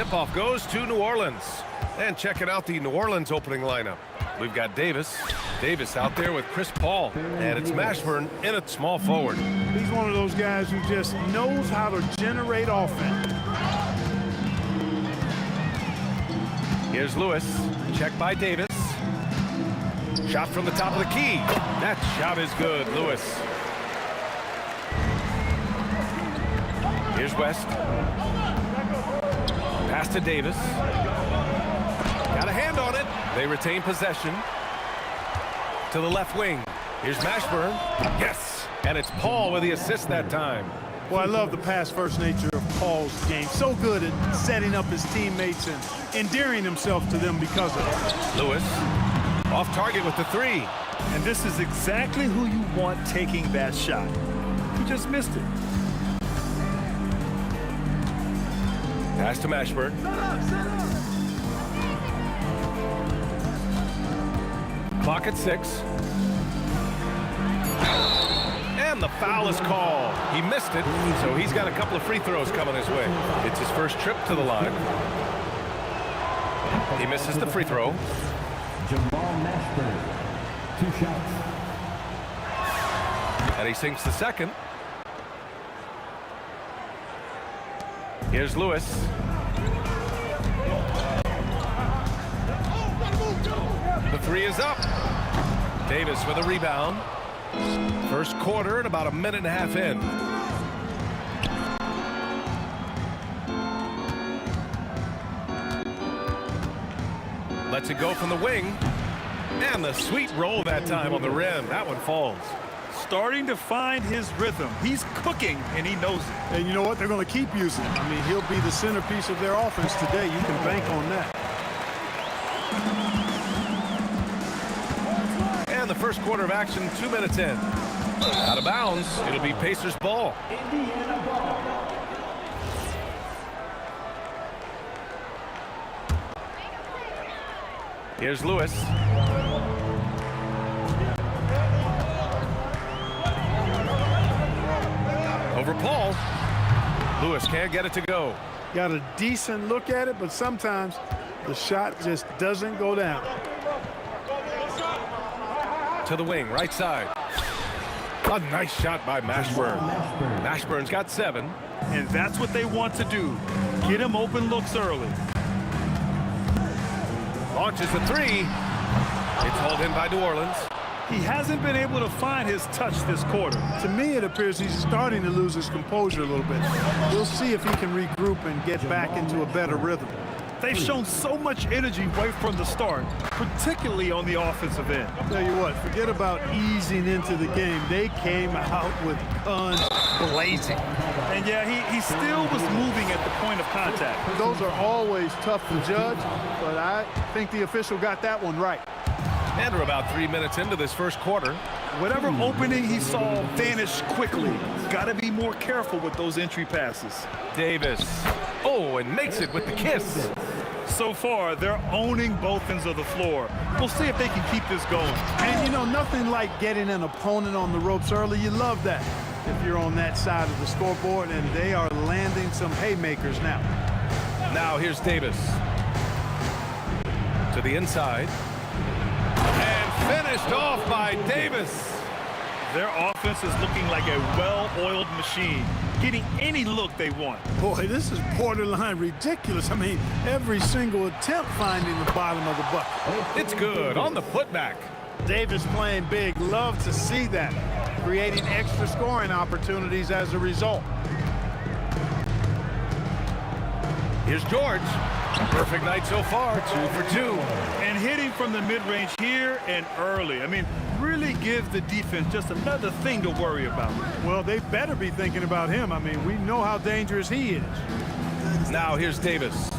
tip-off goes to New Orleans. And checking out the New Orleans opening lineup. We've got Davis. Davis out there with Chris Paul. And it's Mashburn in at small forward. He's one of those guys who just knows how to generate offense. Here's Lewis. Check by Davis. Shot from the top of the key. That shot is good, Lewis. Here's West. Pass to Davis. Got a hand on it. They retain possession. To the left wing. Here's Mashburn. Yes! And it's Paul with the assist that time. Well, I love the pass-first nature of Paul's game. So good at setting up his teammates and endearing himself to them because of it. Lewis. Off target with the three. And this is exactly who you want taking that shot. He just missed it. Pass to Mashburn. Clock at 6. And the foul is called. He missed it, so he's got a couple of free throws coming his way. It's his first trip to the line. He misses the free throw. Mashburn, 2 shots. And he sinks the second. Here's Lewis. The three is up. Davis with a rebound. First quarter and about a minute and a half in. Lets it go from the wing. And the sweet roll that time on the rim. That one falls. Starting to find his rhythm. He's cooking, and he knows it. And you know what? They're going to keep using him. I mean, he'll be the centerpiece of their offense today. You can bank on that. And the first quarter of action, 2 minutes in. Out of bounds. It'll be Pacers ball. Indiana ball. Here's Lewis. Over Paul. Lewis can't get it to go. Got a decent look at it, but sometimes the shot just doesn't go down. To the wing, right side. A nice shot by Mashburn. Mashburn's got 7. And that's what they want to do. Get him open looks early. Launches the 3. It's hauled in by New Orleans. He hasn't been able to find his touch this quarter. To me, it appears he's starting to lose his composure a little bit. We'll see if he can regroup and get back into a better rhythm. They've shown so much energy right from the start, particularly on the offensive end. Tell you what, forget about easing into the game. They came out with guns blazing. And yeah, he still was moving at the point of contact. Those are always tough to judge, but I think the official got that one right. And we're about 3 minutes into this first quarter. Whatever opening he saw vanished quickly. Got to be more careful with those entry passes. Davis. Oh, and makes it with the kiss. So far, they're owning both ends of the floor. We'll see if they can keep this going. And, you know, nothing like getting an opponent on the ropes early. You love that if you're on that side of the scoreboard, and they are landing some haymakers now. Now here's Davis. To the inside. And finished off by Davis. Their offense is looking like a well-oiled machine, getting any look they want. Boy, this is borderline ridiculous. I mean, every single attempt finding the bottom of the bucket. It's good on the putback. Davis playing big. Love to see that. Creating extra scoring opportunities as a result. Here's George. Perfect night so far, 2 for 2. And hitting from the mid-range here and early. I mean, really give the defense just another thing to worry about. Well, they better be thinking about him. I mean, we know how dangerous he is. Now here's Davis.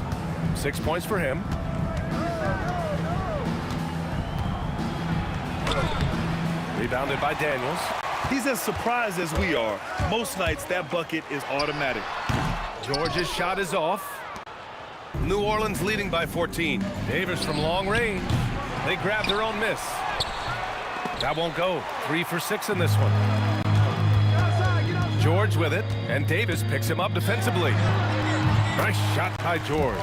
6 points for him. Rebounded by Daniels. He's as surprised as we are. Most nights, that bucket is automatic. George's shot is off. New Orleans leading by 14. Davis from long range. They grab their own miss. That won't go. 3 for 6 in this one. George with it, and Davis picks him up defensively. Nice shot by George.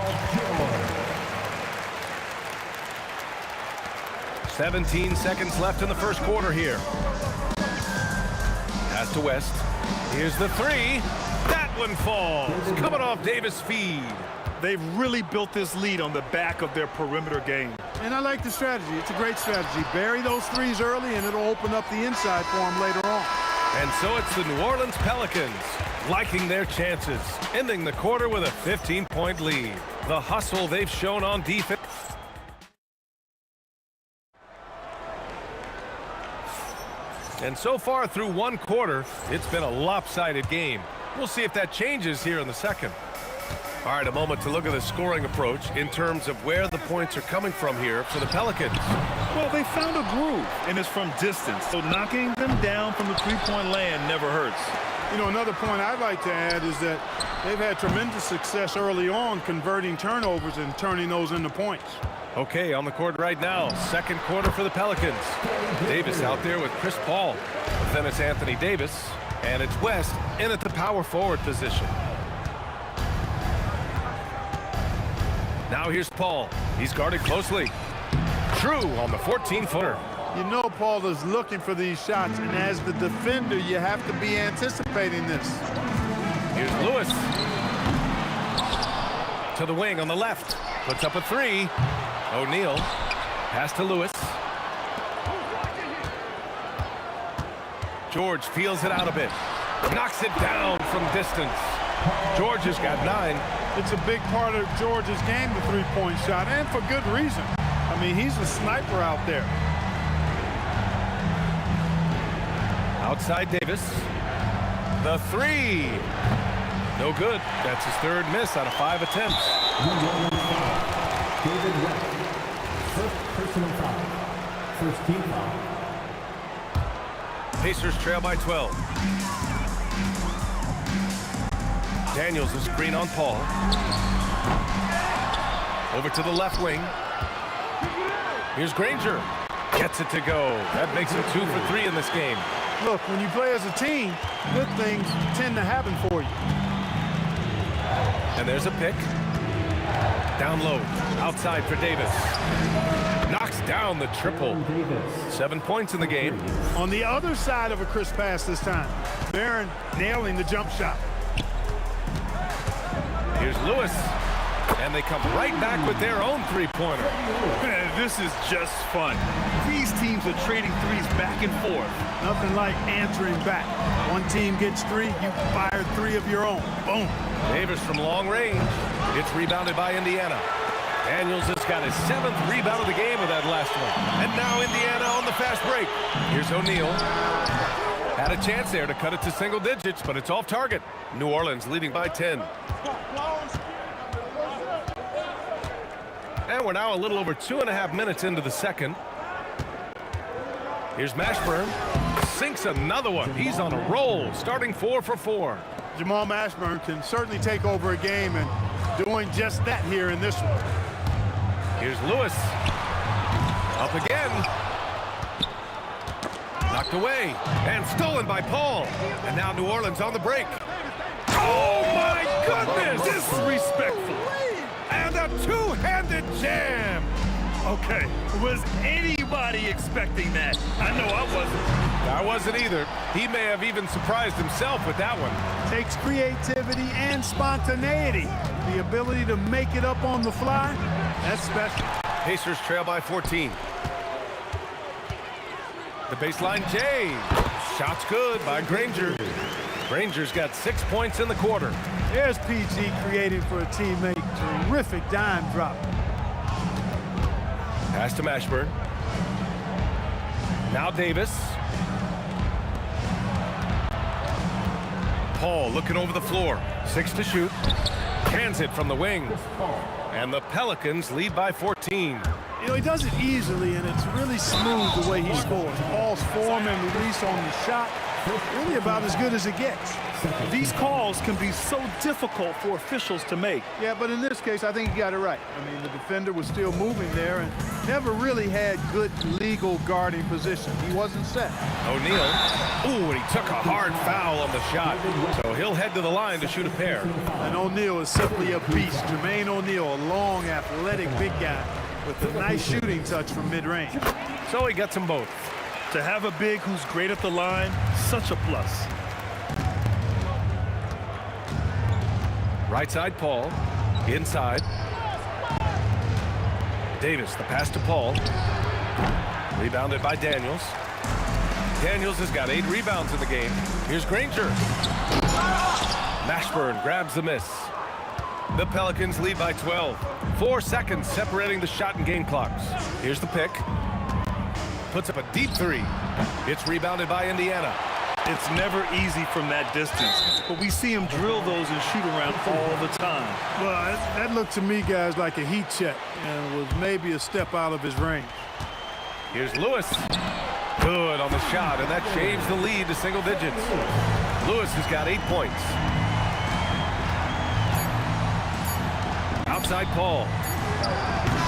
17 seconds left in the first quarter here. Pass to West. Here's the three. That one falls. Coming off Davis' feed. They've really built this lead on the back of their perimeter game. And I like the strategy. It's a great strategy. Bury those threes early, and it'll open up the inside for them later on. And so it's the New Orleans Pelicans liking their chances, ending the quarter with a 15-point lead. The hustle they've shown on defense. And so far through one quarter, it's been a lopsided game. We'll see if that changes here in the second. All right, a moment to look at the scoring approach in terms of where the points are coming from here for the Pelicans. Well, they found a groove, and it's from distance. So knocking them down from the three-point land never hurts. You know, another point I'd like to add is that they've had tremendous success early on converting turnovers and turning those into points. Okay, on the court right now, second quarter for the Pelicans. Davis out there with Chris Paul. Then it's Anthony Davis, and it's West in at the power forward position. Now here's Paul. He's guarded closely. True on the 14-footer. You know Paul is looking for these shots, and as the defender, you have to be anticipating this. Here's Lewis. To the wing on the left. Puts up a three. O'Neal. Pass to Lewis. George feels it out a bit. Knocks it down from distance. George has got 9. It's a big part of George's game, the three-point shot, and for good reason. I mean, he's a sniper out there. Outside Davis. The three. No good. That's his third miss out of 5 attempts. David West. First personal foul. First team foul. Pacers trail by 12. Daniels a screen on Paul. Over to the left wing. Here's Granger. Gets it to go. That makes him 2 for 3 in this game. Look, when you play as a team, good things tend to happen for you. And there's a pick. Down low. Outside for Davis. Knocks down the triple. 7 points in the game. On the other side of a crisp pass this time. Barron nailing the jump shot. Here's Lewis. And they come right back with their own three-pointer. Man, this is just fun. These teams are trading threes back and forth. Nothing like answering back. One team gets 3, you fire 3 of your own. Boom. Davis from long range. It's rebounded by Indiana. Daniels has got his 7th rebound of the game with that last one. And now Indiana on the fast break. Here's O'Neal. Had a chance there to cut it to single digits, but it's off target. New Orleans leading by 10. And we're now a little over 2.5 minutes into the second. Here's Mashburn. Sinks another one. He's on a roll, starting 4 for 4. Jamal Mashburn can certainly take over a game, and doing just that here in this one. Here's Lewis. Up again. Knocked away. And stolen by Paul. And now New Orleans on the break. Oh, my goodness! Disrespectful. And a two-handed jam. Okay, was anybody expecting that? I know I wasn't. I wasn't either. He may have even surprised himself with that one. Takes creativity and spontaneity. The ability to make it up on the fly, that's special. Pacers trail by 14. The baseline J. Shot's good by Granger. Granger's got 6 points in the quarter. There's PG creating for a teammate. Terrific dime drop. Pass to Mashburn. Now Davis. Paul looking over the floor. 6 to shoot. Hands it from the wing. And the Pelicans lead by 14. You know, he does it easily, and it's really smooth the way he scores. Paul's form and release on the shot Really about as good as it gets. These calls can be so difficult for officials to make. Yeah, but in this case, I think he got it right. I mean, the defender was still moving there and never really had good legal guarding position. He wasn't set. O'Neal. Ooh, and he took a hard foul on the shot. So he'll head to the line to shoot a pair. And O'Neal is simply a beast. Jermaine O'Neal, a long, athletic, big guy with a nice shooting touch from mid-range. So he gets them both. To have a big who's great at the line, such a plus. Right side, Paul. Inside. Davis, the pass to Paul. Rebounded by Daniels. Daniels has got 8 rebounds in the game. Here's Granger. Mashburn grabs the miss. The Pelicans lead by 12. 4 seconds separating the shot and game clocks. Here's the pick. Puts up a deep 3. It's rebounded by Indiana. It's never easy from that distance, but we see him drill those and shoot around all the time. Well, that looked to me, guys, like a heat check and was maybe a step out of his range. Here's Lewis. Good on the shot, and that shaves the lead to single digits. Lewis has got 8 points. Outside Paul.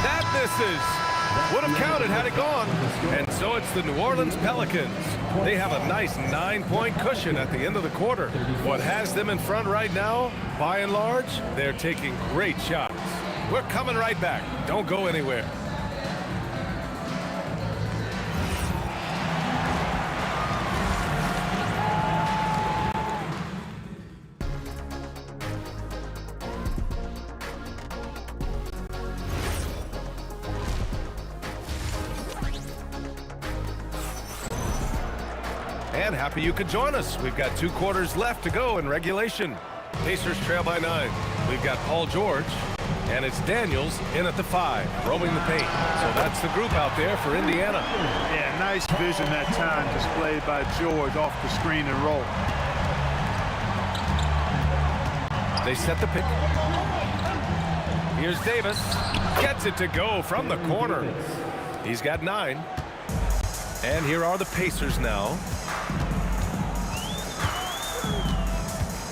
That misses. Would have counted had it gone. And so it's the New Orleans Pelicans. They have a nice 9-point cushion at the end of the quarter. What has them in front right now, by and large, they're taking great shots. We're coming right back. Don't go anywhere. And happy you could join us. We've got 2 quarters left to go in regulation. Pacers trail by 9. We've got Paul George, and it's Daniels in at the 5, roaming the paint. So that's the group out there for Indiana. Yeah, nice vision that time displayed by George off the screen and roll. They set the pick. Here's Davis. Gets it to go from the corner. He's got 9. And here are the Pacers now.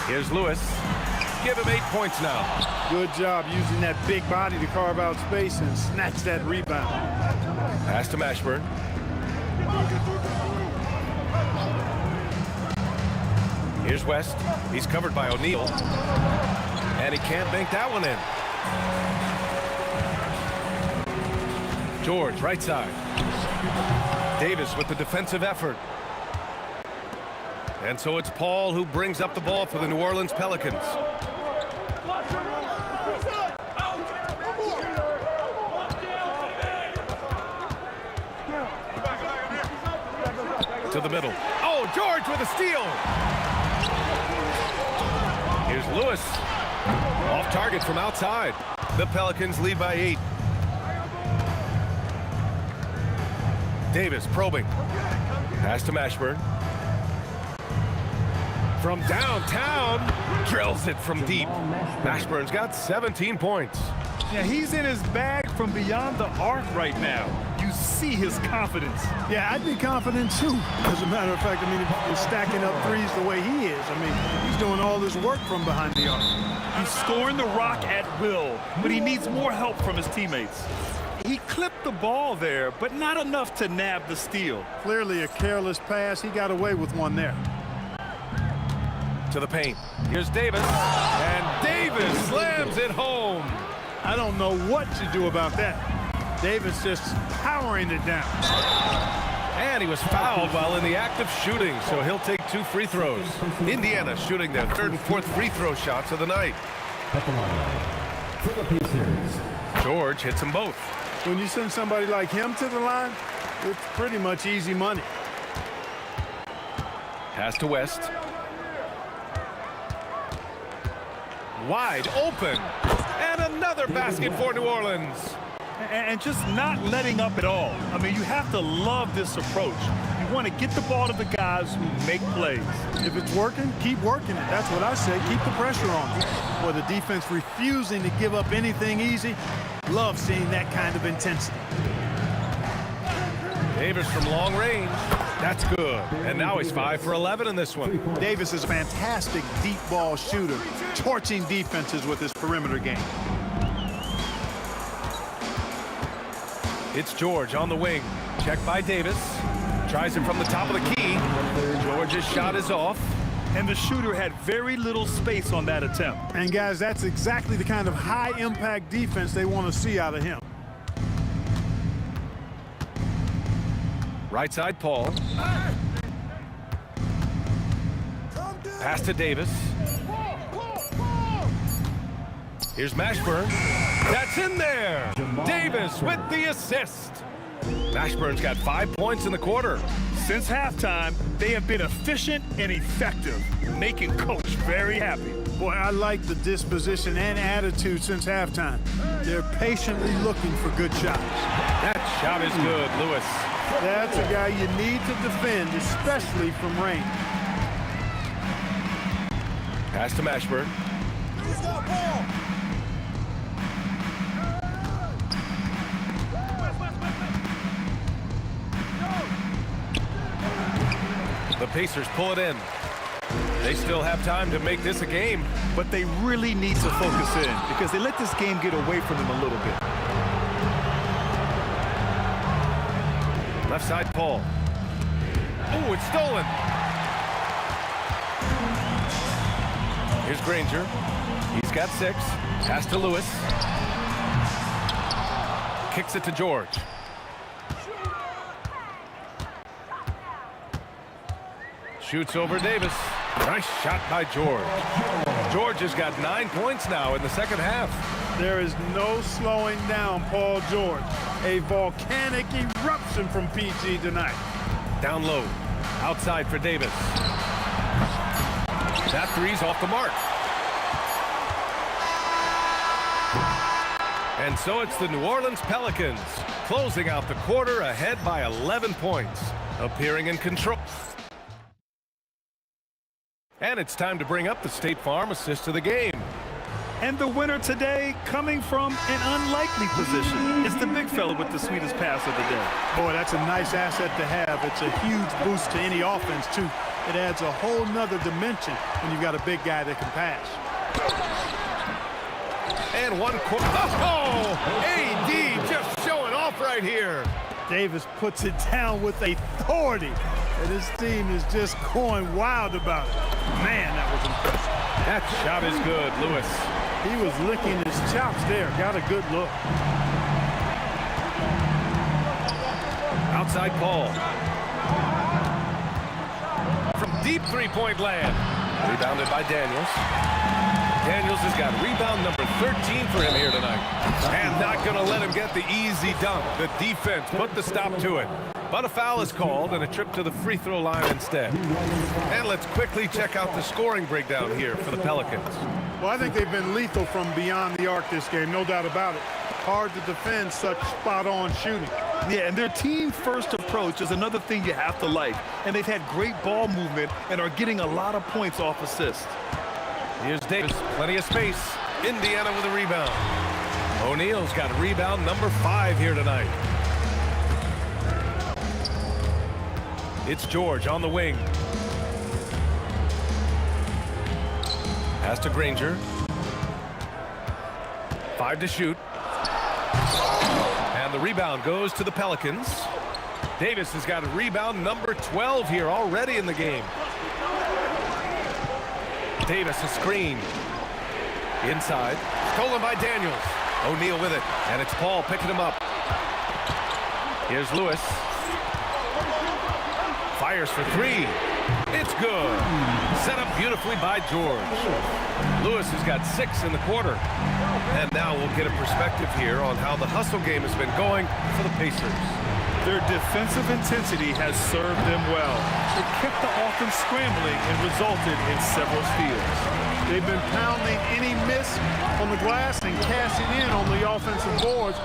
Here's Lewis. Give him 8 points now. Good job using that big body to carve out space and snatch that rebound. Pass to Mashburn. Here's West. He's covered by O'Neal. And he can't bank that one in. George, right side. Davis with the defensive effort. And so it's Paul who brings up the ball for the New Orleans Pelicans. To the middle. Oh, George with a steal. Here's Lewis. Off target from outside. The Pelicans lead by 8. Davis probing. Pass to Mashburn. From downtown, drills it from deep. Mashburn's got 17 points. Yeah, he's in his bag from beyond the arc right now. You see his confidence. Yeah, I'd be confident too. As a matter of fact, I mean, if he's stacking up threes the way he is, I mean, he's doing all this work from behind the arc. He's scoring the rock at will, but he needs more help from his teammates. He clipped the ball there, but not enough to nab the steal. Clearly a careless pass. He got away with one there. To the paint. Here's Davis. And Davis slams it home. I don't know what to do about that. Davis just powering it down. And he was fouled while in the act of shooting, so he'll take 2 free throws. Indiana shooting their 3rd and 4th free throw shots of the night. George hits them both. When you send somebody like him to the line, it's pretty much easy money. Pass to West. Wide open. And another basket for New Orleans. And just not letting up at all. I mean, you have to love this approach. You want to get the ball to the guys who make plays. If it's working, keep working it. That's what I say. Keep the pressure on. For the defense refusing to give up anything easy, love seeing that kind of intensity. Davis from long range. That's good. And now he's 5 for 11 in this one. Davis is a fantastic deep ball shooter, torching defenses with his perimeter game. It's George on the wing. Checked by Davis. Tries it from the top of the key. George's shot is off. And the shooter had very little space on that attempt. And guys, that's exactly the kind of high-impact defense they want to see out of him. Right side, Paul. Pass to Davis. Here's Mashburn. That's in there. Davis with the assist. Mashburn's got 5 points in the quarter. Since halftime, they have been efficient and effective, making Coach very happy. Boy, I like the disposition and attitude since halftime. They're patiently looking for good shots. That shot is good, Lewis. That's a guy you need to defend, especially from range. Pass to Mashburn. The Pacers pull it in. They still have time to make this a game. But they really need to focus in because they let this game get away from them a little bit. Left side, Paul. Oh, it's stolen. Here's Granger. He's got 6. Pass to Lewis. Kicks it to George. Shoots over Davis. Nice shot by George. George has got 9 points now in the second half. There is no slowing down Paul George. A volcanic eruption from PG tonight. Down low. Outside for Davis. That three's off the mark. And so it's the New Orleans Pelicans closing out the quarter ahead by 11 points, appearing in control. And it's time to bring up the State Farm assist of the game. And the winner today, coming from an unlikely position, is the big fella with the sweetest pass of the day. Boy, that's a nice asset to have. It's a huge boost to any offense, too. It adds a whole nother dimension when you've got a big guy that can pass. And one quarter. Oh, AD just showing off right here. Davis puts it down with authority. And his team is just going wild about it. Man, that was impressive. That shot is good, Lewis. He was licking his chops there. Got a good look. Outside Paul. From deep three-point land. Rebounded by Daniels. Daniels has got rebound number 13 for him here tonight. And not going to let him get the easy dunk. The defense put the stop to it. But a foul is called and a trip to the free throw line instead. And let's quickly check out the scoring breakdown here for the Pelicans. Well, I think they've been lethal from beyond the arc this game, no doubt about it. Hard to defend such spot-on shooting. Yeah, and their team-first approach is another thing you have to like. And they've had great ball movement and are getting a lot of points off assists. Here's Davis, plenty of space. Indiana with a rebound. O'Neal's got rebound number 5 here tonight. It's George on the wing. Pass to Granger. 5 to shoot. And the rebound goes to the Pelicans. Davis has got rebound number 12 here already in the game. Davis a screen. Inside. Stolen by Daniels. O'Neal with it. And it's Paul picking him up. Here's Lewis. Fires for 3. It's good. Set up beautifully by George. Lewis has got 6 in the quarter. And now we'll get a perspective here on how the hustle game has been going for the Pacers. Their defensive intensity has served them well. It kept the offense scrambling and resulted in several steals. They've been pounding any miss on the glass and cashing in on the offensive boards.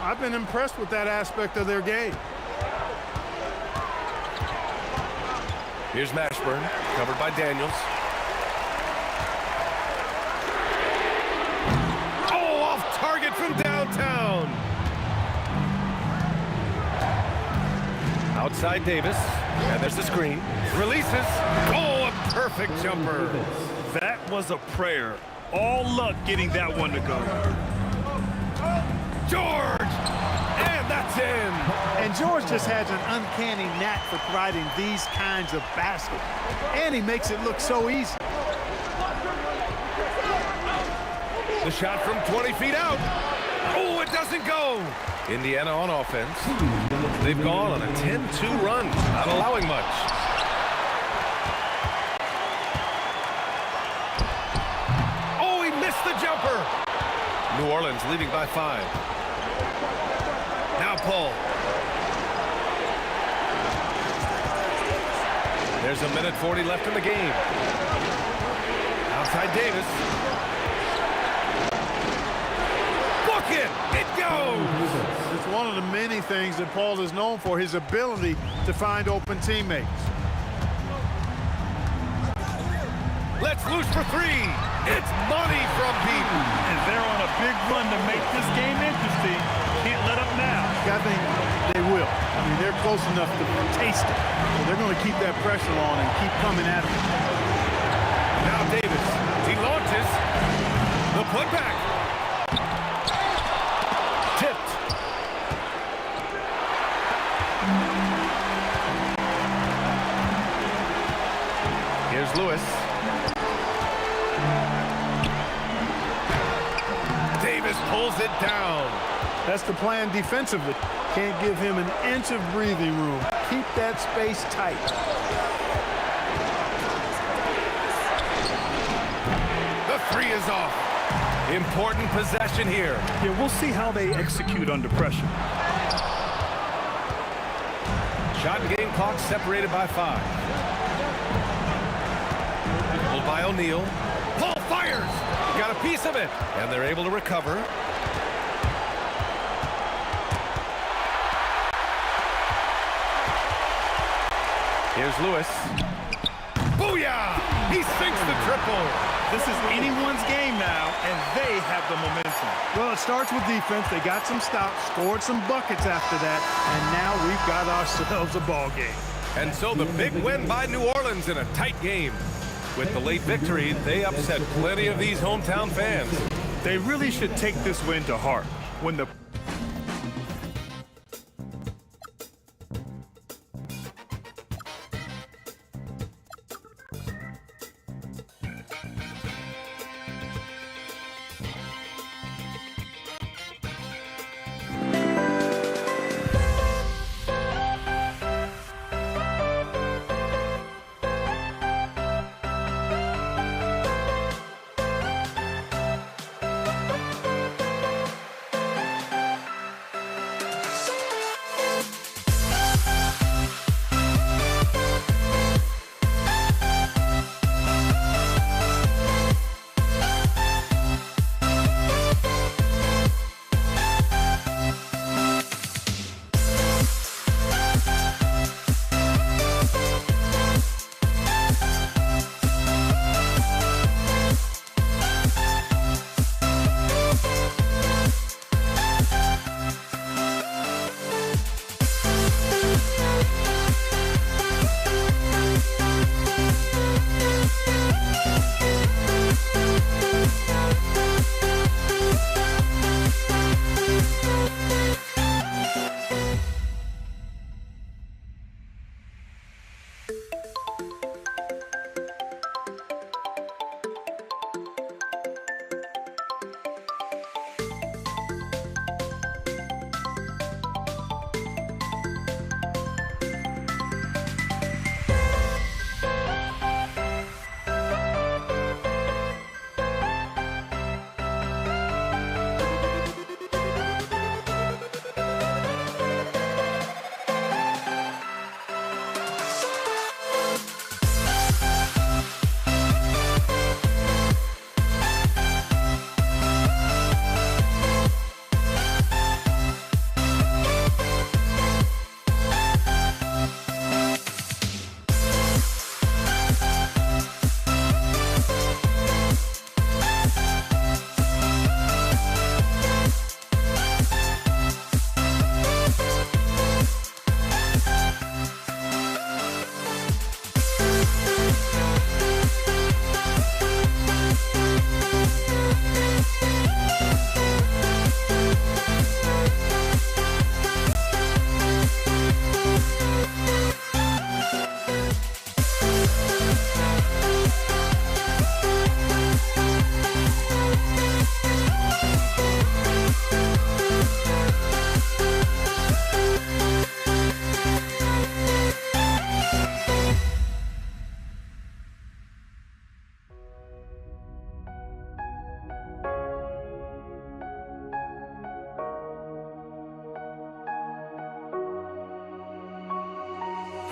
I've been impressed with that aspect of their game. Here's Mashburn, covered by Daniels. Oh, off target from downtown. Outside Davis, and there's the screen. Releases. Oh, a perfect jumper. That was a prayer. All luck getting that one to go. George! And that's in. And George just has an uncanny knack for providing these kinds of baskets. And he makes it look so easy. The shot from 20 feet out. Oh, it doesn't go. Indiana on offense. They've gone on a 10-2 run, not allowing much. Oh, he missed the jumper. New Orleans leading by 5. Now Paul. There's a minute 40 left in the game. Outside Davis. Book it! It goes! It's one of the many things that Paul is known for, his ability to find open teammates. Let's loose for 3. It's money from Beaton. And they're on a big run to make this game interesting. Can't let up now. I think they will. I mean, they're close enough to taste it. So they're going to keep that pressure on and keep coming at him. Now Davis. He launches. The putback. Tipped. Here's Lewis. Davis pulls it down. That's the plan defensively. Can't give him an inch of breathing room. Keep that space tight. The 3 is off. Important possession here. Yeah, we'll see how they execute under pressure. Shot and game clock separated by 5. Pulled by O'Neal. Paul fires. Got a piece of it. And they're able to recover. Here's Lewis. Booyah! He sinks the triple. This is anyone's game now, and they have the momentum. Well, it starts with defense. They got some stops, scored some buckets after that, and now we've got ourselves a ball game. And so the big win by New Orleans in a tight game. With the late victory, they upset plenty of these hometown fans. They really should take this win to heart. When the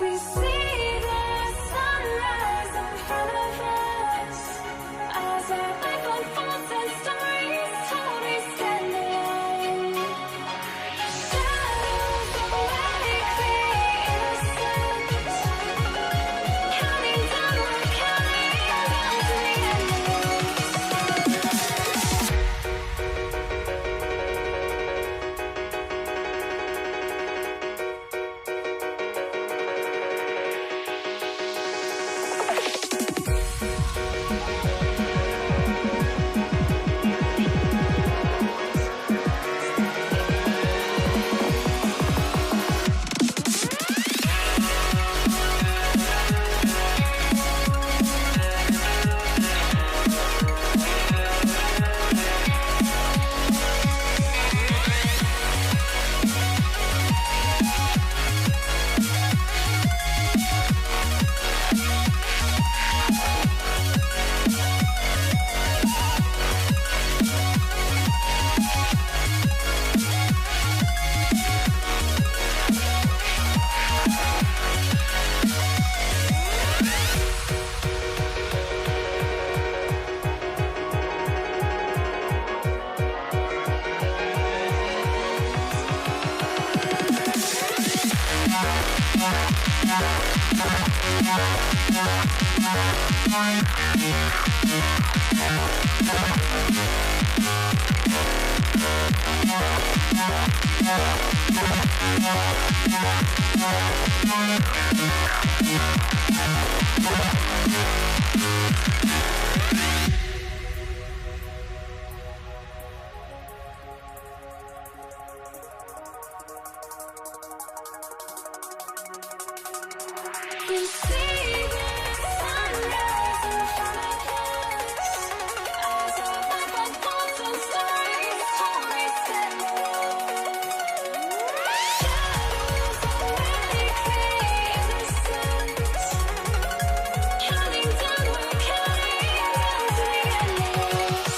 We see the sunrise in front of us as our life unfolds and stories told. We stand alone. Shadows awake the innocence, counting down, we're counting down to the We see the sunrise in front of us as our life unfolds and stories told. We stand alone. Shadows awake the innocence, counting down, we're counting down to the endless.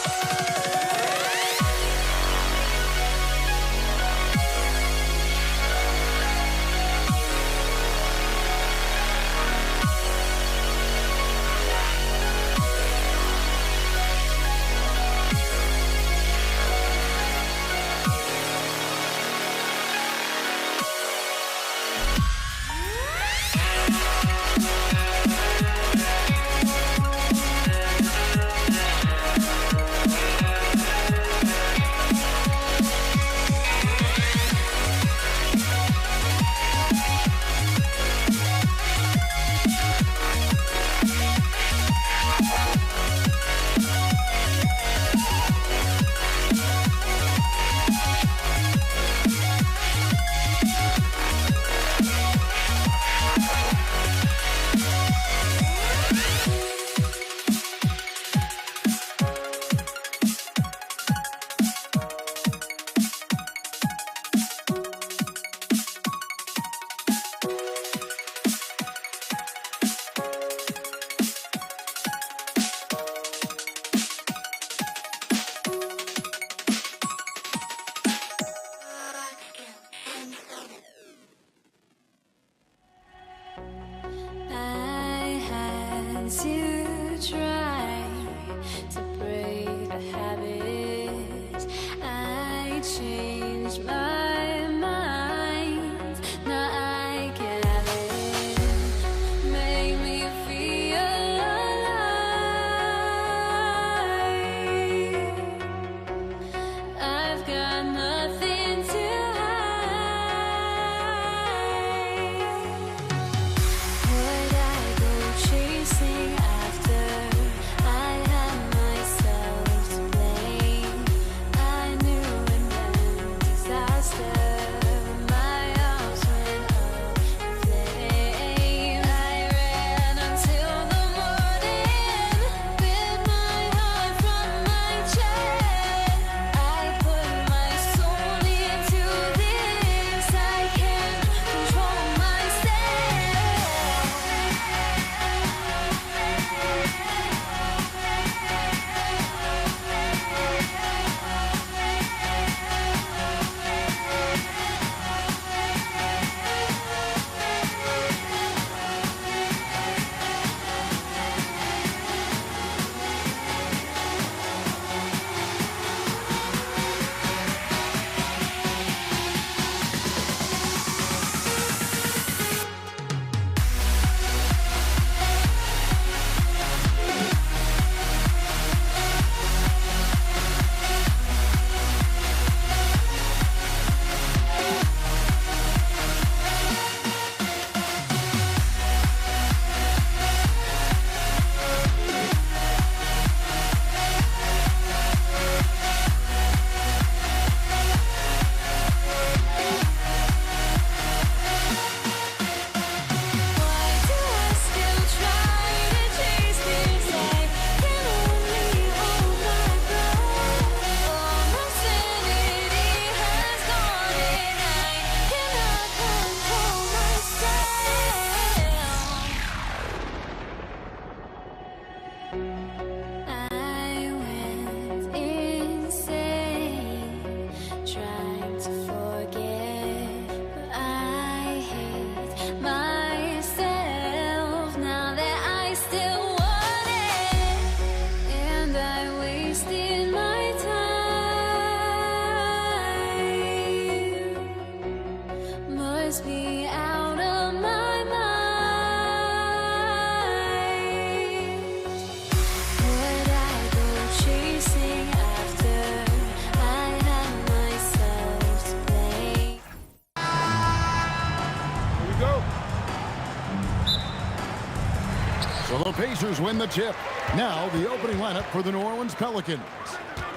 Well, the Pacers win the tip. Now the opening lineup for the New Orleans Pelicans.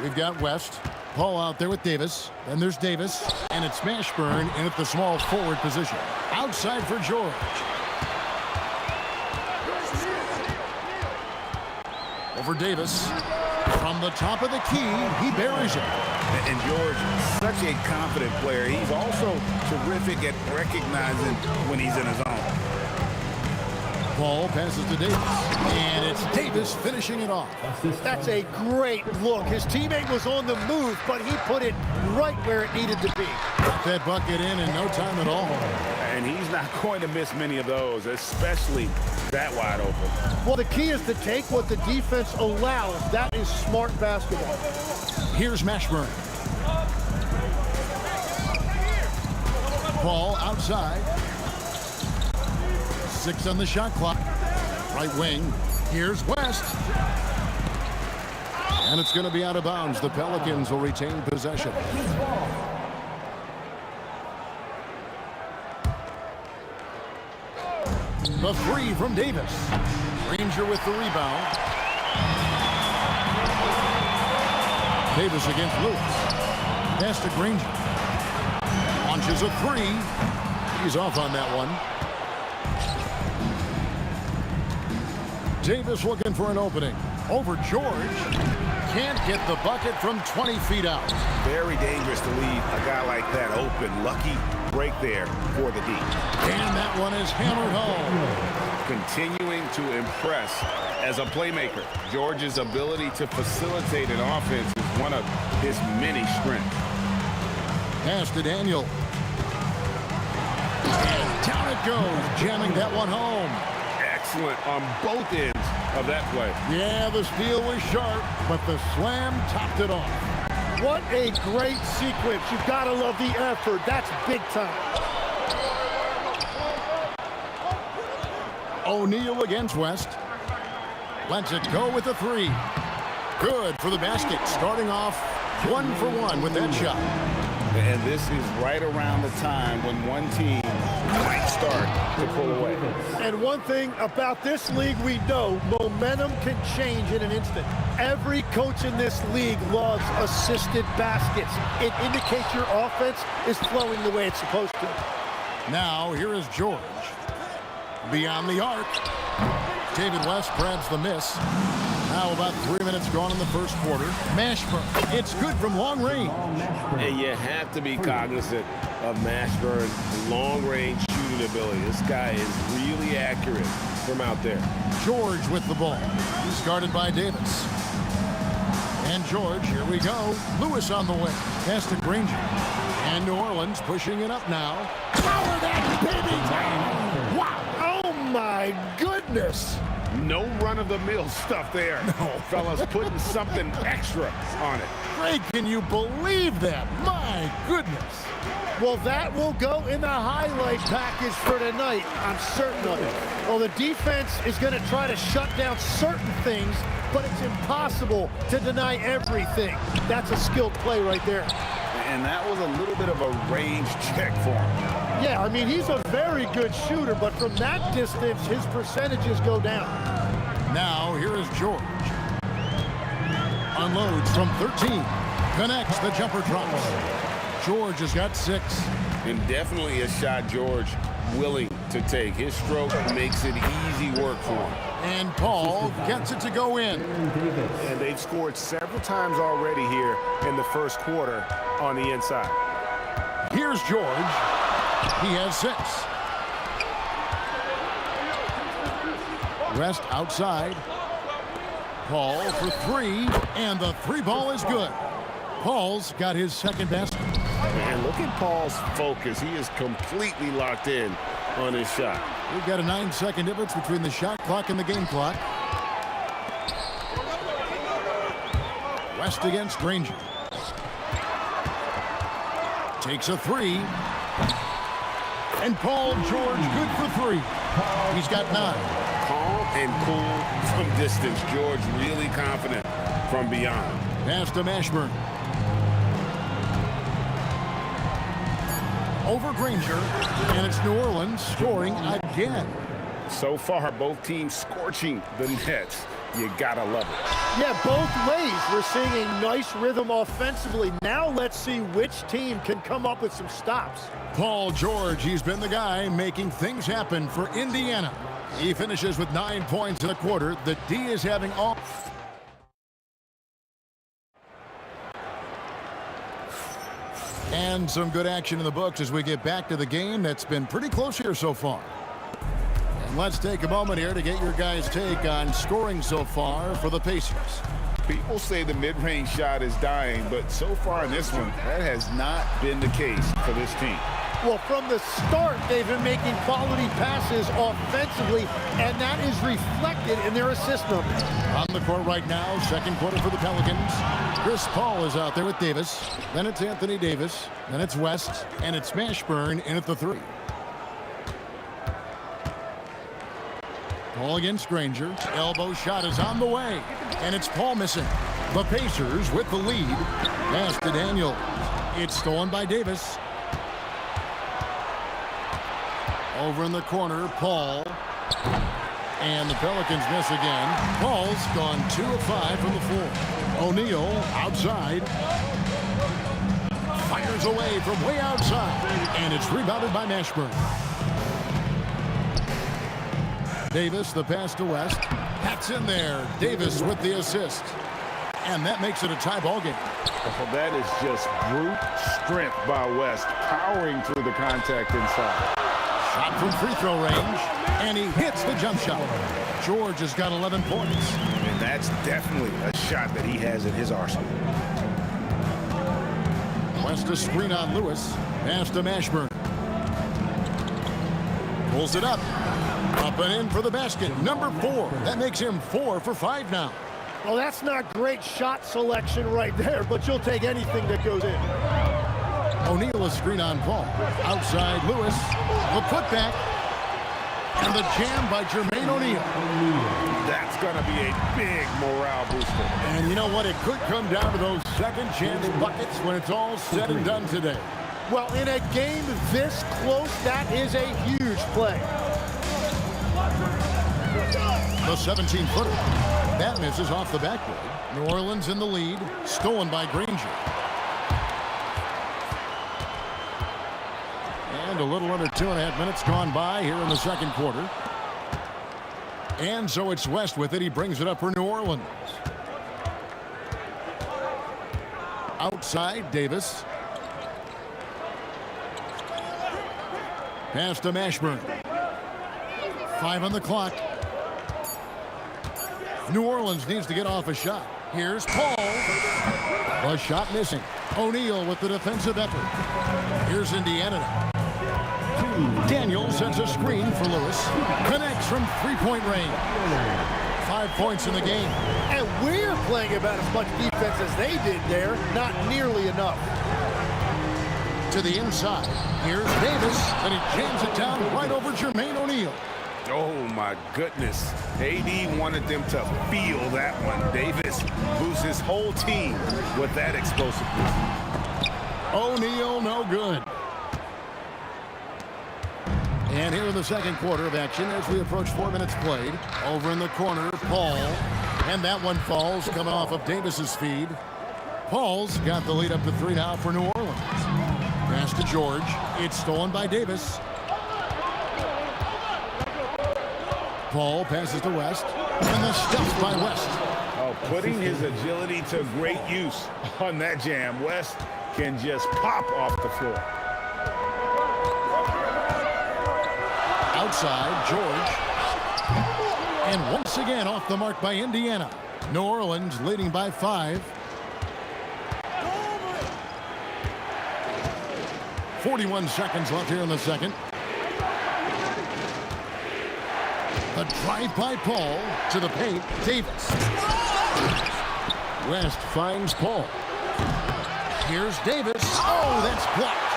We've got West. Paul out there with Davis. Then there's Davis. And it's Mashburn in at the small forward position. Outside for George. Over Davis. From the top of the key, he buries it. And George, such a confident player. He's also terrific at recognizing when he's in his zone. Ball passes to Davis. And it's Davis finishing it off. That's a great look. His teammate was on the move, but he put it right where it needed to be. Got that bucket in no time at all. And he's not going to miss many of those, especially that wide open. Well, the key is to take what the defense allows. That is smart basketball. Here's Mashburn. Ball outside. 6 on the shot clock. Right wing. Here's West. And it's going to be out of bounds. The Pelicans will retain possession. The three from Davis. Granger with the rebound. Davis against Lewis. Pass to Granger. Launches a three. He's off on that one. Davis looking for an opening. Over George. Can't get the bucket from 20 feet out. Very dangerous to leave a guy like that open. Lucky break there for the D. And that one is hammered home. Continuing to impress as a playmaker. George's ability to facilitate an offense is one of his many strengths. Pass to Daniel. And down it goes, jamming that one home. Excellent on both ends of that play. Yeah, the steal was sharp, but the slam topped it off. What a great sequence. You've got to love the effort. That's big time. O'Neal against West. Lets it go with a three. Good for the basket. Starting off 1 for 1 with that shot. And this is right around the time when one team might start to pull away. And one thing about this league we know, momentum can change in an instant. Every coach in this league loves assisted baskets. It indicates your offense is flowing the way it's supposed to. Now, here is George. Beyond the arc. David West grabs the miss. Now about 3 minutes gone in the first quarter. Mashburn. It's good from long range. And you have to be cognizant of Mashburn's long-range shooting ability. This guy is really accurate from out there. George with the ball. Started by Davis. And George, here we go. Lewis on the way. Pass to Granger. And New Orleans pushing it up now. Power that baby down. Wow. Oh, my goodness. No run-of-the-mill stuff there. No. Fellas putting something extra on it. Greg, can you believe that? My goodness. Well, that will go in the highlight package for tonight. I'm certain of it. Well, the defense is going to try to shut down certain things, but it's impossible to deny everything. That's a skilled play right there. And that was a little bit of a range check for him. Yeah, I mean, he's a very good shooter, but from that distance, his percentages go down. Now, here is George. Unloads from 13. Connects, the jumper drops. George has got 6. And definitely a shot George willing to take. His stroke makes it easy work for him. And Paul gets it to go in. And they've scored several times already here in the first quarter on the inside. Here's George. He has 6. West outside. Paul for 3, and the 3 ball is good. Paul's got his second basket. And look at Paul's focus. He is completely locked in on his shot. We've got a 9-second difference between the shot clock and the game clock. West against Granger. Takes a 3. And Paul George good for 3. He's got 9. Calm and cool from distance. George really confident from beyond. Pass to Mashburn. Over Granger. And it's New Orleans scoring again. So far, both teams scorching the nets. You gotta love it. Yeah, both ways. We're seeing a nice rhythm offensively. Now let's see which team can come up with some stops. Paul George, he's been the guy making things happen for Indiana. He finishes with 9 points in the quarter. The D is having all... And some good action in the books as we get back to the game that's been pretty close here so far. And let's take a moment here to get your guys' take on scoring so far for the Pacers. People say the mid-range shot is dying, but so far in this one, that has not been the case for this team. Well, from the start, they've been making quality passes offensively, and that is reflected in their assist numbers. On the court right now, second quarter for the Pelicans. Chris Paul is out there with Davis. Then it's Anthony Davis. Then it's West. And it's Mashburn in at the 3. Paul against Granger. Elbow shot is on the way. And it's Paul missing. The Pacers with the lead. Pass to Daniel. It's stolen by Davis. Over in the corner, Paul. And the Pelicans miss again. Paul's gone 2 of 5 from the floor. O'Neal outside. Fires away from way outside. And it's rebounded by Mashburn. Davis, the pass to West. That's in there. Davis with the assist. And that makes it a tie ball game. Well, that is just brute strength by West, powering through the contact inside. Shot from free throw range, and he hits the jump shot. George has got 11 points. And that's definitely a shot that he has in his arsenal. West a screen on Lewis. Pass to Mashburn. Pulls it up. Up and in for the basket. Number 4. That makes him 4 for 5 now. Well, that's not great shot selection right there, but you'll take anything that goes in. O'Neal a screen on Paul. Outside Lewis. The putback. And the jam by Jermaine O'Neal. That's going to be a big morale booster. And you know what? It could come down to those second chance buckets when it's all said and done today. Well, in a game this close, that is a huge play. The 17-footer. That misses off the backboard. New Orleans in the lead. Stolen by Granger. And a little under 2.5 minutes gone by here in the second quarter. And so it's West with it. He brings it up for New Orleans. Outside, Davis. Pass to Mashburn. 5 on the clock. New Orleans needs to get off a shot. Here's Paul. A shot missing. O'Neal with the defensive effort. Here's Indiana now. Daniel sends a screen for Lewis. Connects from three-point range. 5 points in the game. And we're playing about as much defense as they did there. Not nearly enough. To the inside. Here's Davis, and he jams it down right over Jermaine O'Neal. Oh, my goodness. AD wanted them to feel that one. Davis moves his whole team with that explosiveness. O'Neal, no good. And here in the second quarter of action as we approach 4 minutes played. Over in the corner, Paul. And that one falls coming off of Davis's feed. Paul's got the lead up to 3 now for New Orleans. Pass to George. It's stolen by Davis. Paul passes to West. And the stuff by West. Oh, putting his agility to great use on that jam. West can just pop off the floor. Outside, George. And once again off the mark by Indiana. New Orleans leading by 5. 41 seconds left here in the second. The drive by Paul to the paint. Davis. West finds Paul. Here's Davis. Oh, that's blocked.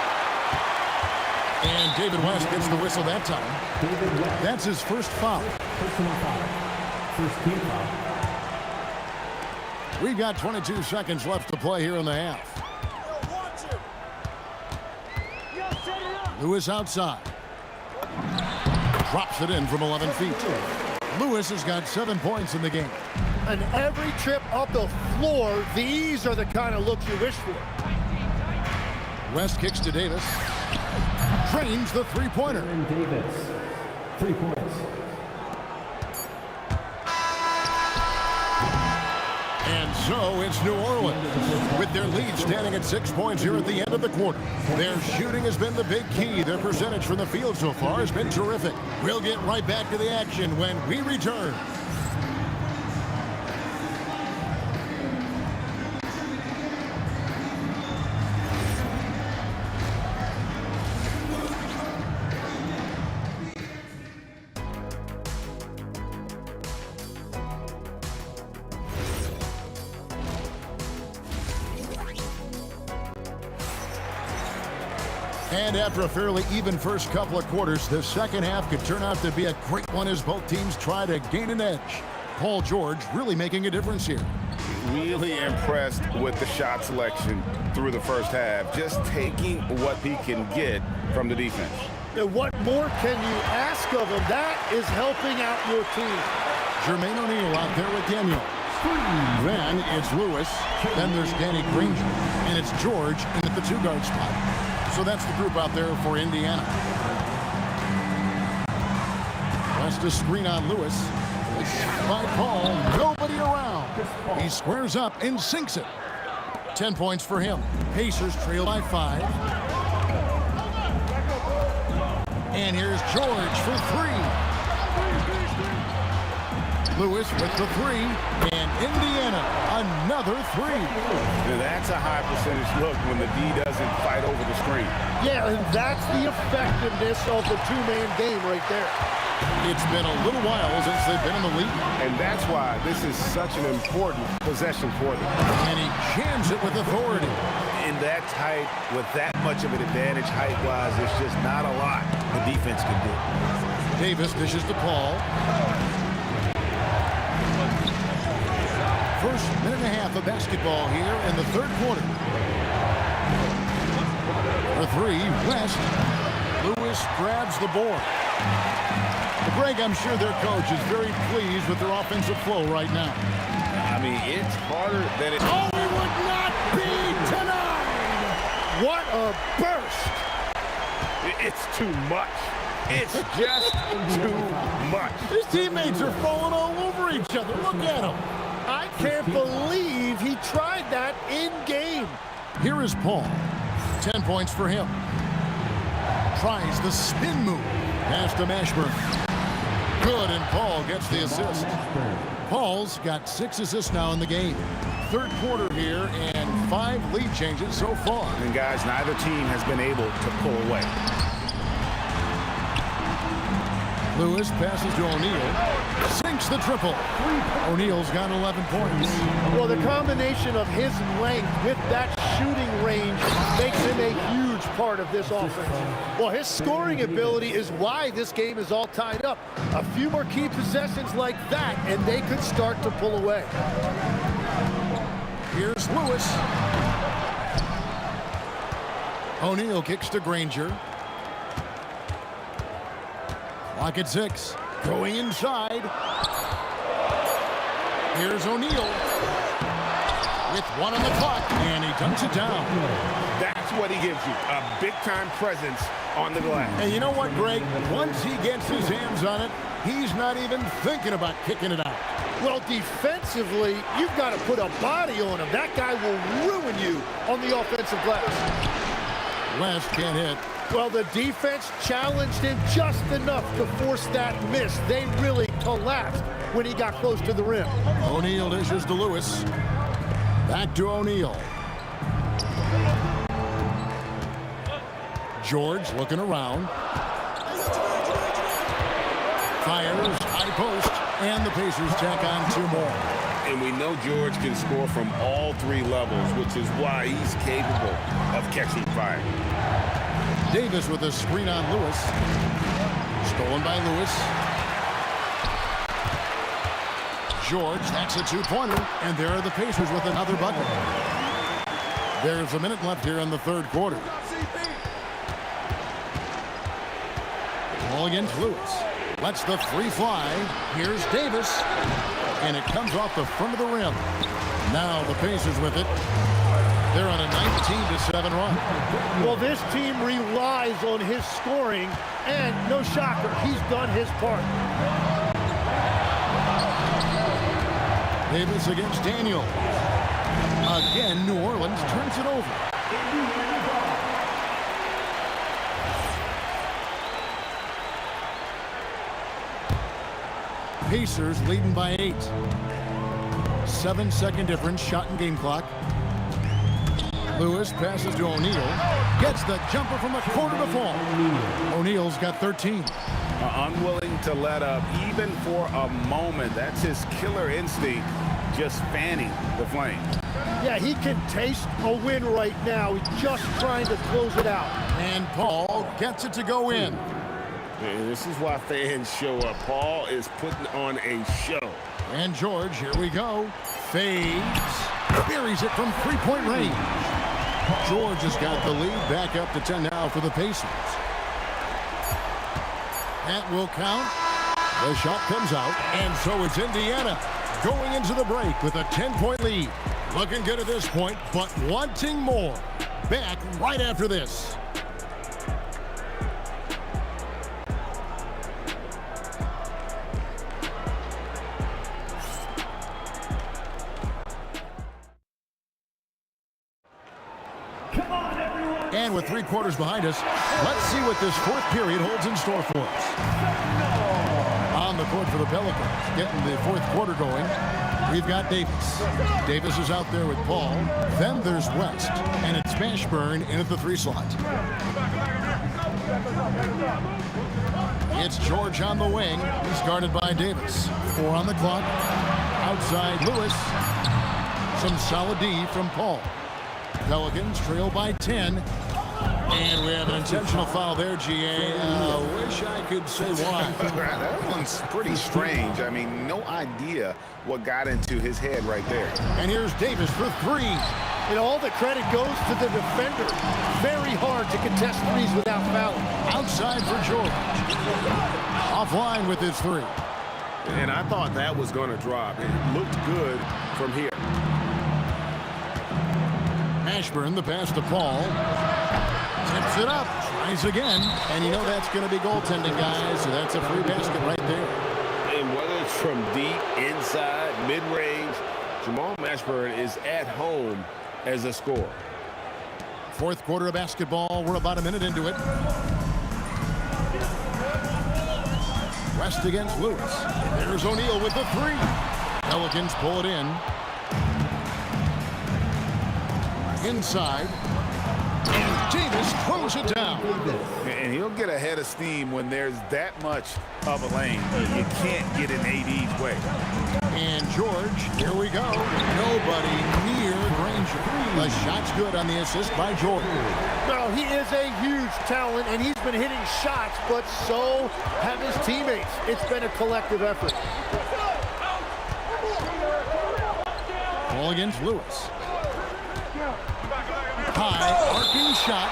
And David West gets the whistle that time. That's his first foul. Personal foul. First team foul. We've got 22 seconds left to play here in the half. Lewis outside. drops it in from 11 feet. Lewis has got 7 points in the game. And every trip up the floor, these are the kind of looks you wish for. West kicks to Davis. Drains the three-pointer. And Davis, 3 points. And so it's New Orleans with their lead standing at 6 points here at the end of the quarter. Their shooting has been the big key. Their percentage from the field so far has been terrific. We'll get right back to the action when we return. And after a fairly even first couple of quarters, the second half could turn out to be a great one as both teams try to gain an edge. Paul George really making a difference here. Really impressed with the shot selection through the first half. Just taking what he can get from the defense. And what more can you ask of him? That is helping out your team. Jermaine O'Neal out there with Daniel. Then it's Lewis. Then there's Danny Granger. And it's George in at the two-guard spot. So that's the group out there for Indiana. West to screen on Lewis. By Paul, nobody around. He squares up and sinks it. 10 points for him. Pacers trail by 5. And here's George for 3. Lewis with the 3, and Indiana another 3. Now that's a high percentage look when the D doesn't fight over the screen. Yeah, and that's the effectiveness of the two-man game right there. It's been a little while since they've been in the lead. And that's why this is such an important possession for them. And he jams it with authority. In that tight, with that much of an advantage height-wise, there's just not a lot the defense can do. Davis dishes to Paul. First minute and a half of basketball here in the third quarter. For 3, West. Lewis grabs the board. Greg, I'm sure their coach is very pleased with their offensive flow right now. I mean, it's harder than it... Oh, it would not be tonight! What a burst! It's too much. It's just too much. His teammates are falling all over each other. Look at him. I can't believe he tried that in game. Here is Paul. 10 points for him. Tries the spin move. Pass to Mashburn. Good, and Paul gets the assist. Paul's got 6 assists now in the game. Third quarter here and 5 lead changes so far. And guys, neither team has been able to pull away. Lewis passes to O'Neal. Sinks the triple. O'Neal's got 11 points. Well, the combination of his length with that shooting range makes him a huge part of this offense. Well, his scoring ability is why this game is all tied up. A few more key possessions like that, and they could start to pull away. Here's Lewis. O'Neal kicks to Granger. Clock at 6. Going inside. Here's O'Neal. With 1 on the clock, and he dunks it down. That's what he gives you, a big-time presence on the glass. And you know what, Greg? Once he gets his hands on it, he's not even thinking about kicking it out. Well, defensively, you've got to put a body on him. That guy will ruin you on the offensive glass. West can't hit. Well, the defense challenged him just enough to force that miss. They really collapsed when he got close to the rim. O'Neal dishes to Lewis. Back to O'Neal. George looking around. Fires, high post, and the Pacers tack on 2 more. And we know George can score from all 3 levels, which is why he's capable of catching fire. Davis with a screen on Lewis. Stolen by Lewis. George, that's a 2-pointer. And there are the Pacers with another bucket. There's a minute left here in the third quarter. Ball against Lewis. Lets the three fly. Here's Davis. And it comes off the front of the rim. Now the Pacers with it. They're on a 19-7 run. Well, this team relies on his scoring, and no shocker, he's done his part. Davis against Daniel. Again, New Orleans turns it over. Pacers leading by 8. 7-second difference, shot and game clock. Lewis passes to O'Neal. Gets the jumper from a quarter to fall. O'Neal's got 13. Unwilling to let up even for a moment. That's his killer instinct, just fanning the flame. Yeah, he can taste a win right now. He's just trying to close it out. And Paul gets it to go in. Man, this is why fans show up. Paul is putting on a show. And George, here we go. Fades. Buries it from three-point range. George has got the lead back up to 10 now for the Pacers. That will count. The shot comes out, and so it's Indiana going into the break with a 10-point lead. Looking good at this point, but wanting more. Back right after this. And with 3 quarters behind us, let's see what this fourth period holds in store for us. On the court for the Pelicans, getting the fourth quarter going, we've got Davis. Davis is out there with Paul. Then there's West, and it's Mashburn in at the 3 slot. It's George on the wing. He's guarded by Davis. 4 on the clock. Outside Lewis. Some solid D from Paul. Pelicans trail by 10. And we have an intentional foul there, GA. Wish I could say why. That one's pretty strange. I mean, no idea what got into his head right there. And here's Davis for 3. And all the credit goes to the defender. Very hard to contest threes without fouling. Outside for George. Offline with his 3. And I thought that was going to drop. It looked good from here. Mashburn, the pass to Paul. Tips it up. Tries again. And you know that's going to be goaltending, guys. So that's a free basket right there. And whether it's from deep, inside, mid-range, Jamal Mashburn is at home as a scorer. Fourth quarter of basketball. We're about a minute into it. West against Lewis. There's O'Neal with the 3. Pelicans pull it in. Inside. And Davis throws it down. And he'll get a head of steam when there's that much of a lane. You can't get in AD's way. And George, here we go. Nobody near Granger. The shot's good on the assist by George. Well, he is a huge talent, and he's been hitting shots, but so have his teammates. It's been a collective effort. Ball against Lewis. High, arcing shot.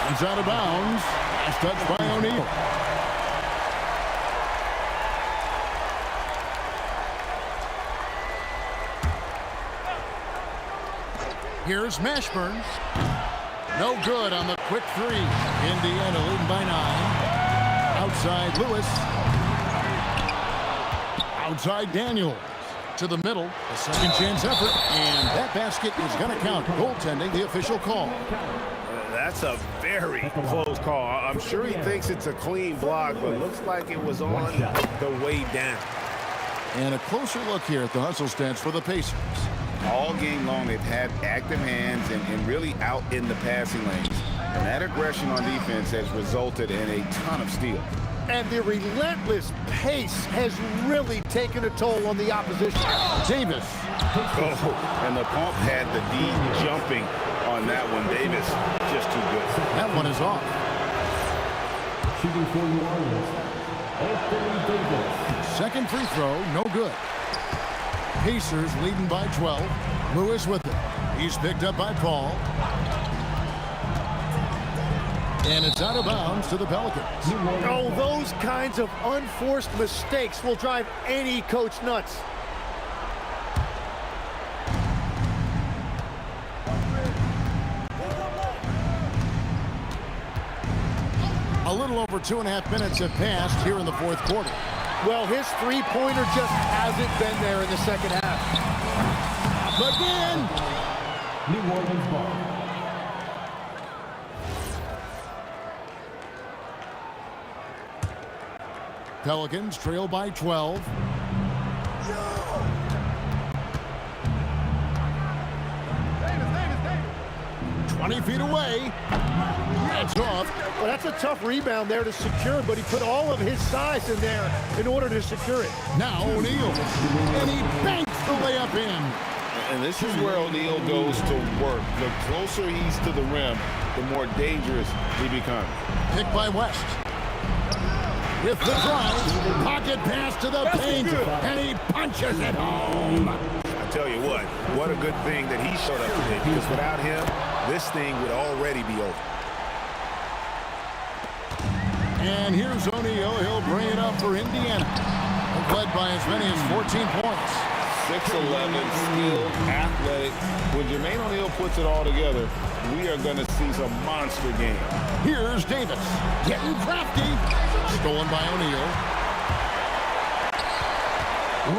Comes out of bounds. Last touch by O'Neal. Here's Mashburn. No good on the quick 3. Indiana leading by 9. Outside Lewis. Outside Daniels. To the middle. A second chance effort. And that basket is going to count. Goaltending, the official call. That's a very close call. I'm sure he thinks it's a clean block, but looks like it was on the way down. And a closer look here at the hustle stats for the Pacers. All game long, they've had active hands and really out in the passing lanes. And that aggression on defense has resulted in a ton of steals. And the relentless pace has really taken a toll on the opposition. Davis. Oh, and the pump had the D jumping on that one. Davis just too good. That one is off. Shooting for New Orleans, Anthony Davis. Second free throw, no good. Pacers leading by 12. Lewis with it. He's picked up by Paul. And it's out of bounds to the Pelicans. Oh, those kinds of unforced mistakes will drive any coach nuts. A little over 2.5 minutes have passed here in the fourth quarter. Well, his three-pointer just hasn't been there in the second half. Again! New Orleans ball. Pelicans trail by 12. 20 feet away. That's off. Well, that's a tough rebound there to secure, but he put all of his size in there in order to secure it. Now O'Neal. And he banks the layup in. And this is where O'Neal goes to work. The closer he's to the rim, the more dangerous he becomes. Picked by West. With the drive, pocket pass to the paint, and he punches it home. I tell you what a good thing that he showed up today, because without him, this thing would already be over. And here's O'Neal. He'll bring it up for Indiana. Led by as many as 14 points. 6'11", skilled, athletic. When Jermaine O'Neal puts it all together, we are going to see some monster game. Here's Davis. Getting crafty. Stolen by O'Neal.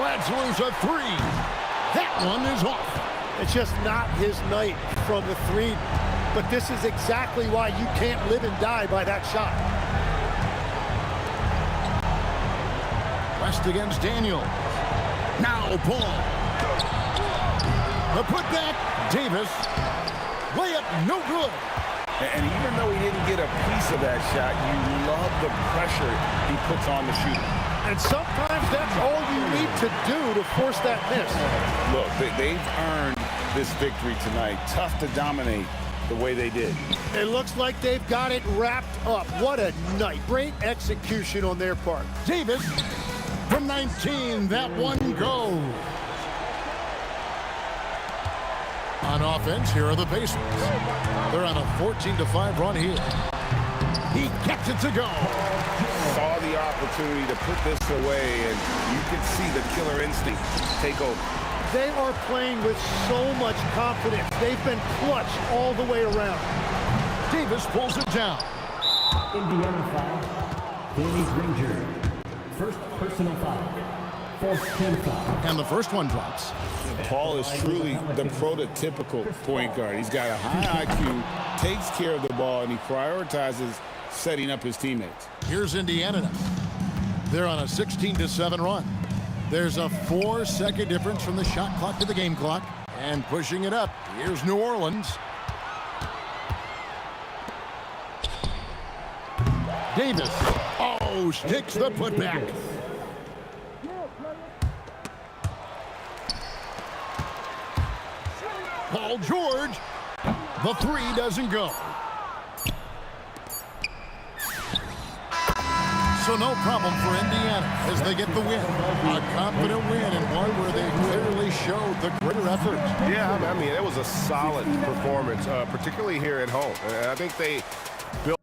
Let's lose a three. That one is off. It's just not his night from the three, but this is exactly why you can't live and die by that shot. West against Daniel. Now Paul. The putback. Davis. Layup no good. And even though he didn't get a piece of that shot, you love the pressure he puts on the shooter. And sometimes that's all you need to do to force that miss. Look, they've earned this victory tonight. Tough to dominate the way they did. It looks like they've got it wrapped up. What a night. Great execution on their part. Davis from 19. That one goes. On offense, here are the Pacers. They're on a 14-5 run here. He gets it to go. Saw the opportunity to put this away, and you can see the killer instinct take over. They are playing with so much confidence. They've been clutch all the way around. Davis pulls it down. Indiana foul. Danny Granger. First personal foul. Fourth team foul. And the first one drops. Paul is truly the prototypical point guard. He's got a high IQ, takes care of the ball, and he prioritizes setting up his teammates. Here's Indiana now. They're on a 16-7 run. There's a 4-second difference from the shot clock to the game clock. And pushing it up, here's New Orleans. Davis. Oh, sticks the putback. Paul George. The three doesn't go. So no problem for Indiana as they get the win. A confident win and one where they clearly showed the greater effort. Yeah, I mean, it was a solid performance, particularly here at home. I think they built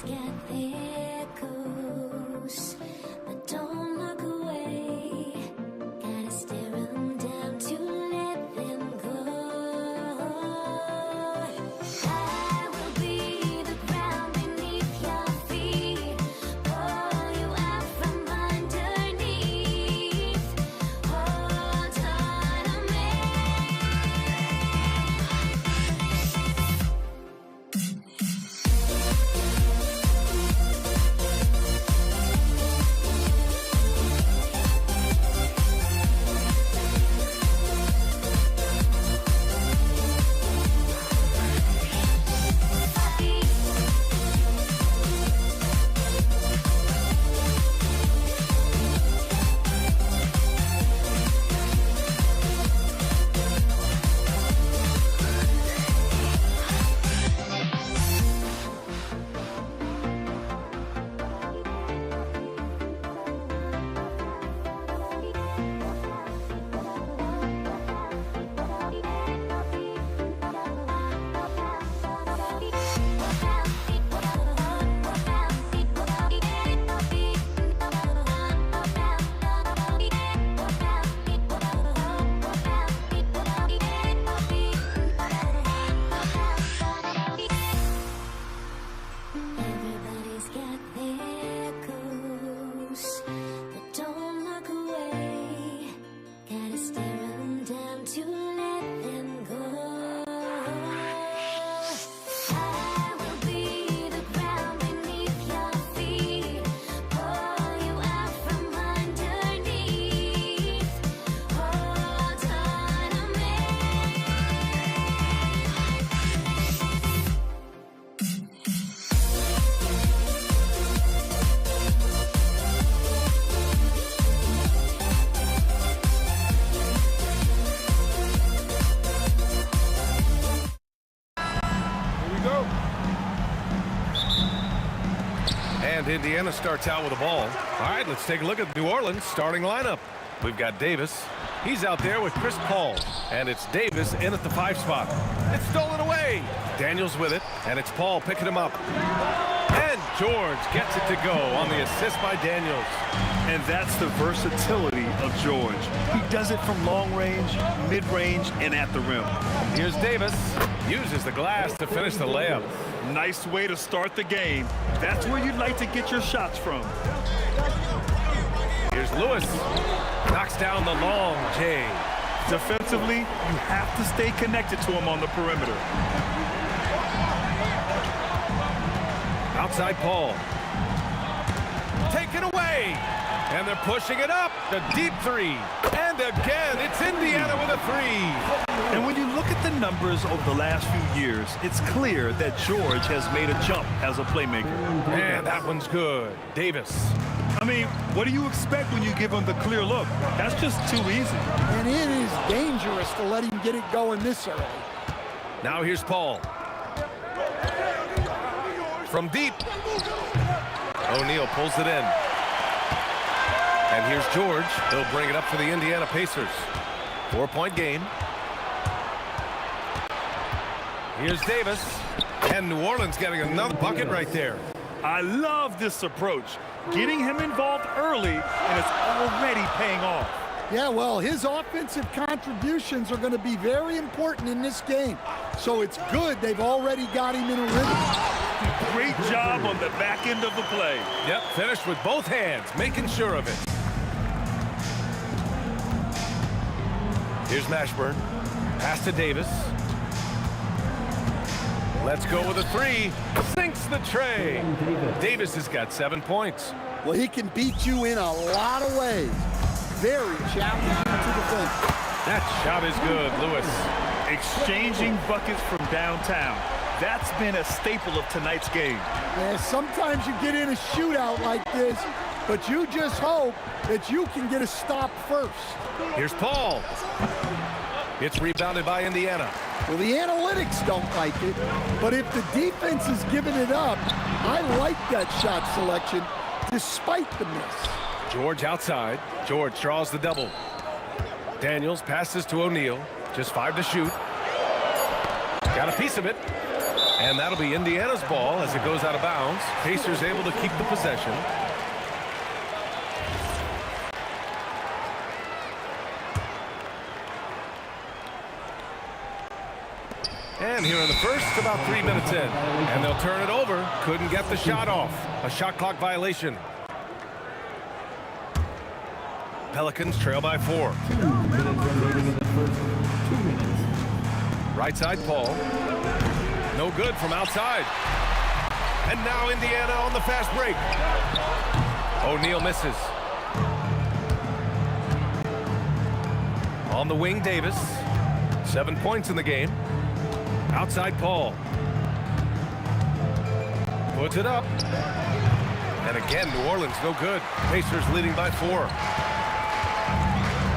get there goes, but don't look away. Gotta stare 'em down to let them go. I will be the ground beneath your feet, pull you out from underneath. Hold on to me. Everybody's got their goals, but don't look away. Gotta stare 'em down to let them go. I will be the ground beneath your feet, pull you out from underneath. Hold on to me. And Indiana starts out with the ball. All right, let's take a look at New Orleans' starting lineup. We've got Davis. He's out there with Chris Paul. And it's Davis in at the 5 spot. It's stolen away. Daniels with it, and it's Paul picking him up. And George gets it to go on the assist by Daniels. And that's the versatility of George. He does it from long range, mid-range, and at the rim. Here's Davis. Uses the glass to finish the layup. Nice way to start the game. That's where you'd like to get your shots from. Here's Lewis. Knocks down the long J. Defensively, you have to stay connected to him on the perimeter. Outside Paul. Taken away. And they're pushing it up. The deep 3. And again, it's Indiana with a 3. And when you look at the numbers over the last few years, it's clear that George has made a jump as a playmaker. And that one's good. Davis. I mean, what do you expect when you give him the clear look? That's just too easy. And it is dangerous to let him get it going this early. Now here's Paul. From deep. O'Neal pulls it in. And here's George. He'll bring it up for the Indiana Pacers. 4-point game. Here's Davis. And New Orleans getting another bucket right there. I love this approach. Getting him involved early, and it's already paying off. Yeah, well, his offensive contributions are going to be very important in this game. So it's good they've already got him in a rhythm. Great job on the back end of the play. Yep, finished with both hands, making sure of it. Here's Mashburn. Pass to Davis. Let's go with a 3. Sinks the tray. Davis has got 7 points. Well, he can beat you in a lot of ways. Very challenging to defend. That shot is good, Lewis. Exchanging buckets from downtown. That's been a staple of tonight's game. Yeah, sometimes you get in a shootout like this, but you just hope that you can get a stop first. Here's Paul. It's rebounded by Indiana. Well, the analytics don't like it, but if the defense is giving it up, I like that shot selection despite the miss. George outside. George draws the double. Daniels passes to O'Neal. Just 5 to shoot. Got a piece of it. And that'll be Indiana's ball as it goes out of bounds. Pacers able to keep the possession. And here in the first, about 3 minutes in. And they'll turn it over. Couldn't get the shot off. A shot clock violation. Pelicans trail by 4. 2 minutes remaining in the first 2 minutes. Right side, Paul. No good from outside. And now Indiana on the fast break. O'Neal misses. On the wing, Davis. 7 points in the game. Outside, Paul. Puts it up. And again, New Orleans no good. Pacers leading by 4.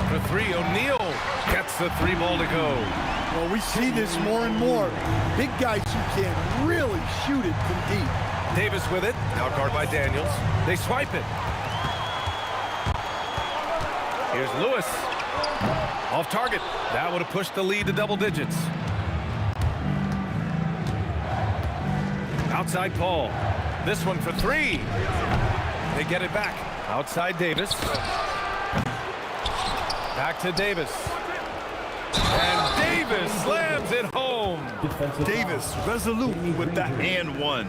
For 3, O'Neal gets the 3 ball to go. Well, we see this more and more. Big guys who can really shoot it from deep. Davis with it. Now guard by Daniels. They swipe it. Here's Lewis. Off target. That would have pushed the lead to double digits. Outside Paul. This one for 3. They get it back. Outside Davis. Back to Davis. And Davis slams it home. Davis resolute with that and one.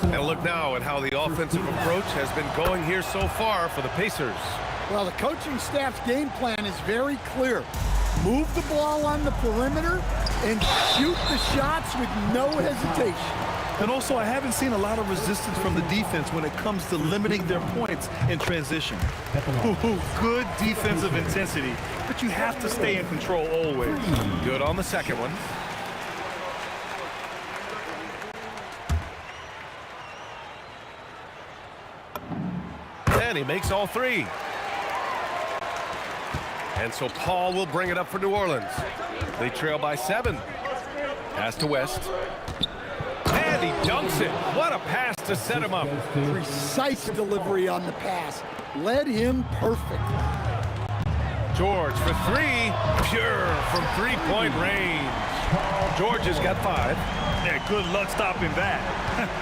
And look now at how the offensive approach has been going here so far for the Pacers. Well, the coaching staff's game plan is very clear. Move the ball on the perimeter and shoot the shots with no hesitation. And also, I haven't seen a lot of resistance from the defense when it comes to limiting their points in transition. Good defensive intensity, but you have to stay in control always. Good on the second one. And he makes all 3. And so Paul will bring it up for New Orleans. They trail by 7. Pass to West. And he dunks it. What a pass to set him up. Precise delivery on the pass. Led him perfect. George for 3. Pure from 3-point range. George has got 5. Yeah, good luck stopping that.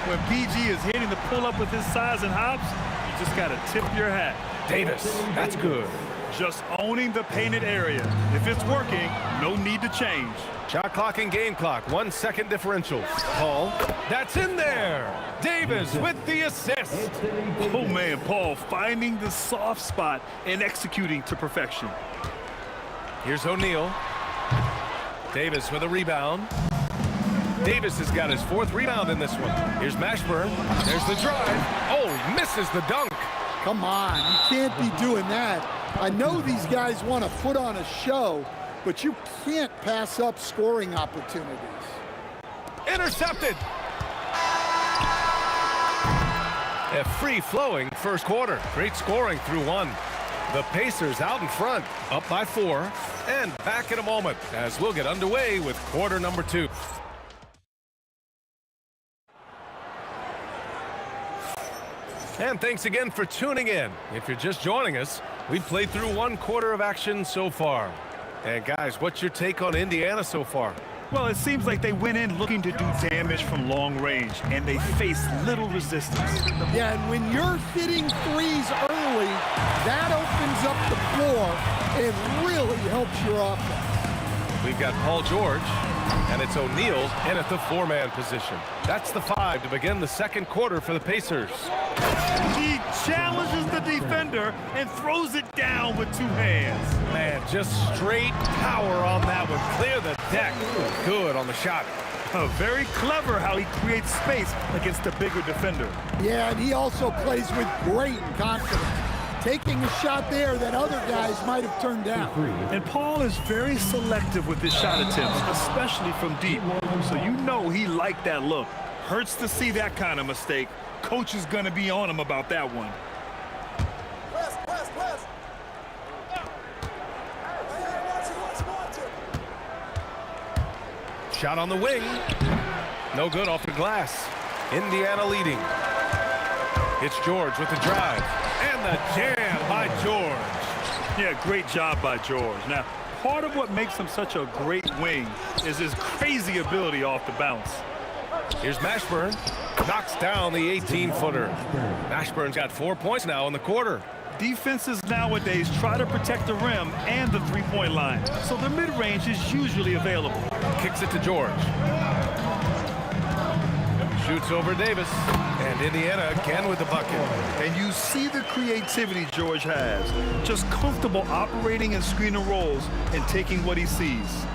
When PG is hitting the pull-up with his size and hops, you just got to tip your hat. Davis, that's good. Just owning the painted area. If it's working, no need to change. Shot clock and game clock. 1 second differential. Paul, that's in there. Davis with the assist. Oh man, Paul finding the soft spot and executing to perfection. Here's O'Neal. Davis with a rebound. Davis has got his 4th rebound in this one. Here's Mashburn. There's the drive. Oh, he misses the dunk. Come on, you can't be doing that. I know these guys want to put on a show, but you can't pass up scoring opportunities. Intercepted. A free-flowing first quarter. Great scoring through 1. The Pacers out in front, up by 4. And back in a moment as we'll get underway with quarter number 2. And thanks again for tuning in. If you're just joining us, we've played through 1 quarter of action so far. And guys, what's your take on Indiana so far? Well, it seems like they went in looking to do damage from long range, and they faced little resistance. Yeah, and when you're hitting threes early, that opens up the floor and really helps your offense. We've got Paul George, and it's O'Neal in at the 4-man position. That's the 5 to begin the second quarter for the Pacers. He challenges the defender and throws it down with 2 hands. Man, just straight power on that one. Clear the deck. Good on the shot. Very clever how he creates space against a bigger defender. Yeah, and he also plays with great confidence, taking a shot there that other guys might have turned down. And Paul is very selective with his shot attempts, especially from deep. So you know he liked that look. Hurts to see that kind of mistake. Coach is going to be on him about that one. Shot on the wing. No good off the glass. Indiana leading. It's George with the drive. And the jam by George. Yeah, great job by George. Now, part of what makes him such a great wing is his crazy ability off the bounce. Here's Mashburn. Knocks down the 18-footer. Mashburn's got 4 points now in the quarter. Defenses nowadays try to protect the rim and the three-point line, so the mid-range is usually available. Kicks it to George. Shoots over Davis. And Indiana again with the bucket. And you see the creativity George has. Just comfortable operating in screen and rolls and taking what he sees.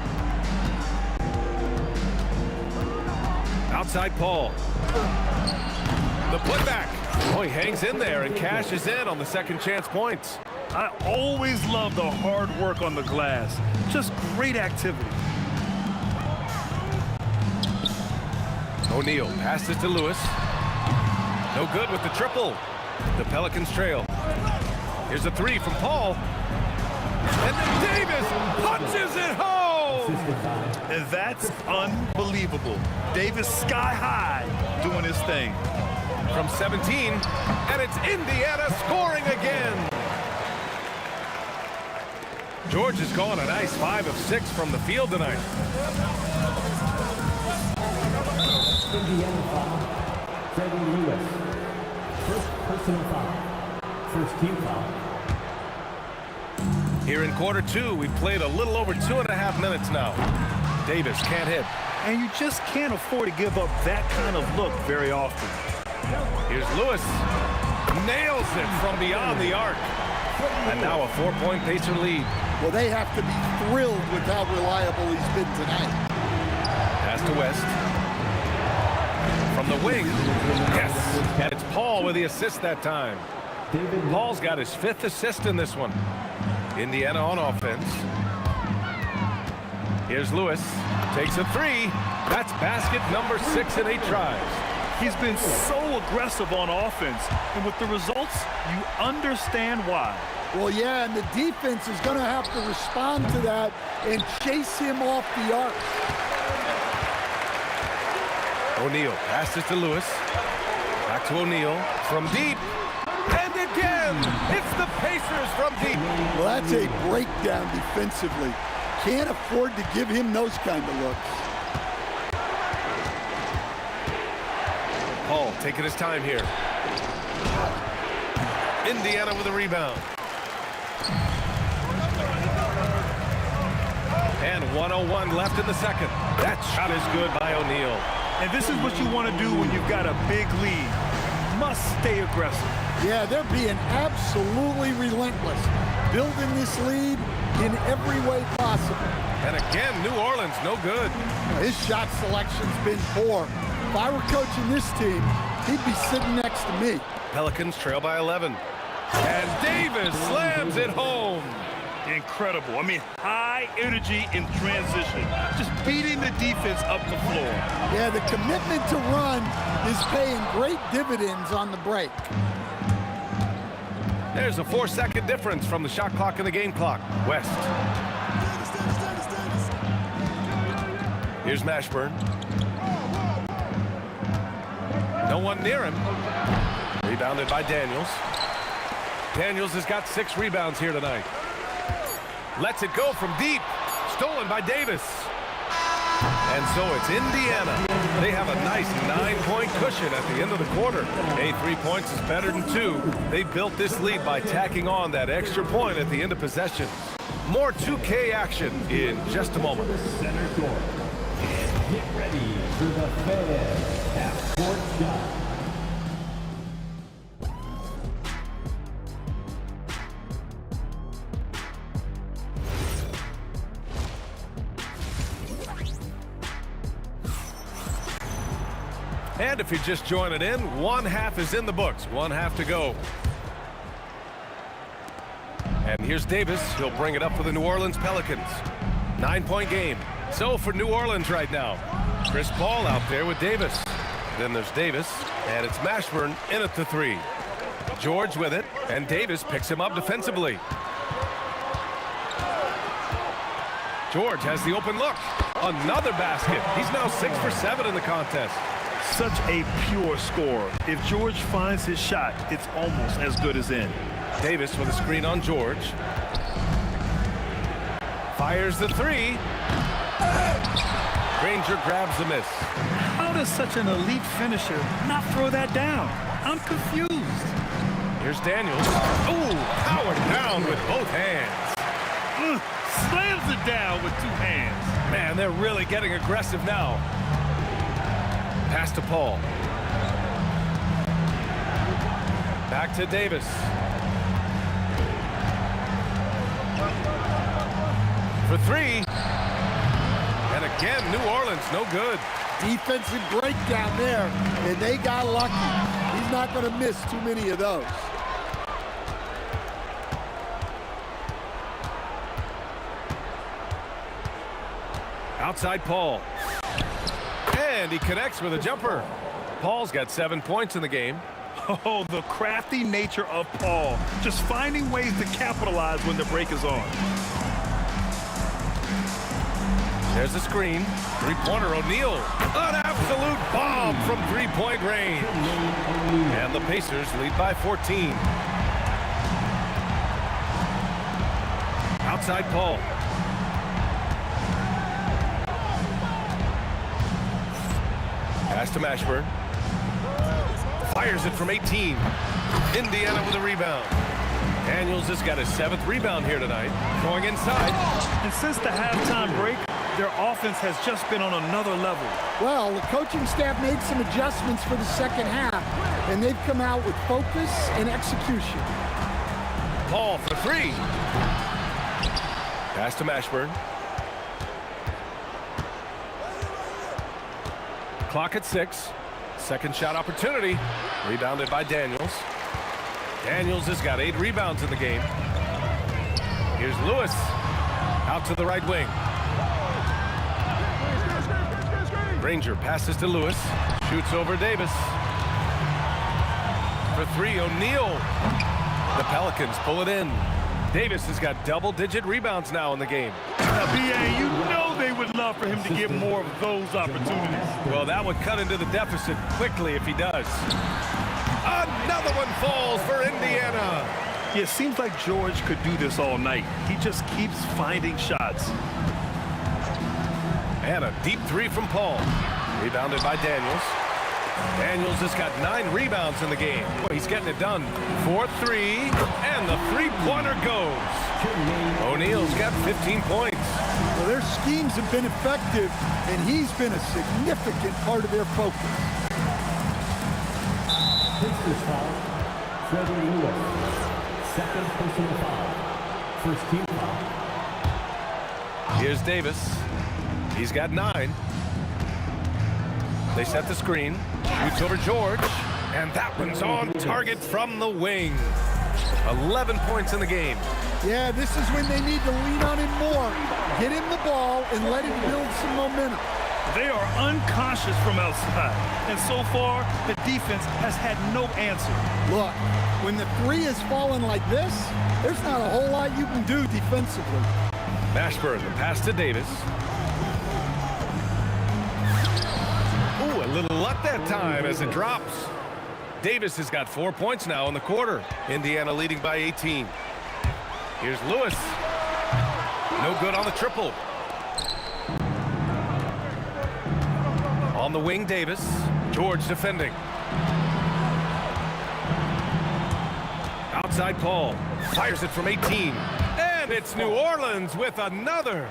Outside Paul. The putback. Oh, he hangs in there and cashes in on the second chance points. I always love the hard work on the glass. Just great activity. O'Neal passes to Lewis. No good with the triple. The Pelicans trail. Here's a three from Paul. And then Davis punches it home! And that's unbelievable. Davis sky high doing his thing. From 17, and it's Indiana scoring again. George has gone a nice 5 of 6 from the field tonight. Indiana foul. Freddie Lewis. First personal foul. First team foul. Here in quarter 2, we've played a little over 2.5 minutes now. Davis can't hit. And you just can't afford to give up that kind of look very often. Here's Lewis. Nails it from beyond the arc. And now a 4-point Pacer lead. Well, they have to be thrilled with how reliable he's been tonight. Pass to West. From the wing. Yes. And it's Paul with the assist that time. Paul's got his 5th assist in this one. Indiana on offense. Here's Lewis. Takes a 3. That's basket number 6 in 8 tries. He's been so aggressive on offense, and with the results, you understand why. Well, yeah, and the defense is going to have to respond to that and chase him off the arc. O'Neal passes to Lewis. Back to O'Neal from deep. And again, it's the Pacers from deep. Well, that's a breakdown defensively. Can't afford to give him those kind of looks. Paul taking his time here. Indiana with a rebound. And 1:01 left in the second. That shot is good by O'Neal. And this is what you want to do when you've got a big lead. You must stay aggressive. Yeah, they're being absolutely relentless. Building this lead in every way possible. And again, New Orleans, no good. His shot selection's been poor. If I were coaching this team, he'd be sitting next to me. Pelicans trail by 11. And Davis slams it home. Incredible. I mean, high energy in transition. Just beating the defense up the floor. Yeah, the commitment to run is paying great dividends on the break. There's a 4-second difference from the shot clock and the game clock. West. Here's Mashburn. No one near him. Rebounded by Daniels. Daniels has got 6 rebounds here tonight. Lets it go from deep. Stolen by Davis. And so it's Indiana. They have a nice 9-point cushion at the end of the quarter. 3 points is better than 2. They built this lead by tacking on that extra point at the end of possession. More 2K action in just a moment. Center court. Get ready for the Fed half-court shot. And if you're just joining in, 1 half is in the books. 1 half to go. And here's Davis. He'll bring it up for the New Orleans Pelicans. 9-point game. So for New Orleans right now, Chris Paul out there with Davis. Then there's Davis, and it's Mashburn in at the 3. George with it, and Davis picks him up defensively. George has the open look. Another basket. He's now 6 for 7 in the contest. Such a pure scorer. If George finds his shot, it's almost as good as in. Davis with a screen on George. Fires the 3. Granger grabs the miss. How does such an elite finisher not throw that down? I'm confused. Here's Daniels. Ooh, powered down with both hands. Slams it down with 2 hands. Man, they're really getting aggressive now. Pass to Paul. Back to Davis. For 3. And again, New Orleans, no good. Defensive breakdown there, and they got lucky. He's not going to miss too many of those. Outside Paul. And he connects with a jumper. Paul's got 7 points in the game. Oh, the crafty nature of Paul. Just finding ways to capitalize when the break is on. There's a screen. Three-pointer O'Neal. An absolute bomb from three-point range. And the Pacers lead by 14. Outside Paul. Pass to Mashburn. Fires it from 18. Indiana with a rebound. Daniels has got his 7th rebound here tonight. Going inside. And since the halftime break, their offense has just been on another level. Well, the coaching staff made some adjustments for the second half, and they've come out with focus and execution. Paul for 3. Pass to Mashburn. Clock at 6. Second shot opportunity. Rebounded by Daniels. Daniels has got 8 rebounds in the game. Here's Lewis. Out to the right wing. Granger passes to Lewis. Shoots over Davis. For 3, O'Neal. The Pelicans pull it in. Davis has got double-digit rebounds now in the game. BA, you know they would love for him to get more of those opportunities. Well, that would cut into the deficit quickly if he does. Another one falls for Indiana. Yeah, it seems like George could do this all night. He just keeps finding shots. And a deep 3 from Paul. Rebounded by Daniels. Daniels has got 9 rebounds in the game. Boy, he's getting it done. 4-3, and the three-pointer goes. O'Neal's got 15 points. Well, their schemes have been effective, and he's been a significant part of their focus. Pacers foul, Trevor Lewis. Second personal foul. First team foul. Here's Davis. He's got 9. They set the screen. Shoots over George. And that one's on target from the wing. 11 points in the game. Yeah, this is when they need to lean on him more. Get him the ball and let him build some momentum. They are unconscious from outside. And so far, the defense has had no answer. Look, when the 3 is falling like this, there's not a whole lot you can do defensively. Mashburn, the pass to Davis. Ooh, a little luck that time as it drops. Davis has got 4 points now in the quarter. Indiana leading by 18. Here's Lewis. No good on the triple. On the wing, Davis. George defending. Outside Paul. Fires it from 18. And it's New Orleans with another.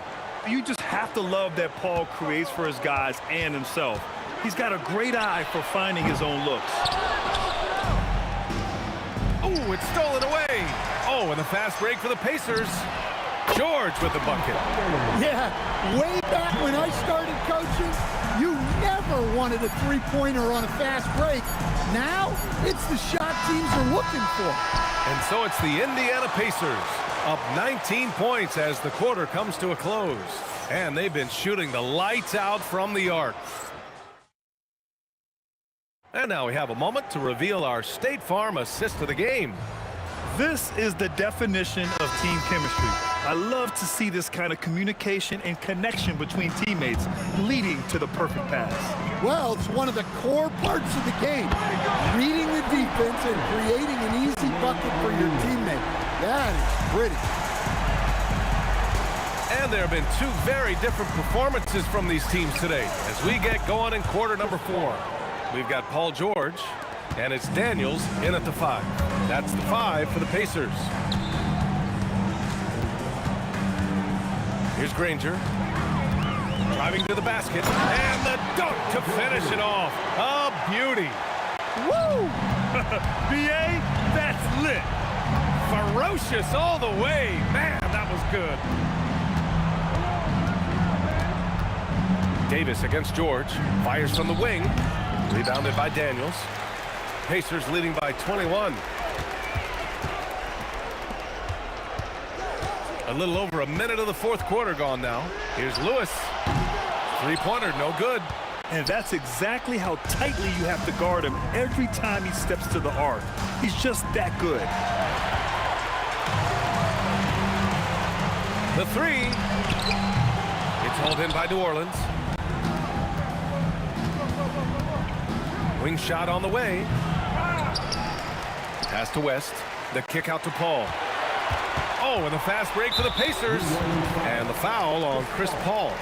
You just have to love that Paul creates for his guys and himself. He's got a great eye for finding his own looks. Oh, it's stolen away. Oh, and the fast break for the Pacers. George with the bucket. Yeah, way back when I started coaching, you never wanted a three-pointer on a fast break. Now, it's the shot teams are looking for. And so it's the Indiana Pacers up 19 points as the quarter comes to a close. And they've been shooting the lights out from the arc. And now we have a moment to reveal our State Farm assist of the game. This is the definition of team chemistry. I love to see this kind of communication and connection between teammates leading to the perfect pass. Well, it's one of the core parts of the game. Reading the defense and creating an easy bucket for your teammate. That is pretty. And there have been two very different performances from these teams today as we get going in quarter number 4. We've got Paul George, and it's Daniels in at the 5. That's the 5 for the Pacers. Here's Granger. Driving to the basket, and the dunk to finish it off. A beauty. Woo! BA, that's lit. Ferocious all the way. Man, that was good. Davis against George. Fires from the wing. Rebounded by Daniels. Pacers leading by 21. A little over a minute of the fourth quarter gone now. Here's Lewis. Three-pointer, no good. And that's exactly how tightly you have to guard him every time he steps to the arc. He's just that good. The 3. It's hauled in by New Orleans. Wing shot on the way. Pass to West. The kick out to Paul. Oh, and the fast break for the Pacers. And the foul on Chris Paul.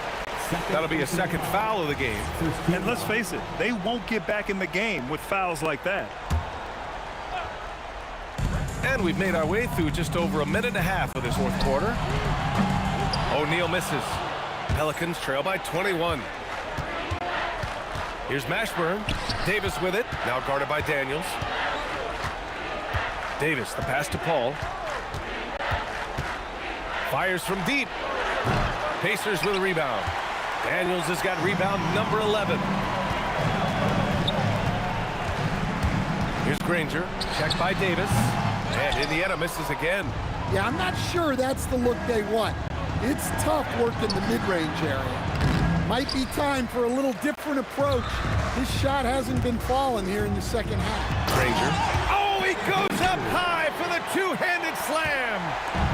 That'll be a second foul of the game. And let's face it, they won't get back in the game with fouls like that. And we've made our way through just over a minute and a half of this fourth quarter. O'Neal misses. Pelicans trail by 21. Here's Mashburn. Davis with it. Now guarded by Daniels. Davis, the pass to Paul. Fires from deep. Pacers with a rebound. Daniels has got rebound number 11. Here's Granger. Checked by Davis. And Indiana misses again. Yeah, I'm not sure that's the look they want. It's tough working the mid-range area. Might be time for a little different approach. His shot hasn't been falling here in the second half. Granger. Oh, he goes up high for the two-handed slam.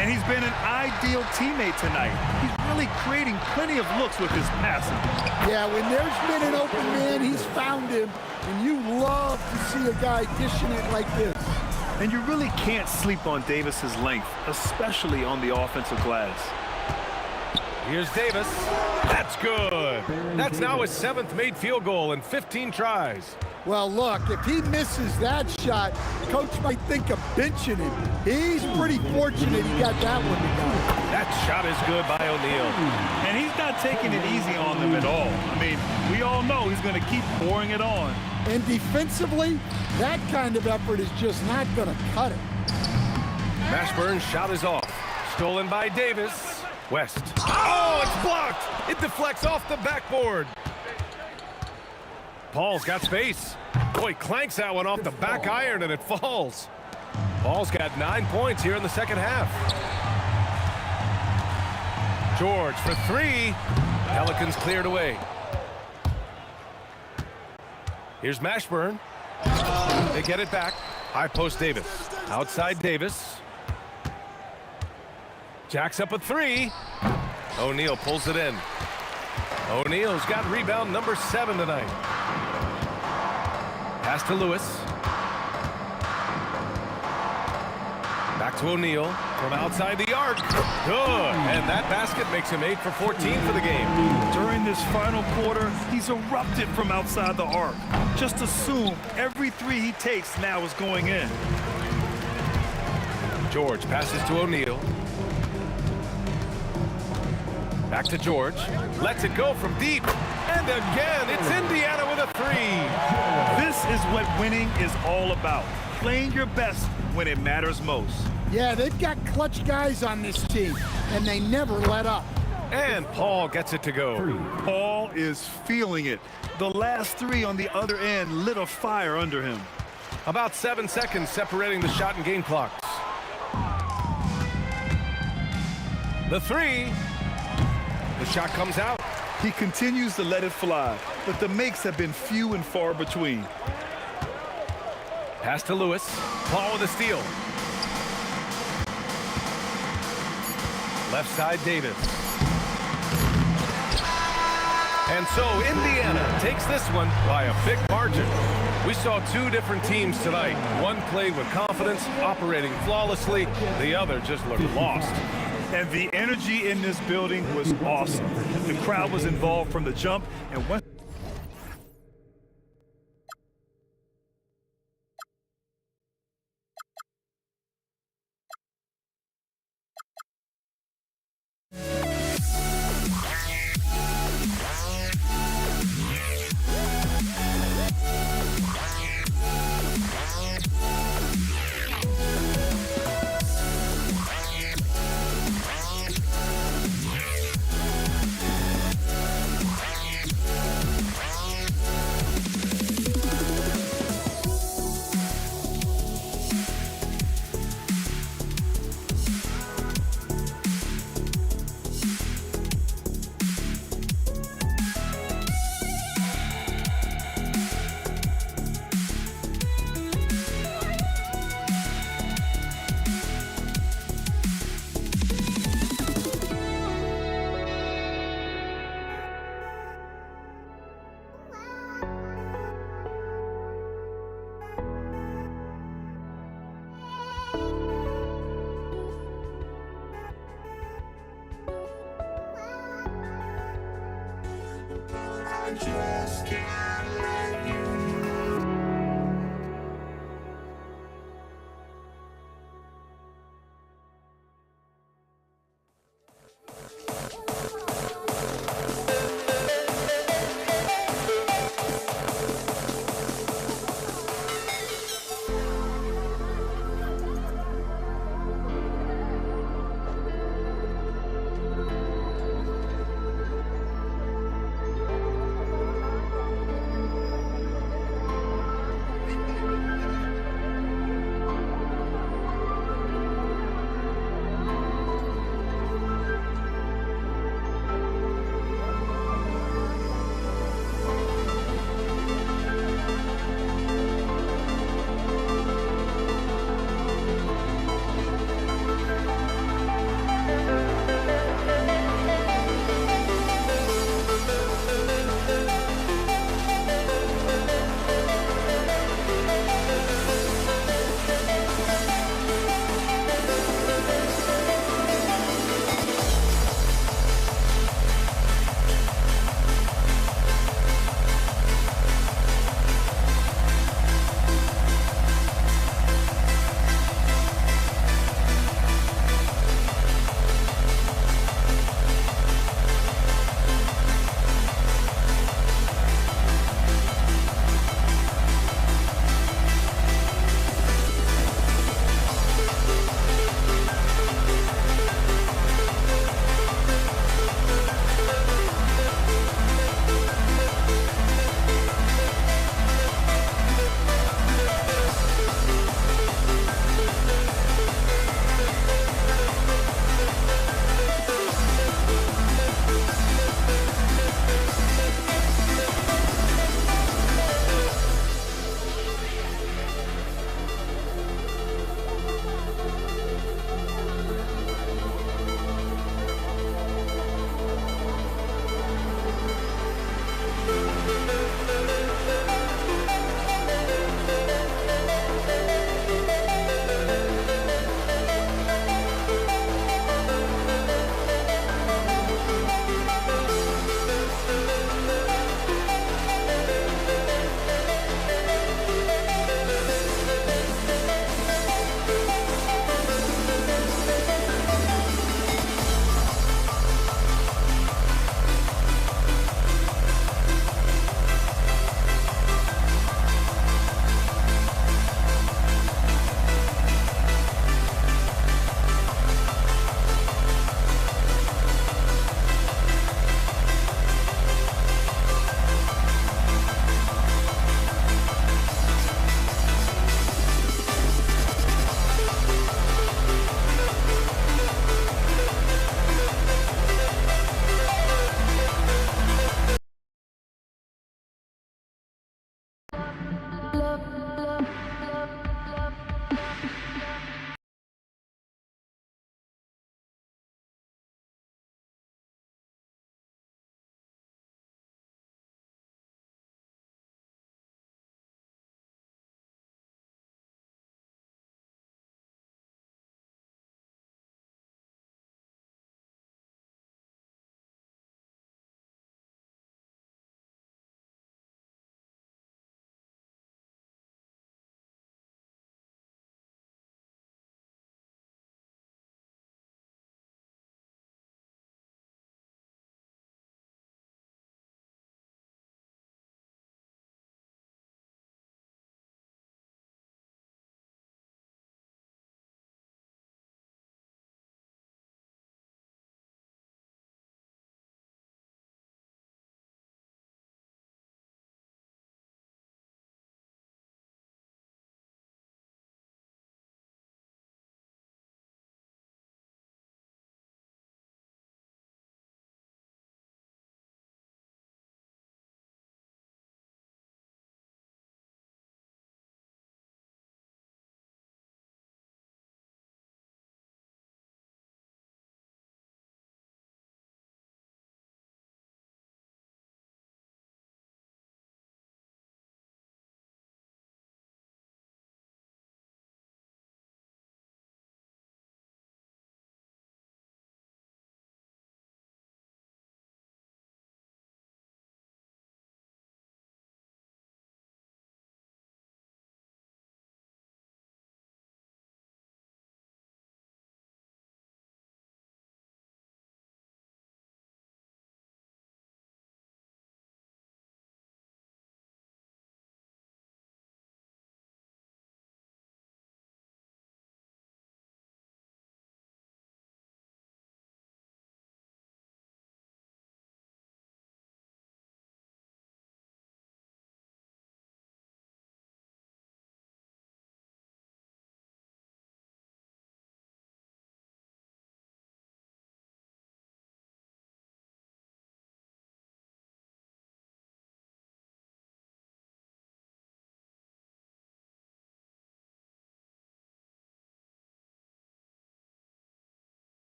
And he's been an ideal teammate tonight. He's really creating plenty of looks with his passing. Yeah, when there's been an open man, he's found him. And you love to see a guy dishing it like this. And you really can't sleep on Davis's length, especially on the offensive glass. Here's Davis. That's good. That's now his 7th made field goal in 15 tries. Well, look, if he misses that shot, coach might think of benching him. He's pretty fortunate he got that one to go. That shot is good by O'Neal. And he's not taking it easy on them at all. I mean, we all know he's going to keep pouring it on. And defensively, that kind of effort is just not going to cut it. Mashburn's shot is off. Stolen by Davis. West. Oh, it's blocked. It deflects off the backboard. Paul's got space. Boy, clanks that one off the back iron and it falls. Paul's got 9 points here in the second half. George for 3. Pelicans cleared away. Here's Mashburn. They get it back. High post Davis. Outside Davis. Jacks up a 3. O'Neal pulls it in. O'Neal's got rebound number 7 tonight. Pass to Lewis. Back to O'Neal from outside the arc. Good. And that basket makes him 8 for 14 for the game. During this final quarter, he's erupted from outside the arc. Just assume every 3 he takes now is going in. George passes to O'Neal. Back to George. Lets it go from deep. And again, it's Indiana with a 3. This is what winning is all about. Playing your best when it matters most. Yeah, they've got clutch guys on this team, and they never let up. And Paul gets it to go. Paul is feeling it. The last 3 on the other end lit a fire under him. About 7 seconds separating the shot and game clocks. The 3. The shot comes out. He continues to let it fly, but the makes have been few and far between. Pass to Lewis. Paul with a steal. Left side, Davis. And so Indiana takes this one by a big margin. We saw 2 different teams tonight. One played with confidence, operating flawlessly. The other just looked lost. And the energy in this building was awesome. The crowd was involved from the jump, and once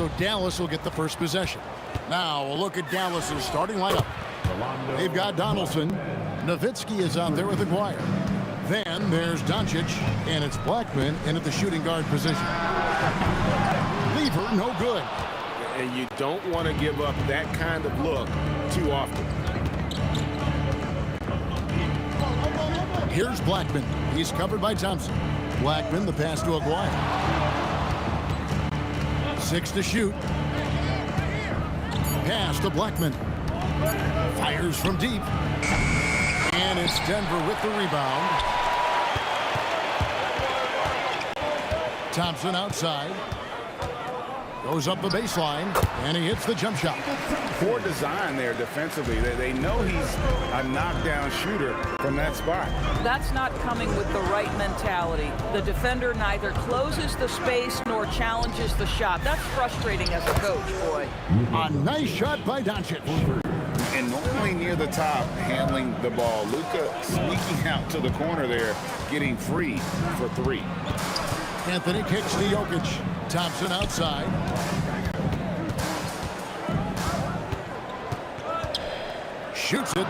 so Dallas will get the first possession. Now we'll look at Dallas's starting lineup. They've got Donaldson. Nowitzki is out there with Aguirre. Then there's Doncic, and it's Blackman in at the shooting guard position. Lever, no good. And you don't want to give up that kind of look too often. Here's Blackman. He's covered by Thompson. Blackman, the pass to Aguirre. 6 to shoot. Pass to Blackman. Fires from deep. And it's Denver with the rebound. Thompson outside. Goes up the baseline, and he hits the jump shot. Poor design there defensively. They know he's a knockdown shooter from that spot. That's not coming with the right mentality. The defender neither closes the space nor challenges the shot. That's frustrating as a coach, boy. A nice shot by Doncic. And normally near the top, handling the ball. Luka sneaking out to the corner there, getting free for 3. Anthony kicks to Jokic. Thompson outside. Shoots it.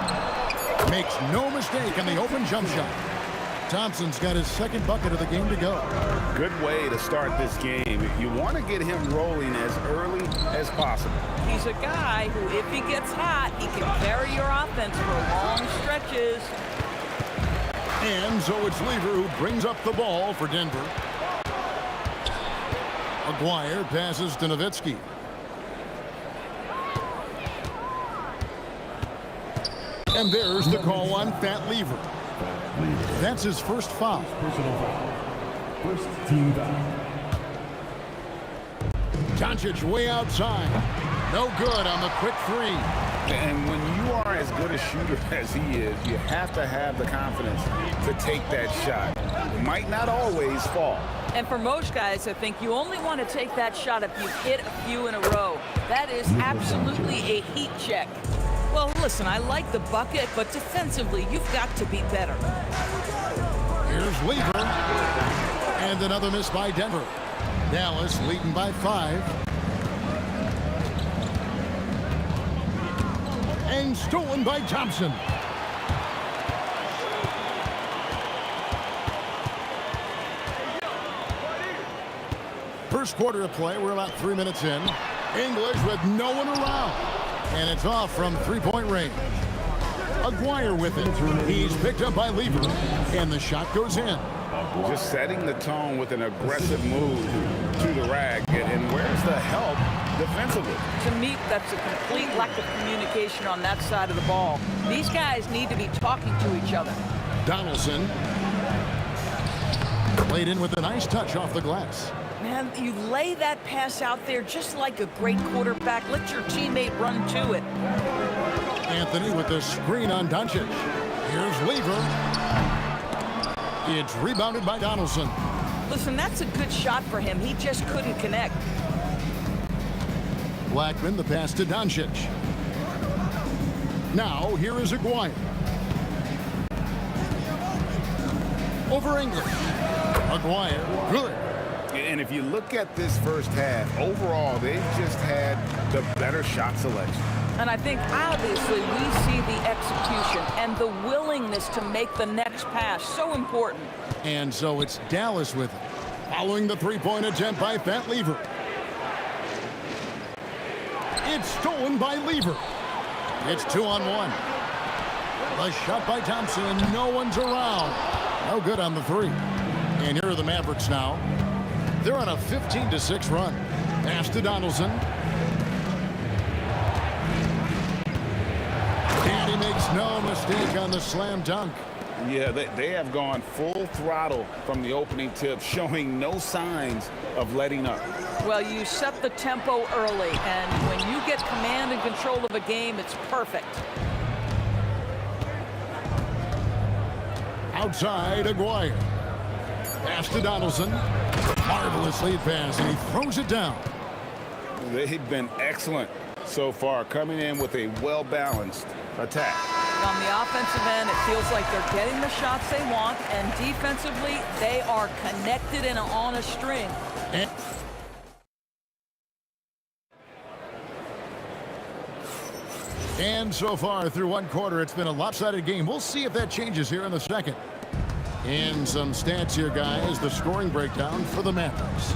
Makes no mistake on the open jump shot. Thompson's got his second bucket of the game to go. Good way to start this game. You want to get him rolling as early as possible. He's a guy who, if he gets hot, he can carry your offense for long stretches. And so it's Lever who brings up the ball for Denver. Aguirre passes to Nowitzki. And there's the call on Fat Lever. That's his first foul. Personal foul. First team foul. Doncic way outside. No good on the quick 3. And when you are as good a shooter as he is, you have to have the confidence to take that shot. It might not always fall. And for most guys, I think you only want to take that shot if you hit a few in a row. That is absolutely a heat check. Well, listen, I like the bucket, but defensively, you've got to be better. Here's Lever. And another miss by Denver. Dallas leading by 5. And stolen by Thompson. First quarter of play, we're about 3 minutes in. English with no one around. And it's off from 3-point range. Aguirre with it. He's picked up by Lever. And the shot goes in. Just setting the tone with an aggressive move to the rag. And where's the help defensively? To me, that's a complete lack of communication on that side of the ball. These guys need to be talking to each other. Donaldson. Played in with a nice touch off the glass. Man, you lay that pass out there just like a great quarterback. Let your teammate run to it. Anthony with the screen on Doncic. Here's Lever. It's rebounded by Donaldson. Listen, that's a good shot for him. He just couldn't connect. Blackman, the pass to Doncic. Now, here is Aguirre. Over English. Aguirre, good. And if you look at this first half, overall, they've just had the better shot selection. And I think, obviously, we see the execution and the willingness to make the next pass. So important. And so it's Dallas with it. Following the 3-point attempt by Fat Lever. It's stolen by Lever. It's 2-on-1. The shot by Thompson. No one's around. No good on the 3. And here are the Mavericks now. They're on a 15-6 run. Pass to Donaldson. And he makes no mistake on the slam dunk. Yeah, they have gone full throttle from the opening tip, showing no signs of letting up. Well, you set the tempo early, and when you get command and control of a game, it's perfect. Outside, Aguirre. Pass to Donaldson. Marvelous lead pass, and he throws it down. They've been excellent so far, coming in with a well-balanced attack. On the offensive end, it feels like they're getting the shots they want, and defensively, they are connected and on a string. And And so far through one quarter, it's been a lopsided game. We'll see if that changes here in the second. And some stats here, guys. The scoring breakdown for the Mavericks.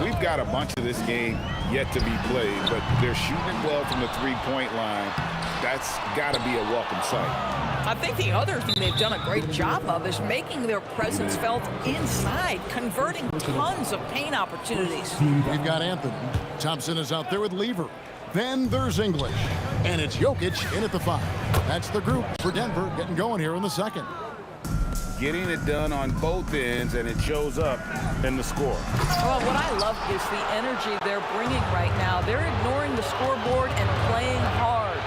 We've got a bunch of this game yet to be played, but they're shooting it well from the three-point line. That's got to be a welcome sight. I think the other thing they've done a great job of is making their presence felt inside, converting tons of paint opportunities. We've got Anthony. Thompson is out there with Lever. Then there's English. And it's Jokic in at the 5. That's the group for Denver getting going here in the second. Getting it done on both ends, and it shows up in the score. Well, what I love is the energy they're bringing right now. They're ignoring the scoreboard and playing hard.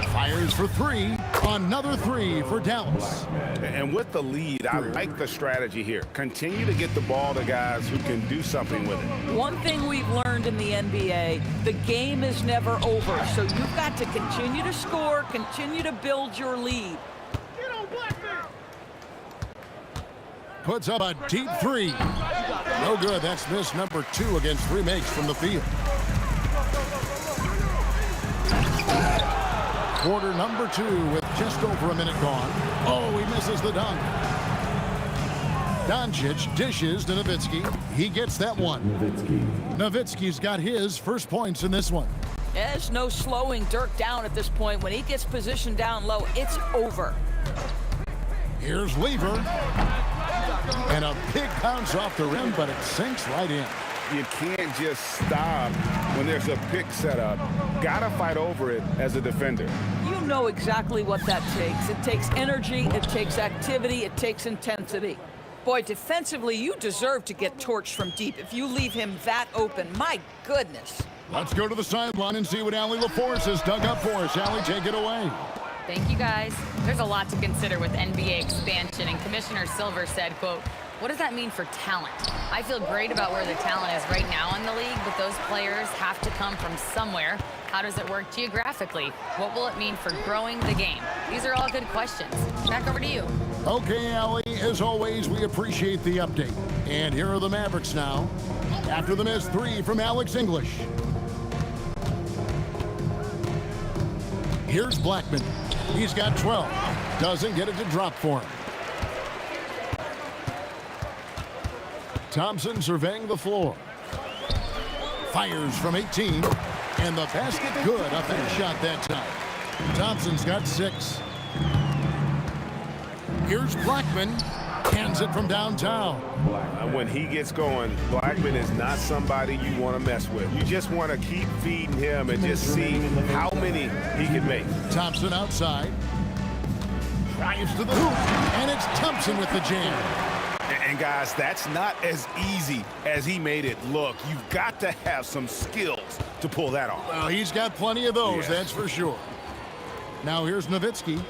Fires for 3. Another 3 for Dallas. And with the lead, I like the strategy here. Continue to get the ball to guys who can do something with it. One thing we've learned in the NBA, the game is never over. So you've got to continue to score, continue to build your lead. Puts up a deep 3. No good. That's miss number 2 against 3 makes from the field. Quarter number 2 with just over a minute gone. Oh, he misses the dunk. Doncic dishes to Nowitzki. He gets that one. Nowitzki's got his first points in this one. There's no slowing Dirk down at this point. When he gets positioned down low, it's over. Here's Lever. And a big bounce off the rim, but it sinks right in. You can't just stop when there's a pick set up. Gotta fight over it as a defender. You know exactly what that takes. It takes energy, it takes activity, it takes intensity. Boy, defensively, you deserve to get torched from deep if you leave him that open. My goodness. Let's go to the sideline and see what Allie LaForce has dug up for us. Allie, take it away. Thank you, guys. There's a lot to consider with NBA expansion, and Commissioner Silver said, quote, "What does that mean for talent? I feel great about where the talent is right now in the league, but those players have to come from somewhere. How does it work geographically? What will it mean for growing the game?" These are all good questions. Back over to you. Okay, Allie, as always, we appreciate the update. And here are the Mavericks now. After the missed 3 from Alex English. Here's Blackman. He's got 12. Doesn't get it to drop for him. Thompson surveying the floor. Fires from 18. And the basket good. A big shot that time. Thompson's got 6. Here's Blackman. Hands it from downtown. When he gets going, Blackman is not somebody you want to mess with. You just want to keep feeding him and just see how many he can make. Thompson outside. Drives to the hoop. And it's Thompson with the jam. And guys, that's not as easy as he made it look. You've got to have some skills to pull that off. Well, he's got plenty of those, Yes. that's for sure. Now here's Nowitzki.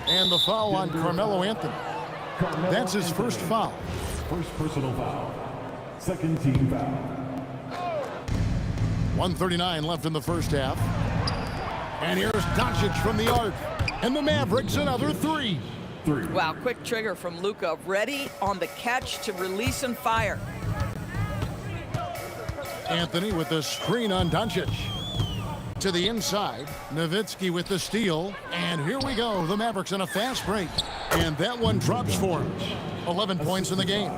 And the foul on Carmelo Anthony. That's his first foul. First personal foul. Second team foul. 1:39 left in the first half. And here's Doncic from the arc. And the Mavericks another 3. Wow, quick trigger from Luka. Ready on the catch to release and fire. Anthony with the screen on Doncic. To the inside. Nowitzki with the steal. And here we go. The Mavericks in a fast break. And that one drops for him. 11 points in the game.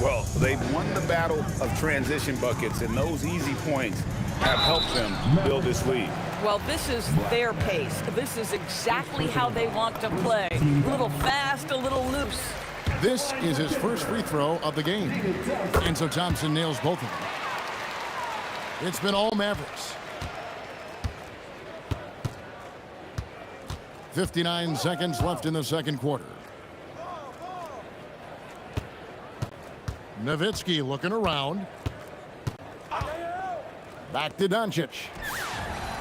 Well, they've won the battle of transition buckets, and those easy points have helped them build this lead. Well, this is their pace. This is exactly how they want to play. A little fast, a little loose. This is his first free throw of the game. And so Thompson nails both of them. It's been all Mavericks. 59 seconds left in the second quarter. Nowitzki looking around. Back to Doncic.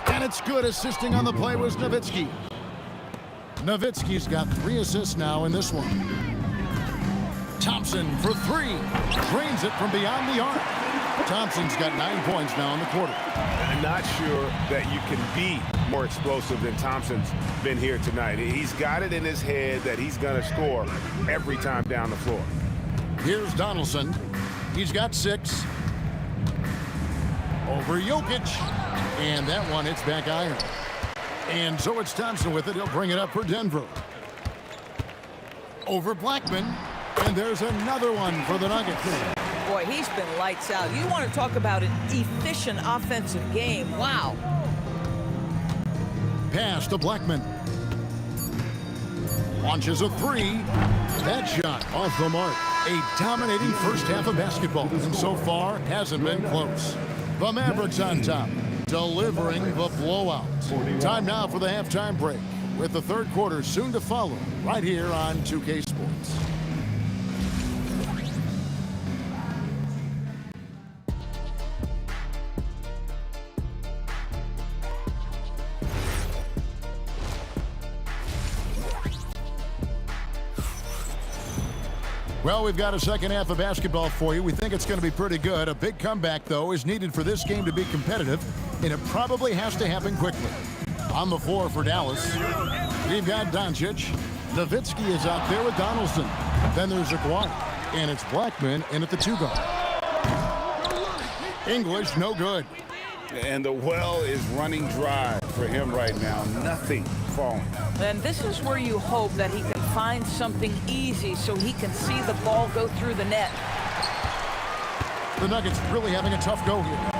And it's good. Assisting on the play was Nowitzki. Nowitzki's got 3 assists now in this one. Thompson for 3. Drains it from beyond the arc. Thompson's got 9 points now in the quarter. I'm not sure that you can be more explosive than Thompson's been here tonight. He's got it in his head that he's going to score every time down the floor. Here's Donaldson. He's got 6. Over Jokic. And that one hits back iron. And so it's Thompson with it. He'll bring it up for Denver. Over Blackman. And there's another one for the Nuggets. Boy, he's been lights out. You want to talk about an efficient offensive game. Wow. Pass to Blackman. Launches a three. That shot off the mark. A dominating first half of basketball. And so far, hasn't been close. The Mavericks on top, delivering the blowout. Time now for the halftime break, with the third quarter soon to follow, right here on 2K Sports. Well, we've got a second half of basketball for you. We think it's going to be pretty good. A big comeback, though, is needed for this game to be competitive, and it probably has to happen quickly. On the floor for Dallas, we've got Doncic. Nowitzki is out there with Donaldson. Then there's Aguirre, and it's Blackman in at the 2 guard. English, no good. And the well is running dry for him right now. Nothing falling. And this is where you hope that he can find something easy so he can see the ball go through the net. The Nuggets really having a tough go here.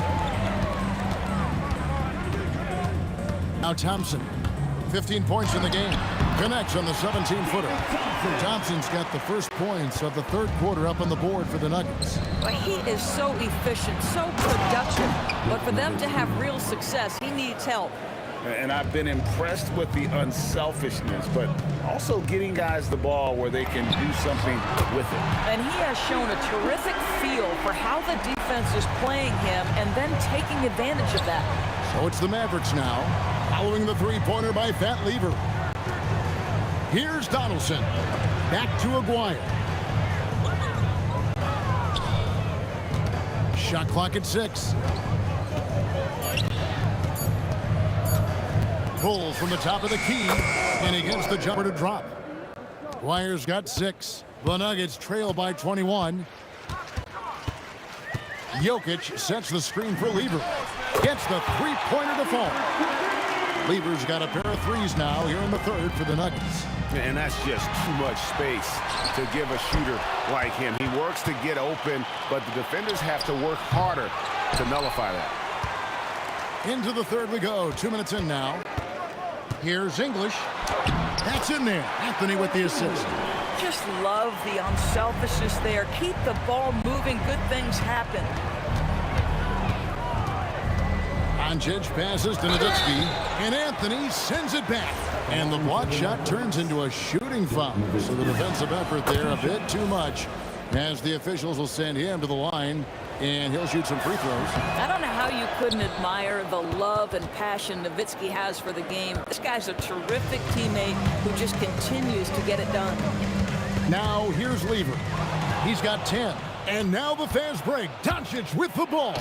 Now Thompson, 15 points in the game. Connects on the 17-footer. Thompson's got the first points of the third quarter up on the board for the Nuggets. But he is so efficient, so productive. But for them to have real success, he needs help. And I've been impressed with the unselfishness, but also getting guys the ball where they can do something with it. And he has shown a terrific feel for how the defense is playing him and then taking advantage of that. So it's the Mavericks now, following the three-pointer by Fat Lever. Here's Donaldson. Back to Aguirre. Shot clock at 6. Pulls from the top of the key, and he gets the jumper to drop. Aguirre's got 6. The Nuggets trail by 21. Jokic sets the screen for Lever. Gets the three-pointer to fall. Lever's got a pair of threes now here in the third for the Nuggets. And that's just too much space to give a shooter like him. He works to get open, but the defenders have to work harder to nullify that. Into the third we go. 2 minutes in now. Here's English. That's in there. Anthony with the assist. Just love the unselfishness there. Keep the ball moving. Good things happen. Doncic passes to Nowitzki, and Anthony sends it back. And the block shot turns into a shooting foul. So the defensive effort there a bit too much, as the officials will send him to the line, and he'll shoot some free throws. I don't know how you couldn't admire the love and passion Nowitzki has for the game. This guy's a terrific teammate who just continues to get it done. Now here's Lever. He's got 10. And now the fast break. Doncic with the ball.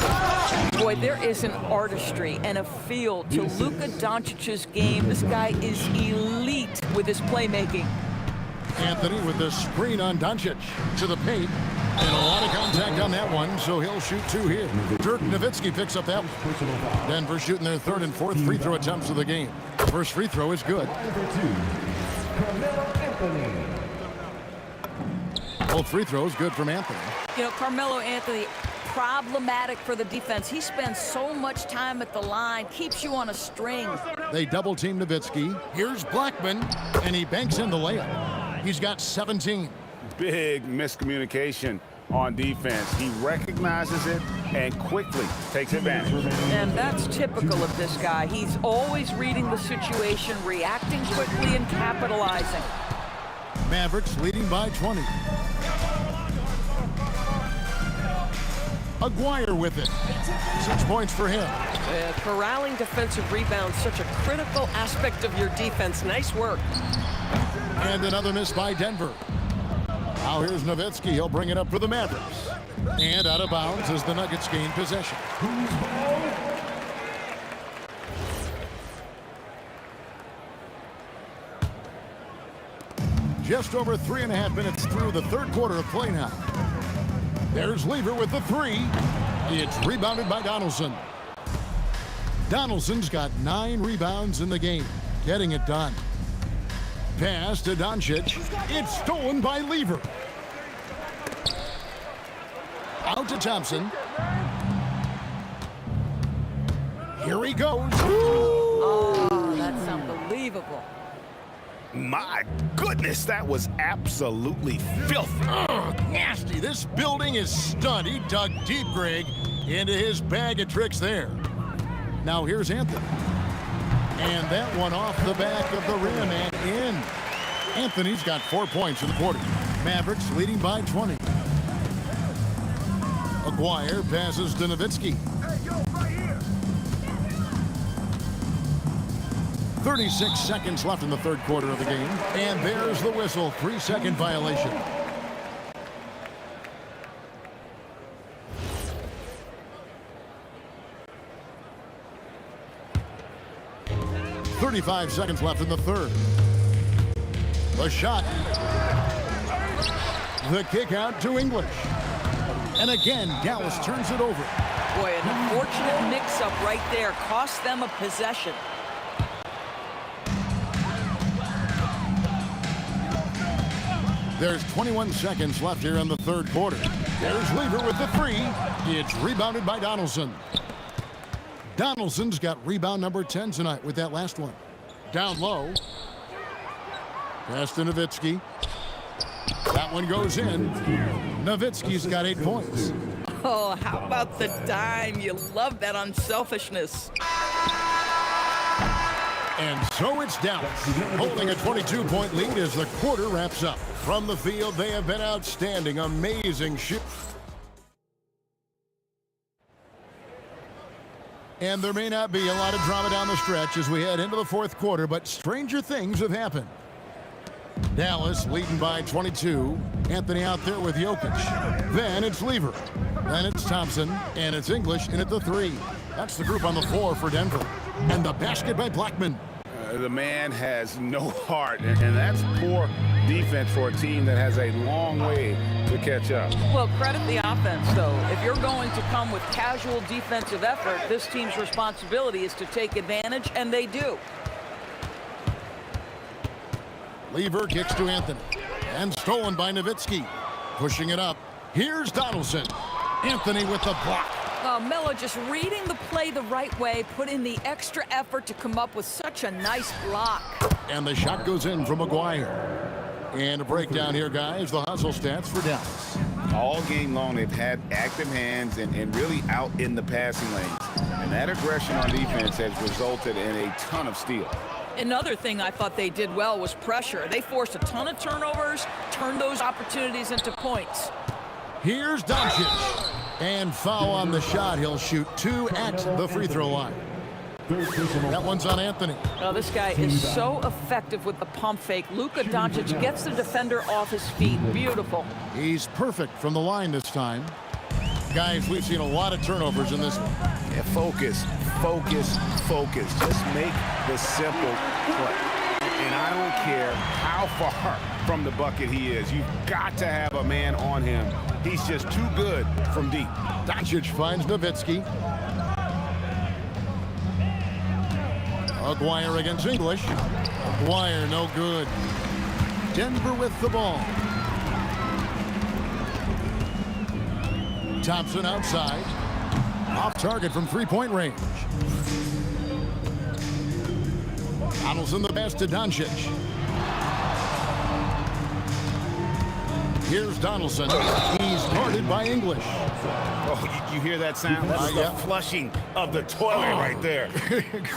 Boy, there is an artistry and a feel to Luka Doncic's game. This guy is elite with his playmaking. Anthony with the screen on Doncic to the paint. And a lot of contact on that one, so he'll shoot 2 here. Dirk Nowitzki picks up that one. Denver shooting their third and fourth free throw attempts of the game. First free throw is good. Both free throws good from Anthony. You know, Carmelo Anthony, problematic for the defense. He spends so much time at the line, keeps you on a string. They double team Nowitzki. Here's Blackman, and he banks in the layup. He's got 17. Big miscommunication on defense. He recognizes it and quickly takes advantage. And that's typical of this guy. He's always reading the situation, reacting quickly, and capitalizing. Mavericks leading by 20. Aguirre with it. 6 points for him. Corralling defensive rebounds, such a critical aspect of your defense. Nice work. And another miss by Denver. Now here's Nowitzki. He'll bring it up for the Mavericks. And out of bounds as the Nuggets gain possession. Just over 3.5 minutes through the third quarter of play now. There's Lever with the 3. It's rebounded by Donaldson. Donaldson's got 9 rebounds in the game, getting it done. Pass to Doncic. It's stolen by Lever. Out to Thompson. Here he goes. Oh, that's unbelievable. My goodness, that was absolutely filthy. Ugh, nasty. This building is stunned. He dug deep, Greg, into his bag of tricks there. Now here's Anthony. And that one off the back of the rim and in. Anthony's got 4 points in the quarter. Mavericks leading by 20. Aguirre passes to Nowitzki. 36 seconds left in the third quarter of the game. And there's the whistle. 3-second violation. .35 seconds left in the third. The shot. The kick out to English. And again, Dallas turns it over. Boy, an unfortunate mix-up right there. Cost them a possession. There's 21 seconds left here in the third quarter. There's Lever with the three. It's rebounded by Donaldson. Donaldson's got rebound number 10 tonight with that last one. Down low. Pass to Nowitzki. That one goes in. Nowitzki's got 8 points. Oh, how about the dime? You love that unselfishness. And so it's Dallas, holding a 22-point lead as the quarter wraps up. From the field, they have been outstanding. Amazing shoot. And there may not be a lot of drama down the stretch as we head into the fourth quarter, but stranger things have happened. Dallas leading by 22. Anthony out there with Jokic. Then it's Lever. Then it's Thompson. And it's English in at the three. That's the group on the floor for Denver. And the basket by Blackman. The man has no heart, and that's poor defense for a team that has a long way to catch up. Well, credit the offense, though. If you're going to come with casual defensive effort, this team's responsibility is to take advantage, and they do. Lever kicks to Anthony. And stolen by Nowitzki. Pushing it up. Here's Donaldson. Anthony with the block. Oh, Melo just reading the play the right way, put in the extra effort to come up with such a nice block. And the shot goes in from Aguirre. And a breakdown here, guys. The hustle stats for Dallas. All game long, they've had active hands and really out in the passing lanes. And that aggression on defense has resulted in a ton of steals. Another thing I thought they did well was pressure. They forced a ton of turnovers, turned those opportunities into points. Here's Doncic. And foul on the shot. He'll shoot 2 at the free throw line. That one's on Anthony. Oh, this guy is so effective with the pump fake. Luka Doncic gets the defender off his feet. Beautiful. He's perfect from the line this time. Guys, we've seen a lot of turnovers in this one. Yeah, focus, focus, focus. Just make the simple play. And I don't care how far from the bucket he is. You've got to have a man on him. He's just too good from deep. Doncic finds Nowitzki. Aguirre against English. Aguirre no good. Denver with the ball. Thompson outside. Off target from three-point range. Donaldson the pass to Doncic. Here's Donaldson. He's guarded by English. Oh, you hear that sound? That's the flushing of the toilet right there.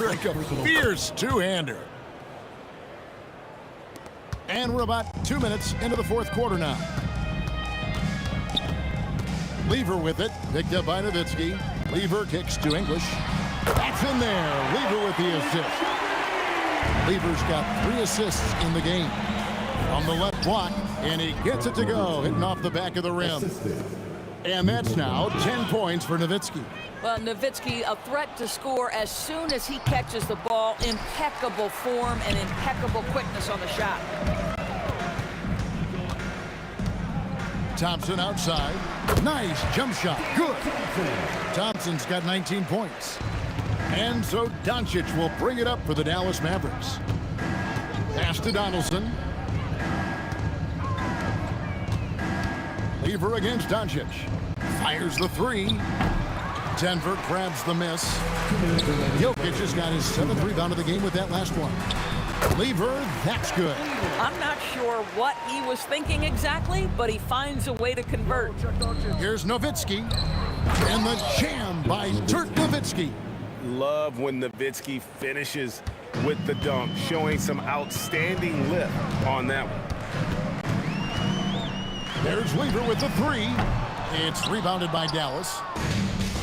Like a fierce two-hander. And we're about 2 minutes into the fourth quarter now. Lever with it. Picked up by Nowitzki. Lever kicks to English. That's in there. Lever with the assist. Lever's got 3 assists in the game. On the left block, and he gets it to go, hitting off the back of the rim. And that's now 10 points for Nowitzki. Well, Nowitzki, a threat to score as soon as he catches the ball. Impeccable form and impeccable quickness on the shot. Thompson outside. Nice jump shot. Good. Thompson's got 19 points. And so Doncic will bring it up for the Dallas Mavericks. Pass to Donaldson. Lever against Doncic. Fires the three. Denver grabs the miss. Jokic has got his 7th rebound of the game with that last one. Lever, that's good. I'm not sure what he was thinking exactly, but he finds a way to convert. Here's Nowitzki. And the jam by Dirk Nowitzki. Love when Nowitzki finishes with the dunk, showing some outstanding lift on that one. There's Lever with the three. It's rebounded by Dallas.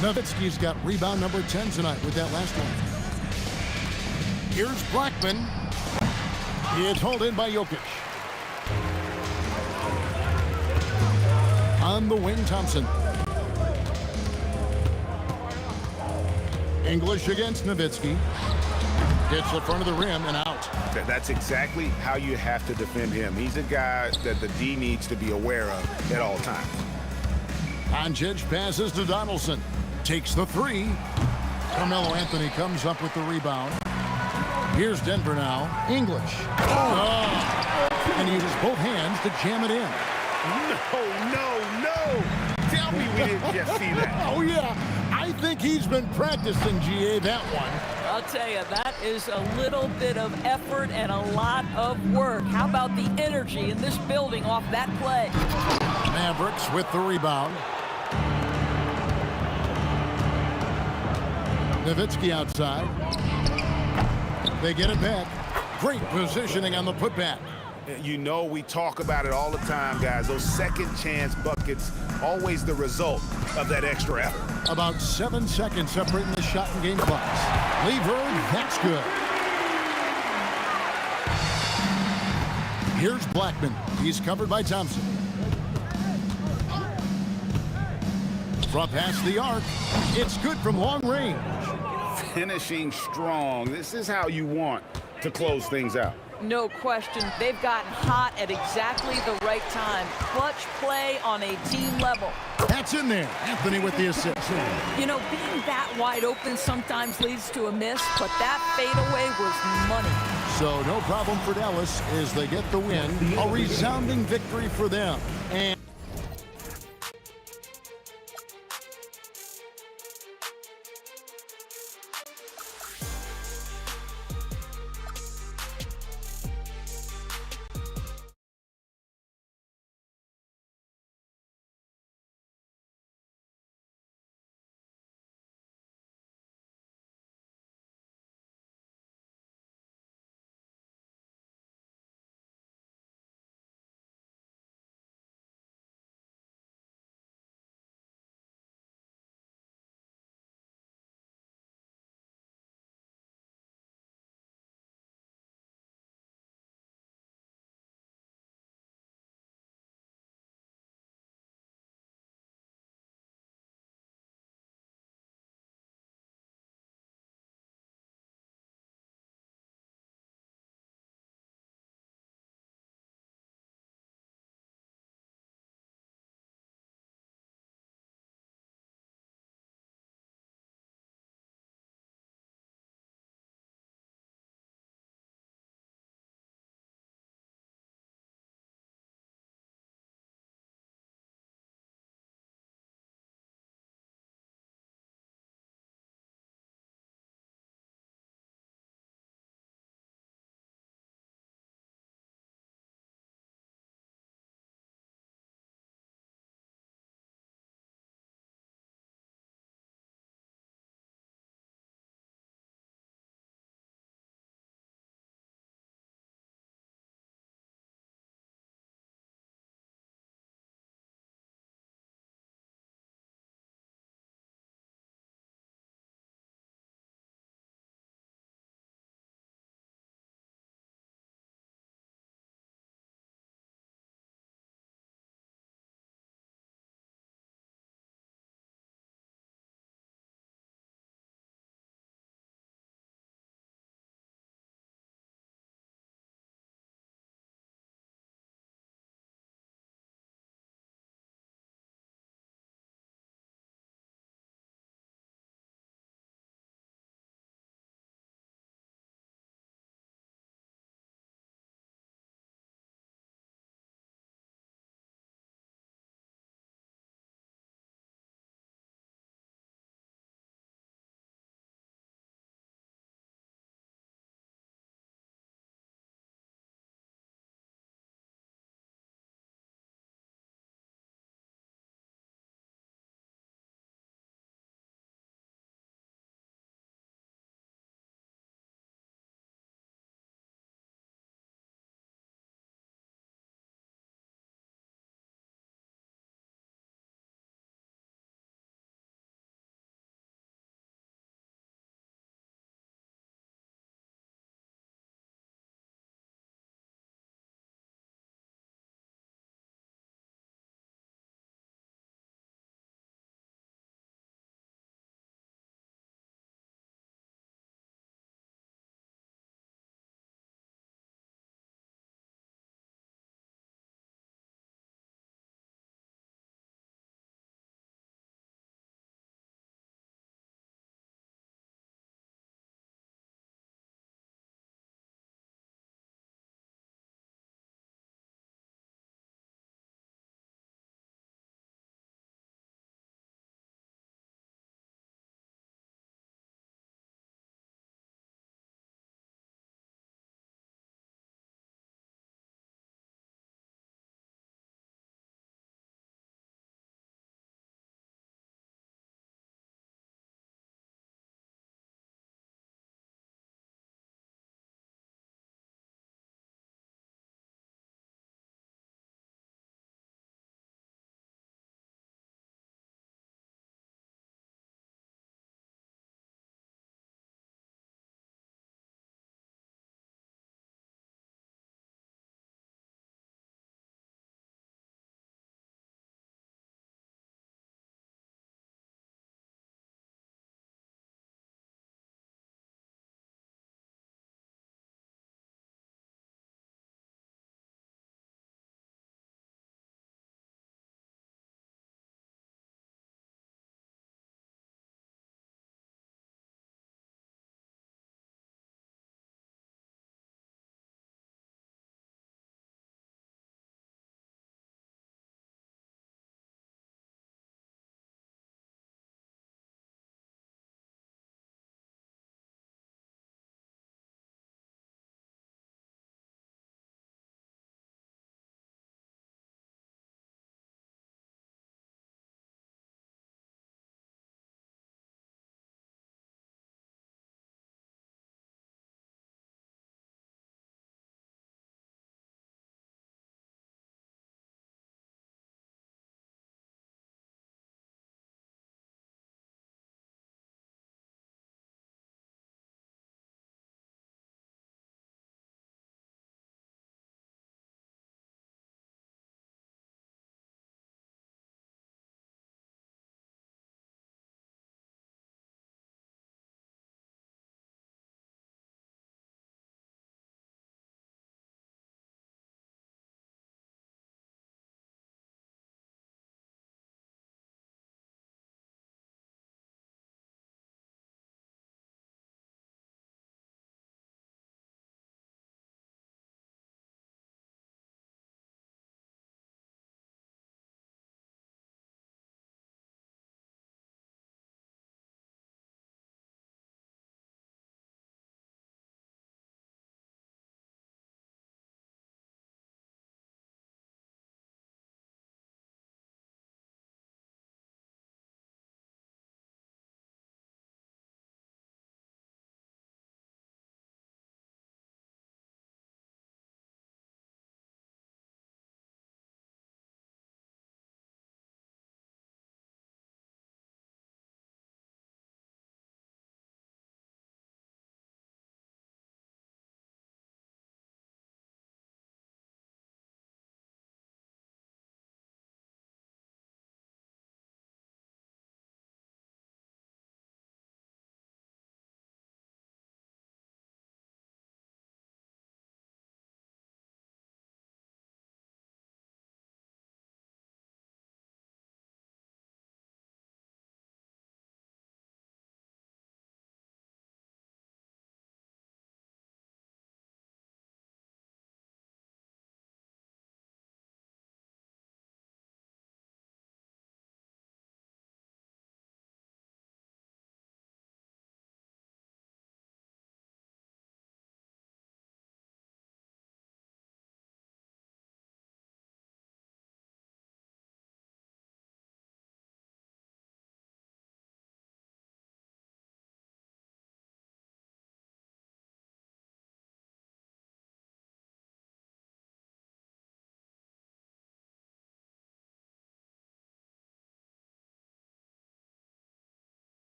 Nowitzki's got rebound number 10 tonight with that last one. Here's Blackman. It's hauled in by Jokic. On the wing, Thompson. English against Nowitzki. Hits the front of the rim and out. That's exactly how you have to defend him. He's a guy that the D needs to be aware of at all times. Doncic passes to Donaldson. Takes the three. Carmelo Anthony comes up with the rebound. Here's Denver now. English. And he uses both hands to jam it in. No. Tell me we didn't just see that. Oh, yeah. I think he's been practicing, GA, that one. I'll tell you, that is a little bit of effort and a lot of work. How about the energy in this building off that play? Mavericks with the rebound. Nowitzki outside. They get it back. Great positioning on the putback. You know, we talk about it all the time, guys. Those second chance buckets, always the result of that extra effort. About 7 seconds separating the shot and game clocks. Lever, that's good. Here's Blackman. He's covered by Thompson. Front past the arc. It's good from long range. Finishing strong. This is how you want to close things out. No question. They've gotten hot at exactly the right time. Clutch play on a team level. That's in there. Anthony with the assist. You know, being that wide open sometimes leads to a miss, but that fadeaway was money. So no problem for Dallas as they get the win. A resounding victory for them. And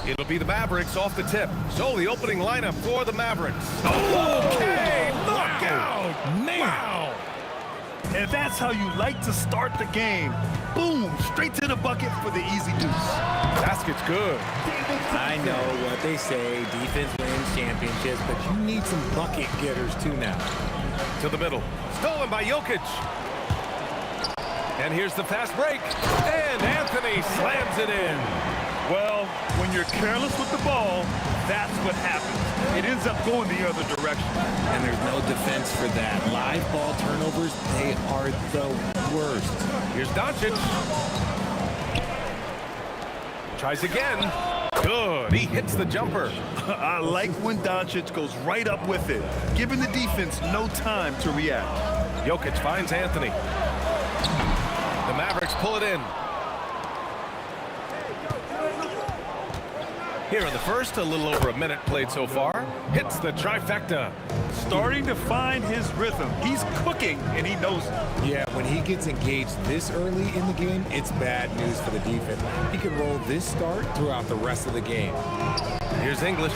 It'll be the Mavericks off the tip. So the opening lineup for the Mavericks. Okay, knockout! Man! Wow! And that's how you like to start the game. Boom! Straight to the bucket for the easy deuce. Basket's good. I know what they say, defense wins championships, but you need some bucket getters too now. To the middle. Stolen by Jokic. And here's the fast break. And Anthony slams it in. Well, when you're careless with the ball, that's what happens. It ends up going the other direction. And there's no defense for that. Live ball turnovers, they are the worst. Here's Doncic. Tries again. Good. He hits the jumper. I like when Doncic goes right up with it, giving the defense no time to react. Jokic finds Anthony. The Mavericks pull it in. Here in the first, a little over a minute played so far. Hits the trifecta. Starting to find his rhythm. He's cooking, and he knows it. Yeah, when he gets engaged this early in the game, it's bad news for the defense. He can roll this start throughout the rest of the game. Here's English.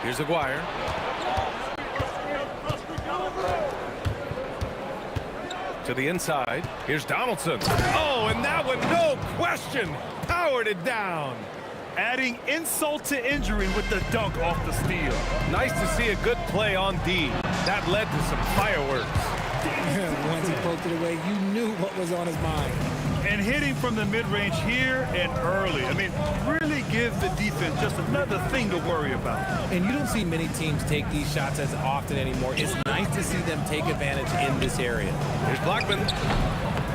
Here's Aguirre. To the inside. Here's Donaldson. Oh, and that one, no question, powered it down. Adding insult to injury with the dunk off the steal. Nice to see a good play on D. That led to some fireworks. Once he poked it away, you knew what was on his mind. And hitting from the mid-range here and early. I mean, really gives the defense just another thing to worry about. And you don't see many teams take these shots as often anymore. It's nice to see them take advantage in this area. Here's Blackman.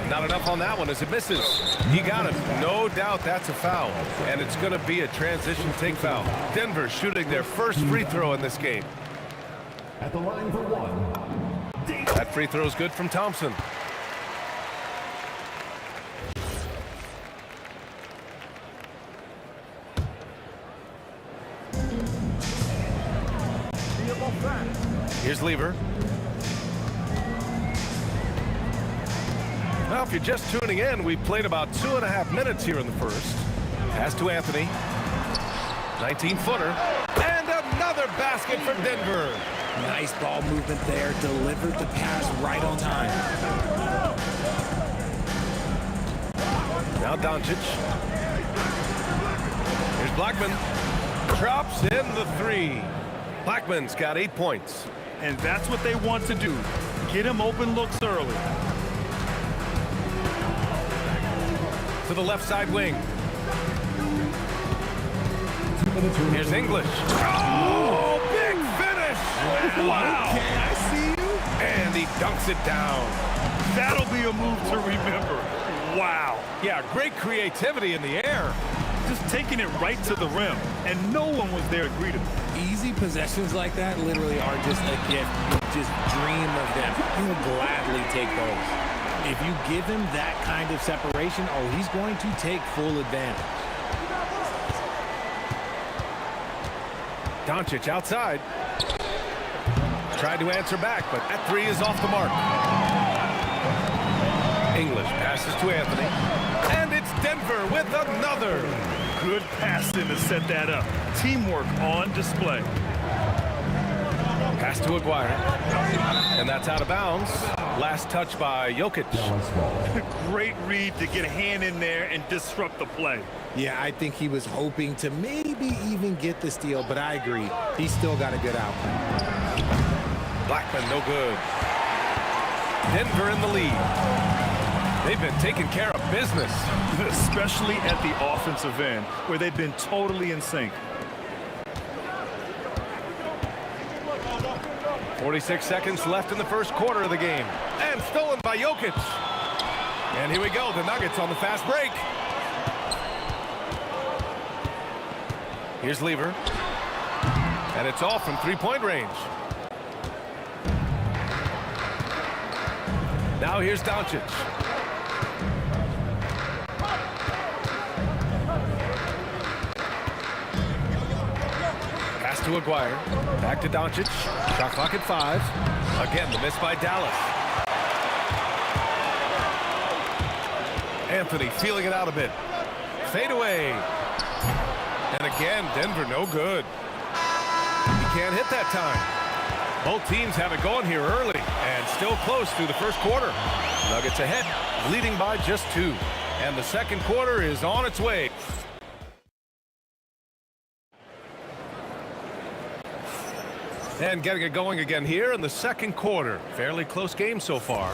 Not enough on that one as it misses. He got it. No doubt that's a foul. And it's going to be a transition take foul. Denver shooting their first free throw in this game. At the line for one. That free throw is good from Thompson. Here's Lever. Well, if you're just tuning in, we played about 2.5 minutes here in the first. Pass to Anthony. 19-footer. And another basket for Denver. Nice ball movement there. Delivered the pass right on time. Now Doncic. Here's Blackman. Drops in the three. Blackman's got 8 points. And that's what they want to do. Get him open looks early. To the left side wing. Here's English. Oh, big finish! Wow! Okay, I see you. And he dunks it down. That'll be a move to remember. Wow. Yeah, great creativity in the air. Just taking it right to the rim, and no one was there to greet him. Easy possessions like that literally are just a gift. You just dream of them. He will gladly take those. If you give him that kind of separation, oh, he's going to take full advantage. Doncic outside. Tried to answer back, but that three is off the mark. English passes to Anthony. And it's Denver with another. Good passing to set that up. Teamwork on display. Pass to Aguirre. And that's out of bounds. Last touch by Jokic. Great read to get a hand in there and disrupt the play. Yeah, I think he was hoping to maybe even get the steal, but I agree. He's still got a good outcome. Blackman, no good. Denver in the lead. They've been taking care of business. Especially at the offensive end, where they've been totally in sync. 46 seconds left in the first quarter of the game. And stolen by Jokic. And here we go, the Nuggets on the fast break. Here's Lever. And it's off from three-point range. Now here's Doncic. Pass to Aguirre. Back to Doncic. Shot clock at 5. Again, the miss by Dallas. Anthony feeling it out a bit. fadeaway. And again, Denver no good. He can't hit that time. Both teams have it going here early and still close through the first quarter. Nuggets ahead, leading by just 2. And the second quarter is on its way. And getting it going again here in the second quarter. Fairly close game so far.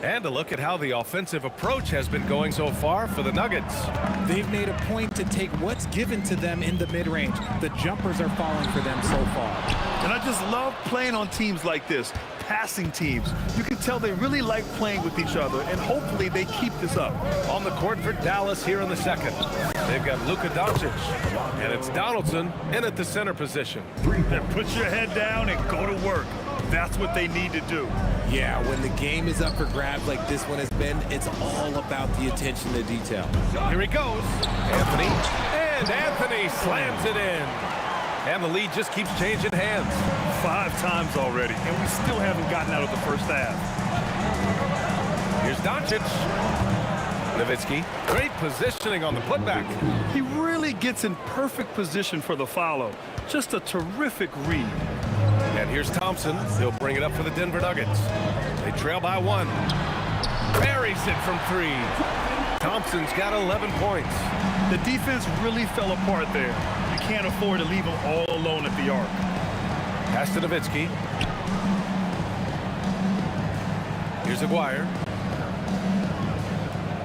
And a look at how the offensive approach has been going so far for the Nuggets. They've made a point to take what's given to them in the mid-range. The jumpers are falling for them so far. And I just love playing on teams like this, passing teams. You can tell they really like playing with each other, and hopefully they keep this up. On the court for Dallas here in the second. They've got Luka Doncic, and it's Donaldson in at the center position. And put your head down and go to work. That's what they need to do. Yeah, when the game is up for grabs like this one has been, it's all about the attention to detail. Here he goes. Anthony. And Anthony slams it in. And the lead just keeps changing hands. 5 times already, and we still haven't gotten out of the first half. Here's Doncic. Nowitzki. Great positioning on the putback. He really gets in perfect position for the follow. Just a terrific read. And here's Thompson. He'll bring it up for the Denver Nuggets. They trail by 1. Buries it from 3. Thompson's got 11 points. The defense really fell apart there. You can't afford to leave them all alone at the arc. Pass to Nowitzki. Here's Aguirre.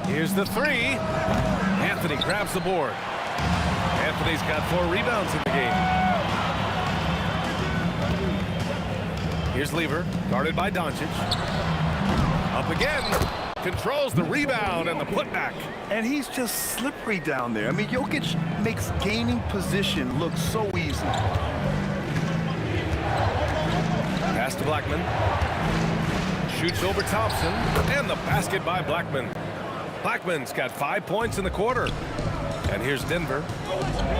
Here's the 3. Anthony grabs the board. Anthony's got 4 rebounds in the game. Here's Lever, guarded by Doncic. Up again. Controls the rebound and the putback. And he's just slippery down there. I mean, Jokic makes gaining position look so easy. Pass to Blackman. Shoots over Thompson. And the basket by Blackman. Blackman's got 5 points in the quarter. And here's Denver.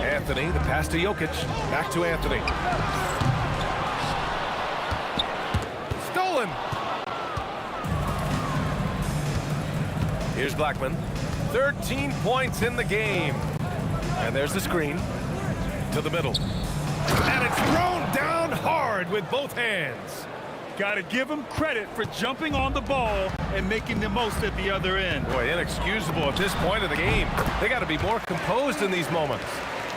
Anthony, the pass to Jokic. Back to Anthony. Stolen. Here's Blackman. 13 points in the game. And there's the screen. To the middle. And it's thrown down hard with both hands. Got to give him credit for jumping on the ball and making the most at the other end. Boy, inexcusable at this point of the game. They got to be more composed in these moments.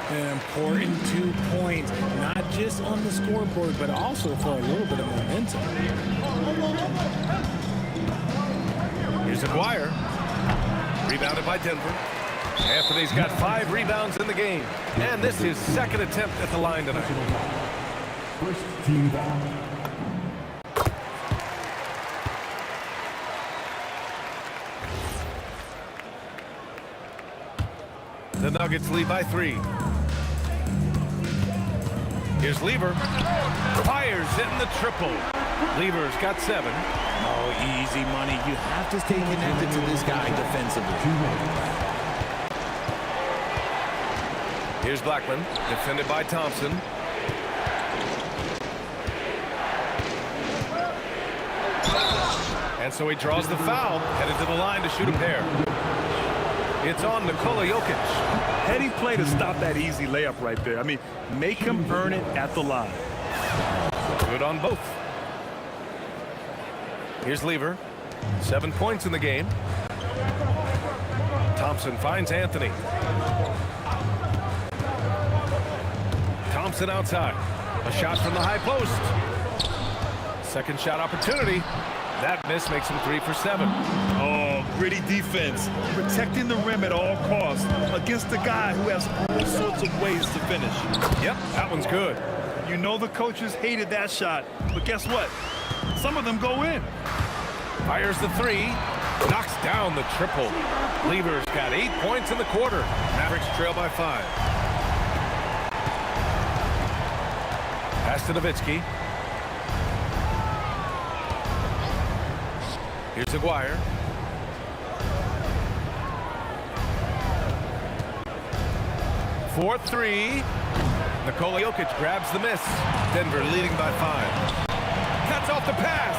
An important 2 points, not just on the scoreboard, but also for a little bit of momentum. Here's Aguirre. Rebounded by Denver. Anthony's got 5 rebounds in the game. And this is second attempt at the line tonight. First team foul. The Nuggets lead by 3. Here's Lever. Fires in the triple. Lever's got 7. Oh, easy money. You have to stay connected to this guy defensively. Here's Blackman, defended by Thompson. And so he draws the foul, headed to the line to shoot a pair. It's on Nikola Jokic. Heady play to stop that easy layup right there. I mean, make him earn it at the line. Good on both. Here's Lever. 7 points in the game. Thompson finds Anthony. Thompson outside. A shot from the high post. Second shot opportunity. That miss makes him 3 for 7. Oh, gritty defense. Protecting the rim at all costs against a guy who has all sorts of ways to finish. Yep, that one's good. You know the coaches hated that shot, but guess what? Some of them go in. Fires the 3. Knocks down the triple. Lever's got 8 points in the quarter. Mavericks trail by 5. Pass to Nowitzki. Here's Aguirre. For 3. Nikola Jokic grabs the miss. Denver leading by 5. Cuts off the pass.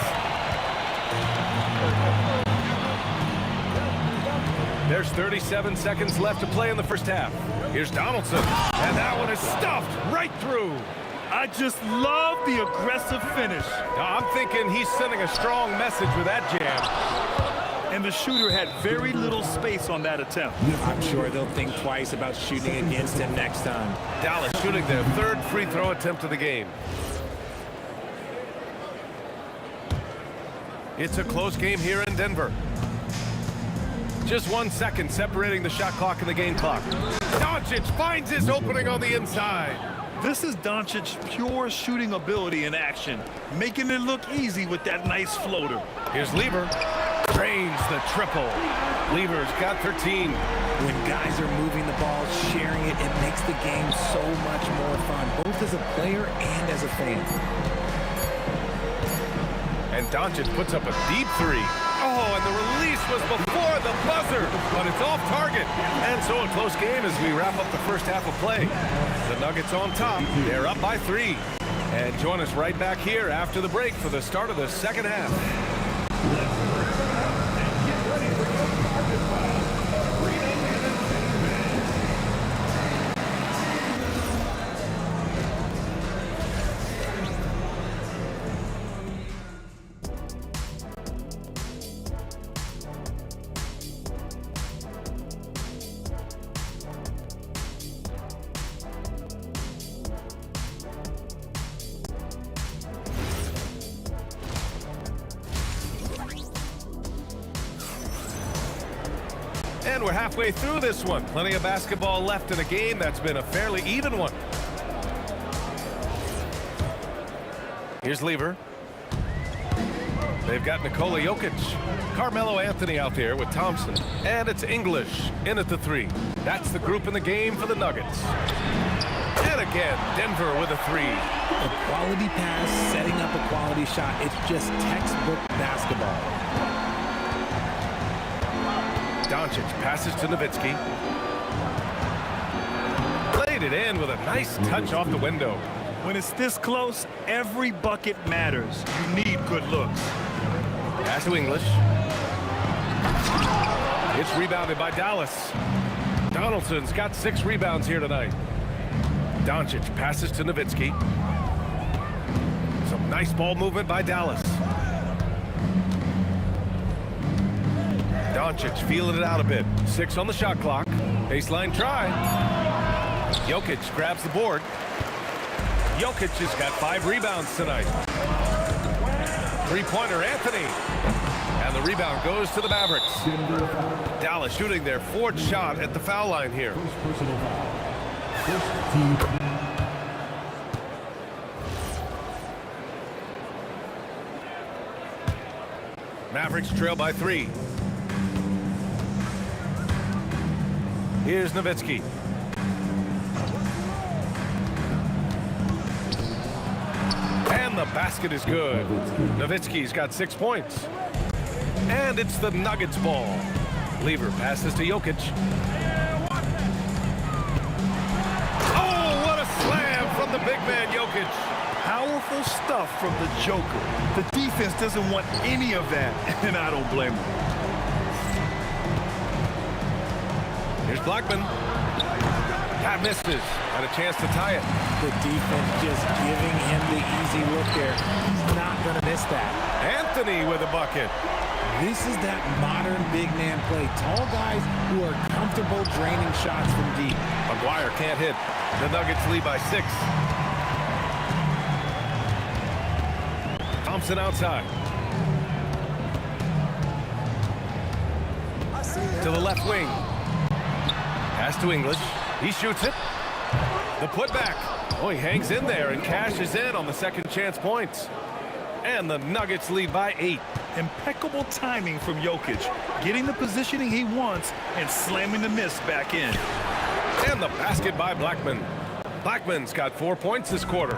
There's 37 seconds left to play in the first half. Here's Donaldson, and that one is stuffed right through. I just love the aggressive finish. Now, I'm thinking he's sending a strong message with that jam. And the shooter had very little space on that attempt. I'm sure they'll think twice about shooting against him next time. Dallas shooting their third free throw attempt of the game. It's a close game here in Denver. Just 1 second separating the shot clock and the game clock. Doncic finds his opening on the inside. This is Doncic's pure shooting ability in action, making it look easy with that nice floater. Here's Lever. Drains the triple. Lever's got 13. When guys are moving the ball, sharing it, it makes the game so much more fun, both as a player and as a fan. And Doncic puts up a deep three. Oh, and the release was before the buzzer, but it's off target. And so a close game as we wrap up the first half of play. The Nuggets on top. They're up by 3. And join us right back here after the break for the start of the second half. And we're halfway through this one. Plenty of basketball left in a game that's been a fairly even one. Here's Lever. They've got Nikola Jokic. Carmelo Anthony out there with Thompson. And it's English in at the 3. That's the group in the game for the Nuggets. And again, Denver with a 3. A quality pass, setting up a quality shot. It's just textbook basketball. Doncic passes to Nowitzki. Played it in with a nice touch off the window. When it's this close, every bucket matters. You need good looks. Pass to English. It's rebounded by Dallas. Donaldson's got 6 rebounds here tonight. Doncic passes to Nowitzki. Some nice ball movement by Dallas. Doncic feeling it out a bit. 6 on the shot clock. Baseline try. Jokic grabs the board. Jokic has got 5 rebounds tonight. Three-pointer Anthony. And the rebound goes to the Mavericks. Dallas shooting their 4th shot at the foul line here. Mavericks trail by 3. Here's Nowitzki. And the basket is good. Nowitzki's got 6 points. And it's the Nuggets ball. Lever passes to Jokic. Oh, what a slam from the big man Jokic. Powerful stuff from the Joker. The defense doesn't want any of that, and I don't blame them. Here's Blackman. That misses. Had a chance to tie it. The defense just giving him the easy look there. He's not going to miss that. Anthony with a bucket. This is that modern big man play. Tall guys who are comfortable draining shots from deep. McGuire can't hit. The Nuggets lead by 6. Thompson outside. To the left wing. Pass to English. He shoots it. The putback. Oh, he hangs in there and cashes in on the second chance points. And the Nuggets lead by 8. Impeccable timing from Jokic, getting the positioning he wants and slamming the miss back in. And the basket by Blackman. Blackman's got 4 points this quarter.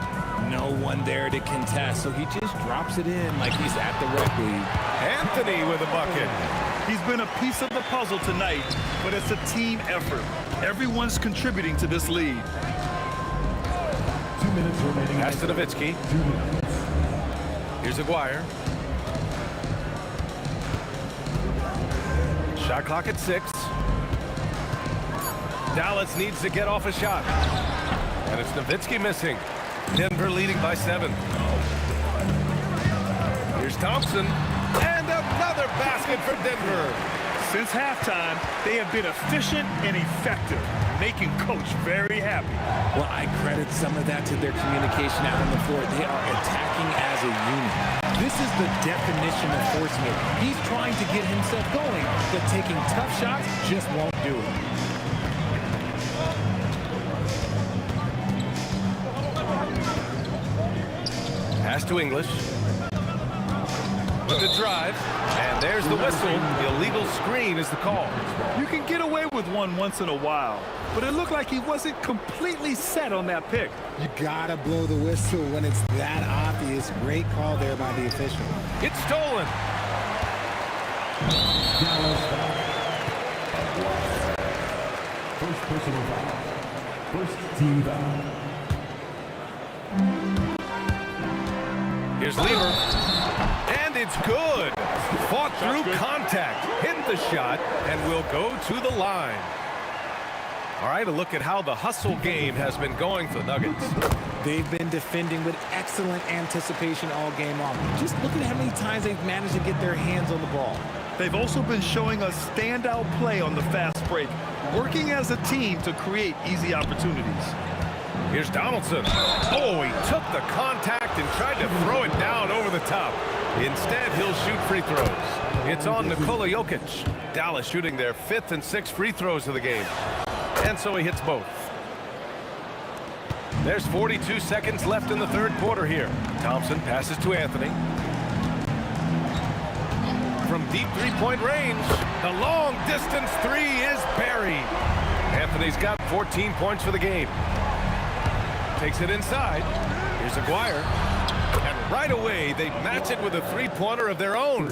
No one there to contest, so he just drops it in like he's at the rec league. Anthony with a bucket. He's been a piece of the puzzle tonight, but it's a team effort. Everyone's contributing to this lead. 2 minutes remaining. Pass to Nowitzki. Here's Aguirre. Shot clock at 6. Dallas needs to get off a shot. And it's Nowitzki missing. Denver leading by 7. Here's Thompson. And another basket for Denver. Since halftime, they have been efficient and effective, making Coach very happy. Well, I credit some of that to their communication out on the floor. They are attacking as a unit. This is the definition of forceman. He's trying to get himself going, but taking tough shots just won't do it. Pass to English. With the drive. And there's the whistle. Illegal screen is the call. You can get away with one once in a while, but it looked like he wasn't completely set on that pick. You gotta blow the whistle when it's that obvious. Great call there by the official. It's stolen. First personal foul. First team foul. Here's Lever. And it's good. Fought through contact. Hit the shot and will go to the line. All right, a look at how the hustle game has been going for the Nuggets. They've been defending with excellent anticipation all game long. Just look at how many times they've managed to get their hands on the ball. They've also been showing us standout play on the fast break, working as a team to create easy opportunities. Here's Donaldson. Oh, he took the contact and tried to throw it down over the top. Instead, he'll shoot free throws. It's on Nikola Jokic. Dallas shooting their 5th and 6th free throws of the game. And so he hits both. There's 42 seconds left in the third quarter here. Thompson passes to Anthony. From deep three-point range, the long-distance three is buried. Anthony's got 14 points for the game. Takes it inside. Here's Aguirre. And right away, they match it with a three-pointer of their own.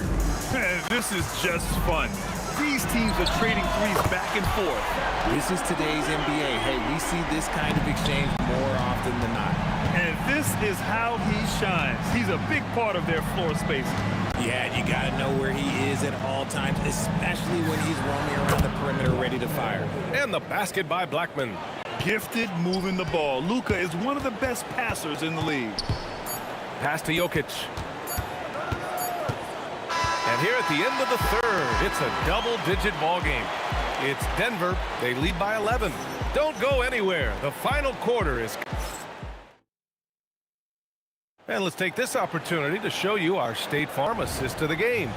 This is just fun. These teams are trading threes back and forth. This is today's NBA. Hey, we see this kind of exchange more often than not. And this is how he shines. He's a big part of their floor space. Yeah, you got to know where he is at all times, especially when he's roaming around the perimeter ready to fire. And the basket by Blackman. Gifted moving the ball. Luka is one of the best passers in the league. Pass to Jokic. And here at the end of the third, it's a double-digit ball game. It's Denver. They lead by 11. Don't go anywhere. The final quarter is... And let's take this opportunity to show you our State Farm assist to the game.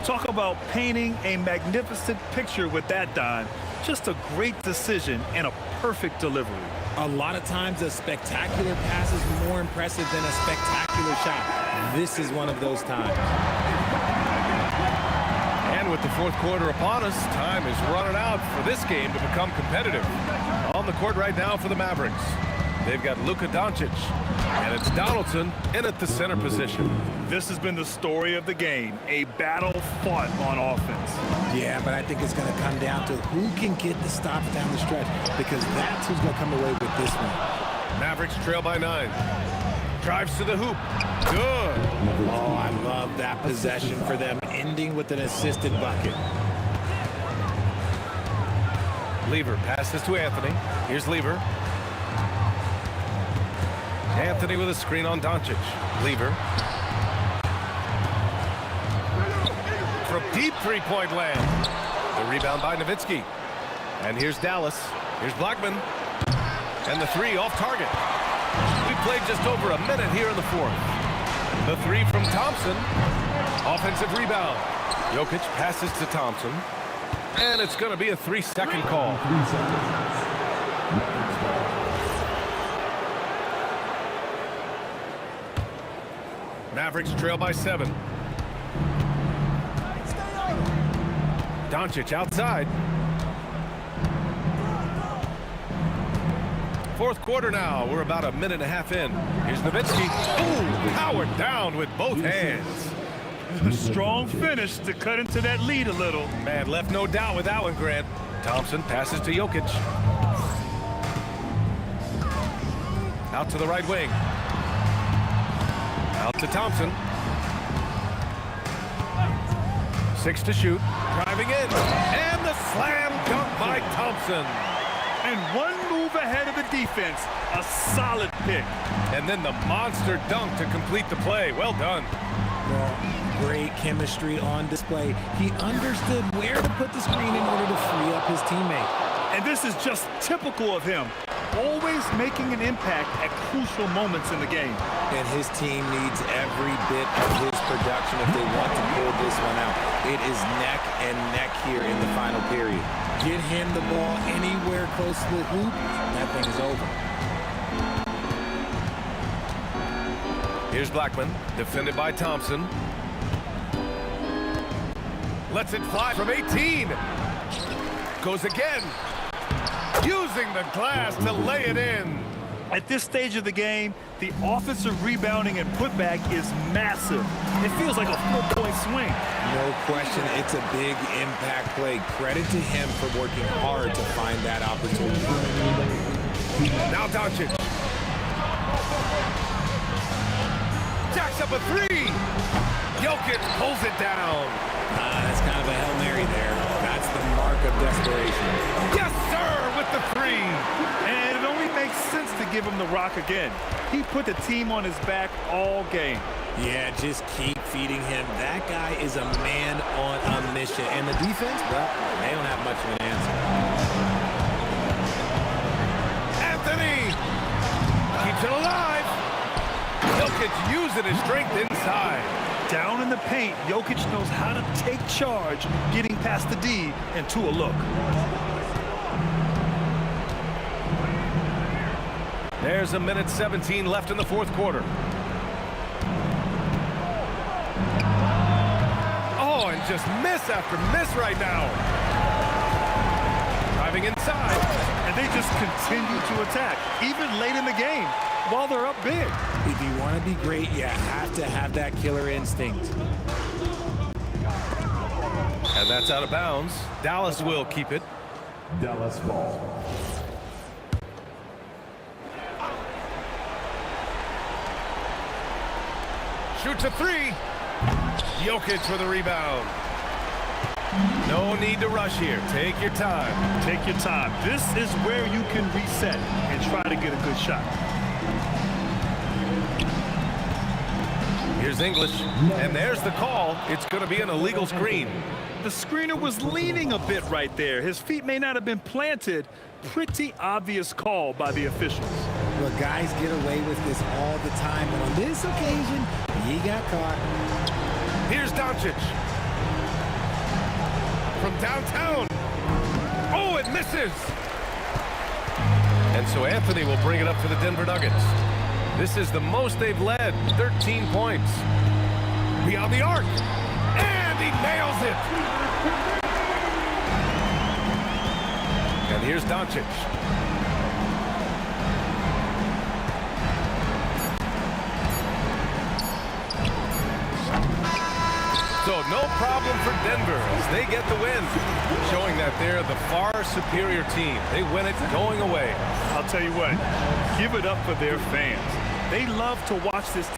Talk about painting a magnificent picture with that, Don. Just a great decision and a perfect delivery. A lot of times a spectacular pass is more impressive than a spectacular shot. This is one of those times. And with the fourth quarter upon us, time is running out for this game to become competitive. On the court right now for the Mavericks, they've got Luka Doncic, and it's Donaldson in at the center position. This has been the story of the game, a battle fought on offense. Yeah, but I think it's going to come down to who can get the stops down the stretch, because that's who's going to come away with this one. Mavericks trail by 9. Drives to the hoop. Good. Oh, I love that possession for them, ending with an assisted bucket. Lever passes to Anthony. Here's Lever. Anthony with a screen on Doncic. Lever. From deep three-point land. The rebound by Nowitzki. And here's Dallas. Here's Blackman. And the three off target. We played just over a minute here in the fourth. The three from Thompson. Offensive rebound. Jokic passes to Thompson. And it's going to be a 3-second call. 3 seconds. Mavericks trail by 7. Doncic outside. Fourth quarter now. We're about a minute and a half in. Here's Nowitzki. Ooh, powered down with both hands. A strong finish to cut into that lead a little. Man, left no doubt with that one, Grant. Thompson passes to Jokic. Out to the right wing. Out to Thompson. 6 to shoot. Driving in. And the slam dunk by Thompson. And one move ahead of the defense. A solid pick. And then the monster dunk to complete the play. Well done. Well, great chemistry on display. He understood where to put the screen in order to free up his teammate. And this is just typical of him. Always making an impact at crucial moments in the game. And his team needs every bit of his production if they want to pull this one out. It is neck and neck here in the final period. Get him the ball anywhere close to the hoop, that thing is over. Here's Blackman, defended by Thompson. Lets it fly from 18. Goes again. Using the glass to lay it in. At this stage of the game, the offensive rebounding and putback is massive. It feels like a 4-point swing. No question, it's a big impact play. Credit to him for working hard to find that opportunity. Now Doncic. Jacks up a three. Jokic pulls it down. That's kind of a Hail Mary there. That's the mark of desperation. Yes, sir, with the three. And it only makes sense to give him the rock again. He put the team on his back all game. Yeah, just keep feeding him. That guy is a man on a mission. And the defense, well, they don't have much of an answer. Anthony keeps it alive. Jokic using his strength inside. Down in the paint, Jokic knows how to take charge, getting past the D and to a look. There's a minute 17 left in the fourth quarter. Oh, and just miss after miss right now. Driving inside. And they just continue to attack, even late in the game, while they're up big. If you want to be great, you have to have that killer instinct. And that's out of bounds. Dallas will keep it. Dallas ball. Shoots a three. Jokic for the rebound. No need to rush here. Take your time. Take your time. This is where you can reset and try to get a good shot. Here's English, and there's the call. It's going to be an illegal screen. The screener was leaning a bit right there. His feet may not have been planted. Pretty obvious call by the officials. Well, guys get away with this all the time, but on this occasion, he got caught. Here's Doncic. From downtown. Oh, it misses. And so Anthony will bring it up for the Denver Nuggets. This is the most they've led, 13 points. Beyond the arc. And he nails it. And here's Doncic. So no problem for Denver as they get the win, showing that they're the far superior team. They win it going away. I'll tell you what, give it up for their fans. They love to watch this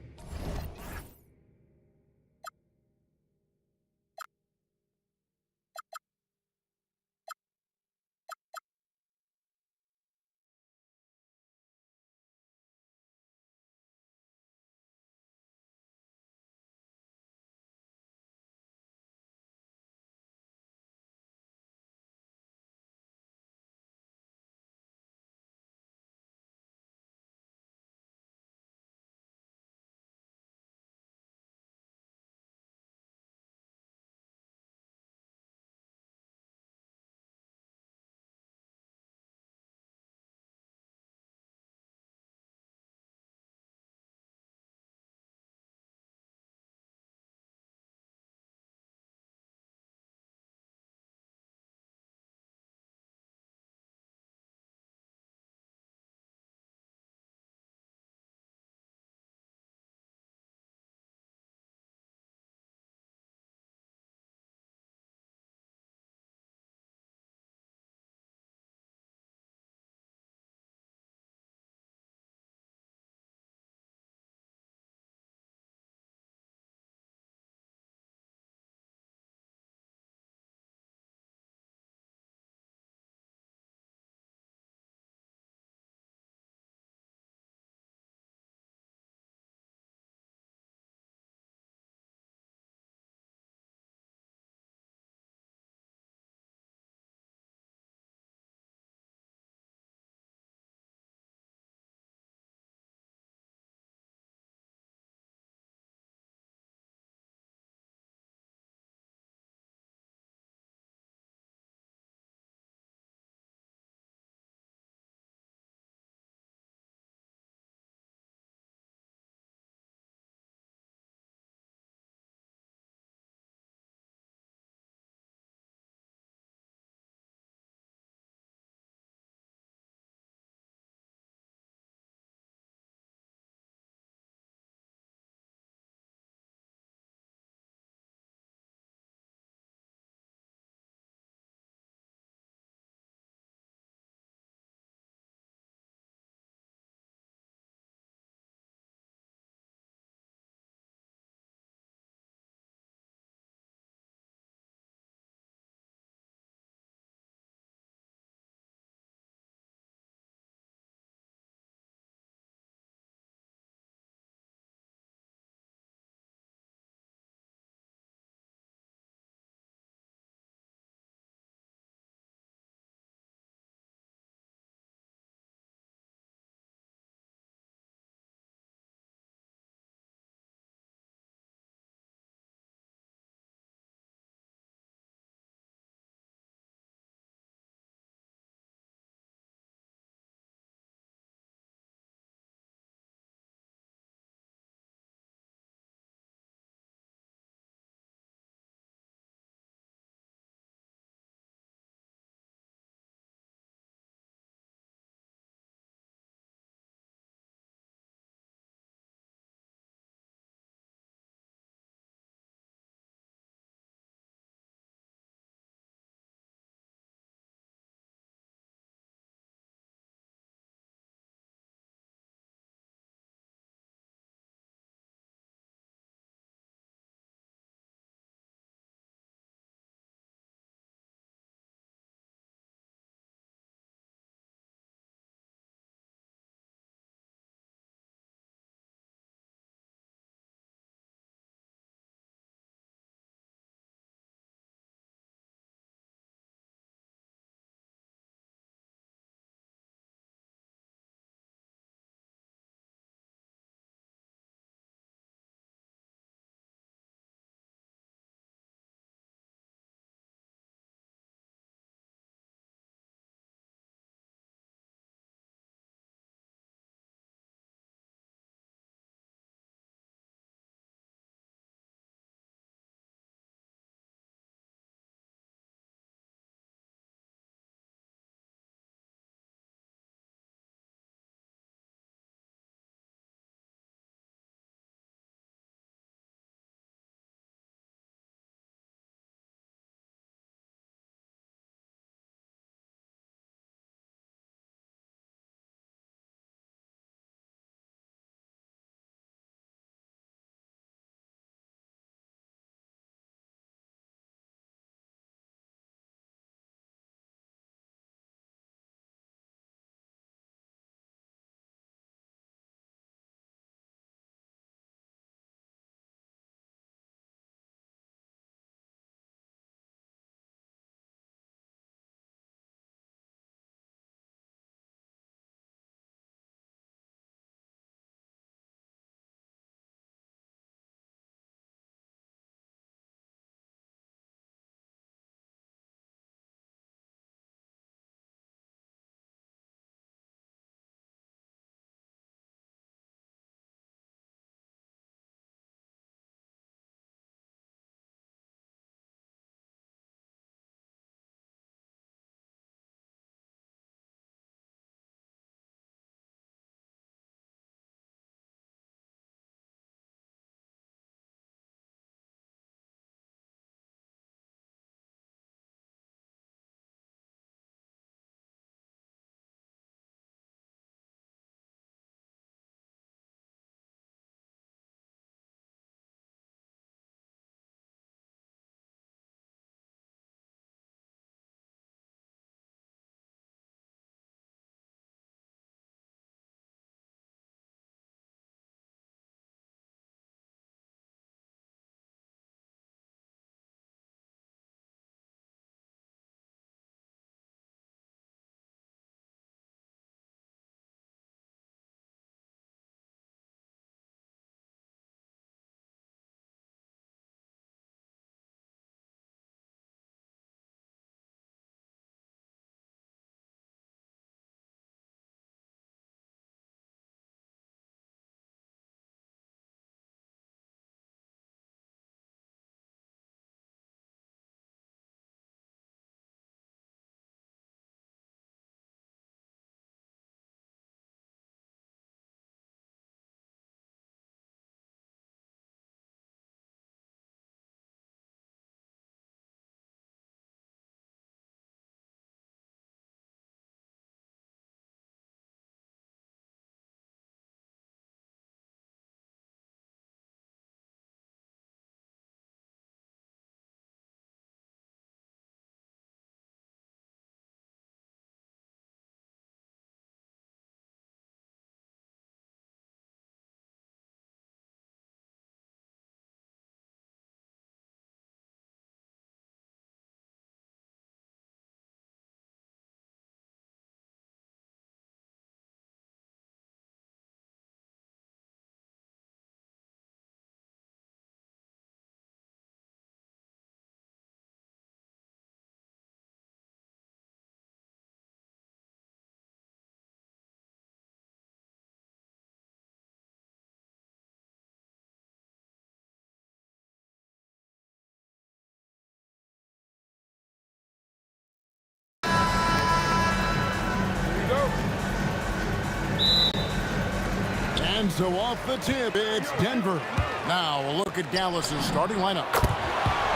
And so off the tip, it's Denver. Now a look at Dallas's starting lineup.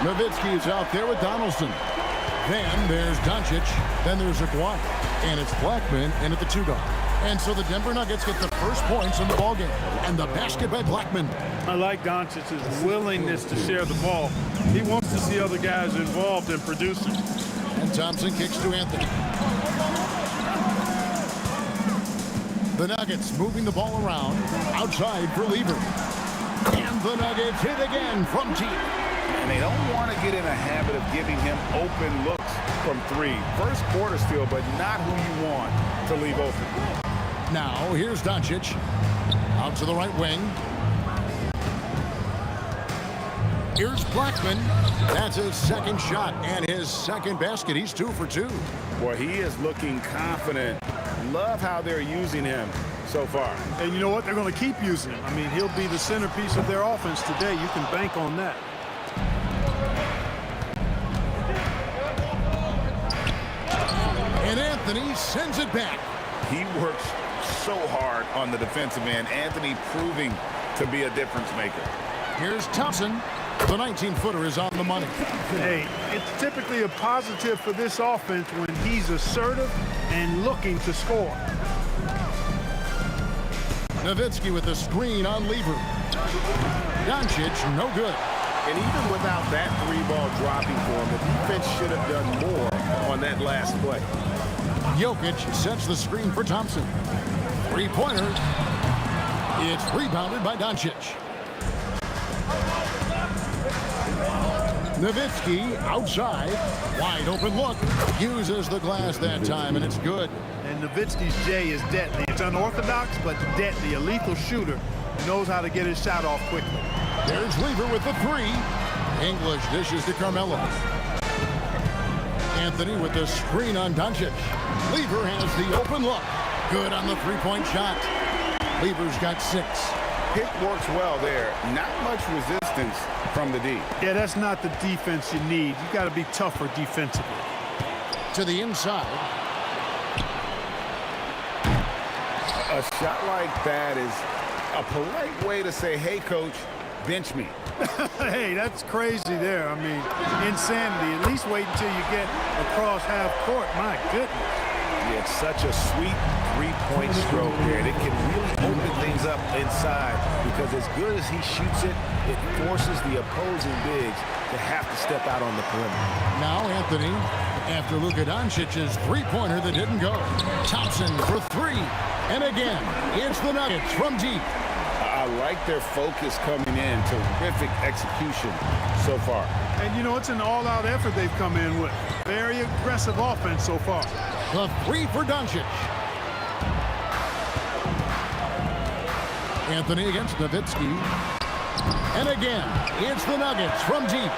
Nowitzki is out there with Donaldson. Then there's Doncic. Then there's Aguirre. And it's Blackman in at the 2-guard. And so the Denver Nuggets get the first points in the ballgame. And the basket by Blackman. I like Doncic's willingness to share the ball. He wants to see other guys involved in producing. And Thompson kicks to Anthony. The Nuggets moving the ball around. Outside for Lever. And the Nuggets hit again from deep. And they don't want to get in a habit of giving him open looks from 3. First quarter still, but not who you want to leave open. Now, here's Doncic. Out to the right wing. Here's Blackman. That's his second shot and his second basket. He's 2 for 2. Boy, he is looking confident. Love how they're using him so far. And you know what? They're going to keep using him. I mean, he'll be the centerpiece of their offense today. You can bank on that. And Anthony sends it back. He works so hard on the defensive end. Anthony proving to be a difference maker. Here's Thompson. The 19-footer is on the money. Hey, it's typically a positive for this offense when he's assertive and looking to score. Nowitzki with the screen on Lever. Doncic, no good. And even without that 3-ball dropping for him, the defense should have done more on that last play. Jokic sets the screen for Thompson. 3-pointer. It's rebounded by Doncic. Nowitzki outside. Wide open look. Uses the glass that time, and it's good. And Nowitzki's J is deadly. It's unorthodox, but deadly. A lethal shooter. Knows how to get his shot off quickly. There's Lever with the 3. English dishes to Carmelo. Anthony with the screen on Doncic. Lever has the open look. Good on the 3-point shot. Lever's got 6. Pick works well there. Not much resistance from the D. Yeah, that's not the defense you need. You got to be tougher defensively. To the inside. A shot like that is a polite way to say, hey, coach, bench me. Hey, that's crazy there. I mean, insanity. At least wait until you get across half court. My goodness. Yeah, it's such a sweet 3-point stroke there. And it can really open things up inside because as good as he shoots it, it forces the opposing bigs to have to step out on the perimeter. Now Anthony, after Luka Doncic's 3-pointer that didn't go. Thompson for 3. And again, it's the Nuggets from deep. I like their focus coming in. Terrific execution so far. And, you know, it's an all-out effort they've come in with. Very aggressive offense so far. The 3 for Doncic. Anthony against Nowitzki. And again, it's the Nuggets from deep.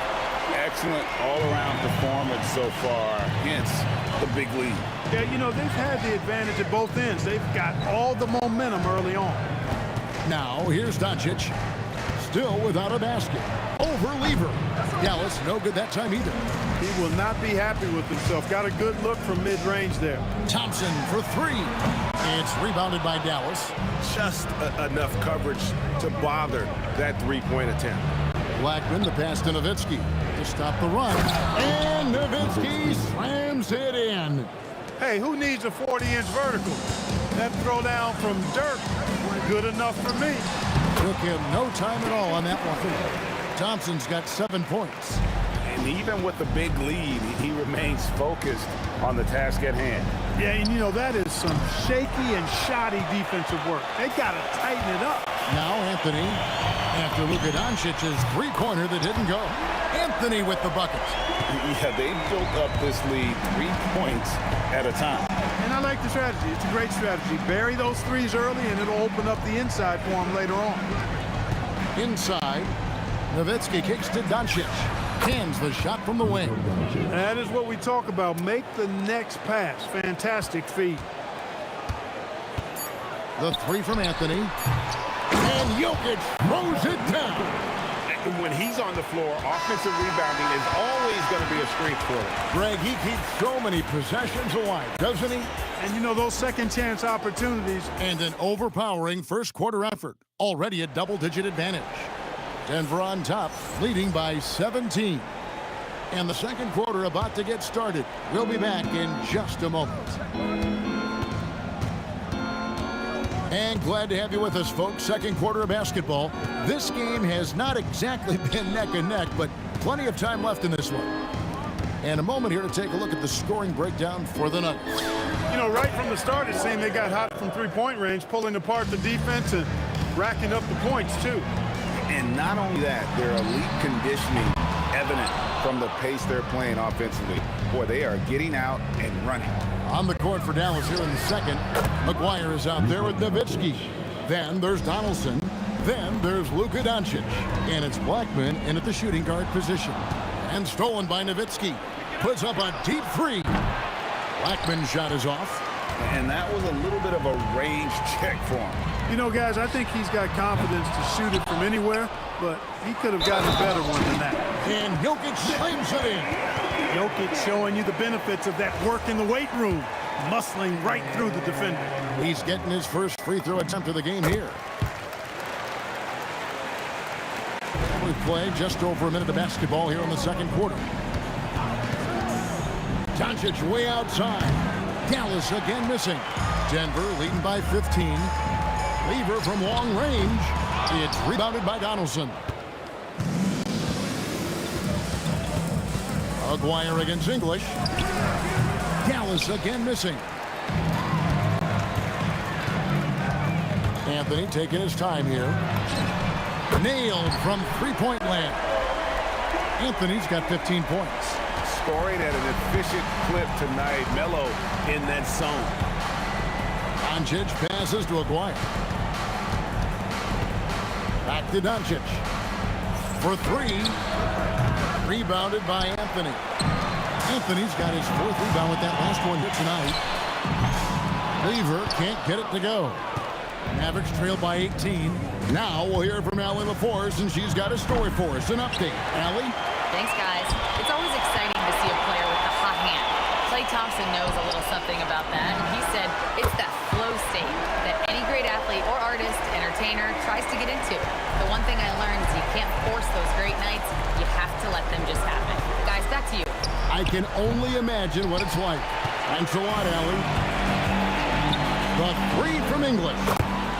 Excellent all-around performance so far against the big lead. Yeah, you know, they've had the advantage at both ends. They've got all the momentum early on. Now, here's Doncic. Still without a basket. Over Lever. Dallas, no good that time either. He will not be happy with himself. Got a good look from mid-range there. Thompson for 3. It's rebounded by Dallas. Just enough coverage to bother that 3-point attempt. Blackman, the pass to Nowitzki to stop the run. And Nowitzki slams it in. Hey, who needs a 40-inch vertical? That throwdown from Dirk, good enough for me. Took him no time at all on that one. Thompson's got 7 points. And even with the big lead, he remains focused on the task at hand. Yeah, and you know, that is some shaky and shoddy defensive work. They got to tighten it up. Now Anthony, after Luka Doncic's 3-pointer that didn't go. Anthony with the bucket. Yeah, they built up this lead 3 points at a time. And I like the strategy. It's a great strategy. Bury those threes early, and it'll open up the inside for him later on. Inside, Nowitzki kicks to Doncic. Cans the shot from the wing. That is what we talk about. Make the next pass. Fantastic feed. The 3 from Anthony. And Jokic throws it down. When he's on the floor, offensive rebounding is always going to be a strength for him. Greg, he keeps so many possessions alive, doesn't he? And you know, those second chance opportunities. And an overpowering first quarter effort. Already a double-digit advantage. Denver on top, leading by 17. And the second quarter about to get started. We'll be back in just a moment. And glad to have you with us, folks. Second quarter of basketball. This game has not exactly been neck and neck, but plenty of time left in this one. And a moment here to take a look at the scoring breakdown for the Nuggets. You know, right from the start, it seemed they got hot from three-point range, pulling apart the defense and racking up the points, too. And not only that, their elite conditioning evident from the pace they're playing offensively. Boy, they are getting out and running. On the court for Dallas here in the second. McGuire is out there with Nowitzki. Then there's Donaldson. Then there's Luka Doncic. And it's Blackman in at the shooting guard position. And stolen by Nowitzki. Puts up a deep three. Blackman's shot is off. And that was a little bit of a range check for him. You know, guys, I think he's got confidence to shoot it from anywhere, but he could have gotten a better one than that. And Jokic slams it in. Jokic showing you the benefits of that work in the weight room, muscling right through the defender. He's getting his first free throw attempt of the game here. We play just over a minute of basketball here in the second quarter. Doncic way outside. Dallas again missing. Denver leading by 15. Lever from long range. It's rebounded by Donaldson. McGuire against English. Dallas again missing. Anthony taking his time here. Nailed from three-point land. Anthony's got 15 points. Scoring at an efficient clip tonight. Melo in that zone. Doncic passes to Aguirre. Back to Doncic. For three. Rebounded by Anthony. Anthony's got his fourth rebound with that last one here tonight. Lever can't get it to go. Mavericks trail by 18. Now we'll hear from Allie LaForce, and she's got a story for us. An update. Allie? Thanks, guys. It's always exciting to see a player with the hot hand. Klay Thompson knows a little something about that, and he said it's that flow state that any great athlete or artist, entertainer, tries to get into. The one thing I learned is you can't force those great nights. You have to let them just happen. Guys, back to you. I can only imagine what it's like. Thanks a lot, Allie. The three from English.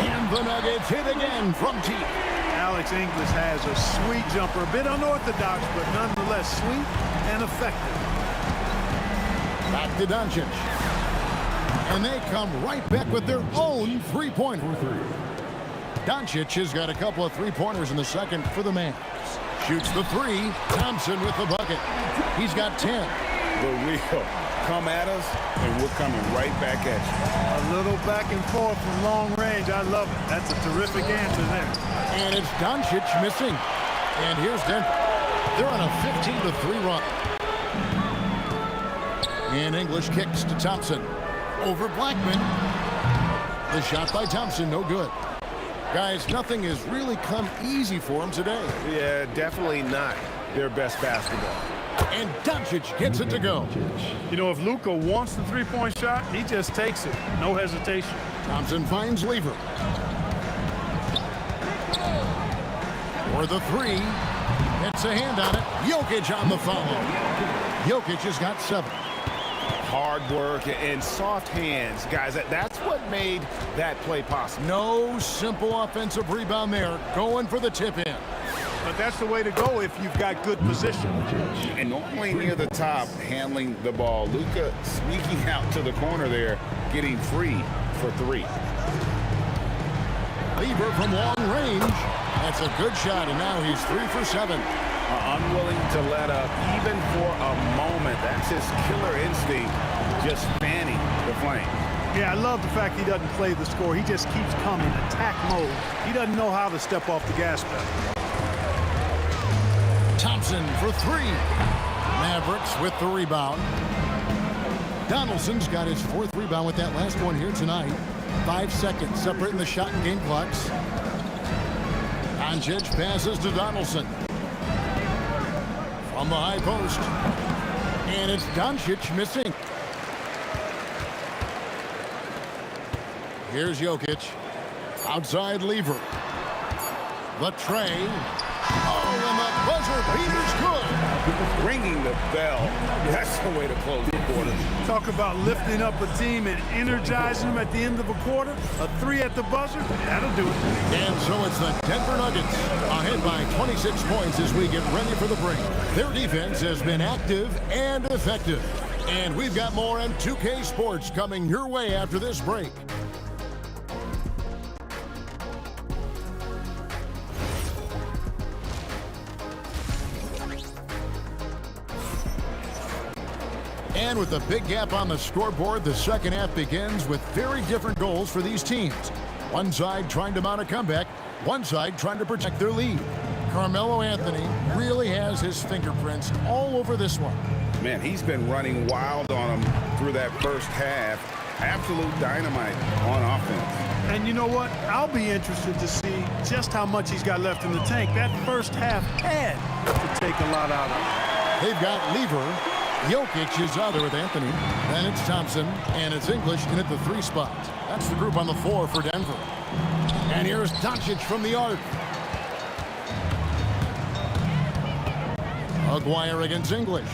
And the Nuggets hit again from deep. Alex English has a sweet jumper, a bit unorthodox, but nonetheless sweet and effective. Back to Doncic. And they come right back with their own three-pointer. Doncic has got a couple of three-pointers in the second for the Mavs. Shoots the three. Thompson with the bucket. He's got 10. The real. Come at us, and we're coming right back at you. A little back and forth from long range. I love it. That's a terrific answer there. And it's Doncic missing. And here's Denver. They're on a 15-3 run. And English kicks to Thompson. Over Blackman. The shot by Thompson, no good. Guys, nothing has really come easy for him today. Yeah, definitely not their best basketball. And Doncic gets it to go. You know, if Luka wants the three-point shot, he just takes it. No hesitation. Thompson finds Lever. For the three. Gets a hand on it. Jokic on the follow. Jokic has got 7. Hard work and soft hands, guys. That's what made that play possible. No simple offensive rebound there. Going for the tip-in. But that's the way to go if you've got good position. And normally near the top, handling the ball. Luka sneaking out to the corner there, getting free for 3. Lever from long range. That's a good shot, and now he's 3 for 7. Unwilling to let up, even for a moment. That's his killer instinct, just fanning the flame. Yeah, I love the fact he doesn't play the score. He just keeps coming, attack mode. He doesn't know how to step off the gas pedal. Thompson for 3. Mavericks with the rebound. Donaldson's got his 4th rebound with that last one here tonight. 5 seconds separating the shot and game clocks. Doncic passes to Donaldson. From the high post. And it's Doncic missing. Here's Jokic. Outside Lever. The tray. Oh, and the buzzer beater's good. Ringing the bell. That's the way to close the quarter. Talk about lifting up a team and energizing them at the end of a quarter. A 3 at the buzzer, that'll do it. And so it's the Denver Nuggets ahead by 26 points as we get ready for the break. Their defense has been active and effective. And we've got more on 2K Sports coming your way after this break. And with a big gap on the scoreboard, the second half begins with very different goals for these teams. One side trying to mount a comeback, one side trying to protect their lead. Carmelo Anthony really has his fingerprints all over this one. Man, he's been running wild on him through that first half. Absolute dynamite on offense. And you know what? I'll be interested to see just how much he's got left in the tank. That first half had to take a lot out of him. They've got Lever. Jokic is out there with Anthony. Then it's Thompson, and it's English in at the 3 spot. That's the group on the 4 for Denver. And here's Doncic from the arc. Aguirre against English.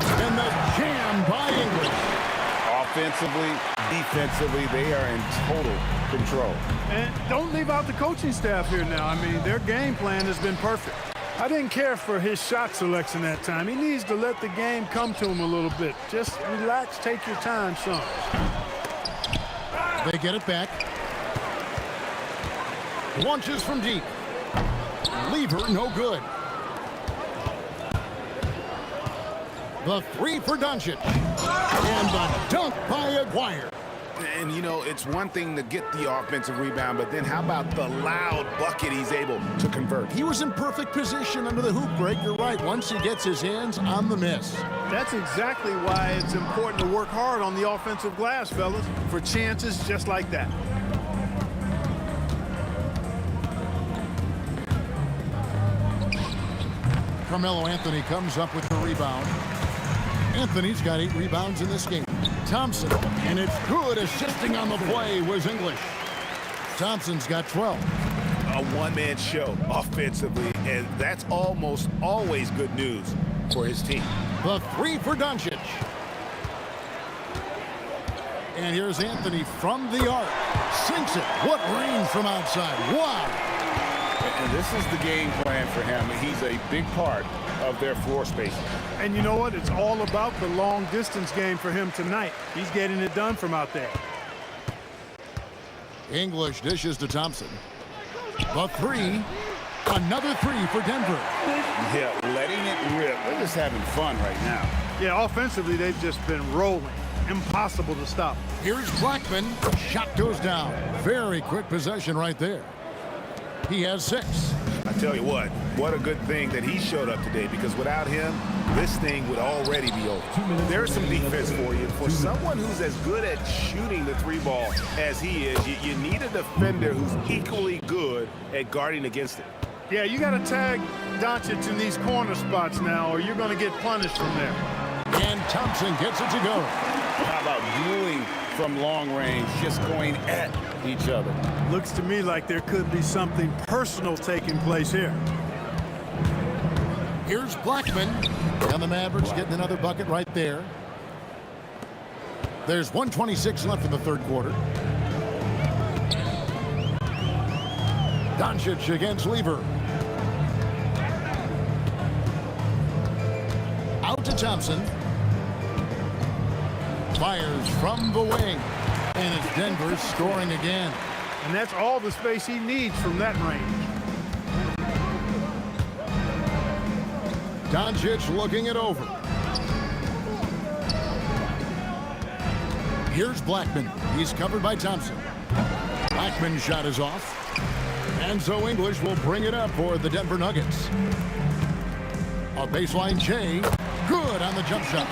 And the jam by English. Offensively, defensively, they are in total control. And don't leave out the coaching staff here now. I mean, their game plan has been perfect. I didn't care for his shot selection that time. He needs to let the game come to him a little bit. Just relax, take your time, son. They get it back. Launches from deep. Lever, no good. The 3 for Doncic. And the dunk by Aguirre. And, you know, it's one thing to get the offensive rebound, but then how about the loud bucket he's able to convert? He was in perfect position under the hoop break. You're right. Once he gets his hands on the miss. That's exactly why it's important to work hard on the offensive glass, fellas, for chances just like that. Carmelo Anthony comes up with the rebound. Anthony's got 8 rebounds in this game. Thompson, and it's good. Assisting on the play was English. Thompson's got 12. A one-man show offensively, and that's almost always good news for his team. The 3 for Doncic. And here's Anthony from the arc. Sinks it. What range from outside. Wow. And this is the game plan for him. He's a big part of their floor spacing. And you know what? It's all about the long distance game for him tonight. He's getting it done from out there. English dishes to Thompson. The 3. Another 3 for Denver. Yeah, letting it rip. They're just having fun right now. Yeah, offensively, they've just been rolling. Impossible to stop. Here's Blackman. Shot goes down. Very quick possession right there. He has 6. I tell you what a good thing that he showed up today, because without him, this thing would already be over. There's some defense for you. For someone who's as good at shooting the 3-ball as he is, you need a defender who's equally good at guarding against it. Yeah, you got to tag Doncic in these corner spots now, or you're going to get punished from there. And Thompson gets it to go. How about dueling from long range, just going at each other? Looks to me like there could be something personal taking place here. Here's Blackman. And the Mavericks getting another bucket right there. There's 1:26 left in the third quarter. Doncic against Lever. Out to Thompson. Fires from the wing. And it's Denver scoring again. And that's all the space he needs from that range. Doncic looking it over. Here's Blackman. He's covered by Thompson. Blackman's shot is off. And so English will bring it up for the Denver Nuggets. A baseline J. Good on the jump shot.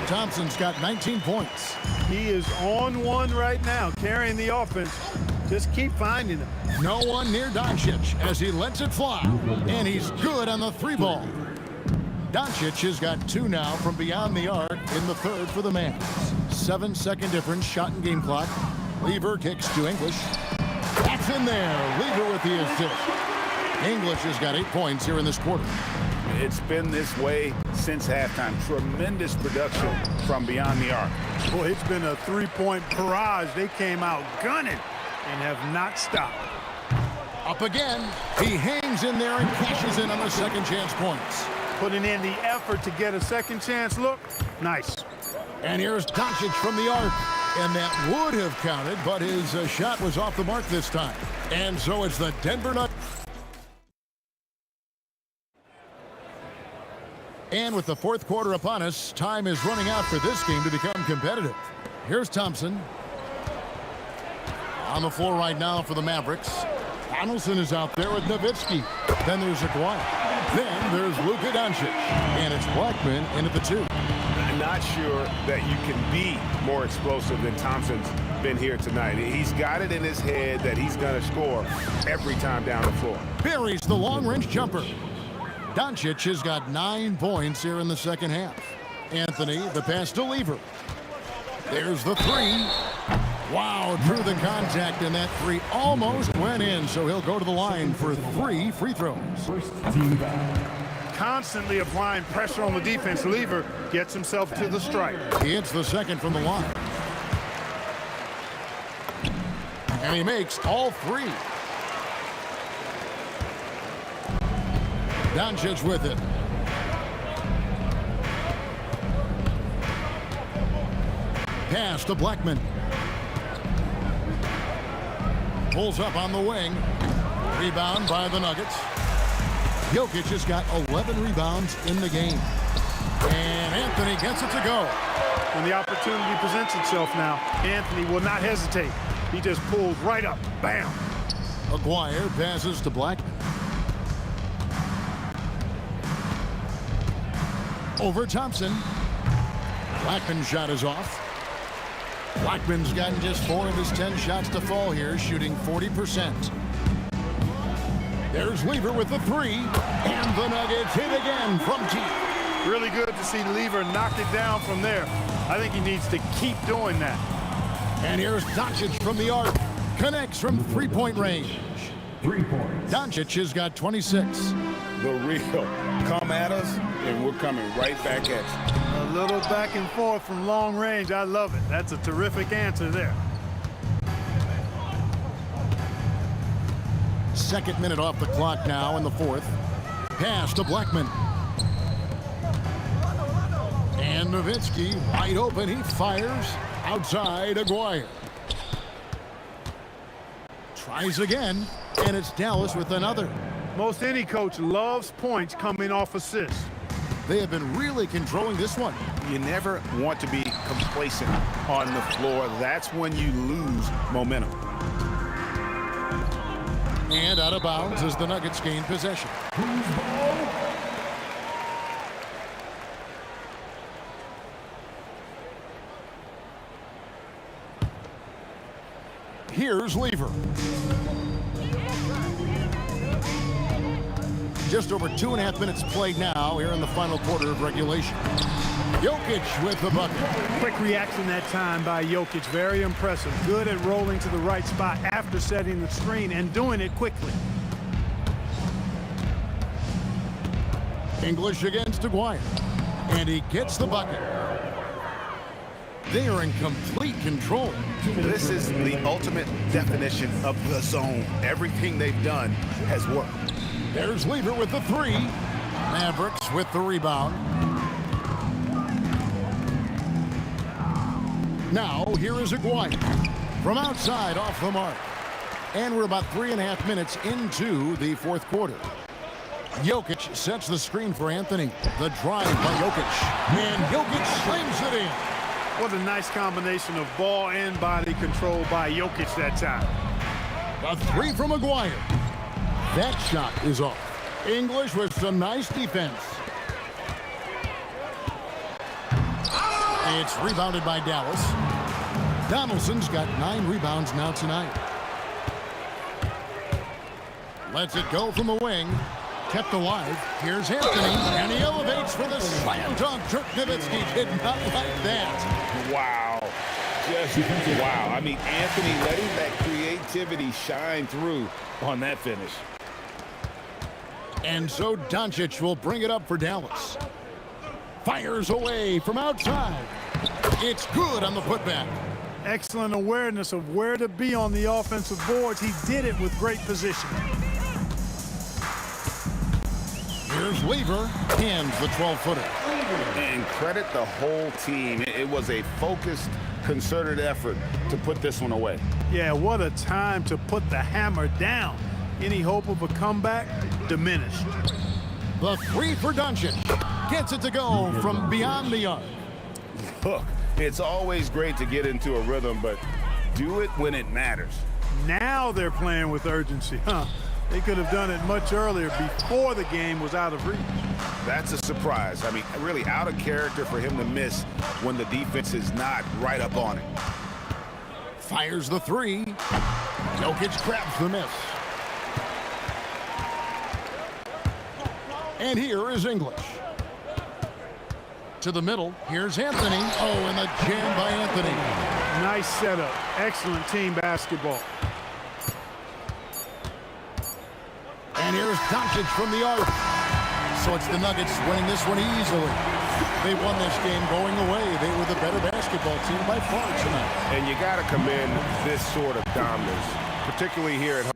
Thompson's got 19 points. He is on one right now, carrying the offense. Just keep finding him. No one near Doncic as he lets it fly. And he's good on the 3-ball. Doncic has got 2 now from beyond the arc in the third for the Mavs. 7-second difference, shot and game clock. Lever kicks to English. That's in there. Lever with the assist. English has got 8 points here in this quarter. It's been this way since halftime. Tremendous production from beyond the arc. Boy, it's been a three-point barrage. They came out gunning and have not stopped. Up again. He hangs in there and cashes in on the second chance points. Putting in the effort to get a second chance look. Nice. And here's Doncic from the arc. And that would have counted, but his shot was off the mark this time. And so it's the Denver Nuggets. And with the fourth quarter upon us, time is running out for this game to become competitive. Here's Thompson. On the floor right now for the Mavericks. Donaldson is out there with Nowitzki. Then there's Aguirre. Then there's Luka Doncic. And it's Blackman in at the 2. Not sure that you can be more explosive than Thompson's been here tonight. He's got it in his head that he's going to score every time down the floor. Buries the long-range jumper. Doncic has got 9 points here in the second half. Anthony, the pass to Lever. There's the 3. Wow, drew the contact, and that 3 almost went in, so he'll go to the line for 3 free throws. Constantly applying pressure on the defense. Lever gets himself to the stripe. He hits the second from the line. And he makes all 3. Doncic with it. Pass to Blackman. Pulls up on the wing. Rebound by the Nuggets. Jokic has got 11 rebounds in the game. And Anthony gets it to go. When the opportunity presents itself now, Anthony will not hesitate. He just pulls right up. Bam. Aguirre passes to Blackman. Over Thompson. Blackman's shot is off. Blackman's gotten just 4 of his 10 shots to fall here, shooting 40%. There's Lever with the 3, and the Nuggets hit again from deep. Really good to see Lever knock it down from there. I think he needs to keep doing that. And here's Doncic from the arc. Connects from three-point range. 3 points. Doncic has got 26. The real come at us, and we're coming right back at you. A little back and forth from long range. I love it. That's a terrific answer there. Second minute off the clock now in the fourth. Pass to Blackman. And Nowitzki wide open. He fires outside Aguirre. Tries again, and it's Dallas with another. Most any coach loves points coming off assists. They have been really controlling this one. You never want to be complacent on the floor. That's when you lose momentum. And out of bounds as the Nuggets gain possession. Here's Lever. Just over 2.5 minutes played now here in the final quarter of regulation. Jokic with the bucket. Quick reaction that time by Jokic. Very impressive. Good at rolling to the right spot after setting the screen and doing it quickly. English against Aguirre. And he gets the bucket. They are in complete control. This is the ultimate definition of the zone. Everything they've done has worked. There's Lever with the 3. Mavericks with the rebound. Now, here is Aguirre. From outside, off the mark. And we're about 3.5 minutes into the fourth quarter. Jokic sets the screen for Anthony. The drive by Jokic. And Jokic slams it in. What a nice combination of ball and body control by Jokic that time. A 3 from Aguirre. That shot is off. English with some nice defense. It's rebounded by Dallas. Donaldson's got 9 rebounds now tonight. Lets it go from the wing. kept alive. Here's Anthony, and he elevates for the slam dunk. Dirk Nowitzki did not like that. Wow. Just wow. I mean, Anthony letting that creativity shine through on that finish. And so Doncic will bring it up for Dallas. Fires away from outside. It's good on the putback. Excellent awareness of where to be on the offensive boards. He did it with great position. Here's Lever, hands the 12-footer. And credit the whole team. It was a focused, concerted effort to put this one away. Yeah, what a time to put the hammer down. Any hope of a comeback? Diminished. The three for Doncic. Gets it to go from beyond the arc. Look, it's always great to get into a rhythm, but do it when it matters. Now they're playing with urgency, huh? They could have done it much earlier before the game was out of reach. That's a surprise. I mean, really out of character for him to miss when the defense is not right up on it. Fires the three. Jokic grabs the miss. And here is English. To the middle, here's Anthony. Oh, and the jam by Anthony. Nice setup. Excellent team basketball. And here's Doncic from the arc. So it's the Nuggets winning this one easily. They won this game going away. They were the better basketball team by far tonight. And you got to commend this sort of dominance, particularly here at home.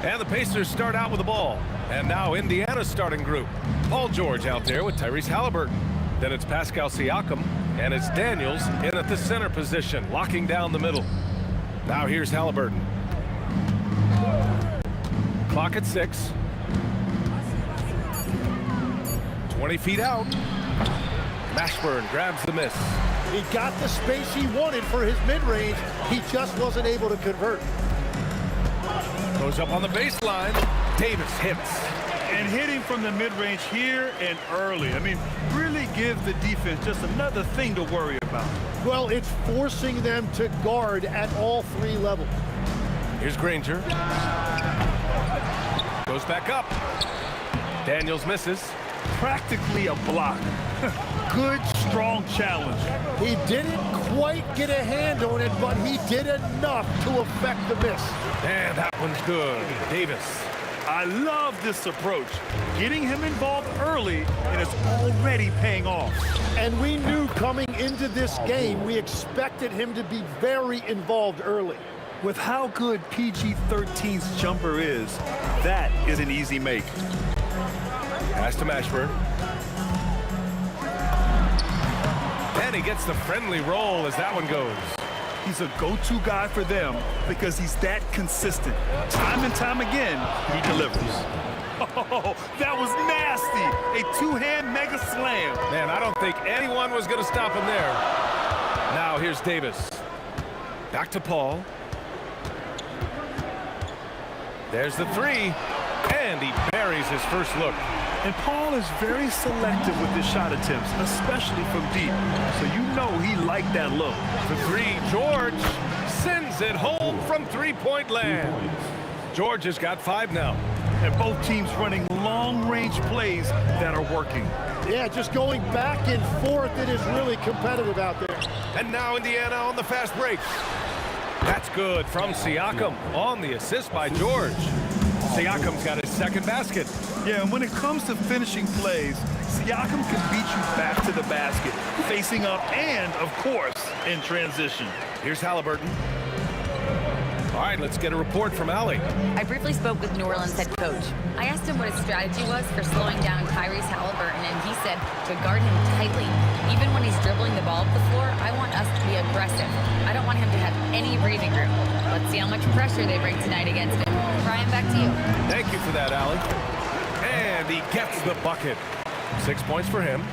And the Pacers start out with the ball. And now Indiana's starting group. Paul George out there with Tyrese Halliburton. Then it's Pascal Siakam, and it's Daniels in at the center position, locking down the middle. Now here's Halliburton. Clock at 6. 20 feet out. Mashburn grabs the miss. He got the space he wanted for his mid-range. He just wasn't able to convert. Goes up on the baseline. Davis hits. And hitting from the mid-range here and early. I mean, really give the defense just another thing to worry about. Well, it's forcing them to guard at all 3 levels. Here's Granger. Goes back up. Daniels misses. Practically a block. Good, strong challenge. He didn't quite get a hand on it, but he did enough to affect the miss. And that one's good. Davis. I love this approach. Getting him involved early, and it's already paying off. And we knew coming into this game, we expected him to be very involved early. With how good PG-13's jumper is, that is an easy make. Pass to Mashburn. And he gets the friendly roll as that one goes. He's a go-to guy for them because he's that consistent. Time and time again, he delivers. Oh, that was nasty. A two-hand mega slam. Man, I don't think anyone was going to stop him there. Now here's Davis. Back to Paul. There's the 3. And he buries his first look. And Paul is very selective with his shot attempts, especially from deep. So you know he liked that look. The 3, George sends it home from three-point land. George has got 5 now. And both teams running long-range plays that are working. Yeah, just going back and forth, it is really competitive out there. And now Indiana on the fast break. That's good from Siakam on the assist by George. Siakam's got his second basket. Yeah, and when it comes to finishing plays, Siakam can beat you back to the basket, facing up and, of course, in transition. Here's Halliburton. All right, let's get a report from Allie. I briefly spoke with New Orleans head coach. I asked him what his strategy was for slowing down Tyrese Halliburton, and he said to guard him tightly. Even when he's dribbling the ball up the floor, I want us to be aggressive. I don't want him to have any breathing room. Let's see how much pressure they bring tonight against him. Brian, back to you. Thank you for that, Allie. And he gets the bucket. 6 points for him.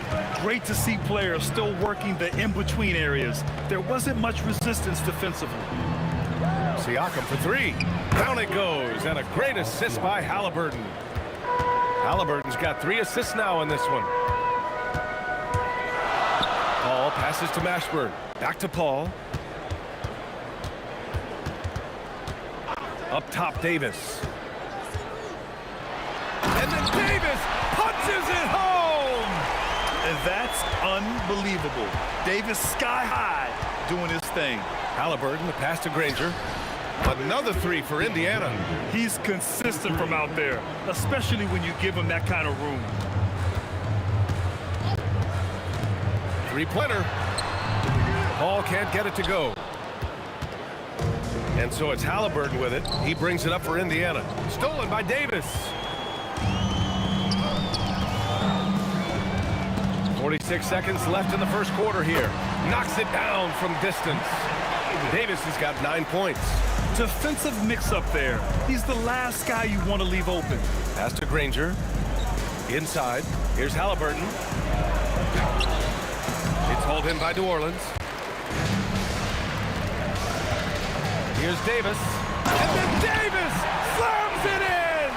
Great to see players still working the in-between areas. There wasn't much resistance defensively. Siakam for 3. Down it goes, and a great assist by Halliburton. Halliburton's got 3 assists now in this one. Paul passes to Mashburn. Back to Paul. Up top, Davis. And then Davis punches it home! And that's unbelievable. Davis sky high doing his thing. Halliburton, the pass to Granger. Another 3 for Indiana. He's consistent from out there, especially when you give him that kind of room. 3-pointer. Paul can't get it to go. And so it's Halliburton with it. He brings it up for Indiana. Stolen by Davis. 46 seconds left in the first quarter here. Knocks it down from distance. Davis has got 9 points. Defensive mix-up there. He's the last guy you want to leave open. Pass to Granger. Inside. Here's Halliburton. It's hauled in by New Orleans. Here's Davis. And then Davis slams it in!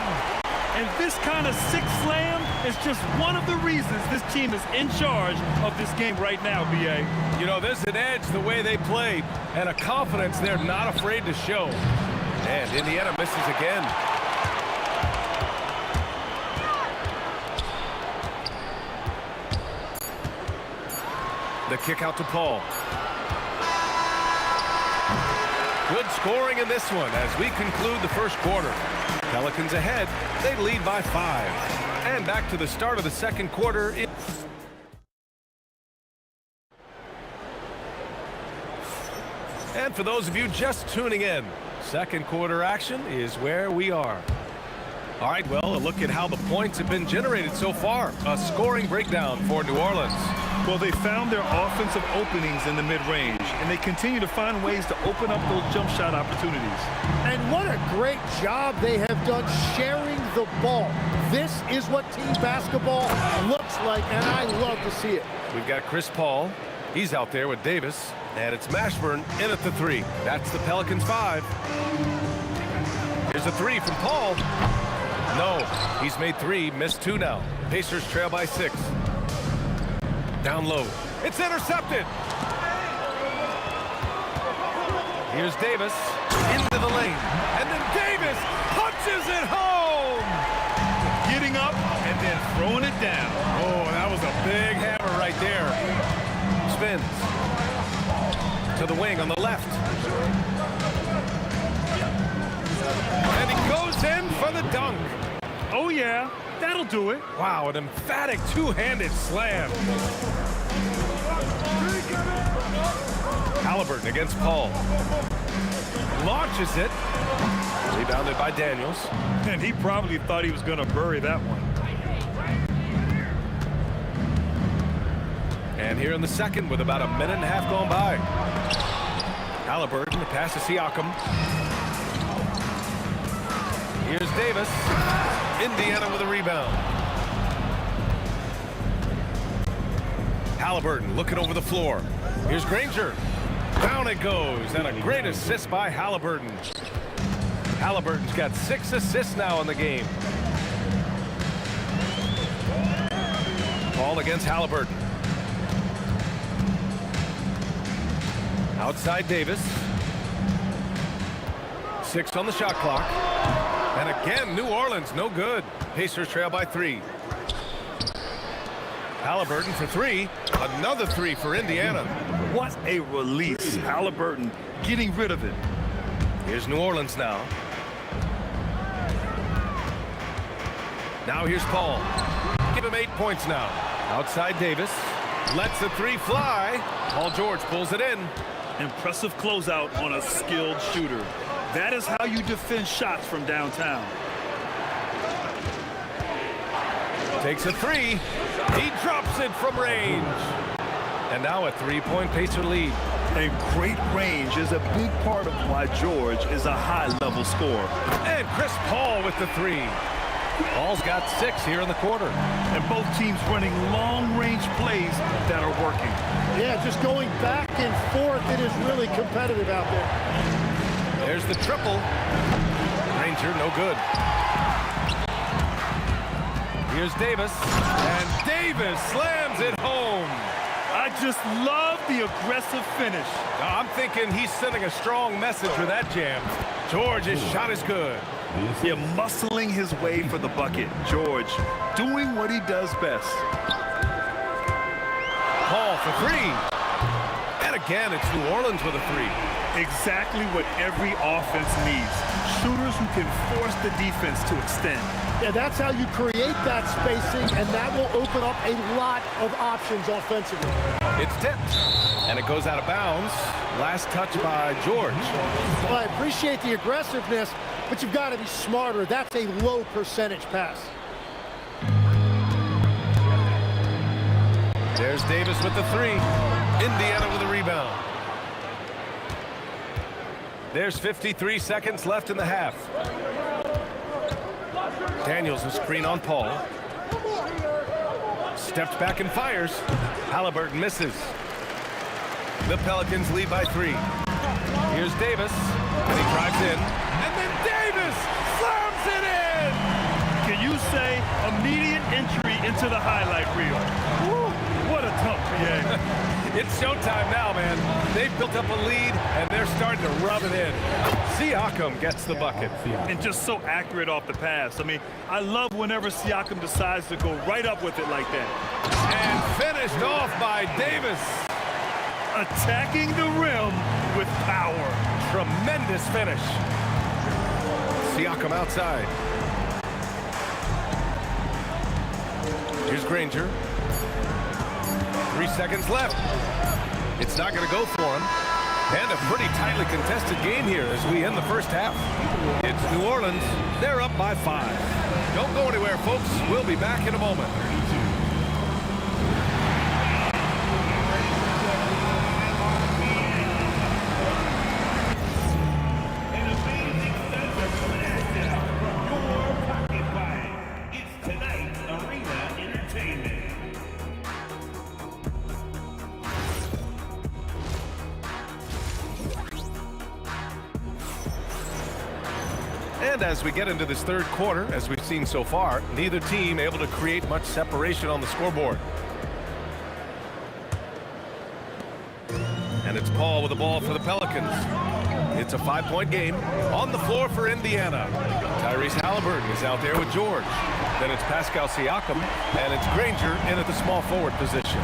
And this kind of sick slam is just one of the reasons this team is in charge of this game right now, B.A. You know, there's an edge the way they play and a confidence they're not afraid to show. And Indiana misses again. The kick out to Paul. Good scoring in this one as we conclude the first quarter. Pelicans ahead. They lead by 5. And back to the start of the second quarter. And for those of you just tuning in, second quarter action is where we are. All right, well, a look at how the points have been generated so far. A scoring breakdown for New Orleans. Well, they found their offensive openings in the mid-range, and they continue to find ways to open up those jump shot opportunities. And what a great job they have done sharing the ball. This is what team basketball looks like, and I love to see it. We've got Chris Paul. He's out there with Davis. And it's Mashburn in at the 3. That's the Pelicans 5. Here's a 3 from Paul. No, he's made 3, missed 2 now. Pacers trail by 6. Down low. It's intercepted. Here's Davis into the lane. And then Davis punches it home. Getting up and then throwing it down. Oh, that was a big hammer right there. Spins to the wing on the left. And he goes in for the dunk. Oh, yeah, that'll do it. Wow, an emphatic two-handed slam. Halliburton against Paul. Launches it. Rebounded by Daniels. And he probably thought he was going to bury that one. And here in the second with about a minute and a half gone by. Halliburton, the pass to Siakam. Here's Davis. Indiana with a rebound. Halliburton looking over the floor. Here's Granger. Down it goes. And a great assist by Halliburton. Halliburton's got 6 assists now in the game. Paul against Halliburton. Outside Davis. 6 on the shot clock. And again, New Orleans, no good. Pacers trail by 3. Halliburton for 3. Another 3 for Indiana. What a release. Halliburton getting rid of it. Here's New Orleans now. Now here's Paul. Give him 8 points now. Outside Davis. Lets the 3 fly. Paul George pulls it in. Impressive closeout on a skilled shooter. That is how you defend shots from downtown. Takes a 3. He drops it from range. And now a 3-point Pacer lead. And great range is a big part of why George is a high-level scorer. And Chris Paul with the 3. Paul's got 6 here in the quarter. And both teams running long-range plays that are working. Yeah, just going back and forth. It is really competitive out there. There's the triple. Granger, no good. Here's Davis. And Davis slams it home. I just love the aggressive finish. I'm thinking he's sending a strong message with that jam. George's shot is good. Yeah, muscling his way for the bucket. George doing what he does best. Paul for 3. And again, it's New Orleans with a 3. Exactly what every offense needs. Shooters who can force the defense to extend. Yeah, that's how you create that spacing, and that will open up a lot of options offensively. It's tipped, and it goes out of bounds. Last touch by George. Well, I appreciate the aggressiveness, but you've got to be smarter. That's a low percentage pass. There's Davis with the 3. Indiana with a rebound. There's 53 seconds left in the half. Daniels a screen on Paul. Steps back and fires. Halliburton misses. The Pelicans lead by 3. Here's Davis. And he drives in. And then Davis slams it in! Can you say immediate entry into the highlight reel? Woo, what a tough PA. It's showtime now, man. They've built up a lead, and they're starting to rub it in. Siakam gets the bucket. And just so accurate off the pass. I mean, I love whenever Siakam decides to go right up with it like that. And finished off by Davis. Attacking the rim with power. Tremendous finish. Siakam outside. Here's Granger. 3 seconds left. It's not going to go for him. And a pretty tightly contested game here as we end the first half. It's New Orleans. They're up by 5. Don't go anywhere, folks. We'll be back in a moment. And as we get into this third quarter, as we've seen so far, neither team able to create much separation on the scoreboard. And it's Paul with the ball for the Pelicans. It's a 5-point game. On the floor for Indiana. Tyrese Halliburton is out there with George. Then it's Pascal Siakam, and it's Granger in at the small forward position.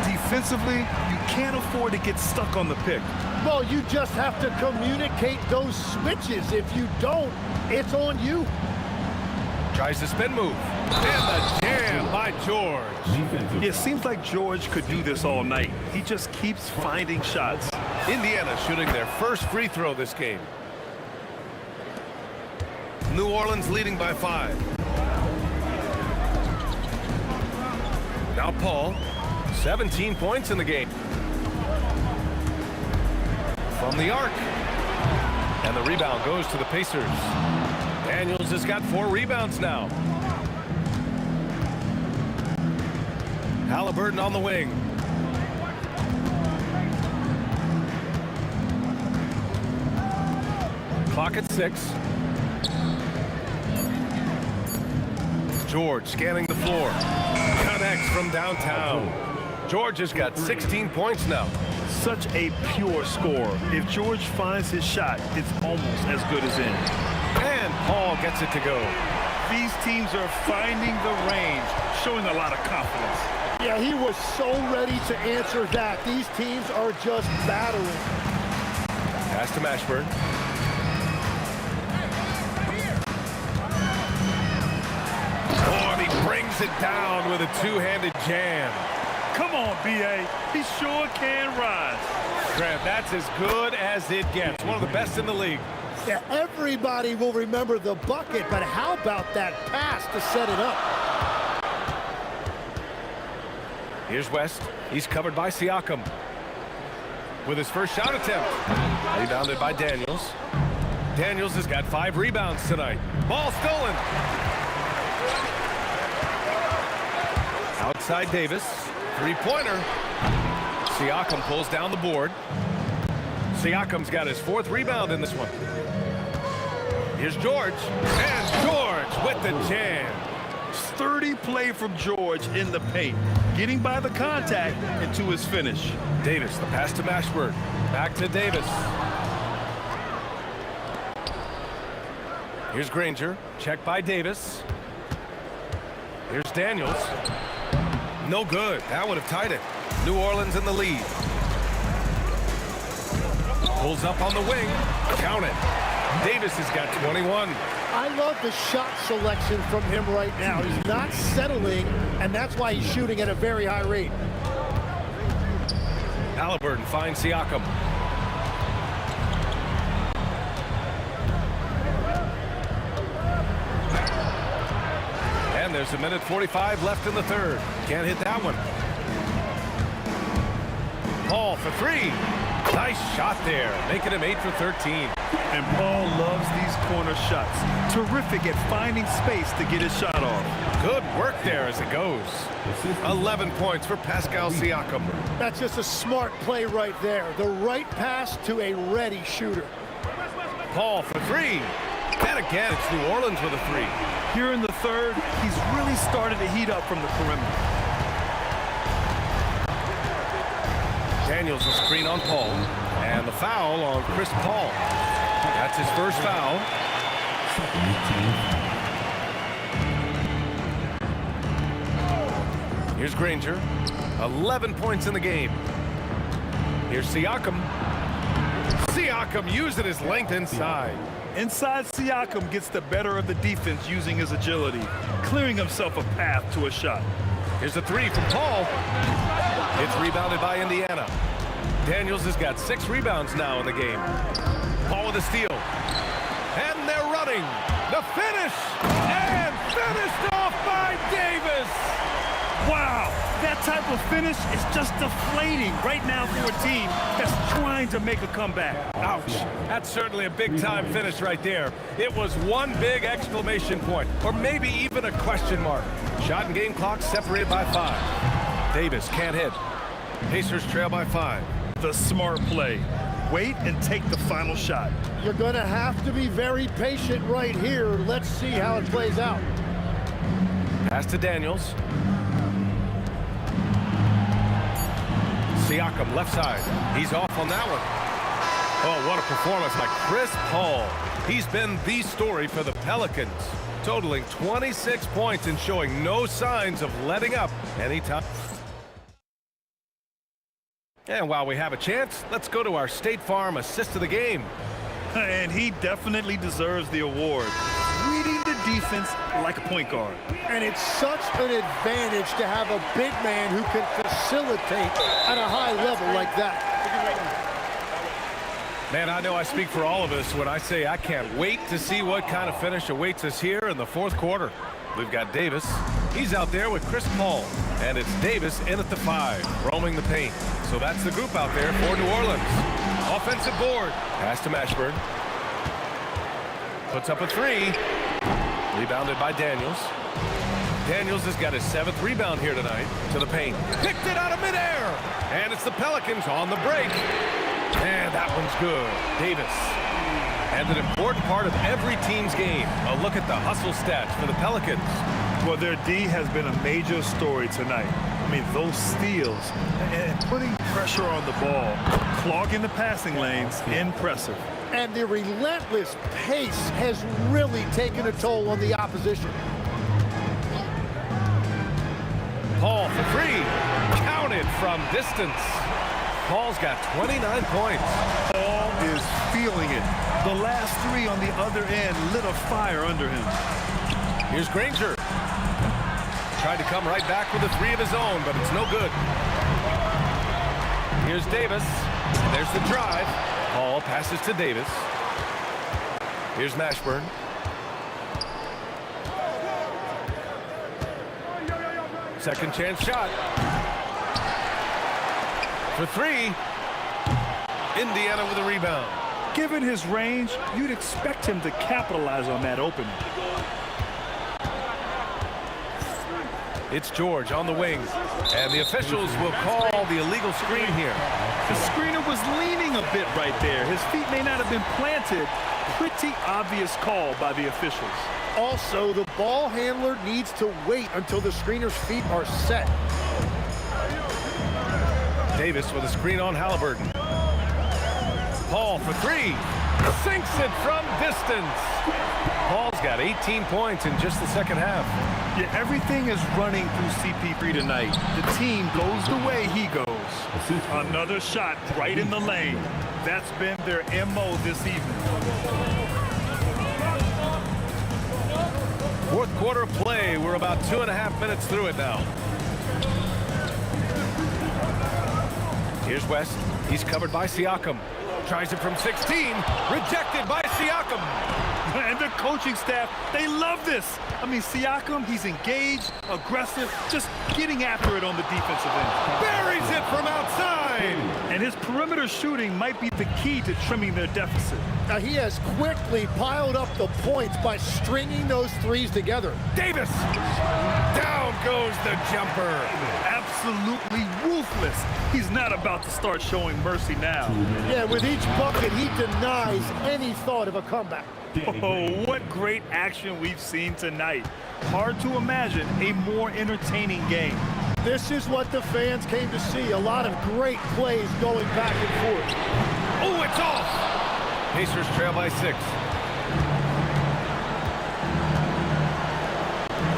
Defensively, you can't afford to get stuck on the pick. Well, you just have to communicate those switches. If you don't, it's on you. Tries the spin move. And the jam by George. It seems like George could do this all night. He just keeps finding shots. Indiana shooting their first free throw this game. New Orleans leading by 5. Now Paul, 17 points in the game. From the arc. And the rebound goes to the Pacers. Daniels has got 4 rebounds now. Halliburton on the wing. Clock at 6. George scanning the floor. Connects from downtown. George has got 16 points now. Such a pure scorer. If George finds his shot, it's almost as good as in. And Paul gets it to go. These teams are finding the range, showing a lot of confidence. Yeah, he was so ready to answer that. These teams are just battling. Pass to Mashburn. Oh, and he brings it down with a two-handed jam. Come on, B.A. He sure can rise. Grant, that's as good as it gets. One of the best in the league. Yeah, everybody will remember the bucket, but how about that pass to set it up? Here's West. He's covered by Siakam. With his first shot attempt. Rebounded by Daniels. Daniels has got 5 rebounds tonight. Ball stolen. Outside Davis. 3-pointer. Siakam pulls down the board. Siakam's got his 4th rebound in this one. Here's George. And George with the jam. Sturdy play from George in the paint, getting by the contact and to his finish. Davis, the pass to Mashburn. Back to Davis. Here's Granger. Check by Davis. Here's Daniels. No good. That would have tied it. New Orleans in the lead. Pulls up on the wing. Count it. Davis has got 21. I love the shot selection from him right now. He's not settling, and that's why he's shooting at a very high rate. Halliburton finds Siakam. And there's a minute 45 left in the third. Can't hit that one. Paul for 3. Nice shot there, making him 8 for 13. And Paul loves these corner shots. Terrific at finding space to get his shot off. Good work there as it goes. 11 points for Pascal Siakam. That's just a smart play right there. The right pass to a ready shooter. Paul for 3. And again, it's New Orleans with a 3. Here in the third, he's really started to heat up from the perimeter. Daniels a screen on Paul. And the foul on Chris Paul. That's his first foul. Here's Granger. 11 points in the game. Here's Siakam. Siakam using his length inside. Inside, Siakam gets the better of the defense using his agility, clearing himself a path to a shot. Here's a 3 from Paul. It's rebounded by Indiana. Daniels has got 6 rebounds now in the game. Paul with a steal. And they're running. The finish. And finished off by Davis. Wow, that type of finish is just deflating right now for a team that's trying to make a comeback. Ouch. That's certainly a big-time finish right there. It was one big exclamation point, or maybe even a question mark. Shot and game clock separated by 5. Davis can't hit. Pacers trail by 5. The smart play. Wait and take the final shot. You're going to have to be very patient right here. Let's see how it plays out. Pass to Daniels. Siakam, left side. He's off on that one. Oh, what a performance by Chris Paul. He's been the story for the Pelicans, totaling 26 points and showing no signs of letting up anytime. And while we have a chance, let's go to our State Farm assist of the game. And he definitely deserves the award. Reading the defense like a point guard. And it's such an advantage to have a big man who can facilitate at a high level like that. Man, I know I speak for all of us when I say I can't wait to see what kind of finish awaits us here in the 4th quarter. We've got Davis. He's out there with Chris Paul. And it's Davis in at the 5, roaming the paint. So that's the group out there for New Orleans. Offensive board. Pass to Mashburn. Puts up a 3. Rebounded by Daniels. Daniels has got his 7th rebound here tonight to the paint. Picked it out of midair. And it's the Pelicans on the break. And that one's good. Davis. And an important part of every team's game. A look at the hustle stats for the Pelicans. Well, their D has been a major story tonight. I mean, those steals and putting pressure on the ball, clogging the passing lanes, impressive. And the relentless pace has really taken a toll on the opposition. Paul for 3. Counted from distance. Paul's got 29 points. Paul is feeling it. The last 3 on the other end lit a fire under him. Here's Granger. Tried to come right back with a 3 of his own, but it's no good. Here's Davis. There's the drive. Paul passes to Davis. Here's Mashburn. Second chance shot. For 3. Indiana with a rebound. Given his range, you'd expect him to capitalize on that opening. It's George on the wing, and the officials will call the illegal screen here. The screener was leaning a bit right there. His feet may not have been planted. Pretty obvious call by the officials. Also, the ball handler needs to wait until the screener's feet are set. Davis with a screen on Halliburton. Paul for 3. Sinks it from distance. Paul's got 18 points in just the second half. Yeah, everything is running through CP3 tonight. The team goes the way he goes. Another shot right in the lane. That's been their MO this evening. 4th quarter of play. We're about 2.5 minutes through it now. Here's West. He's covered by Siakam. Tries it from 16. Rejected by Siakam. And the coaching staff, they love this. I mean, Siakam, he's engaged, aggressive, just getting after it on the defensive end. Buries it from outside. And his perimeter shooting might be the key to trimming their deficit. Now, he has quickly piled up the points by stringing those 3s together. Davis. Down goes the jumper. Absolutely ruthless. He's not about to start showing mercy now. Yeah, with each bucket, he denies any thought of a comeback. Oh, what great action we've seen tonight. Hard to imagine a more entertaining game. This is what the fans came to see. A lot of great plays going back and forth. Oh, it's off. Pacers trail by 6.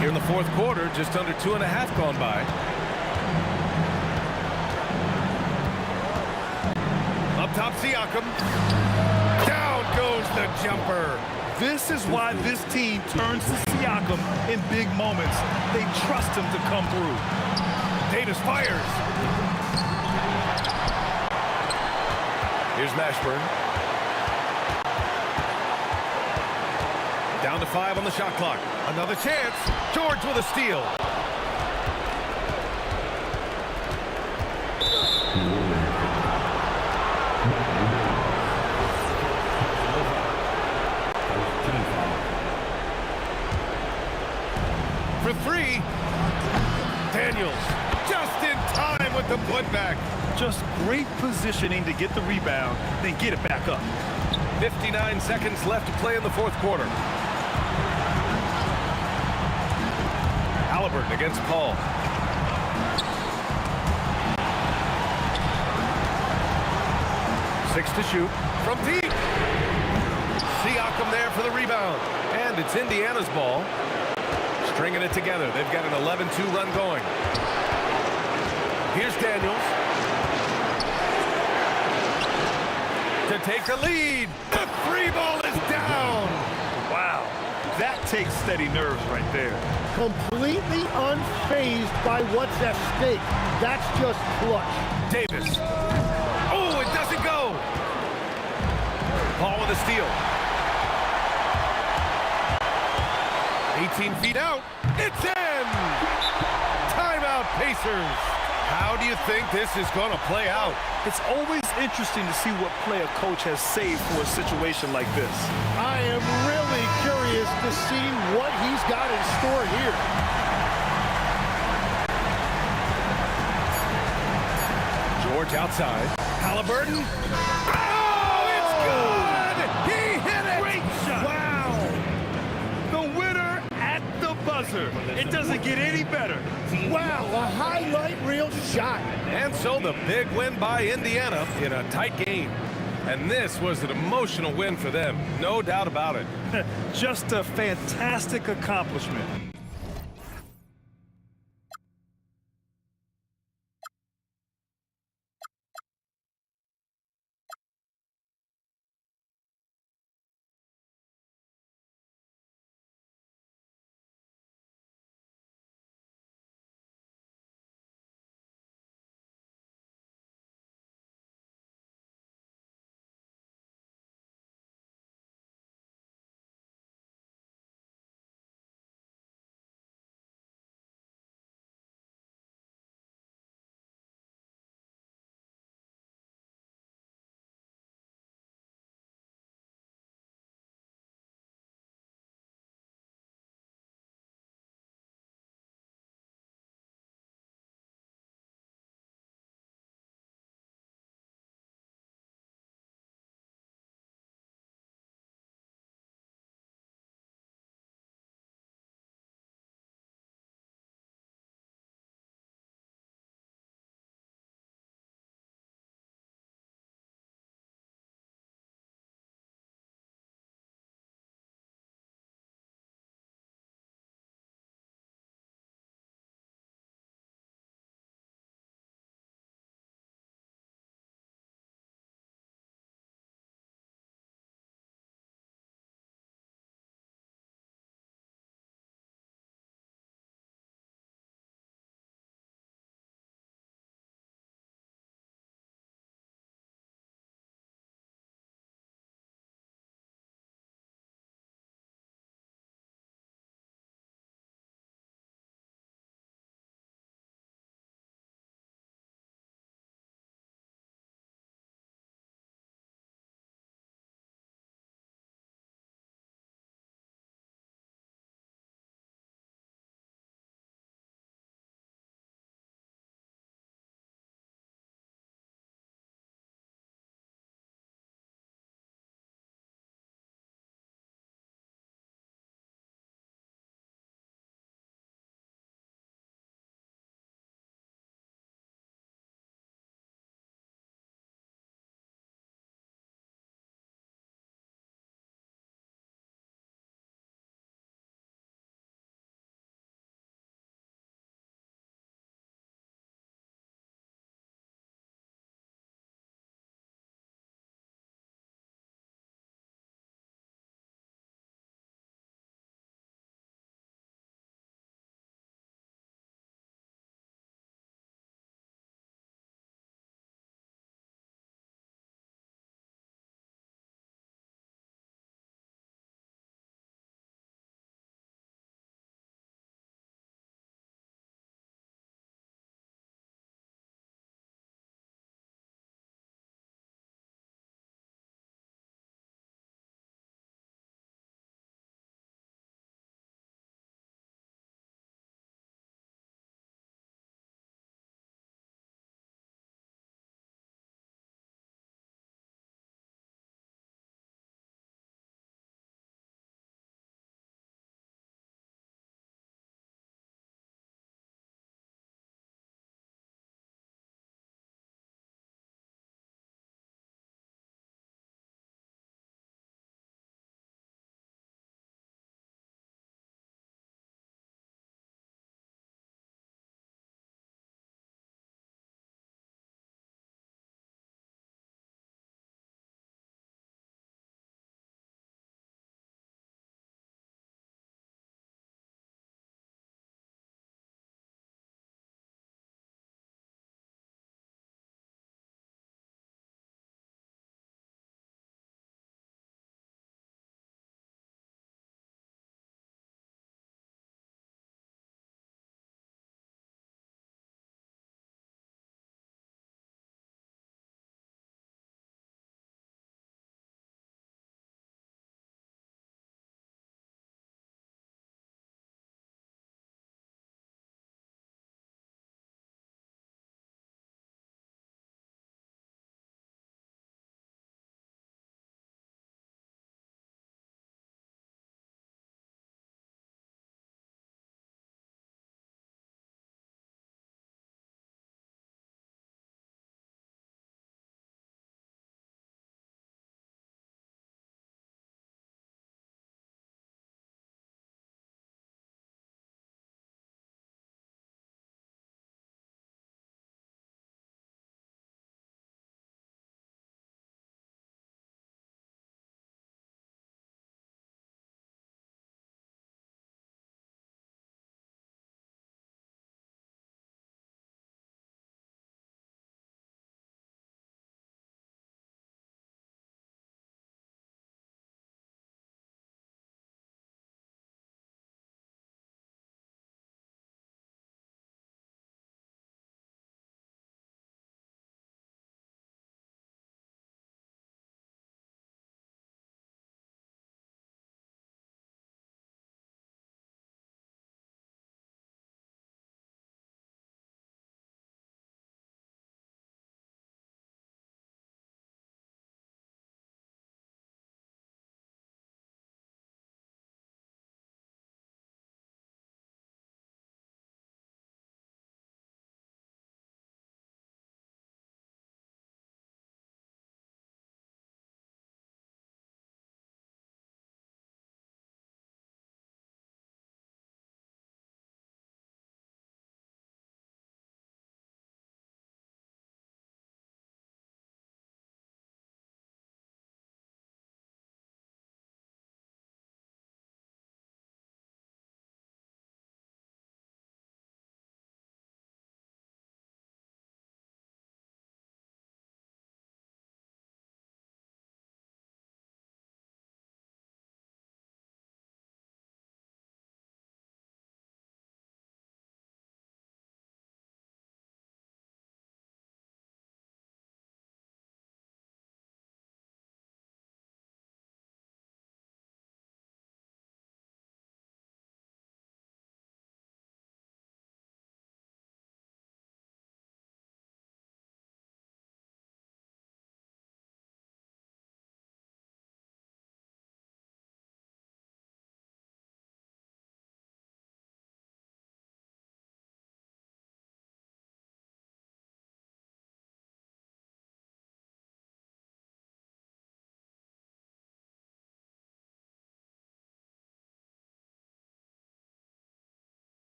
Here in the 4th quarter, just under 2.5 gone by. Up top, Siakam. Down goes the jumper. This is why this team turns to Siakam in big moments. They trust him to come through. Davis fires. Here's Mashburn. Down to 5 on the shot clock. Another chance. George with a steal. For 3. Daniels just in time with the putback. Just great positioning to get the rebound, then get it back up. 59 seconds left to play in the fourth quarter. Halliburton against Paul. Six to shoot from deep. Siakam there for the rebound. And it's Indiana's ball. Stringing it together. They've got an 11-2 run going. Here's Daniels. To take the lead. The 3 ball is down. Wow, that takes steady nerves right there. Completely unfazed by what's at stake. That's just clutch. Davis. Oh, it doesn't go. Paul with a steal. 18 feet out. It's in. Timeout, Pacers. How do you think this is going to play out? It's always interesting to see what play a coach has saved for a situation like this. I am really curious to see what he's got in store here. George outside. Halliburton. Oh, it's good! He hit it! Great shot! Wow! The winner at the buzzer. It doesn't get any better. Wow, a highlight reel shot. And so the big win by Indiana in a tight game. And this was an emotional win for them, no doubt about it. Just a fantastic accomplishment.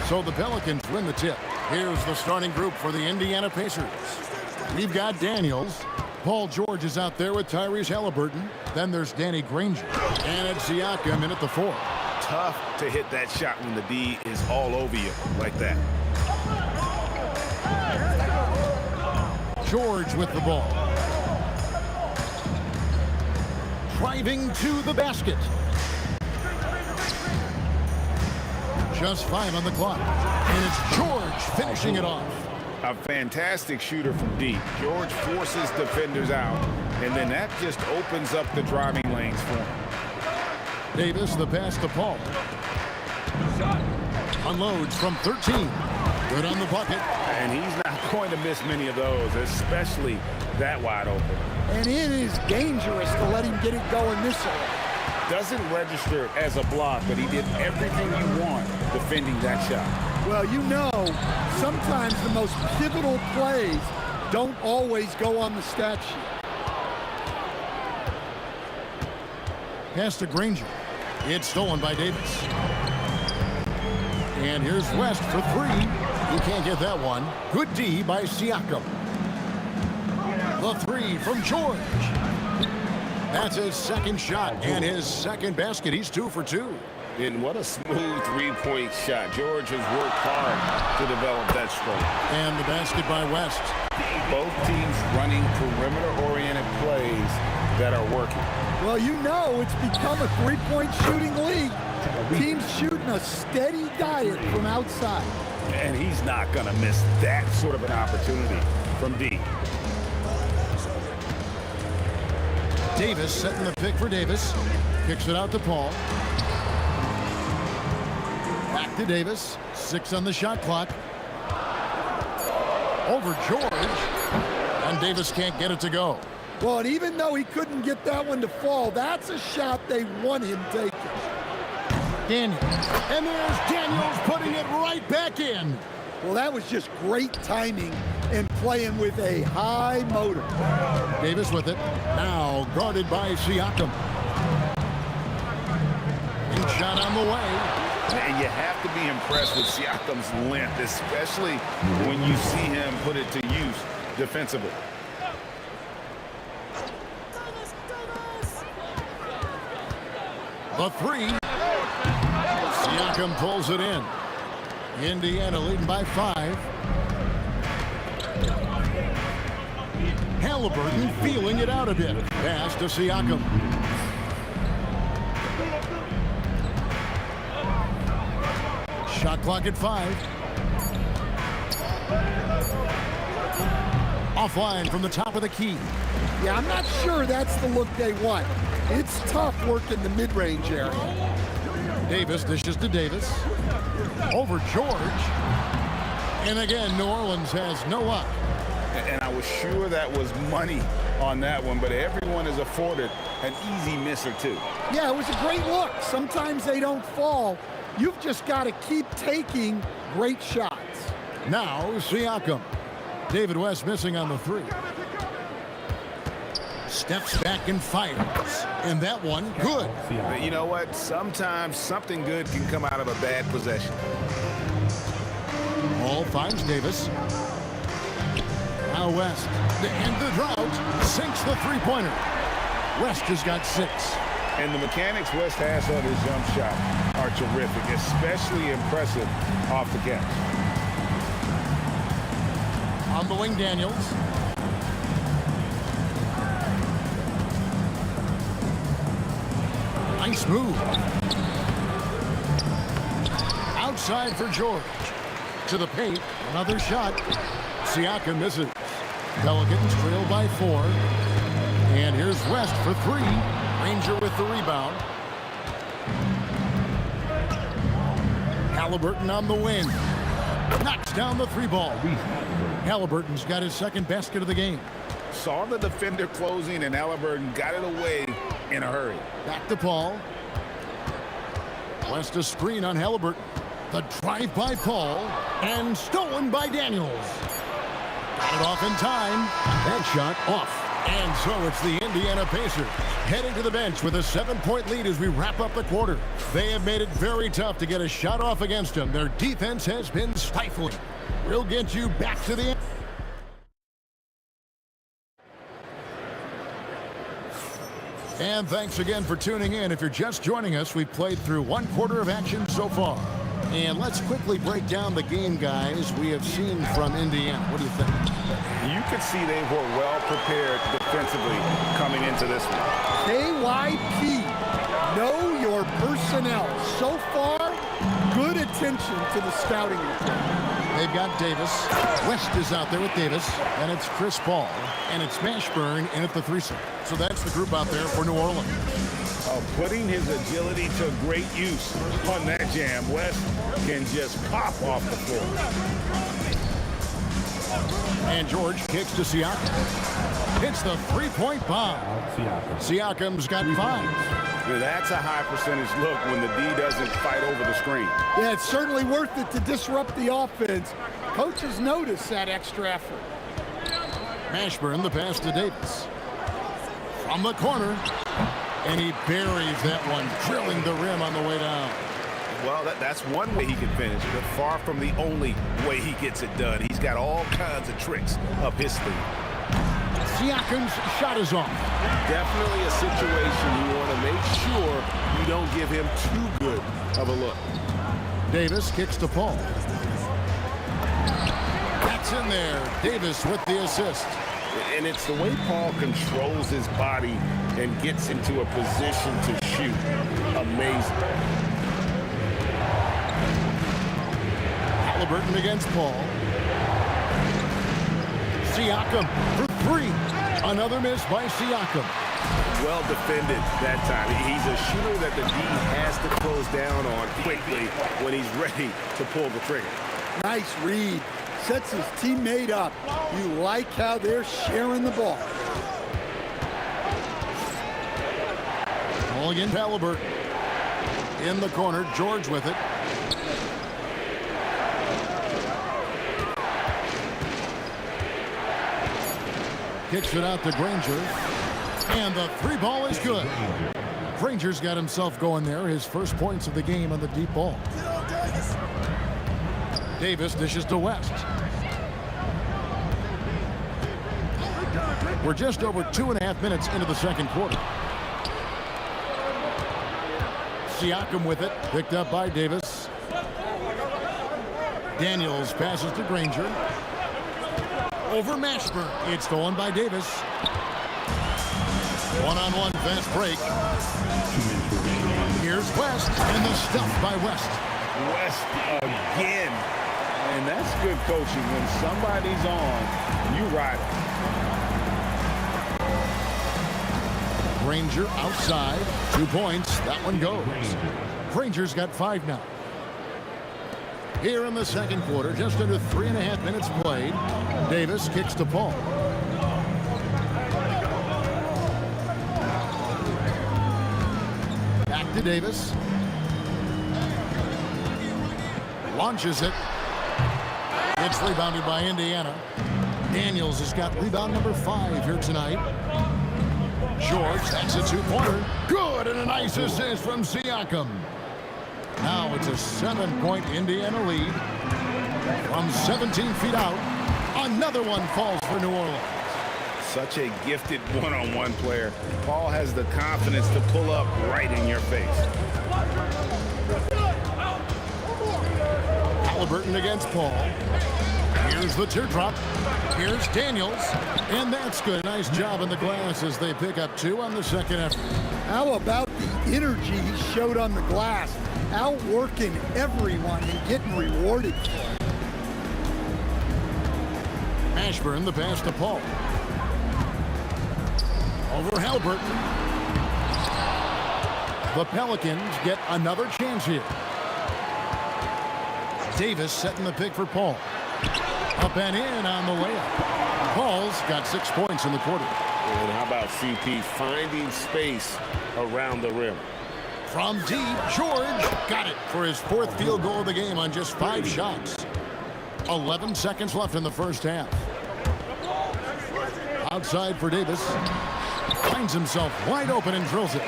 So the Pelicans win the tip. Here's the starting group for the Indiana Pacers. We've got Daniels. Paul George is out there with Tyrese Halliburton. Then there's Danny Granger. And it's Siakam in at the 4. Tough to hit that shot when the D is all over you like that. George with the ball. Driving to the basket. Just 5 on the clock. And it's George finishing it off. A fantastic shooter from deep. George forces defenders out, and then that just opens up the driving lanes for him. Davis, the pass to Paul. Unloads from 13. Good on the bucket. And he's not going to miss many of those, especially that wide open. And it is dangerous to let him get it going this way. Doesn't register as a block, but he did everything you want defending that shot. Well, you know, sometimes the most pivotal plays don't always go on the stat sheet. Pass to Granger. It's stolen by Davis. And here's West for 3. He can't get that one. Good D by Siakam. The 3 from George. That's his second shot and his second basket. He's 2 for 2. And what a smooth three-point shot. George has worked hard to develop that stroke. And the basket by West. Both teams running perimeter-oriented plays that are working. Well, you know it's become a three-point shooting league. Teams shooting a steady diet from outside. And he's not going to miss that sort of an opportunity from deep. Davis setting the pick for Davis. Kicks it out to Paul. Back to Davis. 6 on the shot clock. Over George. And Davis can't get it to go. Well, and even though he couldn't get that one to fall, that's a shot they want him taking. Daniels. And there's Daniels putting it right back in. Well, that was just great timing and playing with a high motor. Davis with it. Now guarded by Siakam. And shot on the way. And you have to be impressed with Siakam's length, especially when you see him put it to use defensively. The 3. Siakam pulls it in. Indiana leading by 5. Halliburton feeling it out a bit. Pass to Siakam. Shot clock at 5. Offline from the top of the key. Yeah, I'm not sure that's the look they want. It's tough working the mid-range area. Davis dishes to Davis. Over George. And again, New Orleans has no luck. And I was sure that was money on that one, but everyone is afforded an easy miss or two. Yeah, it was a great look. Sometimes they don't fall. You've just got to keep taking great shots. Now Siakam. David West missing on the 3. Steps back and fires. And that one, good. But you know what? Sometimes something good can come out of a bad possession. Ball finds Davis. Now West. To end the drought, sinks the three-pointer. West has got 6. And the mechanics West has on his jump shot are terrific, especially impressive off the catch. On the wing, Daniels. Nice move. Outside for George. To the paint. Another shot. Siakam misses. Pelicans trail by 4. And here's West for 3. Ranger with the rebound. Halliburton on the wing. Knocks down the 3-ball. Halliburton's got his second basket of the game. Saw the defender closing, and Halliburton got it away in a hurry. Back to Paul. West a screen on Halliburton. The drive by Paul. And stolen by Daniels. Got it off in time. That shot off. And so it's the Indiana Pacers heading to the bench with a 7-point lead as we wrap up the quarter. They have made it very tough to get a shot off against them. Their defense has been stifling. We'll get you back to the end. And thanks again for tuning in. If you're just joining us, we've played through one quarter of action so far. And let's quickly break down the game, guys, we have seen from Indiana. What do you think? You can see they were well prepared defensively coming into this one. KYP, know your personnel. So far, good attention to the scouting report. They've got Davis. West is out there with Davis. And it's Chris Paul. And it's Mashburn in at the 3-6. So that's the group out there for New Orleans. Putting his agility to great use on that jam. West can just pop off the floor. And George kicks to Siakam. Hits the three-point bomb. Siakam's got 5. Yeah, that's a high percentage look when the D doesn't fight over the screen. Yeah, it's certainly worth it to disrupt the offense. Coaches notice that extra effort. Mashburn, the pass to Davis. From the corner. And he buries that one, drilling the rim on the way down. Well, that's one way he can finish, but far from the only way he gets it done. He's got all kinds of tricks up his sleeve. Siakam's shot is off. Definitely a situation you want to make sure you don't give him too good of a look. Davis kicks to Paul. That's in there. Davis with the assist. And it's the way Paul controls his body and gets into a position to shoot. Amazing. Halliburton against Paul. Siakam for 3. Another miss by Siakam. Well defended that time. He's a shooter that the D has to close down on quickly when he's ready to pull the trigger. Nice read. Sets his teammate up. You like how they're sharing the ball. Ball again, Halliburton. In the corner, George with it. Kicks it out to Granger. And the 3-ball is good. Granger's got himself going there. His first points of the game on the deep ball. Davis dishes to West. We're just over 2.5 minutes into the second quarter. Siakam with it, picked up by Davis. Daniels passes to Granger. Over Mashburn. It's stolen by Davis. One-on-one fast break. Here's West, and the stuff by West. West again. And that's good coaching. When somebody's on, you ride it. Granger outside. 2 points. That one goes. Granger's got 5 now. Here in the second quarter, just under 3.5 minutes played. Davis kicks to Paul. Back to Davis. Launches it. It's rebounded by Indiana. Daniels has got rebound number 5 here tonight. George, that's a 2-pointer. Good, and a nice assist from Siakam. Now it's a 7-point Indiana lead. From 17 feet out, another one falls for New Orleans. Such a gifted one-on-one player. Paul has the confidence to pull up right in your face. Halliburton against Paul. Here's the teardrop. Here's Daniels. And that's good. Nice job in the glass as they pick up 2 on the second effort. How about the energy he showed on the glass? Outworking everyone and getting rewarded for it. Mashburn, the pass to Paul. Over Halliburton. The Pelicans get another chance here. Davis setting the pick for Paul. Up and in on the layup. Paul's got 6 points in the quarter. And how about CP finding space around the rim? From deep, George got it for his 4th field goal of the game on just 5 shots. 11 seconds left in the first half. Outside for Davis. Finds himself wide open and drills it.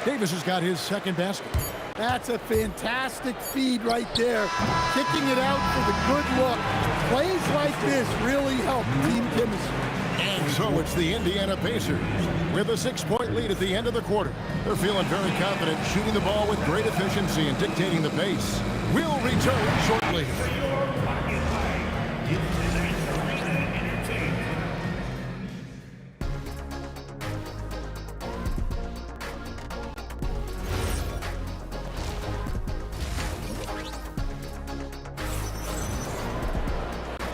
Davis has got his second basket. That's a fantastic feed right there. Kicking it out for the good look. Plays like this really help team chemistry. And so it's the Indiana Pacers with a 6-point lead at the end of the quarter. They're feeling very confident, shooting the ball with great efficiency and dictating the pace. We'll return shortly.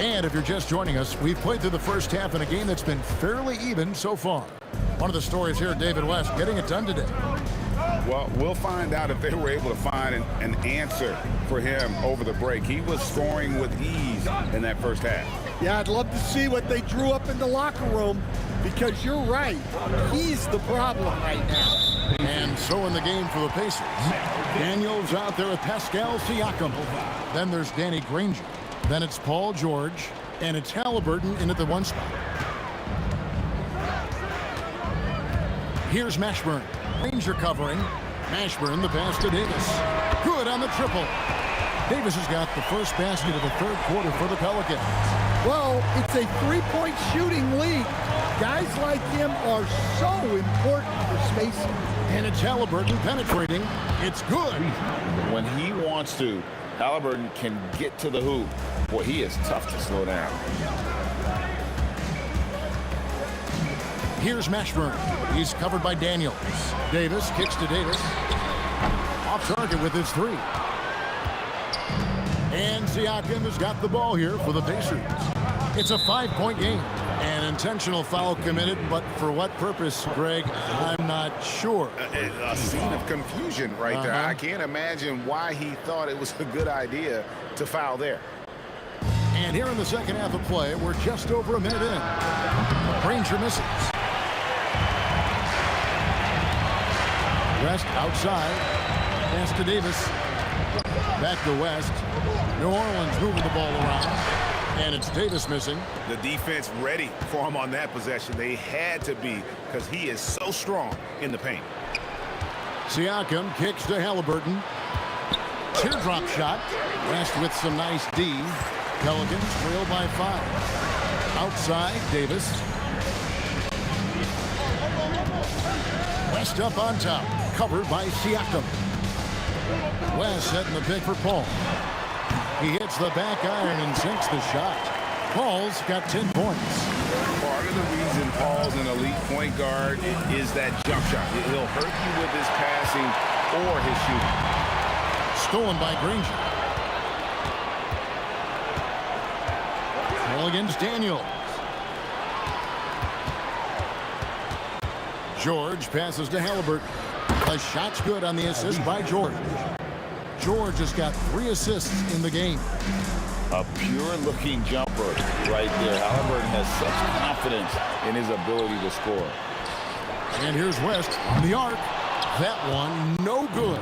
And if you're just joining us, we've played through the first half in a game that's been fairly even so far. One of the stories here, David West, getting it done today. Well, we'll find out if they were able to find an answer for him over the break. He was scoring with ease in that first half. Yeah, I'd love to see what they drew up in the locker room, because you're right. He's the problem right now. And so in the game for the Pacers, Daniels out there with Pascal Siakam. Then there's Danny Granger. Then it's Paul George, and it's Halliburton in at the 1 spot. Here's Mashburn. Granger covering. Mashburn, the pass to Davis. Good on the triple. Davis has got the first basket of the third quarter for the Pelicans. Well, it's a three-point shooting league. Guys like him are so important for spacing. And it's Halliburton penetrating. It's good. When he wants to, Halliburton can get to the hoop. Boy, he is tough to slow down. Here's Mashburn. He's covered by Daniels. Davis kicks to Davis. Off target with his 3. And Siakam has got the ball here for the Pacers. It's a 5-point game. An intentional foul committed, but for what purpose, Greg, I'm not sure. A scene of confusion right there. I can't imagine why he thought it was a good idea to foul there. And here in the second half of play, we're just over a minute in. Granger misses. West outside. Pass to Davis. Back to West. New Orleans moving the ball around. And it's Davis missing. The defense ready for him on that possession. They had to be, because he is so strong in the paint. Siakam kicks to Halliburton. Teardrop shot. West with some nice D. Pelicans trail by 5. Outside, Davis. West up on top. Covered by Siakam. West setting the pick for Paul. He hits the back iron and sinks the shot. Paul's got 10 points. Part of the reason Paul's an elite point guard is that jump shot. He'll hurt you with his passing or his shooting. Stolen by Granger. Ball against Daniels. George passes to Halliburton. The shot's good on the assist by George. George has got 3 assists in the game. A pure-looking jumper right there. Halliburton has such confidence in his ability to score. And here's West on the arc. That one, no good.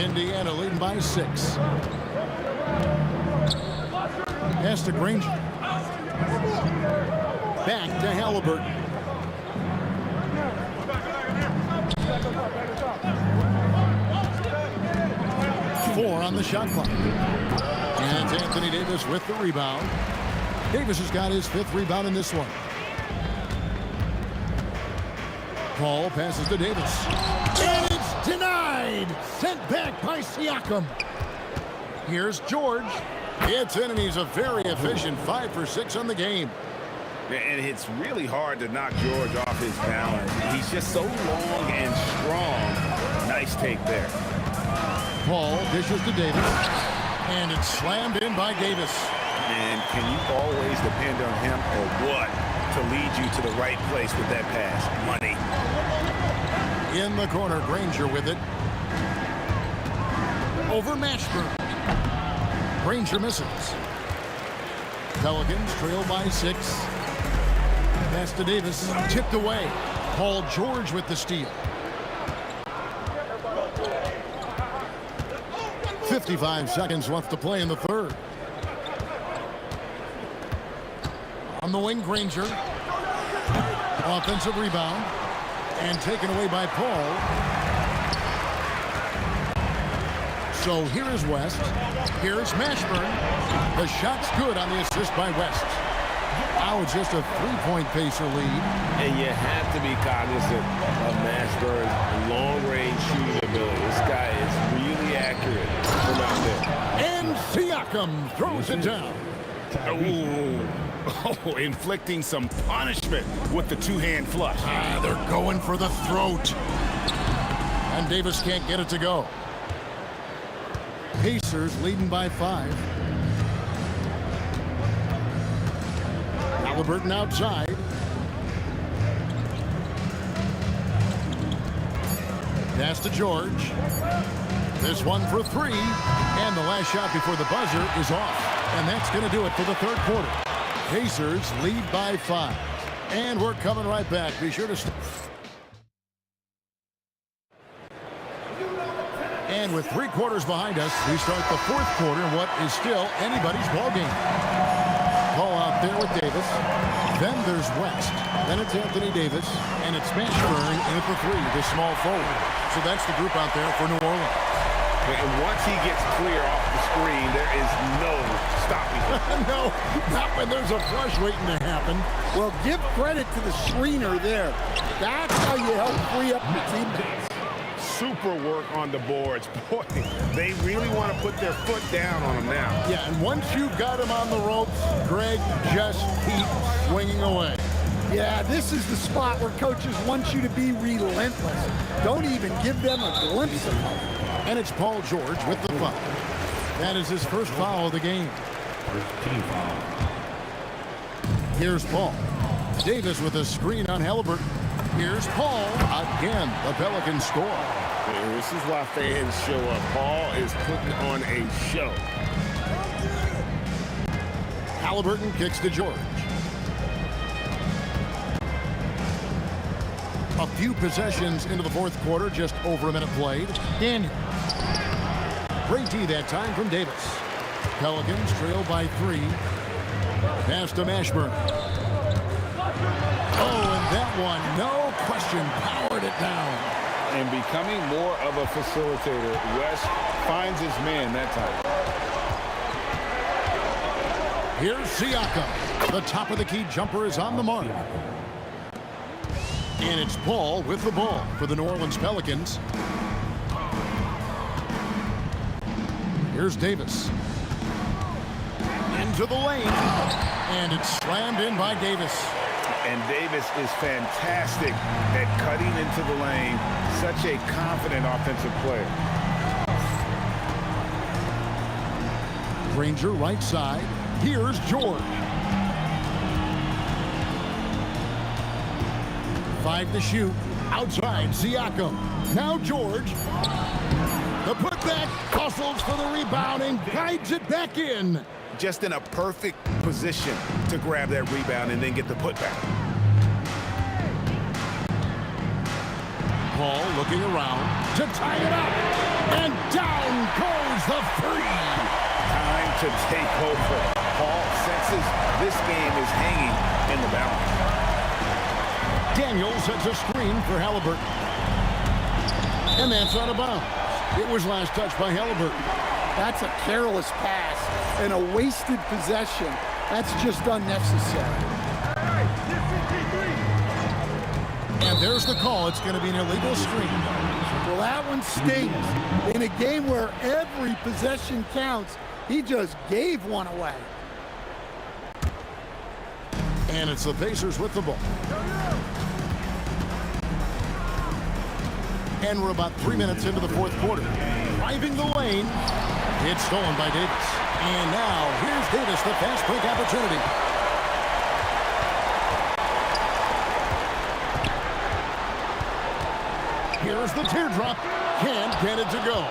Indiana leading by 6. Pass to Granger. Back to Halliburton. Four on the shot clock. And it's Anthony Davis with the rebound. Davis has got his 5th rebound in this one. Paul passes to Davis. And it's denied. Sent back by Siakam. Here's George. It's in, and he's a very efficient 5 for 6 on the game. And it's really hard to knock George off his balance. He's just so long and strong. Nice take there. Paul dishes to Davis. And it's slammed in by Davis. And can you always depend on him or what to lead you to the right place with that pass? Money. In the corner, Granger with it. Over Mashburn. Granger misses. Pelicans trail by 6. Pass to Davis. Tipped away. Paul George with the steal. 55 seconds left to play in the third. On the wing, Granger. Offensive rebound. And taken away by Paul. So here is West. Here's Mashburn. The shot's good on the assist by West. Now it's just a three-point Pacer lead. And you have to be cognizant of Mashburn's long-range shooting ability. This guy is really accurate from out there. And Siakam throws it down. Oh, inflicting some punishment with the two-hand flush. They're going for the throat. And Davis can't get it to go. Pacers leading by 5. Halliburton outside. Pass to George. This one for 3. And the last shot before the buzzer is off. And that's going to do it for the third quarter. Pacers lead by 5. And we're coming right back. Be sure to And with 3 quarters behind us, we start the fourth quarter in what is still anybody's ballgame. Ball out there with Davis. Then there's West. Then it's Anthony Davis. And it's Mashburn in at the 3, the small forward. So that's the group out there for New Orleans. And once he gets clear off the screen, there is no stopping him. No, not when there's a flush waiting to happen. Well, give credit to the screener there. That's how you help free up the teammates. Super work on the boards. Boy, they really want to put their foot down on him now. Yeah, and once you've got him on the ropes, Greg, just keep swinging away. Yeah, this is the spot where coaches want you to be relentless. Don't even give them a glimpse of hope. And it's Paul George with the foul. That is his first foul of the game. First team foul. Here's Paul. Davis with a screen on Halliburton. Here's Paul. Again, the Pelicans score. And this is why fans show up. Paul is putting on a show. Halliburton kicks to George. A few possessions into the fourth quarter, just over a minute played. Daniel. Great D that time from Davis. Pelicans trail by 3. Pass to Mashburn. Oh, and that one, no question, powered it down. And becoming more of a facilitator, West finds his man that time. Here's Siakam. The top of the key jumper is on the mark. And it's Paul with the ball for the New Orleans Pelicans. Here's Davis. Into the lane. And it's slammed in by Davis. And Davis is fantastic at cutting into the lane. Such a confident offensive player. Granger right side. Here's George. 5 to shoot. Outside, Siakam. Now George. The putback, hustles for the rebound and guides it back in. Just in a perfect position to grab that rebound and then get the putback. Paul looking around to tie it up. And down goes the 3. Time to take over. Paul senses this game is hanging in the balance. Daniel sets a screen for Halliburton. And that's out of bounds. It was last touched by Halliburton. That's a careless pass and a wasted possession. That's just unnecessary. And there's the call. It's going to be an illegal screen. Well, that one stings. In a game where every possession counts, he just gave one away. And it's the Pacers with the ball. And we're about 3 minutes into the fourth quarter. Driving the lane. It's stolen by Davis. And now, here's Davis, the fast break opportunity. Here's the teardrop. Can't get it to go.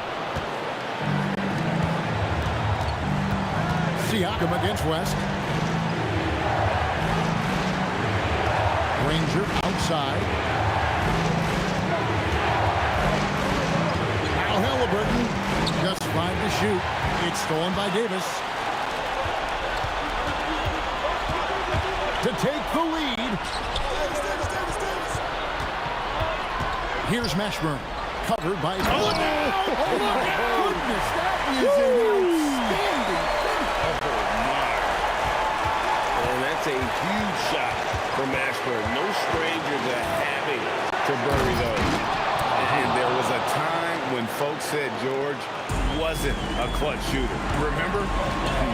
Siakam against West. Granger outside. Now Halliburton, just 5 to shoot. It's stolen by Davis. To take the lead. Here's Mashburn. Covered by... Oh, my goodness, that is an outstanding finish. And that's a huge shot for Mashburn. No stranger to having to bury those. And there was a time when folks said George wasn't a clutch shooter. Remember?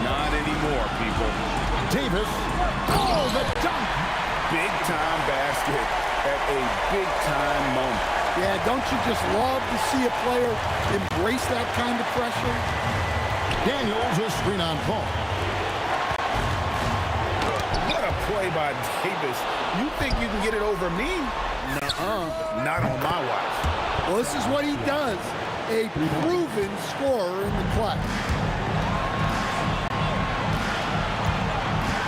Not anymore, people. Davis. Oh, the dunk. Big-time basket at a big-time moment. Yeah, don't you just love to see a player embrace that kind of pressure? Daniels a screen on Paul. What a play by Davis. You think you can get it over me? Nuh-uh. Not on my watch. Well, this is what he does. A proven scorer in the clutch.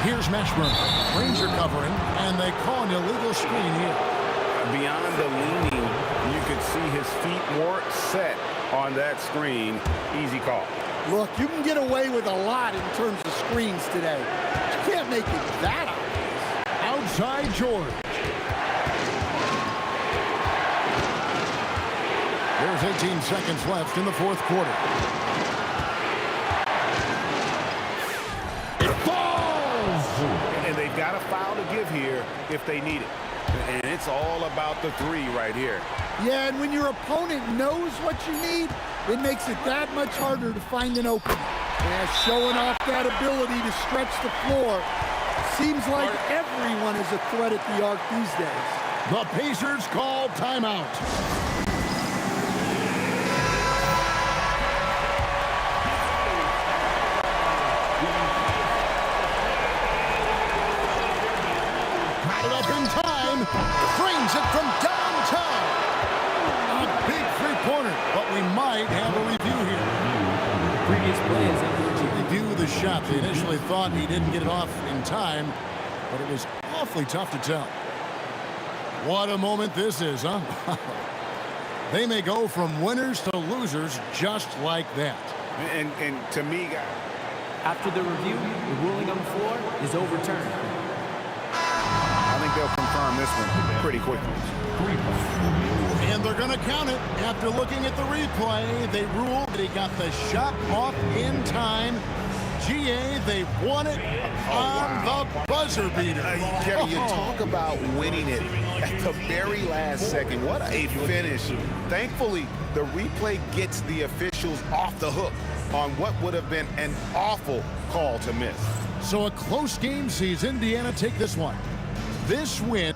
Here's Mashburn. Ranger covering, and they call an illegal screen here. Beyond the leaning, you could see his feet more set on that screen. Easy call. Look, you can get away with a lot in terms of screens today. You can't make it that obvious. Outside George. There's 18 seconds left in the fourth quarter. It falls! And they've got a foul to give here if they need it. And it's all about the three right here. Yeah, and when your opponent knows what you need, it makes it that much harder to find an opening. Yeah, showing off that ability to stretch the floor. Seems like everyone is a threat at the arc these days. The Pacers call timeout. Got it up in time. Frames it from downtown. A big three-pointer, but we might have a review here. Previous play is under review. Review the shot. They initially thought he didn't get it off in time, but it was awfully tough to tell. What a moment this is, huh? They may go from winners to losers just like that. And to me, guys, After the review, the ruling on the floor is overturned. I think they'll confirm this one pretty quickly. And they're going to count it. After looking at the replay, they ruled that he got the shot off in time. GA, they won it on the buzzer beater. Kevin, you talk about winning it at the very last second. What a finish. Thankfully, the replay gets the officials off the hook on what would have been an awful call to miss. So a close game sees Indiana take this one. This win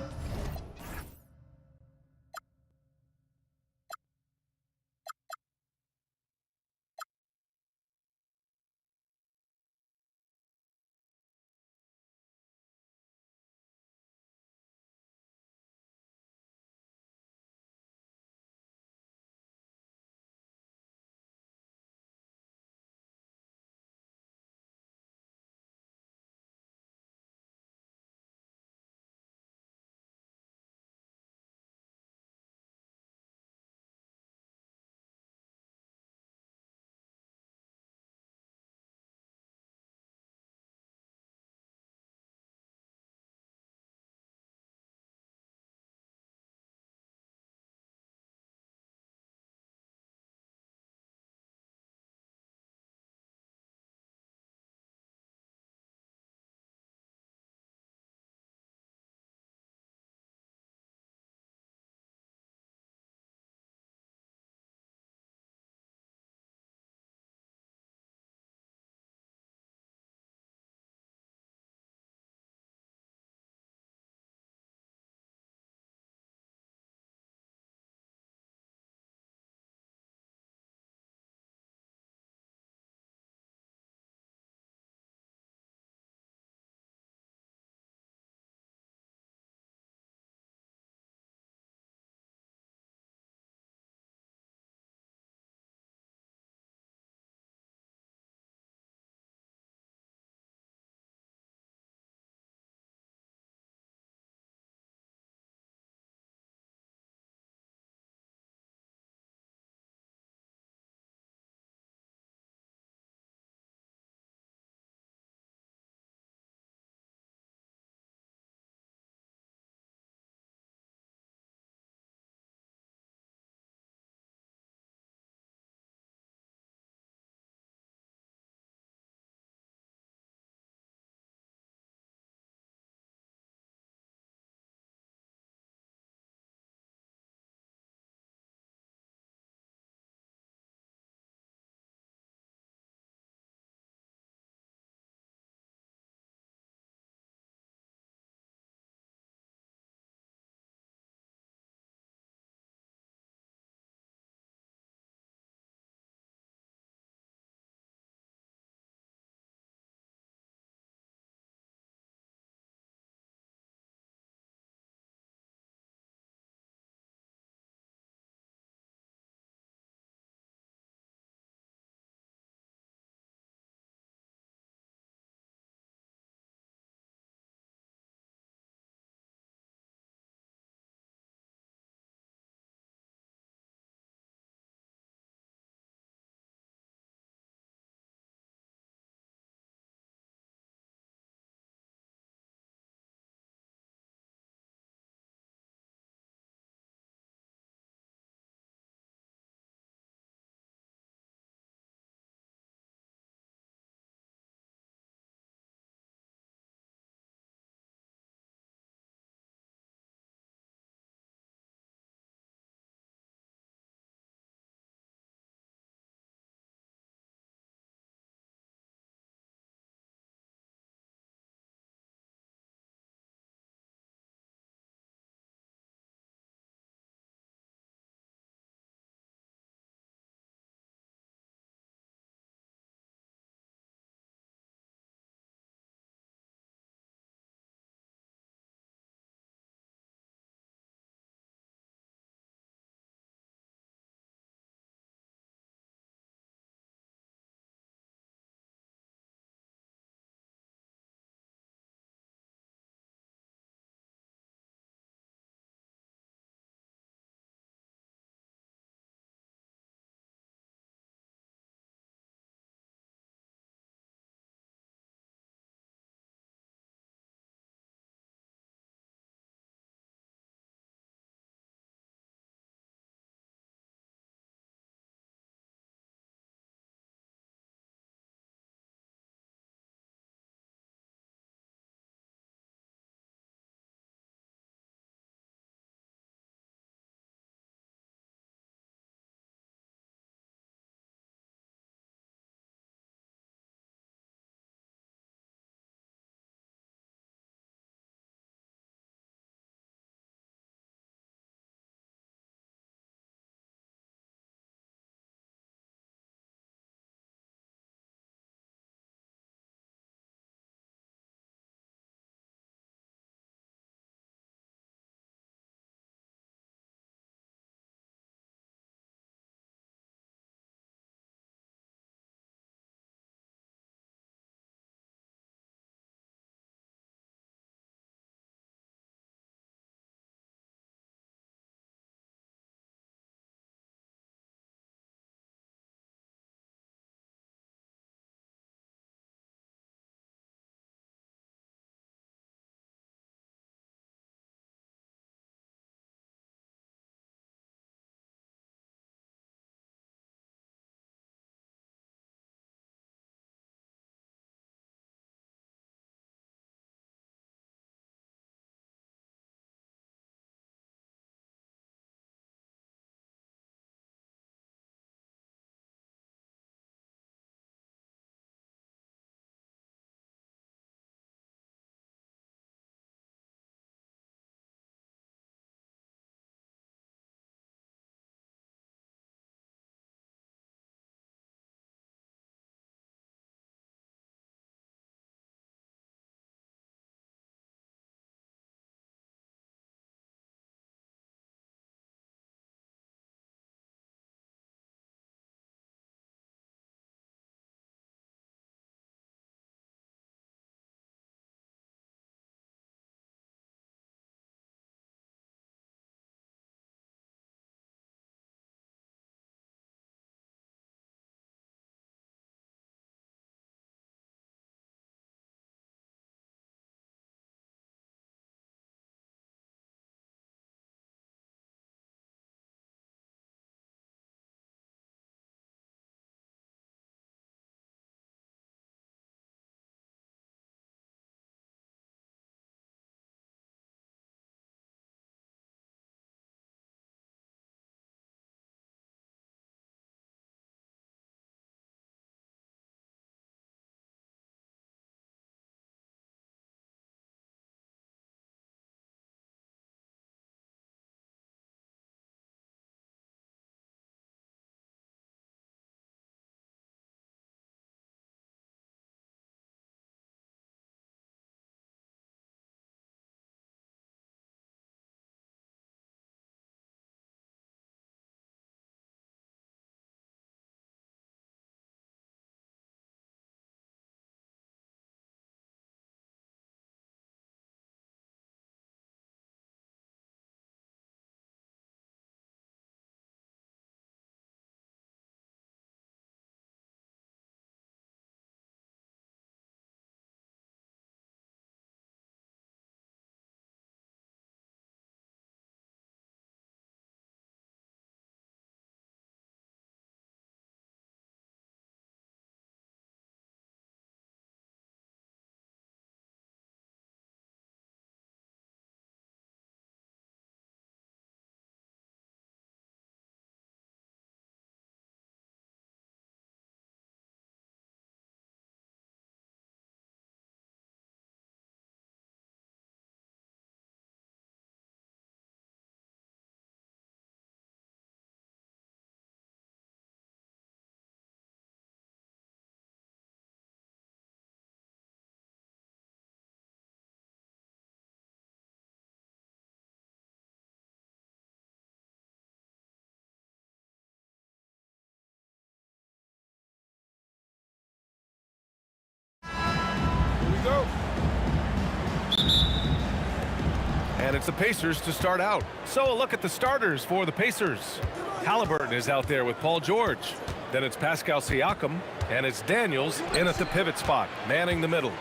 And it's the Pacers to start out. So a look at the starters for the Pacers. Halliburton is out there with Paul George. Then it's Pascal Siakam, and it's Daniels in at the pivot spot, manning the middle.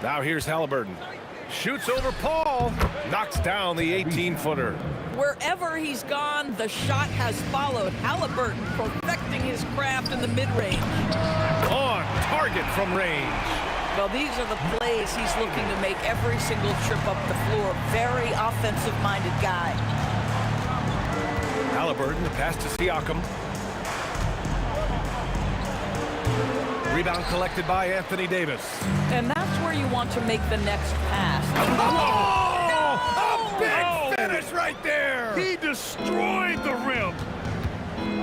Now here's Halliburton. Shoots over Paul, knocks down the 18-footer. Wherever he's gone, the shot has followed. Halliburton perfecting his craft in the mid-range. On target from range. Well, these are the plays he's looking to make every single trip up the floor. Very offensive-minded guy. Halliburton, the pass to Siakam. Rebound collected by Anthony Davis. And that's where you want to make the next pass. Oh! A big finish right there! He destroyed the rim.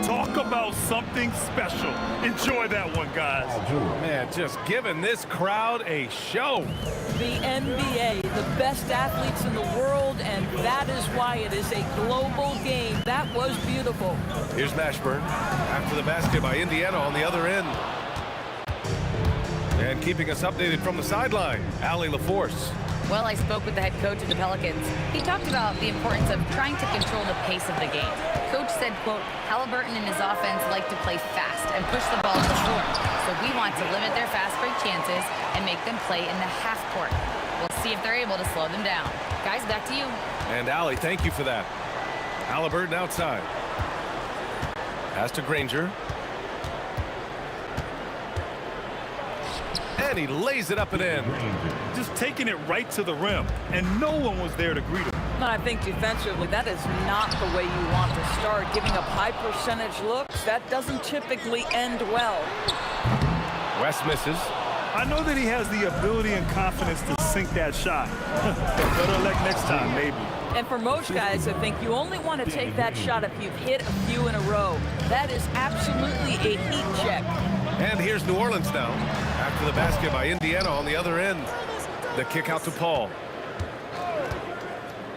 Talk about something special. Enjoy that one, guys. Man, just giving this crowd a show. The NBA, the best athletes in the world, and that is why it is a global game. That was beautiful. Here's Mashburn after the basket by Indiana on the other end. And keeping us updated from the sideline, Allie LaForce. Well, I spoke with the head coach of the Pelicans. He talked about the importance of trying to control the pace of the game. Coach said, quote, Halliburton and his offense like to play fast and push the ball to short. So we want to limit their fast break chances and make them play in the half court. We'll see if they're able to slow them down. Guys, back to you. And Allie, thank you for that. Halliburton outside. Pass to Granger. And he lays it up and in. Just taking it right to the rim, and no one was there to greet him. No, I think defensively, that is not the way you want to start. Giving up high percentage looks, that doesn't typically end well. West misses. I know that he has the ability and confidence to sink that shot. Better luck next time, maybe. And for most guys, I think you only want to take that shot if you've hit a few in a row. That is absolutely a heat check. And here's New Orleans now. After the basket by Indiana on the other end. The kick out to Paul.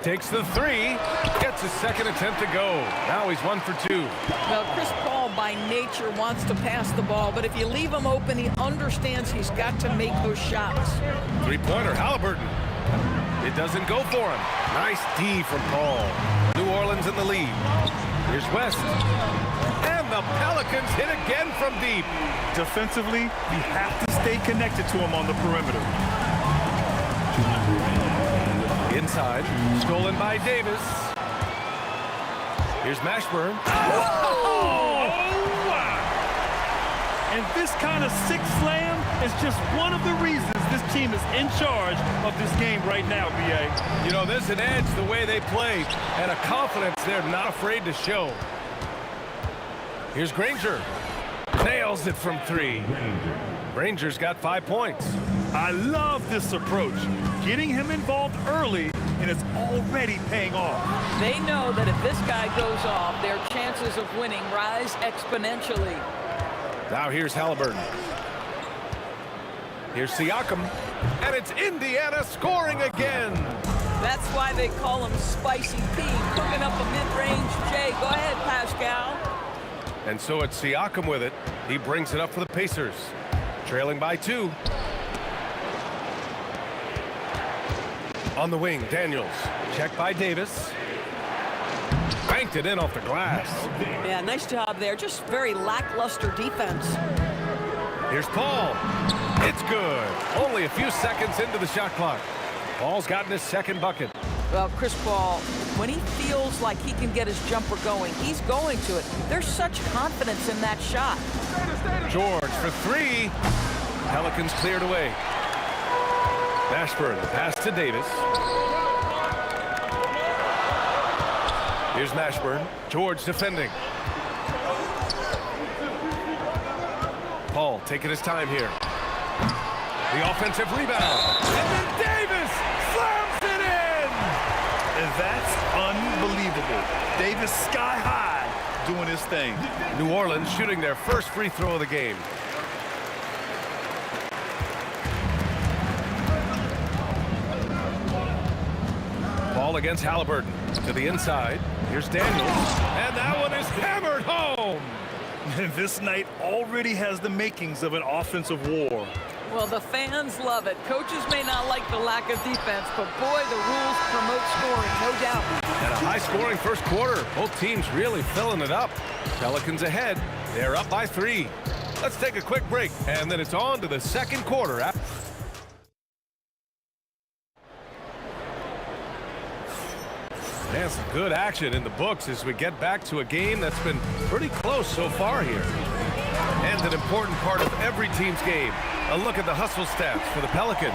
Takes the three. Gets his second attempt to go. Now he's 1 for 2. Well, Chris Paul by nature wants to pass the ball, but if you leave him open, he understands he's got to make those shots. Three-pointer, Halliburton. It doesn't go for him. Nice D from Paul. New Orleans in the lead. Here's West. And the Pelicans hit again from deep. Defensively, we have to stay connected to him on the perimeter. Inside, stolen by Davis. Here's Mashburn. Oh, wow. And this kind of sick slam is just one of the reasons this team is in charge of this game right now, B.A. You know, there's an edge the way they play and a confidence they're not afraid to show. Here's Granger. Nails it from 3. Granger's got 5 points. I love this approach. Getting him involved early, and it's already paying off. They know that if this guy goes off, their chances of winning rise exponentially. Now here's Halliburton. Here's Siakam. And it's Indiana scoring again. That's why they call him Spicy P, cooking up a mid-range J. Go ahead, Pascal. And so it's Siakam with it. He brings it up for the Pacers. Trailing by 2. On the wing, Daniels. Checked by Davis. Banked it in off the glass. Yeah, nice job there. Just very lackluster defense. Here's Paul. It's good. Only a few seconds into the shot clock. Paul's gotten his second bucket. Well, Chris Paul, when he feels like he can get his jumper going, he's going to it. There's such confidence in that shot. George for 3. Pelicans cleared away. Mashburn, pass to Davis. Here's Mashburn. George defending. Paul taking his time here. The offensive rebound. And then Davis slams it in! And that's unbelievable. Davis sky high doing his thing. New Orleans shooting their first free throw of the game. Ball against Halliburton. To the inside. Here's Daniels. And that one is hammered home. And this night already has the makings of an offensive war. Well, the fans love it. Coaches may not like the lack of defense, but boy, the rules promote scoring no doubt. And a high-scoring first quarter. Both teams really filling it up. Pelicans ahead. They're up by 3. Let's take a quick break, and then it's on to the second quarter. And some good action in the books as we get back to a game that's been pretty close so far here. And an important part of every team's game. A look at the hustle stats for the Pelicans.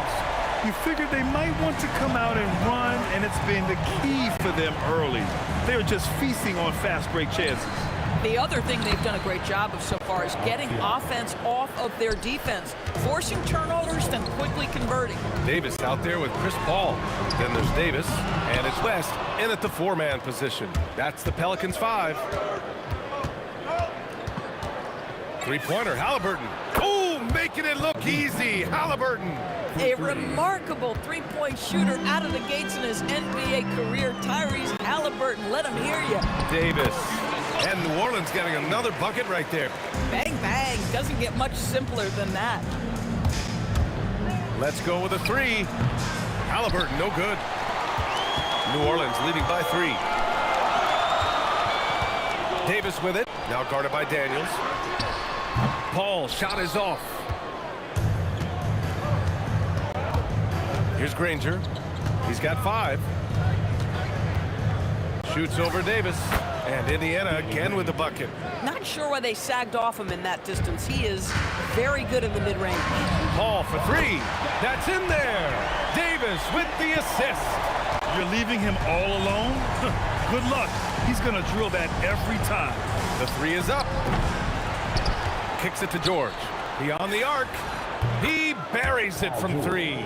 You figured they might want to come out and run, and it's been the key for them early. They're just feasting on fast break chances. The other thing they've done a great job of so far is getting offense off of their defense, forcing turnovers, then quickly converting. Davis out there with Chris Paul. Then there's Davis, and it's West in at the 4-man position. That's the Pelicans' 5. Three-pointer, Halliburton. Oh, making it look easy, Halliburton. A remarkable three-point shooter out of the gates in his NBA career, Tyrese Halliburton. Let him hear you. Davis. And New Orleans getting another bucket right there. Bang, bang. Doesn't get much simpler than that. Let's go with a 3. Halliburton, no good. New Orleans leading by 3. Davis with it. Now guarded by Daniels. Paul, shot is off. Here's Granger. He's got 5. Shoots over Davis. And Indiana again with the bucket. Not sure why they sagged off him in that distance. He is very good in the mid-range. Paul for 3. That's in there. Davis with the assist. You're leaving him all alone? Good luck. He's going to drill that every time. The 3 is up. Kicks it to George. Beyond the arc. He buries it from 3.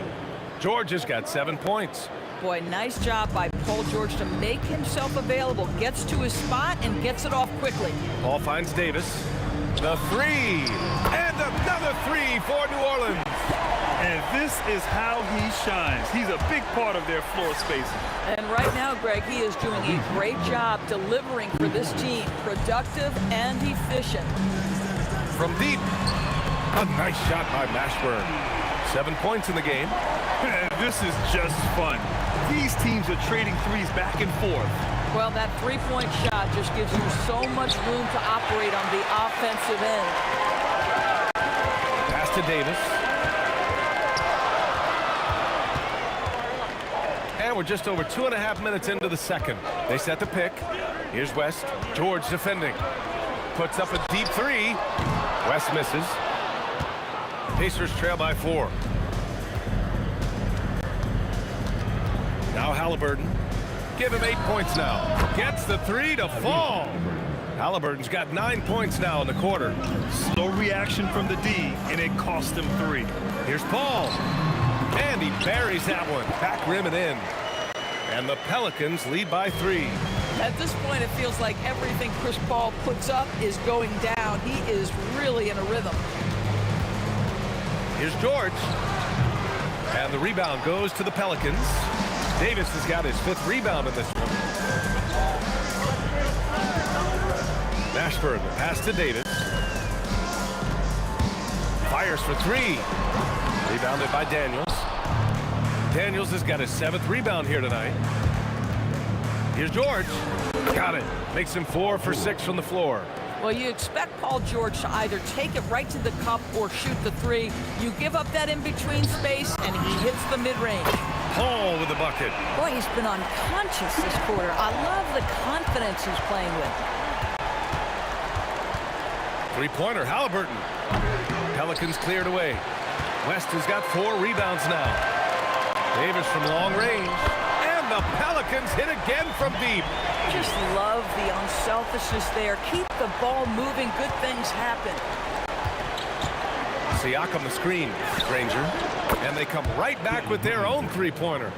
George has got 7 points. Boy, nice job by Paul George to make himself available. Gets to his spot and gets it off quickly. Paul finds Davis. The 3. And another 3 for New Orleans. And this is how he shines. He's a big part of their floor spacing. And right now, Greg, he is doing a great job delivering for this team. Productive and efficient. From deep. A nice shot by Mashburn. 7 points in the game. And this is just fun. These teams are trading threes back and forth. Well, that three-point shot just gives you so much room to operate on the offensive end. Pass to Davis. And we're just over 2.5 minutes into the second. They set the pick. Here's West. George defending. Puts up a deep 3. West misses. Pacers trail by 4. Now Halliburton. Give him 8 points now. Gets the 3 to fall. Halliburton's got 9 points now in the quarter. Slow reaction from the D, and it cost him 3. Here's Paul. And he buries that one. Back rim and in. And the Pelicans lead by 3. At this point, it feels like everything Chris Paul puts up is going down. He is really in a rhythm. Here's George. And the rebound goes to the Pelicans. Davis has got his 5th rebound in this one. Mashburn, the pass to Davis. Fires for 3. Rebounded by Daniels. Daniels has got his 7th rebound here tonight. Here's George. Got it. Makes him 4 for 6 from the floor. Well, you expect Paul George to either take it right to the cup or shoot the 3. You give up that in-between space, and he hits the mid-range. Paul with the bucket. Boy, he's been unconscious this quarter. I love the confidence he's playing with. Three-pointer, Halliburton. Pelicans cleared away. West has got 4 rebounds now. Davis from long range. And the Pelicans hit again from deep. Just love the unselfishness there. Keep the ball moving. Good things happen. Siakam the screen. Granger. And they come right back with their own three-pointer.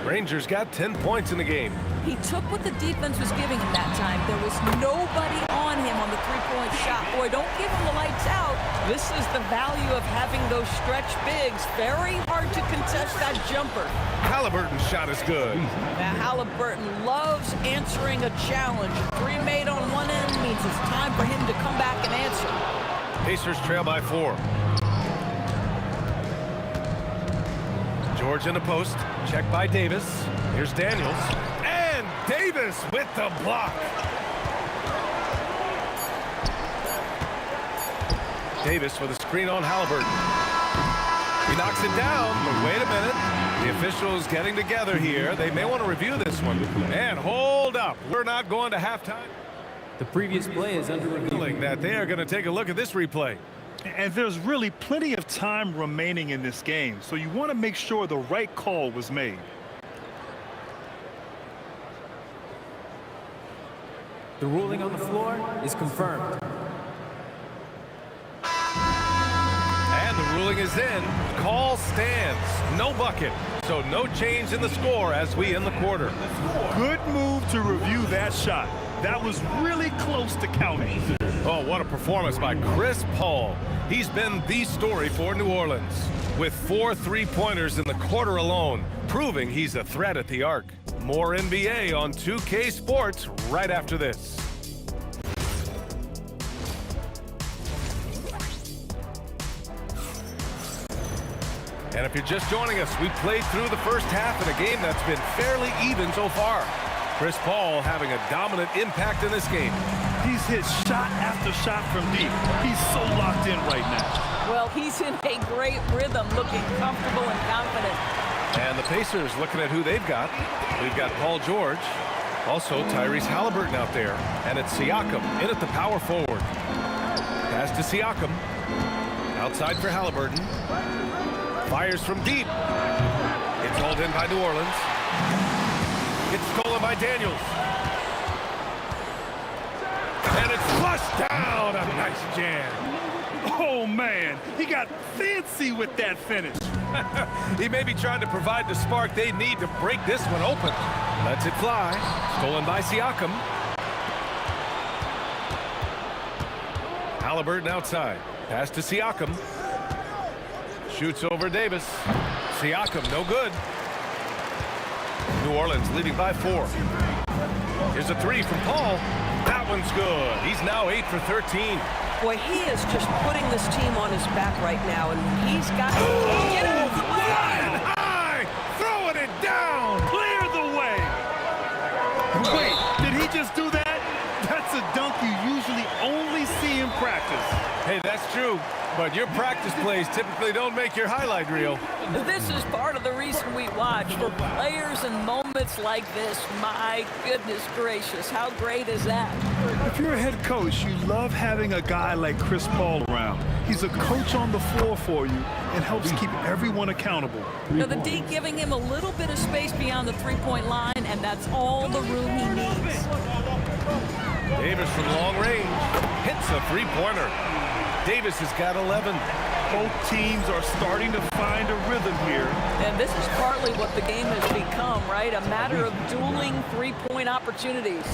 Granger's got 10 points in the game. He took what the defense was giving him that time. There was nobody on him on the three-point shot. Boy, don't give him the lights out. This is the value of having those stretch bigs. Very hard to contest that jumper. Halliburton's shot is good. Now, Halliburton loves answering a challenge. 3 made on one end means it's time for him to come back and answer. Pacers trail by 4. George in the post. Checked by Davis. Here's Daniels. Davis with the block. Davis with a screen on Halliburton. He knocks it down, but wait a minute. The officials getting together here. They may want to review this one. And hold up. We're not going to halftime. The previous play is under review. That they are going to take a look at this replay. And there's really plenty of time remaining in this game, so you want to make sure the right call was made. The ruling on the floor is confirmed. And the ruling is in. Call stands. No bucket. So no change in the score as we end the quarter. Good move to review that shot. That was really close to counting. Oh, what a performance by Chris Paul. He's been the story for New Orleans, with 4 3-pointers in the quarter alone, proving he's a threat at the arc. More NBA on 2K Sports right after this. And if you're just joining us, we played through the first half in a game that's been fairly even so far. Chris Paul having a dominant impact in this game. He's hit shot after shot from deep. He's so locked in right now. Well, he's in a great rhythm, looking comfortable and confident. And the Pacers looking at who they've got. We've got Paul George, also Tyrese Halliburton out there, and it's Siakam in at the power forward. Pass to Siakam. Outside for Halliburton. Fires from deep. It's hauled in by New Orleans. It's stolen by Daniels. And it's flushed down. A nice jam. Oh, man. He got fancy with that finish. He may be trying to provide the spark they need to break this one open. Lets it fly. Stolen by Siakam. Halliburton outside. Pass to Siakam. Shoots over Davis. Siakam, no good. New Orleans leading by 4. Here's a 3 from Paul. That one's good. He's now 8 for 13. Boy, he is just putting this team on his back right now, and he's got to get out of the way. Flying high, throwing it down. Clear the way. Wait, did he just do that? That's a dunk you usually only see in practice. Hey, that's true. But your practice plays typically don't make your highlight reel. This is part of the reason we watch. For players and moments like this, my goodness gracious, how great is that? If you're a head coach, you love having a guy like Chris Paul around. He's a coach on the floor for you and helps keep everyone accountable. Now, the D giving him a little bit of space beyond the three-point line, and that's all the room he needs. Davis from long range hits a three-pointer. Davis has got 11. Both teams are starting to find a rhythm here. And this is partly what the game has become, right? A matter of dueling three-point opportunities.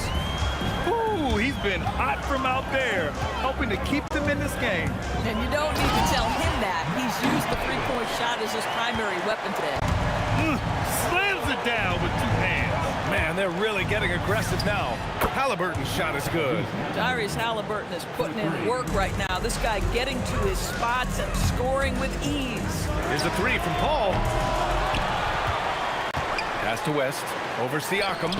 Ooh, he's been hot from out there, helping to keep them in this game. And you don't need to tell him that. He's used the three-point shot as his primary weapon today. Slams it down with 2 hands. Man, they're really getting aggressive now. Halliburton's shot is good. Tyrese Halliburton is putting in work right now. This guy getting to his spots and scoring with ease. Here's a 3 from Paul. Pass to West. Over Siakam.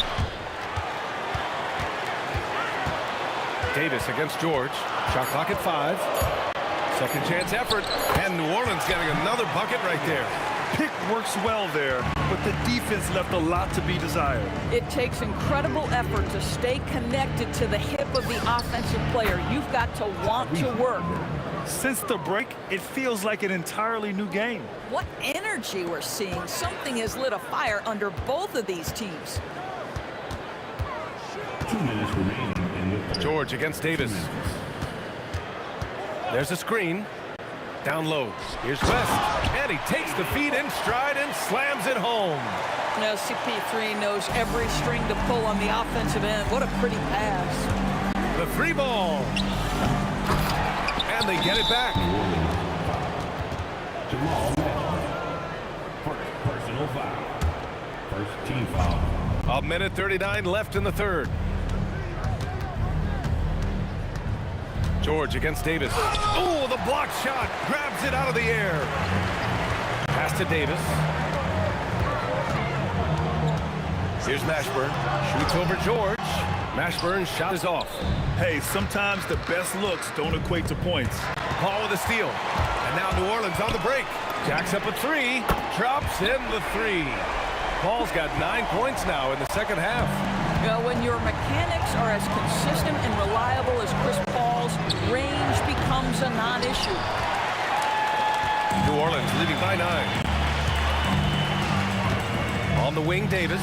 Davis against George. Shot clock at 5. Second chance effort. And New Orleans getting another bucket right there. Pick works well there, but the defense left a lot to be desired. It takes incredible effort to stay connected to the hip of the offensive player. You've got to want to work. Since the break, it feels like an entirely new game. What energy we're seeing. Something has lit a fire under both of these teams. 2 minutes remaining. George against Davis. There's a screen. Down low. Here's West. And he takes the feed in stride and slams it home. Now, CP3 knows every string to pull on the offensive end. What a pretty pass. The 3 ball. And they get it back. First personal foul. First team foul. 1:39 left in the third. George against Davis. Oh, the block shot. Grabs it out of the air. Pass to Davis. Here's Mashburn. Shoots over George. Mashburn's shot is off. Hey, sometimes the best looks don't equate to points. Paul with a steal. And now New Orleans on the break. Jacks up a three. Drops in the three. Paul's got 9 points now in the second half. When your mechanics are as consistent and reliable as Chris Paul's, range becomes a non-issue. New Orleans leading by 9. On the wing, Davis.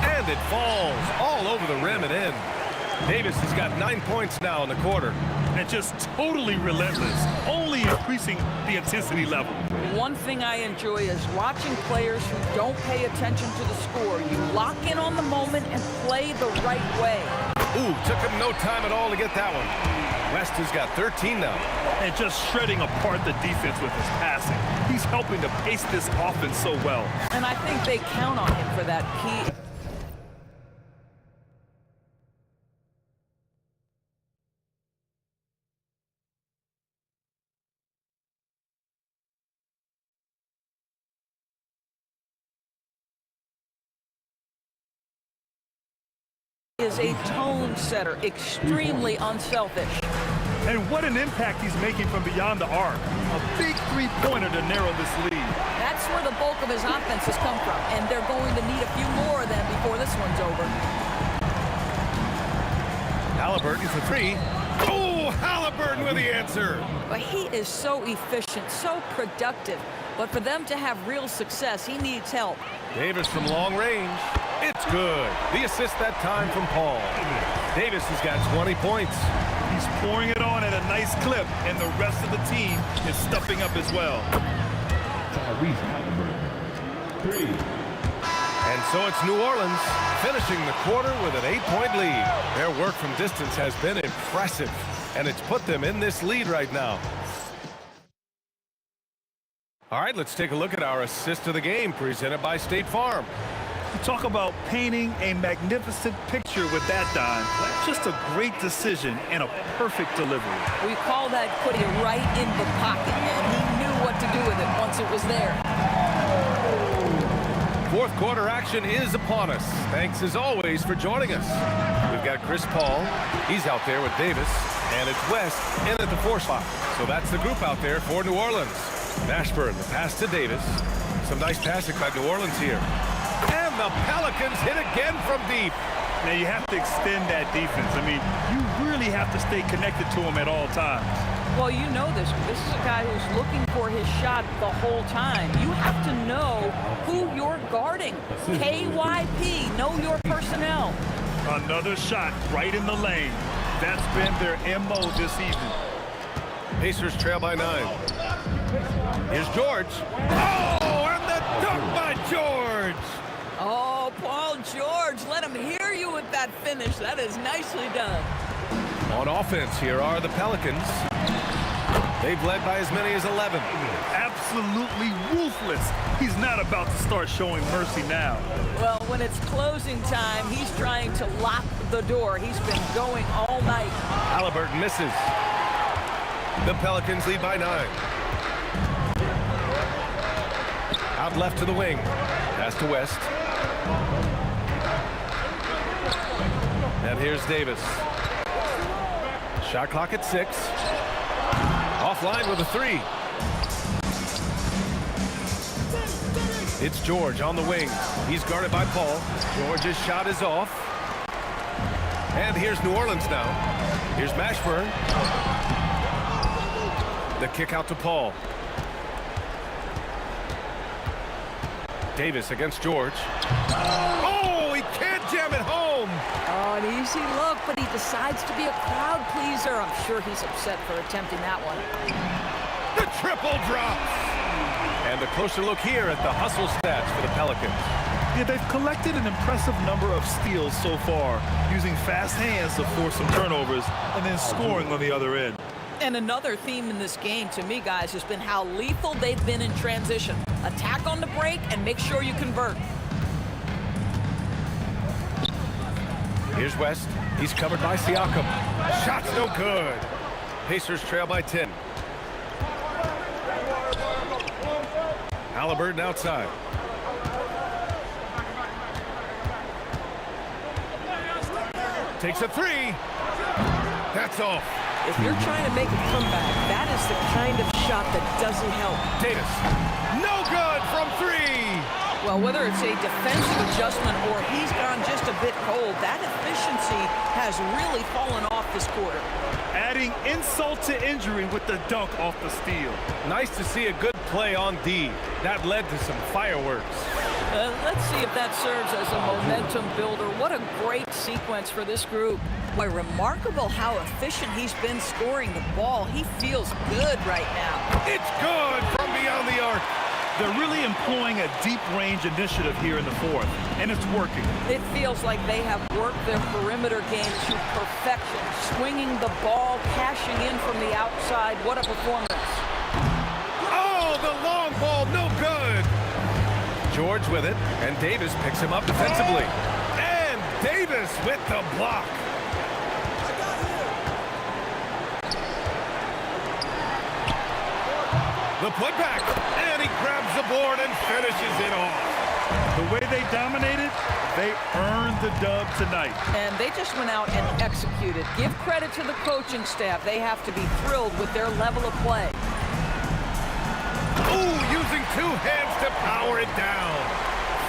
And it falls all over the rim and in. Davis has got 9 points now in the quarter. And just totally relentless, only increasing the intensity level. One thing I enjoy is watching players who don't pay attention to the score. You lock in on the moment and play the right way. Ooh, took him no time at all to get that one. West has got 13 now. And just shredding apart the defense with his passing. He's helping to pace this offense so well. And I think they count on him for that. He is a tone setter, extremely unselfish. And what an impact he's making from beyond the arc. A big three-pointer to narrow this lead. That's where the bulk of his offense has come from, and they're going to need a few more of them before this one's over. Halliburton for three. Oh, Halliburton with the answer. But he is so efficient, so productive. But for them to have real success, he needs help. Davis from long range. It's good. The assist that time from Paul. Davis has got 20 points. He's pouring it on at a nice clip, and the rest of the team is stepping up as well. And so it's New Orleans finishing the quarter with an 8-point lead. Their work from distance has been impressive, and it's put them in this lead right now. All right, let's take a look at our assist of the game presented by State Farm. Talk about painting a magnificent picture with that dime. Just a great decision and a perfect delivery. We call that putting it right in the pocket, and he knew what to do with it once it was there. Fourth quarter action is upon us. Thanks as always for joining us. We've got Chris Paul. He's out there with Davis, and it's West in at the 4 spot. So that's the group out there for New Orleans. Mashburn, the pass to Davis. Some nice passing by New Orleans here. And the Pelicans hit again from deep. Now you have to extend that defense. I mean, you really have to stay connected to him at all times. Well, you know this. This is a guy who's looking for his shot the whole time. You have to know who you're guarding. KYP, know your personnel. Another shot right in the lane. That's been their MO this evening. Pacers trail by 9. Here's George. Oh, and the dunk by George. Oh, Paul George, let him hear you with that finish. That is nicely done. On offense, here are the Pelicans. They've led by as many as 11. Absolutely ruthless. He's not about to start showing mercy now. Well, when it's closing time, he's trying to lock the door. He's been going all night. Halliburton misses. The Pelicans lead by 9. Out left to the wing. Pass to West. And here's Davis. Shot clock at 6. Offline with a 3. It's George on the wing. He's guarded by Paul. George's shot is off. And here's New Orleans now. Here's Mashburn. The kick out to Paul. Davis against George. Oh, he can't jam it home. Oh, an easy look, but he decides to be a crowd pleaser. I'm sure he's upset for attempting that one. The triple drops. And a closer look here at the hustle stats for the Pelicans. Yeah, they've collected an impressive number of steals so far, using fast hands to force some turnovers and then scoring on the other end. And another theme in this game, to me, guys, has been how lethal they've been in transition. Attack on the break and make sure you convert. Here's West. He's covered by Siakam. Shot's no good. Pacers trail by 10. Halliburton outside. takes a three. That's off. If you're trying to make a comeback, that is the kind of shot that doesn't help. Davis, no good from three. Well, whether it's a defensive adjustment or he's gone just a bit cold, that efficiency has really fallen off this quarter. Adding insult to injury with the dunk off the steal. Nice to see a good play on D. That led to some fireworks. Let's see if that serves as a momentum builder. What a great sequence for this group. Boy, remarkable how efficient he's been scoring the ball. He feels good right now. It's good from beyond the arc. They're really employing a deep range initiative here in the fourth, and it's working. It feels like they have worked their perimeter game to perfection, swinging the ball, cashing in from the outside. What a performance. Oh, the long ball, no good. George with it, and Davis picks him up defensively. And Davis with the block. The putback, and he grabs the board and finishes it off. The way they dominated, they earned the dub tonight. And they just went out and executed. Give credit to the coaching staff. They have to be thrilled with their level of play. Ooh, using two hands to power it down.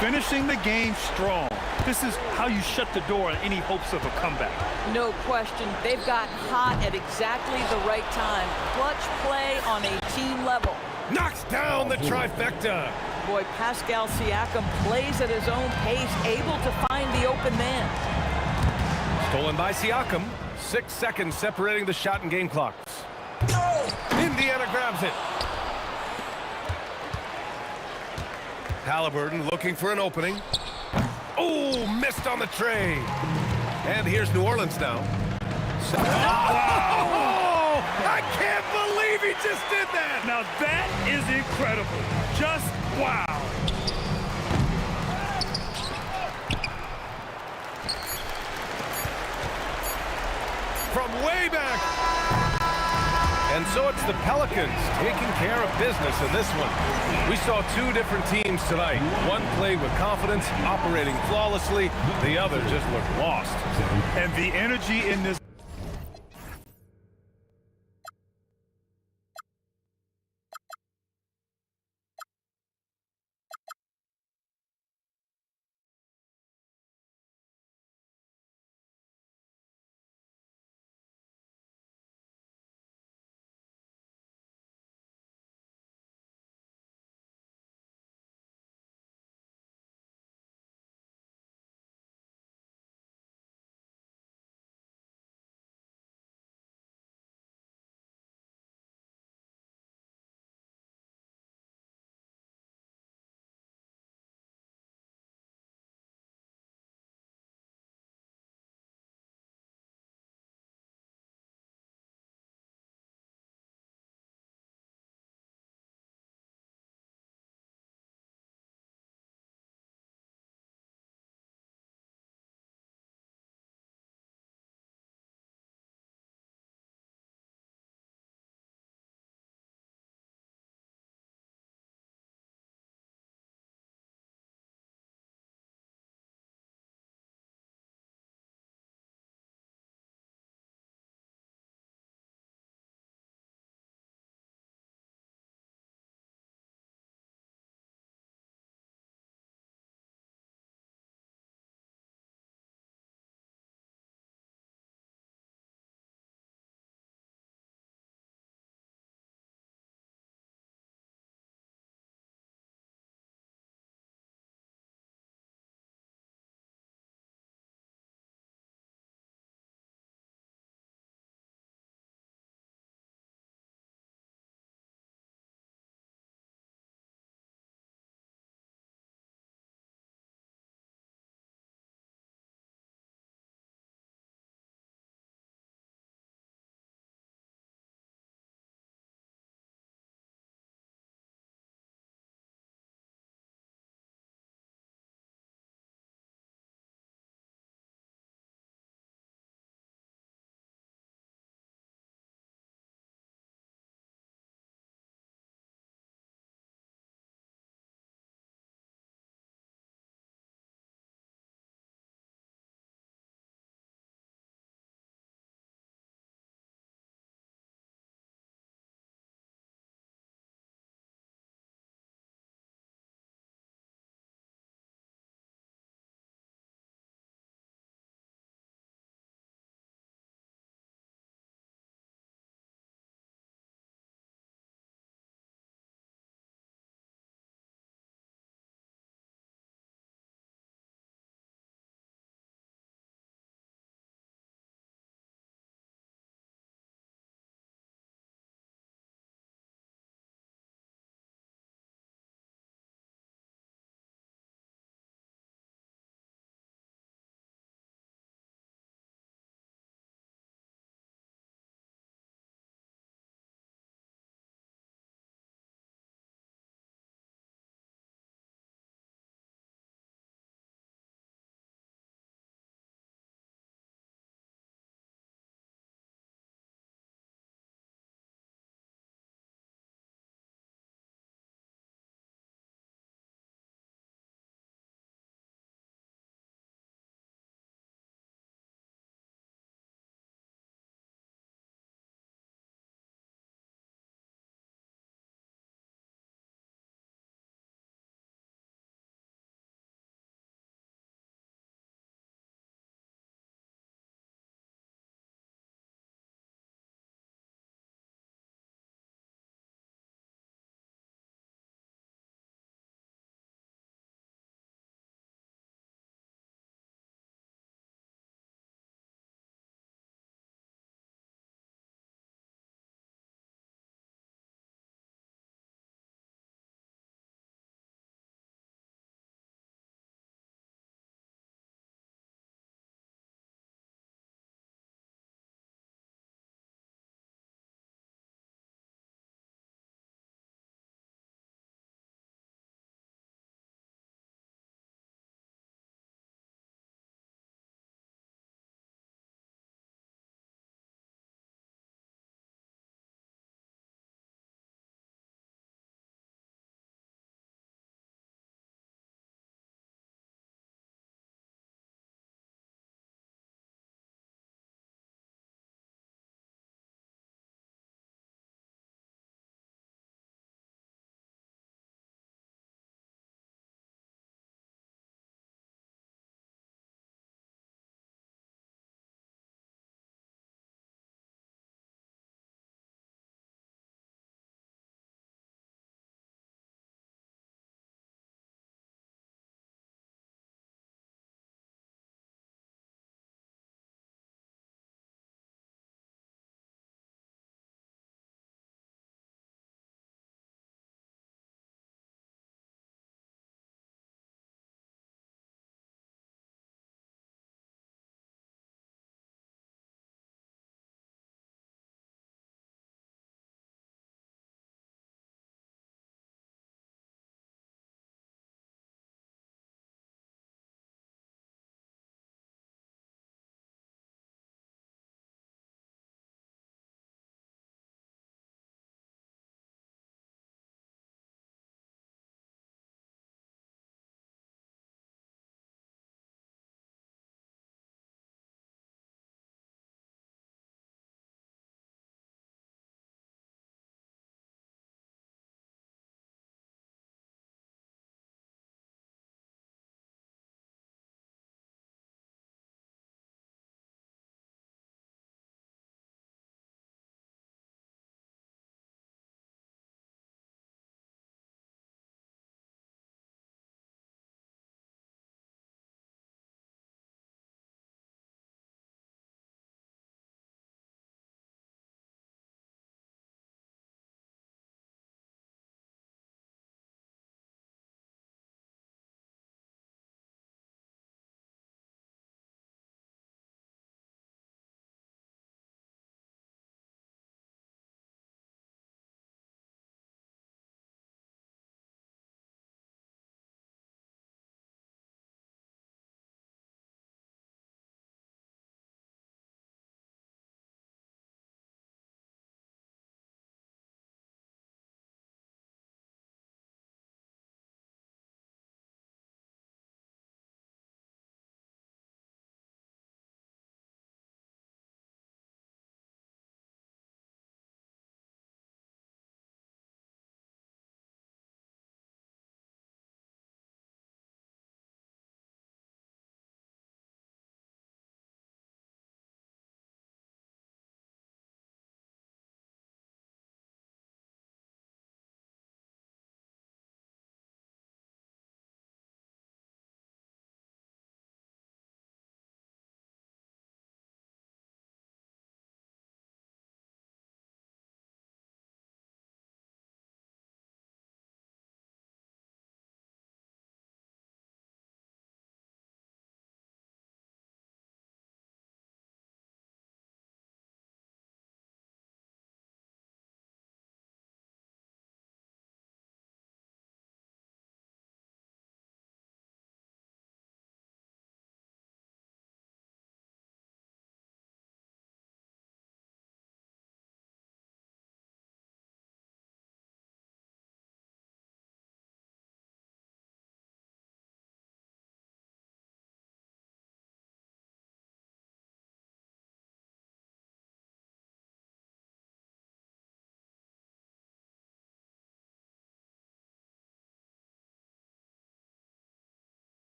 Finishing the game strong. This is how you shut the door on any hopes of a comeback. No question. They've got hot at exactly the right time. Clutch play on a team level. Knocks down the trifecta. Boy, Pascal Siakam plays at his own pace, able to find the open man. Stolen by Siakam. 6 seconds separating the shot and game clocks. Indiana grabs it. Halliburton looking for an opening. Oh, missed on the tray. And here's New Orleans now. Oh, I can't believe he just did that. Now that is incredible. Just wow. From way back. And so it's the Pelicans taking care of business in this one. We saw two different teams tonight. One played with confidence, operating flawlessly. The other just looked lost. And the energy in this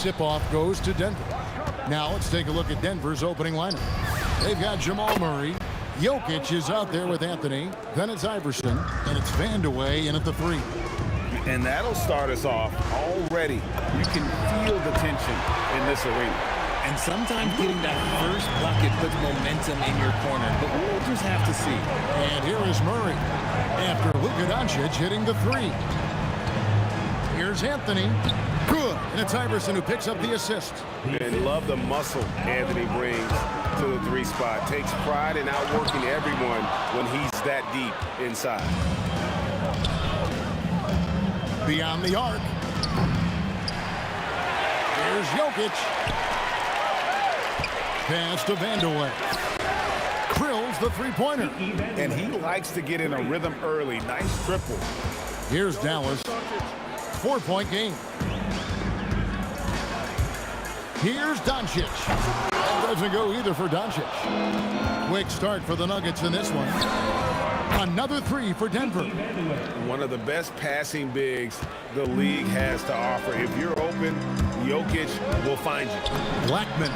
tip-off goes to Denver. Now let's take a look at Denver's opening lineup. They've got Jamal Murray. Jokic is out there with Anthony. Then it's Iverson. And it's Vandeweghe in at the 3. And that'll start us off already. You can feel the tension in this arena. And sometimes getting that first bucket puts momentum in your corner, but we'll just have to see. And here is Murray after Luka Doncic hitting the 3. Here's Anthony. Good. And it's Iverson who picks up the assist. And love the muscle Anthony brings to the 3 spot. Takes pride in outworking everyone when he's that deep inside. Beyond the arc. Here's Jokic. Pass to Vandeweghe. Drills the 3-pointer. And he likes to get in a rhythm early. Nice triple. Here's Dallas. 4-point game. Here's Doncic. That doesn't go either for Doncic. Quick start for the Nuggets in this one. Another 3 for Denver. One of the best passing bigs the league has to offer. If you're open, Jokic will find you. Blackman.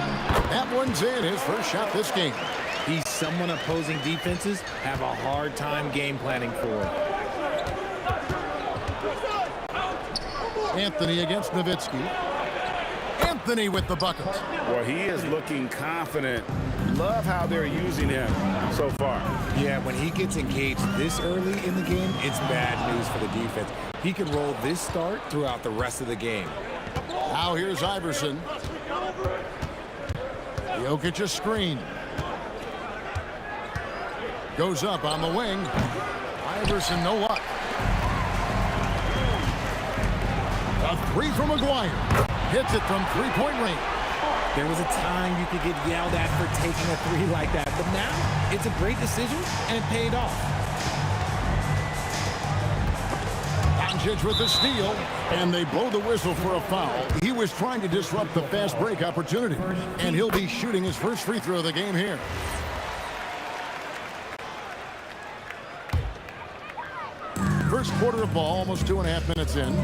That one's in. His first shot this game. He's someone opposing defenses have a hard time game planning for. Anthony against Nowitzki. Anthony with the bucket. Well, he is looking confident. Love how they're using him so far. Yeah, when he gets engaged this early in the game, it's bad news for the defense. He can roll this start throughout the rest of the game. Now here's Iverson. Jokic a screen. Goes up on the wing. Iverson no luck. A 3 from McGuire. Hits it from 3-point range. There was a time you could get yelled at for taking a 3 like that, but now it's a great decision and it paid off. Doncic with the steal, and they blow the whistle for a foul. He was trying to disrupt the fast break opportunity, and he'll be shooting his first free throw of the game here. First quarter of ball, almost 2.5 minutes in.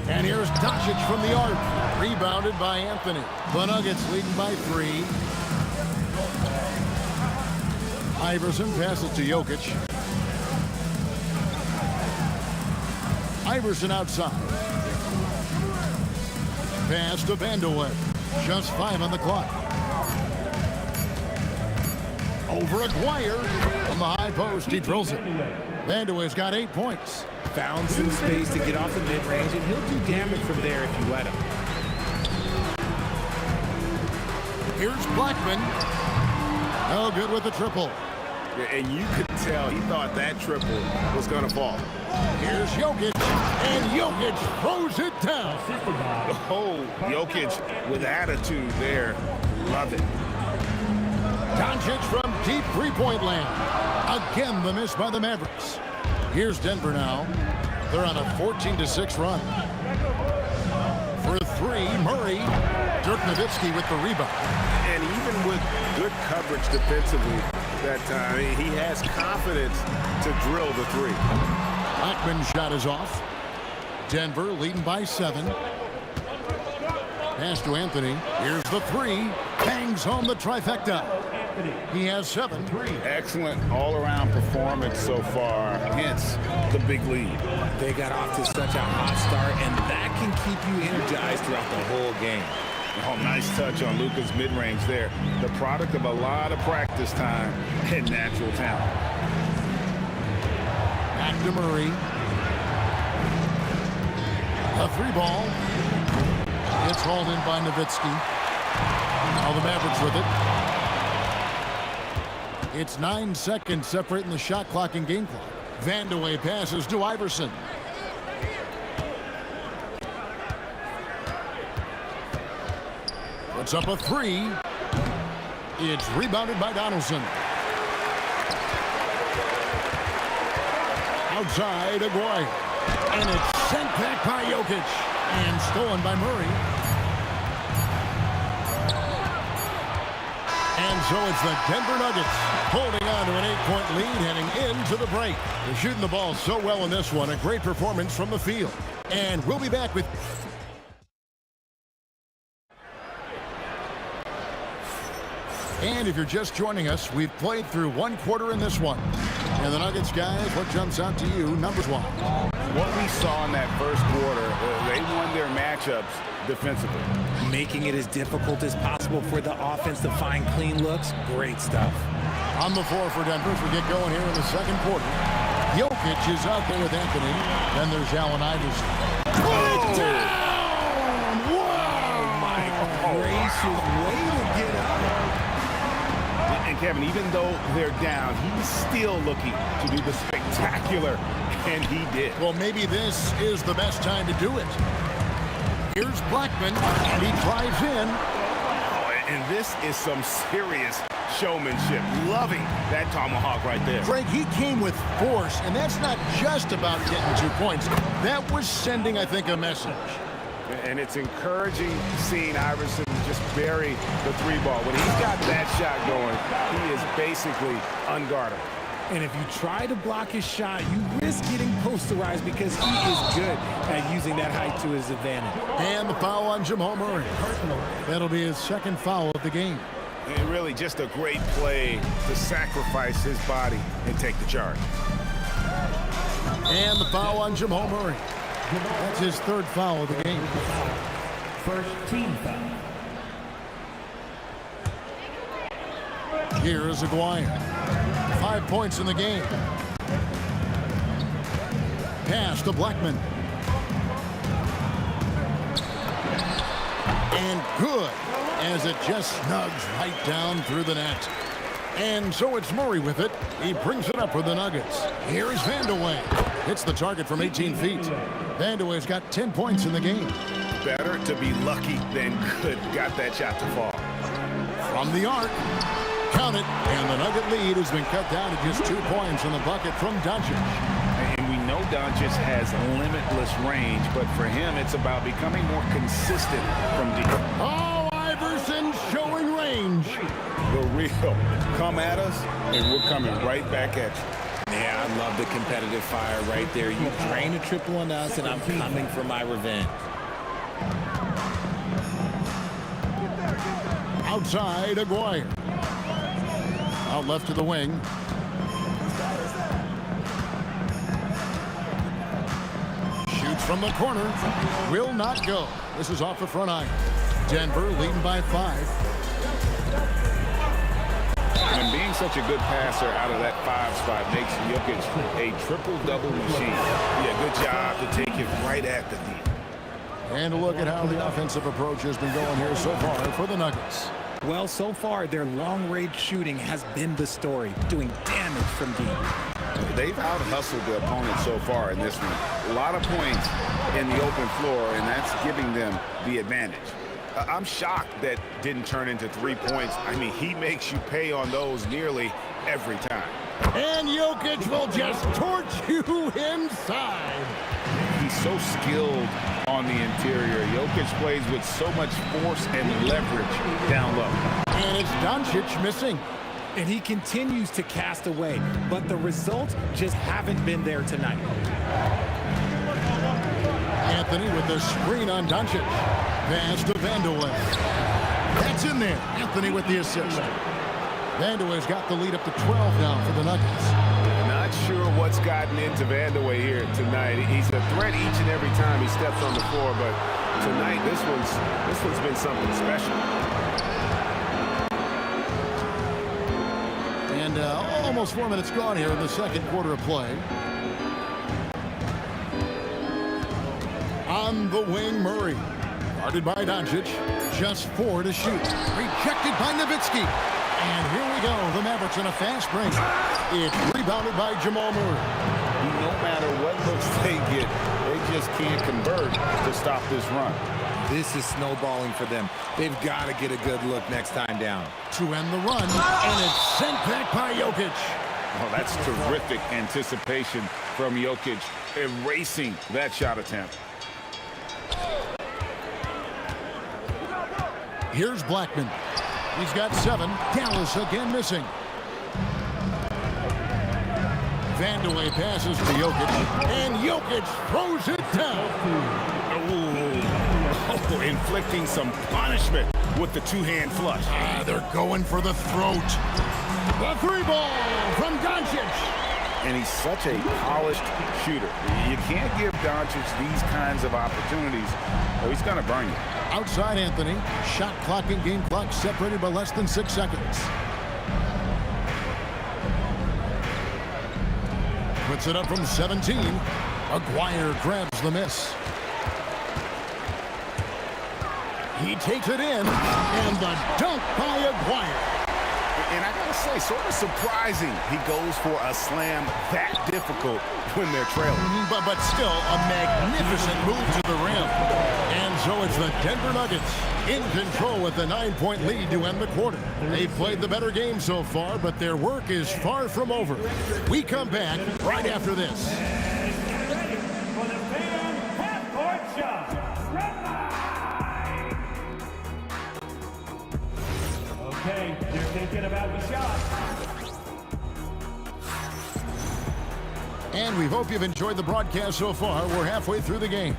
And here's Doncic from the arc. Rebounded by Anthony. The Nuggets leading by 3. Iverson passes to Jokic. Iverson outside. Pass to Vandeweghe. Just 5 on the clock. Over Aguirre. From the high post, he drills it. Vandeweghe's got 8 points. Found some space to get off the mid-range, and he'll do damage from there if you let him. Here's Blackman. No good with the triple. And you could tell he thought that triple was going to fall. Here's Jokic, and Jokic throws it down. Oh, Jokic with attitude there. Love it. Doncic from deep 3-point land. Again, the miss by the Mavericks. Here's Denver now. They're on a 14-6 run. For 3, Murray. Dirk Nowitzki with the rebound. And even with good coverage defensively that time, he has confidence to drill the 3. Blackman's shot is off. Denver leading by 7. Pass to Anthony. Here's the 3. Bangs home the trifecta. He has 7. Excellent all-around performance so far, hence the big lead. They got off to such a hot start, and that can keep you energized throughout the whole game. Oh, nice touch on Luka's mid-range there. The product of a lot of practice time and natural talent. Back to Murray. A 3 ball. It's hauled in by Nowitzki. Now the Mavericks with it. It's 9 seconds separating the shot clock and game clock. Vandeweghe passes to Iverson. Puts up a 3. It's rebounded by Donaldson. Outside Aguirre. And it's sent back by Jokic. And stolen by Murray. And so it's the Denver Nuggets holding on to an 8-point lead heading into the break. They're shooting the ball so well in this one. A great performance from the field. And we'll be back with And if you're just joining us, we've played through one quarter in this one. And the Nuggets, guys, what jumps out to you, numbers one? What we saw in that first quarter, they won their matchups defensively. Making it as difficult as possible for the offense to find clean looks. Great stuff. On the floor for Denver as we get going here in the second quarter. Jokic is out there with Anthony. Then there's Allen Iverson. Put it down! Wow! My gracious, way to get up. And Kevin, even though they're down, he's still looking to do the spectacular, and he did. Well, maybe this is the best time to do it. Here's Blackman, and he drives in. Oh, and this is some serious showmanship. Loving that tomahawk right there. Greg, he came with force, and that's not just about getting 2 points. That was sending, I think, a message. And it's encouraging seeing Iverson just bury the three ball. When he's got that shot going, he is basically unguardable. And if you try to block his shot, you risk getting posterized because he is good at using that height to his advantage. And the foul on Jamal Murray. That'll be his second foul of the game. And really just a great play to sacrifice his body and take the charge. And the foul on Jamal Murray. That's his third foul of the game. First team foul. Here is Aguirre. 5 points in the game. Pass to Blackman. And good, as it just snugs right down through the net. And so it's Murray with it. He brings it up for the Nuggets. Here's Vandeweghe. Hits the target from 18 feet. Vandeweghe's got 10 points in the game. Better to be lucky than good. Got that shot to fall. From the arc. Count it. And the Nugget lead has been cut down to just 2 points in the bucket from Doncic. And we know Doncic has limitless range, but for him, it's about becoming more consistent from deep. Oh, Iverson showing range. The real. Come at us, and we're coming right back at you. Yeah, I love the competitive fire right there. You drain a triple on us, and I'm coming for my revenge. Outside, Aguirre. Out left to the wing. Shoots from the corner. Will not go. This is off the front iron. Denver leading by 5. And being such a good passer out of that 5 spot makes Jokic a triple-double machine. Yeah, good job to take it right at the D. And a look at how the offensive approach has been going here so far for the Nuggets. Well, so far, their long-range shooting has been the story, doing damage from deep. They've out-hustled the opponent so far in this one. A lot of points in the open floor, and that's giving them the advantage. I'm shocked that didn't turn into 3 points. I mean, he makes you pay on those nearly every time. And Jokic will just torch you inside. He's so skilled on the interior. Jokic plays with so much force and leverage down low. And it's Doncic missing. And he continues to cast away, but the results just haven't been there tonight. Anthony with the screen on Doncic. Pass to Vandeweghe. That's in there. Anthony with the assist. Vandeweghe's got the lead up to 12 now for the Nuggets. Not sure what's gotten into Vandeweghe here tonight. He's a threat each and every time he steps on the floor, but tonight this one's been something special. And almost 4 minutes gone here in the second quarter of play. On the wing, Murray. Guarded by Doncic. Just 4 to shoot. Rejected by Nowitzki. And here we go. The Mavericks in a fast break. It's rebounded by Jamal Murray. No matter what looks they get, they just can't convert to stop this run. This is snowballing for them. They've got to get a good look next time down. To end the run. And it's sent back by Jokic. Oh, that's terrific anticipation from Jokic, erasing that shot attempt. Here's Blackman. He's got 7. Dallas again missing. Vandeweghe passes to Jokic. And Jokic throws it down. Oh, Oh, inflicting some punishment with the two-hand flush. They're going for the throat. The three ball from Doncic. And he's such a polished shooter. You can't give Doncic these kinds of opportunities, or he's going to burn you. Outside Anthony. Shot clock and game clock separated by less than 6 seconds. Puts it up from 17. Aguirre grabs the miss. He takes it in, and the dunk by Aguirre. And I gotta say, sort of surprising he goes for a slam that difficult when they're trailing. But still a magnificent move to the rim. And so it's the Denver Nuggets in control with a 9-point lead to end the quarter. They've played the better game so far, but their work is far from over. We come back right after this. Okay, you're thinking about the shot. And we hope you've enjoyed the broadcast so far. We're halfway through the game.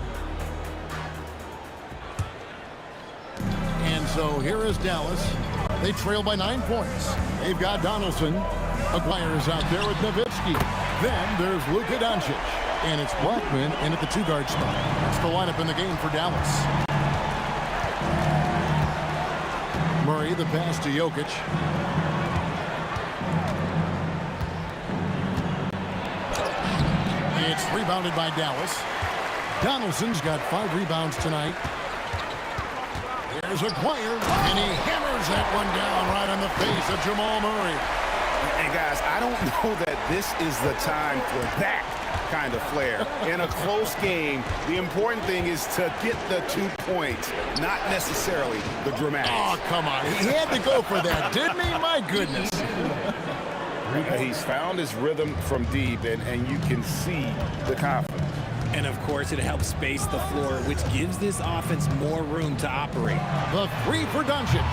And so here is Dallas. They trail by 9 points. They've got Donaldson. Aguirre is out there with Nowitzki. Then there's Luka Doncic. And it's Blackman in at the two-guard spot. That's the lineup in the game for Dallas. Murray, the pass to Jokic. It's rebounded by Dallas. Donaldson's got 5 rebounds tonight. Here's Aguirre, and he hammers that one down right on the face of Jamal Murray. And guys, I don't know that this is the time for that kind of flair. In a close game, the important thing is to get the 2 points, not necessarily the dramatics. Oh, come on. He had to go for that, didn't he? My goodness. He's found his rhythm from deep, and you can see the confidence. And, of course, it helps space the floor, which gives this offense more room to operate. The 3 for Doncic.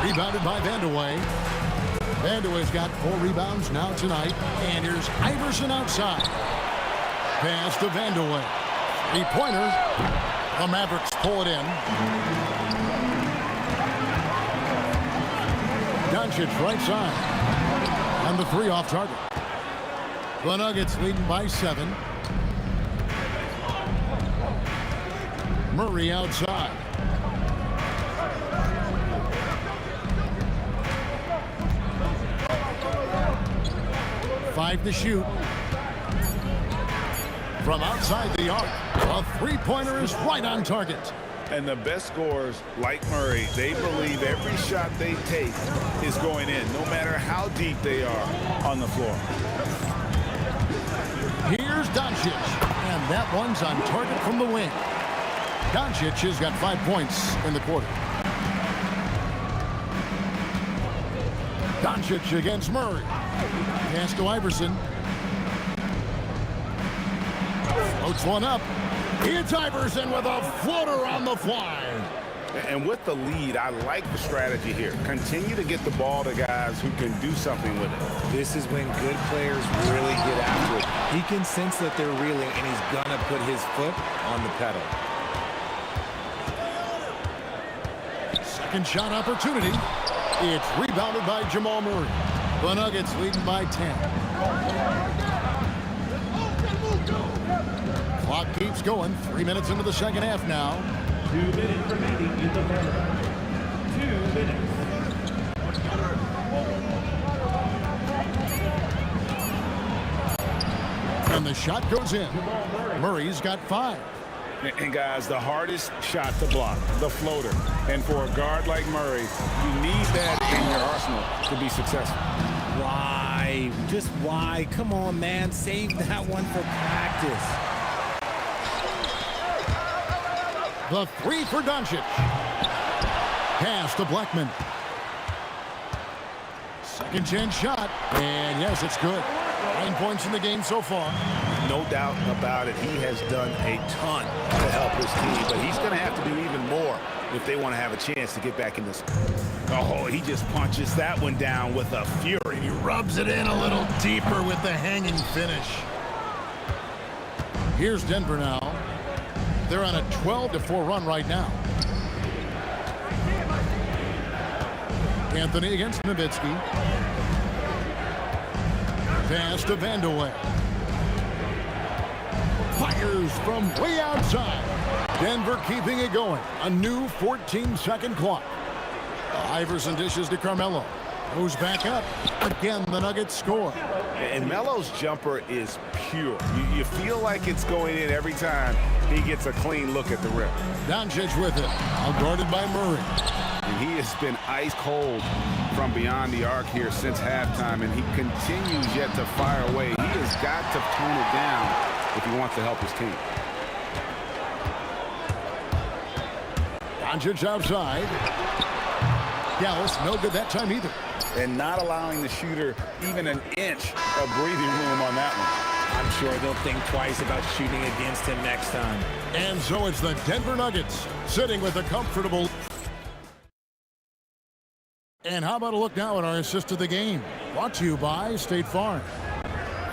Rebounded by Vandeweghe. Vandeweghe's got 4 rebounds now tonight. And here's Iverson outside. Pass to Vandeweghe. 3-pointer. The Mavericks pull it in. Doncic right side. And the 3 off target. The Nuggets leading by 7. Murray outside. Five to shoot. From outside the arc, a 3-pointer is right on target. And the best scorers, like Murray, they believe every shot they take is going in, no matter how deep they are on the floor. Here's Doncic, and that one's on target from the wing. Doncic has got 5 points in the quarter. Doncic against Murray. Pass to Iverson. Floats one up. It's Iverson with a floater on the fly. And with the lead, I like the strategy here. Continue to get the ball to guys who can do something with it. This is when good players really get after it. He can sense that they're reeling, and he's going to put his foot on the pedal. Second shot opportunity. It's rebounded by Jamal Murray. The Nuggets leading by 10. Clock keeps going. 3 minutes into the second half now. 2 minutes remaining in the third. 2 minutes. And the shot goes in. Murray's got 5. And guys, the hardest shot to block, the floater. And for a guard like Murray, you need that in your arsenal to be successful. Why? Just why? Come on, man. Save that one for practice. The 3 for Doncic. Pass to Blackman. Second chance shot. And yes, it's good. 9 points in the game so far. No doubt about it. He has done a ton to help his team, but he's going to have to do even more if they want to have a chance to get back in this. Oh, he just punches that one down with a fury. He rubs it in a little deeper with the hanging finish. Here's Denver now. They're on a 12-4 run right now. Anthony against Nowitzki. Pass to Vandeweghe. Fires from way outside. Denver keeping it going. A new 14-second clock. Iverson dishes to Carmelo. Moves back up. Again, the Nuggets score. And Melo's jumper is pure. You feel like it's going in every time he gets a clean look at the rim. Doncic with it. All guarded by Murray. And he has been ice cold from beyond the arc here since halftime, and he continues yet to fire away. He has got to tone it down if he wants to help his team. Doncic outside. Dallas no good that time either. And not allowing the shooter even an inch of breathing room on that one. I'm sure they'll think twice about shooting against him next time. And so it's the Denver Nuggets sitting with a comfortable. And how about a look now at our assist of the game? Brought to you by State Farm.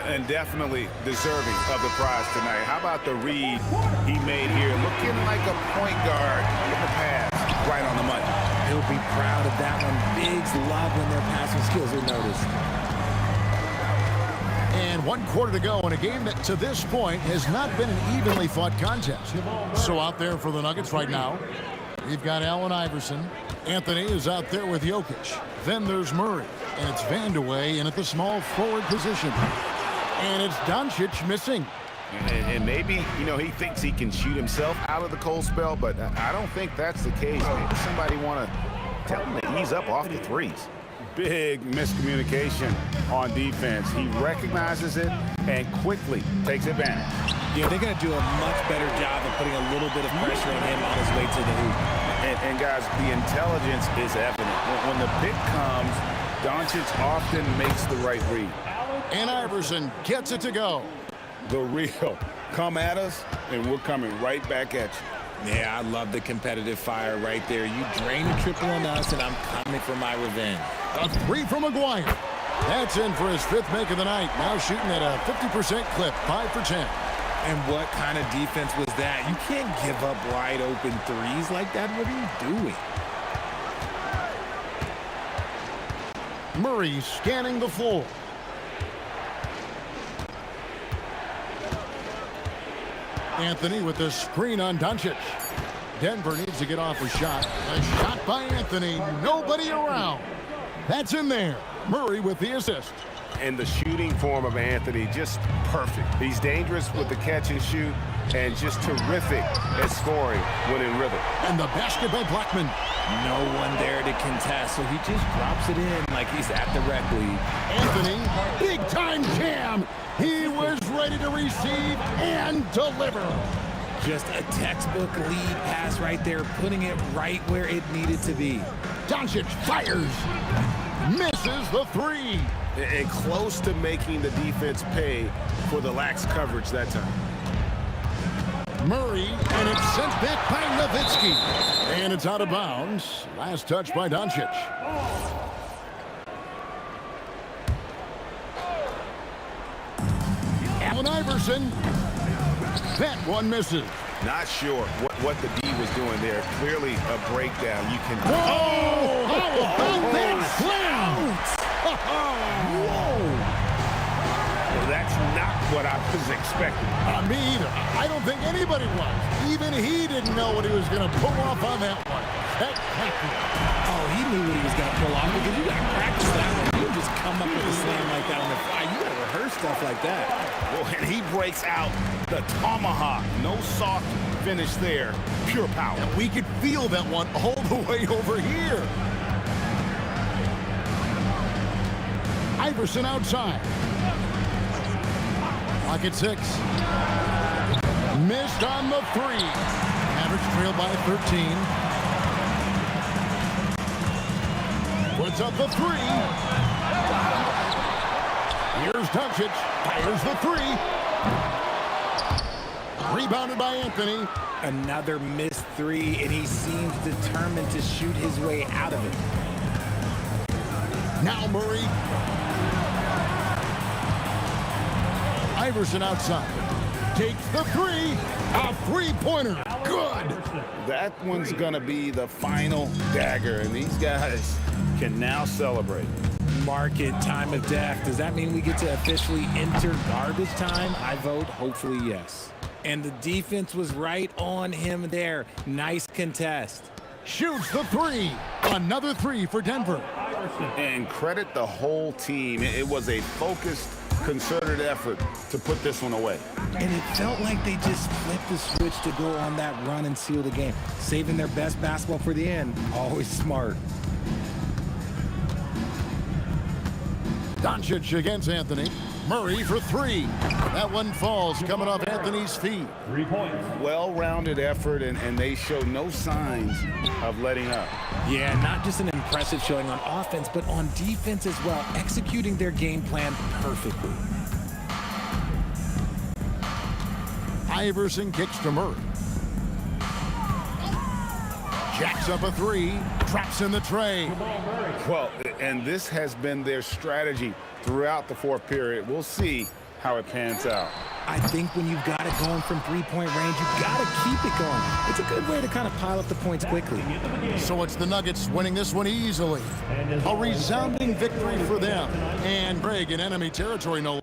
And definitely deserving of the prize tonight. How about the read he made here? Looking like a point guard with the pass right on the money. He'll be proud of that one. Bigs love when their passing skills are noticed. And 1 quarter to go in a game that to this point has not been an evenly fought contest. So out there for the Nuggets right now, we've got Allen Iverson. Anthony is out there with Jokic. Then there's Murray. And it's Vandeweghe in at the small forward position. And it's Doncic missing. And maybe, you know, he thinks he can shoot himself out of the cold spell, but I don't think that's the case. Maybe somebody want to tell him to ease up off the threes. Big miscommunication on defense. He recognizes it and quickly takes advantage. Yeah, they're going to do a much better job of putting a little bit of pressure on him on his way to the hoop. And guys, the intelligence is evident. When the pick comes, Doncic often makes the right read. And Iverson gets it to go. The real. Come at us, and we're coming right back at you. Yeah, I love the competitive fire right there. You drain a triple on us, and I'm coming for my revenge. A 3 from McGuire. That's in for his 5th make of the night. Now shooting at a 50% clip, 5 for 10. And what kind of defense was that? You can't give up wide open threes like that. What are you doing? Murray scanning the floor. Anthony with the screen on Doncic. Denver needs to get off a shot. A shot by Anthony. Nobody around. That's in there. Murray with the assist. And the shooting form of Anthony, just perfect. He's dangerous with the catch and shoot, and just terrific at scoring when in rhythm. And the basket by Blackman. No one there to contest, so he just drops it in like he's at the rec league. Anthony, big time jam. He was ready to receive and deliver. Just a textbook lead pass right there, putting it right where it needed to be. Doncic fires. Misses the 3. And close to making the defense pay for the lax coverage that time. Murray, and it's sent back by Nowitzki. And it's out of bounds. Last touch by Doncic. Allen Iverson. That one misses. Not sure what the D was doing there. Clearly a breakdown. You can. Whoa! How about that slam? Whoa! Well, that's not what I was expecting. Me either. I don't think anybody was. Even he didn't know what he was going to pull off on that one. Oh, he knew what he was going to pull off because you got to practice that one. You just come up with a slam like that on the fly. You got to rehearse stuff like that. Well, and he breaks out the tomahawk. No soft finish there. Pure power. And we could feel that one all the way over here. Iverson outside. Clock at 6. Missed on the 3. Mavericks trail by 13. Puts up the 3. Here's Doncic. Fires the 3. Rebounded by Anthony. Another missed 3, and he seems determined to shoot his way out of it. Now Murray. Iverson outside. Takes the 3. A 3-pointer. Good. That one's going to be the final dagger, and these guys can now celebrate. Mark it, time of death. Does that mean we get to officially enter garbage time? I vote hopefully yes. And the defense was right on him there. Nice contest. Shoots the three. Another three for Denver. And credit the whole team. It was a focused, concerted effort to put this one away. And it felt like they just flipped the switch to go on that run and seal the game. Saving their best basketball for the end. Always smart. Doncic against Anthony. Murray for three. That one falls coming off Anthony's feet. 3 points. Well-rounded effort, and they show no signs of letting up. Yeah, not just an impressive showing on offense, but on defense as well, executing their game plan perfectly. Iverson kicks to Murray. Jacks up a three. Traps in the tray. Well, and this has been their strategy throughout the fourth period. We'll see how it pans out. I think when you've got it going from three-point range, you've got to keep it going. It's a good way to kind of pile up the points quickly. So it's the Nuggets winning this one easily. A resounding victory for them. And Greg in enemy territory no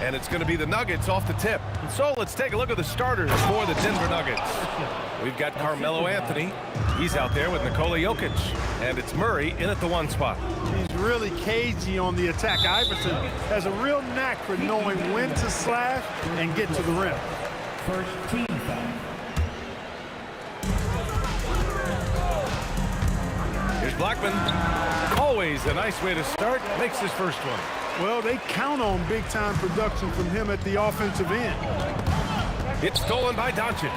And it's going to be the Nuggets off the tip. So let's take a look at the starters for the Denver Nuggets. We've got Carmelo Anthony. He's out there with Nikola Jokic. And it's Murray in at the 1 spot. He's really cagey on the attack. Iverson has a real knack for knowing when to slash and get to the rim. First team foul. Here's Blackman. Always a nice way to start. Makes his first one. Well, they count on big-time production from him at the offensive end. It's stolen by Doncic.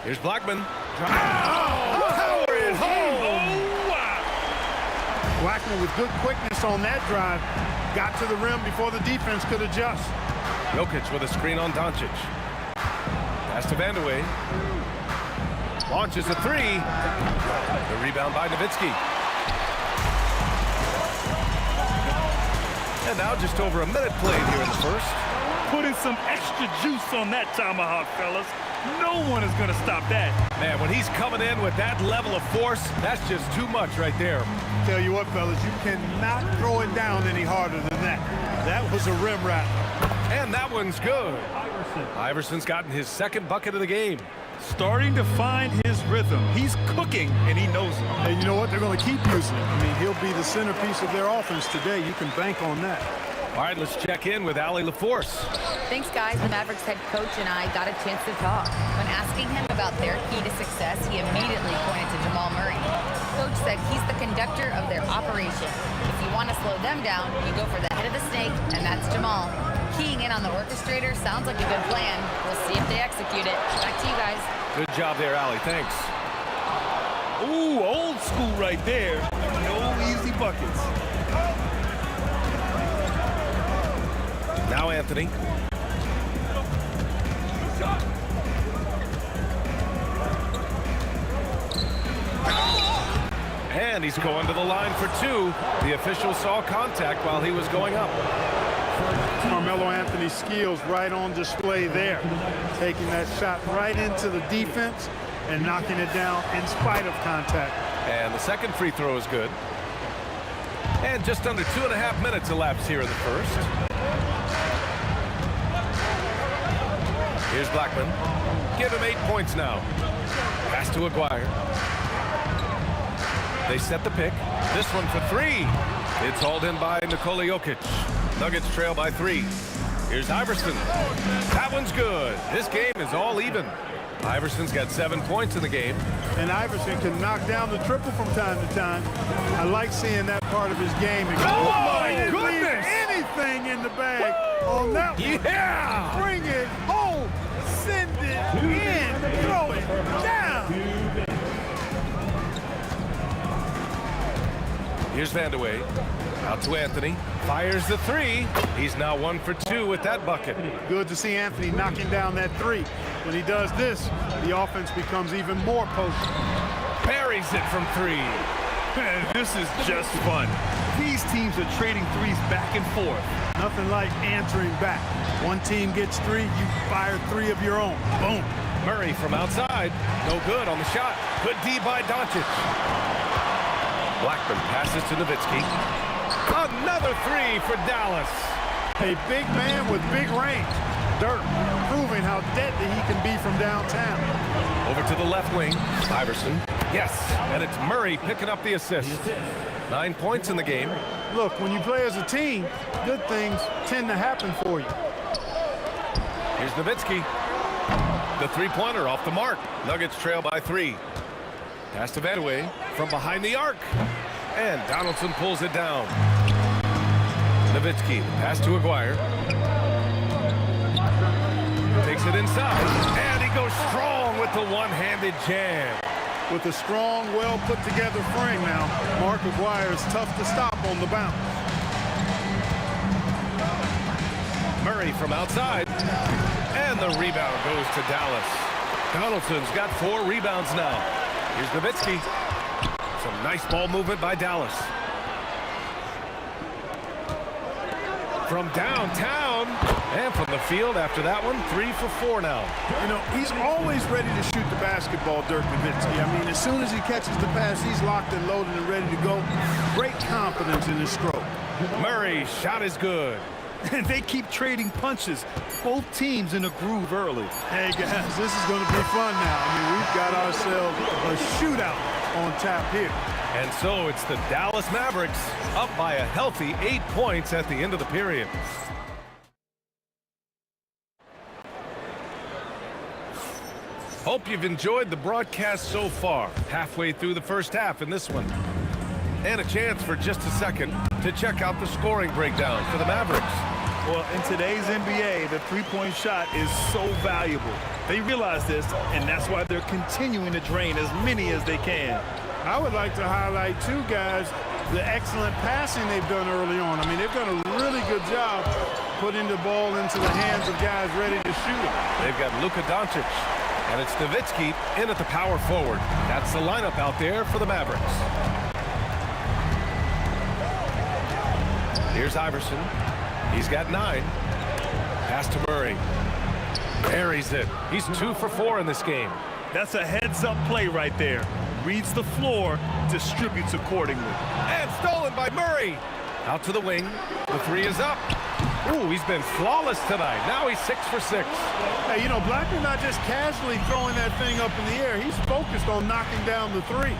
Here's Blackman. Power it home. Oh, wow. Blackman with good quickness on that drive. Got to the rim before the defense could adjust. Jokic with a screen on Doncic. Pass to Vandeweghe. Launches a 3. The rebound by Nowitzki. And now just over a minute played here in the first. Putting some extra juice on that tomahawk, fellas. No one is going to stop that. Man, when he's coming in with that level of force, that's just too much right there. Tell you what, fellas, you cannot throw it down any harder than that. That was a rim rattler. And that one's good. Iverson's gotten his second bucket of the game. Starting to find his rhythm. He's cooking, and he knows it. And you know what? They're going to keep using it. I mean, he'll be the centerpiece of their offense today. You can bank on that. All right, let's check in with Allie LaForce. Thanks, guys. The Mavericks head coach and I got a chance to talk. When asking him about their key to success, he immediately pointed to Jamal Murray. Coach said he's the conductor of their operation. If you want to slow them down, you go for the head of the snake, and that's Jamal. Keying in on the orchestrator sounds like a good plan. We'll see if they execute it. Back to you guys. Good job there, Allie. Thanks. Ooh, old school right there. No easy buckets. Now Anthony. And he's going to the line for 2. The official saw contact while he was going up. Carmelo Anthony's skills right on display there. Taking that shot right into the defense and knocking it down in spite of contact. And the second free throw is good. And just under 2.5 minutes elapsed here in the first. Here's Blackman. Give him 8 points now. Pass to Aguirre. They set the pick. This one for 3. It's hauled in by Nikola Jokic. Nuggets trail by 3. Here's Iverson. That one's good. This game is all even. Iverson's got 7 points in the game. And Iverson can knock down the triple from time to time. I like seeing that part of his game. Oh, my goodness! Anything in the bag on that one. Yeah! Bring it home. Send it in. Throw it down. Here's Vandeweghe. Out to Anthony. Fires the 3. He's now 1 for 2 with that bucket. Good to see Anthony knocking down that 3. When he does this, the offense becomes even more potent. Buries it from 3. This is just fun. These teams are trading threes back and forth. Nothing like answering back. One team gets 3, you fire 3 of your own. Boom. Murray from outside. No good on the shot. Good D by Doncic. Blackman passes to Nowitzki. Another 3 for Dallas. A big man with big range. Dirk proving how deadly he can be from downtown. Over to the left wing. Iverson. Yes, and it's Murray picking up the assist. 9 points in the game. Look, when you play as a team, good things tend to happen for you. Here's Nowitzki. The three-pointer off the mark. Nuggets trail by 3. Pass to Vandeweghe from behind the arc. And Donaldson pulls it down. Nowitzki, pass to Aguirre. Takes it inside. And he goes strong with the one-handed jam. With a strong, well-put-together frame now, Mark Aguirre is tough to stop on the bounce. Murray from outside. And the rebound goes to Dallas. Donaldson's got 4 rebounds now. Here's Nowitzki. Some nice ball movement by Dallas. From downtown and from the field after that one, 3 for 4 now. You know, he's always ready to shoot the basketball, Dirk Nowitzki. I mean, as soon as he catches the pass, he's locked and loaded and ready to go. Great confidence in his stroke. Murray, shot is good. And they keep trading punches. Both teams in a groove early. Hey, guys, this is going to be fun now. I mean, we've got ourselves a shootout on tap here. And so it's the Dallas Mavericks up by a healthy 8 points at the end of the period. Hope you've enjoyed the broadcast so far. Halfway through the first half in this one. And a chance for just a second to check out the scoring breakdown for the Mavericks. Well, in today's NBA, the three-point shot is so valuable. They realize this, and that's why they're continuing to drain as many as they can. I would like to highlight, too, guys, the excellent passing they've done early on. I mean, they've done a really good job putting the ball into the hands of guys ready to shoot it. They've got Luka Doncic, and it's Nowitzki in at the power forward. That's the lineup out there for the Mavericks. Here's Iverson. He's got 9. Pass to Murray. Buries it. He's 2 for 4 in this game. That's a heads-up play right there. Reads the floor, distributes accordingly. And stolen by Murray. Out to the wing. The 3 is up. Ooh, he's been flawless tonight. Now he's 6 for 6. Hey, you know, Blackman's not just casually throwing that thing up in the air. He's focused on knocking down the 3.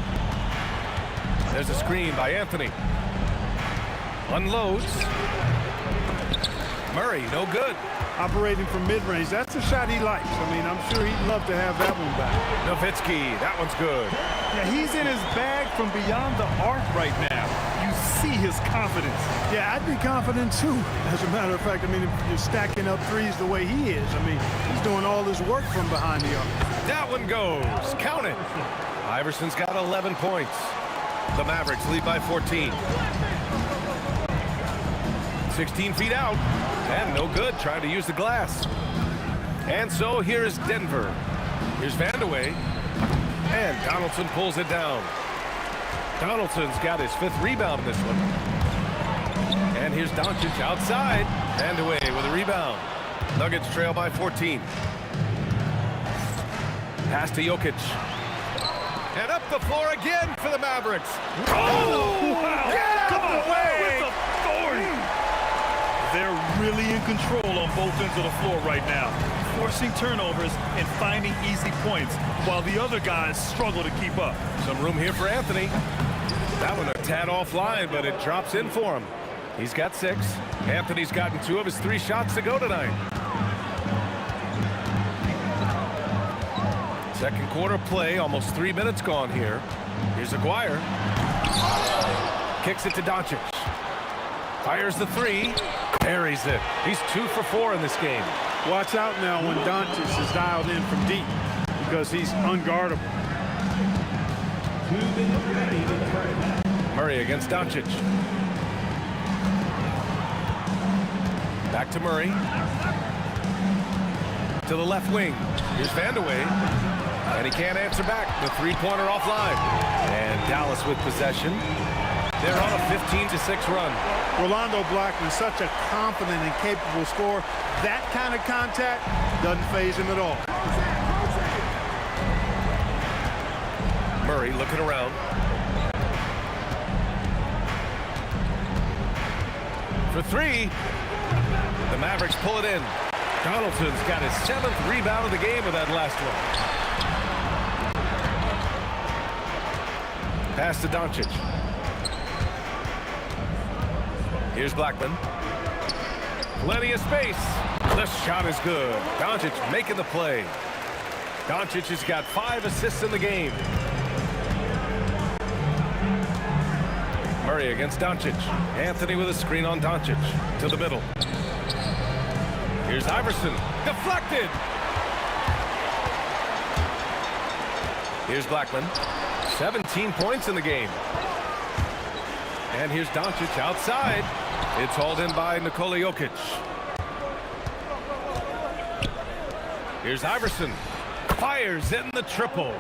There's a screen by Anthony. Unloads. Murray, no good. Operating from mid-range. That's the shot he likes. I mean, I'm sure he'd love to have that one back. Nowitzki, that one's good. Yeah, he's in his bag from beyond the arc right now. You see his confidence. Yeah, I'd be confident, too. As a matter of fact, I mean, if you're stacking up threes the way he is, I mean, he's doing all his work from behind the arc. That one goes. Count it. Iverson's got 11 points. The Mavericks lead by 14. 16 feet out. And no good, trying to use the glass. And so here's Denver. Here's Vandeweghe. And Donaldson pulls it down. Donaldson's got his 5th rebound in this one. And here's Doncic outside. Vandeweghe with a rebound. Nuggets trail by 14. Pass to Jokic. And up the floor again for the Mavericks. Oh, wow. Get out of the way. With authority. They're really in control on both ends of the floor right now, forcing turnovers and finding easy points, while the other guys struggle to keep up. Some room here for Anthony. That one a tad offline, but it drops in for him. He's got 6. Anthony's gotten 2 of his 3 shots to go tonight. Second quarter play, almost 3 minutes gone here. Here's Aguirre. Kicks it to Doncic. Fires the 3. Buries it. He's 2 for 4 in this game. Watch out now when Doncic is dialed in from deep because he's unguardable. Murray against Doncic. Back to Murray. To the left wing. Here's Vandeweghe. And he can't answer back. The 3-pointer offline. And Dallas with possession. They're on a 15-6 run. Rolando Blackman, such a confident and capable scorer. That kind of contact doesn't faze him at all. Murray looking around. For 3. The Mavericks pull it in. Donaldson's got his 7th rebound of the game with that last one. Pass to Doncic. Here's Blackman. Plenty of space. The shot is good. Doncic making the play. Doncic has got 5 assists in the game. Murray against Doncic. Anthony with a screen on Doncic. To the middle. Here's Iverson. Deflected. Here's Blackman. 17 points in the game. And here's Doncic outside. It's hauled in by Nikola Jokic. Here's Iverson. Fires in the triple.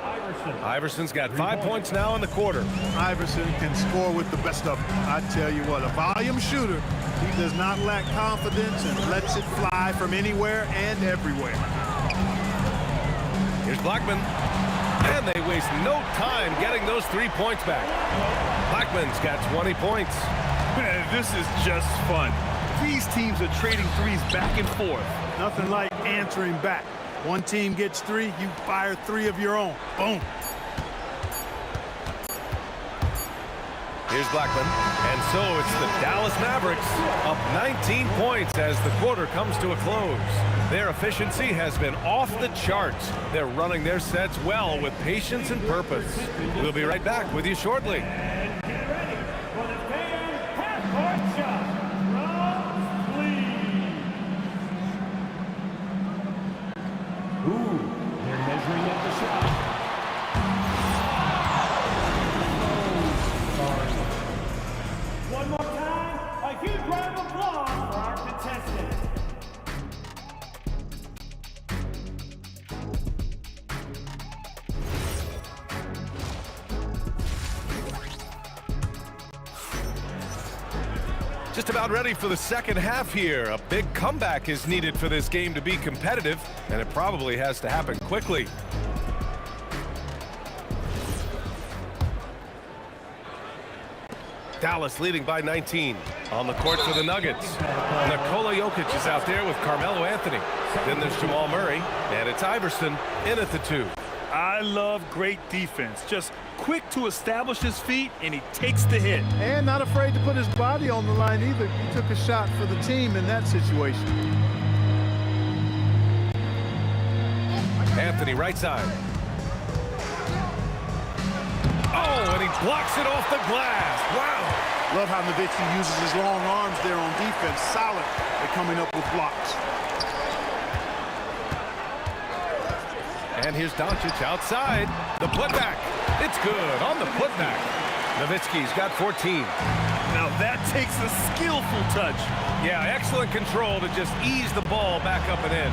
Iverson's got 5 points now in the quarter. Iverson can score with the best of them. I tell you what, a volume shooter He does not lack confidence and lets it fly from anywhere and everywhere. Here's Blackman. And they waste no time getting those 3 points back. Blackman's got 20 points. Man, this is just fun. These teams are trading threes back and forth. Nothing like answering back. One team gets 3, you fire 3 of your own. Boom. Here's Blackman. And so it's the Dallas Mavericks up 19 points as the quarter comes to a close. Their efficiency has been off the charts. They're running their sets well with patience and purpose. We'll be right back with you shortly. They're measuring at the shot. One more time, a huge round of applause for our contestants. Just about ready for the second half here. A big comeback is needed for this game to be competitive, and it probably has to happen quickly. Dallas leading by 19. On the court for the Nuggets. Nikola Jokic is out there with Carmelo Anthony. Then there's Jamal Murray, and it's Iverson in at the 2. I love great defense. Just quick to establish his feet, and he takes the hit. And not afraid to put his body on the line either. He took a shot for the team in that situation. Anthony right side. Oh, and he blocks it off the glass. Wow. Love how Nowitzki uses his long arms there on defense. Solid at coming up with blocks. And here's Doncic outside. The putback. It's good on the putback. Nowitzki's got 14. Now that takes a skillful touch. Yeah, excellent control to just ease the ball back up and in.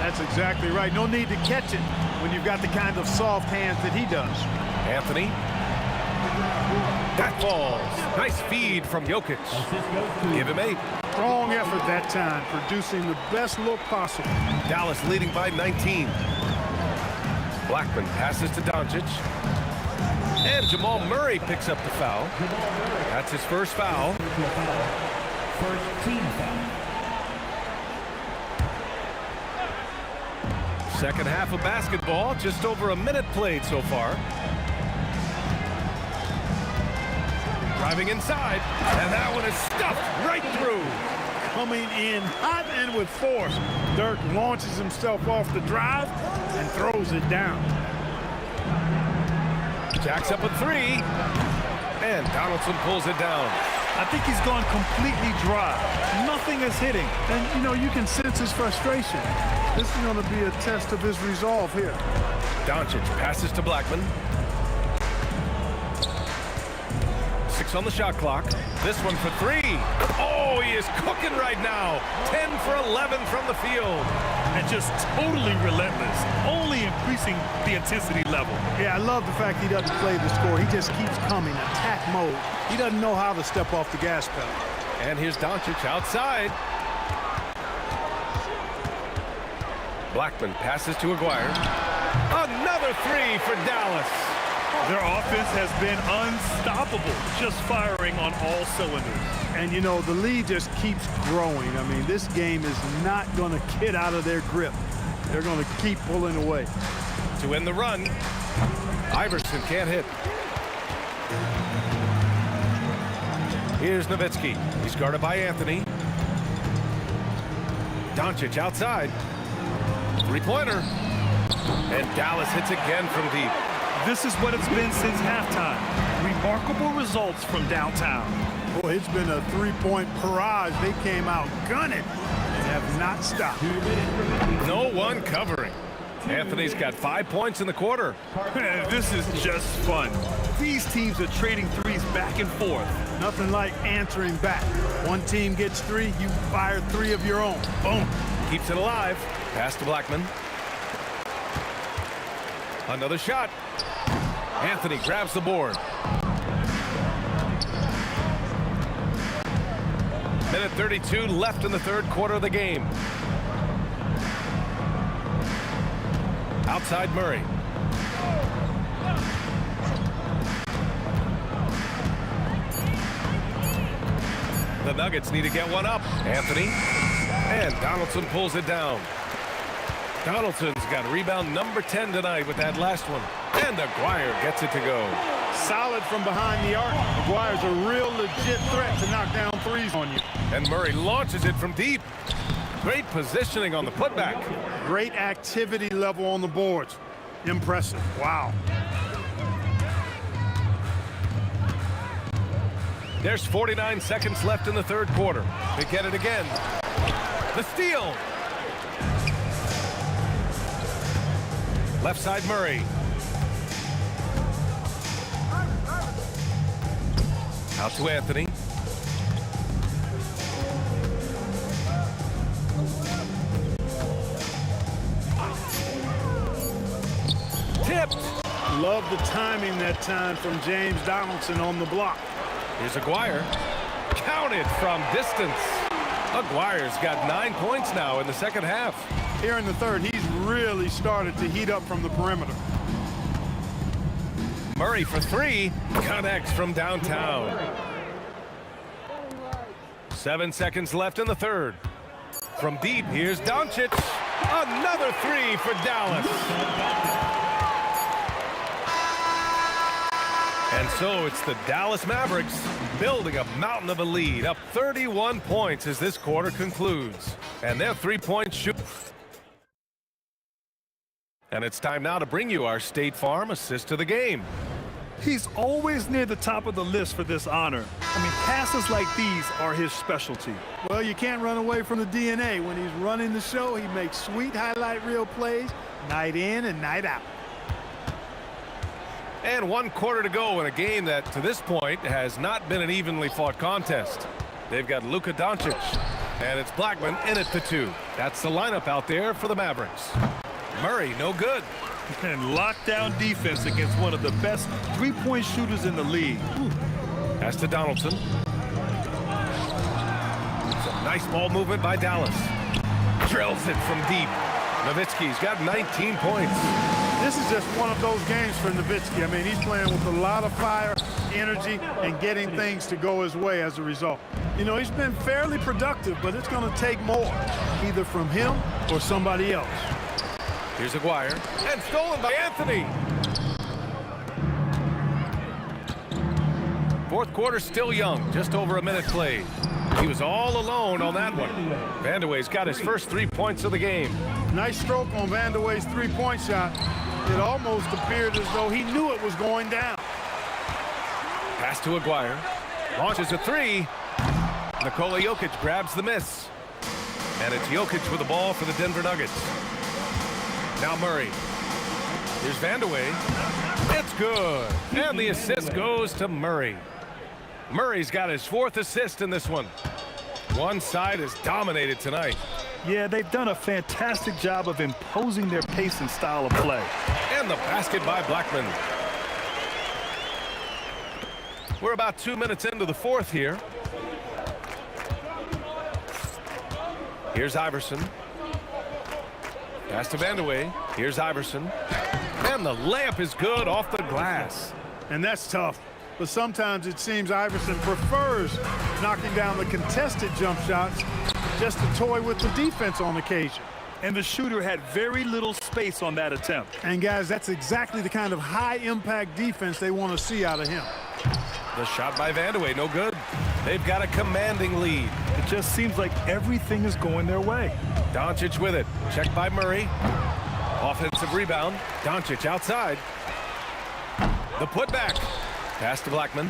That's exactly right. No need to catch it when you've got the kind of soft hands that he does. Anthony. That falls. Nice feed from Jokic. Give him 8. Strong effort that time, producing the best look possible. Dallas leading by 19. Blackman passes to Doncic. And Jamal Murray picks up the foul. That's his first foul. First team foul. Second half of basketball, just over a minute played so far. Driving inside, and that one is stuffed right through. Coming in hot and with force. Dirk launches himself off the drive and throws it down. Jacks up a 3, and Donaldson pulls it down. I think he's gone completely dry. Nothing is hitting. And, you know, you can sense his frustration. This is going to be a test of his resolve here. Doncic passes to Blackman. 6 on the shot clock. This one for 3. Oh, he is cooking right now. 10 for 11 from the field. And just totally relentless, only increasing the intensity level. Yeah, I love the fact he doesn't play the score. He just keeps coming, attack mode. He doesn't know how to step off the gas pedal. And here's Doncic outside. Blackman passes to Aguirre. Another 3 for Dallas. Their offense has been unstoppable, just firing on all cylinders. And, you know, the lead just keeps growing. I mean, this game is not going to get out of their grip. They're going to keep pulling away. To end the run, Iverson can't hit. Here's Nowitzki. He's guarded by Anthony. Doncic outside. 3-pointer. And Dallas hits again from deep. This is what it's been since halftime. Remarkable results from downtown. Boy, it's been a 3-point barrage. They came out gunning and have not stopped. No one covering. Anthony's got 5 points in the quarter. This is just fun. These teams are trading threes back and forth. Nothing like answering back. One team gets 3, you fire 3 of your own. Boom. Keeps it alive. Pass to Blackman. Another shot. Anthony grabs the board. Minute 32 left in the third quarter of the game. Outside Murray. The Nuggets need to get one up. Anthony. And Donaldson pulls it down. Donaldson's got rebound number 10 tonight with that last one. And Aguirre gets it to go. Solid from behind the arc. Aguirre's a real legit threat to knock down threes on you. And Murray launches it from deep. Great positioning on the putback. Great activity level on the boards. Impressive. Wow. There's 49 seconds left in the third quarter. They get it again. The steal. Left side Murray. Out to Anthony. Tipped. Love the timing that time from James Donaldson on the block. Here's Aguirre. Counted from distance. Aguirre's got 9 points now in the second half. Here in the third, he's really started to heat up from the perimeter. Murray for three. Connects from downtown. 7 seconds left in the third. From deep, here's Doncic. Another three for Dallas. And so it's the Dallas Mavericks building a mountain of a lead, up 31 points as this quarter concludes. And their three-point shoot. And it's time now to bring you our State Farm assist of the game. He's always near the top of the list for this honor. I mean, passes like these are his specialty. Well, you can't run away from the DNA. When he's running the show, he makes sweet highlight reel plays night in and night out. And 1 quarter to go in a game that, to this point, has not been an evenly fought contest. They've got Luka Doncic, and it's Blackman in it to 2. That's the lineup out there for the Mavericks. Murray, no good. And lockdown defense against one of the best three-point shooters in the league. Pass to Donaldson. Some nice ball movement by Dallas. Drills it from deep. Nowitzki's got 19 points. This is just one of those games for Nowitzki. I mean, he's playing with a lot of fire, energy, and getting things to go his way as a result. You know, he's been fairly productive, but it's going to take more, either from him or somebody else. Here's Aguirre, and stolen by Anthony. Fourth quarter still young, just over a minute played. He was all alone on that one. Vandeweghe's got his first 3 points of the game. Nice stroke on Vandeweghe's three-point shot. It almost appeared as though he knew it was going down. Pass to Aguirre. Launches a three. Nikola Jokic grabs the miss. And it's Jokic with the ball for the Denver Nuggets. Now Murray. Here's Vandeweghe. It's good. And the assist goes to Murray. Murray's got his 4th assist in this one. One side is dominated tonight. Yeah, they've done a fantastic job of imposing their pace and style of play. And the basket by Blackman. We're about 2 minutes into the fourth here. Here's Iverson. Pass to Vandeweghe. Here's Iverson. And the layup is good off the glass. And that's tough. But sometimes it seems Iverson prefers knocking down the contested jump shots just to toy with the defense on occasion. And the shooter had very little space on that attempt. And guys, that's exactly the kind of high-impact defense they want to see out of him. The shot by Vandeweghe, no good. They've got a commanding lead. It just seems like everything is going their way. Doncic with it. Checked by Murray. Offensive rebound. Doncic outside. The putback. Pass to Blackman.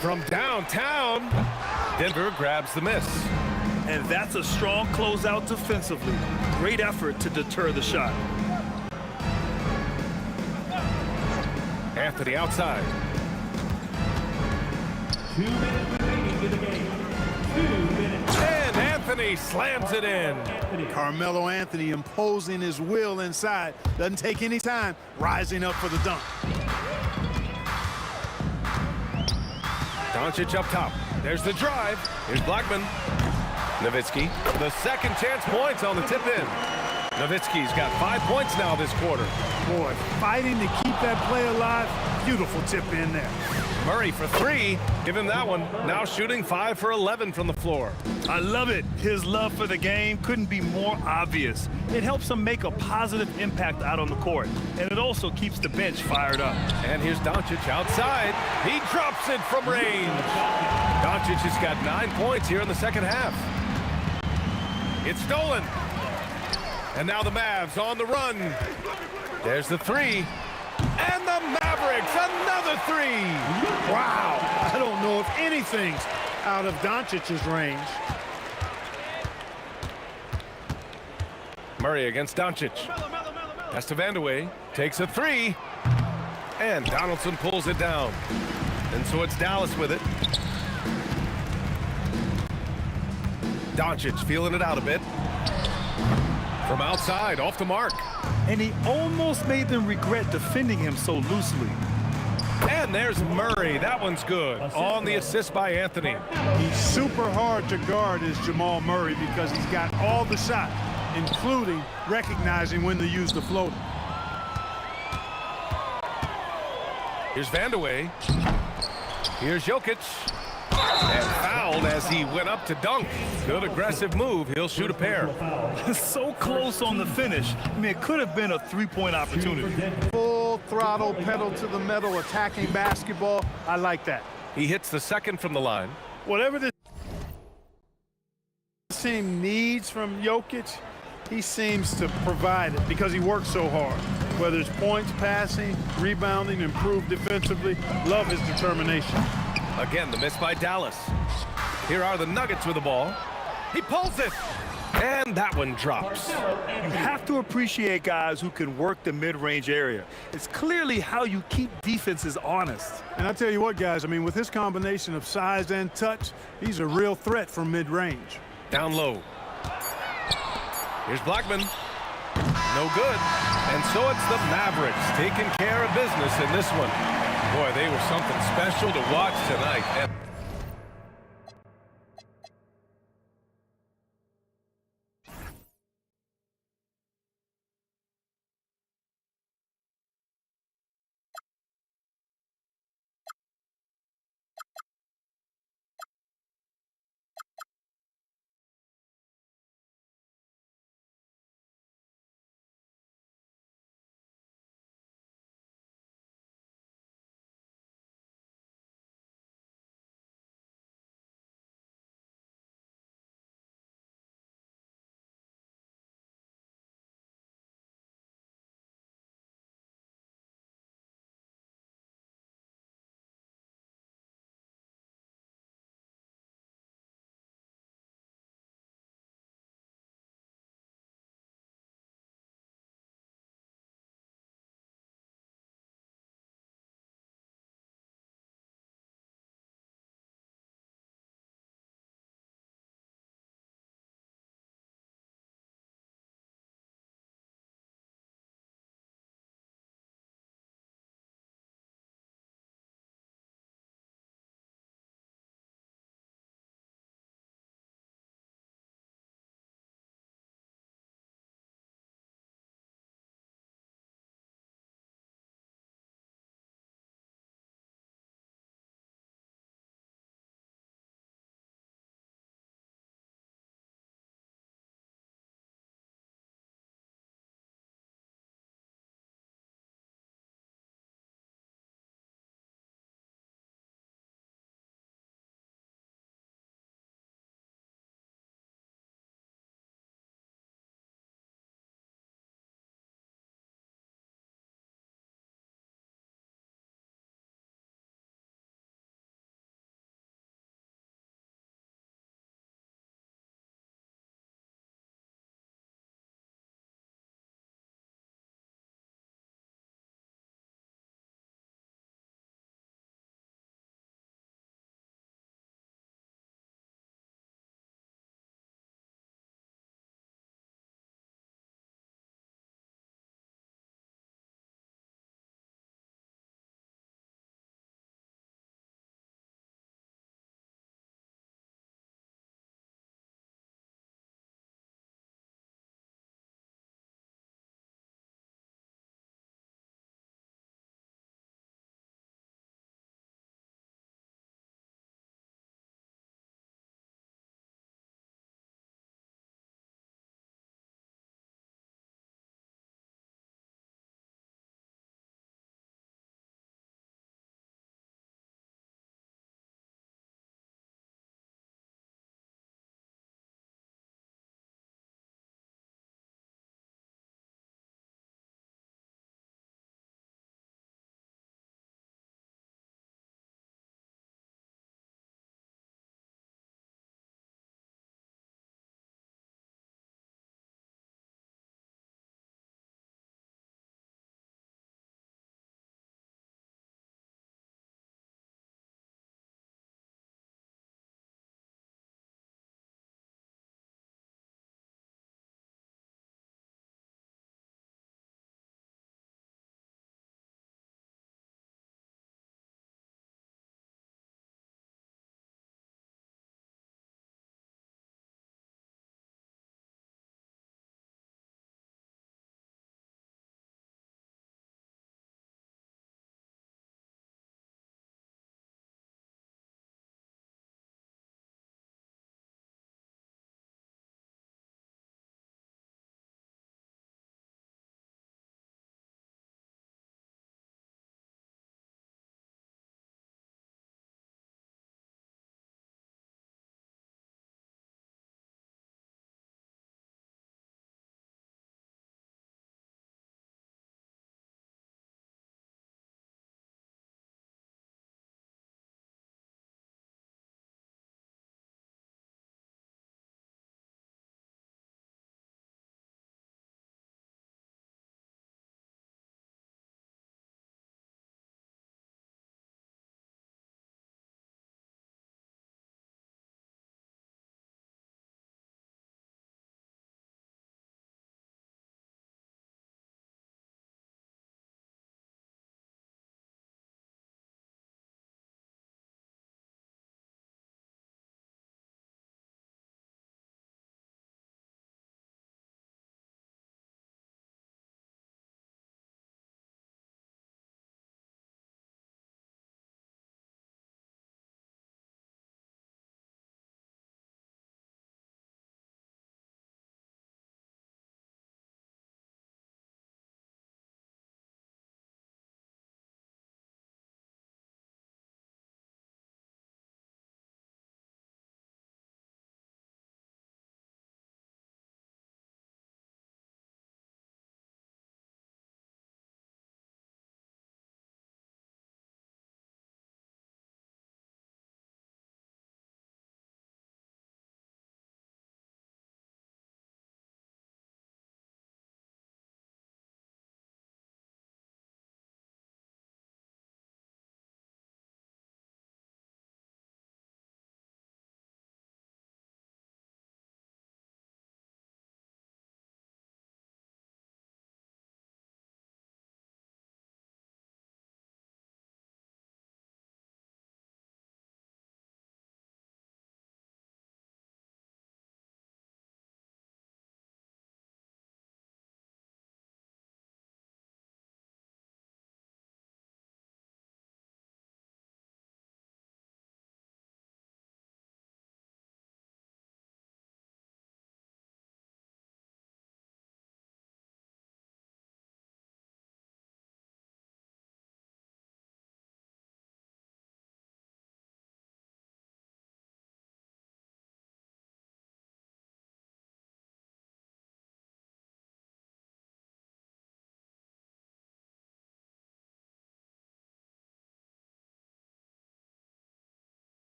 From downtown, Denver grabs the miss. And that's a strong closeout defensively. Great effort to deter the shot. Anthony outside. 2 minutes remaining in the game. 2 minutes. And Anthony slams it in. Carmelo Anthony imposing his will inside. Doesn't take any time, rising up for the dunk. Doncic up top. There's the drive. Here's Blackman. Nowitzki. The second chance points on the tip in. Nowitzki's got 5 points now this quarter. Boy, fighting to keep that play alive. Beautiful tip in there. Murray for 3. Give him that one. Now shooting 5 for 11 from the floor. I love it. His love for the game couldn't be more obvious. It helps him make a positive impact out on the court, and it also keeps the bench fired up. And here's Doncic outside. He drops it from range. Doncic has got 9 points here in the second half. It's stolen. And now the Mavs on the run. There's the 3. And the Mavericks, another 3. Wow. I don't know if anything's out of Doncic's range. Murray against Doncic. Pass to Vandeweghe. Takes a 3. And Donaldson pulls it down. And so it's Dallas with it. Doncic feeling it out a bit. From outside, off the mark. And he almost made them regret defending him so loosely. And there's Murray. That one's good. On the assist by Anthony. He's super hard to guard is Jamal Murray because he's got all the shots, including recognizing when to use the floater. Here's Vandeweghe. Here's Jokic. And fouled as he went up to dunk. Good aggressive move. He'll shoot a pair. So close on the finish. I mean, it could have been a three-point opportunity. Full throttle, pedal to the metal, attacking basketball. I like that. He hits the second from the line. Whatever this team needs from Jokic, he seems to provide it because he works so hard. Whether it's points, passing, rebounding, improved defensively, love his determination. Again, the miss by Dallas. Here are the Nuggets with the ball. He pulls it. And that one drops. You have to appreciate guys who can work the mid-range area. It's clearly how you keep defenses honest. And I tell you what, guys, I mean, with his combination of size and touch, he's a real threat from mid-range. Down low. Here's Blackman. No good. And so it's the Mavericks taking care of business in this one. Boy, they were something special to watch tonight.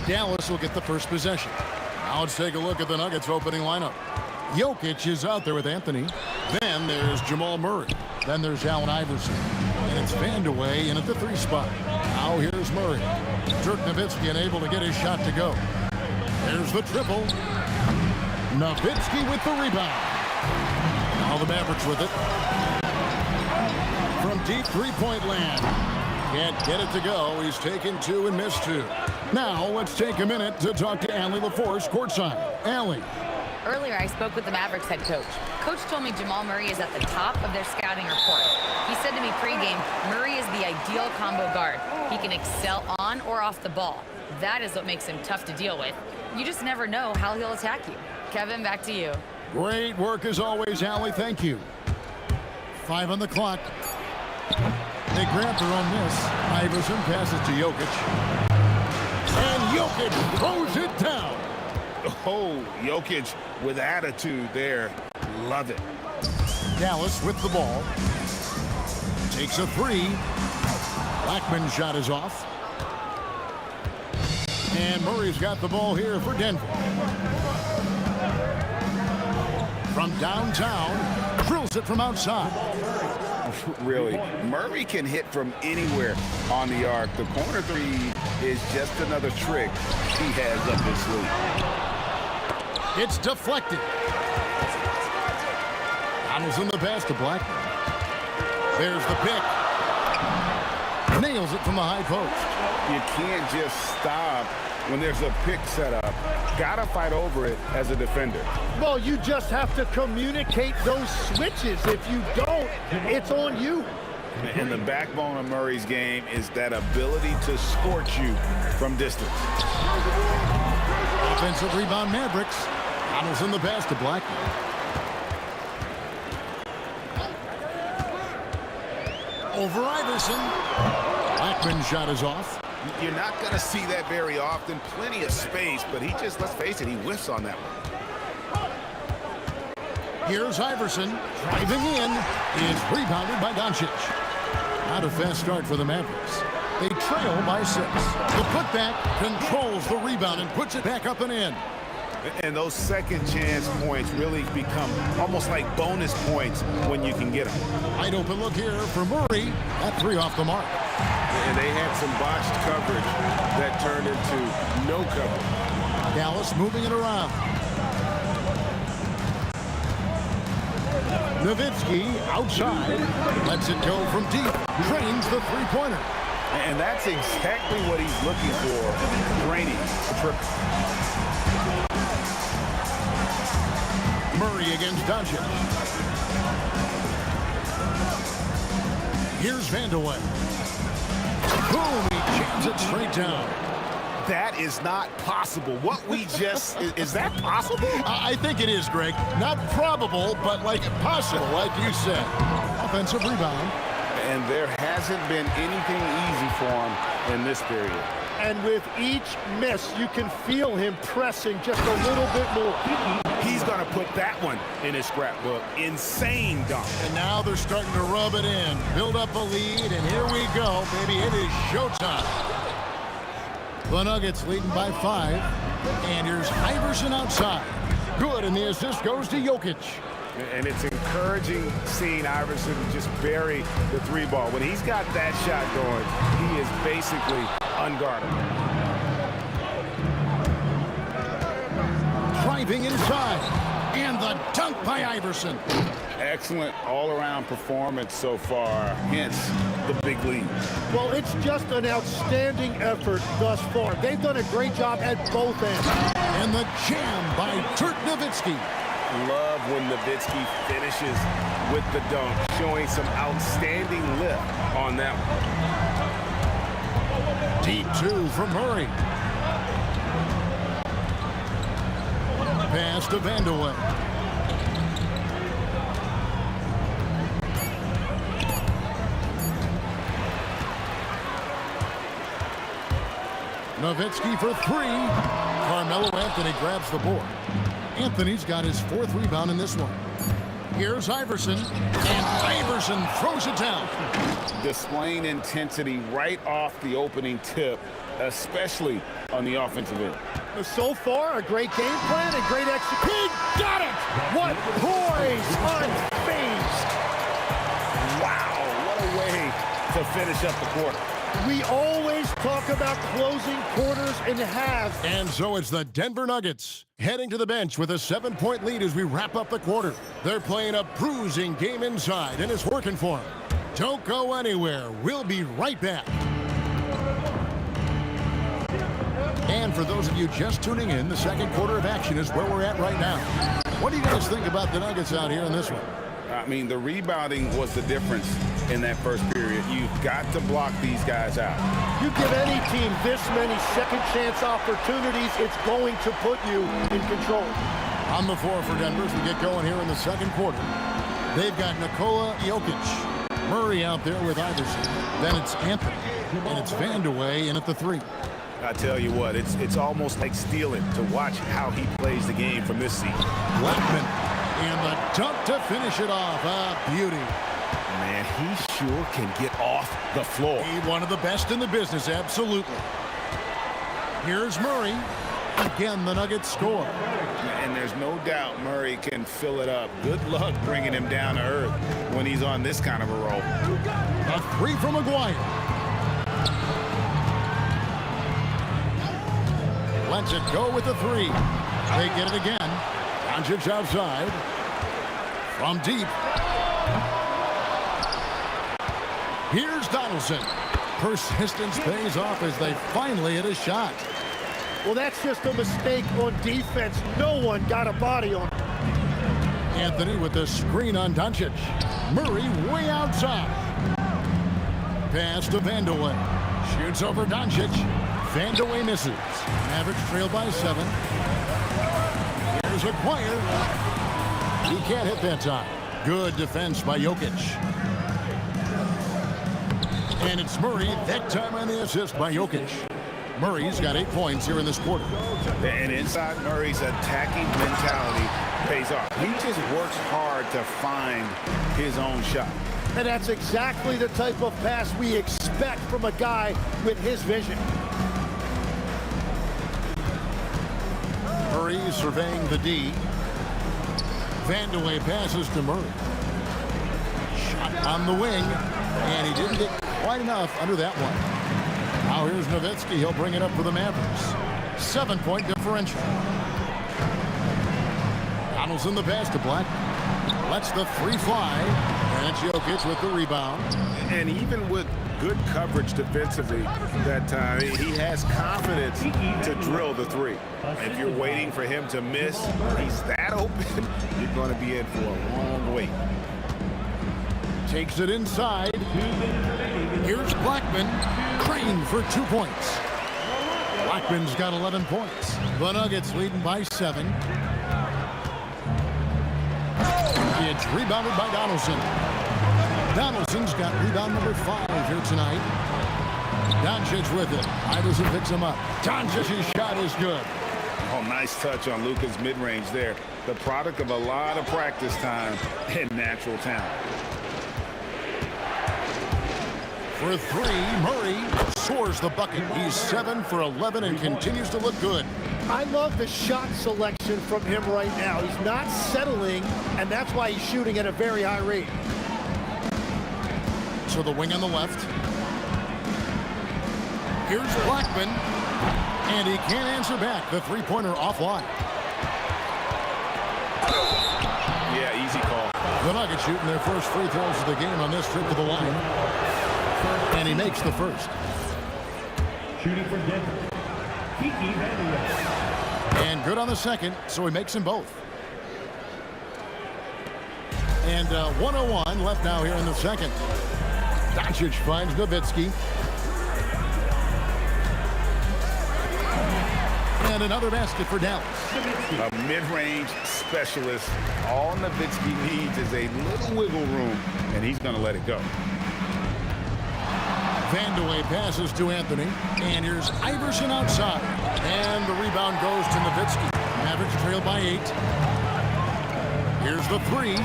Dallas will get the first possession. Now let's take a look at the Nuggets opening lineup. Jokic is out there with Anthony. Then there's Jamal Murray. Then there's Allen Iverson. And it's Vandeweghe in at the 3 spot. Now here's Murray. Dirk Nowitzki unable to get his shot to go. There's the triple. Nowitzki with the rebound. Now the Mavericks with it. From deep three-point land. Can't get it to go. He's taken 2 and missed 2. Now let's take a minute to talk to Allie LaForce courtside. Allie. Earlier, I spoke with the Mavericks head coach. Coach told me Jamal Murray is at the top of their scouting report. He said to me pregame, Murray is the ideal combo guard. He can excel on or off the ball. That is what makes him tough to deal with. You just never know how he'll attack you. Kevin, back to you. Great work as always, Allie. Thank you. 5 on the clock. They grab their own miss. Iverson passes to Jokic. And Jokic throws it down. Oh, Jokic with attitude there. Love it. Dallas with the ball. Takes a 3. Blackman's shot is off. And Murray's got the ball here for Denver. From downtown, drills it from outside. Really, Murray can hit from anywhere on the arc. The corner 3 is just another trick he has up his sleeve. It's deflected. Donaldson the pass to Blackman. There's the pick. Nails it from the high post. You can't just stop when there's a pick set up. Gotta fight over it as a defender. Well, you just have to communicate those switches. If you don't, it's on you. And the backbone of Murray's game is that ability to scorch you from distance. Offensive rebound Mavericks. Donaldson the pass to Blackman. Over Iverson. Blackman's shot is off. You're not going to see that very often. Plenty of space, but he just, let's face it, he whiffs on that one. Here's Iverson. Driving in. Is rebounded by Doncic. Not a fast start for the Mavericks. They trail by 6. The putback controls the rebound and puts it back up and in. And those second chance points really become almost like bonus points when you can get them. Wide open look here for Murray. That 3 off the mark. And they had some botched coverage that turned into no coverage. Dallas moving it around. Nowitzki outside. Lets it go from deep. Drains the 3-pointer. And that's exactly what he's looking for. Draining a triple. Murray against Doncic. Here's Vandeweghe. Boom, he jams it straight down. That is not possible. What we just, is that possible? I think it is, Greg. Not probable, but like possible, like you said. Offensive rebound. And there hasn't been anything easy for him in this period. And with each miss, you can feel him pressing just a little bit more. He's going to put that one in his scrapbook. Insane dunk. And now they're starting to rub it in. Build up a lead, and here we go, baby. It is showtime. The Nuggets leading by 5. And here's Iverson outside. Good, and the assist goes to Jokic. And it's encouraging seeing Iverson just bury the 3-ball. When he's got that shot going, he is basically unguardable. Driving inside. And the dunk by Iverson. Excellent all-around performance so far, hence the big lead. Well, it's just an outstanding effort thus far. They've done a great job at both ends. And the jam by Dirk Nowitzki. Love when Nowitzki finishes with the dunk, showing some outstanding lift on that one. Deep 2 from Murray. Pass to Vandeweghe. Nowitzki for 3. Carmelo Anthony grabs the board. Anthony's got his 4th rebound in this one. Here's Iverson, and Iverson throws it down. Displaying intensity right off the opening tip, especially on the offensive end. So far, a great game plan and great execution. He got it! What poise, unfazed. Wow, what a way to finish up the quarter. We always talk about closing quarters and halves. And so it's the Denver Nuggets heading to the bench with a 7-point lead as we wrap up the quarter. They're playing a bruising game inside, and it's working for them. Don't go anywhere. We'll be right back. And for those of you just tuning in, the second quarter of action is where we're at right now. What do you guys think about the Nuggets out here in this one? I mean, the rebounding was the difference in that first period. You've got to block these guys out. You give any team this many second chance opportunities, it's going to put you in control. On the floor for Denver as we get going here in the second quarter. They've got Nikola Jokic, Murray out there with Iverson. Then it's Anthony, and it's Vandeweghe in at the 3. I tell you what, it's almost like stealing to watch how he plays the game from this seat. Blackman, and the dunk to finish it off. A beauty. Man, he sure can get off the floor. He's one of the best in the business, absolutely. Here's Murray. Again, the Nuggets score. And there's no doubt Murray can fill it up. Good luck bringing him down to earth when he's on this kind of a roll. A 3 from McGuire. Lets it go with the 3. They get it again. Doncic outside. From deep. Here's Donaldson. Persistence pays off as they finally hit a shot. Well, that's just a mistake on defense. No one got a body on him. Anthony with the screen on Doncic. Murray way outside. Pass to Vandeweghe. Shoots over Doncic. Vandeweghe misses. Mavericks trail by 7. Here's McGuire. He can't hit that time. Good defense by Jokic. And it's Murray, that time on the assist by Jokic. Murray's got 8 points here in this quarter. And inside Murray's attacking mentality pays off. He just works hard to find his own shot. And that's exactly the type of pass we expect from a guy with his vision. Murray surveying the D. Vandeweghe passes to Murray. Shot on the wing, and he didn't get quite enough under that one. Now here's Nowitzki. He'll bring it up for the Mavericks. 7-point differential. Donaldson the pass to Black. Lets the 3 fly. And it's Jokic with the rebound. And even with good coverage defensively that time, he has confidence to drill the 3. If you're waiting for him to miss, he's that open, you're going to be in for a long wait. Takes it inside. Here's Blackman. Crane for 2 points. Blackman's got 11 points. The Nuggets leading by 7. It's rebounded by Donaldson. Donaldson's got rebound number 5 here tonight. Doncic with it. Iverson picks him up. Doncic's shot is good. Oh, nice touch on Luka's mid-range there. The product of a lot of practice time and natural talent. For 3, Murray soars the bucket. He's 7 for 11 and continues to look good. I love the shot selection from him right now. He's not settling, and that's why he's shooting at a very high rate. So the wing on the left. Here's Blackman, and he can't answer back. The 3-pointer offline. Yeah, easy call. The Nuggets shooting their first free throws of the game on this trip to the line. And he makes the first. Shooting for Denver, and good on the second, so he makes them both. And 1:01 left now here in the second. Doncic finds Nowitzki. And another basket for Dallas. A mid-range specialist. All Nowitzki needs is a little wiggle room, and he's going to let it go. Vandeweghe passes to Anthony. And here's Iverson outside. And the rebound goes to Nowitzki. Mavericks trail by 8. Here's There's the three.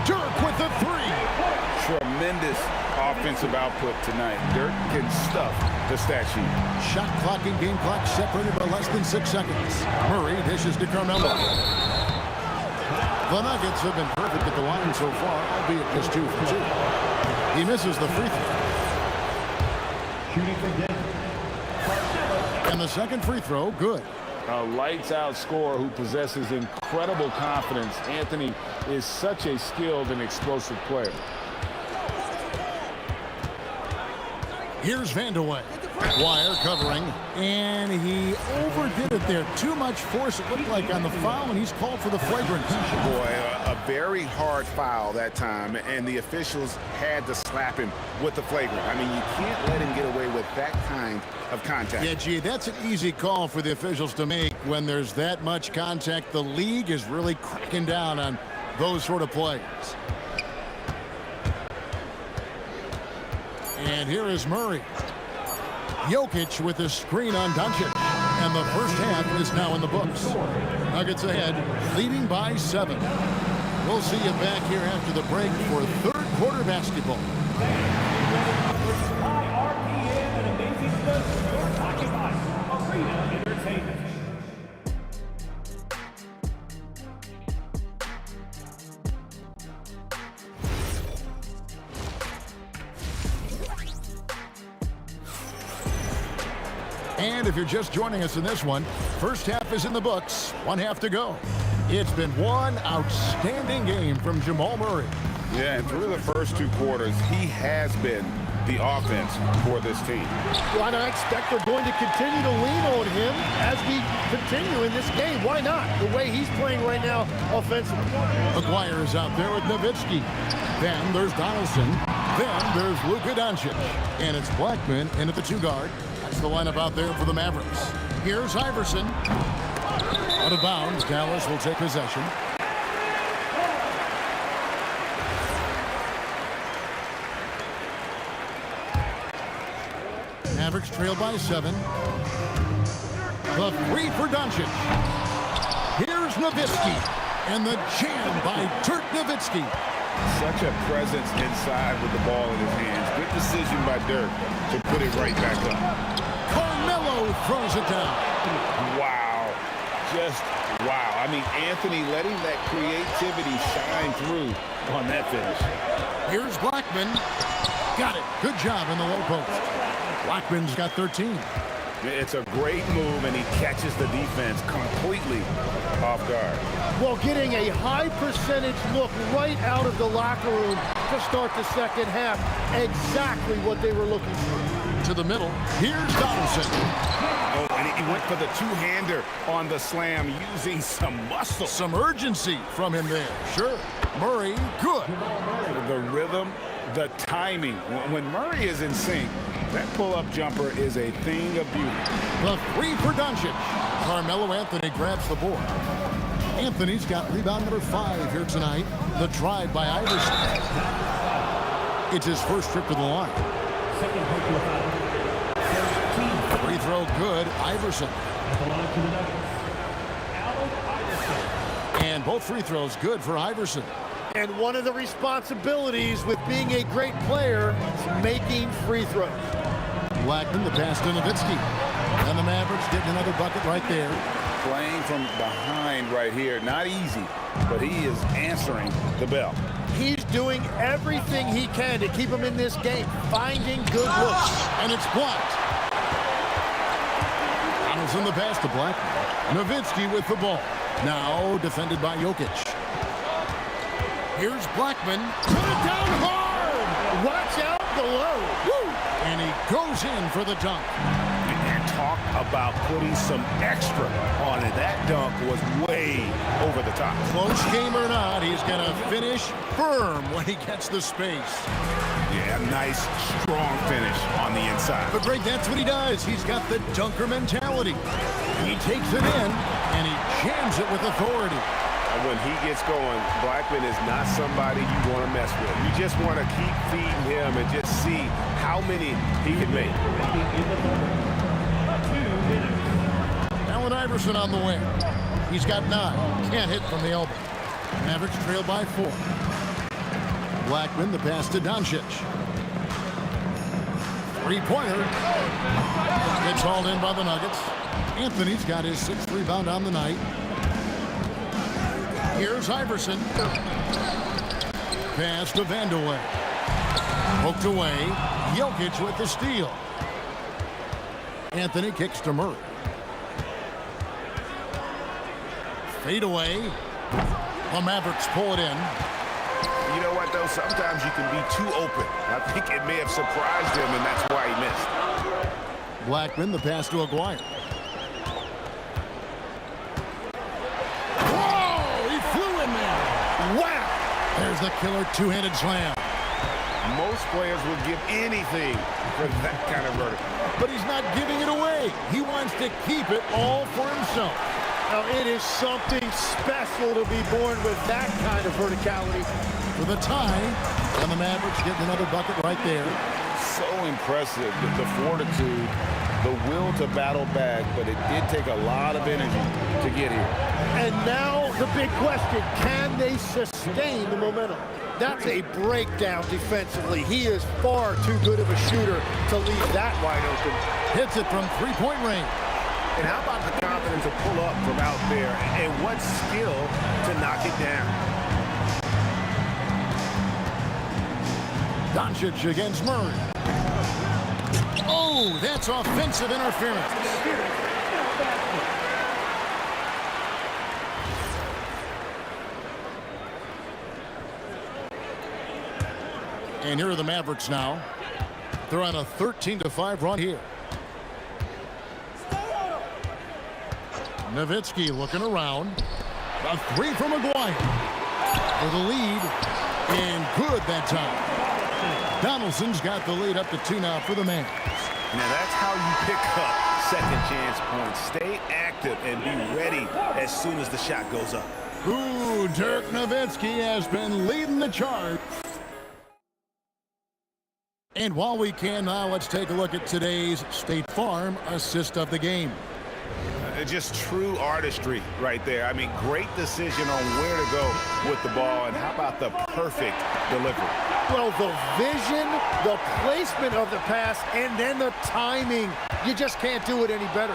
Dirk with the three. Tremendous offensive output tonight. Dirk can stuff the stat sheet. Shot clock and game clock separated by less than 6 seconds. Murray dishes to Carmelo. The Nuggets have been perfect at the line so far, albeit just 2 for 2. He misses the free throw. And the second free throw, good. A lights-out scorer who possesses incredible confidence. Anthony is such a skilled and explosive player. Here's Vandeweghe. Wire covering, and he overdid it there. Too much force, it looked like, on the foul, and he's called for the flagrant. Boy, a very hard foul that time, and the officials had to slap him with the flagrant. I mean, you can't let him get away with that kind of contact. Yeah, gee, that's an easy call for the officials to make when there's that much contact. The league is really cracking down on those sort of plays. And here is Murray. Jokic with a screen on Doncic. And the first half is now in the books. Nuggets ahead, leading by 7. We'll see you back here after the break for third quarter basketball. High RPM and amazing stuff. Your occupied Arena Entertainment. And if you're just joining us in this one, first half is in the books, 1 half to go. It's been one outstanding game from Jamal Murray. Yeah, and through the first 2 quarters, he has been the offense for this team. Well, and I expect they're going to continue to lean on him as we continue in this game. Why not? The way he's playing right now offensively. McGuire is out there with Nowitzki. Then there's Donaldson. Then there's Luka Doncic. And it's Blackman in at the 2 guard. That's the lineup out there for the Mavericks. Here's Iverson. Out of bounds, Dallas will take possession. Mavericks trail by 7. The 3 for Doncic. Here's Nowitzki. And the jam by Dirk Nowitzki. Such a presence inside with the ball in his hands. Good decision by Dirk to put it right back up. Carmelo throws it down. Wow. Just wow. I mean, Anthony letting that creativity shine through on that finish. Here's Blackman. Got it. Good job in the low post. Blackman's got 13. It's a great move, and he catches the defense completely off guard. Well, getting a high percentage look right out of the locker room to start the second half. Exactly what they were looking for. To the middle. Here's Donaldson. Oh, and he went for the 2-hander on the slam, using some muscle. Some urgency from him there. Sure. Murray, good. The rhythm, the timing. When Murray is in sync, that pull-up jumper is a thing of beauty. The 3 for Doncic. Carmelo Anthony grabs the board. Anthony's got rebound number 5 here tonight. The drive by Iverson. It's his first trip to the line. Free throw good. Iverson. And both free throws good for Iverson. And one of the responsibilities with being a great player is making free throws. Blackman, the pass to Nowitzki. And the Mavericks getting another bucket right there. Playing from behind right here. Not easy, but he is answering the bell. He's doing everything he can to keep him in this game, finding good looks. And it's blocked. Donaldson the pass to Blackman. Nowitzki with the ball. Now defended by Jokic. Here's Blackman. Put it down hard. Watch out below. Woo! And he goes in for the dunk. And talk about putting some extra on it. That dunk was way over the top. Close game or not, he's going to finish firm when he gets the space. Yeah, nice, strong finish on the inside. But Greg, that's what he does. He's got the dunker mentality. He takes it in, and he jams it with authority. When he gets going, Blackman is not somebody you want to mess with. You just want to keep feeding him and just see how many he can make. Allen Iverson on the wing. He's got 9. Can't hit from the elbow. Mavericks trail by 4. Blackman, the pass to Doncic. Three-pointer. It's hauled in by the Nuggets. Anthony's got his 6th rebound on the night. Here's Iverson. Pass to Vandeweghe. Poked away. Jokic with the steal. Anthony kicks to Murray. Fade away. The Mavericks pull it in. You know what, though? Sometimes you can be too open. I think it may have surprised him, and that's why he missed. Blackman, the pass to Aguirre. Whoa! He flew in there. Wow! There's the killer two-handed slam. Most players would give anything for that kind of verdict. But he's not giving it away. He wants to keep it all for himself. Now, it is something special to be born with that kind of verticality. For the tie, and the Mavericks getting another bucket right there. So impressive, the fortitude, the will to battle back, but it did take a lot of energy to get here. And now the big question, can they sustain the momentum? That's a breakdown defensively. He is far too good of a shooter to leave that wide open. Hits it from three-point range. And how about the confidence to pull up from out there, and what skill to knock it down? Doncic against Murray. Oh, that's offensive interference. And here are the Mavericks now. They're on a 13-5 run here. Nowitzki looking around. A three from Aguirre. For the lead. And good that time. Donaldson's got the lead up to 2 now for the Mavs. Now that's how you pick up second chance points. Stay active and be ready as soon as the shot goes up. Ooh, Dirk Nowitzki has been leading the charge. And while we can now, let's take a look at today's State Farm assist of the game. Just true artistry right there. I mean, great decision on where to go with the ball, and how about the perfect delivery? Well, the vision, the placement of the pass, and then the timing. You just can't do it any better.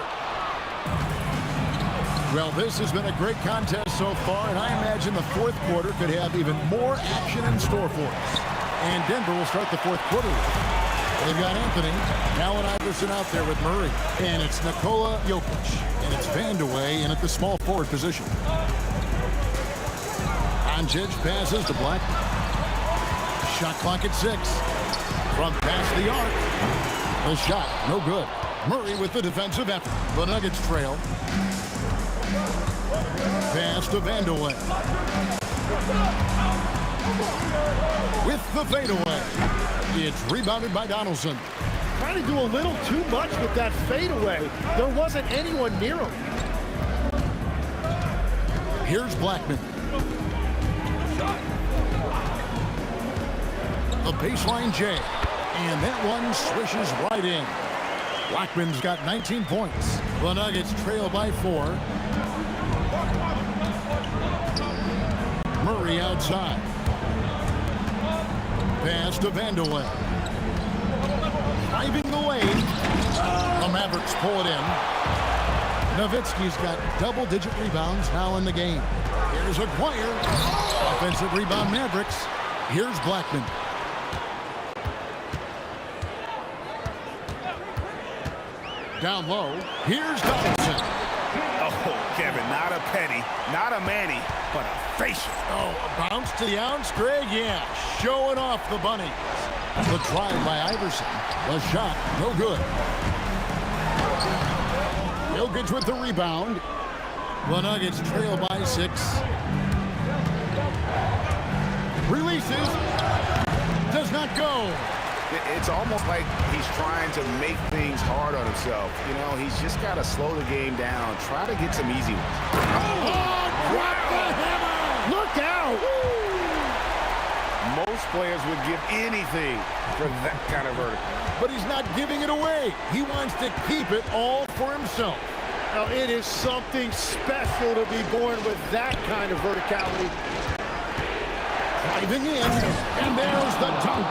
Well, this has been a great contest so far, and I imagine the fourth quarter could have even more action in store for us. And Denver will start the fourth quarter with. They've got Anthony, Allen Iverson out there with Murray, and it's Nikola Jokic, and it's Vandeweghe in at the small forward position. Doncic passes to Blackman. Shot clock at 6. From past the arc. The shot, no good. Murray with the defensive effort. The Nuggets trail. Pass to Vandeweghe. With the fadeaway. It's rebounded by Donaldson. Trying to do a little too much with that fadeaway. There wasn't anyone near him. Here's Blackman. The baseline J. And that one swishes right in. Blackman's got 19 points. The Nuggets trail by 4. Murray outside. Pass to Vandeweghe. Driving the lane. The Mavericks pull it in. Nowitzki's got double-digit rebounds now in the game. Here's Aguirre. Offensive rebound Mavericks. Here's Blackman. Down low. Here's Donaldson. Oh, Kevin, not a penny, not a Manny, but a facial. Oh, a bounce to the ounce, Greg? Yeah, showing off the bunnies. The drive by Iverson. The shot, no good. Jokic with the rebound. The Nuggets trail by 6. Releases. Does not go. It's almost like he's trying to make things hard on himself. You know, he's just got to slow the game down. Try to get some easy ones. Oh, drop the hammer! Look out! Most players would give anything for that kind of verdict. But he's not giving it away. He wants to keep it all for himself. Now, it is something special to be born with that kind of verticality. Driving in, and there's the dunk.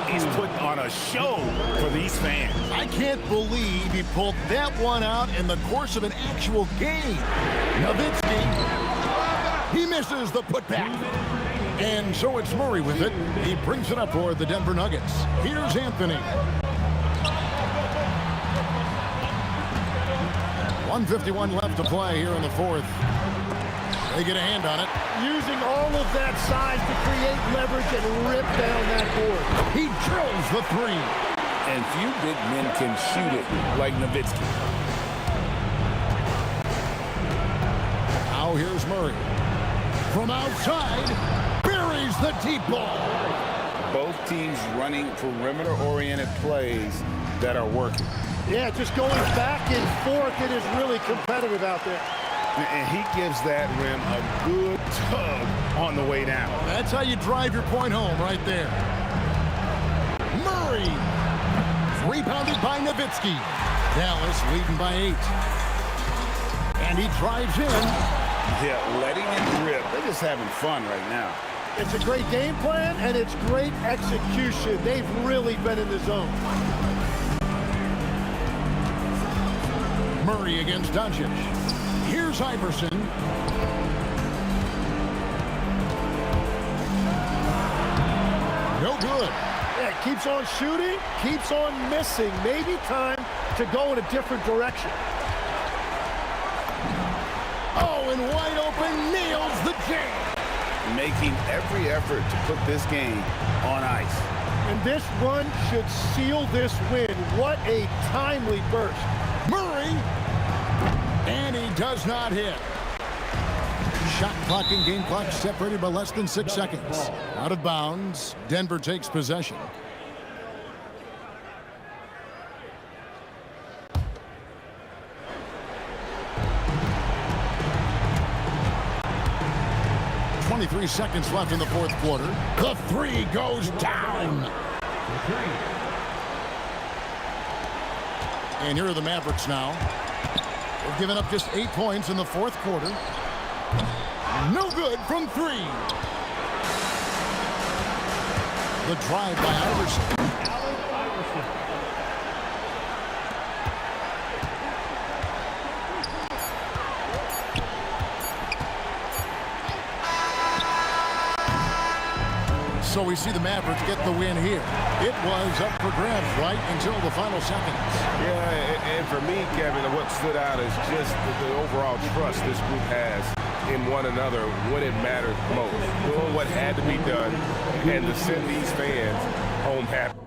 He's putting on a show for these fans. I can't believe he pulled that one out in the course of an actual game. Nowitzki, he misses the putback. And so it's Murray with it. He brings it up for the Denver Nuggets. Here's Anthony. 1:51 left to play here in the fourth. They get a hand on it. Using all of that size to create leverage and rip down that board. He drills the three. And few big men can shoot it like Nowitzki. Now here's Murray. From outside, buries the deep ball. Both teams running perimeter-oriented plays that are working. Yeah, just going back and forth. It is really competitive out there. And he gives that rim a good tug on the way down. That's how you drive your point home right there. Murray. Rebounded by Nowitzki. Dallas leading by 8. And he drives in. Yeah, letting it rip. They're just having fun right now. It's a great game plan, and it's great execution. They've really been in the zone. Murray against Doncic. Here's Iverson. No good. Yeah, keeps on shooting, keeps on missing. Maybe time to go in a different direction. Oh, and wide open, nails the jam. Making every effort to put this game on ice. And this run should seal this win. What a timely burst. Murray. And he does not hit. Shot clock and game clock separated by less than 6 seconds. Out of bounds. Denver takes possession. .23 seconds left in the fourth quarter. The three goes down. And here are the Mavericks now. They've given up just 8 points in the fourth quarter. No good from 3. The drive by Iverson. So we see the Mavericks get the win here. It was up for grabs right until the final seconds. Yeah, and for me, Kevin, what stood out is just the overall trust this group has in one another when it mattered most. Doing what had to be done and to send these fans home happy.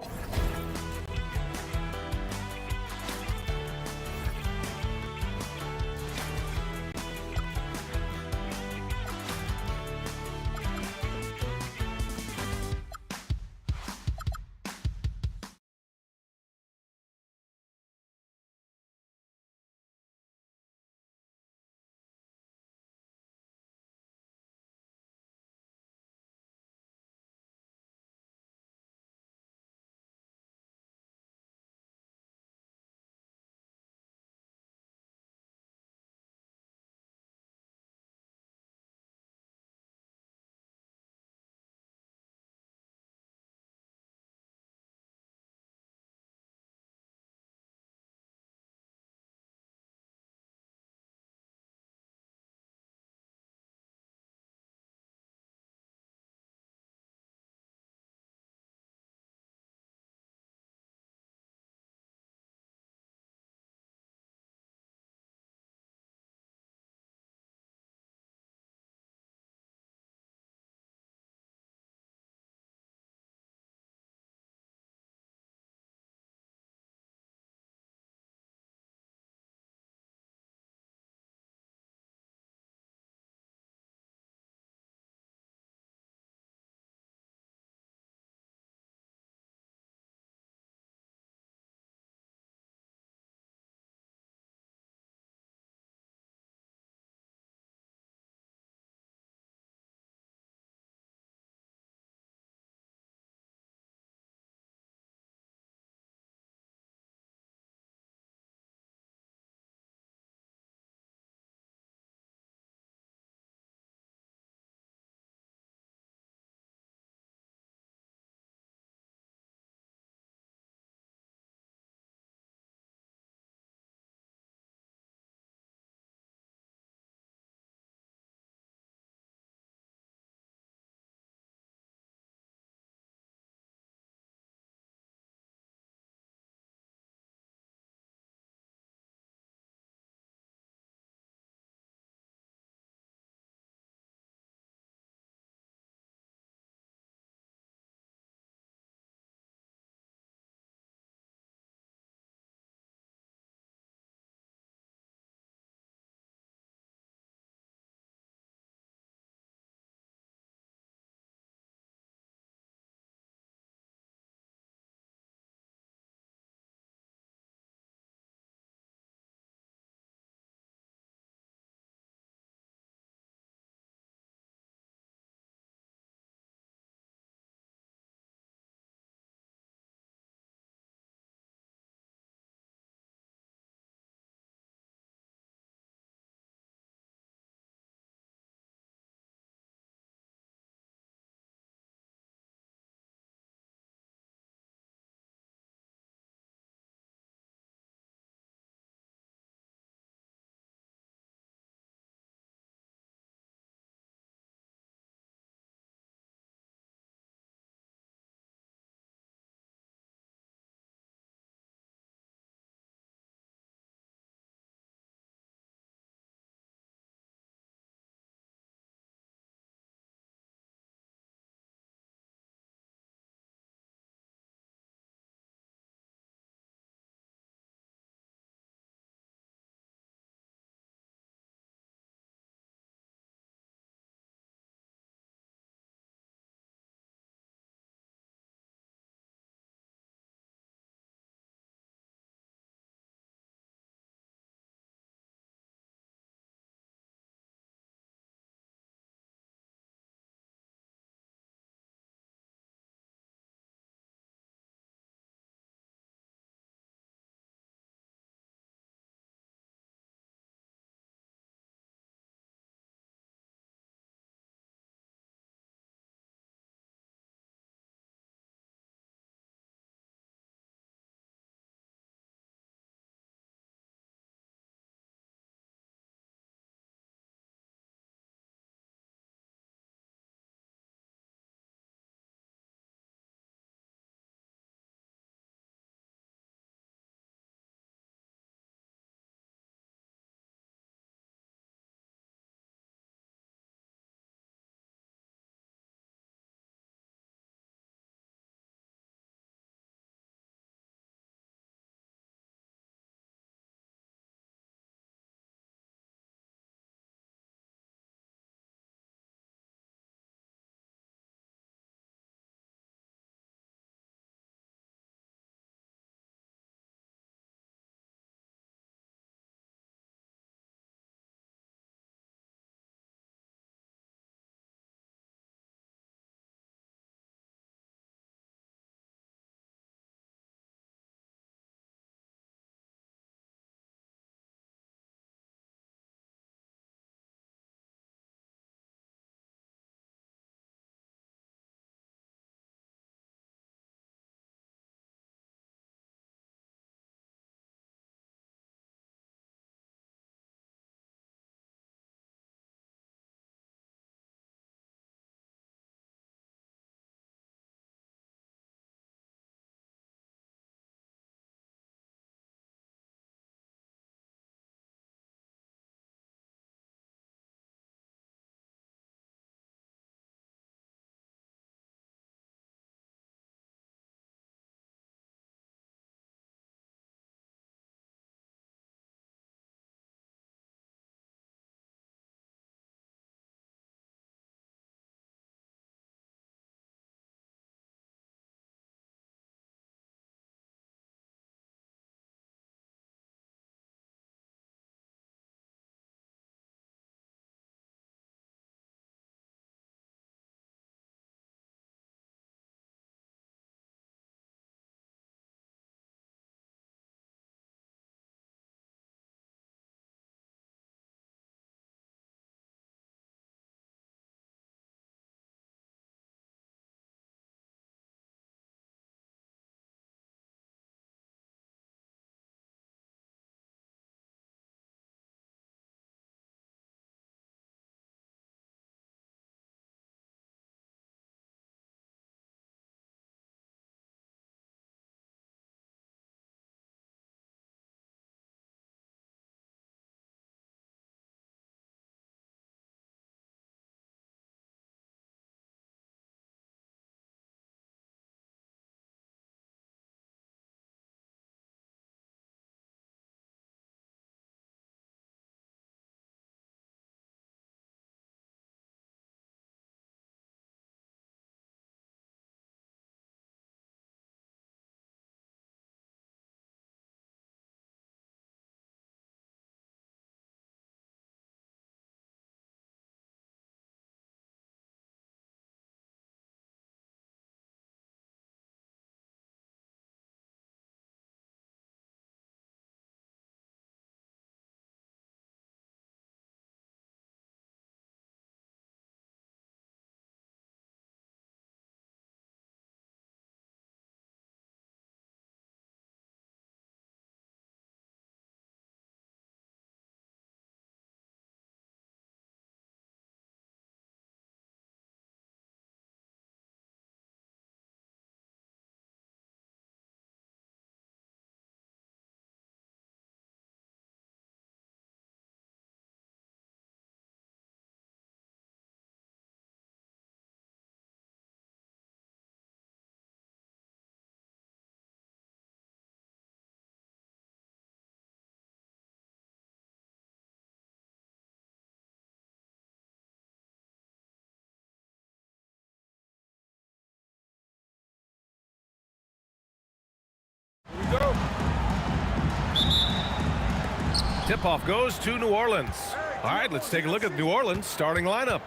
Tip-off goes to New Orleans. All right, let's take a look at New Orleans' starting lineup.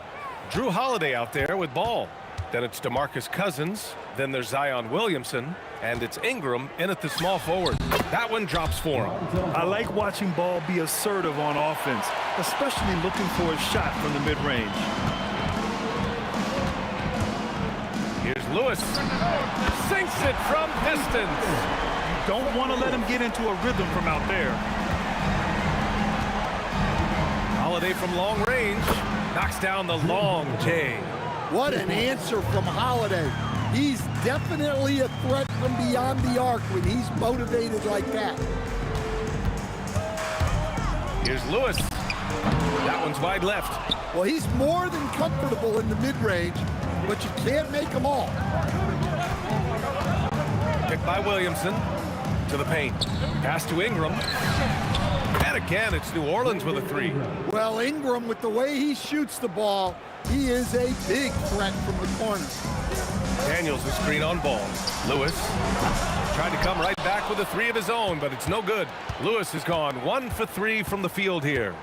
Drew Holiday out there with ball. Then it's DeMarcus Cousins. Then there's Zion Williamson. And it's Ingram in at the small forward. That one drops for him. I like watching Ball be assertive on offense, especially looking for a shot from the mid-range. Here's Lewis. Sinks it from distance. Don't want to let him get into a rhythm from out there. Holiday from long range. Knocks down the long J. What an answer from Holiday. He's definitely a threat from beyond the arc when he's motivated like that. Here's Lewis. That one's wide left. Well, he's more than comfortable in the mid-range, but you can't make them all. Picked by Williamson to the paint. Pass to Ingram. And again, it's New Orleans with a three. Well, Ingram, with the way he shoots the ball, he is a big threat from the corner. Daniels the screen on Ball. Lewis tried to come right back with a three of his own, but it's no good. Lewis has gone 1 for 3 from the field here.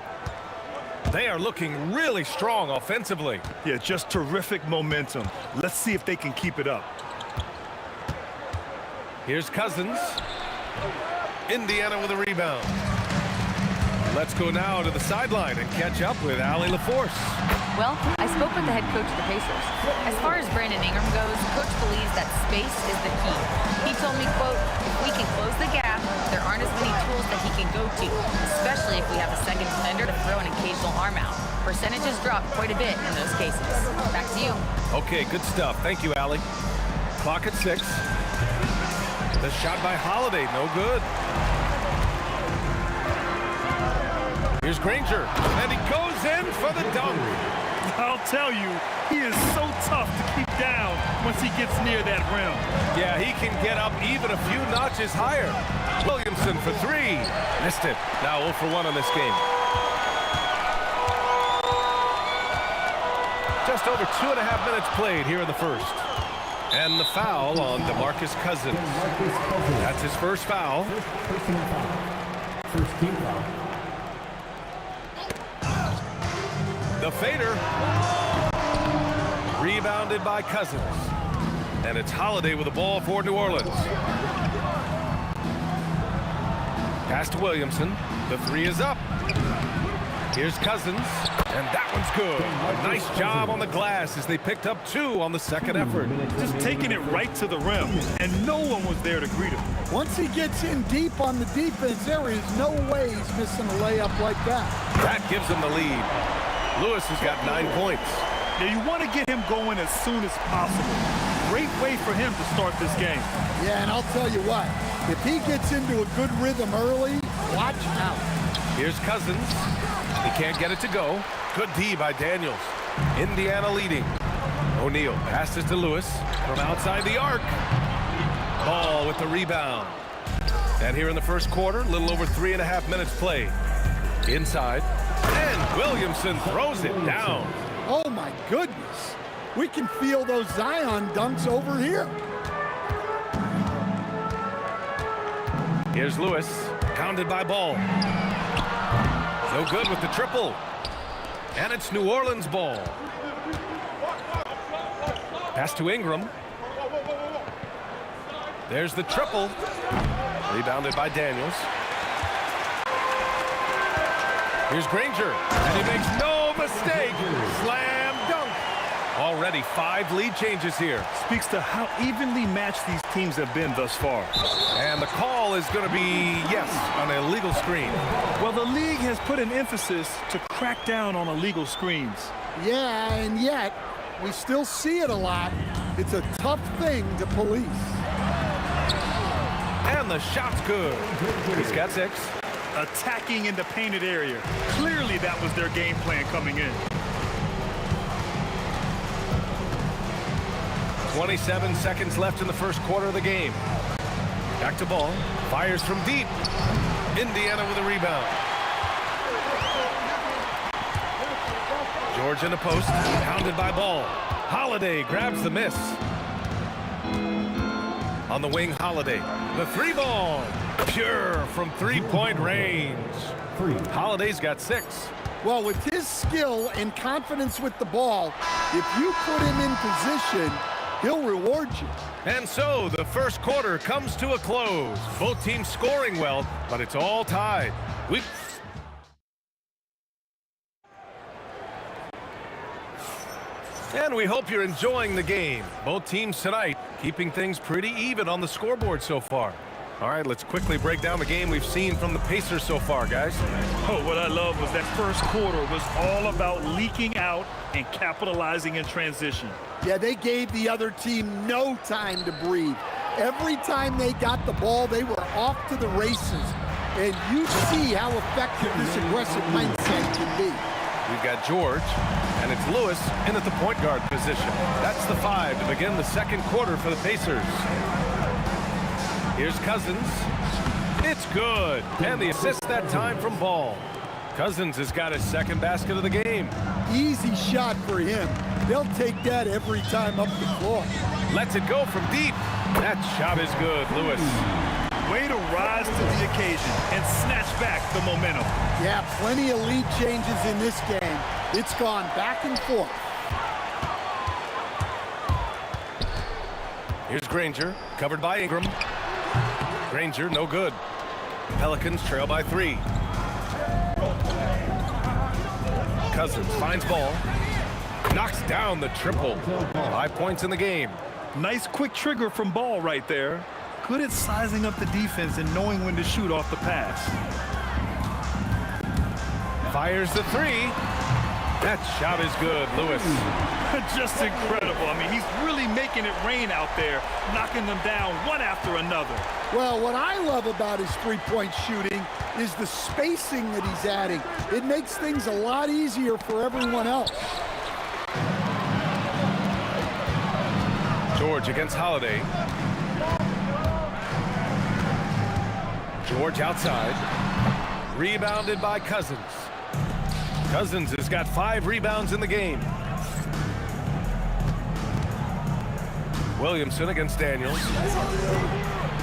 They are looking really strong offensively. Yeah, just terrific momentum. Let's see if they can keep it up. Here's Cousins. Indiana with a rebound. Let's go now to the sideline and catch up with Allie LaForce. Well, I spoke with the head coach of the Pacers. As far as Brandon Ingram goes, coach believes that space is the key. He told me, quote, if we can close the gap, there aren't as many tools that he can go to, especially if we have a second defender to throw an occasional arm out. Percentages drop quite a bit in those cases. Back to you. Okay, good stuff. Thank you, Allie. Clock at 6. The shot by Holiday, no good. Here's Granger, and he goes in for the dunk. I'll tell you, he is so tough to keep down once he gets near that rim. Yeah, he can get up even a few notches higher. Williamson for 3. Missed it. Now 0 for 1 on this game. Just over 2.5 minutes played here in the first. And the foul on DeMarcus Cousins. That's his first foul. First team foul. The fader. Rebounded by Cousins. And it's Holiday with the ball for New Orleans. Pass to Williamson. The 3 is up. Here's Cousins. And that one's good. A nice job on the glass as they picked up 2 on the second effort. Just taking it right to the rim, and no one was there to greet him. Once he gets in deep on the defense, there is no way he's missing a layup like that. That gives them the lead. Lewis has got 9 points. Now you want to get him going as soon as possible. Great way for him to start this game. Yeah, and I'll tell you what, if he gets into a good rhythm early, watch out. Here's Cousins. He can't get it to go. Good D by Daniels. Indiana leading. O'Neal passes to Lewis from outside the arc. Ball with the rebound. And here in the first quarter, a little over 3.5 minutes played. Inside. And Williamson throws it down. Oh, my goodness. We can feel those Zion dunks over here. Here's Lewis. Pounded by Ball. No good with the triple. And it's New Orleans ball. Pass to Ingram. There's the triple. Rebounded by Daniels. Here's Granger. And he makes no mistake. Slam dunk. Already 5 lead changes here. Speaks to how evenly matched these teams have been thus far. And the call is going to be, yes, on an illegal screen. Well, the league has put an emphasis to crack down on illegal screens. Yeah, and yet, we still see it a lot. It's a tough thing to police. And the shot's good. He's got 6. Attacking in the painted area. Clearly that was their game plan coming in. 27 seconds left in the first quarter of the game. Back to Ball. Fires from deep. Indiana with a rebound. George in the post. Pounded by Ball. Holiday grabs the miss. On the wing, Holiday. The three ball. Pure from three-point range. Holiday's got 6. Well, with his skill and confidence with the ball, if you put him in position, he'll reward you. And so the first quarter comes to a close. Both teams scoring well, but it's all tied. And we hope you're enjoying the game. Both teams tonight keeping things pretty even on the scoreboard so far. All right, let's quickly break down the game we've seen from the Pacers so far, guys. Oh, what I love was that first quarter was all about leaking out and capitalizing in transition. Yeah, they gave the other team no time to breathe. Every time they got the ball, they were off to the races. And you see how effective this aggressive mindset can be. We've got George, and it's Lewis in at the point guard position. That's the 5 to begin the second quarter for the Pacers. Here's Cousins. It's good. And the assist that time from Ball. Cousins has got his second basket of the game. Easy shot for him. They'll take that every time up the floor. Lets it go from deep. That shot is good, Lewis. Way to rise to the occasion and snatch back the momentum. Yeah, plenty of lead changes in this game. It's gone back and forth. Here's Granger, covered by Ingram. Granger, no good. Pelicans trail by 3. Cousins finds Ball. Knocks down the triple. 5 points in the game. Nice quick trigger from Ball right there. Good at sizing up the defense and knowing when to shoot off the pass. Fires the 3. That shot is good, Lewis. Just incredible. I mean, he's really making it rain out there, knocking them down one after another. Well, what I love about his three-point shooting is the spacing that he's adding. It makes things a lot easier for everyone else. George against Holiday. George outside. Rebounded by Cousins. Cousins has got 5 rebounds in the game. Williamson against Daniels.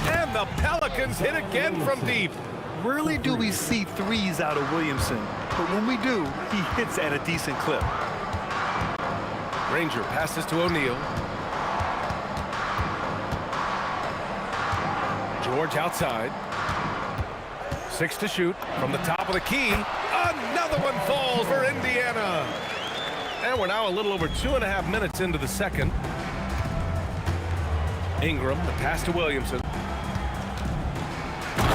And the Pelicans hit again from deep. Rarely do we see threes out of Williamson, but when we do, he hits at a decent clip. Granger passes to O'Neal. George outside. 6 to shoot from the top of the key. Another one falls for Indiana. And we're now a little over 2.5 minutes into the second. Ingram, the pass to Williamson.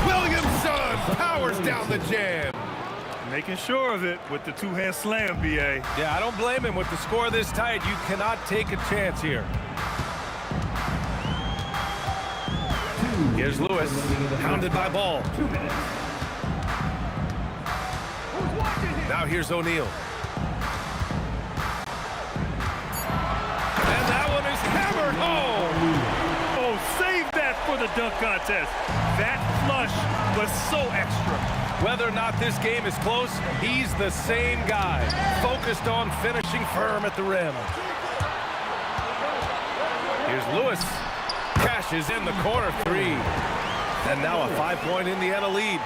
Williamson powers down the jam. Making sure of it with the two-hand slam, B.A. Yeah, I don't blame him. With the score this tight, you cannot take a chance here. Here's Lewis, hounded by Ball. Now here's O'Neal. And that one is hammered home. Oh, save that for the dunk contest. That flush was so extra. Whether or not this game is close, he's the same guy, focused on finishing firm at the rim. Here's Lewis. Cashes in the corner 3. And now a 5-point Indiana lead.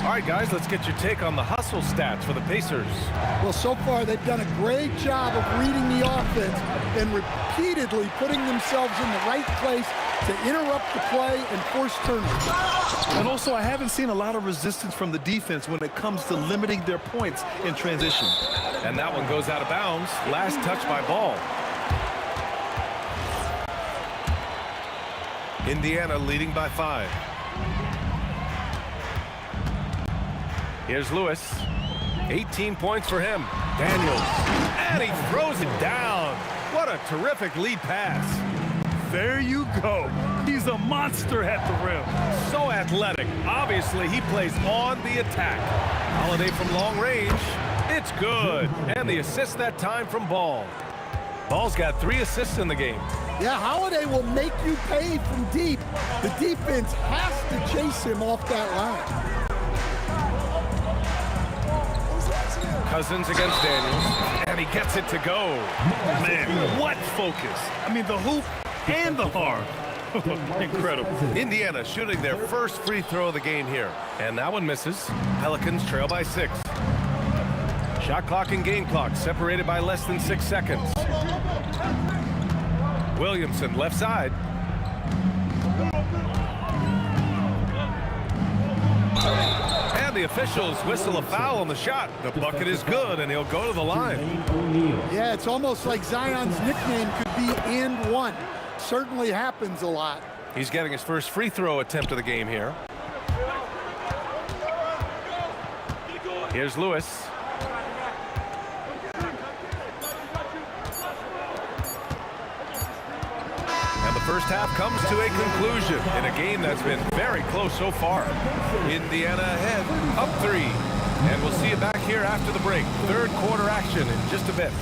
All right, guys, let's get your take on the hustle stats for the Pacers. Well, so far they've done a great job of reading the offense and repeatedly putting themselves in the right place to interrupt the play and force turnovers. And also, I haven't seen a lot of resistance from the defense when it comes to limiting their points in transition. And that one goes out of bounds. Last touch by Ball. Indiana leading by 5. Here's Lewis. 18 points for him. Daniels. And he throws it down. What a terrific lead pass. There you go. He's a monster at the rim. So athletic. Obviously, he plays on the attack. Holiday from long range. It's good. And the assist that time from Ball. Ball's got 3 assists in the game. Yeah, Holiday will make you pay from deep. The defense has to chase him off that line. Cousins against Daniels, and he gets it to go. Man, what focus. I mean, the hoop and the heart. Incredible. Indiana shooting their first free throw of the game here. And that one misses. Pelicans trail by 6. Shot clock and game clock separated by less than 6 seconds. Williamson left side. And the officials whistle a foul on the shot. The bucket is good, and he'll go to the line. Yeah, it's almost like Zion's nickname could be "and one." Certainly happens a lot. He's getting his first free throw attempt of the game here. Here's Lewis. And the first half comes to a conclusion in a game that's been very close so far. Indiana ahead, up 3. And we'll see you back here after the break. Third quarter action in just a bit.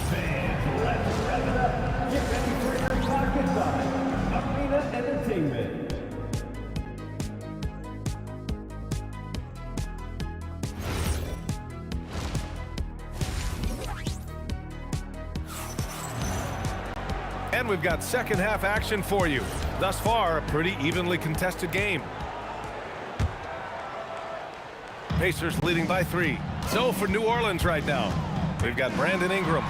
Entertainment. And we've got second half action for you. Thus far, a pretty evenly contested game. Pacers leading by 3. So for New Orleans right now, we've got Brandon Ingram.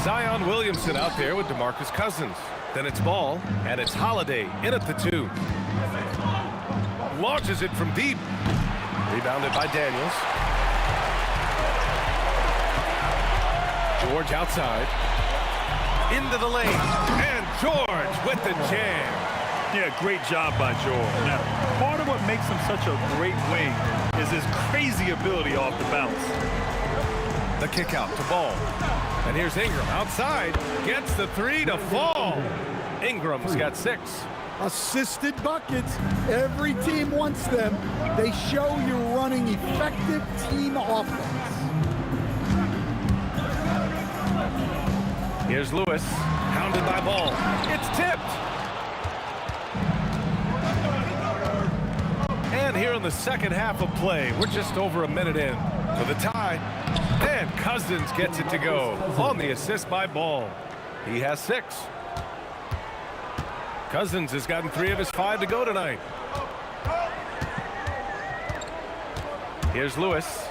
Zion Williamson out there with DeMarcus Cousins. Then it's Ball, and it's Holiday in at the 2. Launches it from deep. Rebounded by Daniels. George outside. Into the lane. And George with the jam. Yeah, great job by George. Now, part of what makes him such a great wing is his crazy ability off the bounce. The kick out to Ball. And here's Ingram outside. Gets the 3 to fall. Ingram's got 6. Assisted buckets. Every team wants them. They show you're running effective team offense. Here's Lewis. Hounded by Ball. It's tipped. And here in the second half of play, we're just over a minute in. For the tie. And Cousins gets it to go on the assist by Ball. He has 6. Cousins has gotten 3 of his 5 to go tonight. Here's Lewis.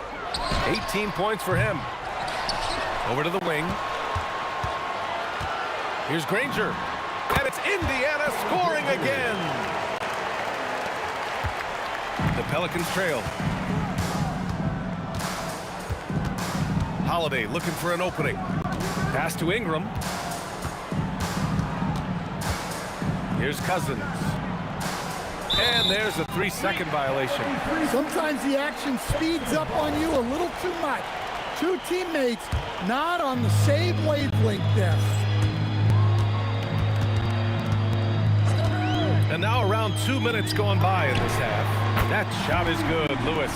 18 points for him. Over to the wing. Here's Granger. And it's Indiana scoring again. The Pelicans trail. Holiday looking for an opening. Pass to Ingram. Here's Cousins. And there's a 3-second violation. Sometimes the action speeds up on you a little too much. Two teammates not on the same wavelength there. And now around 2 minutes gone by in this half. That shot is good, Lewis.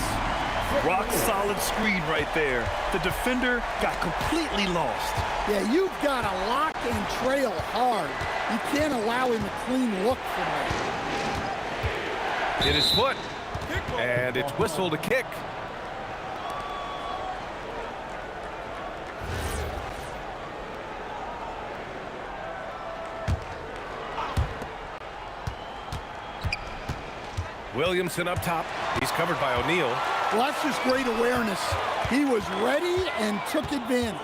Rock solid screen right there. The defender got completely lost. Yeah, you've got to lock and trail hard. You can't allow him a clean look from there. Hit his foot. And it's whistled a kick. Williamson up top. He's covered by O'Neal. Well, that's just great awareness. He was ready and took advantage.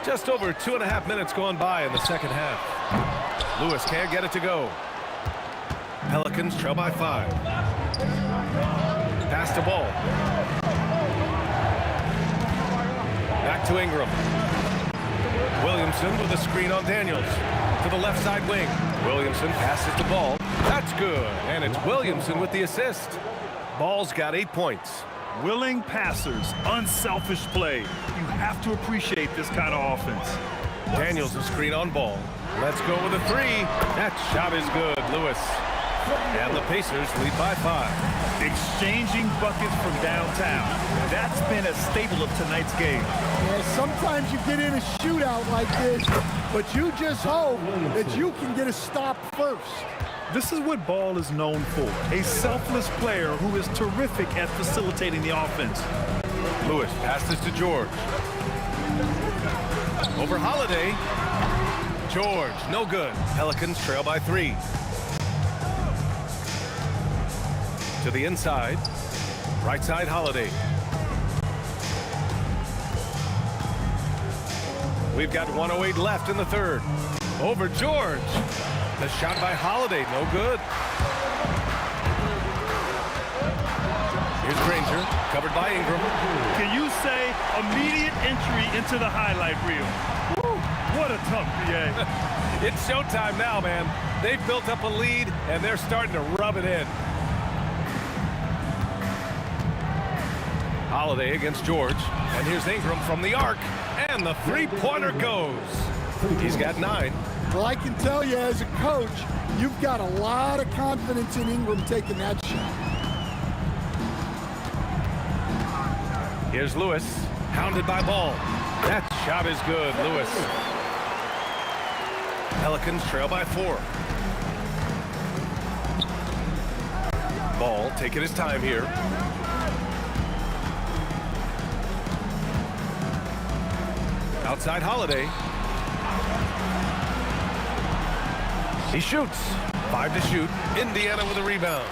Just over 2.5 minutes gone by in the second half. Lewis can't get it to go. Pelicans trail by 5. Pass to Ball. Back to Ingram. Williamson with a screen on Daniels. To the left side wing. Williamson passes the ball. That's good. And it's Williamson with the assist. Ball's got 8 points. Willing passers, unselfish play. You have to appreciate this kind of offense. Daniels a screen on Ball. Let's go with a 3. That shot is good, Lewis. And the Pacers lead by 5. Exchanging buckets from downtown. That's been a staple of tonight's game. Yeah, sometimes you get in a shootout like this, but you just hope that you can get a stop first. This is what Ball is known for. A selfless player who is terrific at facilitating the offense. Lewis passes to George. Over Holiday. George, no good. Pelicans trail by 3. To the inside. Right side, Holiday. We've got 1:08 left in the third. Over George. The shot by Holiday, no good. Here's Granger, covered by Ingram. Can you say immediate entry into the highlight reel? Woo, what a tough PA. It's showtime now, man. They've built up a lead, and they're starting to rub it in. Holiday against George, and here's Ingram from the arc, and the three-pointer goes. He's got 9. Well, I can tell you as a coach, you've got a lot of confidence in Ingram taking that shot. Here's Lewis, hounded by Ball. That shot is good, Lewis. Pelicans trail by 4. Ball taking his time here. Outside Holiday. He shoots. 5 to shoot. Indiana with a rebound.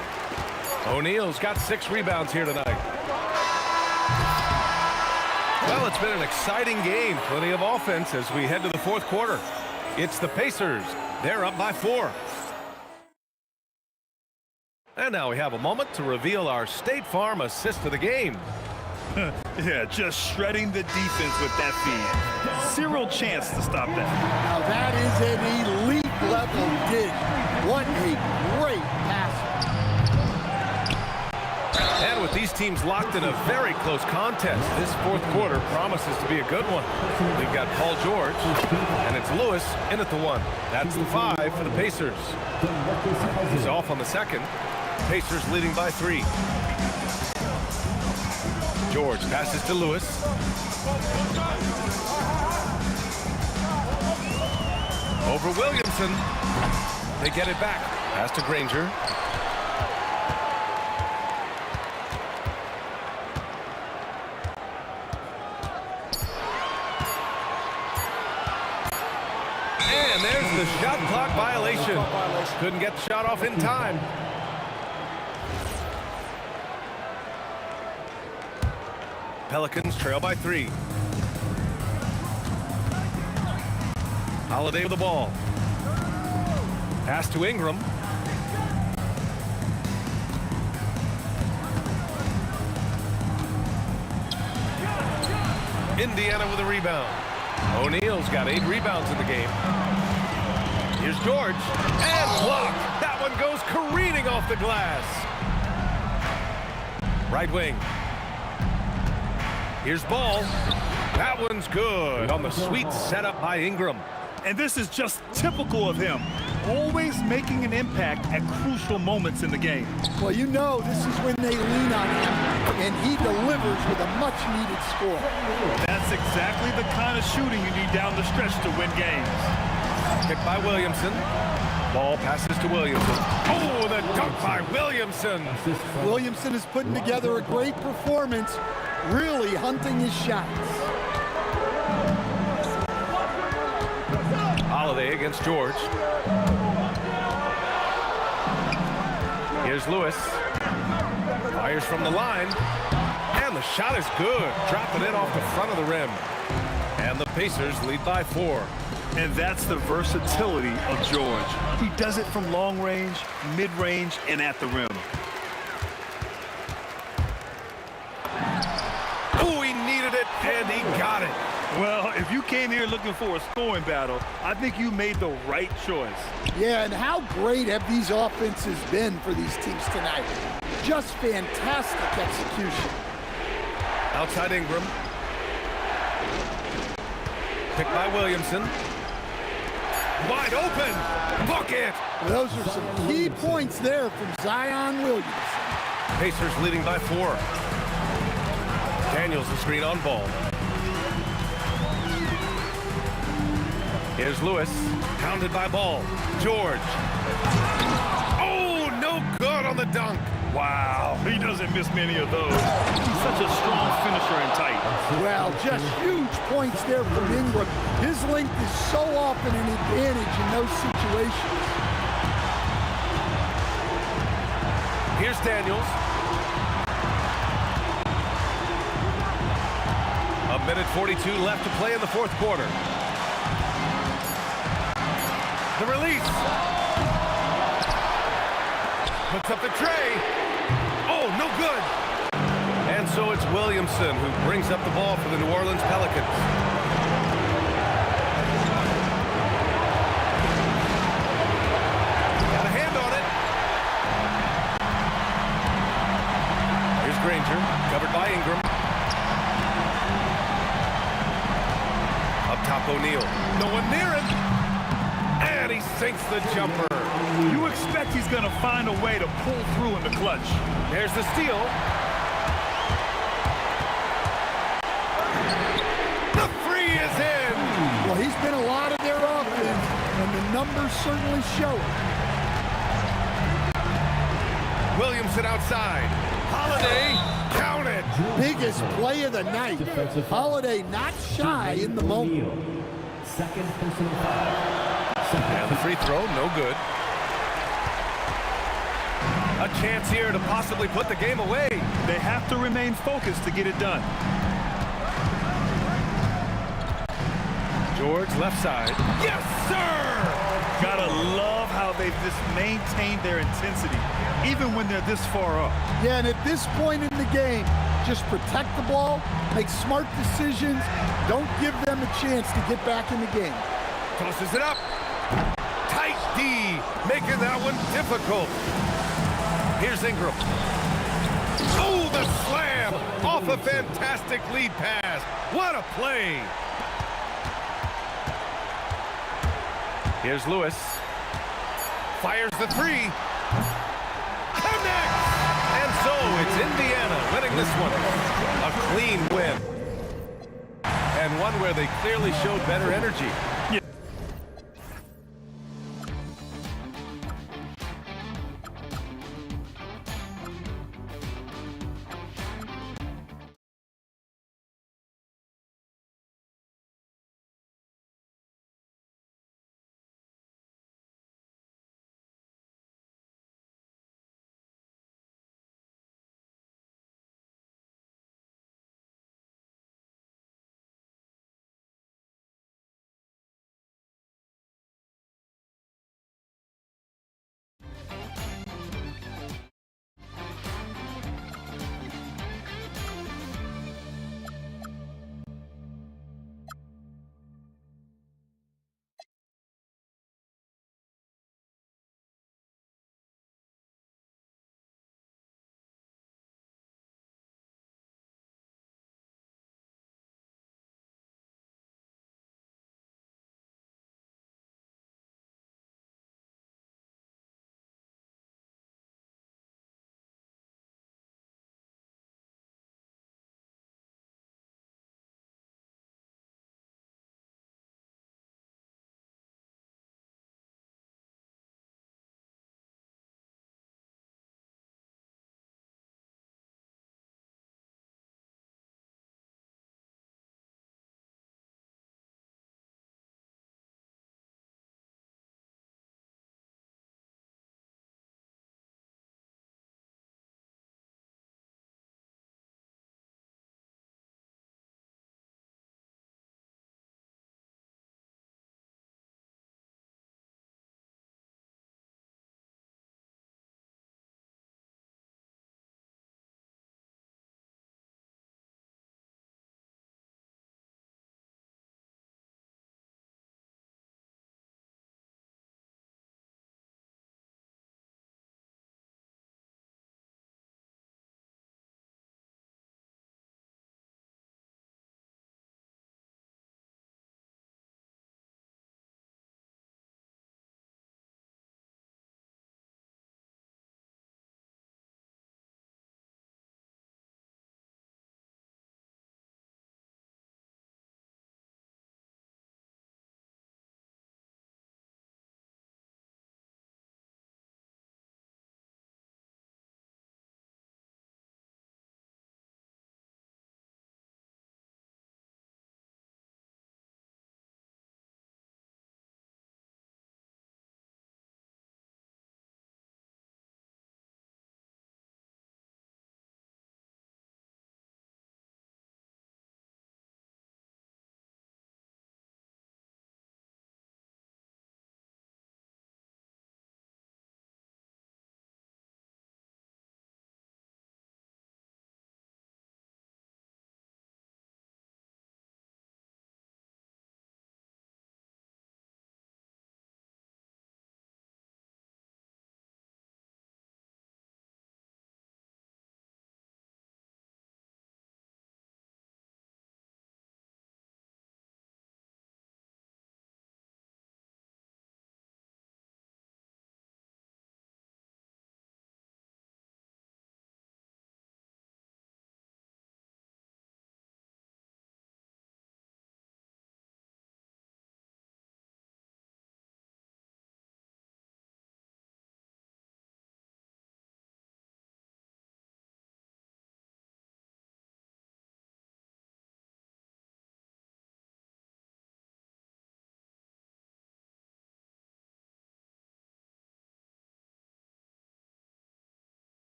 O'Neal's got 6 rebounds here tonight. Well, it's been an exciting game. Plenty of offense as we head to the fourth quarter. It's the Pacers. They're up by 4. And now we have a moment to reveal our State Farm assist of the game. Yeah, just shredding the defense with that feed. Zero chance to stop that. Now that is an elite level dig. What a great pass. And with these teams locked in a very close contest, this fourth quarter promises to be a good one. We've got Paul George, and it's Lewis in at the 1. That's the 5 for the Pacers. He's off on the second. Pacers leading by 3. George passes to Lewis. Over Williamson. They get it back. Pass to Granger. And there's the shot clock violation. Couldn't get the shot off in time. Pelicans trail by 3. Holiday with the ball. Pass to Ingram. Indiana with a rebound. O'Neal's got 8 rebounds in the game. Here's George. And blocked. That one goes careening off the glass. Right wing. Here's Ball. That one's good on the sweet setup by Ingram. And this is just typical of him. Always making an impact at crucial moments in the game. Well, you know this is when they lean on him, and he delivers with a much-needed score. That's exactly the kind of shooting you need down the stretch to win games. Picked by Williamson. Ball passes to Williamson. Oh, the dunk by Williamson. Williamson is putting together a great performance, really hunting his shots. Holiday against George. Here's Lewis. Fires from the line. And the shot is good. Dropping it off the front of the rim. And the Pacers lead by 4. And that's the versatility of George. He does it from long range, mid-range, and at the rim. Oh, he needed it, and he got it. Well, if you came here looking for a scoring battle, I think you made the right choice. Yeah, and how great have these offenses been for these teams tonight? Just fantastic execution. Outside Ingram. Picked by Williamson. Wide open. Bucket. Those are some key points there from Zion Williamson. Pacers leading by 4. Daniels the screen on Ball. Here's Lewis, hounded by Ball. George. Oh, no good on the dunk. Wow, he doesn't miss many of those. He's such a strong finisher in tight. Well, just huge points there from Ingram. His length is so often an advantage in those situations. Here's Daniels. A minute 42 left to play in the fourth quarter. The release. Puts up the tray. Oh, no good. And so it's Williamson who brings up the ball for the New Orleans Pelicans. Got a hand on it. Here's Granger, covered by Ingram. Up top, O'Neal. No one near him. And he sinks the jumper. You expect he's going to find a way to pull through in the clutch. There's the steal. The three is in. Well, he's been a lot of their offense, and the numbers certainly show it. Williamson outside. Holiday, count it. Biggest play of the night. Holiday not shy in the moment. Second personal foul. And the free throw, no good. A chance here to possibly put the game away. They have to remain focused to get it done. George, left side. Yes, sir! Gotta love how they've just maintained their intensity, even when they're this far up. Yeah, and at this point in the game, just protect the ball, make smart decisions, don't give them a chance to get back in the game. Tosses it up. Tight D, making that one difficult. Here's Ingram. Oh, the slam off a fantastic lead pass. What a play. Here's Lewis. Fires the three. Connects! And so it's Indiana winning this one. A clean win. And one where they clearly showed better energy.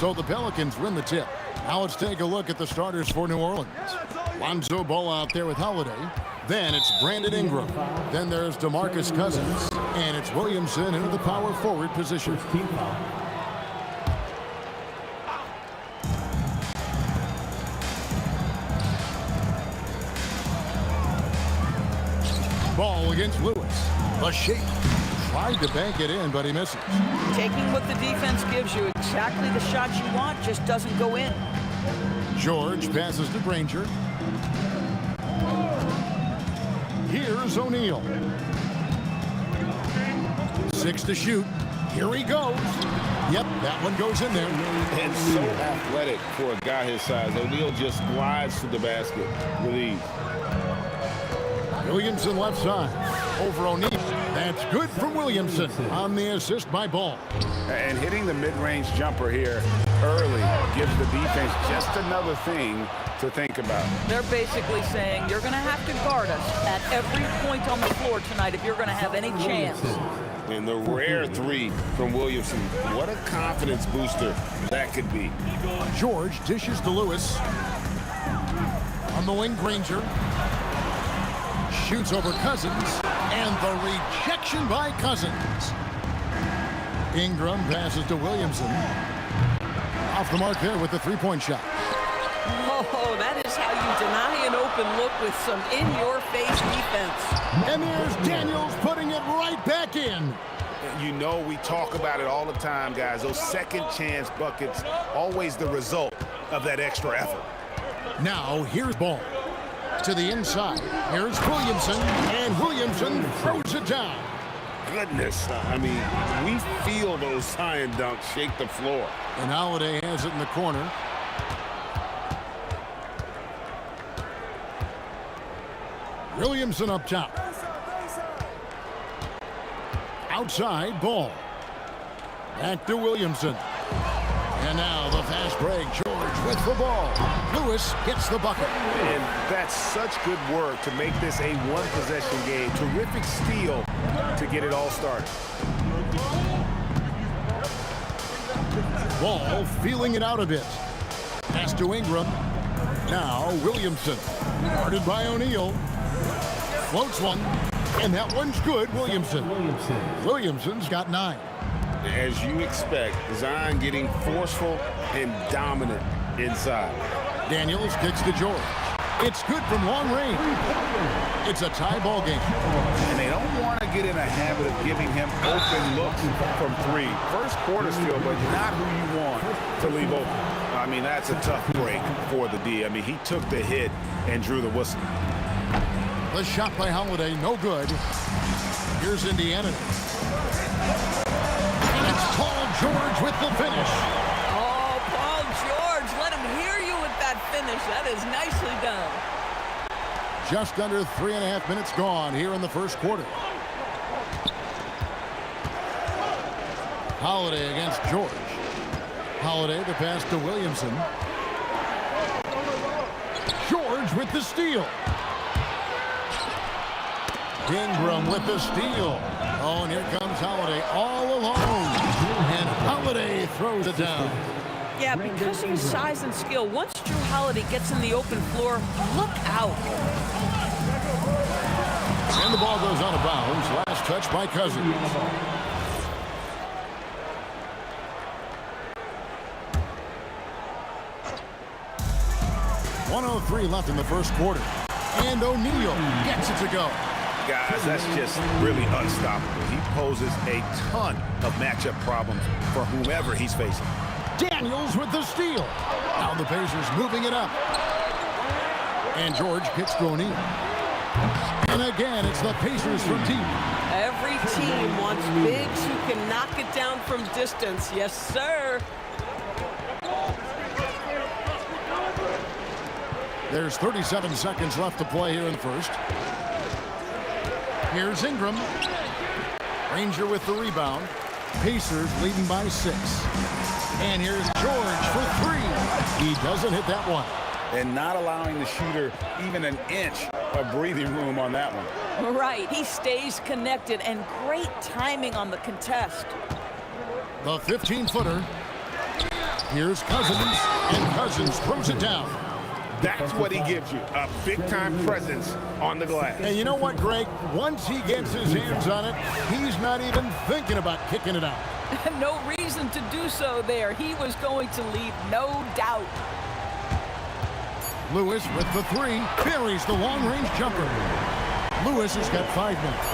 So the Pelicans win the tip. Now let's take a look at the starters for New Orleans. Lonzo Ball out there with Holiday. Then it's Brandon Ingram. Then there's DeMarcus Cousins. And it's Williamson into the power forward position. Ball against Lewis. A shake. Tried to bank it in, but he misses. Taking what the defense gives you, exactly the shot you want, just doesn't go in. George passes to Granger. Here's O'Neal. 6 to shoot. Here he goes. Yep, that one goes in there. And so athletic for a guy his size. O'Neal just glides to the basket with ease. Williamson left side. Over O'Neal. That's good from Williamson on the assist by Ball. And hitting the mid-range jumper here early gives the defense just another thing to think about. They're basically saying you're going to have to guard us at every point on the floor tonight if you're going to have any chance. And the rare three from Williamson. What a confidence booster that could be. George dishes to Lewis. On the wing, Granger. Shoots over Cousins. And the rejection by Cousins. Ingram passes to Williamson. Off the mark there with the three-point shot. Oh, that is how you deny an open look with some in-your-face defense. And there's Daniels putting it right back in. You know, we talk about it all the time, guys. Those second chance buckets, always the result of that extra effort. Now, here's Ball. To the inside. Here's Williamson. And Williamson throws it down. Goodness. I mean, we feel those science dunks shake the floor. And Holiday has it in the corner. Williamson up top. Outside, Ball. Back to Williamson. And now the fast break. George with the ball. Lewis gets the bucket. And that's such good work to make this a one-possession game. Terrific steal to get it all started. Ball feeling it out a bit. Pass to Ingram. Now Williamson. Guarded by O'Neal. Floats one. And that one's good, Williamson. Williamson's got 9. As you expect, Zion getting forceful and dominant inside. Daniels kicks to George. It's good from long range. It's a tie ball game. And they don't want to get in a habit of giving him open looks from 3. First quarter still, but not who you want to leave open. I mean, that's a tough break for the D. I mean, he took the hit and drew the whistle. The shot by Holiday, no good. Here's Indiana. And it's Paul George with the finish. Oh, Paul George, let him hear you with that finish. That is nicely done. Just under 3.5 minutes gone here in the first quarter. Holiday against George. Holiday the pass to Williamson. George with the steal. Ingram with the steal. Oh, and here comes Holiday all alone. And Holiday throws it down. Yeah, because of his size and skill, once Drew Holiday gets in the open floor, look out. And the ball goes out of bounds. Last touch by Cousins. .103 left in the first quarter. And O'Neal gets it to go. Guys, that's just really unstoppable. He poses a ton of matchup problems for whomever he's facing. Daniels with the steal. Now the Pacers moving it up. And George kicks to O'Neal. And again, it's the Pacers from deep. Every team wants bigs who can knock it down from distance. Yes, sir. There's 37 seconds left to play here in the first. Here's Ingram. Ranger with the rebound. Pacers leading by 6. And here's George for 3. He doesn't hit that one. And not allowing the shooter even an inch of breathing room on that one. Right, he stays connected, and great timing on the contest. The 15-footer. Here's Cousins, and Cousins throws it down. That's what he gives you, a big-time presence on the glass. And you know what, Greg? Once he gets his hands on it, he's not even thinking about kicking it out. No reason to do so there. He was going to leave, no doubt. Lewis with the three, buries the long-range jumper. Lewis has got 5 minutes.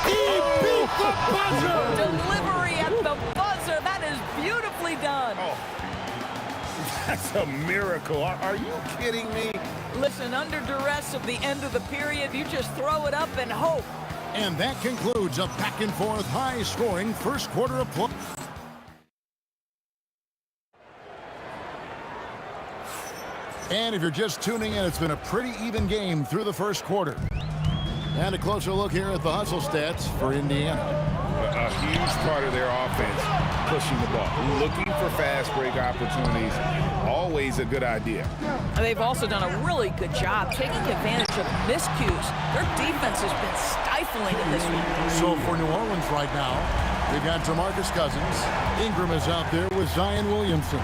He beat the buzzer! Delivery at the buzzer. That is beautifully done. Oh, that's a miracle. Are you kidding me? Listen, under duress of the end of the period, you just throw it up and hope. And that concludes a back-and-forth, high-scoring first quarter of play. And if you're just tuning in, it's been a pretty even game through the first quarter. And a closer look here at the hustle stats for Indiana. A huge part of their offense, pushing the ball, looking for fast break opportunities. Always a good idea. They've also done a really good job taking advantage of miscues. Their defense has been stifling in this one. So for New Orleans right now, we've got DeMarcus Cousins. Ingram is out there with Zion Williamson.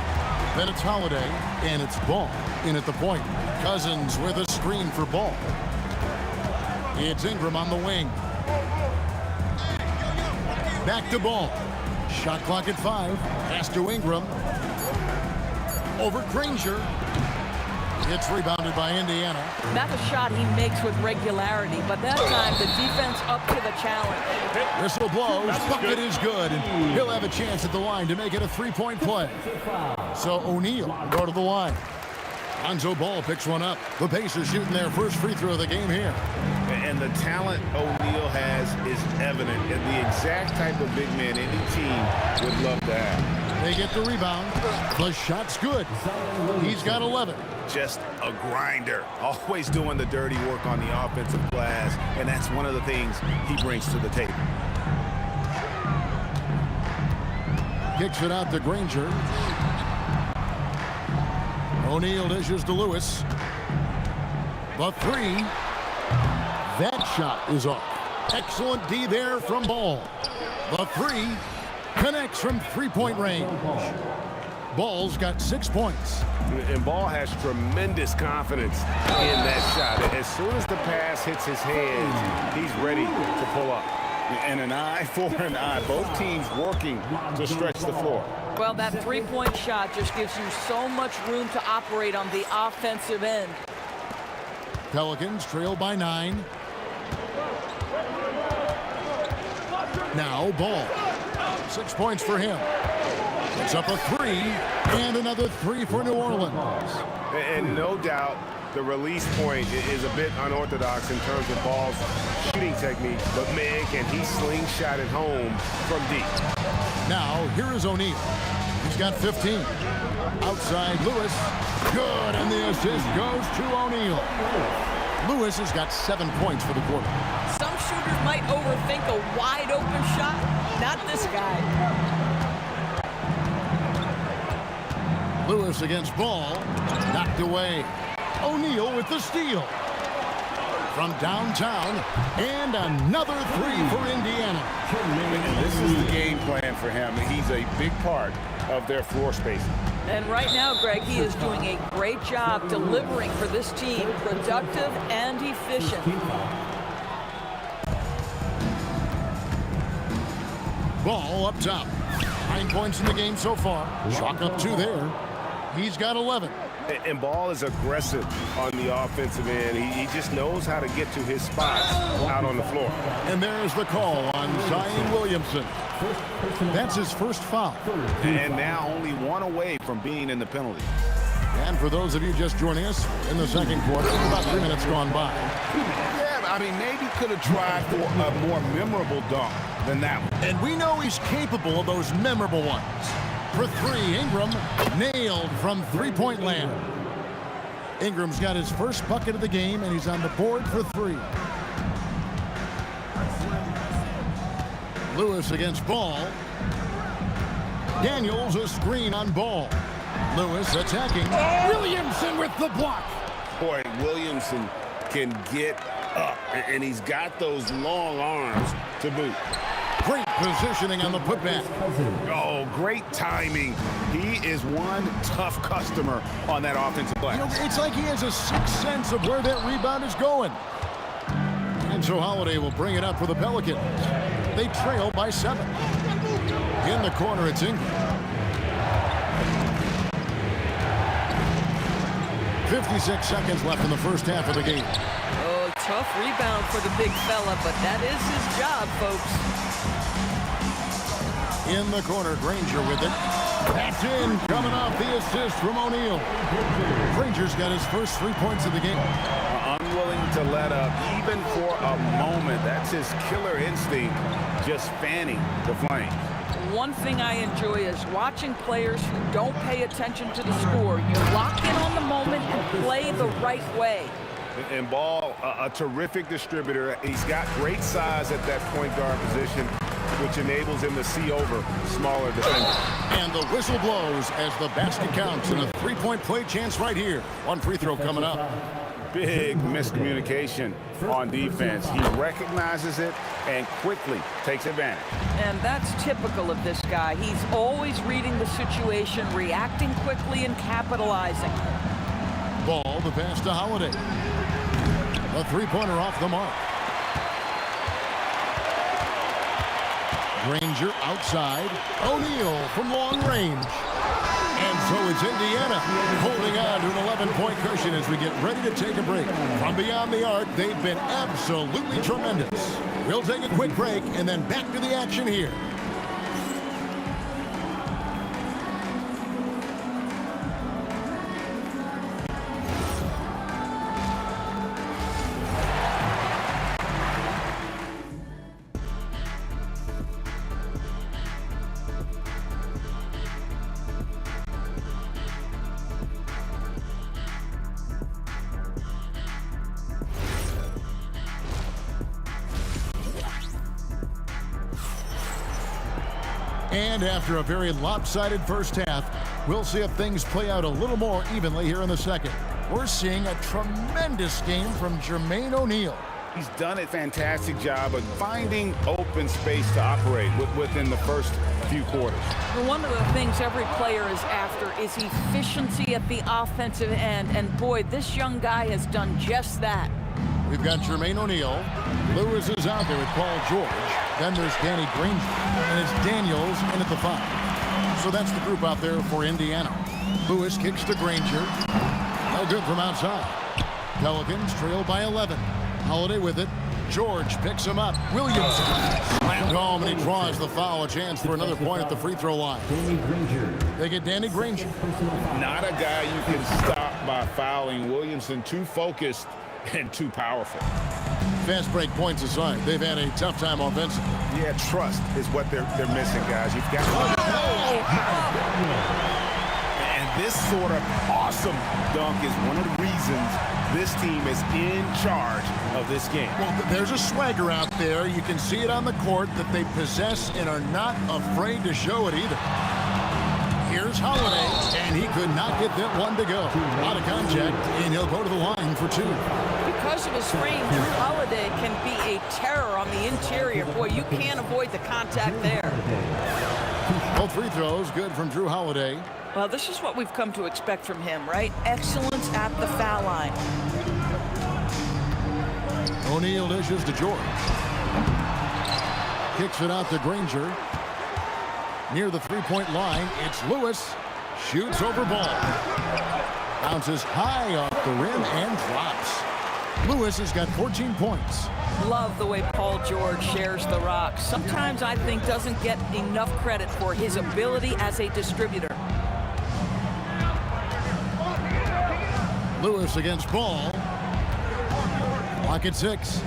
Then it's Holiday, and it's Ball in at the point. Cousins with a screen for Ball. It's Ingram on the wing. Back to Ball. Shot clock at 5. Pass to Ingram. Over Granger. It's rebounded by Indiana. That's a shot he makes with regularity, but that time the defense up to the challenge. Whistle blows. Bucket is good, and he'll have a chance at the line to make it a three-point play. So O'Neal will go to the line. Lonzo Ball picks one up. The Pacers shooting their first free throw of the game here. And the talent O'Neal has is evident, and the exact type of big man any team would love to have. They get the rebound. The shot's good. He's got 11. Just a grinder, always doing the dirty work on the offensive glass, and that's one of the things he brings to the table. Kicks it out to Granger. O'Neal dishes to Lewis. The three. That shot is off. Excellent D there from Ball. The three connects from three-point range. Ball's got 6 points. And Ball has tremendous confidence in that shot. As soon as the pass hits his hands, he's ready to pull up. And an eye for an eye. Both teams working to stretch the floor. Well, that three-point shot just gives you so much room to operate on the offensive end. Pelicans trail by 9. Now Ball. 6 points for him. It's up a 3, and another 3 for New Orleans. And no doubt the release point is a bit unorthodox in terms of Ball's shooting technique, but man, can he slingshot it home from deep. Now, here is O'Neal. He's got 15. Outside Lewis. Good, and the assist goes to O'Neal. Lewis has got 7 points for the quarter. Some shooters might overthink a wide-open shot. Not this guy. Lewis against Ball. Knocked away. O'Neal with the steal. From downtown. And another 3 for Indiana. And this is the game plan for him. He's a big part of their floor spacing. And right now, Greg, he is doing a great job delivering for this team. Productive and efficient. Ball up top. 9 points in the game so far. Chalk up 2 there. He's got 11. And Ball is aggressive on the offensive end. He just knows how to get to his spots out on the floor. And there's the call on Zion Williamson. That's his first foul. And now only 1 away from being in the penalty. And for those of you just joining us in the second quarter, about 3 minutes gone by. Yeah, I mean, maybe could have tried for a more memorable dunk than that one. And we know he's capable of those memorable ones. For 3, Ingram nailed from three-point land. Ingram's got his first bucket of the game, and he's on the board for 3. Lewis against Ball. Daniels a screen on Ball. Lewis attacking. Williamson with the block. Boy, Williamson can get up, and he's got those long arms to boot. Great positioning on the putback. Oh, great timing. He is one tough customer on that offensive glass. You know, it's like he has a sixth sense of where that rebound is going. And so Holiday will bring it up for the Pelicans. They trail by 7. In the corner, it's Ingram. 56 seconds left in the first half of the game. Oh, tough rebound for the big fella, but that is his job, folks. In the corner, Granger with it. That's in, coming off the assist from O'Neal. Granger's got his first 3 points of the game. Unwilling to let up, even for a moment. That's his killer instinct, just fanning the flame. One thing I enjoy is watching players who don't pay attention to the score. You lock in on the moment and play the right way. And Ball, a terrific distributor. He's got great size at that point guard position, which enables him to see over smaller defenders. And the whistle blows as the basket counts, and a 3-point play chance right here. One free throw coming up. Big miscommunication on defense. He recognizes it and quickly takes advantage. And that's typical of this guy. He's always reading the situation, reacting quickly, and capitalizing. Ball, the pass to Holiday. A three-pointer off the mark. Granger outside. O'Neal from long range. And so it's Indiana holding on to an 11-point cushion as we get ready to take a break. From beyond the arc, they've been absolutely tremendous. We'll take a quick break and then back to the action here. And after a very lopsided first half, we'll see if things play out a little more evenly here in the second. We're seeing a tremendous game from Jermaine O'Neal. He's done a fantastic job of finding open space to operate within the first few quarters. One of the things every player is after is efficiency at the offensive end. And boy, this young guy has done just that. We've got Jermaine O'Neal. Lewis is out there with Paul George. Then there's Danny Granger. And it's Daniels in at the 5. So that's the group out there for Indiana. Lewis kicks to Granger. No good from outside. Pelicans trail by 11. Holiday with it. George picks him up. Williams slammed home, and he draws the foul. A chance for another point at the free throw line. They get Danny Granger. Not a guy you can stop by fouling. Williamson too focused and too powerful. Fast break points aside, they've had a tough time offensively. Yeah, trust is what they're missing, guys. You've got and this sort of awesome dunk is one of the reasons this team is in charge of this game. Well, there's a swagger out there. You can see it on the court that they possess and are not afraid to show it either. Here's Holiday, and he could not get that one to go. Out of contact, and he'll go to the line for 2. Because of his frame, Drew Holiday can be a terror on the interior. Boy, you can't avoid the contact there. Both free throws good from Drew Holiday. Well, this is what we've come to expect from him, right? Excellence at the foul line. O'Neal dishes to George. Kicks it out to Granger. Near the three-point line, it's Lewis. Shoots over Ball. Bounces high off the rim and drops. Lewis has got 14 points. Love the way Paul George shares the rock. Sometimes I think doesn't get enough credit for his ability as a distributor. Lewis against Ball. Clock at 6.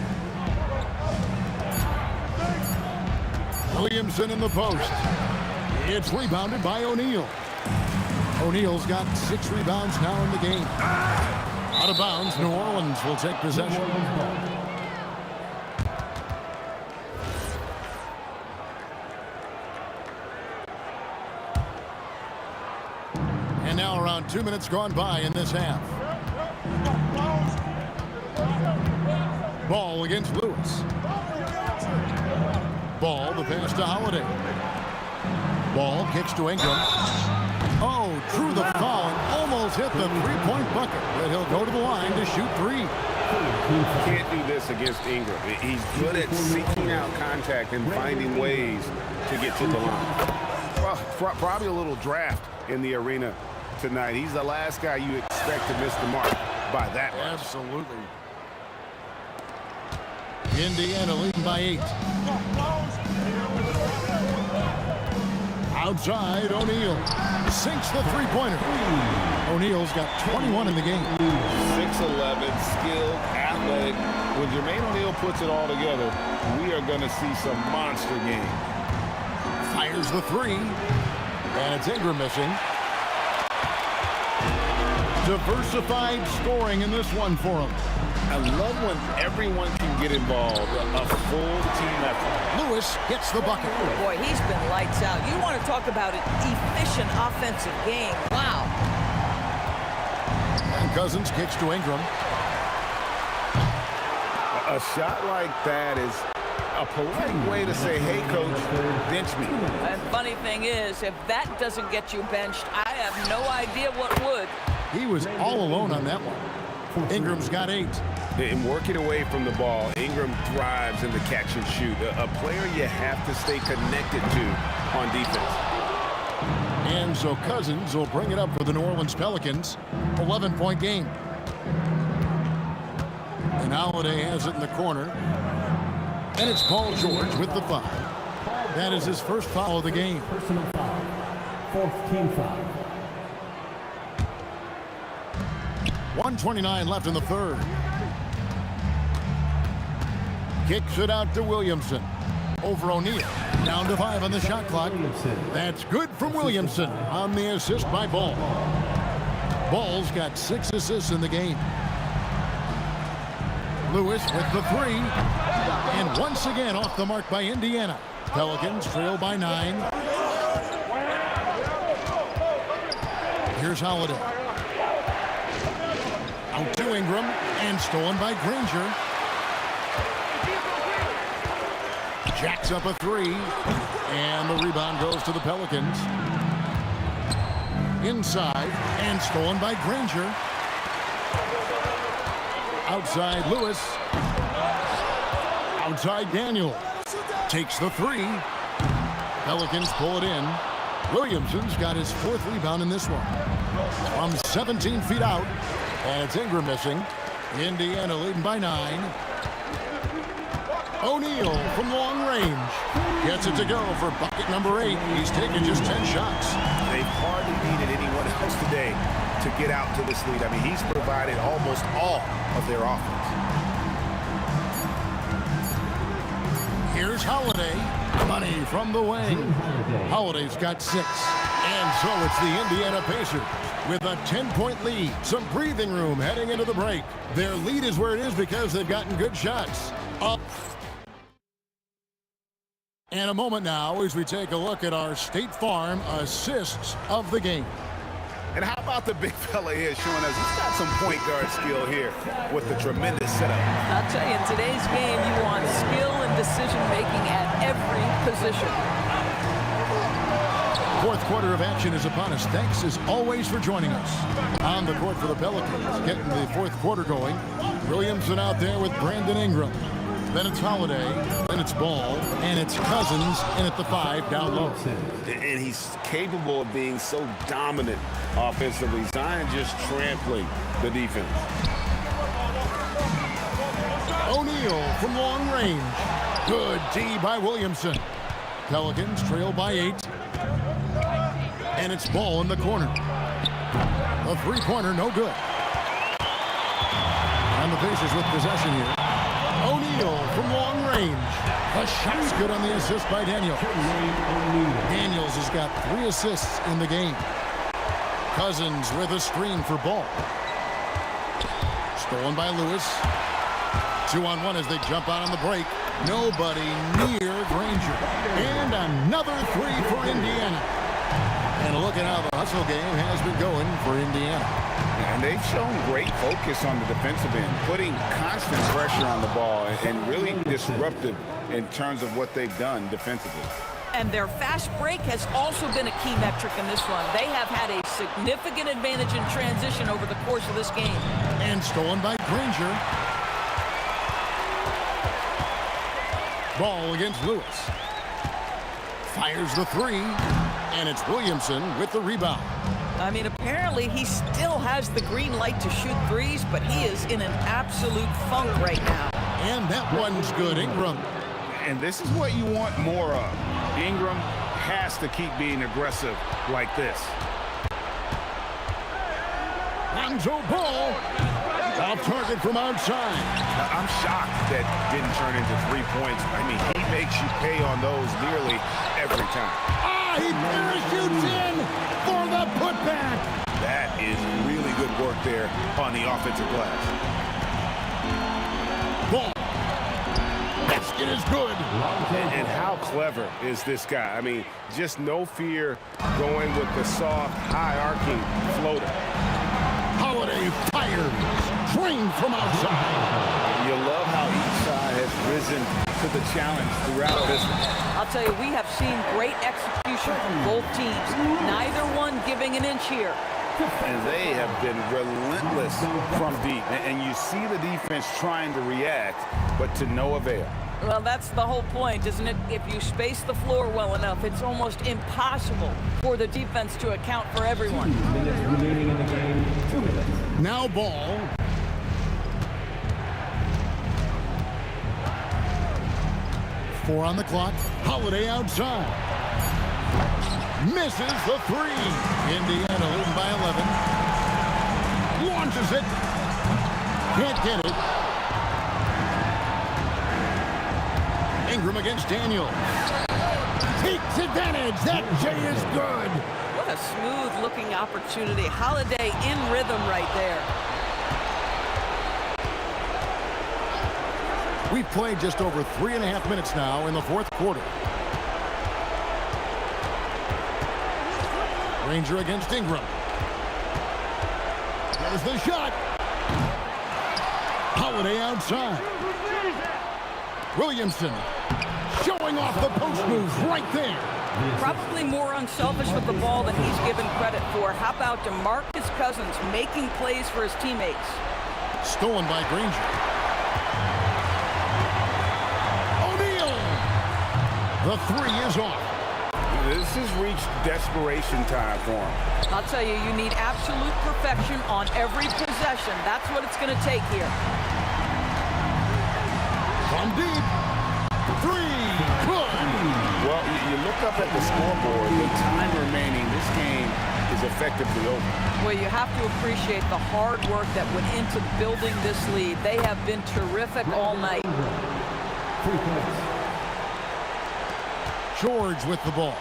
Williamson in the post. It's rebounded by O'Neal. O'Neal's got 6 rebounds now in the game. Out of bounds, New Orleans will take possession. And now around 2 minutes gone by in this half. Ball against Lewis. Ball, the pass to Holiday. Ball kicks to Ingram. Oh, drew the foul and almost hit the three-point bucket. But he'll go to the line to shoot three. Can't do this against Ingram. He's good at seeking out contact and finding ways to get to the line. Well, probably a little draft in the arena tonight. He's the last guy you expect to miss the mark by that much. Absolutely. Indiana leading by 8. Outside, O'Neal sinks the three-pointer. O'Neal's got 21 in the game. 6'11", skilled, athletic. When Jermaine O'Neal puts it all together, we are going to see some monster game. Fires the three, and it's Ingram missing. Diversified scoring in this one for him. I love when everyone can get involved, a full team effort. Lewis gets the bucket. Boy, he's been lights out. You want to talk about an efficient offensive game. Wow. And Cousins kicks to Ingram. A shot like that is a polite way to say, hey, coach, bench me. And funny thing is, if that doesn't get you benched, I have no idea what would. He was all alone on that one. Ingram's got 8. And working away from the ball, Ingram thrives in the catch and shoot. A player you have to stay connected to on defense. And so Cousins will bring it up for the New Orleans Pelicans. 11-point game. And Holiday has it in the corner. And it's Paul George with the foul. That is his first foul of the game. Personal foul. 4th team foul. 1:29 left in the third. Kicks it out to Williamson. Over O'Neal. Down to 5 on the shot clock. That's good from Williamson on the assist by Ball. Ball's got 6 assists in the game. Lewis with the 3. And once again off the mark by Indiana. Pelicans trail by 9. Here's Holiday. Out to Ingram, and stolen by Granger. Jacks up a 3, and the rebound goes to the Pelicans. Inside, and stolen by Granger. Outside, Lewis. Outside, Daniel. Takes the 3. Pelicans pull it in. Williamson's got his 4th rebound in this one. From 17 feet out. And it's Ingram missing. Indiana leading by 9. O'Neal from long range. Gets it to go for bucket number 8. He's taken just 10 shots. They've hardly needed anyone else today to get out to this lead. I mean, he's provided almost all of their offense. Here's Holiday. Money from the wing. Holiday's got 6. And so it's the Indiana Pacers with a 10-point lead. Some breathing room heading into the break. Their lead is where it is because they've gotten good shots. Up. And a moment now as we take a look at our State Farm assists of the game. And how about the big fella here showing us he's got some point guard skill here with the tremendous setup. I'll tell you, in today's game, you want skill and decision-making at every position. 4th quarter of action is upon us. Thanks as always for joining us. On the court for the Pelicans, getting the 4th quarter going. Williamson out there with Brandon Ingram. Then it's Holiday, then it's Ball, and it's Cousins in at the 5 down low. And he's capable of being so dominant offensively. Zion just trampling the defense. O'Neal from long range. Good D by Williamson. Pelicans trail by 8. And it's Ball in the corner. A 3-pointer, no good. And the Pacers with possession here. O'Neal from long range. A shot's good on the assist by Daniel. Daniels has got 3 assists in the game. Cousins with a screen for Ball. Stolen by Lewis. 2-on-1 as they jump out on the break. Nobody near Granger. And another 3 for Indiana. And look at how the hustle game has been going for Indiana. And they've shown great focus on the defensive end, putting constant pressure on the ball and really disruptive in terms of what they've done defensively. And their fast break has also been a key metric in this one. They have had a significant advantage in transition over the course of this game. And stolen by Granger. Ball against Lewis. Fires the three, and it's Williamson with the rebound. I mean, apparently he still has the green light to shoot threes, but he is in an absolute funk right now. And that one's good, Ingram. And this is what you want more of. Ingram has to keep being aggressive like this. Lonzo Ball. Off target from outside. I'm shocked that didn't turn into 3 points. I mean, he makes you pay on those nearly every time. Ah, he parachutes in for the putback. That is really good work there on the offensive glass. Ball. Basket is good. And how clever is this guy? I mean, just no fear going with the soft, high-arcing floater. Holiday fires. Drained from outside. You love how each side has risen to the challenge throughout this one. I'll tell you, we have seen great execution from both teams. Neither one giving an inch here. And they have been relentless from deep. And you see the defense trying to react, but to no avail. Well, that's the whole point, isn't it? If you space the floor well enough, it's almost impossible for the defense to account for everyone. Minutes remaining in the game. 2 minutes. Now Ball. Four on the clock. Holiday outside. Misses the three. Indiana leading by 11. Launches it. Can't get it. Ingram against Daniels. Takes advantage. That J is good. What a smooth-looking opportunity. Holiday in rhythm right there. We've played just over 3.5 minutes now in the fourth quarter. Ranger against Ingram. There's the shot. Holiday outside. Williamson showing off the post moves right there. Probably more unselfish with the ball than he's given credit for. How about DeMarcus Cousins making plays for his teammates? Stolen by Granger. The three is off. This has reached desperation time for him. I'll tell you, you need absolute perfection on every possession. That's what it's going to take here. From deep. Three. Good. Well, you look up at the scoreboard. The time remaining, this game is effectively over. Well, you have to appreciate the hard work that went into building this lead. They have been terrific all night. 3 points. George with the ball.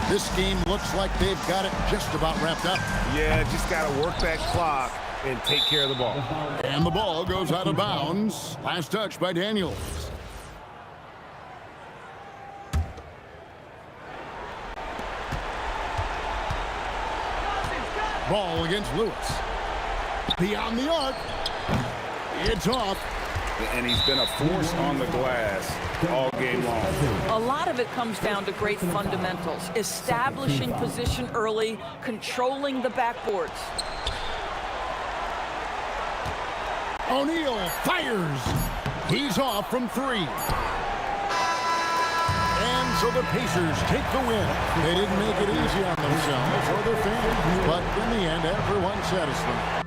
This game looks like they've got it just about wrapped up. Yeah, just got to work that clock and take care of the ball. And the ball goes out of bounds. Last touch by Daniels. Ball against Lewis. Beyond the arc. It's off. And he's been a force on the glass all game long. A lot of it comes down to great fundamentals. Establishing position early, controlling the backboards. O'Neal fires. He's off from three. And so the Pacers take the win. They didn't make it easy on themselves or their fans, but in the end, everyone satisfied.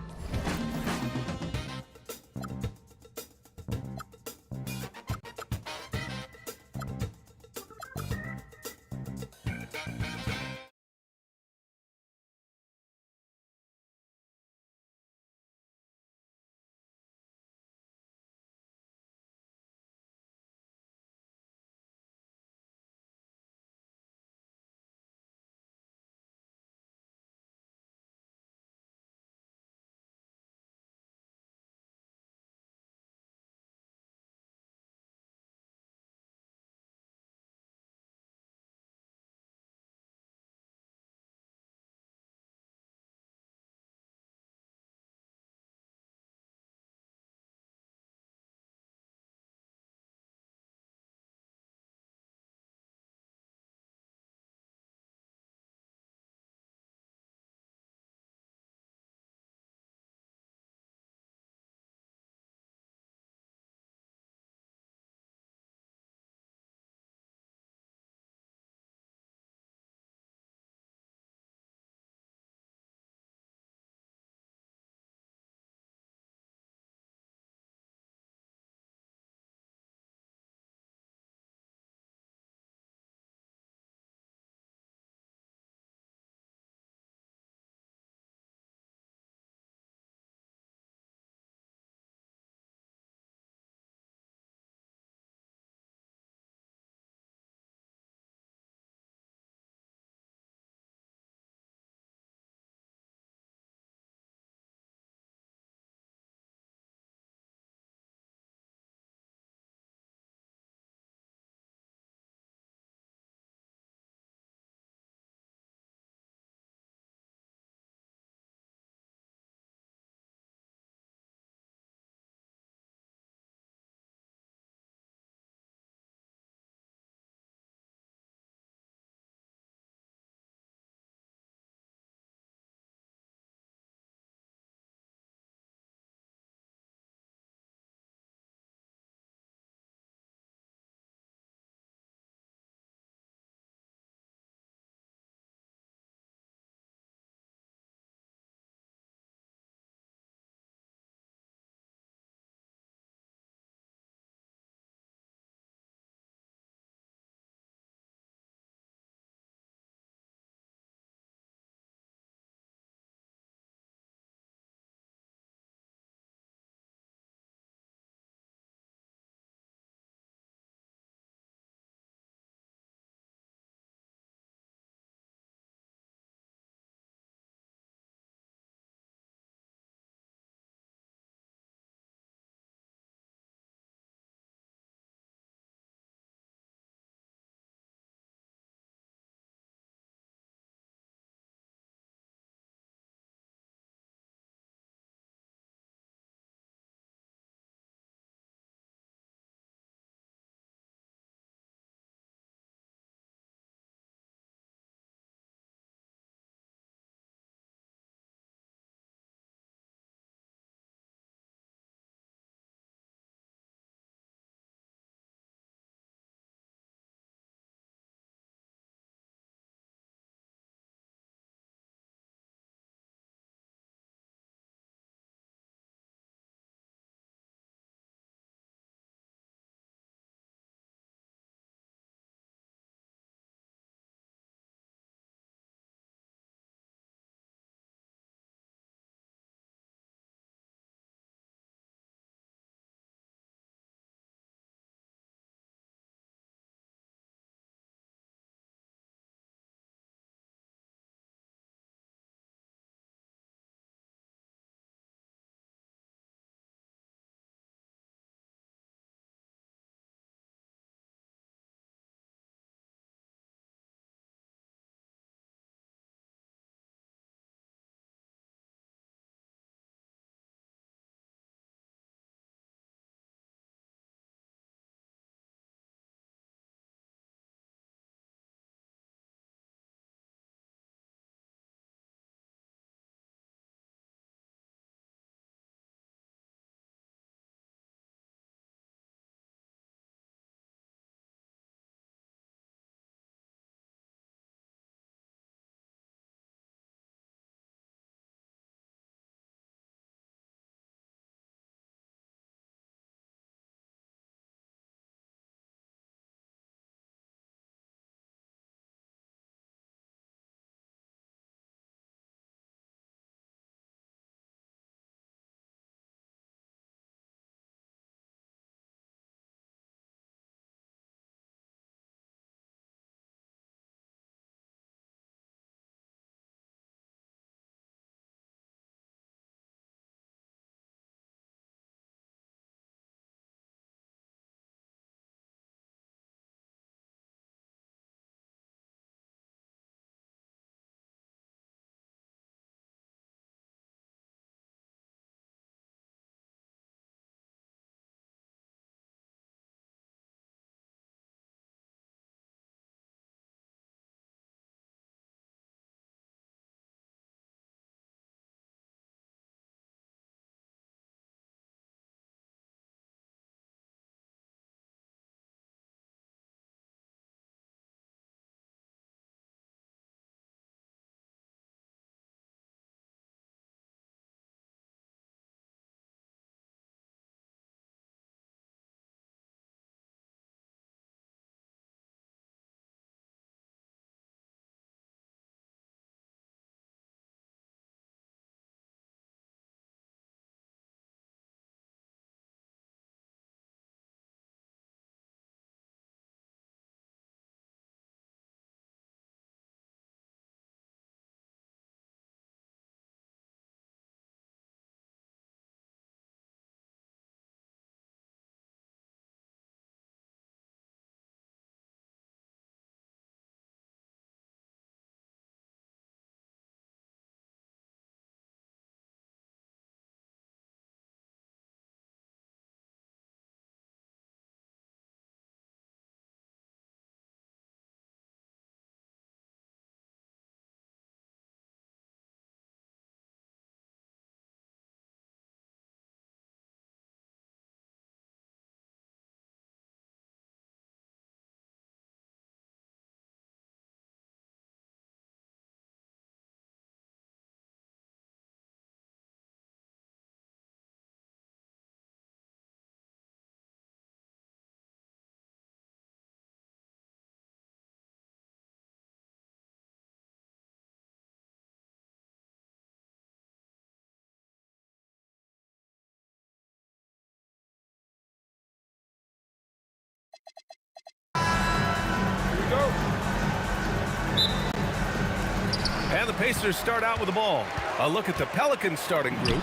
And the Pacers start out with the ball. A look at the Pelicans starting group.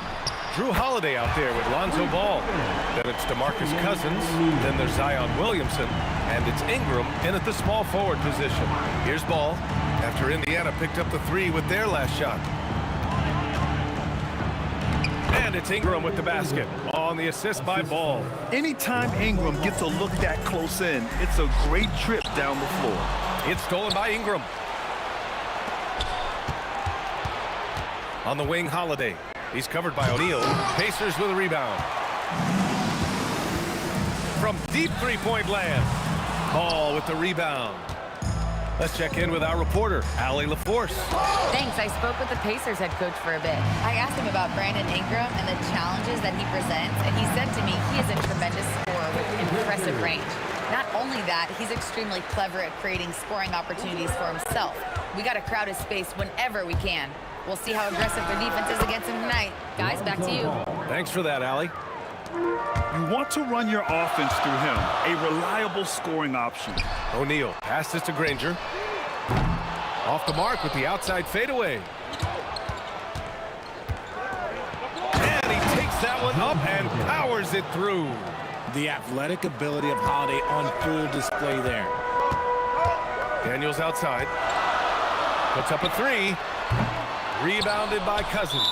Drew Holiday out there with Lonzo Ball. Then it's DeMarcus Cousins. Then there's Zion Williamson. And it's Ingram in at the small forward position. Here's Ball after Indiana picked up the 3 with their last shot. And it's Ingram with the basket on the assist by Ball. Anytime Ingram gets a look that close in, it's a great trip down the floor. It's stolen by Ingram. On the wing, Holiday. He's covered by O'Neal. Pacers with a rebound. From deep three-point land. Ball with the rebound. Let's check in with our reporter, Allie LaForce. Thanks. I spoke with the Pacers head coach for a bit. I asked him about Brandon Ingram and the challenges that he presents, and he said to me he is a tremendous scorer with impressive range. Not only that, he's extremely clever at creating scoring opportunities for himself. We got to crowd his space whenever we can. We'll see how aggressive their defense is against him tonight. Guys, back to you. Thanks for that, Allie. You want to run your offense through him, a reliable scoring option. O'Neal passes to Granger. Off the mark with the outside fadeaway. And he takes that one up and powers it through. The athletic ability of Holiday on full display there. Daniels outside. Puts up a 3. Rebounded by Cousins.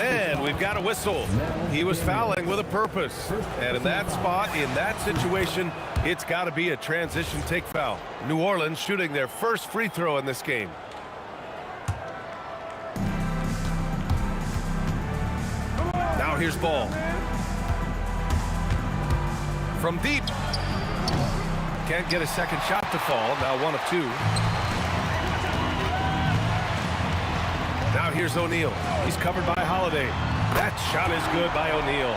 And we've got a whistle. He was fouling with a purpose. And in that spot, in that situation, it's got to be a transition take foul. New Orleans shooting their first free throw in this game. Now here's Ball. From deep. Can't get a second shot to fall. Now 1 of 2. Now here's O'Neal. He's covered by Holiday. That shot is good by O'Neal.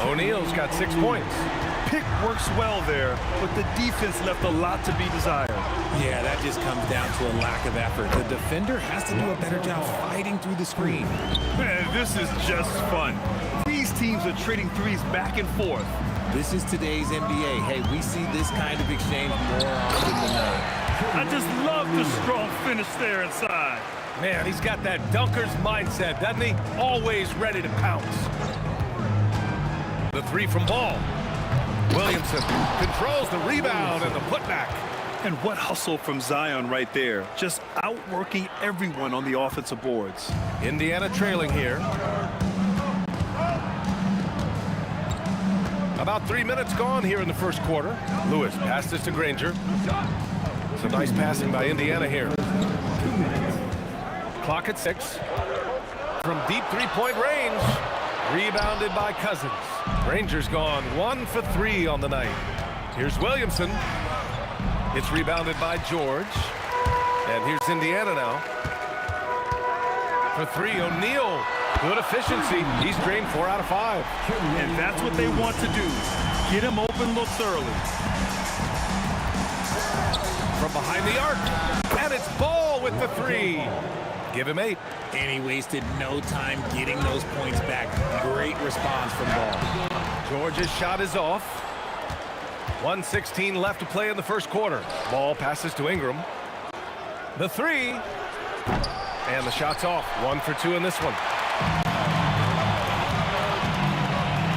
O'Neal's got 6 points. Pick works well there, but the defense left a lot to be desired. Yeah, that just comes down to a lack of effort. The defender has to do a better job fighting through the screen. Man, this is just fun. These teams are trading threes back and forth. This is today's NBA. Hey, we see this kind of exchange more often than not. I just love the strong finish there inside. Man, he's got that dunker's mindset, doesn't he? Always ready to pounce. The 3 from Ball. Williamson controls the rebound and the putback. And what hustle from Zion right there. Just outworking everyone on the offensive boards. Indiana trailing here. About 3 minutes gone here in the first quarter. Lewis passes to Granger. Some nice passing by Indiana here. Clock at 6. From deep three-point range. Rebounded by Cousins. Granger's gone 1 for 3 on the night. Here's Williamson. It's rebounded by George. And here's Indiana now. For 3, O'Neal. Good efficiency. He's drained 4 out of 5. And that's what they want to do. Get him open looks early. From behind the arc. And it's Ball with the 3. Give him 8. And he wasted no time getting those points back. Great response from Ball. George's shot is off. 1:16 left to play in the first quarter. Ball passes to Ingram. The 3. And the shot's off. 1 for 2 in this one.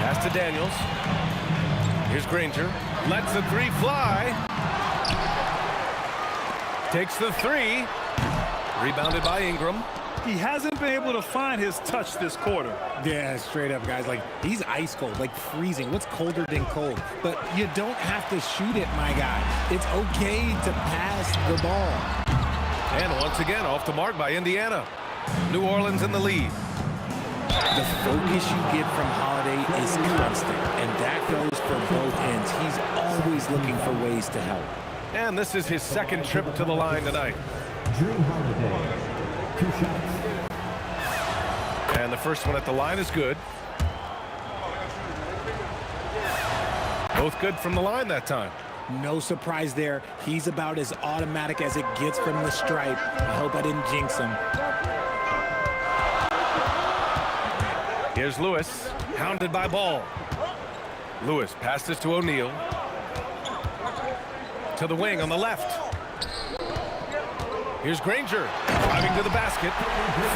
Pass to Daniels. Here's Granger. Lets the 3 fly. Takes the 3. Rebounded by Ingram. He hasn't been able to find his touch this quarter. Yeah, straight up, guys. Like, he's ice cold, like freezing. What's colder than cold? But you don't have to shoot it, my guy. It's okay to pass the ball. And once again, off the mark by Indiana. New Orleans in the lead. The focus you get from Holiday is constant, and that goes for both ends. He's always looking for ways to help. And this is his second trip to the line tonight. Drew Holiday, 2 shots. And the first one at the line is good. Both good from the line that time. No surprise there. He's about as automatic as it gets from the stripe. I hope I didn't jinx him. Here's Lewis, hounded by Ball. Lewis passes to O'Neal. To the wing on the left. Here's Granger. Driving to the basket.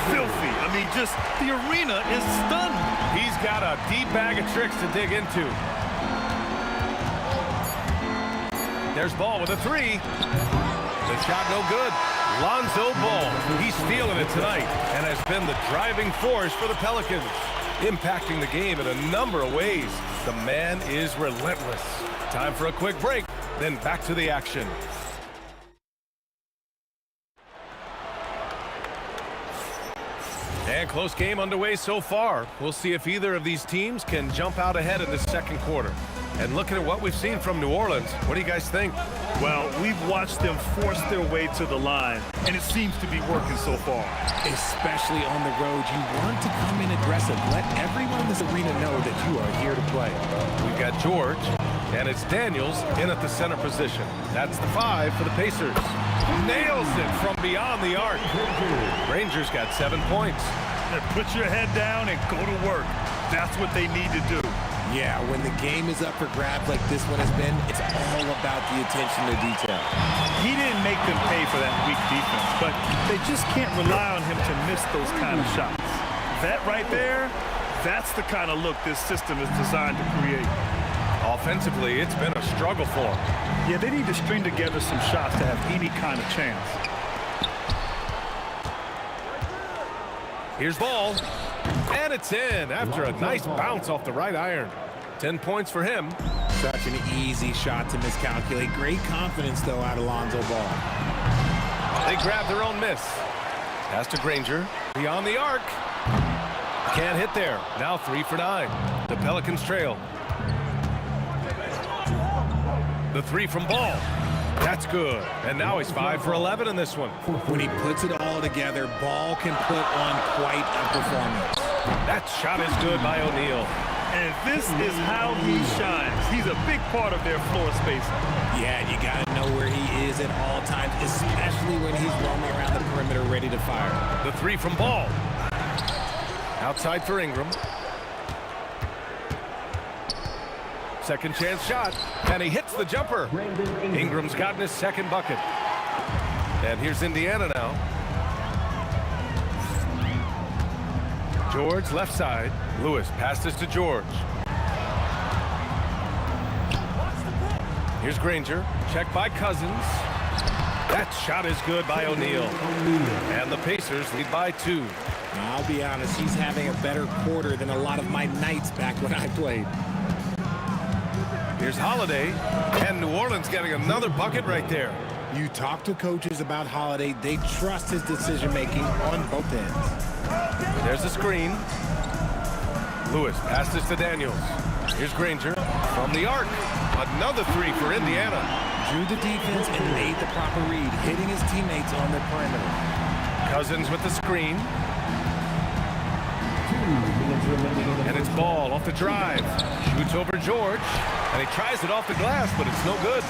Filthy. I mean, just the arena is stunned. He's got a deep bag of tricks to dig into. There's Ball with a three. The shot no good. Lonzo Ball, he's feeling it tonight and has been the driving force for the Pelicans, impacting the game in a number of ways. The man is relentless. Time for a quick break, then back to the action. And close game underway so far. We'll see if either of these teams can jump out ahead in the second quarter. And looking at what we've seen from New Orleans, what do you guys think? Well, we've watched them force their way to the line, and it seems to be working so far. Especially on the road, you want to come in aggressive. Let everyone in this arena know that you are here to play. We've got George, and it's Daniels in at the center position. That's the 5 for the Pacers. Nails it from beyond the arc. Rangers got 7 points. Put your head down and go to work. That's what they need to do. Yeah, when the game is up for grabs like this one has been, it's all about the attention to detail. He didn't make them pay for that weak defense, but they just can't rely on him to miss those kind of shots. That right there, that's the kind of look this system is designed to create. Offensively, it's been a struggle for them. Yeah, they need to string together some shots to have any kind of chance. Here's Ball. And it's in after a nice bounce off the right iron. 10 points for him. Such an easy shot to miscalculate. Great confidence, though, out of Lonzo Ball. They grab their own miss. Pass to Granger. Beyond the arc. Can't hit there. Now 3 for 9. The Pelicans trail. The 3 from Ball. That's good. And now he's 5 for 11 in this one. When he puts it all together, Ball can put on quite a performance. That shot is good by O'Neal. And this is how he shines. He's a big part of their floor spacing. Yeah, you got to know where he is at all times, especially when he's roaming around the perimeter ready to fire. The 3 from Ball. Outside for Ingram. Second chance shot, and he hits the jumper. Ingram's gotten his second bucket. And here's Indiana now. George left side. Lewis passes to George. Here's Granger. Checked by Cousins. That shot is good by O'Neal. And the Pacers lead by 2. I'll be honest, he's having a better quarter than a lot of my nights back when I played. Here's Holiday, and New Orleans getting another bucket right there. You talk to coaches about Holiday, they trust his decision-making on both ends. There's the screen. Lewis passes to Daniels. Here's Granger from the arc. Another 3 for Indiana. Drew the defense and made the proper read, hitting his teammates on their perimeter. Cousins with the screen. And it's Ball off the drive. Shoots over George. And he tries it off the glass, but it's no good.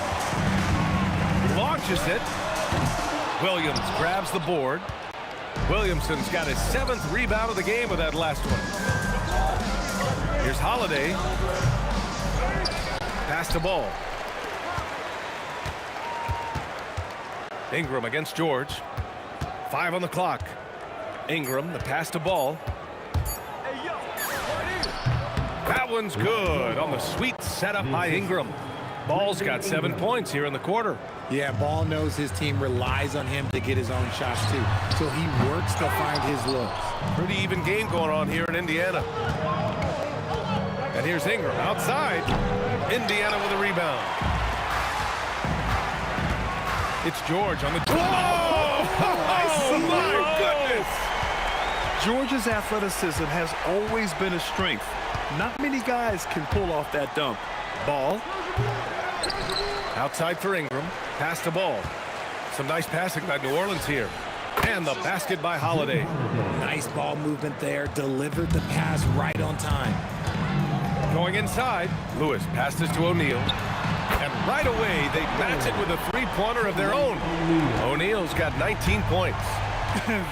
Launches it. Williams grabs the board. Williamson's got his 7th rebound of the game with that last one. Here's Holiday. Pass to Ball. Ingram against George. 5 on the clock. Ingram, the pass to Ball. That one's good on the sweet setup by Ingram. Ball's got 7 points here in the quarter. Yeah, Ball knows his team relies on him to get his own shots too. So he works to find his looks. Pretty even game going on here in Indiana. And here's Ingram outside. Indiana with a rebound. It's George on the... Whoa! Oh, my goodness! George's athleticism has always been a strength. Not many guys can pull off that dunk. Ball. Outside for Ingram. Pass to Ball. Some nice passing by New Orleans here. And the basket by Holiday. Nice ball movement there. Delivered the pass right on time. Going inside. Lewis passes to O'Neal. And right away, they match it with a three-pointer of their own. O'Neal's got 19 points.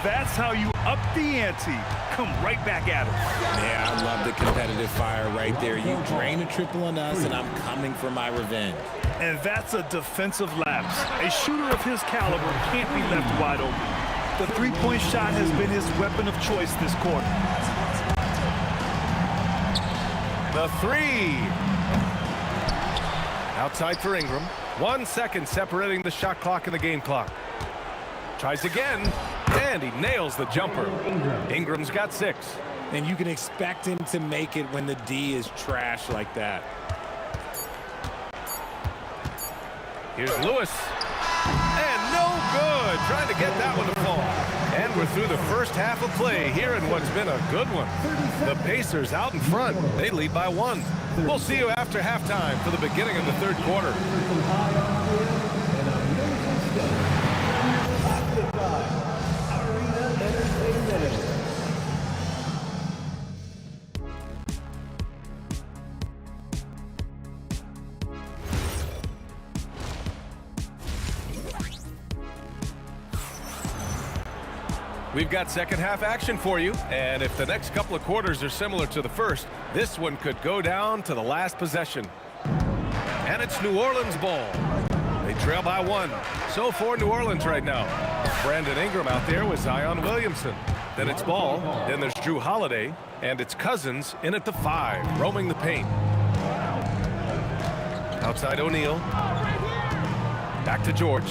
That's how you up the ante. Come right back at him. Yeah, I love the competitive fire right there. You drain a triple on us, and I'm coming for my revenge. And that's a defensive lapse. A shooter of his caliber can't be left wide open. The three-point shot has been his weapon of choice this quarter. The three. Outside for Ingram. 1 second separating the shot clock and the game clock. Tries again, and he nails the jumper. Ingram's got 6. And you can expect him to make it when the D is trash like that. Here's Lewis. And no good. Trying to get that one to fall. And we're through the first half of play here in what's been a good one. The Pacers out in front. They lead by 1. We'll see you after halftime for the beginning of the third quarter. We've got second half action for you, and if the next couple of quarters are similar to the first, this one could go down to the last possession. And it's New Orleans ball. They trail by 1. So for New Orleans right now. Brandon Ingram out there with Zion Williamson. Then it's Ball, then there's Drew Holiday, and it's Cousins in at the 5, roaming the paint. Outside O'Neal. Back to George.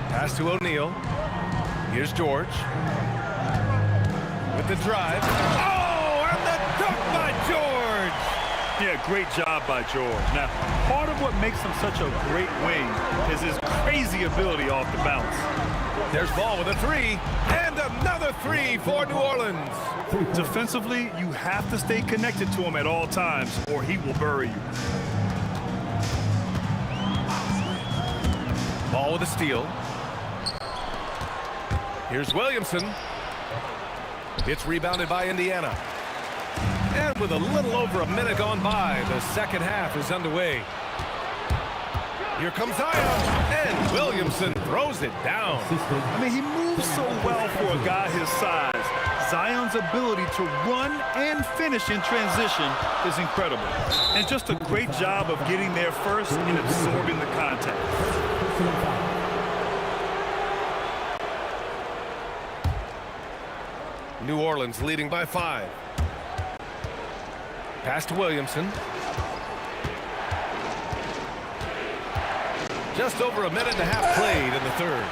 Pass to O'Neal. Here's George. With the drive. Oh, and the dunk by George! Yeah, great job by George. Now, part of what makes him such a great wing is his crazy ability off the bounce. There's Ball with a 3, and another 3 for New Orleans. Defensively, you have to stay connected to him at all times, or he will bury you. Ball with a steal. Here's Williamson. It's rebounded by Indiana. And with a little over a minute gone by, the second half is underway. Here comes Zion, and Williamson throws it down. I mean, he moves so well for a guy his size. Zion's ability to run and finish in transition is incredible. And just a great job of getting there first and absorbing the contact. New Orleans leading by 5. Pass to Williamson. Just over a minute and a half played in the third.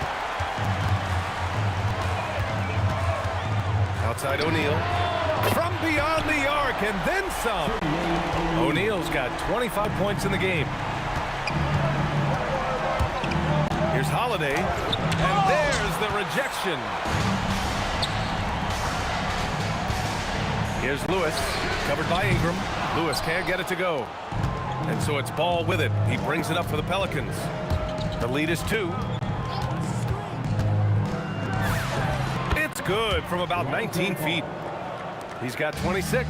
Outside O'Neal. From beyond the arc and then some. O'Neal's got 25 points in the game. Here's Holiday. And there's the rejection. Here's Lewis, covered by Ingram. Lewis can't get it to go. And so it's Ball with it. He brings it up for the Pelicans. The lead is 2. It's good from about 19 feet. He's got 26.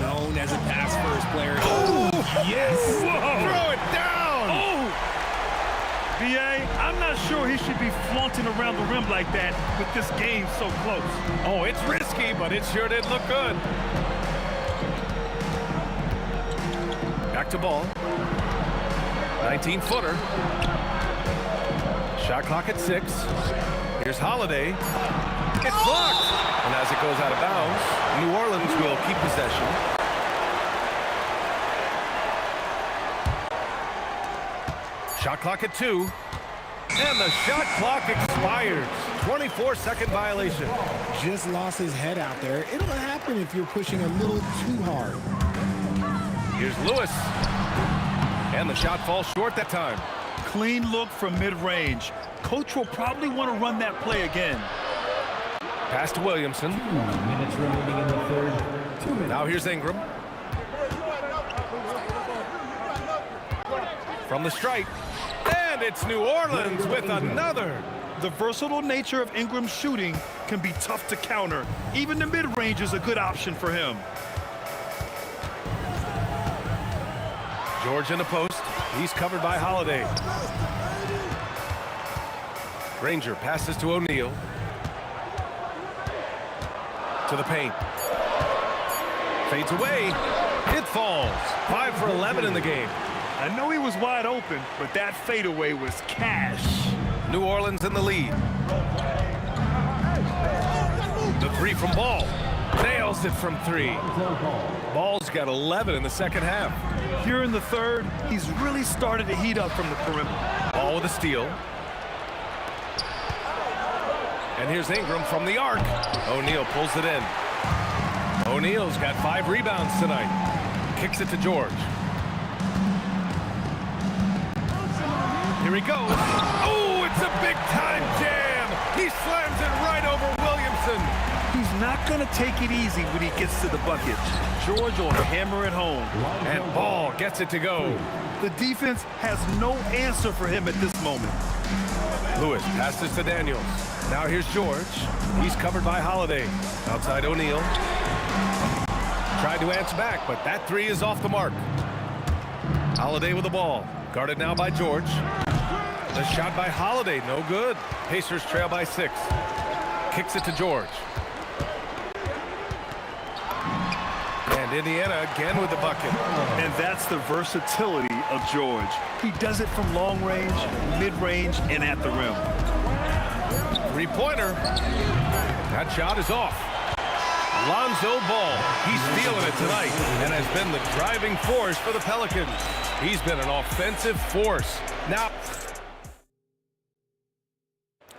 Known as a pass-first player. Oh, yes! Whoa. Throw it down! Oh! B.A., I'm not sure he should be flaunting around the rim like that with this game so close. Oh, it's risky, but it sure did look good. Back to Ball. 19-footer. Shot clock at 6. Here's Holiday. It's blocked. And as it goes out of bounds, New Orleans will keep possession. Shot clock at 2. And the shot clock expires. 24-second violation. Just lost his head out there. It'll happen if you're pushing a little too hard. Here's Lewis. And the shot falls short that time. Clean look from mid-range. Coach will probably want to run that play again. Pass to Williamson. 2 minutes remaining in the third. 2 minutes. Now here's Ingram. From the stripe. And it's New Orleans with another. The versatile nature of Ingram's shooting can be tough to counter. Even the mid-range is a good option for him. George in the post. He's covered by Holiday. Granger passes to O'Neal. To the paint. Fades away. It falls. 5 for 11 in the game. I know he was wide open, but that fadeaway was cash. New Orleans in the lead. The three from Ball. Nails it from three. Ball's got 11 in the second half. Here in the third, he's really started to heat up from the perimeter. Ball with a steal. And here's Ingram from the arc. O'Neal pulls it in. O'Neal's got 5 rebounds tonight. Kicks it to George. Here he goes. Oh, it's a big-time jam. He slams it right over Williamson. He's not going to take it easy when he gets to the bucket. George will hammer it home. And Ball gets it to go. The defense has no answer for him at this moment. Lewis passes to Daniels. Now here's George. He's covered by Holiday. Outside O'Neal. Tried to answer back, but that three is off the mark. Holiday with the ball. Guarded now by George. The shot by Holiday, no good. Pacers trail by 6. Kicks it to George. And Indiana again with the bucket. And that's the versatility of George. He does it from long range, mid-range, and at the rim. Three-pointer. That shot is off. Lonzo Ball, he's feeling it tonight and has been the driving force for the Pelicans. He's been an offensive force. Now,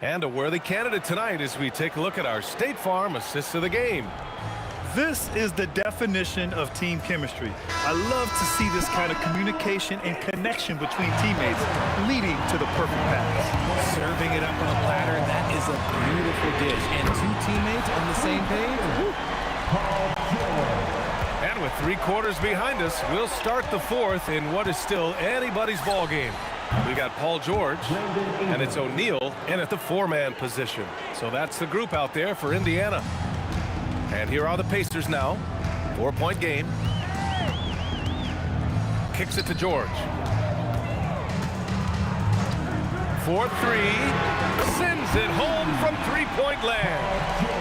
and a worthy candidate tonight as we take a look at our State Farm assists of the game. This is the definition of team chemistry. I love to see this kind of communication and connection between teammates leading to the perfect pass. Serving it up on a platter, that is a beautiful dish. And 2 teammates on the same page. And with 3 quarters behind us, we'll start the 4th in what is still anybody's ball game. We got Paul George, and it's O'Neal in at the 4-man position. So that's the group out there for Indiana. And here are the Pacers now. 4-point game. Kicks it to George. 4-3. Sends it home from 3-point land.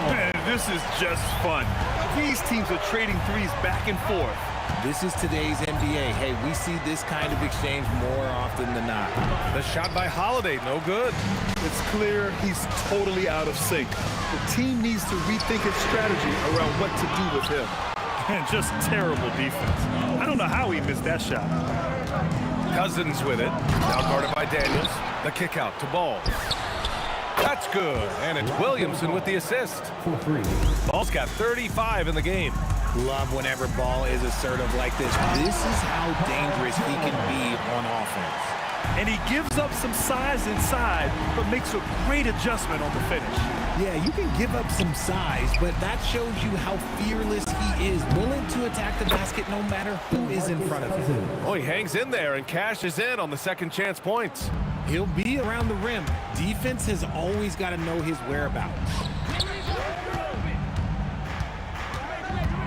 Man, this is just fun. These teams are trading threes back and forth. This is today's NBA. Hey, we see this kind of exchange more often than not. The shot by Holiday, no good. It's clear he's totally out of sync. The team needs to rethink its strategy around what to do with him. And just terrible defense. I don't know how he missed that shot. Cousins with it. Now guarded by Daniels. The kick out to Ball. That's good. And it's Williamson with the assist. Ball's got 35 in the game. Love whenever Ball is assertive like this. This is how dangerous he can be on offense. And he gives up some size inside, but makes a great adjustment on the finish. Yeah, you can give up some size, but that shows you how fearless he is, willing to attack the basket no matter who is in front of him. Oh, he hangs in there and cashes in on the second chance points. He'll be around the rim. Defense has always got to know his whereabouts.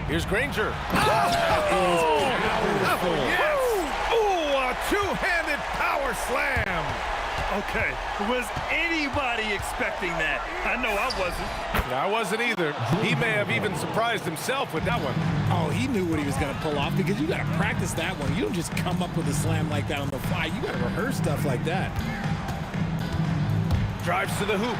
Here's Granger. Oh! Yes! Ooh, a two-handed power slam. Okay, was anybody expecting that? I know I wasn't. I wasn't either. He may have even surprised himself with that one. Oh, he knew what he was going to pull off because you got to practice that one. You don't just come up with a slam like that on the fly. You got to rehearse stuff like that. Drives to the hoop.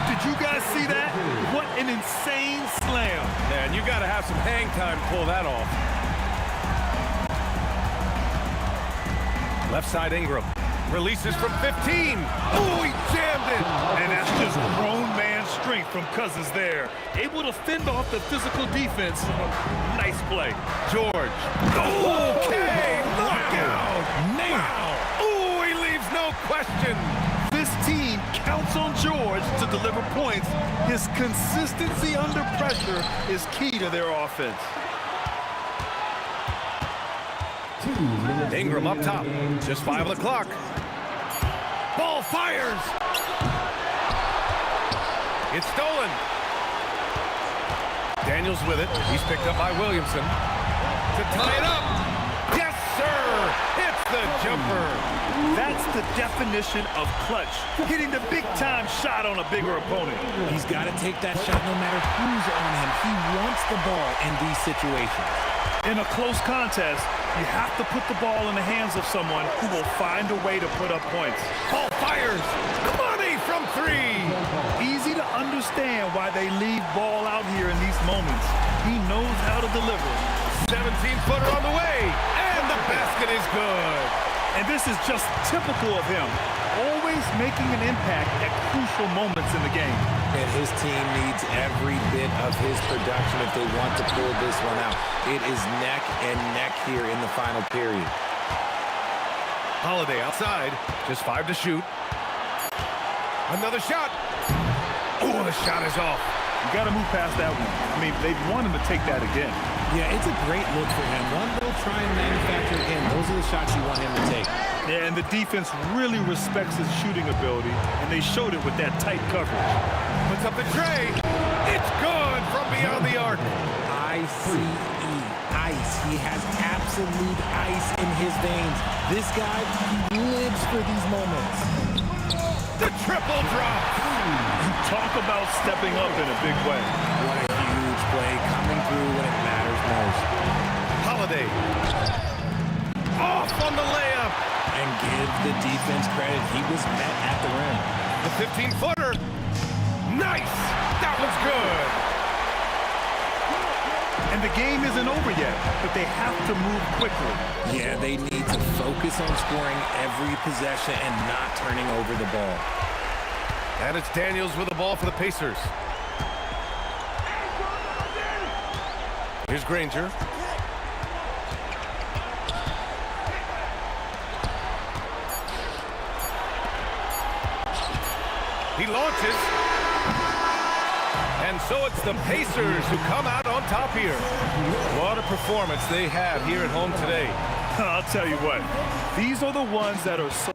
Did you guys see that? What an insane slam. Man, you got to have some hang time to pull that off. Left side Ingram. Releases from 15. Oh, he jammed it. And that's just grown man strength from Cousins there. Able to fend off the physical defense. Nice play. George. Okay, knockout. Wow. Oh, he leaves no question. This team counts on George to deliver points. His consistency under pressure is key to their offense. Ingram up top. Just 5 on the clock. Ball fires. It's stolen. Daniels with it. He's picked up by Williamson. To tie it up. Yes, sir. It's the jumper. That's the definition of clutch. Hitting the big-time shot on a bigger opponent. He's got to take that shot no matter who's on him. He wants the ball in these situations. In a close contest, you have to put the ball in the hands of someone who will find a way to put up points. Ball fires. Money from 3. Easy to understand understand why they leave ball out here in these moments. He knows how to deliver. 17-footer on the way, and the basket is good. And this is just typical of him, always making an impact at crucial moments in the game. And his team needs every bit of his production if they want to pull this one out. It is neck and neck here in the final period. Holiday outside, just 5 to shoot. Another shot. Oh, the shot is off. You got to move past that one. I mean, they want him to take that again. Yeah, it's a great look for him. One they'll try and manufacture again. Those are the shots you want him to take. Yeah, and the defense really respects his shooting ability, and they showed it with that tight coverage. Puts up the tray. It's good from beyond the arc. I-C-E, ice. He has absolute ice in his veins. This guy, he lives for these moments. The triple drop. Talk about stepping up in a big way. What a huge play coming through when it matters most. Holiday. Off on the layup. And give the defense credit. He was met at the rim. The 15-footer. Nice. That was good. And the game isn't over yet, but they have to move quickly. Yeah, they need to focus on scoring every possession and not turning over the ball. And it's Daniels with the ball for the Pacers. Here's Granger. He launches. And so it's the Pacers who come out on top here. What a performance they have here at home today. I'll tell you what, these are the ones that are so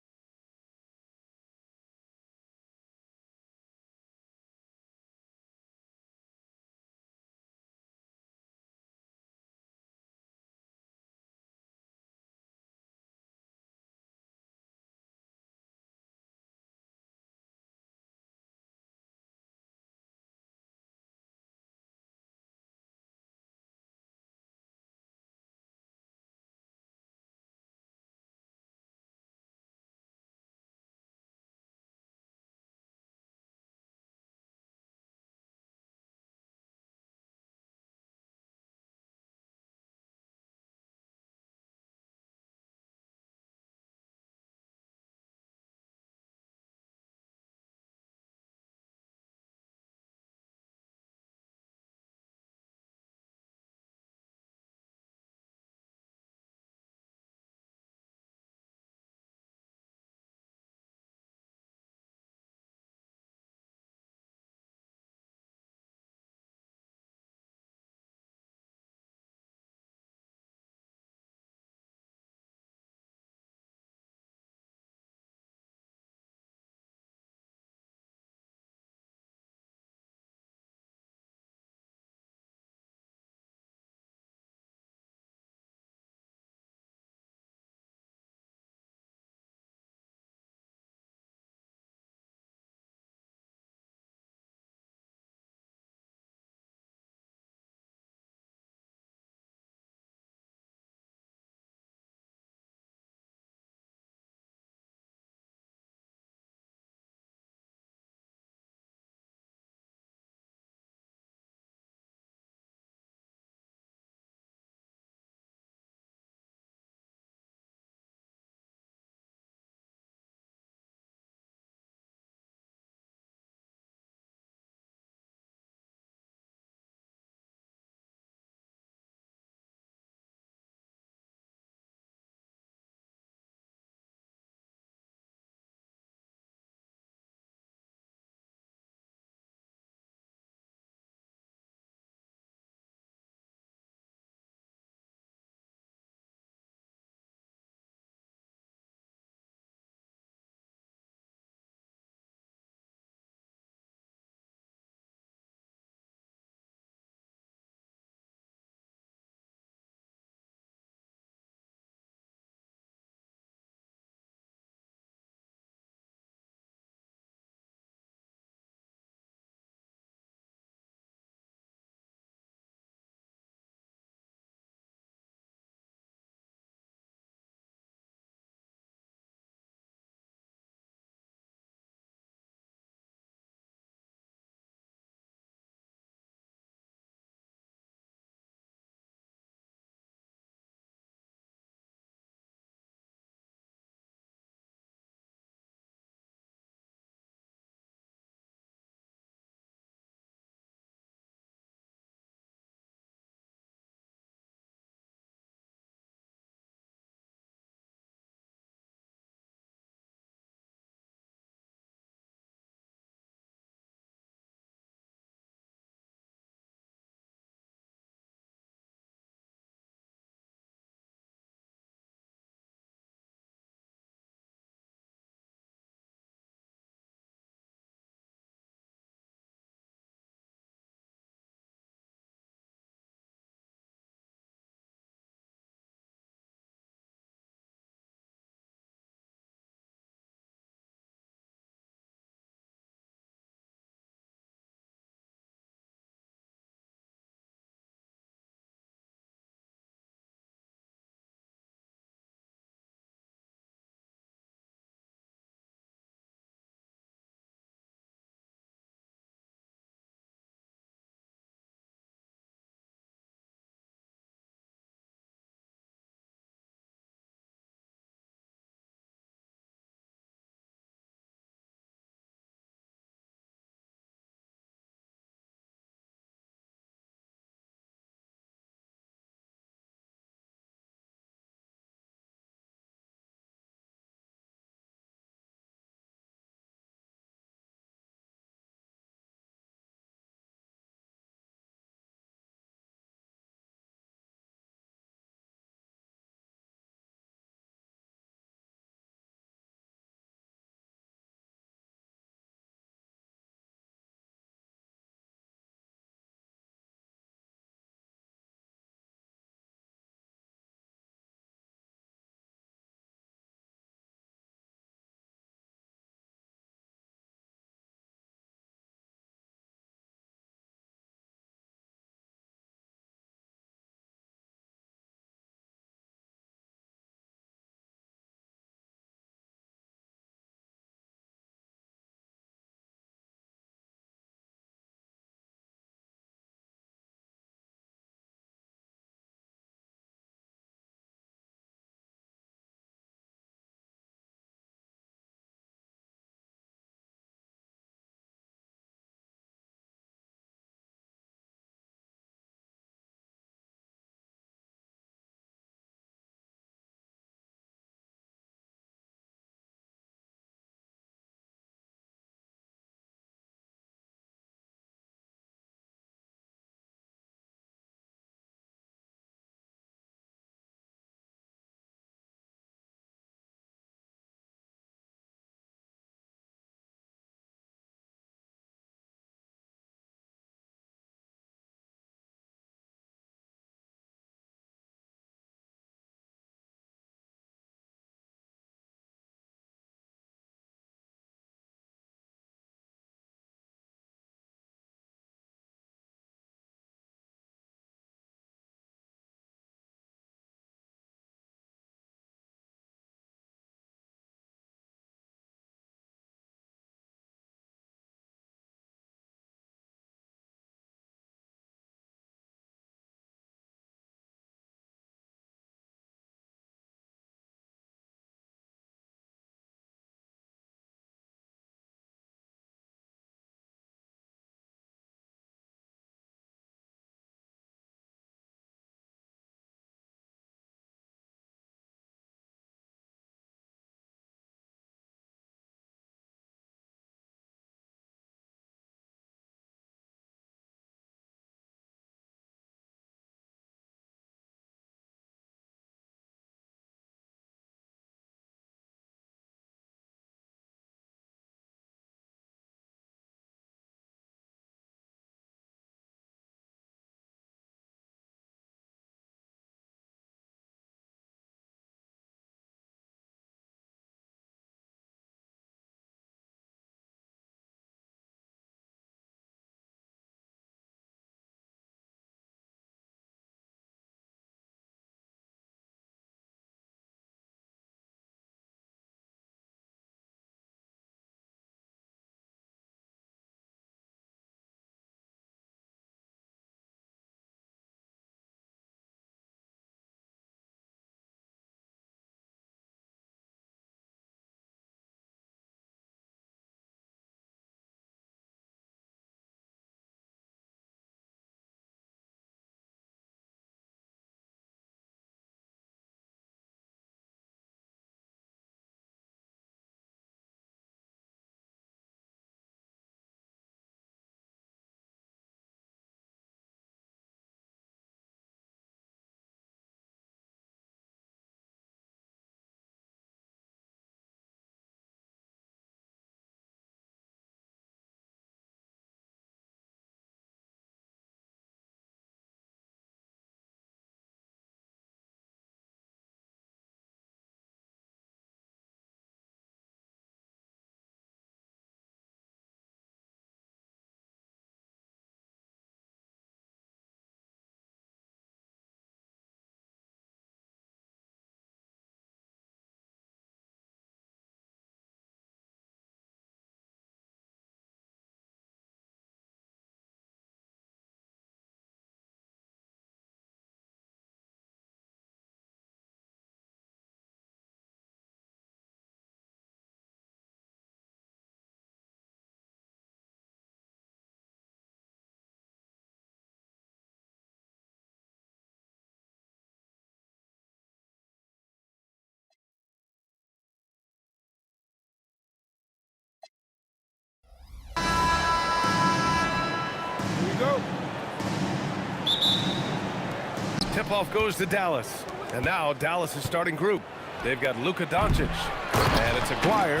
Tip-off goes to Dallas. And now Dallas is starting group. They've got Luka Doncic. And it's Aguirre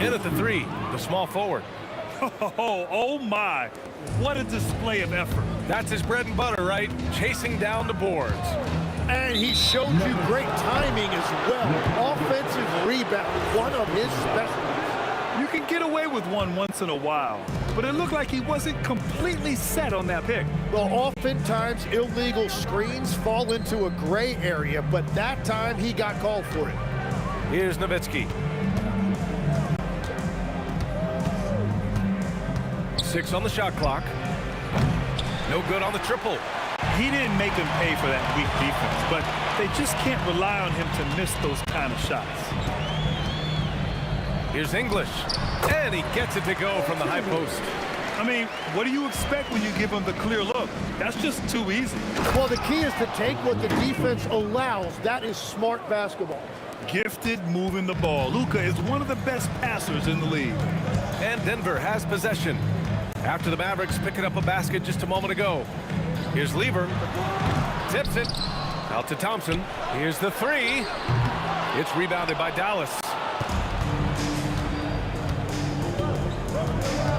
in at the 3, the small forward. Oh my. What a display of effort. That's his bread and butter, right? Chasing down the boards. And he showed you great timing as well. Offensive rebound, one of his specialties. You can get away with one once in a while, but it looked like he wasn't completely set on that pick. Well, oftentimes illegal screens fall into a gray area, but that time he got called for it. Here's Nowitzki. 6 on the shot clock. No good on the triple. He didn't make them pay for that weak defense, but they just can't rely on him to miss those kind of shots. Here's English, and he gets it to go from the high post. I mean, what do you expect when you give him the clear look? That's just too easy. Well, the key is to take what the defense allows. That is smart basketball. Gifted moving the ball. Luka is one of the best passers in the league. And Denver has possession after the Mavericks picking up a basket just a moment ago. Here's Lever. Tips it. Out to Thompson. Here's the 3. It's rebounded by Dallas.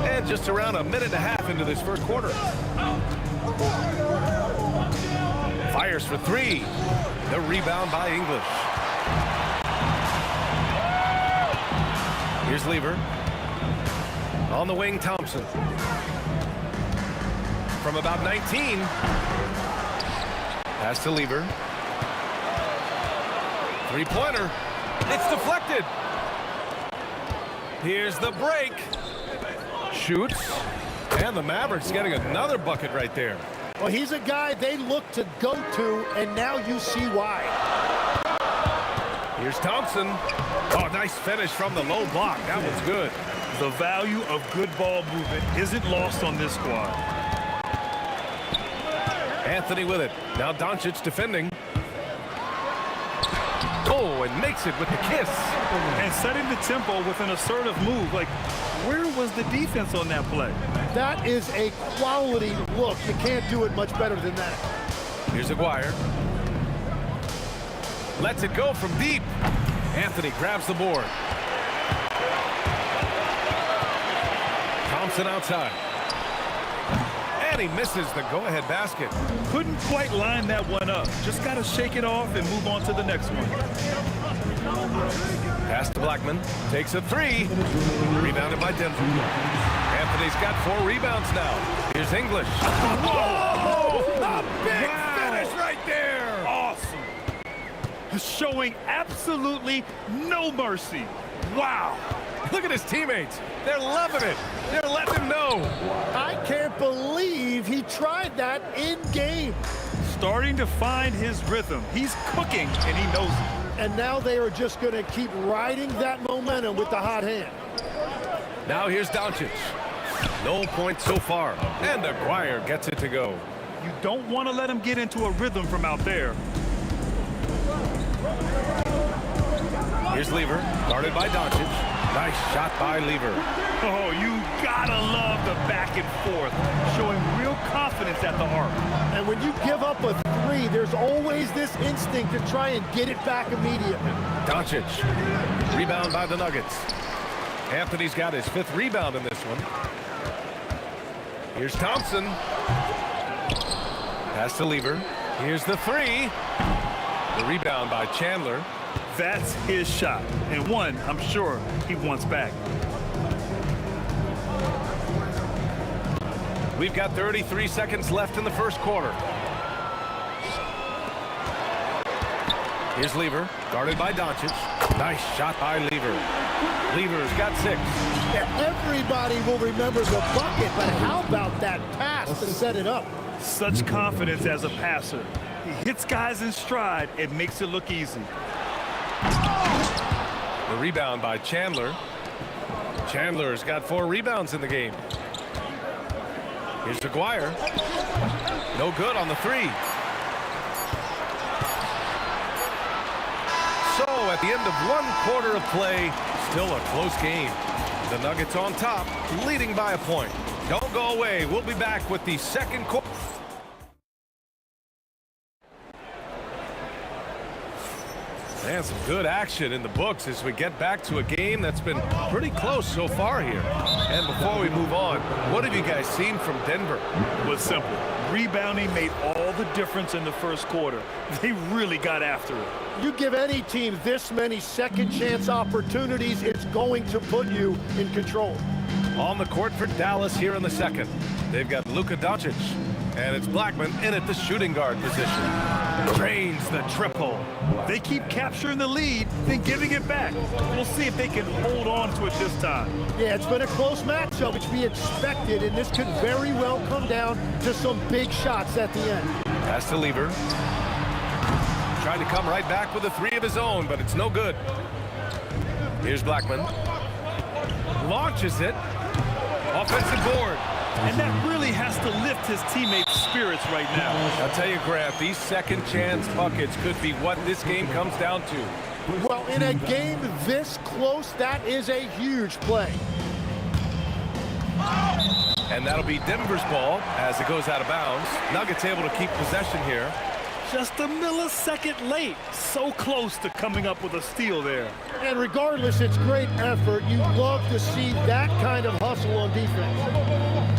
And just around a minute and a half into this first quarter. Fires for 3. The rebound by English. Here's Lever. On the wing, Thompson. From about 19. Pass to Lever. Three-pointer. It's deflected. Here's the break. Shoots. And the Mavericks getting another bucket right there. Well, he's a guy they look to go to, and now you see why. Here's Thompson. Oh, nice finish from the low block. That was good. The value of good ball movement isn't lost on this squad. Anthony with it. Now Doncic defending. Oh, and makes it with the kiss. And setting the tempo with an assertive move. Like, where was the defense on that play? That is a quality look. You can't do it much better than that. Here's Aguirre. Lets it go from deep. Anthony grabs the board. Thompson outside. And he misses the go-ahead basket. Couldn't quite line that one up. Just got to shake it off and move on to the next one. Pass to Blackman. Takes a 3. Rebounded by Denver. Anthony's got 4 rebounds now. Here's English. Whoa! A big finish right there. Awesome. Showing absolutely no mercy. Wow. Look at his teammates. They're loving it. They're letting him know. I can't believe he tried that in game. Starting to find his rhythm. He's cooking, and he knows it. And now they are just going to keep riding that momentum with the hot hand. Now here's Doncic. No points so far. And Aguirre gets it to go. You don't want to let him get into a rhythm from out there. Here's Lever, guarded by Doncic. Nice shot by Lever. Oh, you gotta love the back and forth, showing real confidence at the arc. And when you give up a 3, there's always this instinct to try and get it back immediately. Doncic, rebound by the Nuggets. Anthony's got his 5th rebound in this one. Here's Thompson. Pass to Lever. Here's the 3. The rebound by Chandler. That's his shot, and one I'm sure he wants back. We've got 33 seconds left in the first quarter. Here's Lever, guarded by Doncic. Nice shot by Lever. Lever's got 6. Everybody will remember the bucket, but how about that pass to set it up? Such confidence as a passer. He hits guys in stride and makes it look easy. The rebound by Chandler. Chandler's got 4 rebounds in the game. Here's Aguirre. No good on the 3. So at the end of 1 quarter of play, still a close game. The Nuggets on top, leading by a point. Don't go away. We'll be back with the second quarter. And some good action in the books as we get back to a game that's been pretty close so far here. And before we move on, what have you guys seen from Denver? It was simple. Rebounding made all the difference in the first quarter. They really got after it. You give any team this many second chance opportunities, it's going to put you in control. On the court for Dallas here in the second. They've got Luka Doncic. And it's Blackman in at the shooting guard position. Drains the triple. They keep capturing the lead, then giving it back. We'll see if they can hold on to it this time. Yeah, it's been a close matchup, which we expected, and this could very well come down to some big shots at the end. Pass to Lever. Trying to come right back with a three of his own, but it's no good. Here's Blackman. Launches it. Offensive board. And that really has to lift his teammates' spirits right now. I'll tell you, Grant, these second chance buckets could be what this game comes down to. Well, in a game this close, that is a huge play. And that'll be Denver's ball as it goes out of bounds. Nuggets able to keep possession here. Just a millisecond late. So close to coming up with a steal there. And regardless, it's great effort. You love to see that kind of hustle on defense.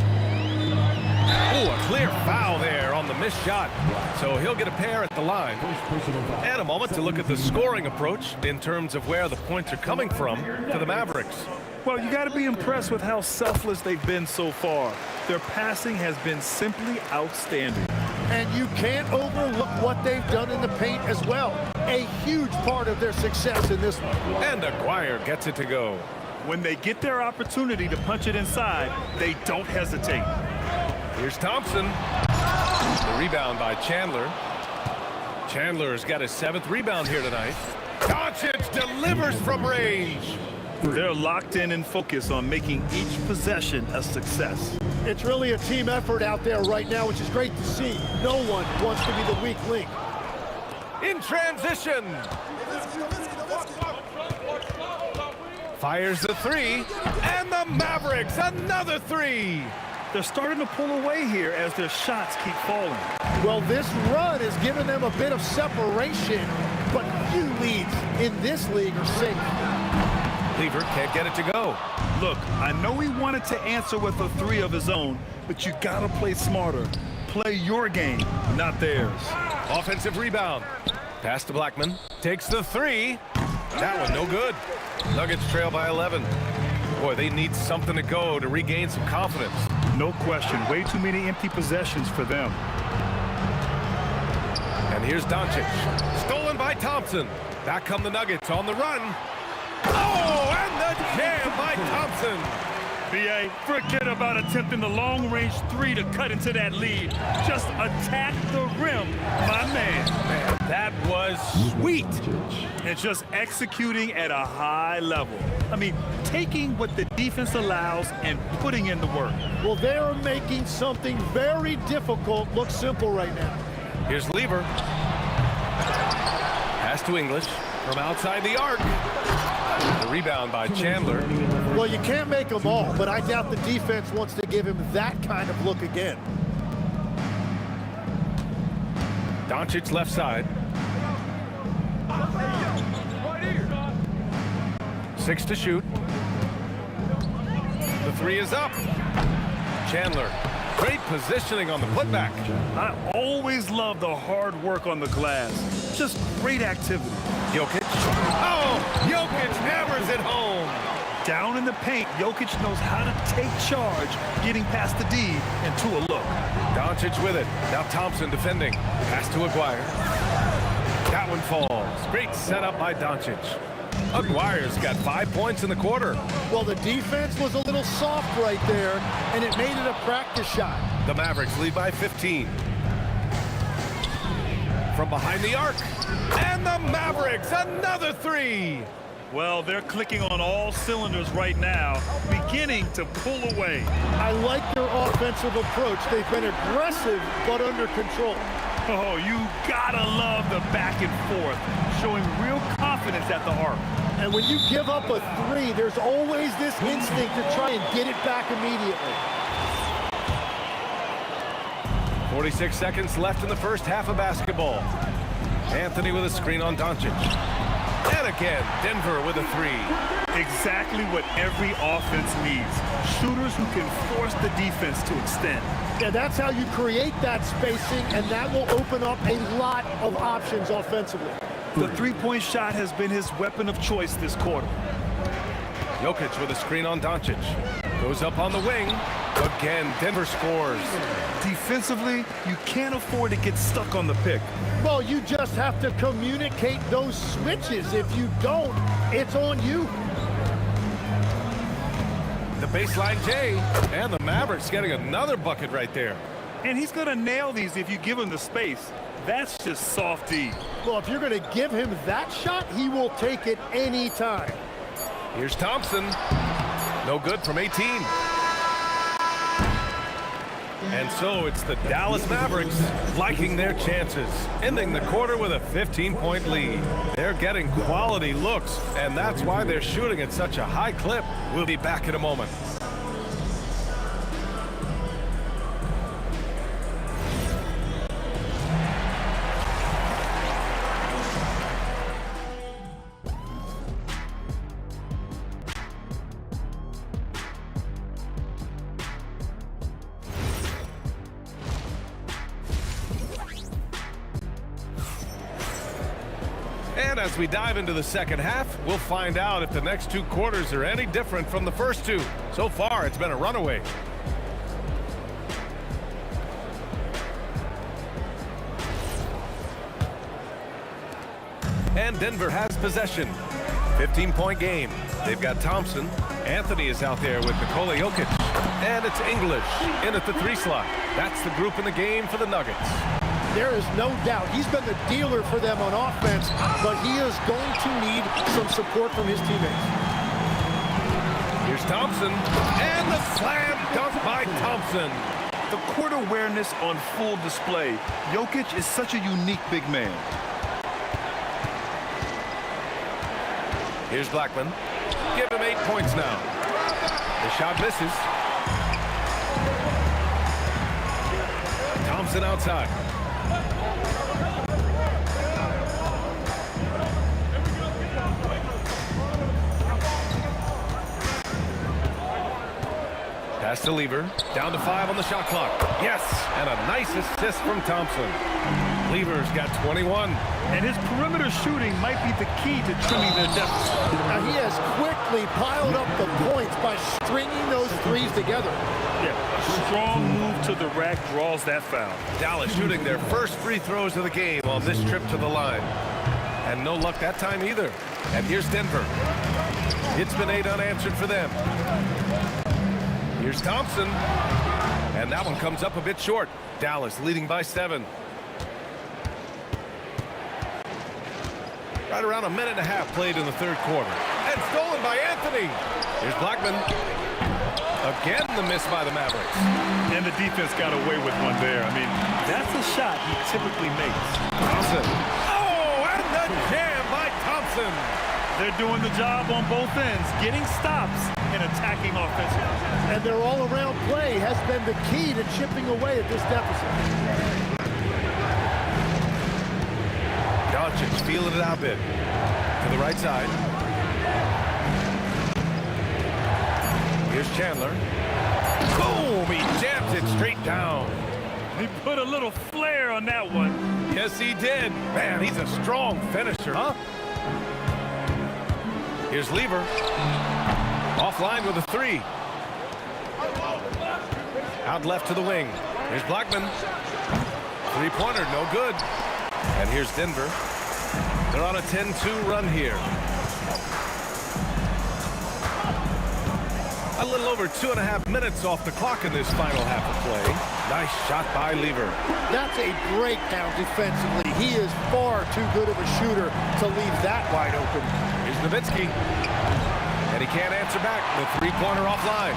Oh, a clear foul there on the missed shot. So he'll get a pair at the line. And a moment to look at the scoring approach in terms of where the points are coming from for the Mavericks. Well, you got to be impressed with how selfless they've been so far. Their passing has been simply outstanding. And you can't overlook what they've done in the paint as well. A huge part of their success in this one. And Aguirre gets it to go. When they get their opportunity to punch it inside, they don't hesitate. Here's Thompson. The rebound by Chandler. Chandler's got his 7th rebound here tonight. Doncic delivers from range. They're locked in and focused on making each possession a success. It's really a team effort out there right now, which is great to see. No one wants to be the weak link. In transition. Fires the three. And the Mavericks, another three. They're starting to pull away here as their shots keep falling. Well, this run has given them a bit of separation, but few leads in this league are safe. Lever can't get it to go. Look, I know he wanted to answer with a three of his own, but you gotta play smarter. Play your game, not theirs. Offensive rebound. Pass to Blackman. Takes the three. That one no good. Nuggets trail by 11. Boy, they need something to go to regain some confidence. No question. Way too many empty possessions for them. And here's Doncic. Stolen by Thompson. Back come the Nuggets on the run. Oh, and the jam by Thompson. B.A., forget about attempting the long-range three to cut into that lead. Just attack the rim, my man. Man, that was sweet. And just executing at a high level. I mean, taking what the defense allows and putting in the work. Well, they are making something very difficult look simple right now. Here's Lever. Pass to English from outside the arc. The rebound by Chandler. Well, you can't make them all, but I doubt the defense wants to give him that kind of look again. Doncic left side. 6 to shoot. The three is up. Chandler, great positioning on the putback. I always love the hard work on the glass. Just great activity. Jokic. Oh, Jokic hammers it home. Down in the paint, Jokic knows how to take charge, getting past the D and to a look. Doncic with it. Now Thompson defending. Pass to Aguirre. That one falls. Great setup by Doncic. Aguirre's got 5 points in the quarter. Well, the defense was a little soft right there, and it made it a practice shot. The Mavericks lead by 15. From behind the arc. And the Mavericks, another three. Well, they're clicking on all cylinders right now, beginning to pull away. I like their offensive approach. They've been aggressive, but under control. Oh, you gotta love the back and forth, showing real confidence at the arc. And when you give up a three, there's always this instinct to try and get it back immediately. 46 seconds left in the first half of basketball. Anthony with a screen on Doncic. And again, Denver with a three. Exactly what every offense needs. Shooters who can force the defense to extend. Yeah, that's how you create that spacing, and that will open up a lot of options offensively. The three-point shot has been his weapon of choice this quarter. Jokic with a screen on Doncic. Goes up on the wing. Again, Denver scores. Defensively, you can't afford to get stuck on the pick. Well, you just have to communicate those switches. If you don't, it's on you. The baseline J, and the Mavericks getting another bucket right there. And he's going to nail these if you give him the space. That's just soft D. Well, if you're going to give him that shot, he will take it anytime. Here's Thompson. No good from 18. And so it's the Dallas Mavericks liking their chances, ending the quarter with a 15-point lead. They're getting quality looks, and that's why they're shooting at such a high clip. We'll be back in a moment. And as we dive into the second half, we'll find out if the next two quarters are any different from the first two. So far, it's been a runaway. And Denver has possession. 15-point game. They've got Thompson. Anthony is out there with Nikola Jokic. And it's English in at the three slot. That's the group in the game for the Nuggets. There is no doubt he's been the dealer for them on offense, but he is going to need some support from his teammates. Here's Thompson, and the slam dunk by Thompson. The court awareness on full display. Jokic is such a unique big man. Here's Blackman. Give him 8 points now. The shot misses. Thompson outside. Pass to Lever. Down to 5 on the shot clock. Yes, and a nice assist from Thompson. Lever's got 21. And his perimeter shooting might be the key to trimming their deficit. Now he has quickly piled up the points by stringing those threes together. Yeah, a strong move to the rack draws that foul. Dallas shooting their first free throws of the game on this trip to the line. And no luck that time either. And here's Denver. It's been 8 unanswered for them. Here's Thompson. And that one comes up a bit short. Dallas leading by 7. Right around a minute and a half played in the third quarter. And stolen by Anthony. Here's Blackman. Again, the miss by the Mavericks. And the defense got away with one there. I mean, that's a shot he typically makes. Thompson. Oh, and the jam by Thompson. They're doing the job on both ends, getting stops and attacking offensively. And their all-around play has been the key to chipping away at this deficit. Doncic feeling it out a bit. To the right side. Here's Chandler. Boom! He jams it straight down. He put a little flair on that one. Yes, he did. Man, he's a strong finisher, huh? Here's Lever. Offline with a 3. Out left to the wing. Here's Blackman. Three-pointer, no good. And here's Denver. They're on a 10-2 run here. A little over 2.5 minutes off the clock in this final half of play. Nice shot by Lever. That's a breakdown defensively. He is far too good of a shooter to leave that wide open. Here's Nowitzki. And he can't answer back. The three-pointer offline.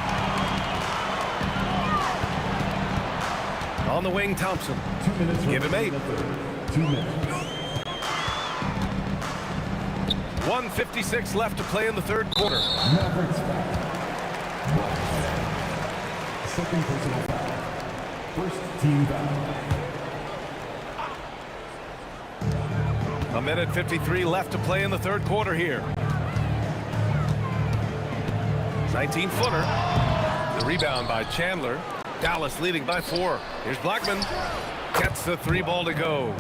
On the wing, Thompson. 2 minutes. Give him 8. 2 minutes. 1:56 left to play in the third quarter. Mavericks foul. Second personal foul. First team foul. A minute 53 left to play in the third quarter here. 19-footer. The rebound by Chandler. Dallas leading by 4. Here's Blackman. Gets the 3 ball to go.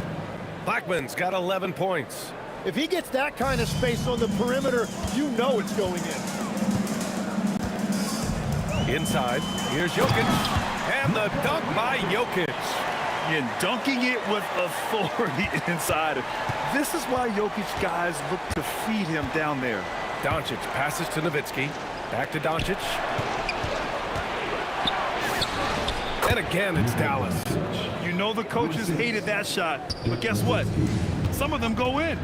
Blackman's got 11 points. If he gets that kind of space on the perimeter, you know it's going in. Inside. Here's Jokic. And the dunk by Jokic. And dunking it with authority inside. This is why Jokic guys look to feed him down there. Doncic passes to Nowitzki. Back to Doncic. And again, it's Dallas. You know the coaches hated that shot, but guess what? Some of them go in.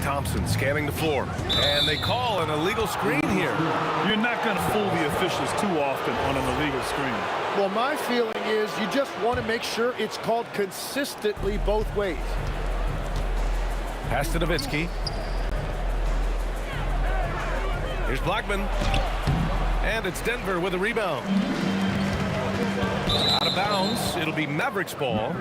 Thompson scanning the floor. And they call an illegal screen here. You're not going to fool the officials too often on an illegal screen. Well, my feeling is you just want to make sure it's called consistently both ways. Pass to Nowitzki. Here's Blackman. And it's Denver with a rebound. Out of bounds. It'll be Mavericks ball.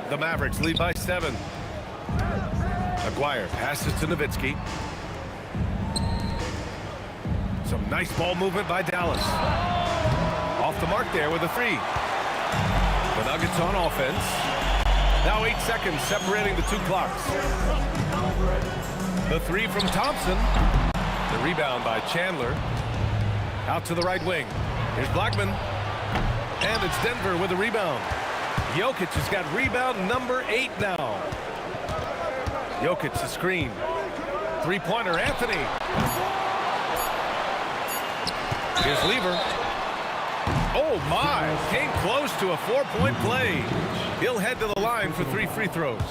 The Mavericks lead by 7. Aguirre passes to Nowitzki. Some nice ball movement by Dallas. Off the mark there with a 3. The Nuggets on offense. Now 8 seconds separating the 2 clocks. The 3 from Thompson. The rebound by Chandler. Out to the right wing. Here's Blackman. And it's Denver with a rebound. Jokic has got rebound number 8 now. Jokic the screen. 3-pointer Anthony. Here's Lever. Oh my, came close to a 4-point play. He'll head to the line for 3 free throws.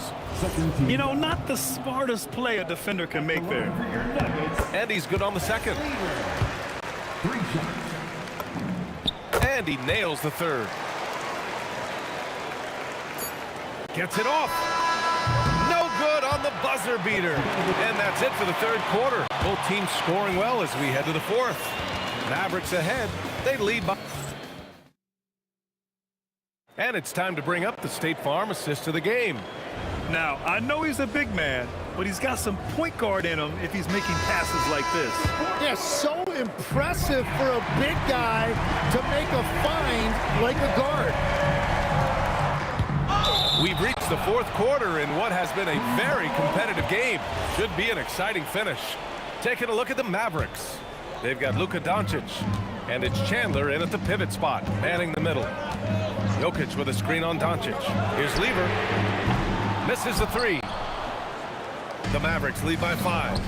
You know, not the smartest play a defender can make there. And he's good on the second. And he nails the third. Gets it off. No good on the buzzer beater. And that's it for the third quarter. Both teams scoring well as we head to the fourth. Mavericks ahead. They lead by. And it's time to bring up the State Farm assist of the game. Now, I know he's a big man, but he's got some point guard in him if he's making passes like this. Yeah, so impressive for a big guy to make a find like a guard. We've reached the fourth quarter in what has been a very competitive game. Should be an exciting finish. Taking a look at the Mavericks. They've got Luka Doncic, and it's Chandler in at the pivot spot, manning the middle. Jokic with a screen on Doncic. Here's Lever. Misses the 3. The Mavericks lead by 5.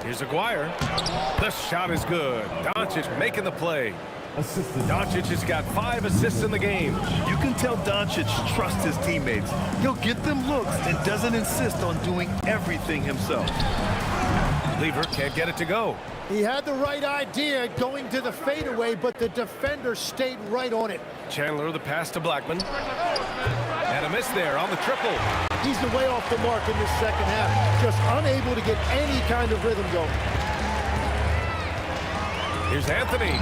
Here's Aguirre. The shot is good. Doncic making the play. Doncic has got 5 assists in the game. You can tell Doncic trusts his teammates. He'll get them looks and doesn't insist on doing everything himself. Lever can't get it to go. He had the right idea going to the fadeaway, but the defender stayed right on it. Chandler the pass to Blackman. And a miss there on the triple. He's way off the mark in this second half. Just unable to get any kind of rhythm going. Here's Anthony.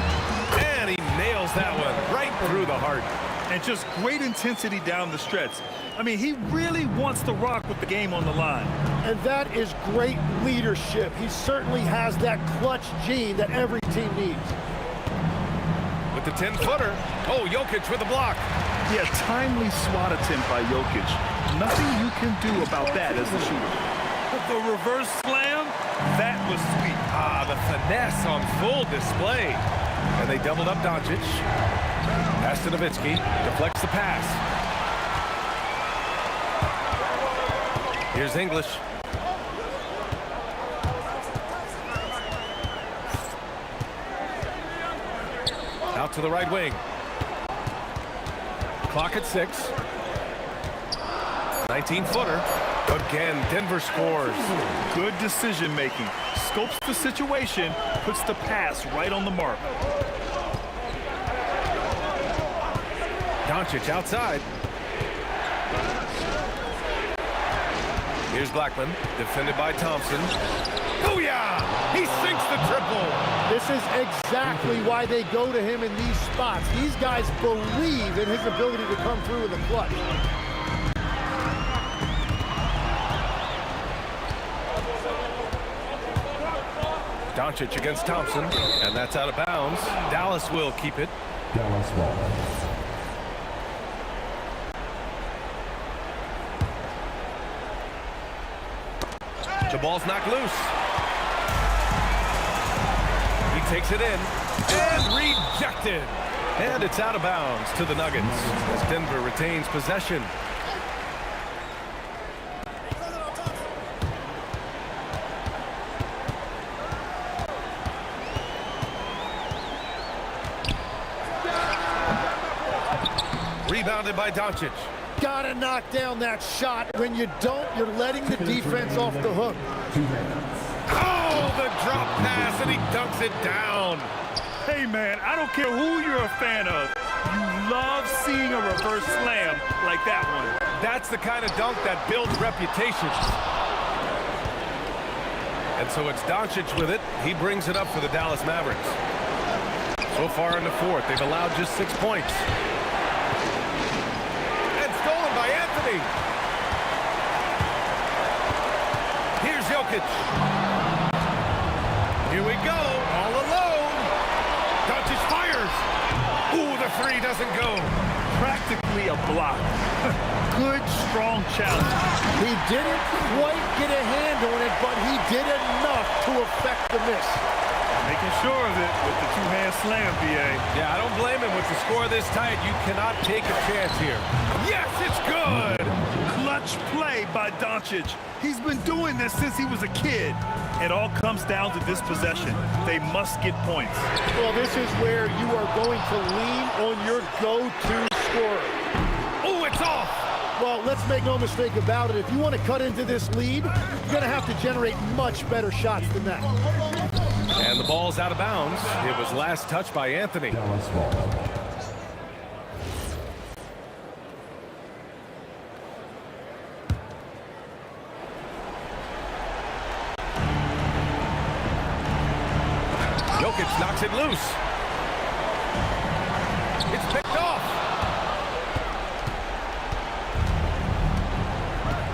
And he nails that one right through the heart. And just great intensity down the stretch. I mean, he really wants to rock with the game on the line. And that is great leadership. He certainly has that clutch gene that every team needs. With the 10-footer. Oh, Jokic with the block. Yeah, timely swat attempt by Jokic. Nothing you can do about that as the shooter. The reverse slam, that was sweet. Ah, the finesse on full display. And they doubled up Doncic. Pass to Nowitzki. Deflects the pass. Here's English. Out to the right wing. Clock at 6. 19-footer. Again, Denver scores. Good decision making. Scopes the situation, puts the pass right on the mark. Doncic outside. Here's Blackman, defended by Thompson. Booyah! He sinks the triple. This is exactly why they go to him in these spots. These guys believe in his ability to come through in the clutch. Doncic against Thompson, and that's out of bounds. Dallas will keep it. Dallas ball. The ball's knocked loose. He takes it in and rejected. And it's out of bounds to the Nuggets as Denver retains possession. Rebounded by Doncic. Gotta knock down that shot. When you don't, you're letting the defense off the hook. Oh, the drop pass, and he dunks it down. Hey, man, I don't care who you're a fan of. You love seeing a reverse slam like that one. That's the kind of dunk that builds reputations. And so it's Doncic with it. He brings it up for the Dallas Mavericks. So far in the fourth, they've allowed just 6 points. And stolen by Anthony. Here's Jokic. Here we go, all alone. Doncic fires. Ooh, the three doesn't go. Practically a block. Good, strong challenge. He didn't quite get a hand on it, but he did enough to affect the miss. Making sure of it with the two-hand slam, B.A. Yeah, I don't blame him. With the score this tight, you cannot take a chance here. Yes, it's good! Clutch play by Doncic. He's been doing this since he was a kid. It all comes down to this possession. They must get points. Well, this is where you are going to lean on your go-to scorer. Oh, it's off! Well, let's make no mistake about it. If you want to cut into this lead, you're going to have to generate much better shots than that. And the ball's out of bounds. It was last touched by Anthony. Dallas ball. Jokic knocks it loose. It's picked off.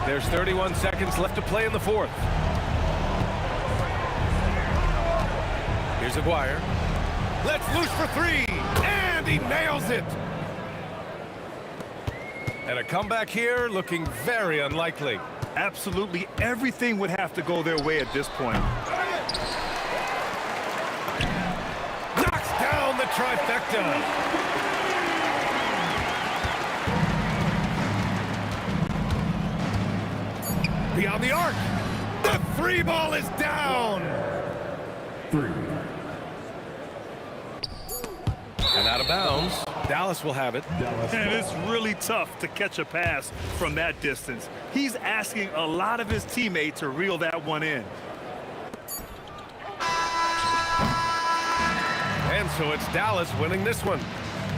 There's 31 seconds left to play in the fourth. Here's Aguirre. Let's loose for three. And he nails it. And a comeback here looking very unlikely. Absolutely everything would have to go their way at this point. Knocks down the trifecta. Beyond the arc. The three ball is down. 3. And out of bounds. Dallas will have it. And it's really tough to catch a pass from that distance. He's asking a lot of his teammates to reel that one in. And so it's Dallas winning this one.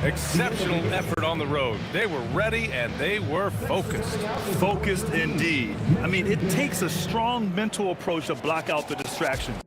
Exceptional effort on the road. They were ready and they were focused. Focused indeed. I mean, it takes a strong mental approach to block out the distractions.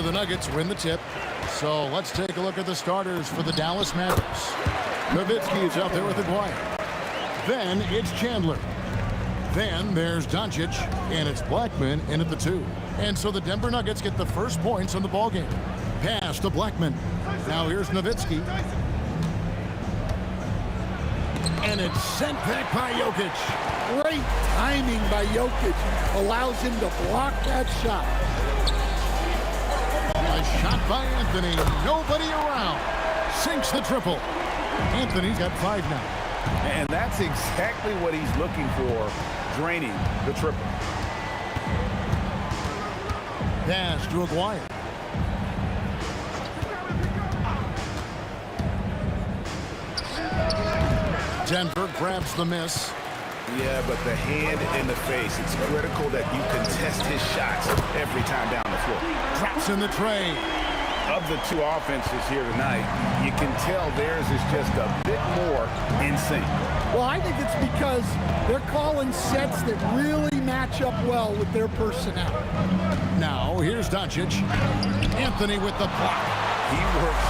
So the Nuggets win the tip. So let's take a look at the starters for the Dallas Mavericks. Nowitzki is out there with Aguirre. Then it's Chandler. Then there's Doncic, and it's Blackman in at the 2. And so the Denver Nuggets get the first points on the ballgame. Pass to Blackman. Now here's Nowitzki. And it's sent back by Jokic. Great timing by Jokic. Allows him to block that shot. A shot by Anthony. Nobody around. Sinks the triple. Anthony's got 5 now. And that's exactly what he's looking for, draining the triple. Pass to Aguirre. Denver grabs the miss. Yeah, but the hand in the face, it's critical that you contest his shots every time down the floor. Drops in the tray. Of the 2 offenses here tonight, you can tell theirs is just a bit more in sync. Well, I think it's because they're calling sets that really match up well with their personnel. Now, here's Doncic. Anthony with the block. He works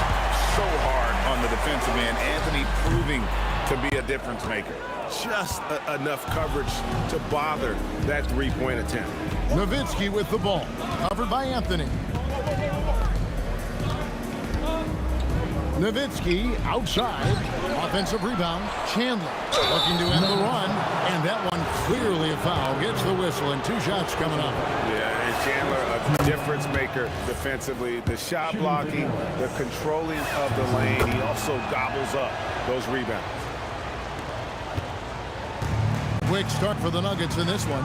so hard on the defensive end. Anthony proving to be a difference maker. Just enough coverage to bother that 3-point attempt. Nowitzki with the ball. Covered by Anthony. Nowitzki outside. Offensive rebound. Chandler looking to end the run. And that one clearly a foul. Gets the whistle and 2 shots coming up. Yeah, and Chandler a difference maker defensively. The shot blocking, the controlling of the lane. He also gobbles up those rebounds. Quick start for the Nuggets in this one.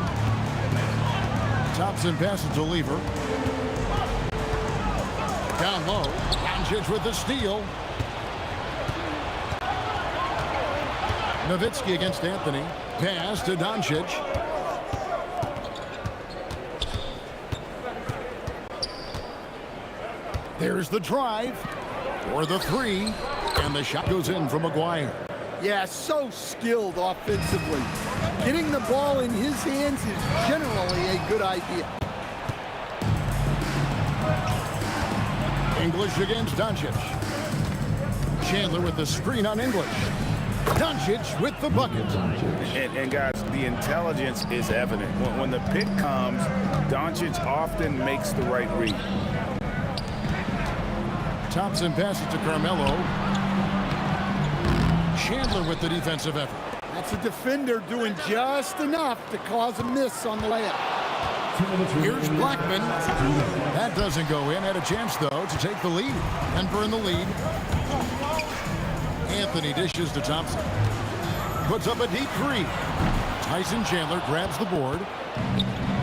Thompson passes to Lever. Down low. Doncic with the steal. Nowitzki against Anthony. Pass to Doncic. There's the drive. For the 3. And the shot goes in from Aguirre. Yeah, so skilled offensively. Getting the ball in his hands is generally a good idea. English against Doncic. Chandler with the screen on English. Doncic with the bucket. And guys, the intelligence is evident. When the pick comes, Doncic often makes the right read. Thompson passes to Carmelo. Chandler with the defensive effort. That's a defender doing just enough to cause a miss on the layup. Here's Blackman. That doesn't go in. Had a chance, though, to take the lead. Denver in the lead. Anthony dishes to Thompson. Puts up a deep 3. Tyson Chandler grabs the board.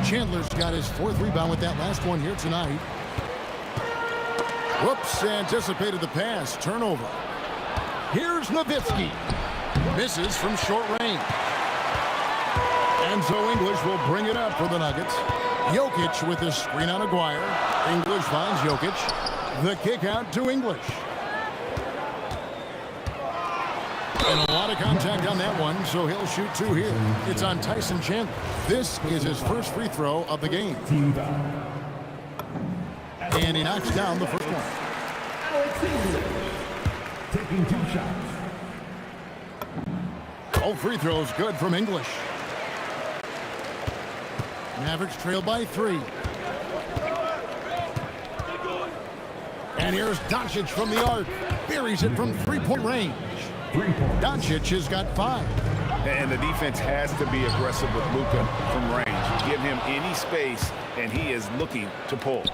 Chandler's got his 4th rebound with that last one here tonight. Whoops, anticipated the pass. Turnover. Here's Nowitzki. Misses from short range. And so English will bring it up for the Nuggets. Jokic with his screen on Aguirre. English finds Jokic. The kick out to English. And a lot of contact on that one, so he'll shoot 2 here. It's on Tyson Chandler. This is his first free throw of the game. And he knocks down the first one. Taking 2 shots. All free throws good from English. Mavericks trail by 3. And here's Doncic from the arc. Buries it from 3-point range. Doncic has got 5. And the defense has to be aggressive with Luka from range. Give him any space, and he is looking to pull.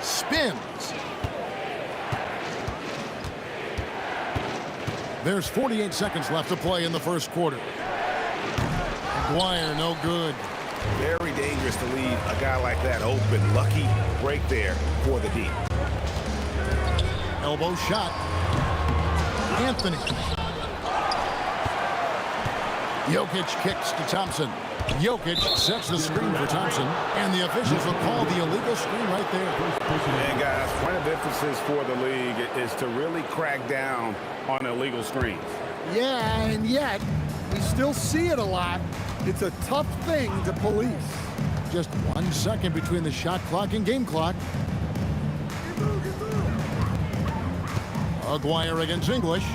Spins. There's 48 seconds left to play in the first quarter. Aguirre, no good. Very dangerous to leave a guy like that open. Lucky break there for the D. Elbow shot. Anthony. Jokic kicks to Thompson. Jokic sets the screen for Thompson, and the officials will call the illegal screen right there. And guys, point of emphasis for the league is to really crack down on illegal screens. Yeah, and yet we still see it a lot. It's a tough thing to police. Just 1 second between the shot clock and game clock. Aguirre against English.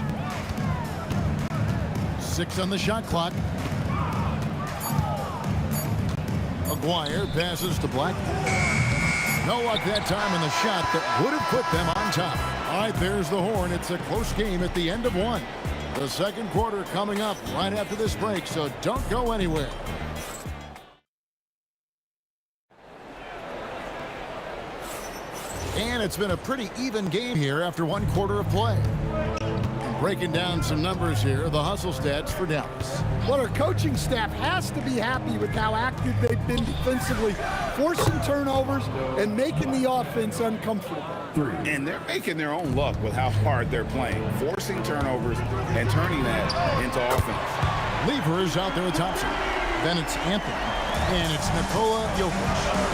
6 on the shot clock. Aguirre passes to Black. No luck that time on the shot that would have put them on top. All right, there's the horn. It's a close game at the end of one. The second quarter coming up right after this break, so don't go anywhere. And it's been a pretty even game here after 1 quarter of play. Breaking down some numbers here, the hustle stats for Dallas. Well, our coaching staff has to be happy with how active they've been defensively, forcing turnovers and making the offense uncomfortable. And they're making their own luck with how hard they're playing, forcing turnovers and turning that into offense. Lever is out there at Thompson. Then it's Anthony. And it's Nikola Jokic.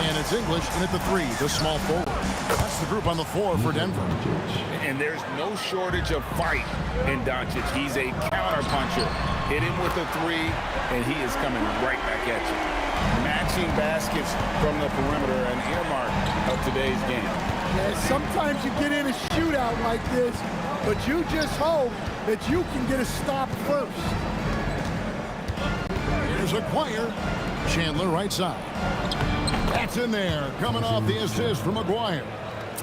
And it's English in at the 3, the small forward. That's the group on the floor for Denver. And there's no shortage of fight in Doncic. He's a counter-puncher. Hit him with a 3, and he is coming right back at you. Matching baskets from the perimeter, an earmark of today's game. Yeah, sometimes you get in a shootout like this, but you just hope that you can get a stop first. Here's Aguirre. Chandler right side. That's in there, coming off the assist from Aguirre.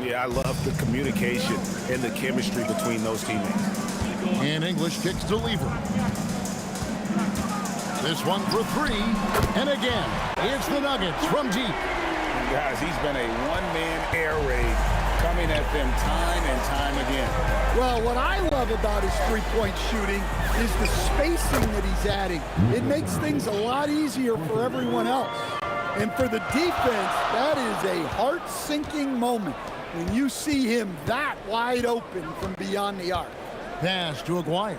Yeah, I love the communication and the chemistry between those teammates. And English kicks to Lever. This one for 3. And again, it's the Nuggets from deep. And guys, he's been a one-man air raid coming at them time and time again. Well, what I love about his three-point shooting is the spacing that he's adding. It makes things a lot easier for everyone else. And for the defense, that is a heart-sinking moment when you see him that wide open from beyond the arc. Pass to Aguirre.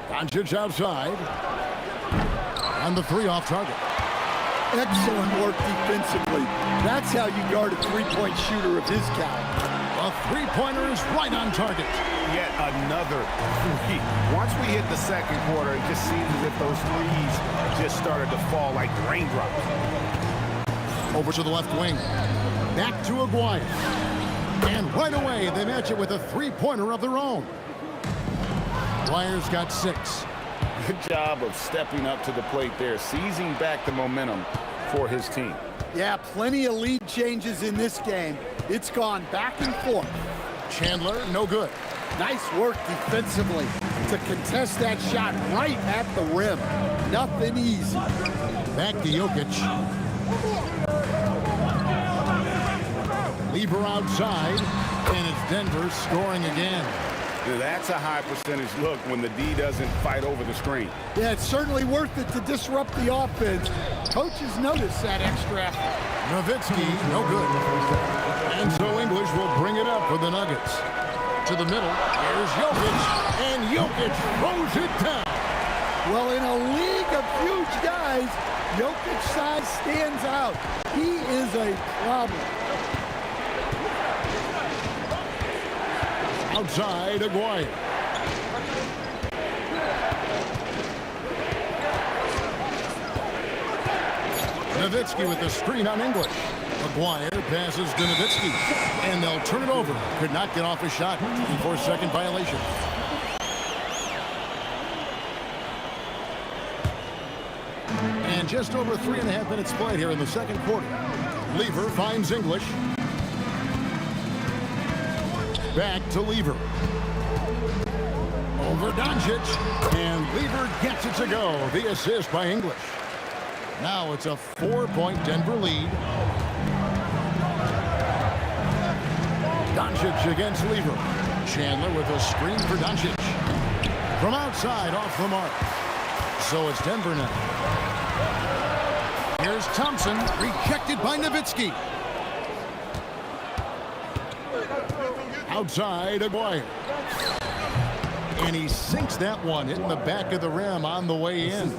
Doncic outside. And the 3 off target. Excellent work defensively. That's how you guard a three-point shooter of his caliber. A 3-pointer is right on target. Yet another 3. Once we hit the second quarter, it just seems as if those threes just started to fall like raindrops. Over to the left wing. Back to Aguirre. And right away, they match it with a 3-pointer of their own. Aguirre's got 6. Good job of stepping up to the plate there, seizing back the momentum for his team. Yeah, plenty of lead changes in this game. It's gone back and forth. Chandler, no good. Nice work defensively to contest that shot right at the rim. Nothing easy. Back to Jokic. Lever outside, and it's Denver scoring again. That's a high percentage look when the D doesn't fight over the screen. Yeah, it's certainly worth it to disrupt the offense. Coaches notice that extra effort. Nowitzki, no good. And so English will bring it up for the Nuggets. To the middle, here's Jokic, and Jokic throws it down. Well, in a league of huge guys, Jokic's size stands out. He is a problem. Outside, Aguirre. Nowitzki with the screen on English. Aguirre passes to Nowitzki, and they'll turn it over. Could not get off a shot. 4-second violation. And just over 3.5 minutes played here in the second quarter. Lever finds English. Back to Lever. Over Doncic, and Lever gets it to go. The assist by English. Now it's a 4-point Denver lead. Doncic against Lever. Chandler with a screen for Doncic. From outside, off the mark. So it's Denver now. Here's Thompson, rejected by Nowitzki. Outside, Aguirre. And he sinks that one, hitting the back of the rim on the way in.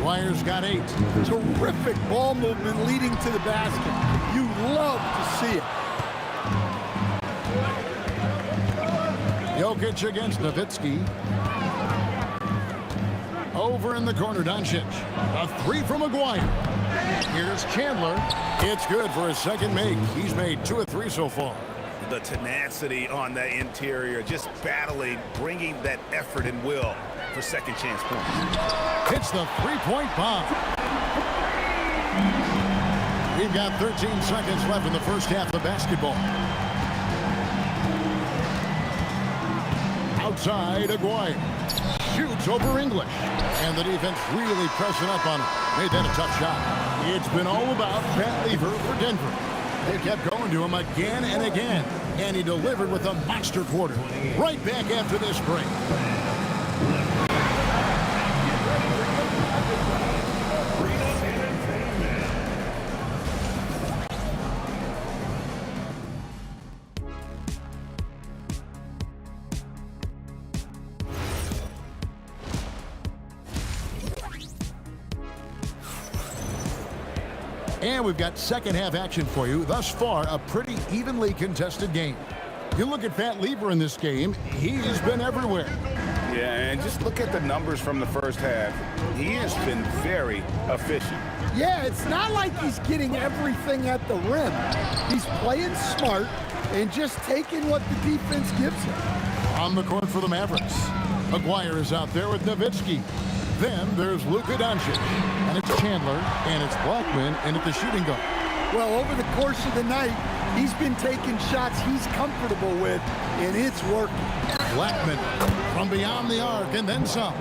Aguirre's got 8. Terrific ball movement leading to the basket. You love to see it. Jokic against Nowitzki. Over in the corner, Doncic. A three from Maguire. Here's Chandler. It's good for his second make. He's made 2 of 3 so far. The tenacity on that interior, just battling, bringing that effort and will for second chance points. Hits the three-point bomb. We've got 13 seconds left in the first half of basketball. Outside, Aguirre. Shoots over English. And the defense really pressing up on him. Made that a tough shot. It's been all about Pat Lever for Denver. They kept going to him again and again. And he delivered with a monster quarter. Right back after this break. And we've got second half action for you. Thus far, a pretty evenly contested game. You look at Pat Lever in this game, he's been everywhere. Yeah, and just look at the numbers from the first half. He has been very efficient. Yeah, it's not like he's getting everything at the rim. He's playing smart and just taking what the defense gives him. On the court for the Mavericks. Maguire is out there with Nowitzki. Then there's Luka Doncic. And it's Chandler, and it's Blackman, and at the shooting guard. Well, over the course of the night, he's been taking shots he's comfortable with, and it's working. Blackman from beyond the arc, and then some.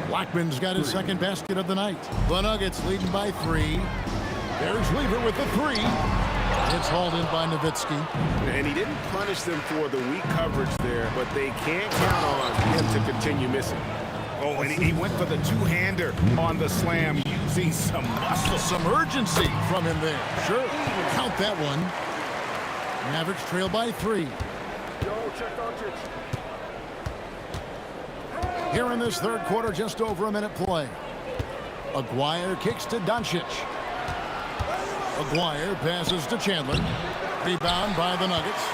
Blackman's got his second basket of the night. The Nuggets leading by 3. There's Lever with the 3. It's hauled in by Nowitzki. And he didn't punish them for the weak coverage there, but they can't count on him to continue missing. Oh, and he went for the two-hander on the slam, using some muscle. Some urgency from him there. Sure, count that one. Mavericks trail by 3. Here in this third quarter, just over a minute play. Aguirre kicks to Doncic. Aguirre passes to Chandler. Rebound by the Nuggets.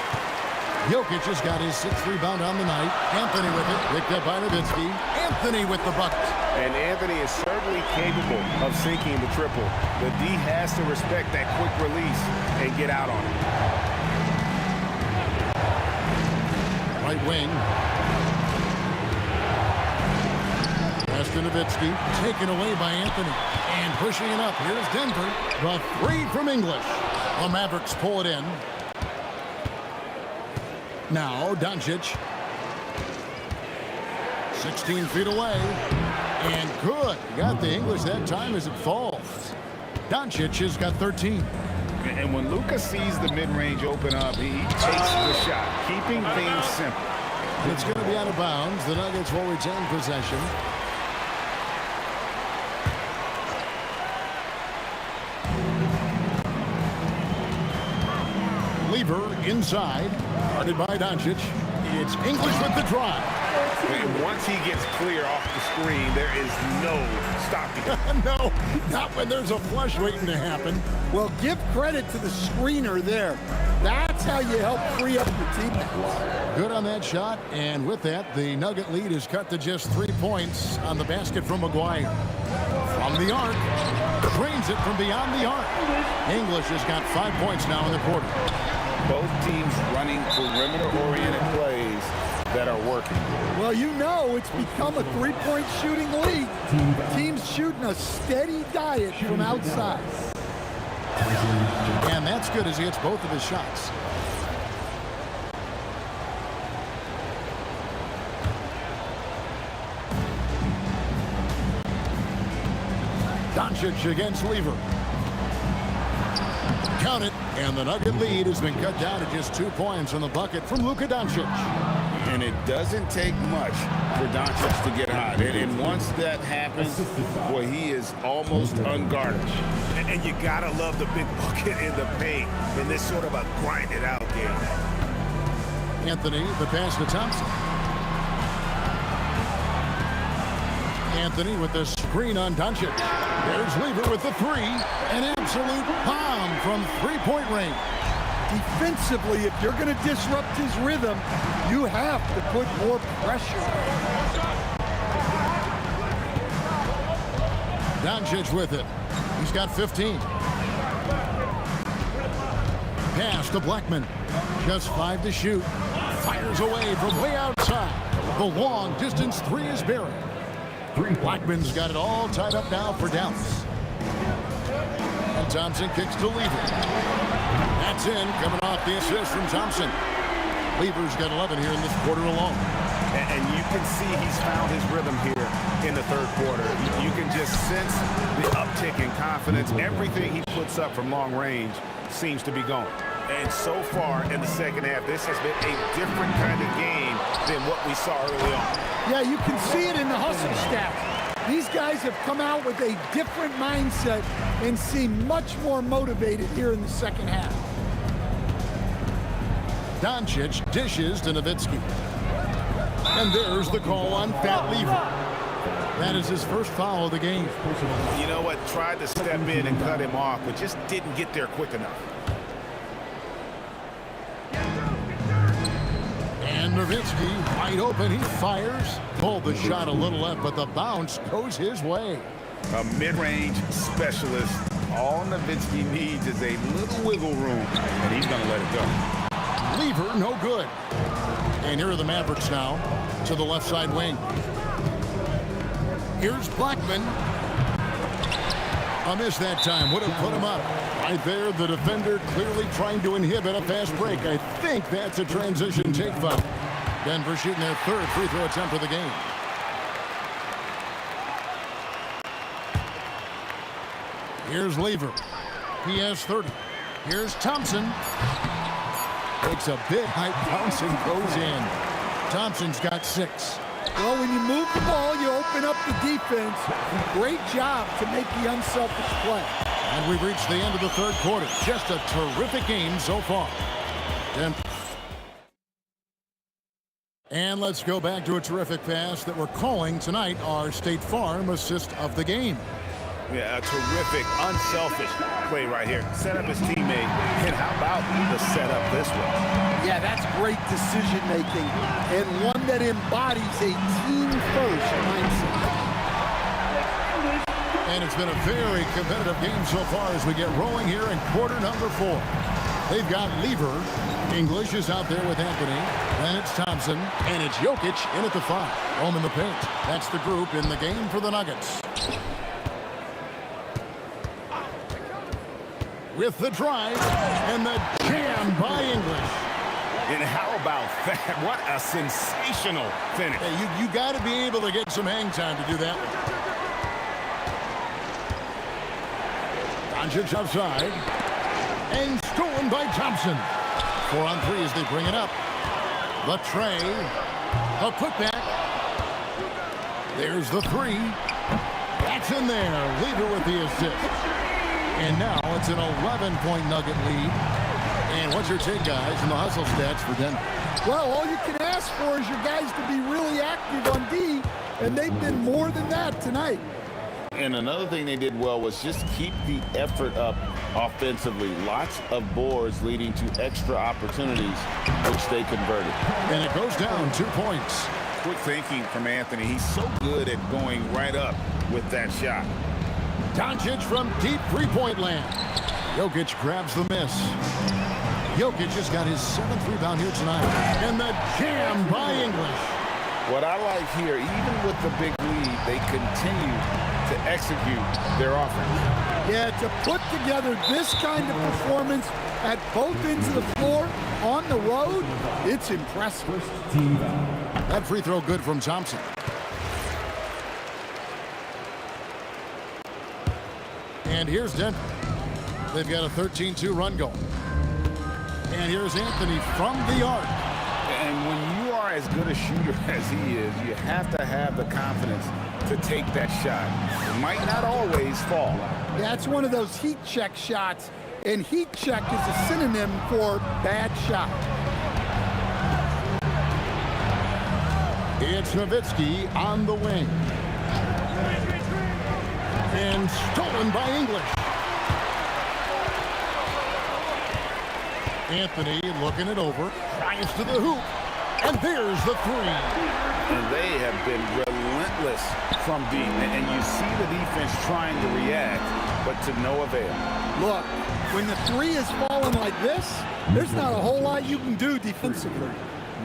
Jokic has got his 6th rebound on the night. Anthony with it, picked up by Nowitzki. Anthony with the bucket. And Anthony is certainly capable of sinking the triple. The D has to respect that quick release and get out on it. Right wing. Pass to Nowitzki, taken away by Anthony. And pushing it up, here's Denver. The 3 from English. The Mavericks pull it in. Now, Doncic. 16 feet away. And good. Got the English that time as it falls. Doncic has got 13. And when Luka sees the mid-range open up, he takes the shot, keeping things simple. It's going to be out of bounds. The Nuggets will retain possession. Lever inside. Guarded by Doncic. It's English with the drive. And once he gets clear off the screen, there is no stopping him. No, not when there's a flush waiting to happen. Well, give credit to the screener there. That's how you help free up your teammates. Good on that shot, and with that, the Nugget lead is cut to just 3 points on the basket from Maguire. From the arc, drains it from beyond the arc. English has got 5 points now in the quarter. Both teams running perimeter-oriented plays that are working. Well, you know it's become a three-point shooting league. Teams shooting a steady diet from outside. And that's good as he hits both of his shots. Doncic against Lever. Count it, and the Nugget lead has been cut down to just 2 points on the bucket from Luka Doncic. And it doesn't take much for Doncic to get hot. And once that happens, boy, he is almost unguarded. And you gotta love the big bucket in the paint in this sort of a grinded-out game. Anthony, the pass to Thompson. Anthony with the screen on Doncic. There's Lever with the 3. An absolute bomb from three-point range. Defensively, if you're going to disrupt his rhythm, you have to put more pressure. Doncic with it. He's got 15. Pass to Blackman. Just 5 to shoot. Fires away from way outside. The long distance three is buried. Blackman's got it all tied up now for Dallas. And Thompson kicks to Lever. That's in, coming off the assist from Thompson. Lever's got 11 here in this quarter alone. And you can see he's found his rhythm here in the third quarter. You can just sense the uptick in confidence. Everything he puts up from long range seems to be going. And so far in the second half, this has been a different kind of game than what we saw early on. Yeah, you can see it in the hustle stats. These guys have come out with a different mindset and seem much more motivated here in the second half. Doncic dishes to Nowitzki. And there's the call on Fat Lever. That is his first foul of the game. You know what? Tried to step in and cut him off, but just didn't get there quick enough. And Nowitzki wide open. He fires. Pulled the shot a little left, but the bounce goes his way. A mid-range specialist. All Nowitzki needs is a little wiggle room, and he's going to let it go. Lever, no good. And here are the Mavericks now to the left side wing. Here's Blackman. A miss that time. Would have put him up. Right there, the defender clearly trying to inhibit a fast break. I think that's a transition take foul. Denver shooting their third free throw attempt of the game. Here's Lever. He has 30. Here's Thompson. Takes a big high bounce and goes in. Thompson's got 6. Well, when you move the ball, you open up the defense. Great job to make the unselfish play. And we've reached the end of the third quarter. Just a terrific game so far. And let's go back to a terrific pass that we're calling tonight our State Farm assist of the game. Yeah, a terrific, unselfish play right here. Set up his teammate, and how about the setup this way? Yeah, that's great decision-making, and one that embodies a team-first mindset. And it's been a very competitive game so far as we get rolling here in quarter number 4. They've got Lever. English is out there with Anthony. Then it's Thompson, and it's Jokic in at the 5. Home in the paint. That's the group in the game for the Nuggets. With the drive and the jam by English. And how about that? What a sensational finish. Hey, you got to be able to get some hang time to do that one. Doncic outside. And stolen by Thompson. 4 on 3 as they bring it up. The tray. A putback. There's the 3. That's in there. Lever with the assist. And now it's an 11-point Nugget lead. And what's your take, guys, in the hustle stats for Denver? Well, all you can ask for is your guys to be really active on D, and they've been more than that tonight. And another thing they did well was just keep the effort up offensively. Lots of boards leading to extra opportunities, which they converted. And it goes down 2 points. Quick thinking from Anthony. He's so good at going right up with that shot. Doncic from deep three-point land. Jokic grabs the miss. Jokic has got his 7th rebound here tonight. And the jam by English. What I like here, even with the big lead, they continue to execute their offense. Yeah, to put together this kind of performance at both ends of the floor on the road, it's impressive. That free throw good from Thompson. And here's Denver. They've got a 13-2 run going. And here's Anthony from the arc. And when you are as good a shooter as he is, you have to have the confidence to take that shot. It might not always fall. Yeah, it's one of those heat check shots, and heat check is a synonym for bad shot. It's Nowitzki on the wing. And stolen by English. Anthony looking it over, drives to the hoop, and there's the 3. And they have been relentless relentless from deep. And you see the defense trying to react, but to no avail. Look, when the three is falling like this, there's not a whole lot you can do defensively.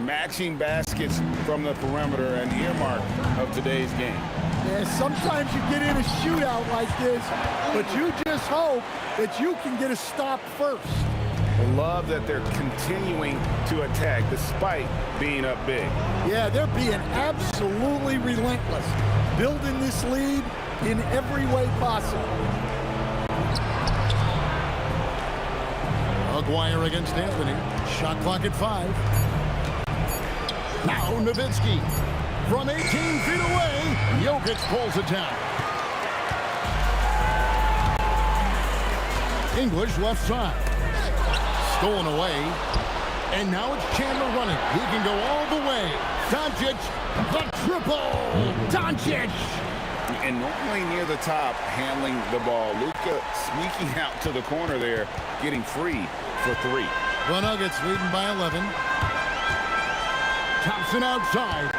Matching baskets from the perimeter, an earmark of today's game. Yeah, sometimes you get in a shootout like this, but you just hope that you can get a stop first. I love that they're continuing to attack despite being up big. Yeah, they're being absolutely relentless, building this lead in every way possible. Aguirre against Anthony. Shot clock at 5. Now Nowitzki. From 18 feet away, Jokic pulls it down. English left side. Stolen away. And now it's Chandler running. He can go all the way. Doncic, the triple. Doncic. And normally near the top, handling the ball. Luka sneaking out to the corner there, getting free for 3. The Nuggets leading by 11. Thompson outside.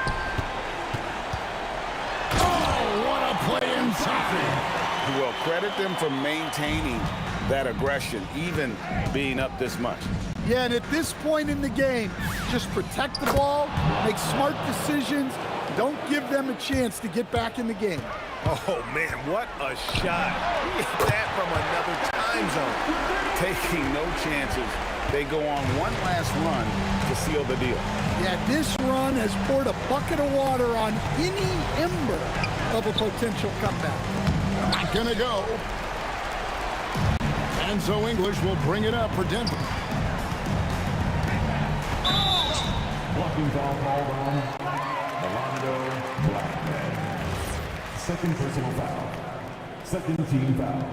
Oh, what a play inside. Well, credit them for maintaining that aggression, even being up this much. Yeah, and at this point in the game, just protect the ball, make smart decisions, don't give them a chance to get back in the game. Oh, man, what a shot. He hit that from another time zone. Taking no chances. They go on one last run to seal the deal. Yeah, this run has poured a bucket of water on any ember of a potential comeback. Not gonna go. And so English will bring it up for Denver. Blocking foul called on Orlando Blackman. Second personal foul. Second team foul.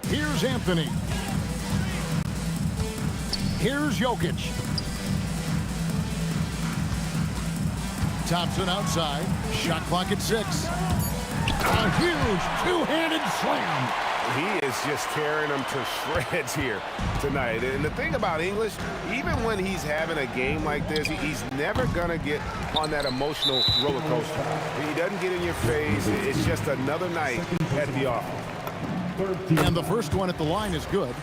Here's Anthony. Here's Jokic. Thompson outside. Shot clock at 6. A huge two-handed slam. He is just tearing them to shreds here tonight. And the thing about English, even when he's having a game like this, he's never going to get on that emotional roller coaster. He doesn't get in your face. It's just another night at the office. And the first one at the line is good.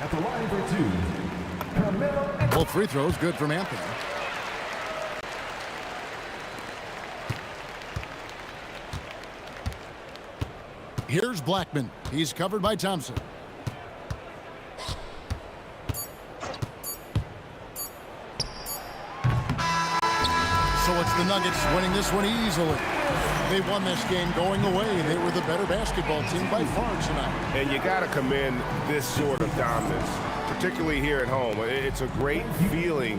At the line for 2. Both free throws good from Anthony. Here's Blackman. He's covered by Thompson. So it's the Nuggets winning this one easily. They won this game going away. They were the better basketball team by far tonight. And you got to commend this sort of dominance, particularly here at home. It's a great feeling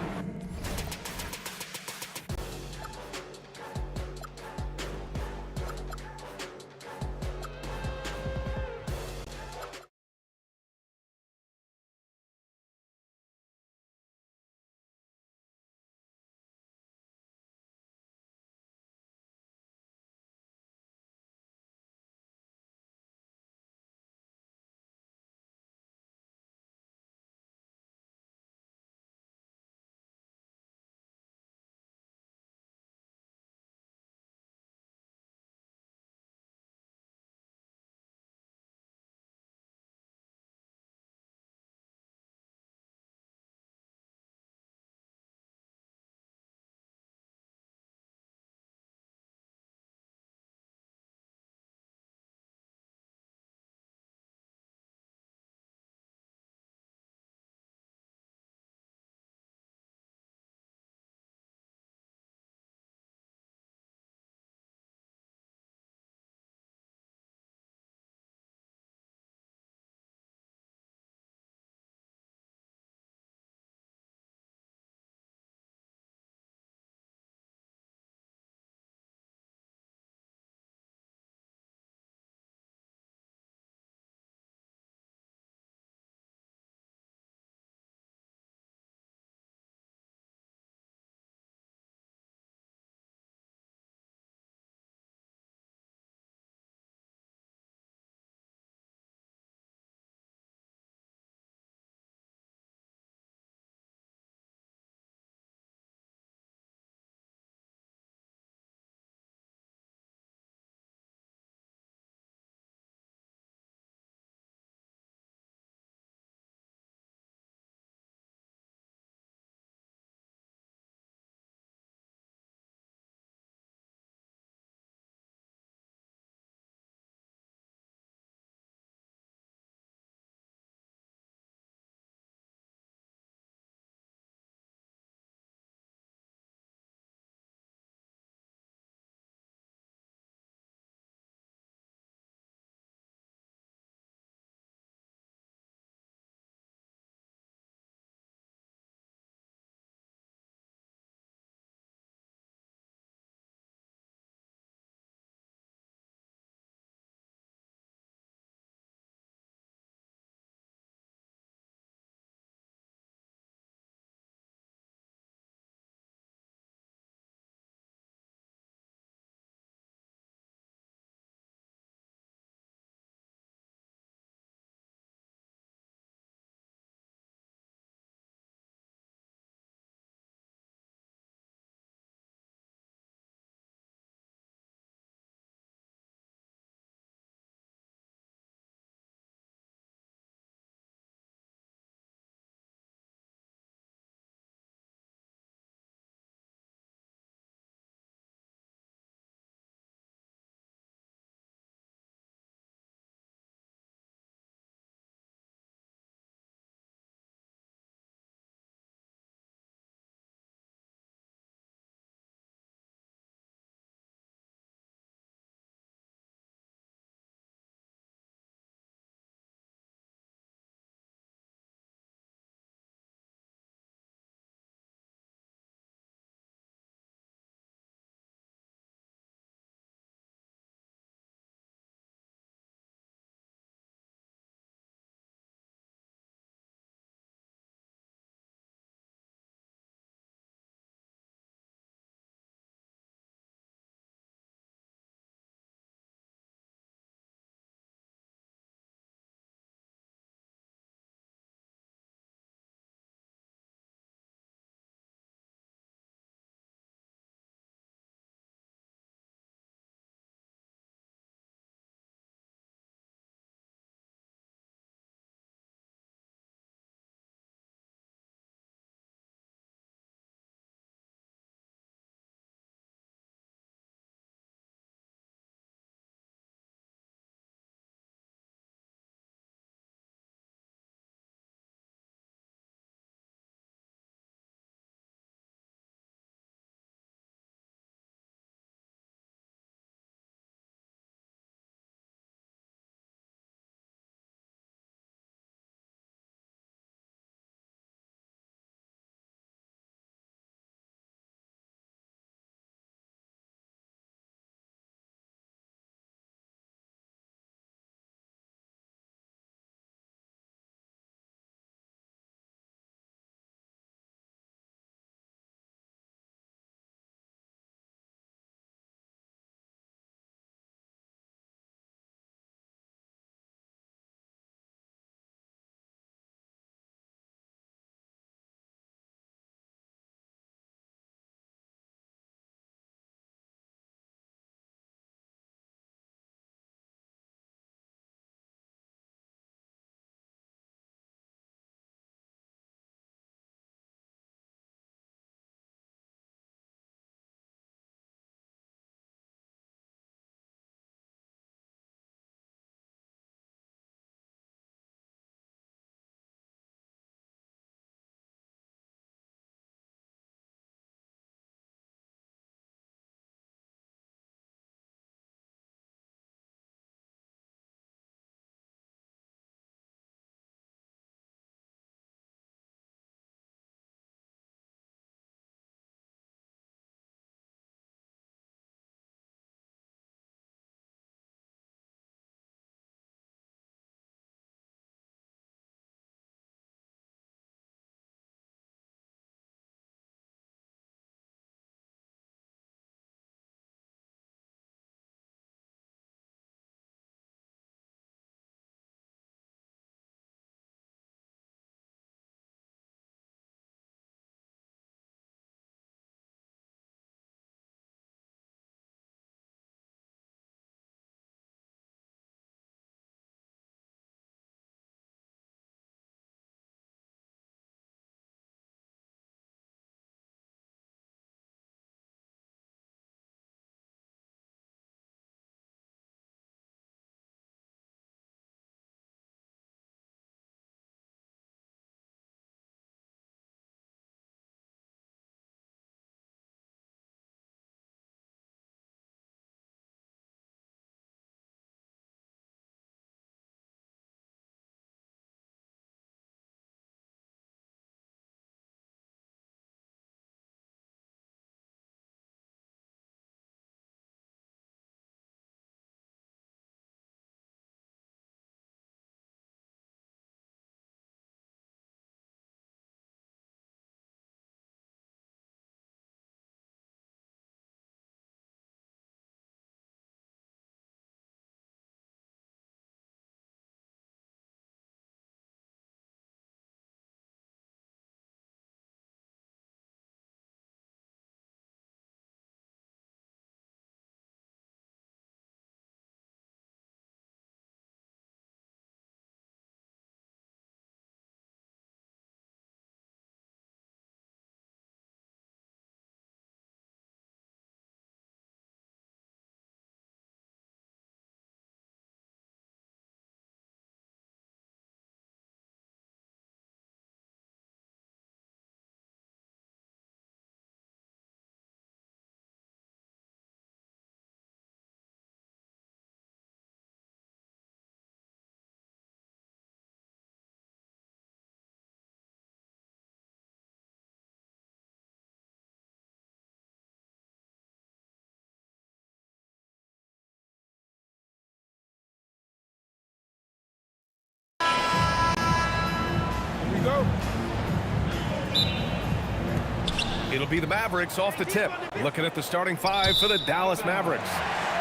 It'll be the Mavericks off the tip. Looking at the starting five for the Dallas Mavericks.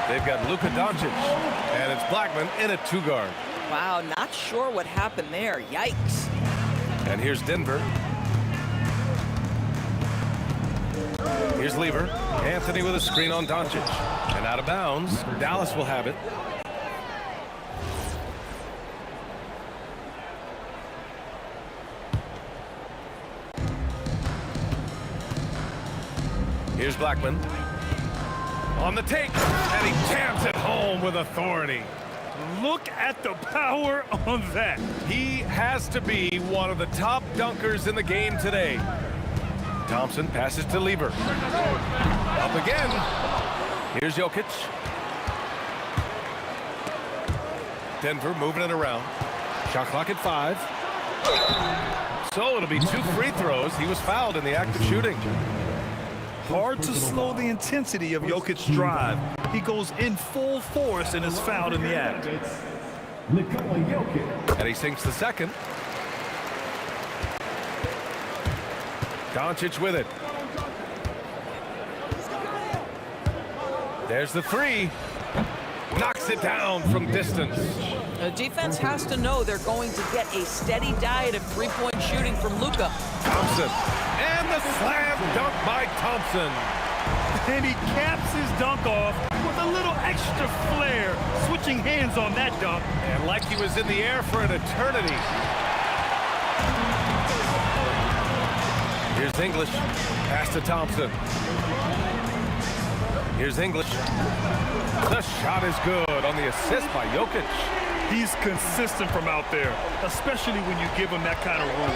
They've got Luka Doncic, and it's Blackman in at 2 guard. Wow, not sure what happened there. Yikes. And here's Denver. Here's Lever. Anthony with a screen on Doncic. And out of bounds. Dallas will have it. Here's Blackman. On the take. And he jams it home with authority. Look at the power on that. He has to be one of the top dunkers in the game today. Thompson passes to Lever. Up again. Here's Jokic. Denver moving it around. Shot clock at 5. So it'll be 2 free throws. He was fouled in the act of shooting. Hard to slow the intensity of Jokic's drive. He goes in full force and is fouled in the act. And he sinks the second. Doncic with it. There's the 3. Knocks it down from distance. The defense has to know they're going to get a steady diet of three-point shooting from Luka. Thompson. And the slam dunk by Thompson. And he caps his dunk off with a little extra flair, switching hands on that dunk. And like he was in the air for an eternity. Here's English. Pass to Thompson. Here's English. The shot is good on the assist by Jokic. He's consistent from out there, especially when you give him that kind of room.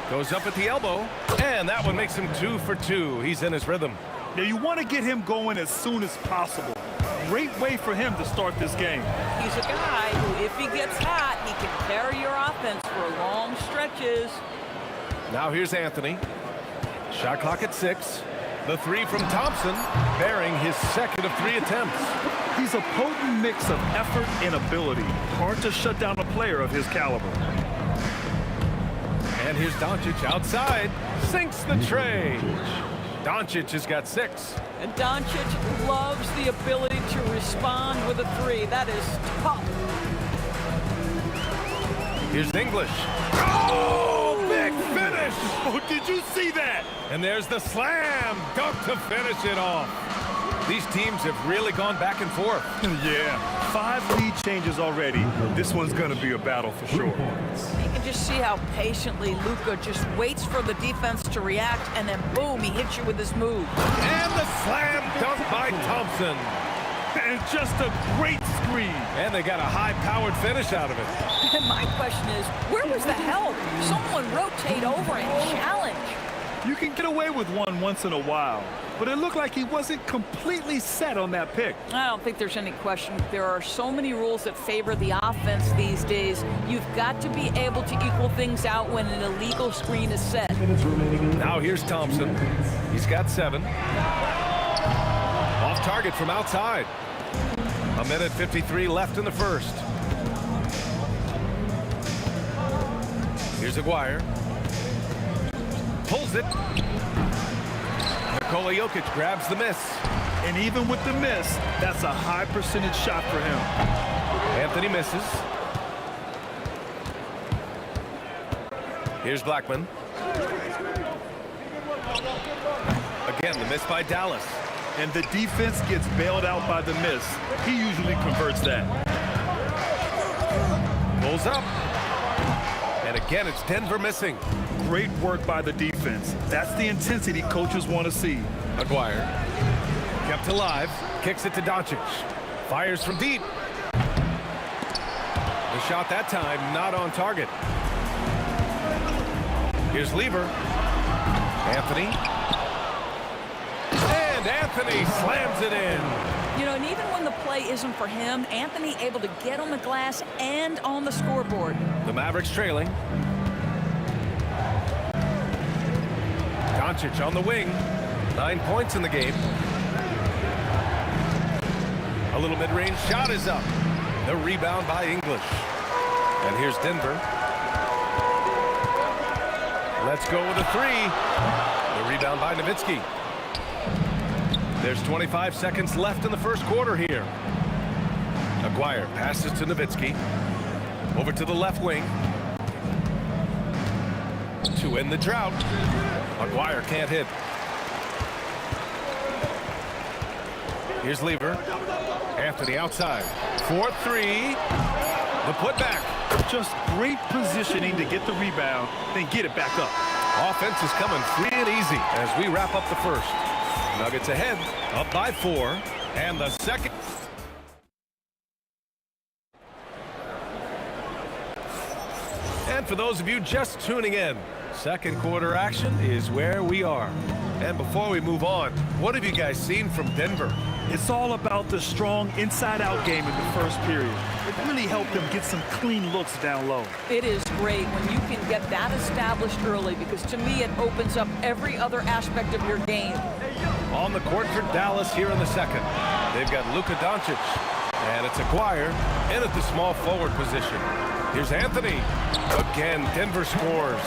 Goes up at the elbow, and that one makes him 2 for 2. He's in his rhythm. Now you want to get him going as soon as possible. Great way for him to start this game. He's a guy who, if he gets hot, he can carry your offense for long stretches. Now here's Anthony. Shot clock at 6. The 3 from Thompson, bearing his second of 3 attempts. He's a potent mix of effort and ability. Hard to shut down a player of his caliber. And here's Doncic outside. Sinks the tray. Doncic has got 6. And Doncic loves the ability to respond with a 3. That is tough. Here's English. Oh, big finish. Oh, did you see that? And there's the slam dunk to finish it off. These teams have really gone back and forth. Yeah, 5 lead changes already. This one's going to be a battle for sure. You can just see how patiently Luka just waits for the defense to react, and then boom, he hits you with his move. And the slam dunk by Thompson. And just a great screen. And they got a high-powered finish out of it. And my question is, where was the help? Someone rotate over and challenge. You can get away with one once in a while, but it looked like he wasn't completely set on that pick. I don't think there's any question. There are so many rules that favor the offense these days. You've got to be able to equal things out when an illegal screen is set. Now here's Thompson. He's got 7. Off target from outside. 1:53 left in the first. Here's Aguirre. Pulls it. Nikola Jokic grabs the miss. And even with the miss, that's a high percentage shot for him. Anthony misses. Here's Blackman. Again, the miss by Dallas. And the defense gets bailed out by the miss. He usually converts that. Pulls up. And again, it's Denver missing. Great work by the defense. That's the intensity coaches want to see. Aguirre. Kept alive. Kicks it to Doncic. Fires from deep. The shot that time not on target. Here's Lever. Anthony. And Anthony slams it in. You know, and even when the play isn't for him, Anthony able to get on the glass and on the scoreboard. The Mavericks trailing. Doncic on the wing. 9 points in the game. A little mid-range shot is up. The rebound by English. And here's Denver. Let's go with a three. The rebound by Nowitzki. There's 25 seconds left in the first quarter here. Aguirre passes to Nowitzki. Over to the left wing. To end the drought. Aguirre can't hit. Here's Lever. Anthony outside. 4-3. The putback. Just great positioning to get the rebound, then get it back up. Offense is coming free and easy as we wrap up the first. Nuggets ahead, up by 4, and the second. And for those of you just tuning in, second quarter action is where we are. And before we move on, what have you guys seen from Denver? It's all about the strong inside-out game in the first period. It really helped them get some clean looks down low. It is great when you can get that established early because to me it opens up every other aspect of your game. On the court for Dallas here in the second. They've got Luka Doncic, and it's Aguirre in at the small forward position. Here's Anthony. Again, Denver scores.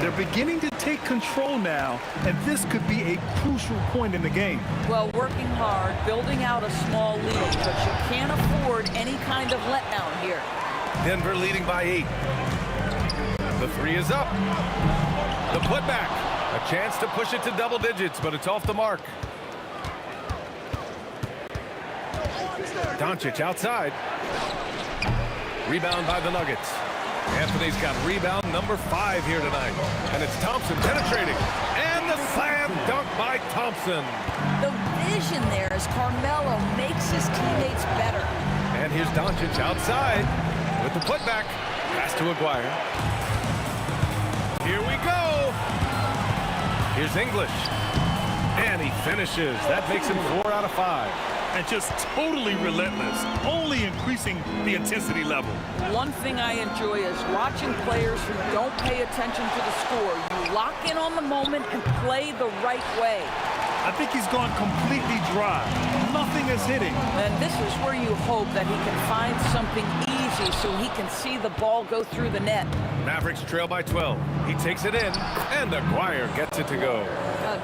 They're beginning to take control now, and this could be a crucial point in the game. Well, working hard, building out a small lead, but you can't afford any kind of letdown here. Denver leading by 8. The three is up. The putback. A chance to push it to double digits, but it's off the mark. Doncic outside. Rebound by the Nuggets. Anthony's got rebound number 5 here tonight. And it's Thompson penetrating. And the slam dunk by Thompson. The vision there as Carmelo makes his teammates better. And here's Doncic outside with the putback. Pass to Aguirre. Here we go. Here's English. And he finishes. That makes him 4 out of 5. And just totally relentless, only increasing the intensity level. One thing I enjoy is watching players who don't pay attention to the score. You lock in on the moment and play the right way. I think he's gone completely dry. Nothing is hitting. And this is where you hope that he can find something easy so he can see the ball go through the net. Mavericks trail by 12. He takes it in, and Aguirre gets it to go.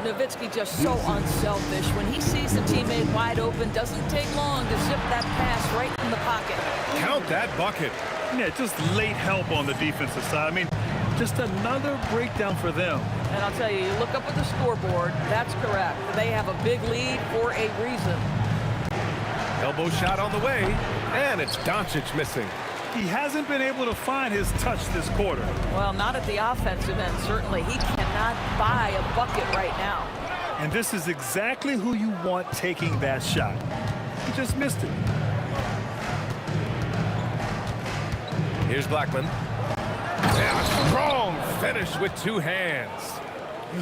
Nowitzki just so unselfish. When he sees the teammate wide open, doesn't take long to zip that pass right in the pocket. Count that bucket. Yeah, just late help on the defensive side. I mean, just another breakdown for them. And I'll tell you, you look up at the scoreboard, that's correct. They have a big lead for a reason. Elbow shot on the way, and it's Doncic missing. He hasn't been able to find his touch this quarter. Well, not at the offensive end, certainly. He cannot buy a bucket right now. And this is exactly who you want taking that shot. He just missed it. Here's Blackman. And a strong finish with 2 hands.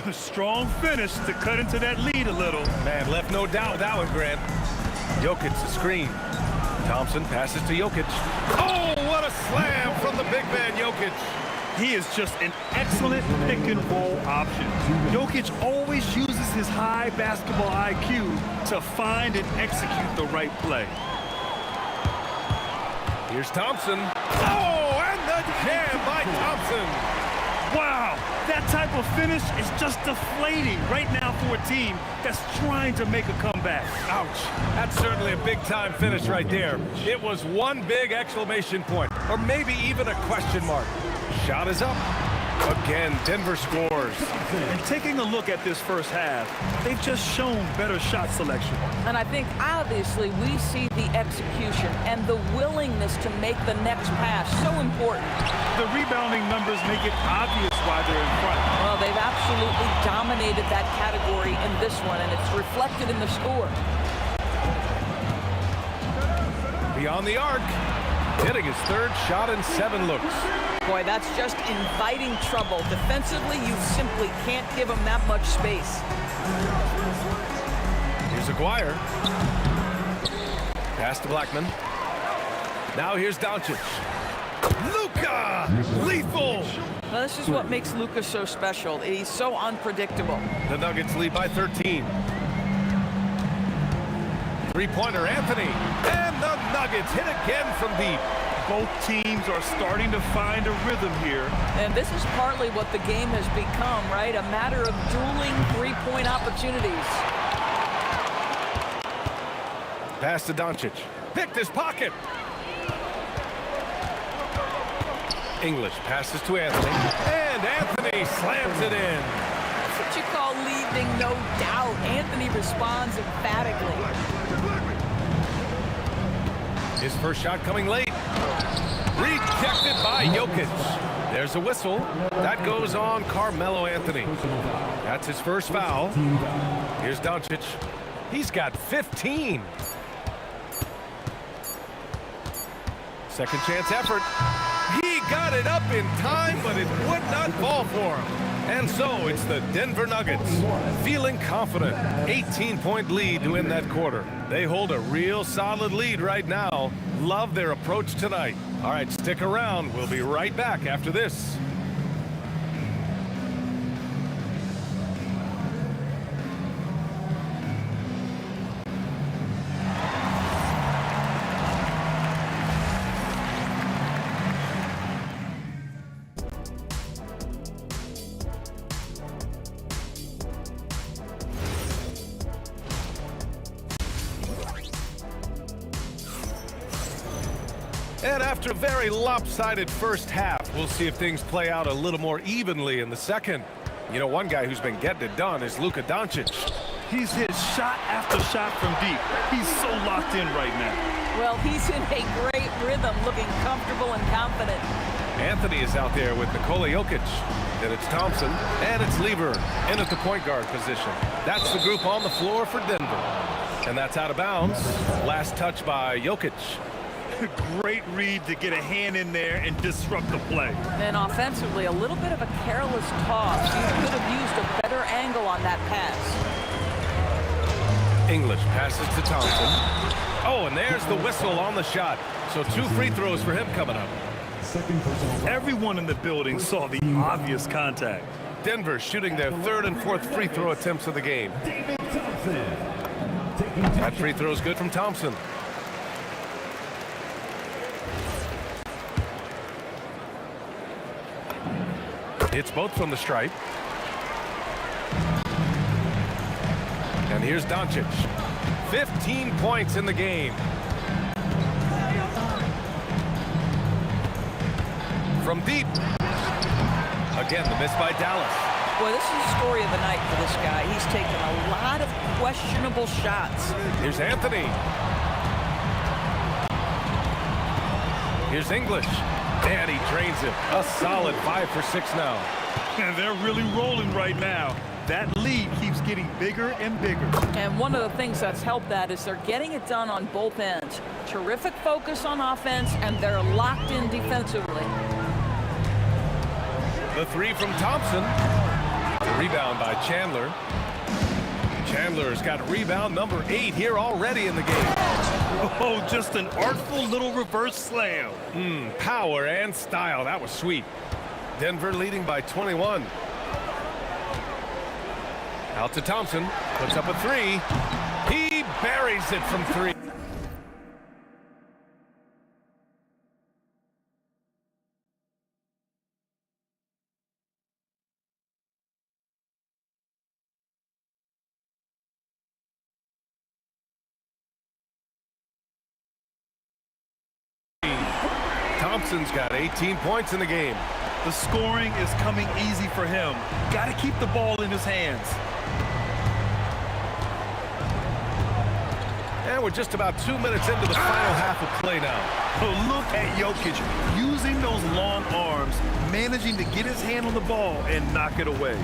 A strong finish to cut into that lead a little. Man, left no doubt with that one, Grant. Jokic the screen. Thompson passes to Jokic. Oh, what a slam from the big man, Jokic. He is just an excellent pick-and-roll option. Jokic always uses his high basketball IQ to find and execute the right play. Here's Thompson. Oh, and the jam by Thompson. Wow, that type of finish is just deflating right now for a team that's trying to make a comeback. Ouch. That's certainly a big-time finish right there. It was one big exclamation point, or maybe even a question mark. Shot is up. Again, Denver scores. And taking a look at this first half, they've just shown better shot selection. And I think, obviously, we see the execution and the willingness to make the next pass so important. The rebounding numbers make it obvious why they're in front. Well, they've absolutely dominated that category in this one, and it's reflected in the score. Beyond the arc, hitting his 3rd shot in 7 looks. Boy, that's just inviting trouble. Defensively, you simply can't give him that much space. Here's Aguirre. Pass to Blackman. Now here's Doncic. Luka! Lethal! Now, this is what makes Luka so special. He's so unpredictable. The Nuggets lead by 13. Three-pointer, Anthony. And the Nuggets hit again from deep. Both teams are starting to find a rhythm here. And this is partly what the game has become, right? A matter of dueling three-point opportunities. Pass to Doncic. Picked his pocket. English passes to Anthony. And Anthony slams it in. That's what you call leaving no doubt. Anthony responds emphatically. His first shot coming late. Rejected by Jokic. There's a whistle. That goes on Carmelo Anthony. That's his first foul. Here's Doncic. He's got 15. Second chance effort. He got it up in time, but it would not fall for him. And so it's the Denver Nuggets feeling confident. 18-point lead to win that quarter. They hold a real solid lead right now. Love their approach tonight. All right, stick around. We'll be right back after this. And after a very lopsided first half, we'll see if things play out a little more evenly in the second. You know, one guy who's been getting it done is Luka Doncic. He's hit shot after shot from deep. He's so locked in right now. Well, he's in a great rhythm, looking comfortable and confident. Anthony is out there with Nikola Jokic. Then it's Thompson, and it's Lever in at the point guard position. That's the group on the floor for Denver. And that's out of bounds. Last touch by Jokic. Great read to get a hand in there and disrupt the play. And offensively, a little bit of a careless toss. You could have used a better angle on that pass. English passes to Thompson. Oh, and there's the whistle on the shot. So 2 free throws for him coming up. Everyone in the building saw the obvious contact. Denver shooting their 3rd and 4th free throw attempts of the game. That free throw is good from Thompson. It's both from the stripe. And here's Doncic. 15 points in the game. From deep. Again, the miss by Dallas. Boy, this is the story of the night for this guy. He's taken a lot of questionable shots. Here's Anthony. Here's English. And he drains it. A solid 5 for 6 now. And they're really rolling right now. That lead keeps getting bigger and bigger. And one of the things that's helped that is they're getting it done on both ends. Terrific focus on offense, and they're locked in defensively. The 3 from Thompson. The rebound by Chandler. Chandler's got rebound number 8 here already in the game. Oh, just an artful little reverse slam. Power and style. That was sweet. Denver leading by 21. Out to Thompson. Puts up a 3. He buries it from 3. Thompson's got 18 points in the game. The scoring is coming easy for him. Got to keep the ball in his hands. And we're just about 2 minutes into the final half of play now. So look at Jokic using those long arms, managing to get his hand on the ball and knock it away.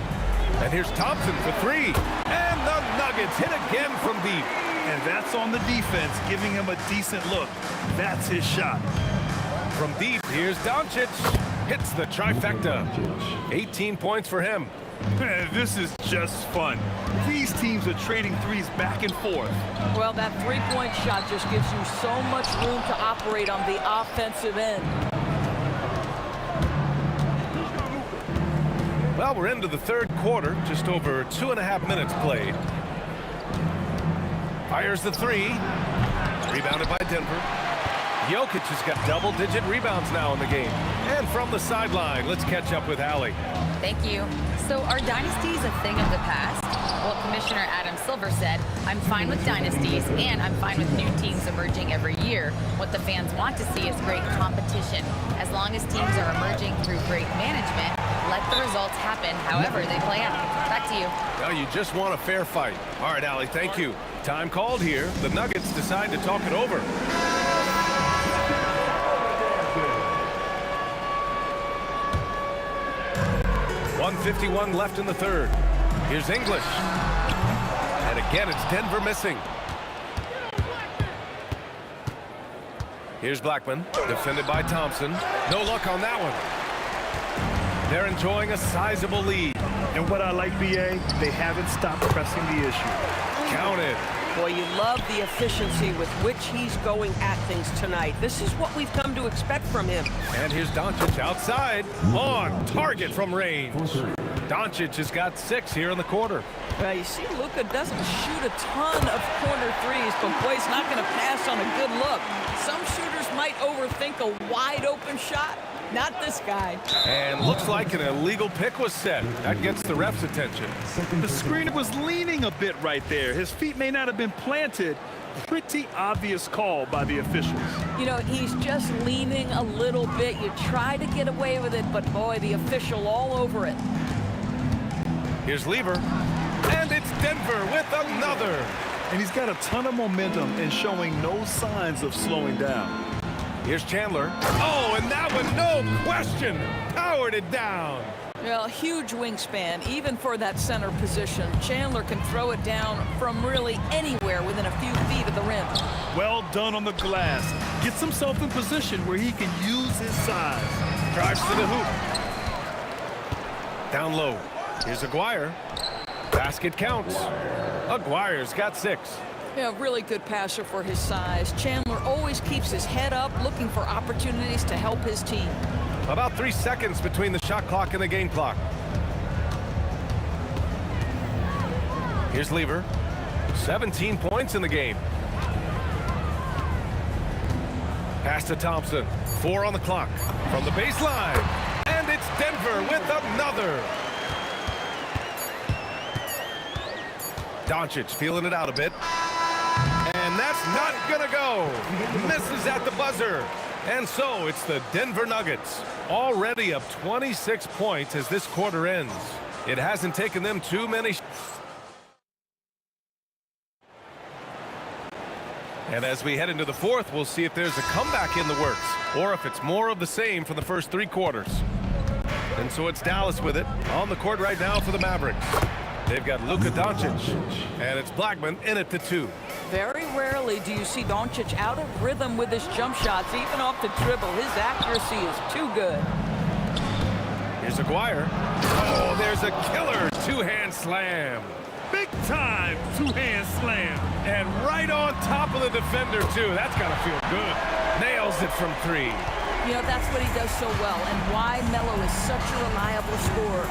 And here's Thompson for 3. And the Nuggets hit again from deep. And that's on the defense, giving him a decent look. That's his shot. From deep, here's Doncic. Hits the trifecta. 18 points for him. This is just fun. These teams are trading threes back and forth. Well, that three-point shot just gives you so much room to operate on the offensive end. Well, we're into the 3rd quarter. Just over 2.5 minutes played. Fires the 3. Rebounded by Denver. Jokic has got double-digit rebounds now in the game. And from the sideline, let's catch up with Allie. Thank you. So are dynasties a thing of the past? Well, Commissioner Adam Silver said, I'm fine with dynasties and I'm fine with new teams emerging every year. What the fans want to see is great competition. As long as teams are emerging through great management, let the results happen however they play out. Back to you. Well, you just want a fair fight. All right, Allie, thank you. Time called here. The Nuggets decide to talk it over. .151 left in the third. Here's English. And again, it's Denver missing. Here's Blackman, defended by Thompson. No luck on that one. They're enjoying a sizable lead. And what I like, BA, they haven't stopped pressing the issue. Counted. Boy, you love the efficiency with which he's going at things tonight. This is what we've come to expect from him. And here's Doncic outside, on target from range. Doncic has got 6 here in the quarter. You see, Luka doesn't shoot a ton of corner threes, but boy, he's not going to pass on a good look. Some shooters might overthink a wide open shot. Not this guy. And looks like an illegal pick was set. That gets the ref's attention. The screener was leaning a bit right there. His feet may not have been planted. Pretty obvious call by the officials. You know, he's just leaning a little bit. You try to get away with it, but boy, the official all over it. Here's Lever. And it's Denver with another. And he's got a ton of momentum and showing no signs of slowing down. Here's Chandler. Oh, and that one, no question, powered it down. Well, huge wingspan, even for that center position. Chandler can throw it down from really anywhere within a few feet of the rim. Well done on the glass. Gets himself in position where he can use his size. Drives to the hoop. Down low. Here's Aguirre. Basket counts. Aguirre's got 6. Yeah, really good passer for his size. Chandler always keeps his head up, looking for opportunities to help his team. About 3 seconds between the shot clock and the game clock. Here's Lever. 17 points in the game. Pass to Thompson. 4 on the clock. From the baseline. And it's Denver with another. Doncic feeling it out a bit. And that's not gonna go. Misses at the buzzer. And so it's the Denver Nuggets, already up 26 points as this quarter ends. It hasn't taken them too many. And as we head into the fourth, we'll see if there's a comeback in the works or if it's more of the same for the first 3 quarters. And so it's Dallas with it on the court right now for the Mavericks. They've got Luka Doncic, and it's Blackman in at the 2. Very rarely do you see Doncic out of rhythm with his jump shots, even off the dribble. His accuracy is too good. Here's Aguirre. Oh, there's a killer 2-hand slam. Big time 2-hand slam. And right on top of the defender, too. That's got to feel good. Nails it from 3. You know, that's what he does so well, and why Melo is such a reliable scorer.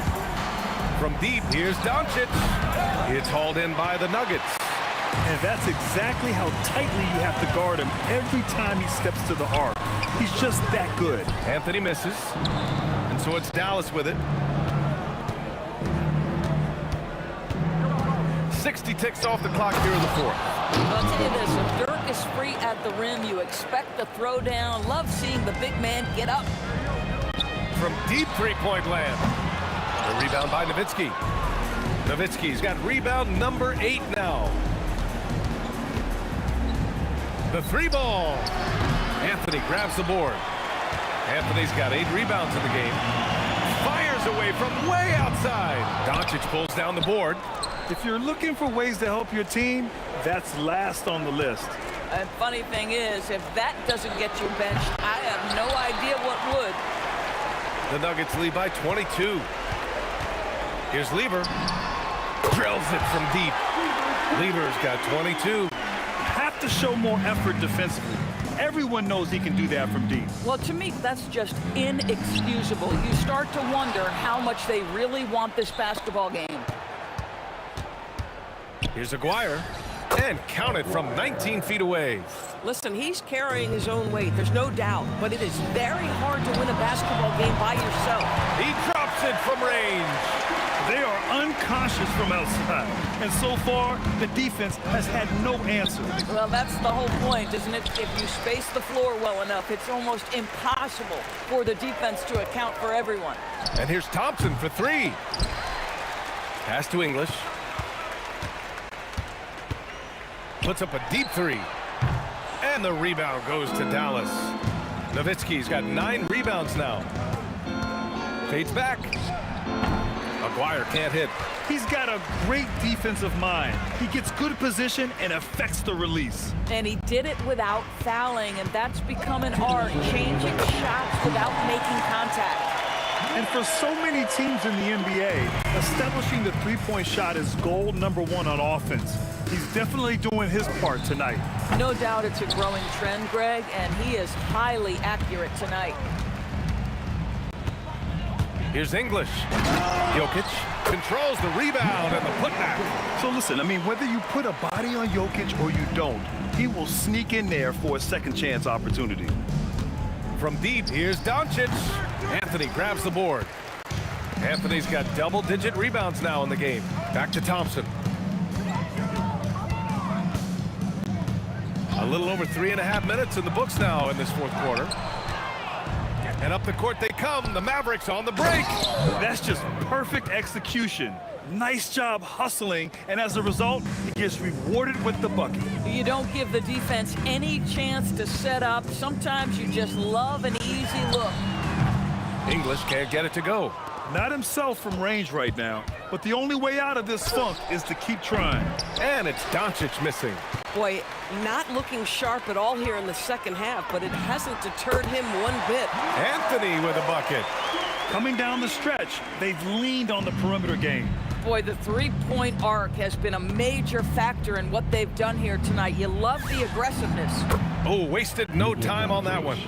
From deep, here's Doncic. It's hauled in by the Nuggets. And that's exactly how tightly you have to guard him every time he steps to the arc. He's just that good. Anthony misses. And so it's Dallas with it. 60 ticks off the clock here in the fourth. I'll tell you this, if Dirk is free at the rim, you expect the throwdown. Love seeing the big man get up. From deep 3-point land. The rebound by Nowitzki. Nowitzki's got rebound number 8 now. The 3-ball. Anthony grabs the board. Anthony's got 8 rebounds in the game. Fires away from way outside. Doncic pulls down the board. If you're looking for ways to help your team, that's last on the list. And funny thing is, if that doesn't get you benched, I have no idea what would. The Nuggets lead by 22. Here's Lever. Drills it from deep. Lever's got 22. Have to show more effort defensively. Everyone knows he can do that from deep. Well, to me, that's just inexcusable. You start to wonder how much they really want this basketball game. Here's Aguirre. And counted from 19 feet away. Listen, he's carrying his own weight. There's no doubt. But it is very hard to win a basketball game by yourself. He drops it from range. They are unconscious from outside. And so far, the defense has had no answer. Well, that's the whole point, isn't it? If you space the floor well enough, it's almost impossible for the defense to account for everyone. And here's Thompson for three. Pass to English. Puts up a deep three. And the rebound goes to Dallas. Nowitzki's got 9 rebounds now. Fades back. Maguire can't hit. He's got a great defensive mind. He gets good position and affects the release. And he did it without fouling, and that's become an art, changing shots without making contact. And for so many teams in the NBA, establishing the three-point shot is goal number 1 on offense. He's definitely doing his part tonight. No doubt it's a growing trend, Greg, and he is highly accurate tonight. Here's English. Jokic controls the rebound and the putback. So listen, I mean, whether you put a body on Jokic or you don't, he will sneak in there for a second chance opportunity. From deep, here's Doncic. Anthony grabs the board. Anthony's got double-digit rebounds now in the game. Back to Thompson. A little over 3.5 minutes in the books now in this fourth quarter. And up the court they come. The Mavericks on the break. That's just perfect execution. Nice job hustling, and as a result, he gets rewarded with the bucket. You don't give the defense any chance to set up. Sometimes you just love an easy look. English can't get it to go. Not himself from range right now, but the only way out of this funk is to keep trying. And it's Doncic missing. Boy, not looking sharp at all here in the second half, but it hasn't deterred him one bit. Anthony with a bucket. Coming down the stretch, they've leaned on the perimeter game. Boy, the three-point arc has been a major factor in what they've done here tonight. You love the aggressiveness. Oh, wasted no time on that one.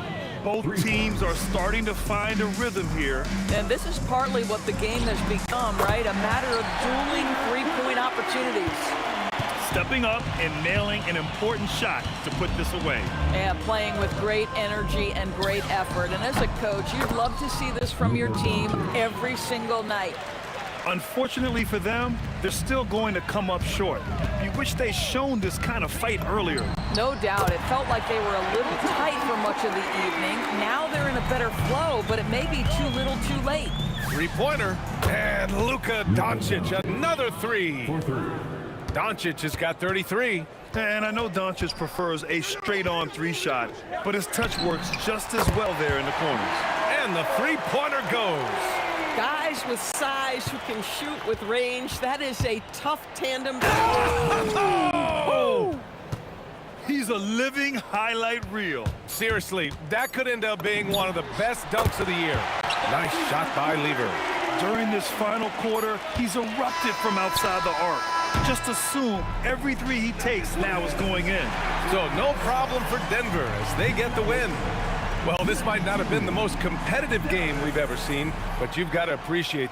Both teams are starting to find a rhythm here. And this is partly what the game has become, right? A matter of dueling three-point opportunities. Stepping up and nailing an important shot to put this away. And playing with great energy and great effort. And as a coach, you'd love to see this from your team every single night. Unfortunately for them, they're still going to come up short. You wish they'd shown this kind of fight earlier. No doubt. It felt like they were a little tight for much of the evening. Now they're in a better flow, but it may be too little too late. Three-pointer. And Luka Doncic, another three. Doncic has got 33. And I know Doncic prefers a straight-on three shot, but his touch works just as well there in the corners. And the three-pointer goes. Guys with size who can shoot with range, that is a tough tandem. Oh! He's a living highlight reel. Seriously, that could end up being one of the best dunks of the year. Nice shot by Lever. During this final quarter, he's erupted from outside the arc. Just assume every three he takes now is going in. So no problem for Denver as they get the win. Well, this might not have been the most competitive game we've ever seen, but you've got to appreciate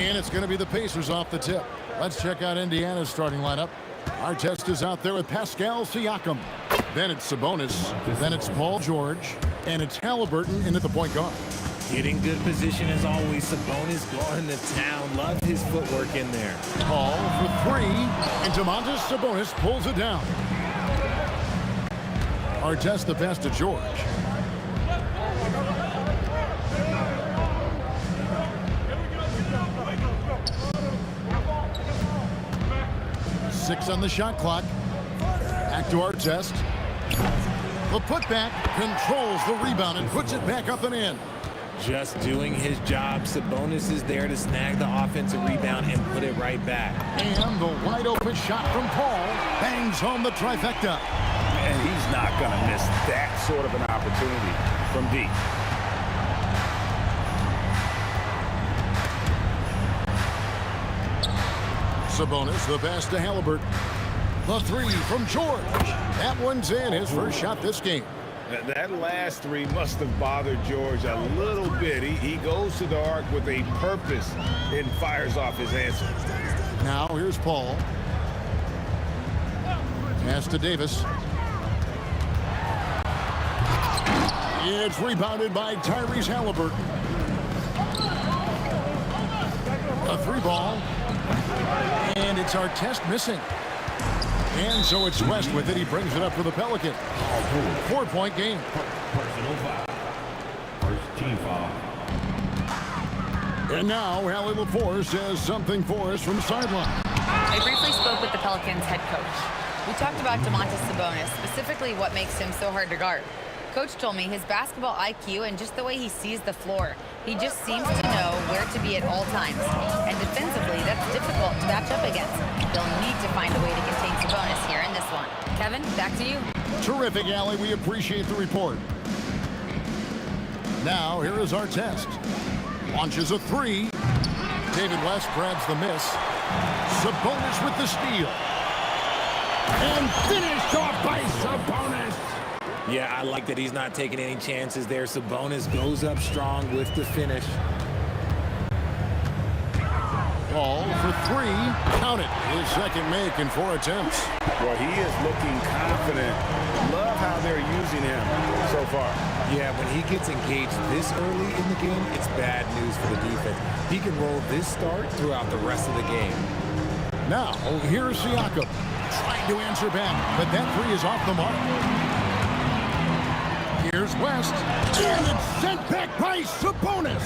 And it's going to be the Pacers off the tip. Let's check out Indiana's starting lineup. Artest is out there with Pascal Siakam. Then it's Sabonis. Then it's Paul George. And it's Halliburton in at the point guard. Getting good position as always. Sabonis going to town. Love his footwork in there. Paul for three. And Domantas Sabonis pulls it down. Artest the pass to George. Six on the shot clock. Back to Artest. The putback controls the rebound and puts it back up and in. Just doing his job. Sabonis is there to snag the offensive rebound and put it right back. And the wide open shot from Paul bangs home the trifecta. And he's not going to miss that sort of an opportunity from deep. Sabonis, the pass to Halliburton. The three from George. That one's in, his first shot this game. That last three must have bothered George a little bit. He goes to the arc with a purpose and fires off his answer. Now here's Paul. Pass to Davis. It's rebounded by Tyrese Halliburton. A three ball. And it's Artest missing. And so it's West with it. He brings it up for the Pelican. 4-point game. Personal foul. First team foul. And now Hallie LaForce says something for us from sideline. I briefly spoke with the Pelicans head coach. We talked about Domantas Sabonis, specifically what makes him so hard to guard. Coach told me his basketball IQ and just the way he sees the floor. He just seems to know where to be at all times. And defensively, that's difficult to match up against. They'll need to find a way to contain Sabonis here in this one. Kevin, back to you. Terrific, Allie. We appreciate the report. Now, here is Artest. Launches a three. David West grabs the miss. Sabonis with the steal. And finished off by Sabonis. Yeah, I like that he's not taking any chances there. Sabonis goes up strong with the finish. Paul for three. Count it. His second make in 4 attempts. Well, he is looking confident. Love how they're using him so far. Yeah, when he gets engaged this early in the game, it's bad news for the defense. He can roll this start throughout the rest of the game. Now, here's Siakam. Trying to answer back, but that three is off the mark. Here's West. And it's sent back by Sabonis.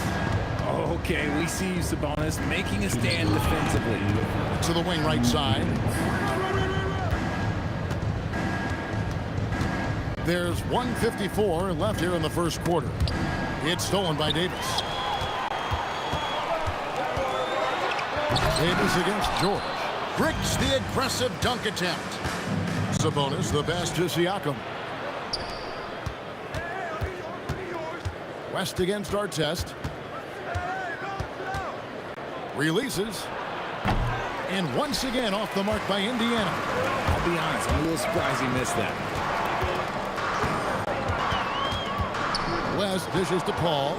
Okay, we see you, Sabonis, making a stand defensively. To the wing right side. There's 1:54 left here in the first quarter. It's stolen by Davis. Davis against George. Bricks the aggressive dunk attempt. Sabonis the pass to Siakam. West against Artest. Releases. And once again off the mark by Indiana. I'll be honest, I'm a little surprised he missed that. West dishes to Paul.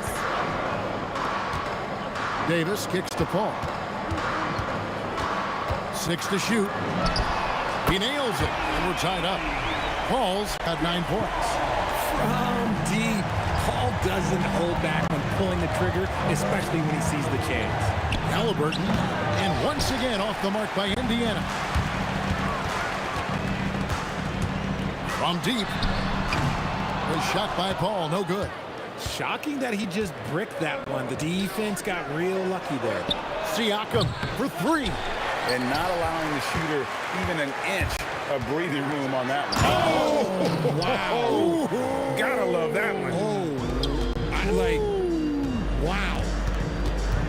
Davis kicks to Paul. 6 to shoot. He nails it, and we're tied up. Paul's got 9 points. From deep, Paul doesn't hold back when pulling the trigger, especially when he sees the chance. Halliburton, and once again off the mark by Indiana. From deep. A shot by Paul, no good. Shocking that he just bricked that one. The defense got real lucky there. Siakam for 3. And not allowing the shooter even an inch of breathing room on that one. Oh, wow. Gotta love that one. Wow.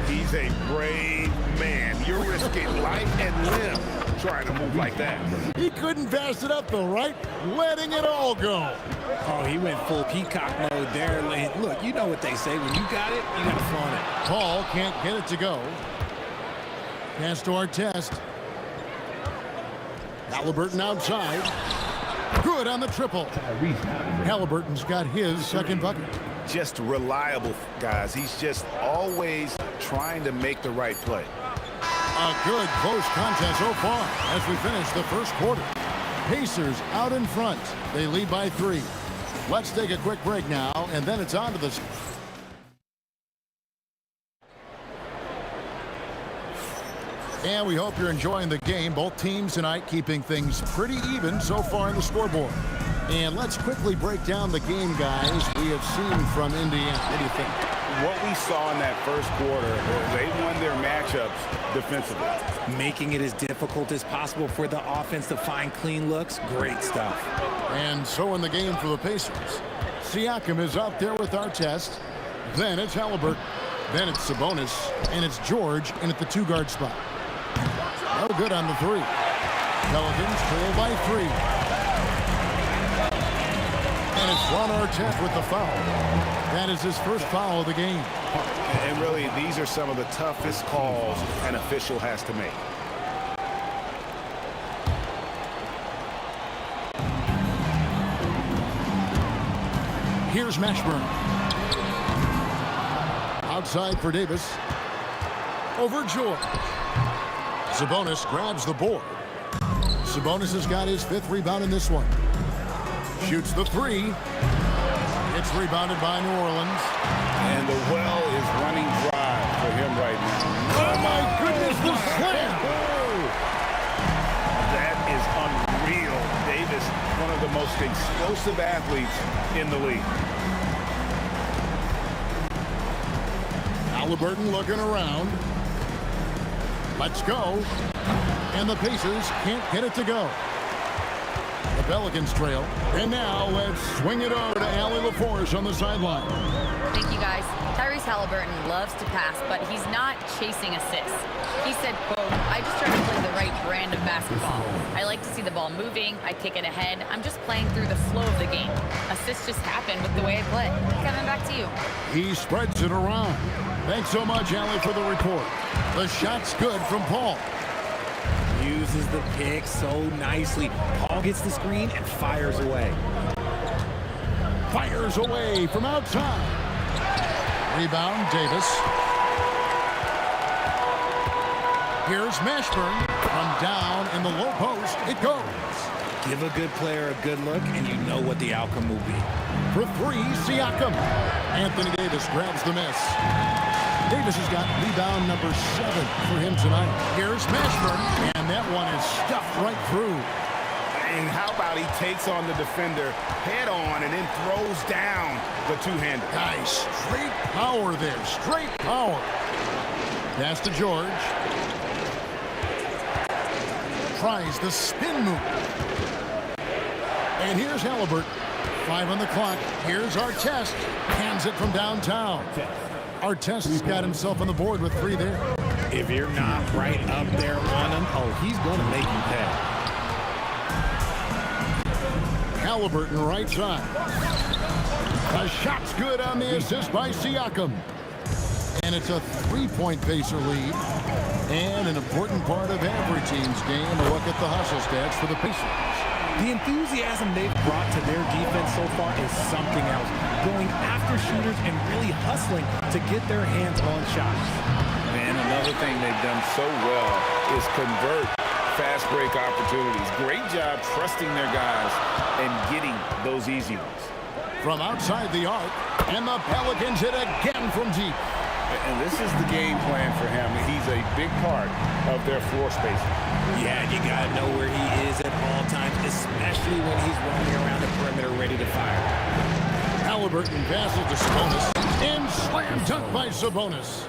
He's a brave man. You're risking life and limb trying to move like that. He couldn't pass it up though, right? Letting it all go. Oh, he went full peacock mode there. Look, you know what they say. When you got it, you got to flaunt it. Paul can't get it to go. Pass to Artest. Halliburton outside. Good on the triple. Halliburton's got his second bucket. Just reliable, guys. He's just always trying to make the right play. A good close contest so far as we finish the first quarter. Pacers out in front. They lead by 3. Let's take a quick break now, and then it's on to the... And we hope you're enjoying the game. Both teams tonight keeping things pretty even so far in the scoreboard. And let's quickly break down the game, guys, we have seen from Indiana. What do you think? What we saw in that first quarter, they won their matchups defensively. Making it as difficult as possible for the offense to find clean looks. Great stuff. And so in the game for the Pacers, Siakam is out there with Artest. Then it's Halliburton. Then it's Sabonis. And it's George in at the 2-guard spot. No good on the 3. Pelicans trail by 3. And it's Ron Artest with the foul. That is his first foul of the game. And really, these are some of the toughest calls an official has to make. Here's Mashburn. Outside for Davis. Over George. Sabonis grabs the board. Sabonis has got his 5th rebound in this one. Shoots the 3. It's rebounded by New Orleans. And the well is running dry for him right now. Oh, my goodness, the slam! That is unreal. Davis, one of the most explosive athletes in the league. Halliburton looking around. Let's go. And the Pacers can't get it to go. The Pelicans trail. And now let's swing it over to Allie LaForce on the sideline. Thank you, guys. Tyrese Halliburton loves to pass, but he's not chasing assists. He said, quote, I just try to play the right brand of basketball. I like to see the ball moving. I kick it ahead. I'm just playing through the flow of the game. Assists just happen with the way I play. Kevin, back to you. He spreads it around. Thanks so much, Allie, for the report. The shot's good from Paul. Uses the pick so nicely. Paul gets the screen and fires away. Fires away from outside. Rebound, Davis. Here's Mashburn. From down in the low post, it goes. Give a good player a good look, and you know what the outcome will be. For 3, Siakam. Anthony Davis grabs the miss. Davis has got rebound number 7 for him tonight. Here's Mashburn, and that one is stuffed right through. And how about he takes on the defender head on and then throws down the two-hander. Nice. Straight power there. Straight power. Pass to George. Tries the spin move. And here's Halliburton. 5 on the clock. Here's Artest. Hands it from downtown. Artest has got himself on the board with 3 there. If you're not right up there on him, oh, he's going to make you pay. Halliburton right side. The shot's good on the assist by Siakam. And it's a 3-point Pacer lead. And an important part of every team's game, a look at the hustle stats for the Pacers. The enthusiasm they've brought to their defense so far is something else. Going after shooters and really hustling to get their hands on shots. Man, another thing they've done so well is convert fast break opportunities. Great job trusting their guys and getting those easy ones. From outside the arc, and the Pelicans hit again from deep. And this is the game plan for him. He's a big part of their floor spacing. Yeah, you got to know where he is at all times, especially when he's roaming around the perimeter ready to fire. Halliburton passes to Sabonis, and slam dunk by Sabonis.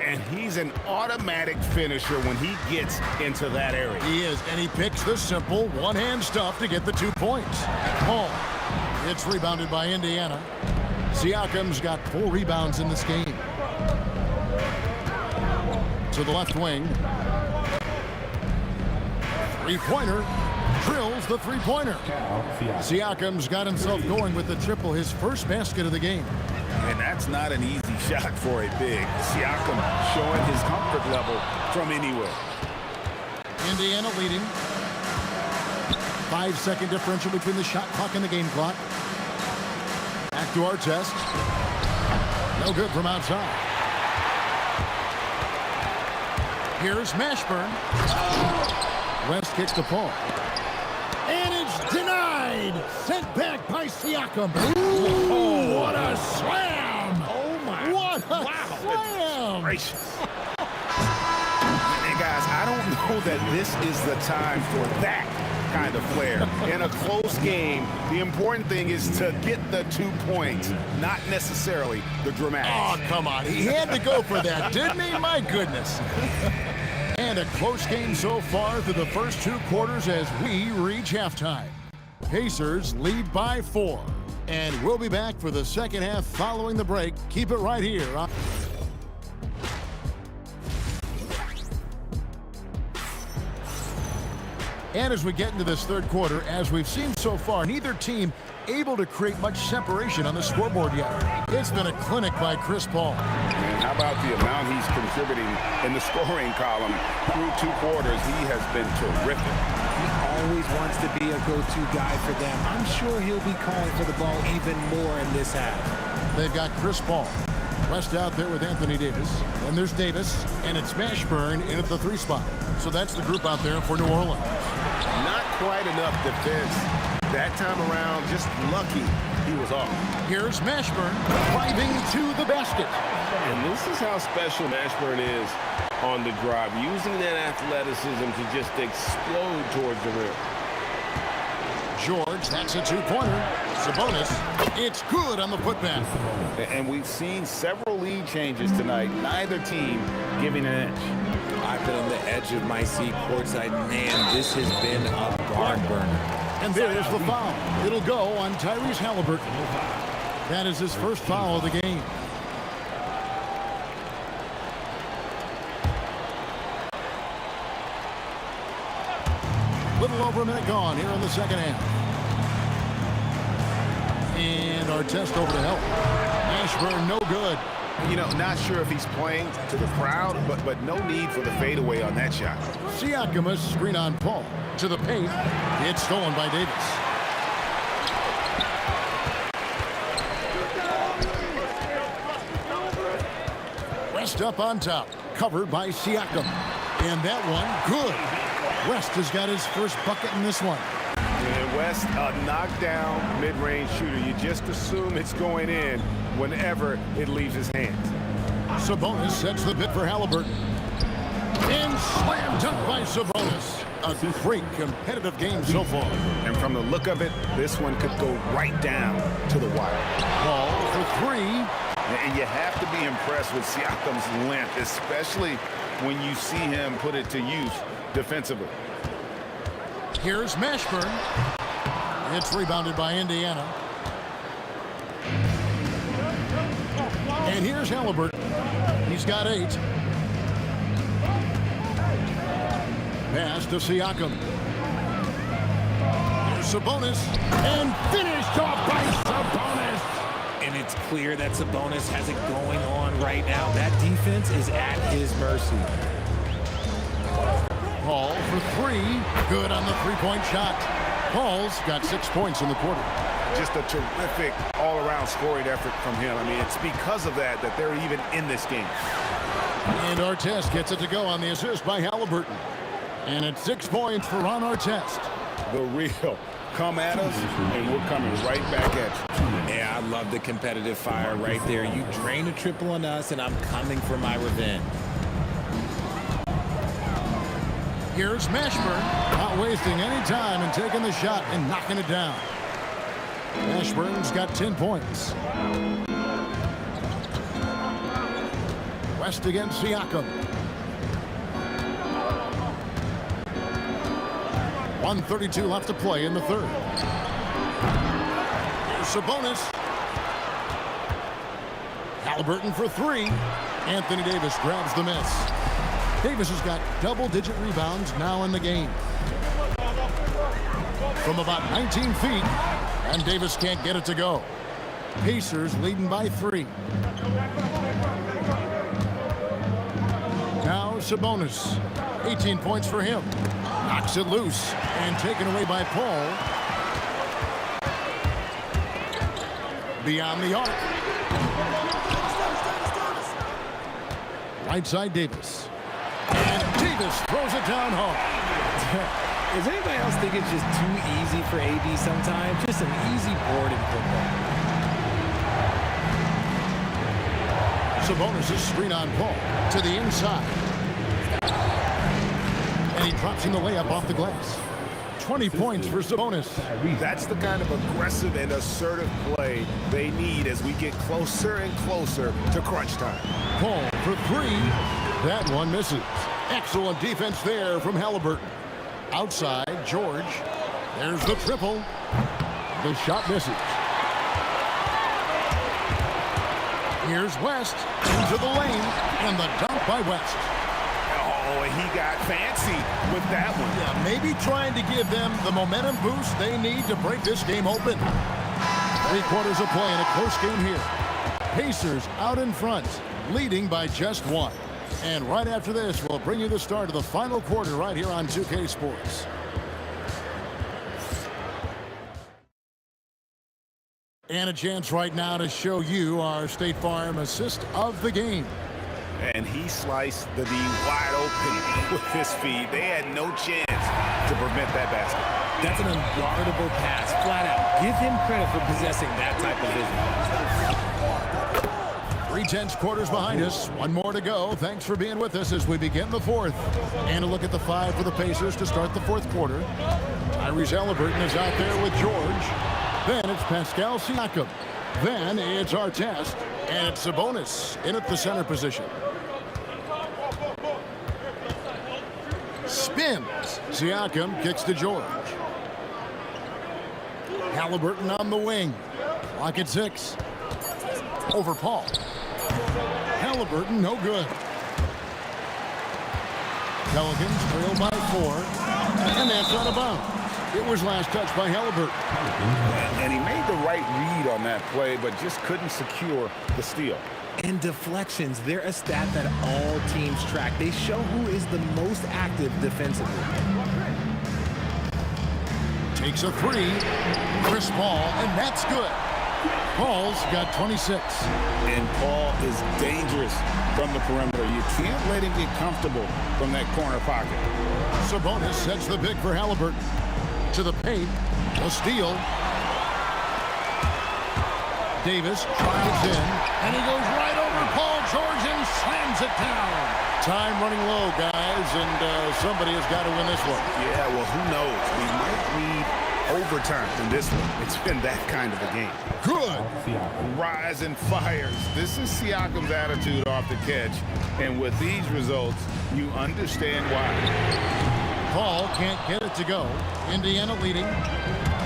And he's an automatic finisher when he gets into that area. He is, and he picks the simple one-hand stuff to get the 2 points. Paul, it's rebounded by Indiana. Siakam's got 4 rebounds in this game. To the left wing. 3-pointer. Drills the 3-pointer. Siakam's got himself going with the triple, his first basket of the game. And that's not an easy shot for a big. Siakam showing his comfort level from anywhere. Indiana leading. 5-second differential between the shot clock and the game clock. Back to Artest. No good from outside. Here's Mashburn. West kicks to Paul. And it's denied. Sent back by Siakam. Ooh, what a slam. Oh, my. What a slam. Gracious. And guys, I don't know that this is the time for that kind of flair. In a close game, the important thing is to get the 2 points, not necessarily the dramatics. Oh, come on. He had to go for that, didn't he? My goodness. And a close game so far through the first 2 quarters as we reach halftime. Pacers lead by 4. And we'll be back for the second half following the break. Keep it right here on... And as we get into this third quarter, as we've seen so far, neither team able to create much separation on the scoreboard yet. It's been a clinic by Chris Paul. And how about the amount he's contributing in the scoring column through 2 quarters? He has been terrific. He always wants to be a go-to guy for them. I'm sure he'll be calling for the ball even more in this half. They've got Chris Paul. West out there with Anthony Davis. And there's Davis, and it's Mashburn in at the 3 spot. So that's the group out there for New Orleans. Not quite enough defense. That time around, just lucky he was off. Here's Mashburn driving to the basket. And this is how special Mashburn is on the drive, using that athleticism to just explode towards the rim. George, that's a 2-pointer. Sabonis, it's good on the putback. And we've seen several lead changes tonight. Neither team giving an edge. I've been on the edge of my seat courtside. Man, this has been a barn burner. And there's the foul. It'll go on Tyrese Halliburton. That is his first foul of the game. Little over a minute gone here in the second half. And Artest over to help. Mashburn, no good. You know, not sure if he's playing to the crowd, but no need for the fadeaway on that shot. Siakam, a screen on Paul. To the paint. It's stolen by Davis. West up on top. Covered by Siakam. And that one, good. West has got his first bucket in this one. And West, a knockdown mid-range shooter. You just assume it's going in whenever it leaves his hands. Sabonis sets the bit for Halliburton. And slam dunk by Sabonis. A great competitive game so far. And from the look of it, this one could go right down to the wire. Ball for 3. And you have to be impressed with Siakam's length, especially when you see him put it to use defensively. Here's Mashburn. It's rebounded by Indiana. And here's Halliburton. He's got 8. Pass to Siakam. Here's Sabonis. And finished off by Sabonis. And it's clear that Sabonis has it going on right now. That defense is at his mercy. Paul for 3. Good on the 3-point shot. Paul's got 6 points in the quarter. Just a terrific all-around scoring effort from him. I mean, it's because of that they're even in this game. And Artest gets it to go on the assist by Halliburton. And it's 6 points for Ron Artest. The real come at us, and we're coming right back at you. Yeah, I love the competitive fire right there. You drain a triple on us, and I'm coming for my revenge. Here's Mashburn, not wasting any time and taking the shot and knocking it down. Mashburn's got 10 points. West against Siakam. 1:32 left to play in the third. Here's Sabonis. Halliburton for 3. Anthony Davis grabs the miss. Davis has got double-digit rebounds now in the game. From about 19 feet, and Davis can't get it to go. Pacers leading by 3. Now Sabonis, 18 points for him. Knocks it loose and taken away by Paul. Beyond the arc. Right side Davis. And Davis throws it down home. Does anybody else think it's just too easy for AD sometimes? Just an easy board in football. Sabonis' screen on Paul to the inside. And he drops in the layup off the glass. 20 points for Sabonis. That's the kind of aggressive and assertive play they need as we get closer and closer to crunch time. Paul for three. That one misses. Excellent defense there from Halliburton. Outside, George. There's the triple. The shot misses. Here's West into the lane, and the dunk by West. Oh, and he got fancy with that one. Yeah, maybe trying to give them the momentum boost they need to break this game open. 3/4 of play in a close game here. Pacers out in front, leading by just one. And right after this, we'll bring you the start of the final quarter right here on 2K Sports. And a chance right now to show you our State Farm assist of the game. And he sliced the D wide open with his feet. They had no chance to prevent that basket. That's an unguardable pass, flat out. Give him credit for possessing that type of vision. 3/10 quarters behind us. One more to go. Thanks for being with us as we begin the fourth. And a look at the five for the Pacers to start the fourth quarter. Tyrese Halliburton is out there with George. Then it's Pascal Siakam. Then it's Artest. And it's Sabonis in at the center position. Spins. Siakam kicks to George. Halliburton on the wing. Clock at 6. Over Paul. Halliburton, no good. Pelicans trail by 4. And that's out of bounds. It was last touched by Halliburton. And he made the right read on that play, but just couldn't secure the steal. And deflections, they're a stat that all teams track. They show who is the most active defensively. Takes a 3. Chris Paul, and that's good. Paul's got 26. And Paul is dangerous from the perimeter. You can't let him get comfortable from that corner pocket. Sabonis sets the pick for Halliburton. To the paint, a steal. Davis drives in, and he goes right over Paul George and slams it down. Time running low, guys, and somebody has got to win this one. Yeah, well, who knows? We might need overtime in this one. It's been that kind of a game. Good. Rise and fires. This is Siakam's attitude off the catch, and with these results, you understand why. Paul can't get it to go. Indiana leading.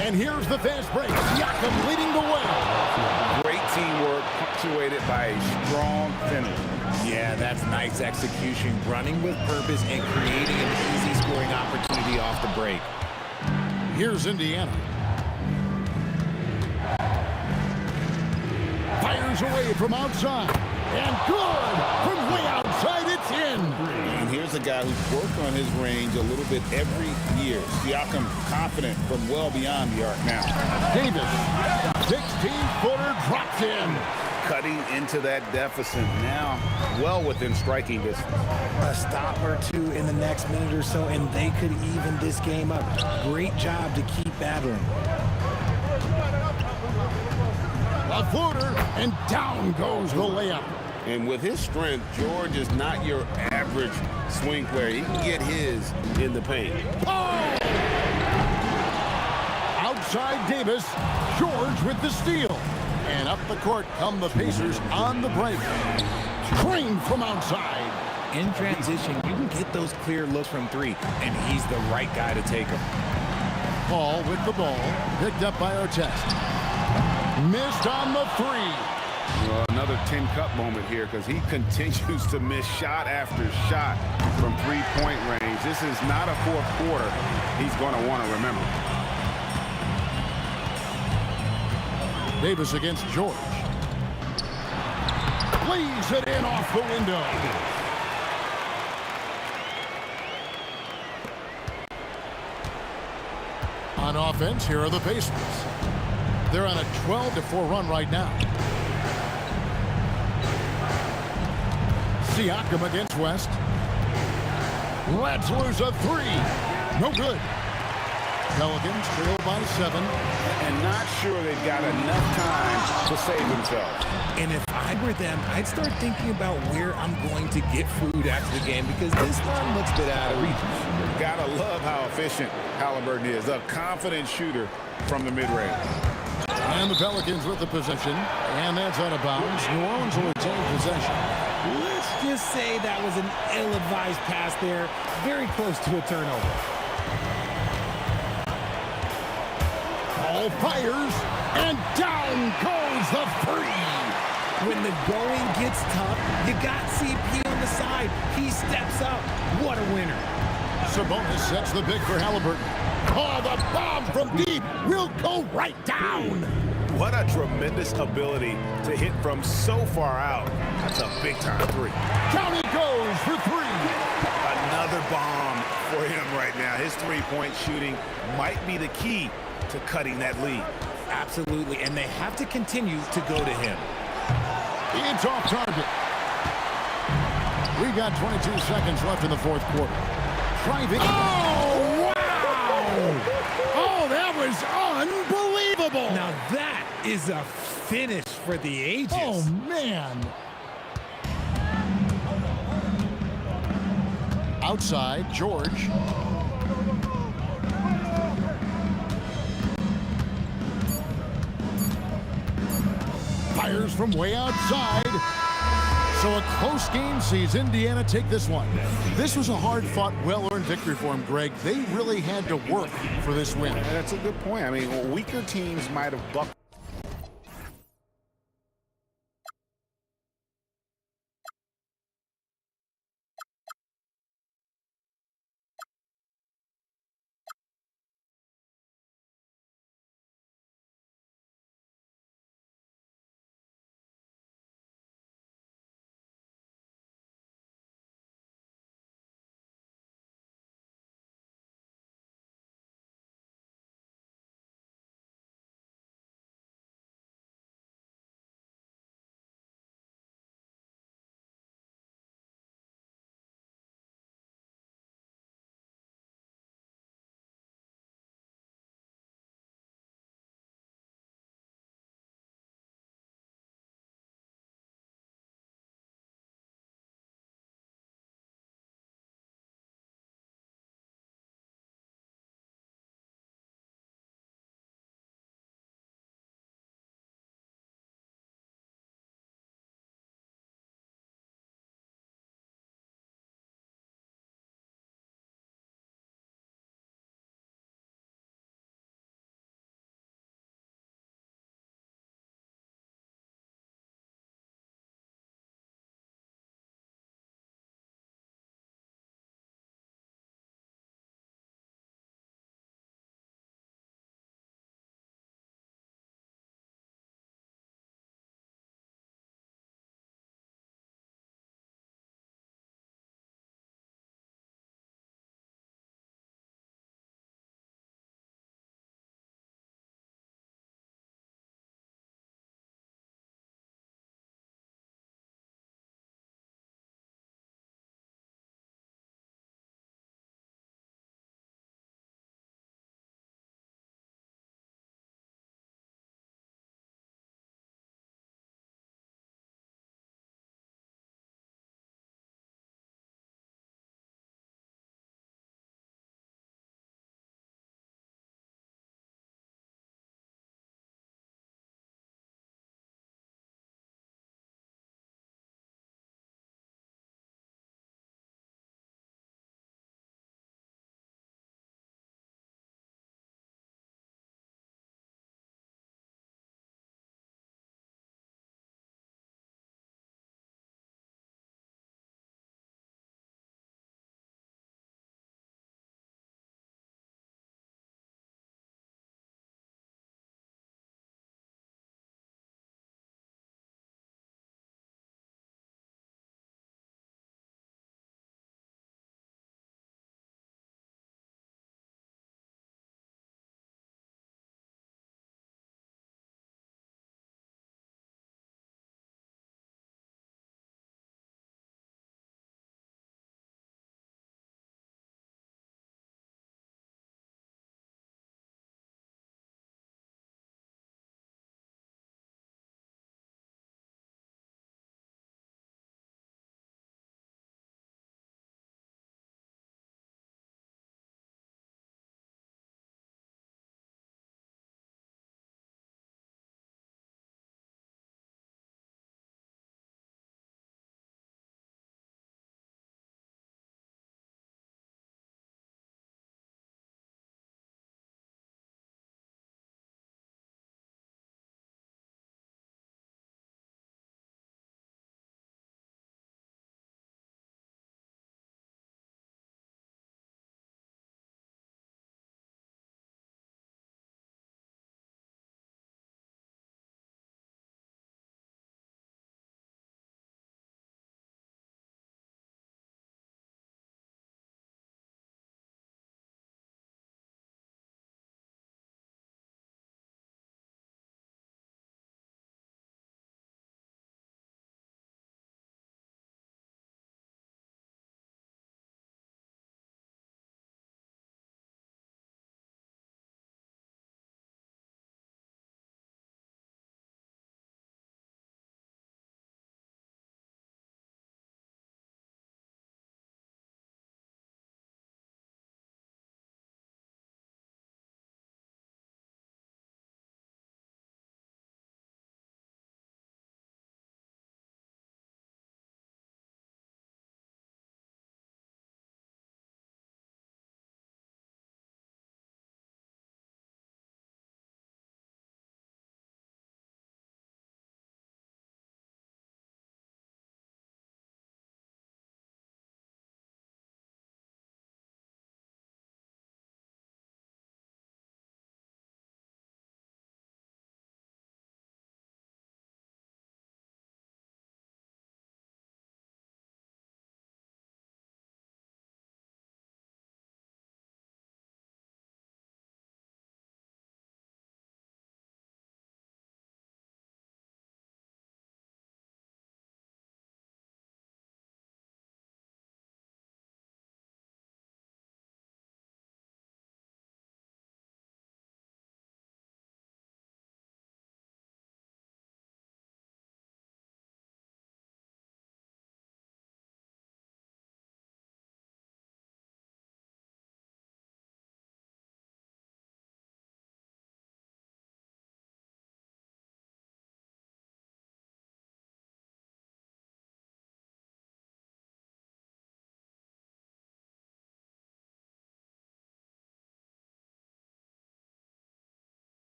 And here's the fast break. Siakam leading the way. Great teamwork punctuated by a strong finish. Yeah, that's nice execution. Running with purpose and creating an easy scoring opportunity off the break. Here's Indiana. Fires away from outside. And good! From way outside, it's in. And here's a guy who's worked on his range a little bit every year. Siakam confident from well beyond the arc now. Davis, 16-footer drops in. Cutting into that deficit now, well within striking distance. A stop or two in the next minute or so, and they could even this game up. Great job to keep battling. A floater, and down goes the layup. And with his strength, George is not your average swing player. He can get his in the paint. Oh! Outside Davis, George with the steal. And up the court come the Pacers on the break. Screen from outside. In transition, you can get those clear looks from 3, and he's the right guy to take them. Paul with the ball, picked up by Artest. Missed on the 3. Well, another tin cup moment here because he continues to miss shot after shot from three-point range. This is not a fourth quarter he's going to want to remember. Davis against George. Lays it in off the window. On offense, here are the Pacers. They're on a 12-4 run right now. Siakam against West. Let's lose a three. No good. Pelicans trail by 7. And not sure they've got enough time to save themselves. And if I were them, I'd start thinking about where I'm going to get food after the game because this one looks a bit out of reach. Gotta love how efficient Halliburton is. A confident shooter from the mid-range. And the Pelicans with the possession. And that's out of bounds. New Orleans will retain possession. Let's just say that was an ill-advised pass there. Very close to a turnover. Ball fires, and down goes the three. When the going gets tough, you got CP on the side. He steps up. What a winner. Sabonis sets the big for Halliburton. Oh, the bomb from deep will go right down. What a tremendous ability to hit from so far out. That's a big-time three. Down he goes for three. Another bomb for him right now. His three-point shooting might be the key to cutting that lead. Absolutely, and they have to continue to go to him. It's off target. We got 22 seconds left in the fourth quarter. Driving. Oh, wow! Oh, that was unbelievable. Now that is a finish for the ages. Oh, man. Outside, George. Fires from way outside. So a close game sees Indiana take this one. This was a hard-fought, well-earned victory for them, Greg. They really had to work for this win. That's a good point. I mean, weaker teams might have bucked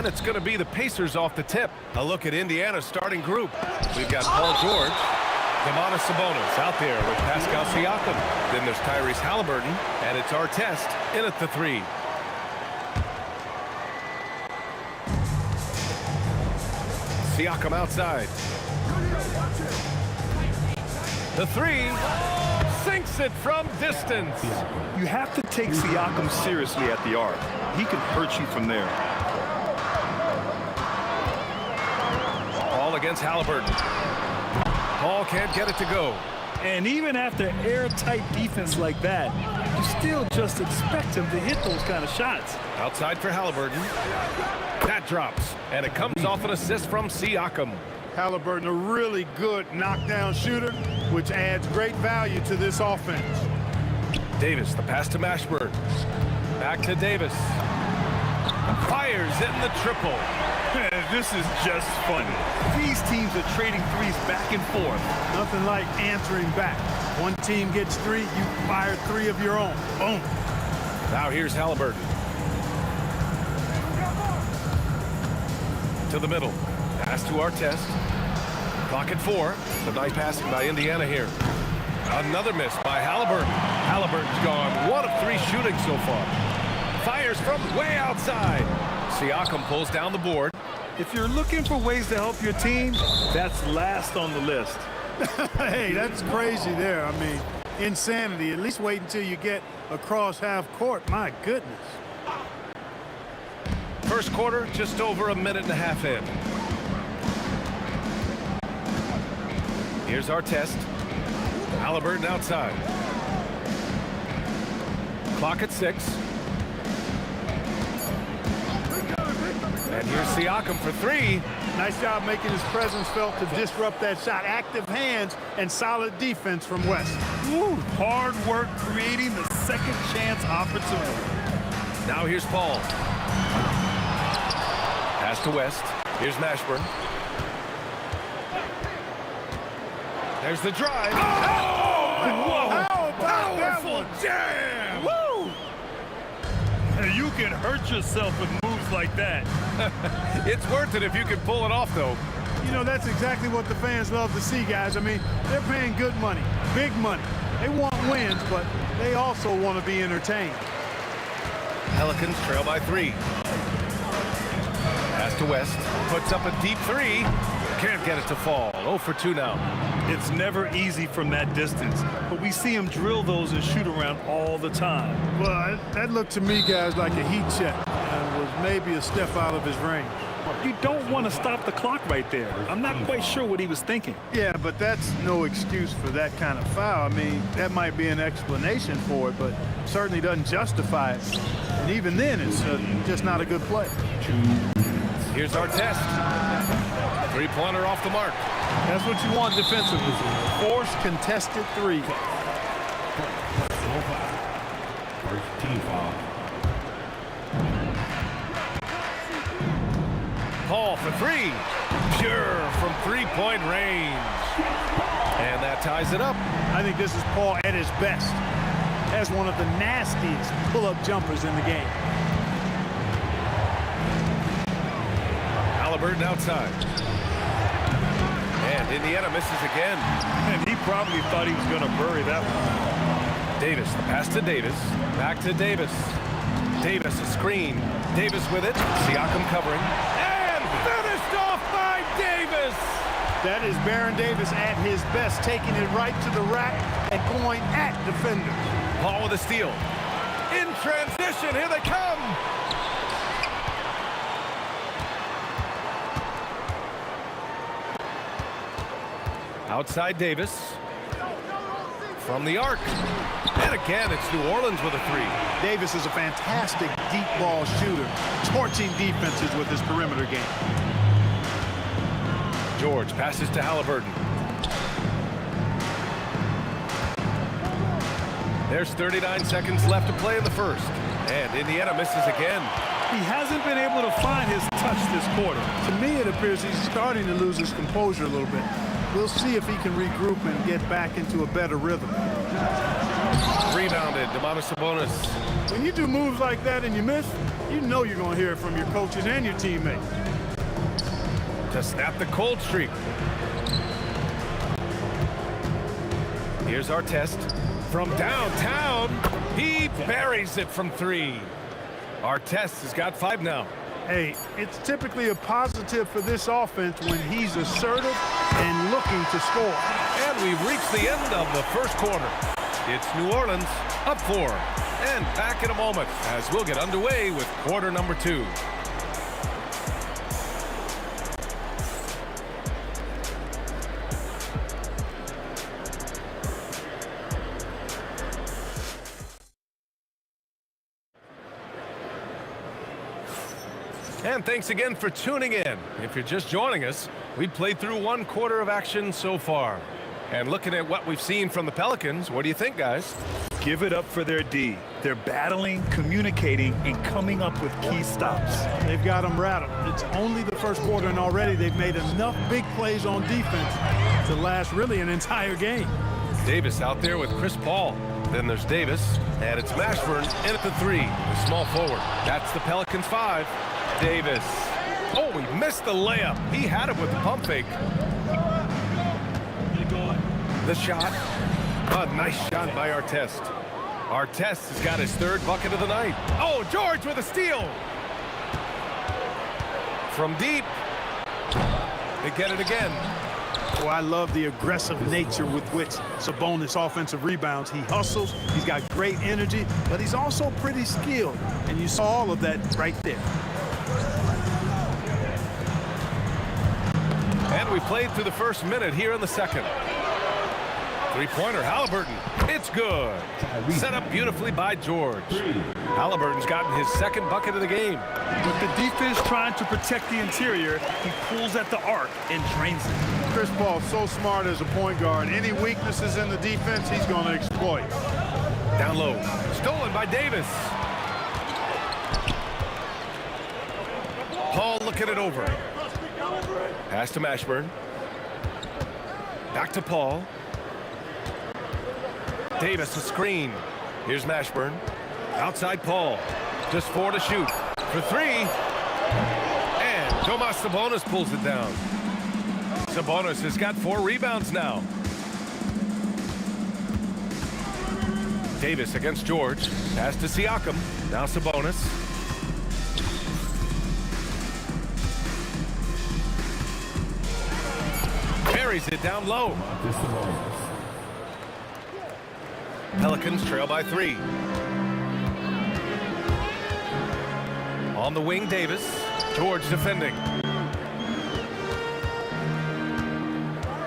and it's going to be the Pacers off the tip. A look at Indiana's starting group. We've got Paul George, Demonis Sabonis out there with Pascal Siakam. Then there's Tyrese Halliburton, and it's Artest in at the 3. Siakam outside. The 3 sinks it from distance. You have to take Siakam seriously at the arc. He can hurt you from there. Ball against Halliburton. Paul can't get it to go. And even after airtight defense like that, you still just expect him to hit those kind of shots. Outside for Halliburton. That drops, and it comes off an assist from Siakam. Halliburton, a really good knockdown shooter, which adds great value to this offense. Davis, the pass to Mashburn. Back to Davis. Fires in the triple. This is just fun. These teams are trading threes back and forth. Nothing like answering back. One team gets 3, you fire 3 of your own. Boom. Now here's Halliburton. To the middle. Pass to Artest. Clock at 4. Some nice passing by Indiana here. Another miss by Halliburton. Halliburton's gone 1 of 3 shooting so far. Fires from way outside. Siakam pulls down the board. If you're looking for ways to help your team, that's last on the list. Hey, that's crazy there. I mean, insanity. At least wait until you get across half court. My goodness. First quarter, just over a minute and a half in. Here's Artest. Halliburton outside. Clock at 6. And here's Siakam for 3. Nice job making his presence felt to disrupt that shot. Active hands and solid defense from West. Ooh, hard work creating the second chance opportunity. Now here's Paul. Pass to West. Here's Mashburn. There's the drive. Whoa! How about that one? Jam! Woo! You can hurt yourself with moves like that. It's worth it if you can pull it off, though. You know, that's exactly what the fans love to see, guys. I mean, they're paying good money, big money. They want wins, but they also want to be entertained. Pelicans trail by 3. Pass to West. Puts up a deep 3. Can't get it to fall. 0 for 2 now. It's never easy from that distance, but we see him drill those and shoot around all the time. Well, that looked to me, guys, like a heat check and was maybe a step out of his range. You don't want to stop the clock right there. I'm not quite sure what he was thinking. Yeah, but that's no excuse for that kind of foul. I mean, that might be an explanation for it, but certainly doesn't justify it. And even then, it's just not a good play. Here's Artest. 3-pointer off the mark. That's what you want defensively. Force contested 3. First team foul. Paul for 3. Pure from 3-point range. And that ties it up. I think this is Paul at his best. Has one of the nastiest pull-up jumpers in the game. Halliburton outside. And Indiana misses again. And he probably thought he was going to bury that one. Davis, the pass to Davis. Back to Davis. Davis, a screen. Davis with it. Siakam covering. And finished off by Davis. That is Baron Davis at his best, taking it right to the rack and going at defenders. Paul with a steal. In transition, here they come. Outside Davis. From the arc. And again, it's New Orleans with a 3. Davis is a fantastic deep ball shooter, torching defenses with his perimeter game. George passes to Halliburton. There's 39 seconds left to play in the first. And Indiana misses again. He hasn't been able to find his touch this quarter. To me, it appears he's starting to lose his composure a little bit. We'll see if he can regroup and get back into a better rhythm. Rebounded, Domantas Sabonis. When you do moves like that and you miss, you know you're going to hear it from your coaches and your teammates. To snap the cold streak. Here's our test. From downtown, he buries it from 3. Artest has got 5 now. Hey, it's typically a positive for this offense when he's assertive and looking to score. And we've reached the end of the first quarter. It's New Orleans up 4. And back in a moment as we'll get underway with quarter number 2. And thanks again for tuning in. If you're just joining us, we've played through 1 quarter of action so far. And looking at what we've seen from the Pelicans, what do you think, guys? Give it up for their D. They're battling, communicating, and coming up with key stops. They've got them rattled. It's only the first quarter, and already they've made enough big plays on defense to last really an entire game. Davis out there with Chris Paul. Then there's Davis, and it's Mashburn in at the 3, the small forward. That's the Pelicans 5. Davis. Oh, he missed the layup. He had it with the pump fake. The shot. A nice shot by Artest. Artest has got his 3rd bucket of the night. Oh, George with a steal. From deep. They get it again. Oh, I love the aggressive nature with which Sabonis offensive rebounds. He hustles, he's got great energy, but he's also pretty skilled. And you saw all of that right there. And we played through the first minute here in the second. 3-pointer, Halliburton. It's good. Set up beautifully by George. Halliburton's gotten his 2nd bucket of the game. With the defense trying to protect the interior, he pulls at the arc and drains it. Chris Paul's so smart as a point guard. Any weaknesses in the defense, he's going to exploit. Down low. Stolen by Davis. Paul looking it over. Pass to Mashburn. Back to Paul. Davis a screen. Here's Mashburn. Outside Paul. Just 4 to shoot. For 3. And Domantas Sabonis pulls it down. Sabonis has got 4 rebounds now. Davis against George. Pass to Siakam. Now Sabonis. Carries it down low. Pelicans trail by 3. On the wing, Davis. George defending.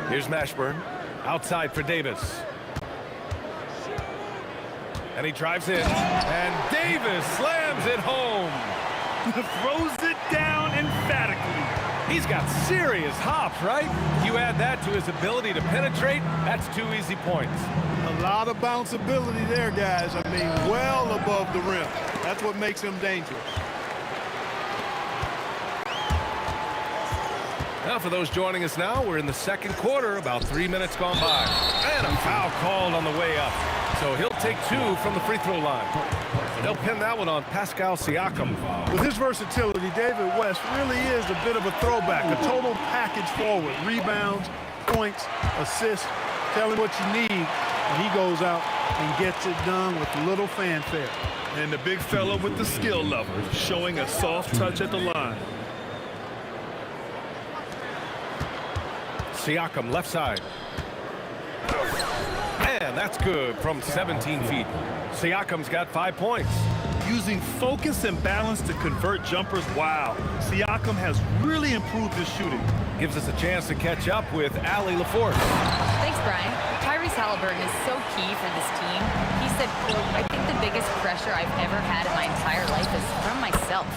Here's Mashburn. Outside for Davis. And he drives in. And Davis slams it home. Throws it down emphatically. He's got serious hops, right? You add that to his ability to penetrate, that's 2 easy points. A lot of bounceability there, guys. I mean, well above the rim. That's what makes him dangerous. Now, for those joining us now, we're in the second quarter, about 3 minutes gone by. And a foul called on the way up. So he'll take 2 from the free throw line. They'll pin that one on Pascal Siakam. With his versatility, David West really is a bit of a throwback, a total package forward. Rebounds, points, assists. Tell him what you need, and he goes out and gets it done with little fanfare. And the big fella with the skill level, showing a soft touch at the line. Siakam left side. And that's good from 17 feet. Siakam's got 5 points. Using focus and balance to convert jumpers. Wow. Siakam has really improved his shooting. Gives us a chance to catch up with Allie LaForce. Thanks, Brian. Tyrese Halliburton is so key for this team. He said, quote, I think the biggest pressure I've ever had in my entire life is from myself.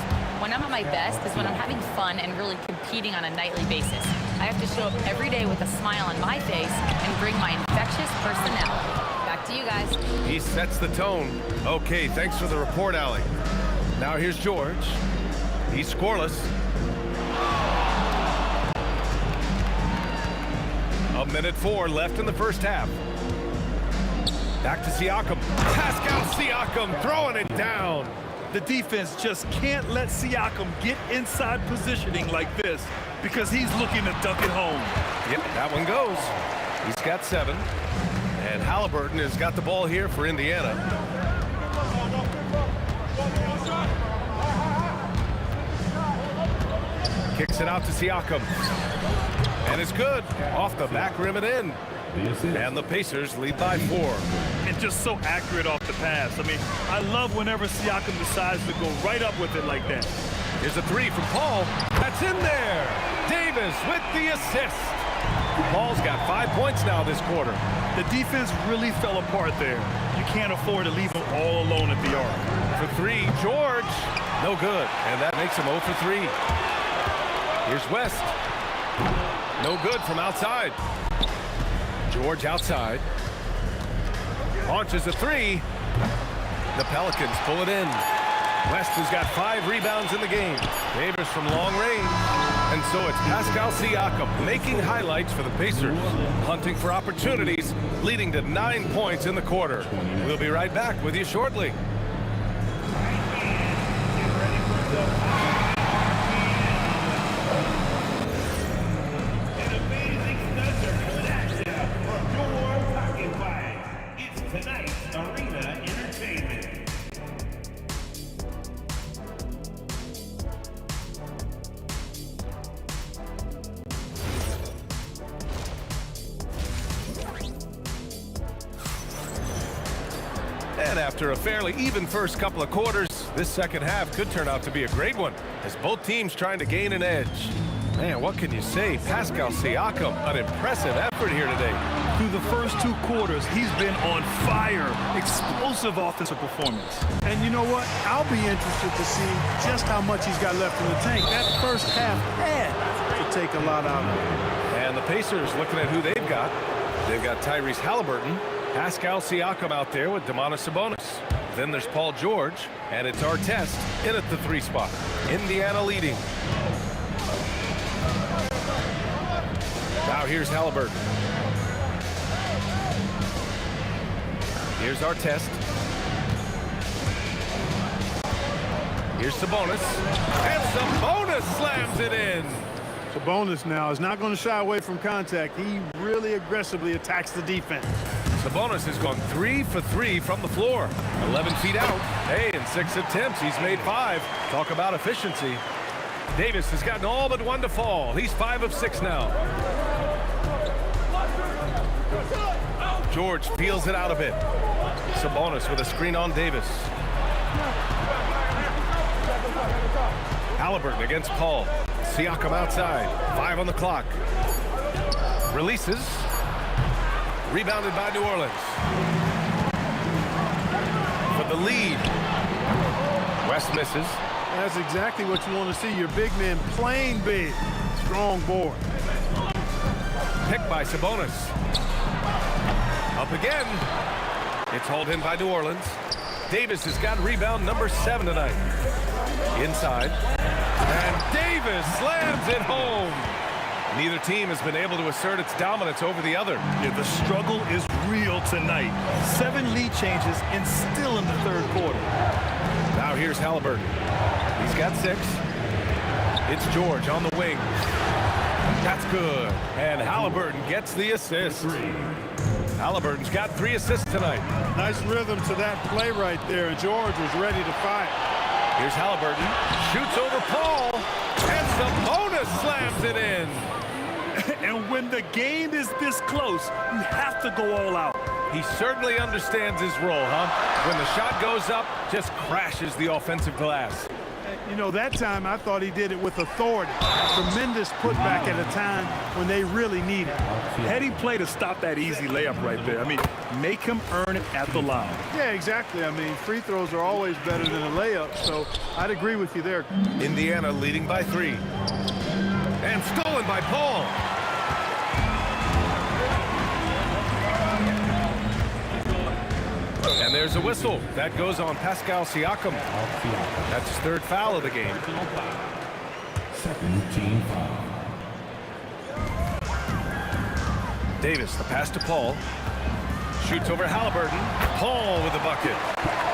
When I'm at my best is when I'm having fun and really competing on a nightly basis. I have to show up every day with a smile on my face and bring my infectious personality. Back to you guys. He sets the tone. Okay, thanks for the report, Allie. Now here's George. He's scoreless. A minute 4 left in the first half. Back to Siakam. Pascal Siakam throwing it down. The defense just can't let Siakam get inside positioning like this because he's looking to dunk it home. Yep, that one goes. He's got 7. And Halliburton has got the ball here for Indiana. Kicks it out to Siakam. And it's good. Off the back rim and in. And the Pacers lead by 4. And just so accurate off the pass. I mean, I love whenever Siakam decides to go right up with it like that. Here's a 3 from Paul. That's in there. Davis with the assist. Paul's got 5 points now this quarter. The defense really fell apart there. You can't afford to leave him all alone at the arc. For 3, George. No good. And that makes him 0 for 3. Here's West. No good from outside. George outside. Launches a 3. The Pelicans pull it in. West has got 5 rebounds in the game. Davis from long range. And so it's Pascal Siakam making highlights for the Pacers. Hunting for opportunities, leading to 9 points in the quarter. We'll be right back with you shortly. And after a fairly even first couple of quarters, this second half could turn out to be a great one, as both teams trying to gain an edge. Man, what can you say? Pascal Siakam, an impressive effort here today. Through the first 2 quarters, he's been on fire. Explosive offensive performance. And you know what? I'll be interested to see just how much he's got left in the tank. That first half had to take a lot out of it. And the Pacers looking at who they've got. They've got Tyrese Halliburton, Pascal Siakam out there with Domantas Sabonis. Then there's Paul George, and it's Artest in at the 3 spot. Indiana leading. Now here's Halliburton. Here's Artest. Here's Sabonis. And Sabonis slams it in. Sabonis now is not going to shy away from contact. He really aggressively attacks the defense. Sabonis has gone 3 for 3 from the floor. 11 feet out. Hey, in 6 attempts, he's made 5. Talk about efficiency. Davis has gotten all but 1 to fall. He's 5 of 6 now. George peels it out a bit. Sabonis with a screen on Davis. Halliburton against Paul. Siakam outside. 5 on the clock. Releases. Rebounded by New Orleans. For the lead. West misses. That's exactly what you want to see. Your big man playing big. Strong board. Picked by Sabonis. Up again. It's hauled in by New Orleans. Davis has got rebound number 7 tonight. Inside. And Davis slams it home. Neither team has been able to assert its dominance over the other. Yeah, the struggle is real tonight. 7 lead changes and still in the 3rd quarter. Now here's Halliburton. He's got 6. It's George on the wing. That's good. And Halliburton gets the assist. Halliburton's got 3 assists tonight. Nice rhythm to that play right there. George was ready to fight. Here's Halliburton. Shoots over Paul. And Sabonis slams it in. And when the game is this close, you have to go all out. He certainly understands his role, huh? When the shot goes up, just crashes the offensive glass. You know, that time I thought he did it with authority. Tremendous putback at a time when they really need it. Heady play to stop that easy layup right there. I mean, make him earn it at the line. Yeah, exactly. I mean, free throws are always better than a layup, so I'd agree with you there. Indiana leading by 3. And stolen by Paul. And there's a whistle. That goes on Pascal Siakam. That's his third foul of the game. Second team foul. Davis, the pass to Paul. Shoots over Halliburton. Paul with the bucket.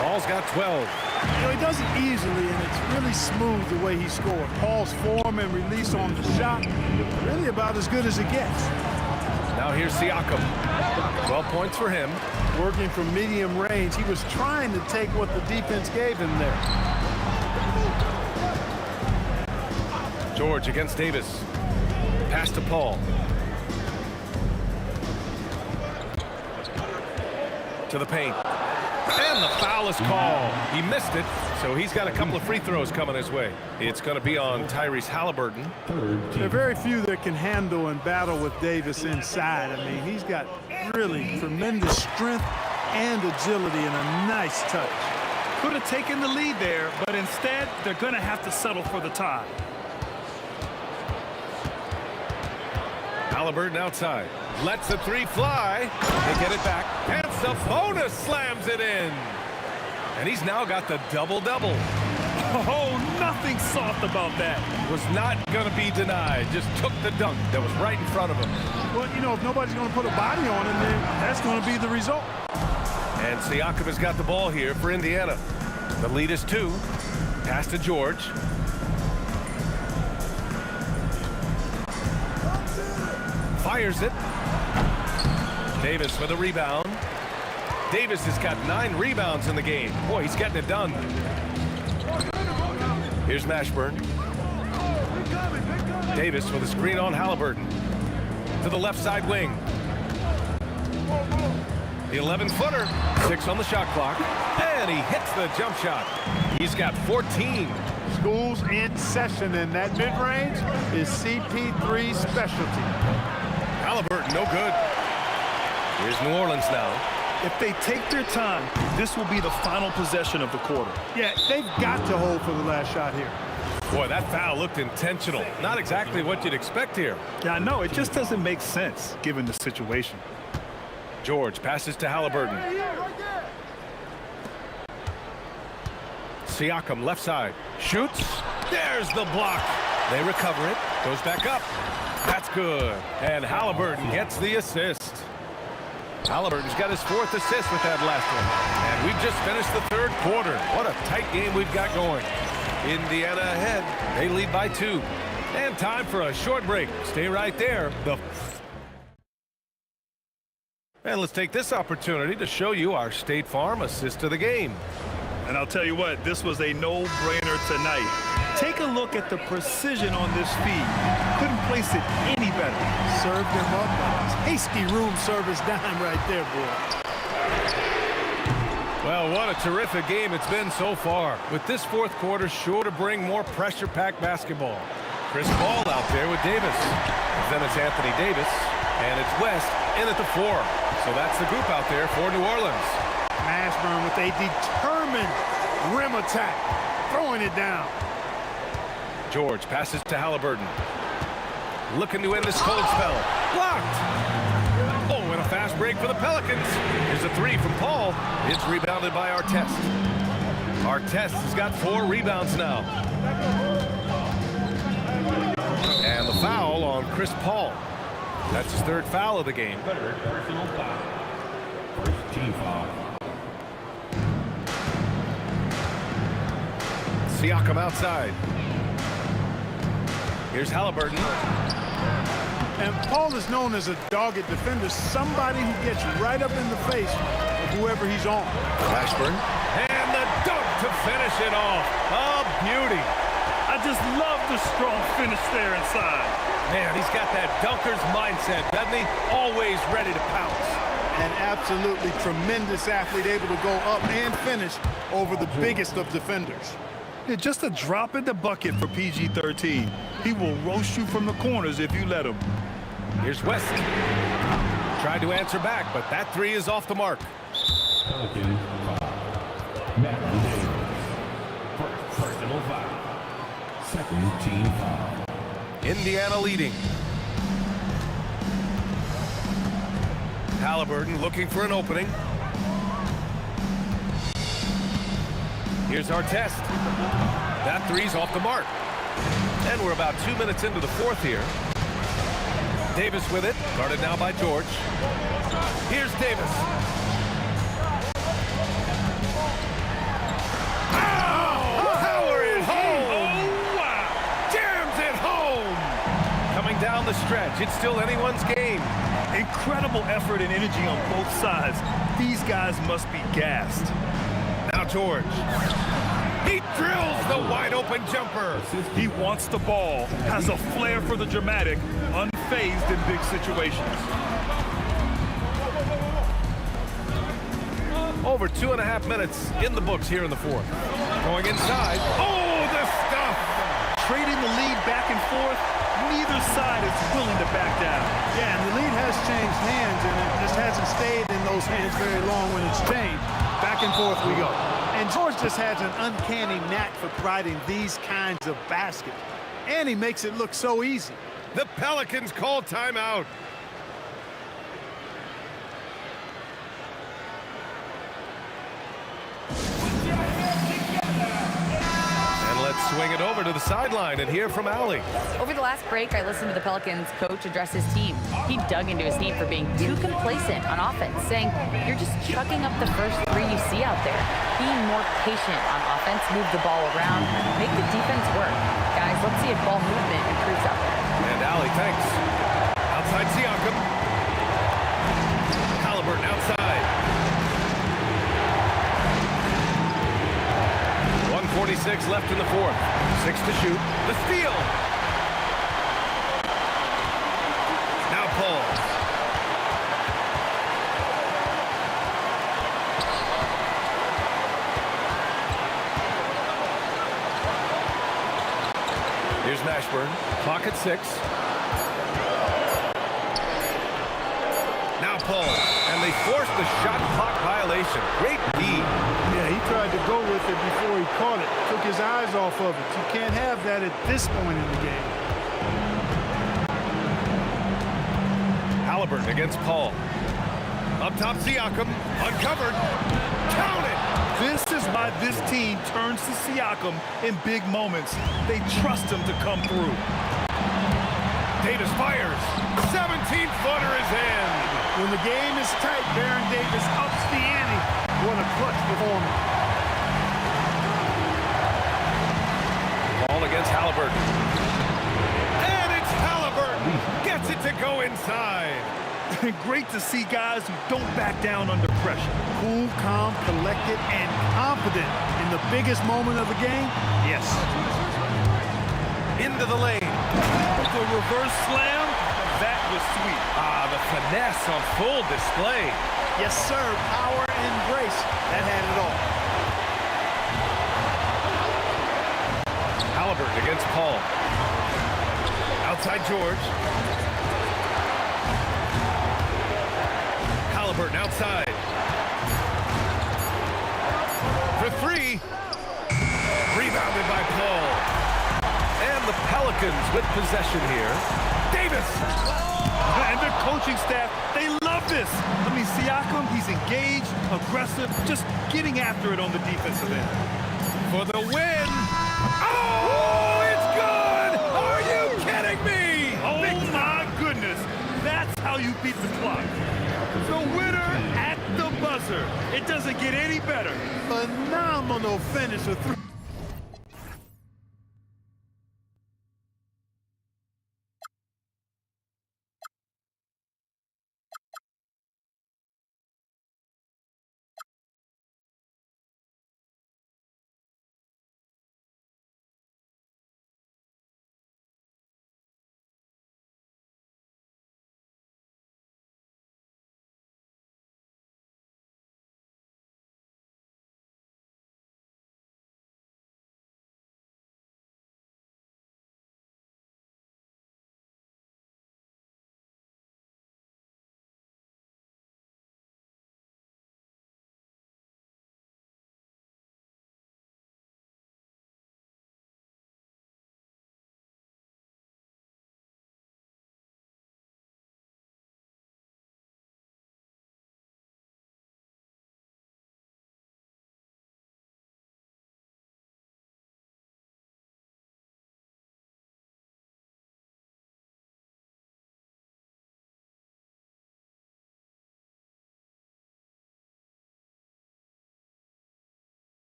Paul's got 12. You know, he does it easily, and it's really smooth the way he scored. Paul's form and release on the shot, really about as good as it gets. Now here's Siakam. 12 points for him. Working from medium range, he was trying to take what the defense gave him there. George against Davis. Pass to Paul. To the paint. And the foul is called. He missed it, so he's got a couple of free throws coming his way. It's going to be on Tyrese Halliburton. There are very few that can handle and battle with Davis inside. I mean, he's got really tremendous strength and agility and a nice touch. Could have taken the lead there, but instead, they're going to have to settle for the tie. Halliburton outside. Lets the three fly. They get it back. And Sabonis slams it in. And he's now got the double-double. Oh, nothing soft about that. Was not going to be denied. Just took the dunk that was right in front of him. Well, you know, if nobody's going to put a body on him, then that's going to be the result. And Siakam has got the ball here for Indiana. The lead is 2. Pass to George. Fires it. Davis with a rebound. Davis has got 9 rebounds in the game. Boy, he's getting it done. Here's Mashburn. Davis with a screen on Halliburton. To the left side wing. The 11-footer. 6 on the shot clock. And he hits the jump shot. He's got 14. School's in session, and that mid-range is CP3's specialty. Halliburton, no good. Here's New Orleans now. If they take their time, this will be the final possession of the quarter. Yeah, they've got to hold for the last shot here. Boy, that foul looked intentional. Not exactly what you'd expect here. Yeah, I know. It just doesn't make sense given the situation. George passes to Halliburton. Siakam left side. Shoots. There's the block. They recover it. Goes back up. That's good. And Halliburton gets the assist. Halliburton's got his 4th assist with that last one. And we've just finished the 3rd quarter. What a tight game we've got going. Indiana ahead. They lead by 2. And time for a short break. Stay right there. And let's take this opportunity to show you our State Farm assist of the game. And I'll tell you what, this was a no-brainer tonight. Take a look at the precision on this feed. Couldn't place it any better. Served him up. Tasty room service dime right there, boy. Well, what a terrific game it's been so far. With this 4th quarter sure to bring more pressure-packed basketball. Chris Paul out there with Davis. Then it's Anthony Davis. And it's West in at the 4. So that's the group out there for New Orleans. Mashburn with a determined rim attack. Throwing it down. George passes to Halliburton. Looking to end this cold spell. Blocked. Oh, and a fast break for the Pelicans. Here's a 3 from Paul. It's rebounded by Artest. Artest has got 4 rebounds now. And the foul on Chris Paul. That's his 3rd foul of the game. Personal foul. First team foul. Siakam outside. Here's Halliburton. And Paul is known as a dogged defender, somebody who gets right up in the face of whoever he's on. Mashburn. And the dunk to finish it off. A beauty. I just love the strong finish there inside. Man, he's got that dunker's mindset, doesn't he? Always ready to pounce. An absolutely tremendous athlete, able to go up and finish over the biggest of defenders. Yeah, just a drop in the bucket for PG-13. He will roast you from the corners if you let him. Here's West. Tried to answer back, but that 3 is off the mark. Pelicans foul. Matthew Davis. First personal foul. Second team foul. Indiana leading. Halliburton looking for an opening. Here's our test. That three's off the mark. And we're about 2 minutes into the fourth here. Davis with it, guarded now by George. Here's Davis. Power it home! Oh, wow! Jams it home! Coming down the stretch, it's still anyone's game. Incredible effort and energy on both sides. These guys must be gassed. Now George. He drills the wide-open jumper. He wants the ball, has a flair for the dramatic, unfazed in big situations. Over 2.5 minutes in the books here in the fourth. Going inside. Oh, the stuff! Trading the lead back and forth, neither side is willing to back down. Yeah, and the lead has changed hands, and it just hasn't stayed in those hands very long when it's changed. Back and forth we go. And George just has an uncanny knack for providing these kinds of baskets. And he makes it look so easy. The Pelicans call timeout. And let's swing it over to the sideline and hear from Allie. Over the last break, I listened to the Pelicans coach address his team. He dug into his team for being too complacent on offense, saying, "You're just chucking up the first three you see out there. Being more patient on offense, move the ball around, make the defense work. Guys, let's see if ball movement improves out there." And Allie, thanks. Outside Siakam. Halliburton outside. 1:46 left in the fourth. 6 to shoot. The steal. Now Paul. Here's Mashburn. Clock at 6. Now Paul. And they forced the shot clock violation. Great D. Yeah, he tried to go with it before he caught it. Took his eyes off of it. You can't have that at this point in the game. Halliburton against Paul. Up top, Siakam. Uncovered. Count it! This is why this team turns to Siakam in big moments. They trust him to come through. Davis fires. 17-footer is in. When the game is tight, Baron Davis ups the ante. What a clutch performance. Ball against Halliburton. And it's Halliburton. Gets it to go inside. Great to see guys who don't back down under pressure. Cool, calm, collected, and confident in the biggest moment of the game. Yes. Into the lane. The reverse slam, that was sweet. Ah, the finesse on full display. Yes, sir. Power and grace. That had it all. Halliburton against Paul. Outside George. Halliburton outside. For three. Rebounded by Paul. And the Pelicans with possession here. Davis. And their coaching staff, they love this. I mean, Siakam, he's engaged, aggressive, just getting after it on the defensive end. For the win. Oh, it's good! Are you kidding me? Oh, my goodness. That's how you beat the clock. The winner at the buzzer. It doesn't get any better. Phenomenal finish of three.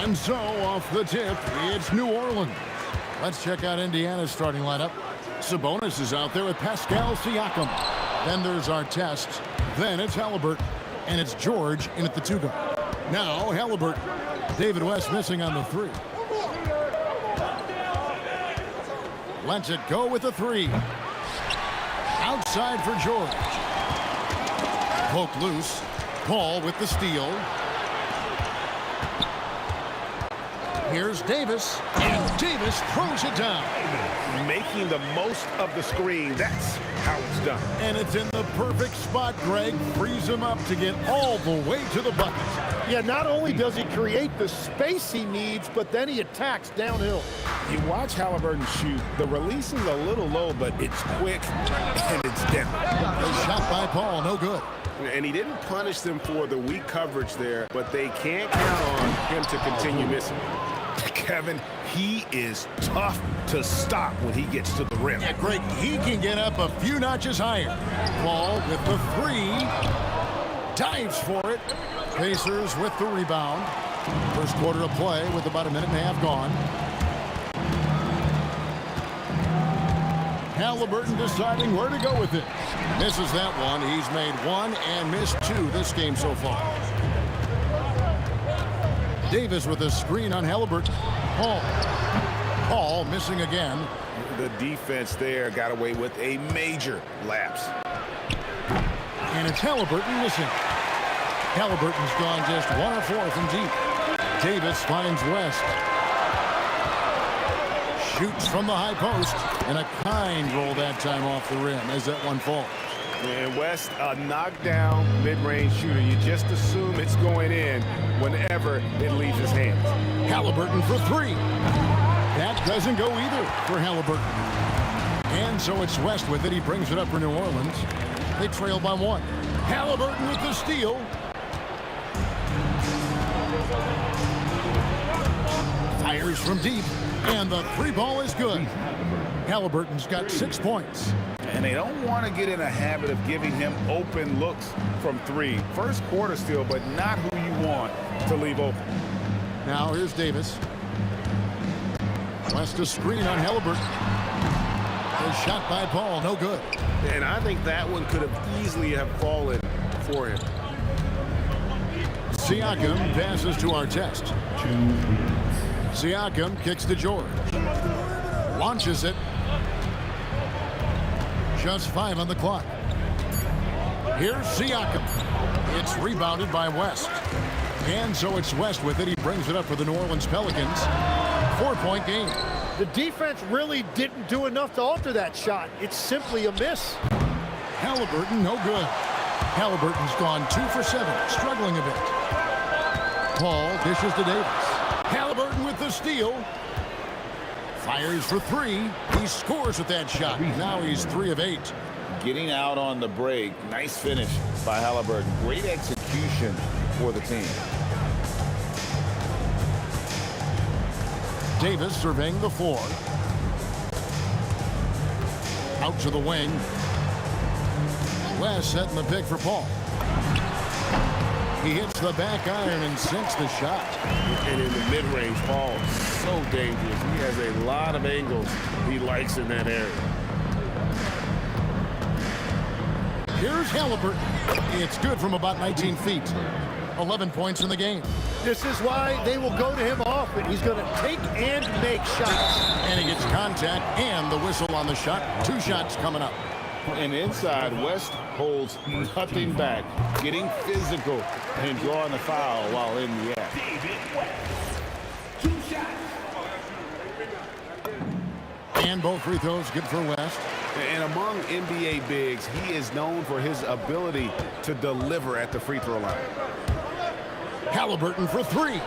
And so off the tip, it's New Orleans. Let's check out Indiana's starting lineup. Sabonis is out there with Pascal Siakam. Then there's Artest. Then it's Halliburton. And it's George in at the 2 guard. Now Halliburton. David West missing on the 3. Lets it go with the 3. Outside for George. Poke loose. Paul with the steal. Here's Davis. And Davis throws it down. Making the most of the screen. That's how it's done. And it's in the perfect spot. Greg frees him up to get all the way to the bucket. Yeah, not only does he create the space he needs, but then he attacks downhill. You watch Halliburton shoot. The release is a little low, but it's quick and it's deadly. A shot by Paul, no good. And he didn't punish them for the weak coverage there, but they can't count on him to continue missing. Kevin, he is tough to stop when he gets to the rim. Yeah, Greg, he can get up a few notches higher. Paul with the 3. Dives for it. Pacers with the rebound. First quarter of play with about a minute and a half gone. Halliburton deciding where to go with it. Misses that one. He's made 1 and missed 2 this game so far. Davis with a screen on Halliburton. Paul missing again. The defense there got away with a major lapse. And it's Halliburton missing. Halliburton's gone just 1 or 4 from deep. Davis finds West. Shoots from the high post. And a kind roll that time off the rim as that one falls. And West, a knockdown mid-range shooter. You just assume it's going in whenever it leaves his hands. Halliburton for 3. That doesn't go either for Halliburton. And so it's West with it. He brings it up for New Orleans. They trail by 1. Halliburton with the steal. Fires from deep. And the 3 ball is good. Halliburton's got 6 points. And they don't want to get in a habit of giving him open looks from 3. First quarter still, but not who you want to leave open. Now here's Davis. West a screen on Halliburton. A shot by Paul, no good. And I think that one could have easily have fallen for him. Siakam passes to Artest. Siakam kicks to George. Launches it. Just 5 on the clock. Here's Siakam. It's rebounded by West. And so it's West with it. He brings it up for the New Orleans Pelicans. 4-point game. The defense really didn't do enough to alter that shot. It's simply a miss. Halliburton, no good. Halliburton's gone 2 for 7, struggling a bit. Paul dishes to Davis. Halliburton with the steal. Fires for 3. He scores with that shot. Now he's 3 of 8. Getting out on the break. Nice finish by Halliburton. Great execution for the team. Davis surveying the floor. Out to the wing. West setting the pick for Paul. He hits the back iron and sinks the shot. And in the mid-range, Paul, so dangerous. He has a lot of angles he likes in that area. Here's Halliburton. It's good from about 19 feet. 11 points in the game. This is why they will go to him often. He's going to take and make shots. And he gets contact and the whistle on the shot. 2 shots coming up. And inside, West holds nothing back, getting physical and drawing the foul while in the act. And both free throws good for West. And among NBA bigs, he is known for his ability to deliver at the free throw line. Halliburton for 3.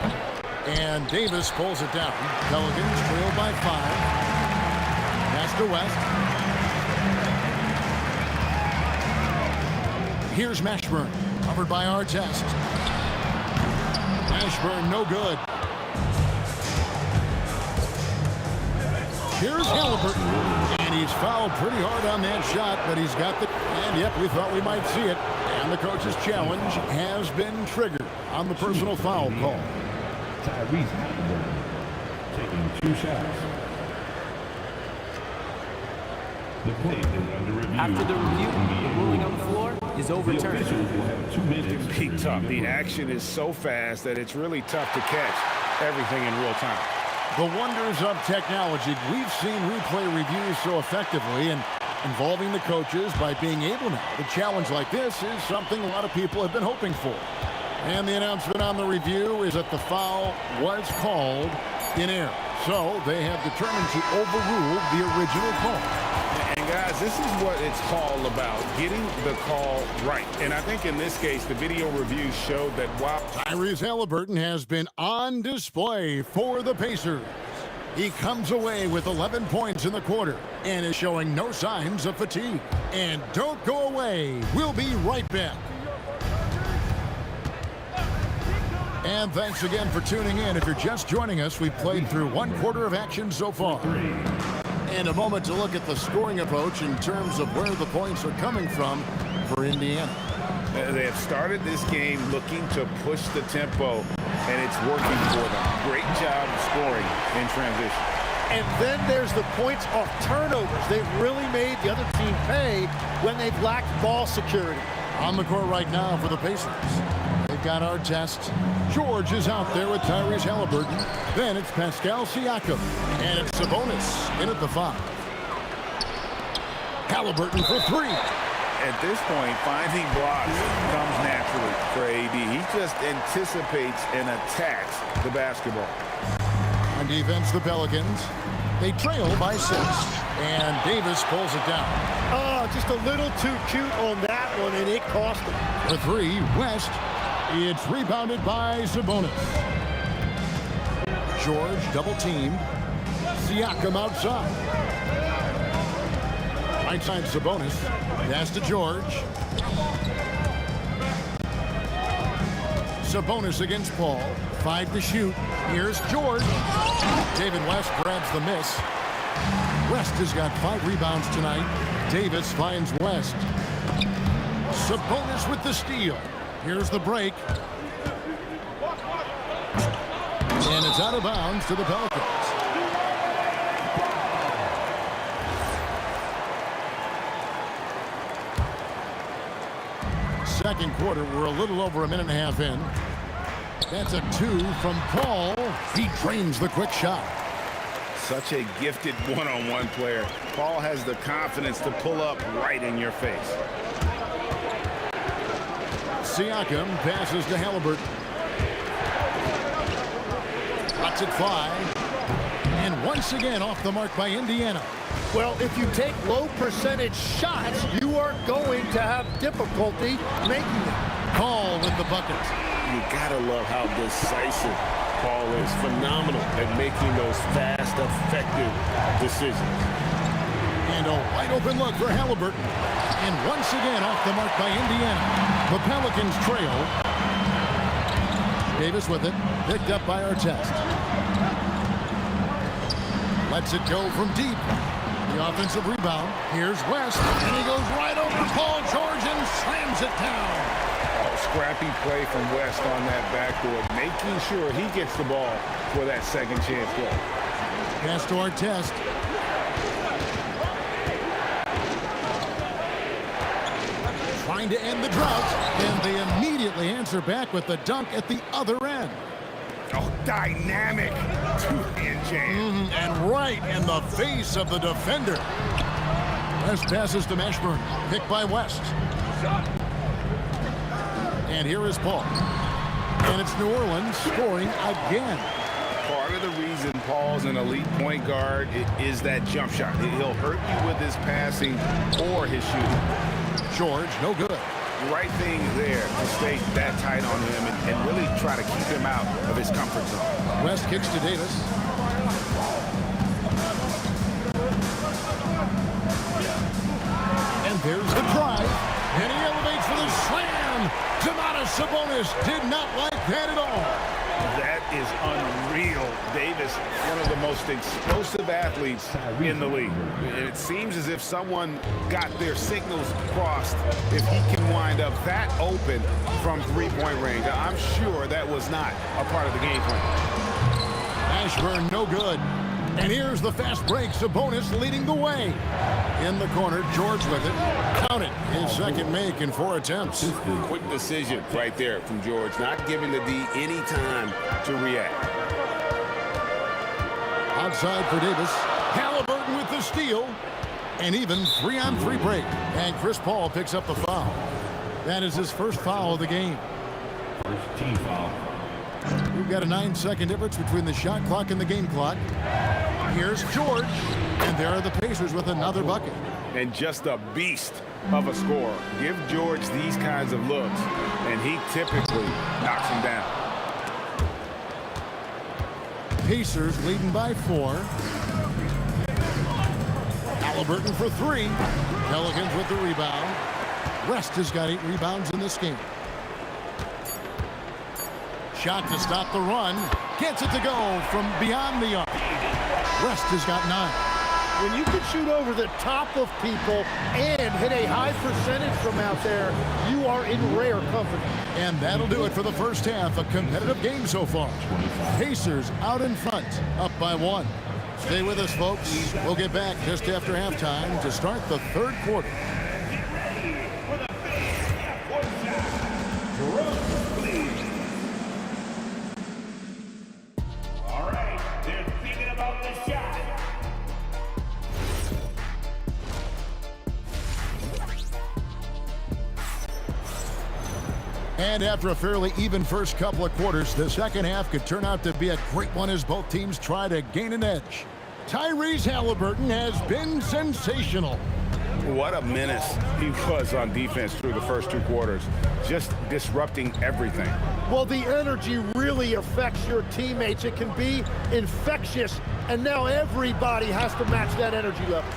And Davis pulls it down. Pelicans trail by 5. Pass to West. Here's Mashburn, covered by Artest. Mashburn, no good. Here's Halliburton, and he's fouled pretty hard on that shot, but he's got the, and yep, we thought we might see it. And the coach's challenge has been triggered on the personal foul call. Tyrese Halliburton, taking 2 shots. The play is under review. After the review, the ruling on the floor is overturned. The officials will have 2 minutes. It can be tough. The action is so fast that it's really tough to catch everything in real time. The wonders of technology. We've seen replay reviews so effectively and involving the coaches by being able now. The challenge like this is something a lot of people have been hoping for. And the announcement on the review is that the foul was called in error. So they have determined to overrule the original call. And guys, this is what it's all about, getting the call right. And I think in this case, the video review showed that while Tyrese Halliburton has been on display for the Pacers. He comes away with 11 points in the quarter and is showing no signs of fatigue. And don't go away. We'll be right back. And thanks again for tuning in. If you're just joining us, we've played through 1 quarter of action so far. And a moment to look at the scoring approach in terms of where the points are coming from for Indiana. they have started this game looking to push the tempo, and it's working for them. Great job of scoring in transition. And then there's the points off turnovers. They've really made the other team pay when they've lacked ball security. On the court right now for the Pacers. They've got our test. George is out there with Tyrese Halliburton. Then it's Pascal Siakam. And it's Sabonis in at the 5. Halliburton for 3. At this point, finding blocks comes naturally for AD. He just anticipates and attacks the basketball. On defense, the Pelicans. They trail by 6. And Davis pulls it down. Oh, just a little too cute on that one, and it cost him. For 3, West. It's rebounded by Sabonis. George double-teamed. Siakam outside. Right side Sabonis. Pass to George. Sabonis against Paul. 5 to shoot. Here's George. David West grabs the miss. West has got 5 rebounds tonight. Davis finds West. Sabonis with the steal. Here's the break. And it's out of bounds to the Pelicans. Second quarter, we're a little over a minute and a half in. That's a 2 from Paul. He drains the quick shot. Such a gifted one-on-one player. Paul has the confidence to pull up right in your face. Siakam passes to Halliburton. Lots it fly. And once again off the mark by Indiana. Well, if you take low percentage shots, you are going to have difficulty making them. Paul with the bucket. You gotta love how decisive Paul is. Phenomenal at making those fast, effective decisions. And a wide open look for Halliburton. And once again off the mark by Indiana. The Pelicans trail. Davis with it. Picked up by Artest. Lets it go from deep. The offensive rebound. Here's West. And he goes right over Paul George and slams it down. Scrappy play from West on that backboard, making sure he gets the ball for that second chance goal. Pass to Artest. Trying to end the drought, and they immediately answer back with the dunk at the other end. Oh, dynamic two-hand jam. And right in the face of the defender. West passes to Mashburn, picked by West. And here is Paul. And it's New Orleans scoring again. Part of the reason Paul's an elite point guard is that jump shot. He'll hurt you with his passing or his shooting. George, no good. Right thing there to stay that tight on him and really try to keep him out of his comfort zone. West kicks to Davis. And there's the drive. And he elevates for the slam. Domantas Sabonis did not like that at all. That is unreal. Davis, one of the most explosive athletes in the league. And it seems as if someone got their signals crossed if he can wind up that open from three-point range. I'm sure that was not a part of the game plan. Ashburn, no good. And here's the fast break. Sabonis leading the way. In the corner, George with it. Count it. His second make in 4 attempts. Quick decision right there from George, not giving the D any time to react. Outside for Davis. Halliburton with the steal. And even 3-on-3 break. And Chris Paul picks up the foul. That is his first foul of the game. First team foul. We've got a 9-second difference between the shot clock and the game clock. Here's George. And there are the Pacers with another bucket. And just a beast of a scorer. Give George these kinds of looks, and he typically knocks him down. Pacers leading by 4. Halliburton for 3. Pelicans with the rebound. West has got 8 rebounds in this game. Shot to stop the run. Gets it to go from beyond the arc. West has got 9. When you can shoot over the top of people and hit a high percentage from out there, you are in rare company. And that'll do it for the first half. A competitive game so far. Pacers out in front, up by 1. Stay with us, folks. We'll get back just after halftime to start the third quarter. And after a fairly even first couple of quarters, the second half could turn out to be a great one as both teams try to gain an edge. Tyrese Halliburton has been sensational. What a menace he was on defense through the first 2 quarters, just disrupting everything. Well, the energy really affects your teammates. It can be infectious, and now everybody has to match that energy level.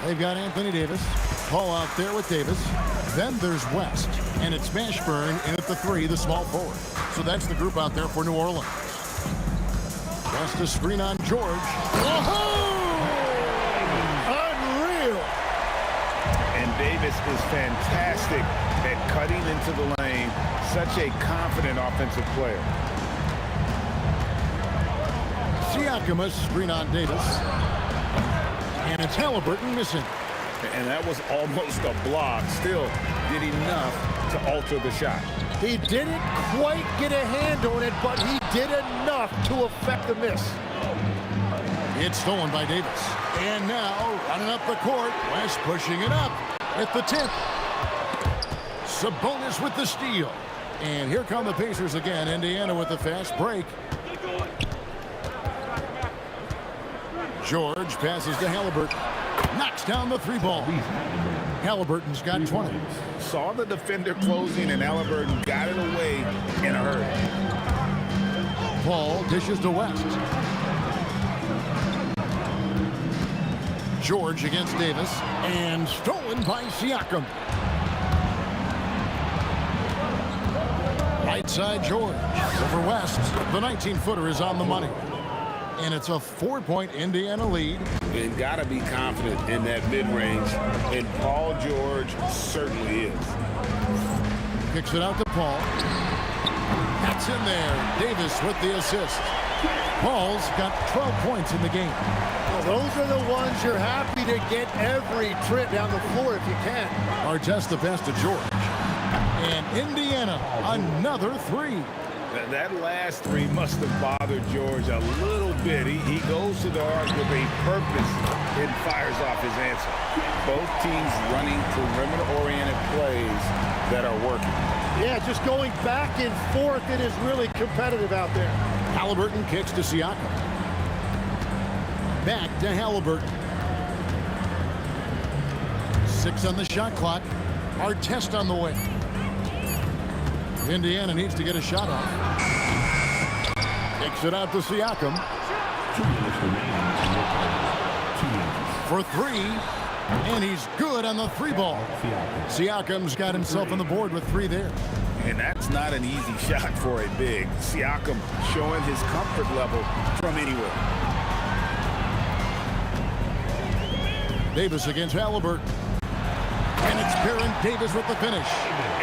They've got Anthony Davis. Paul out there with Davis. Then there's West, and it's Mashburn in at the 3, the small forward. So that's the group out there for New Orleans. West a screen on George. Oh! Unreal! And Davis is fantastic at cutting into the lane. Such a confident offensive player. Siakam a screen on Davis. And it's Halliburton missing. And that was almost a block. Still did enough to alter the shot. He didn't quite get a hand on it, but he did enough to affect the miss. It's stolen by Davis. And now, running up the court, West pushing it up at the tip. Sabonis with the steal. And here come the Pacers again. Indiana with the fast break. George passes to Halliburton. Knocks down the 3 ball. Halliburton's got 20. Saw the defender closing, and Halliburton got it away in a hurry. Paul dishes to West. George against Davis. And stolen by Siakam. Right side George. Over West. The 19-footer is on the money. And it's a 4-point Indiana lead. And got to be confident in that mid-range. And Paul George certainly is. Kicks it out to Paul. That's in there. Davis with the assist. Paul's got 12 points in the game. Well, those are the ones you're happy to get every trip down the floor if you can. Artest the best to George. And Indiana, another 3. That last 3 must have bothered George a little bit. He goes to the arc with a purpose and fires off his answer. Both teams running perimeter-oriented plays that are working. Yeah, just going back and forth, it is really competitive out there. Halliburton kicks to Siakam. Back to Halliburton. 6 on the shot clock. Artest on the way. Indiana needs to get a shot off. Kicks it out to Siakam. 2 minutes remaining. 2 minutes. For 3. And he's good on the 3 ball. Siakam's got himself on the board with 3 there. And that's not an easy shot for a big. Siakam showing his comfort level from anywhere. Davis against Halliburton. And it's Baron Davis with the finish.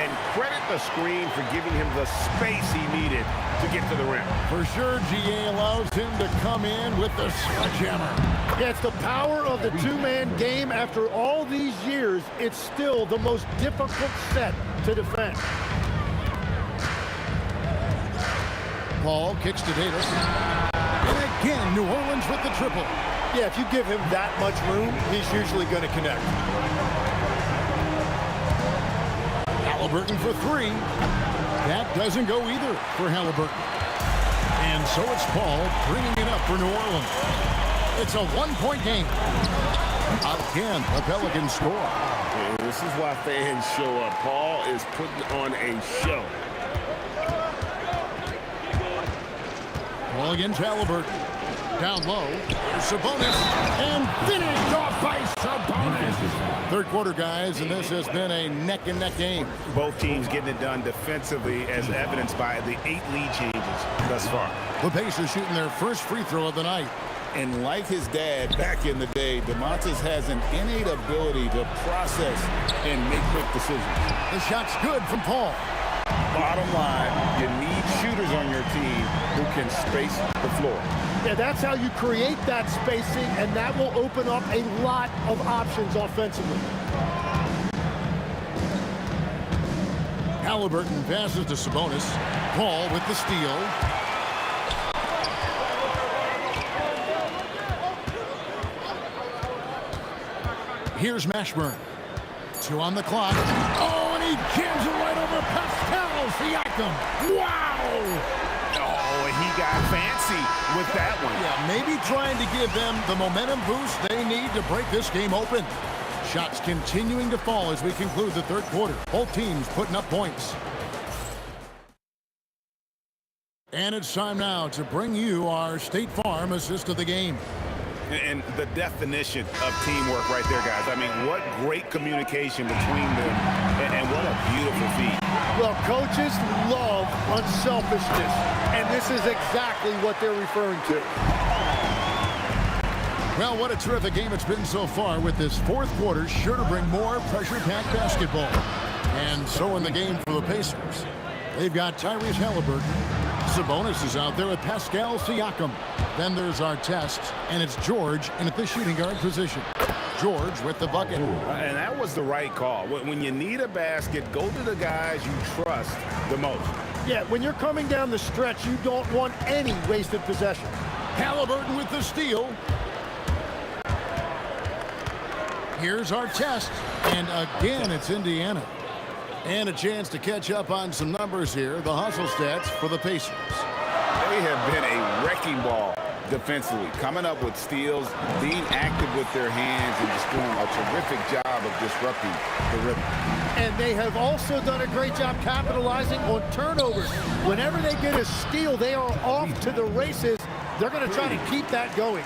And credit the screen for giving him the space he needed to get to the rim. For sure, GA allows him to come in with the sledgehammer. Yeah, it's the power of the two-man game. After all these years, it's still the most difficult set to defend. Paul kicks to Davis. And again, New Orleans with the triple. Yeah, if you give him that much room, he's usually going to connect. Halliburton for three. That doesn't go either for Halliburton. And so it's Paul bringing it up for New Orleans. It's a one-point game. Again, the Pelicans score. Yeah, this is why fans show up. Paul is putting on a show. Paul against Halliburton. Down low. Here's Sabonis. And finished off by Sabonis. Third quarter, guys, and this has been a neck-and-neck game. Both teams getting it done defensively, as evidenced by the 8 lead changes thus far. The Pacers shooting their first free throw of the night. And like his dad back in the day, DeMontis has an innate ability to process and make quick decisions. The shot's good from Paul. Bottom line, you need shooters on your team who can space the floor. Yeah, that's how you create that spacing, and that will open up a lot of options offensively. Halliburton passes to Sabonis. Paul with the steal. Here's Mashburn. 2 on the clock. Oh, and he jams it right over Pascal Siakam. Wow! Oh, he got fancy with that one. Yeah, maybe trying to give them the momentum boost they need to break this game open. Shots continuing to fall as we conclude the third quarter. Both teams putting up points. And it's time now to bring you our State Farm assist of the game. And the definition of teamwork right there, guys. I mean, what great communication between them, and what a beautiful feat. Well, coaches love unselfishness, and this is exactly what they're referring to. Well, what a terrific game it's been so far, with this fourth quarter sure to bring more pressure-packed basketball. And so in the game for the Pacers, they've got Tyrese Halliburton. Sabonis is out there with Pascal Siakam. Then there's our test, and it's George in at the shooting guard position. George with the bucket. And that was the right call. When you need a basket, go to the guys you trust the most. Yeah, when you're coming down the stretch, you don't want any wasted possession. Halliburton with the steal. Here's our test, and again, it's Indiana. And a chance to catch up on some numbers here, the hustle stats for the Pacers. They have been a wrecking ball defensively, coming up with steals, being active with their hands, and just doing a terrific job of disrupting the rhythm. And they have also done a great job capitalizing on turnovers. Whenever they get a steal, they are off to the races. They're going to try to keep that going.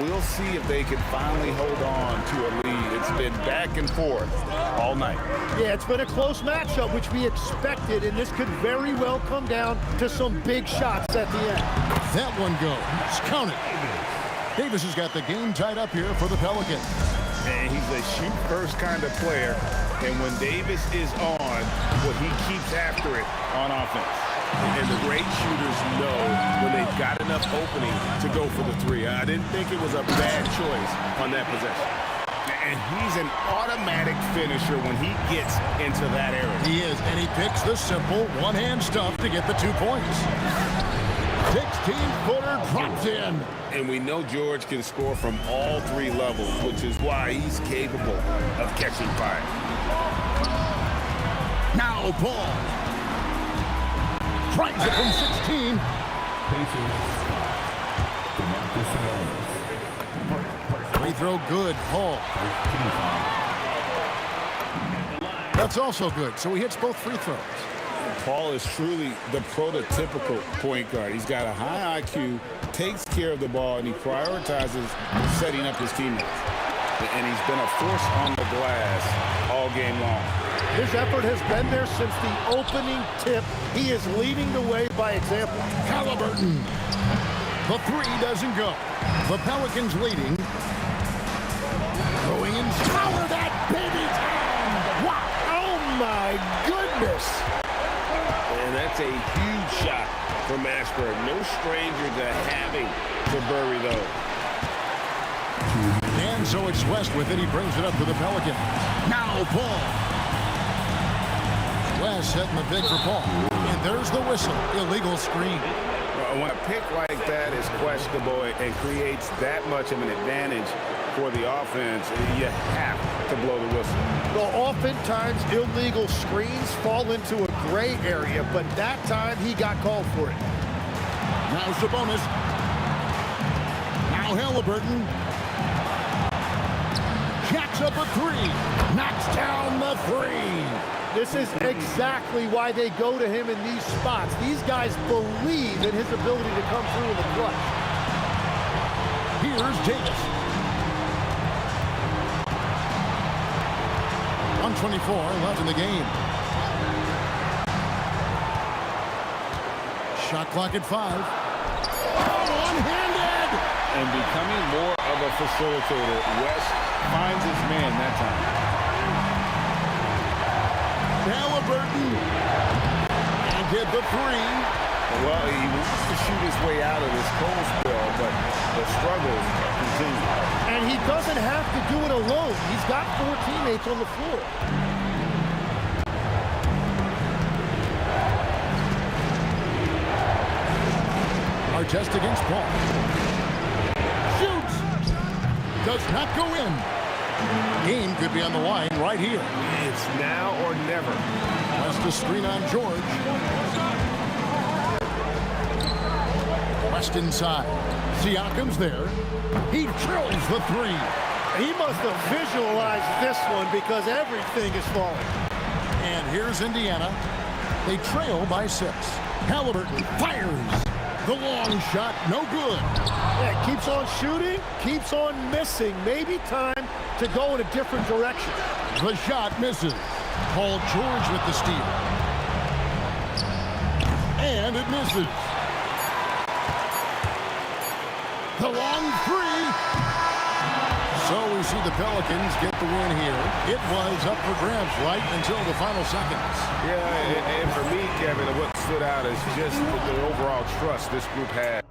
We'll see if they can finally hold on to a lead. It's been back and forth all night. Yeah, it's been a close matchup, which we expected, and this could very well come down to some big shots at the end. That one goes. Count it. Davis has got the game tied up here for the Pelicans. And he's a shoot-first kind of player, and when Davis is on, well, he keeps after it on offense. And the great shooters know when they've got enough opening to go for the three. I didn't think it was a bad choice on that possession. And he's an automatic finisher when he gets into that area. He is, and he picks the simple one-hand stuff to get the 2 points. 16-footer drops in. And we know George can score from all 3 levels, which is why he's capable of catching fire. Now Paul. Tries it from 16. Free throw good, Paul. That's also good, so he hits both free throws. Paul is truly the prototypical point guard. He's got a high IQ, takes care of the ball, and he prioritizes setting up his teammates. And he's been a force on the glass all game long. His effort has been there since the opening tip. He is leading the way by example. Halliburton. The three doesn't go. The Pelicans leading. Going in. Power that baby down. Wow. Oh, my goodness. And that's a huge shot from Ashburn. No stranger to having to bury those. And so it's West with it. He brings it up to the Pelicans. Now Paul. West setting the bid for Paul. And there's the whistle. Illegal screen. When a pick like that is questionable and creates that much of an advantage for the offense, you have to blow the whistle. Well, oftentimes illegal screens fall into a gray area, but that time he got called for it. Now Sabonis. Now Halliburton. Jacks up a three. Knocks down the three. This is exactly why they go to him in these spots. These guys believe in his ability to come through in the clutch. Here's Davis. 1:24 left in the game. Shot clock at 5. One-handed! And becoming more of a facilitator, West finds his man that time. Halliburton. And get the three. Well, he wants to shoot his way out of this cold spell, but the struggles continue. And he doesn't have to do it alone. He's got 4 teammates on the floor. Artest against Paul. Shoots. Does not go in. Game could be on the line right here. It's now or never. West the screen on George. West inside. Siakam's there. He drills the three. He must have visualized this one because everything is falling. And here's Indiana. They trail by 6. Halliburton fires. The long shot, no good. Yeah, keeps on shooting, keeps on missing. Maybe time to go in a different direction. The shot misses. Paul George with the steal. And it misses. The long three. So we see the Pelicans get the win here. It was up for grabs right until the final seconds. Yeah, and for me, Kevin, what stood out is just the overall trust this group had.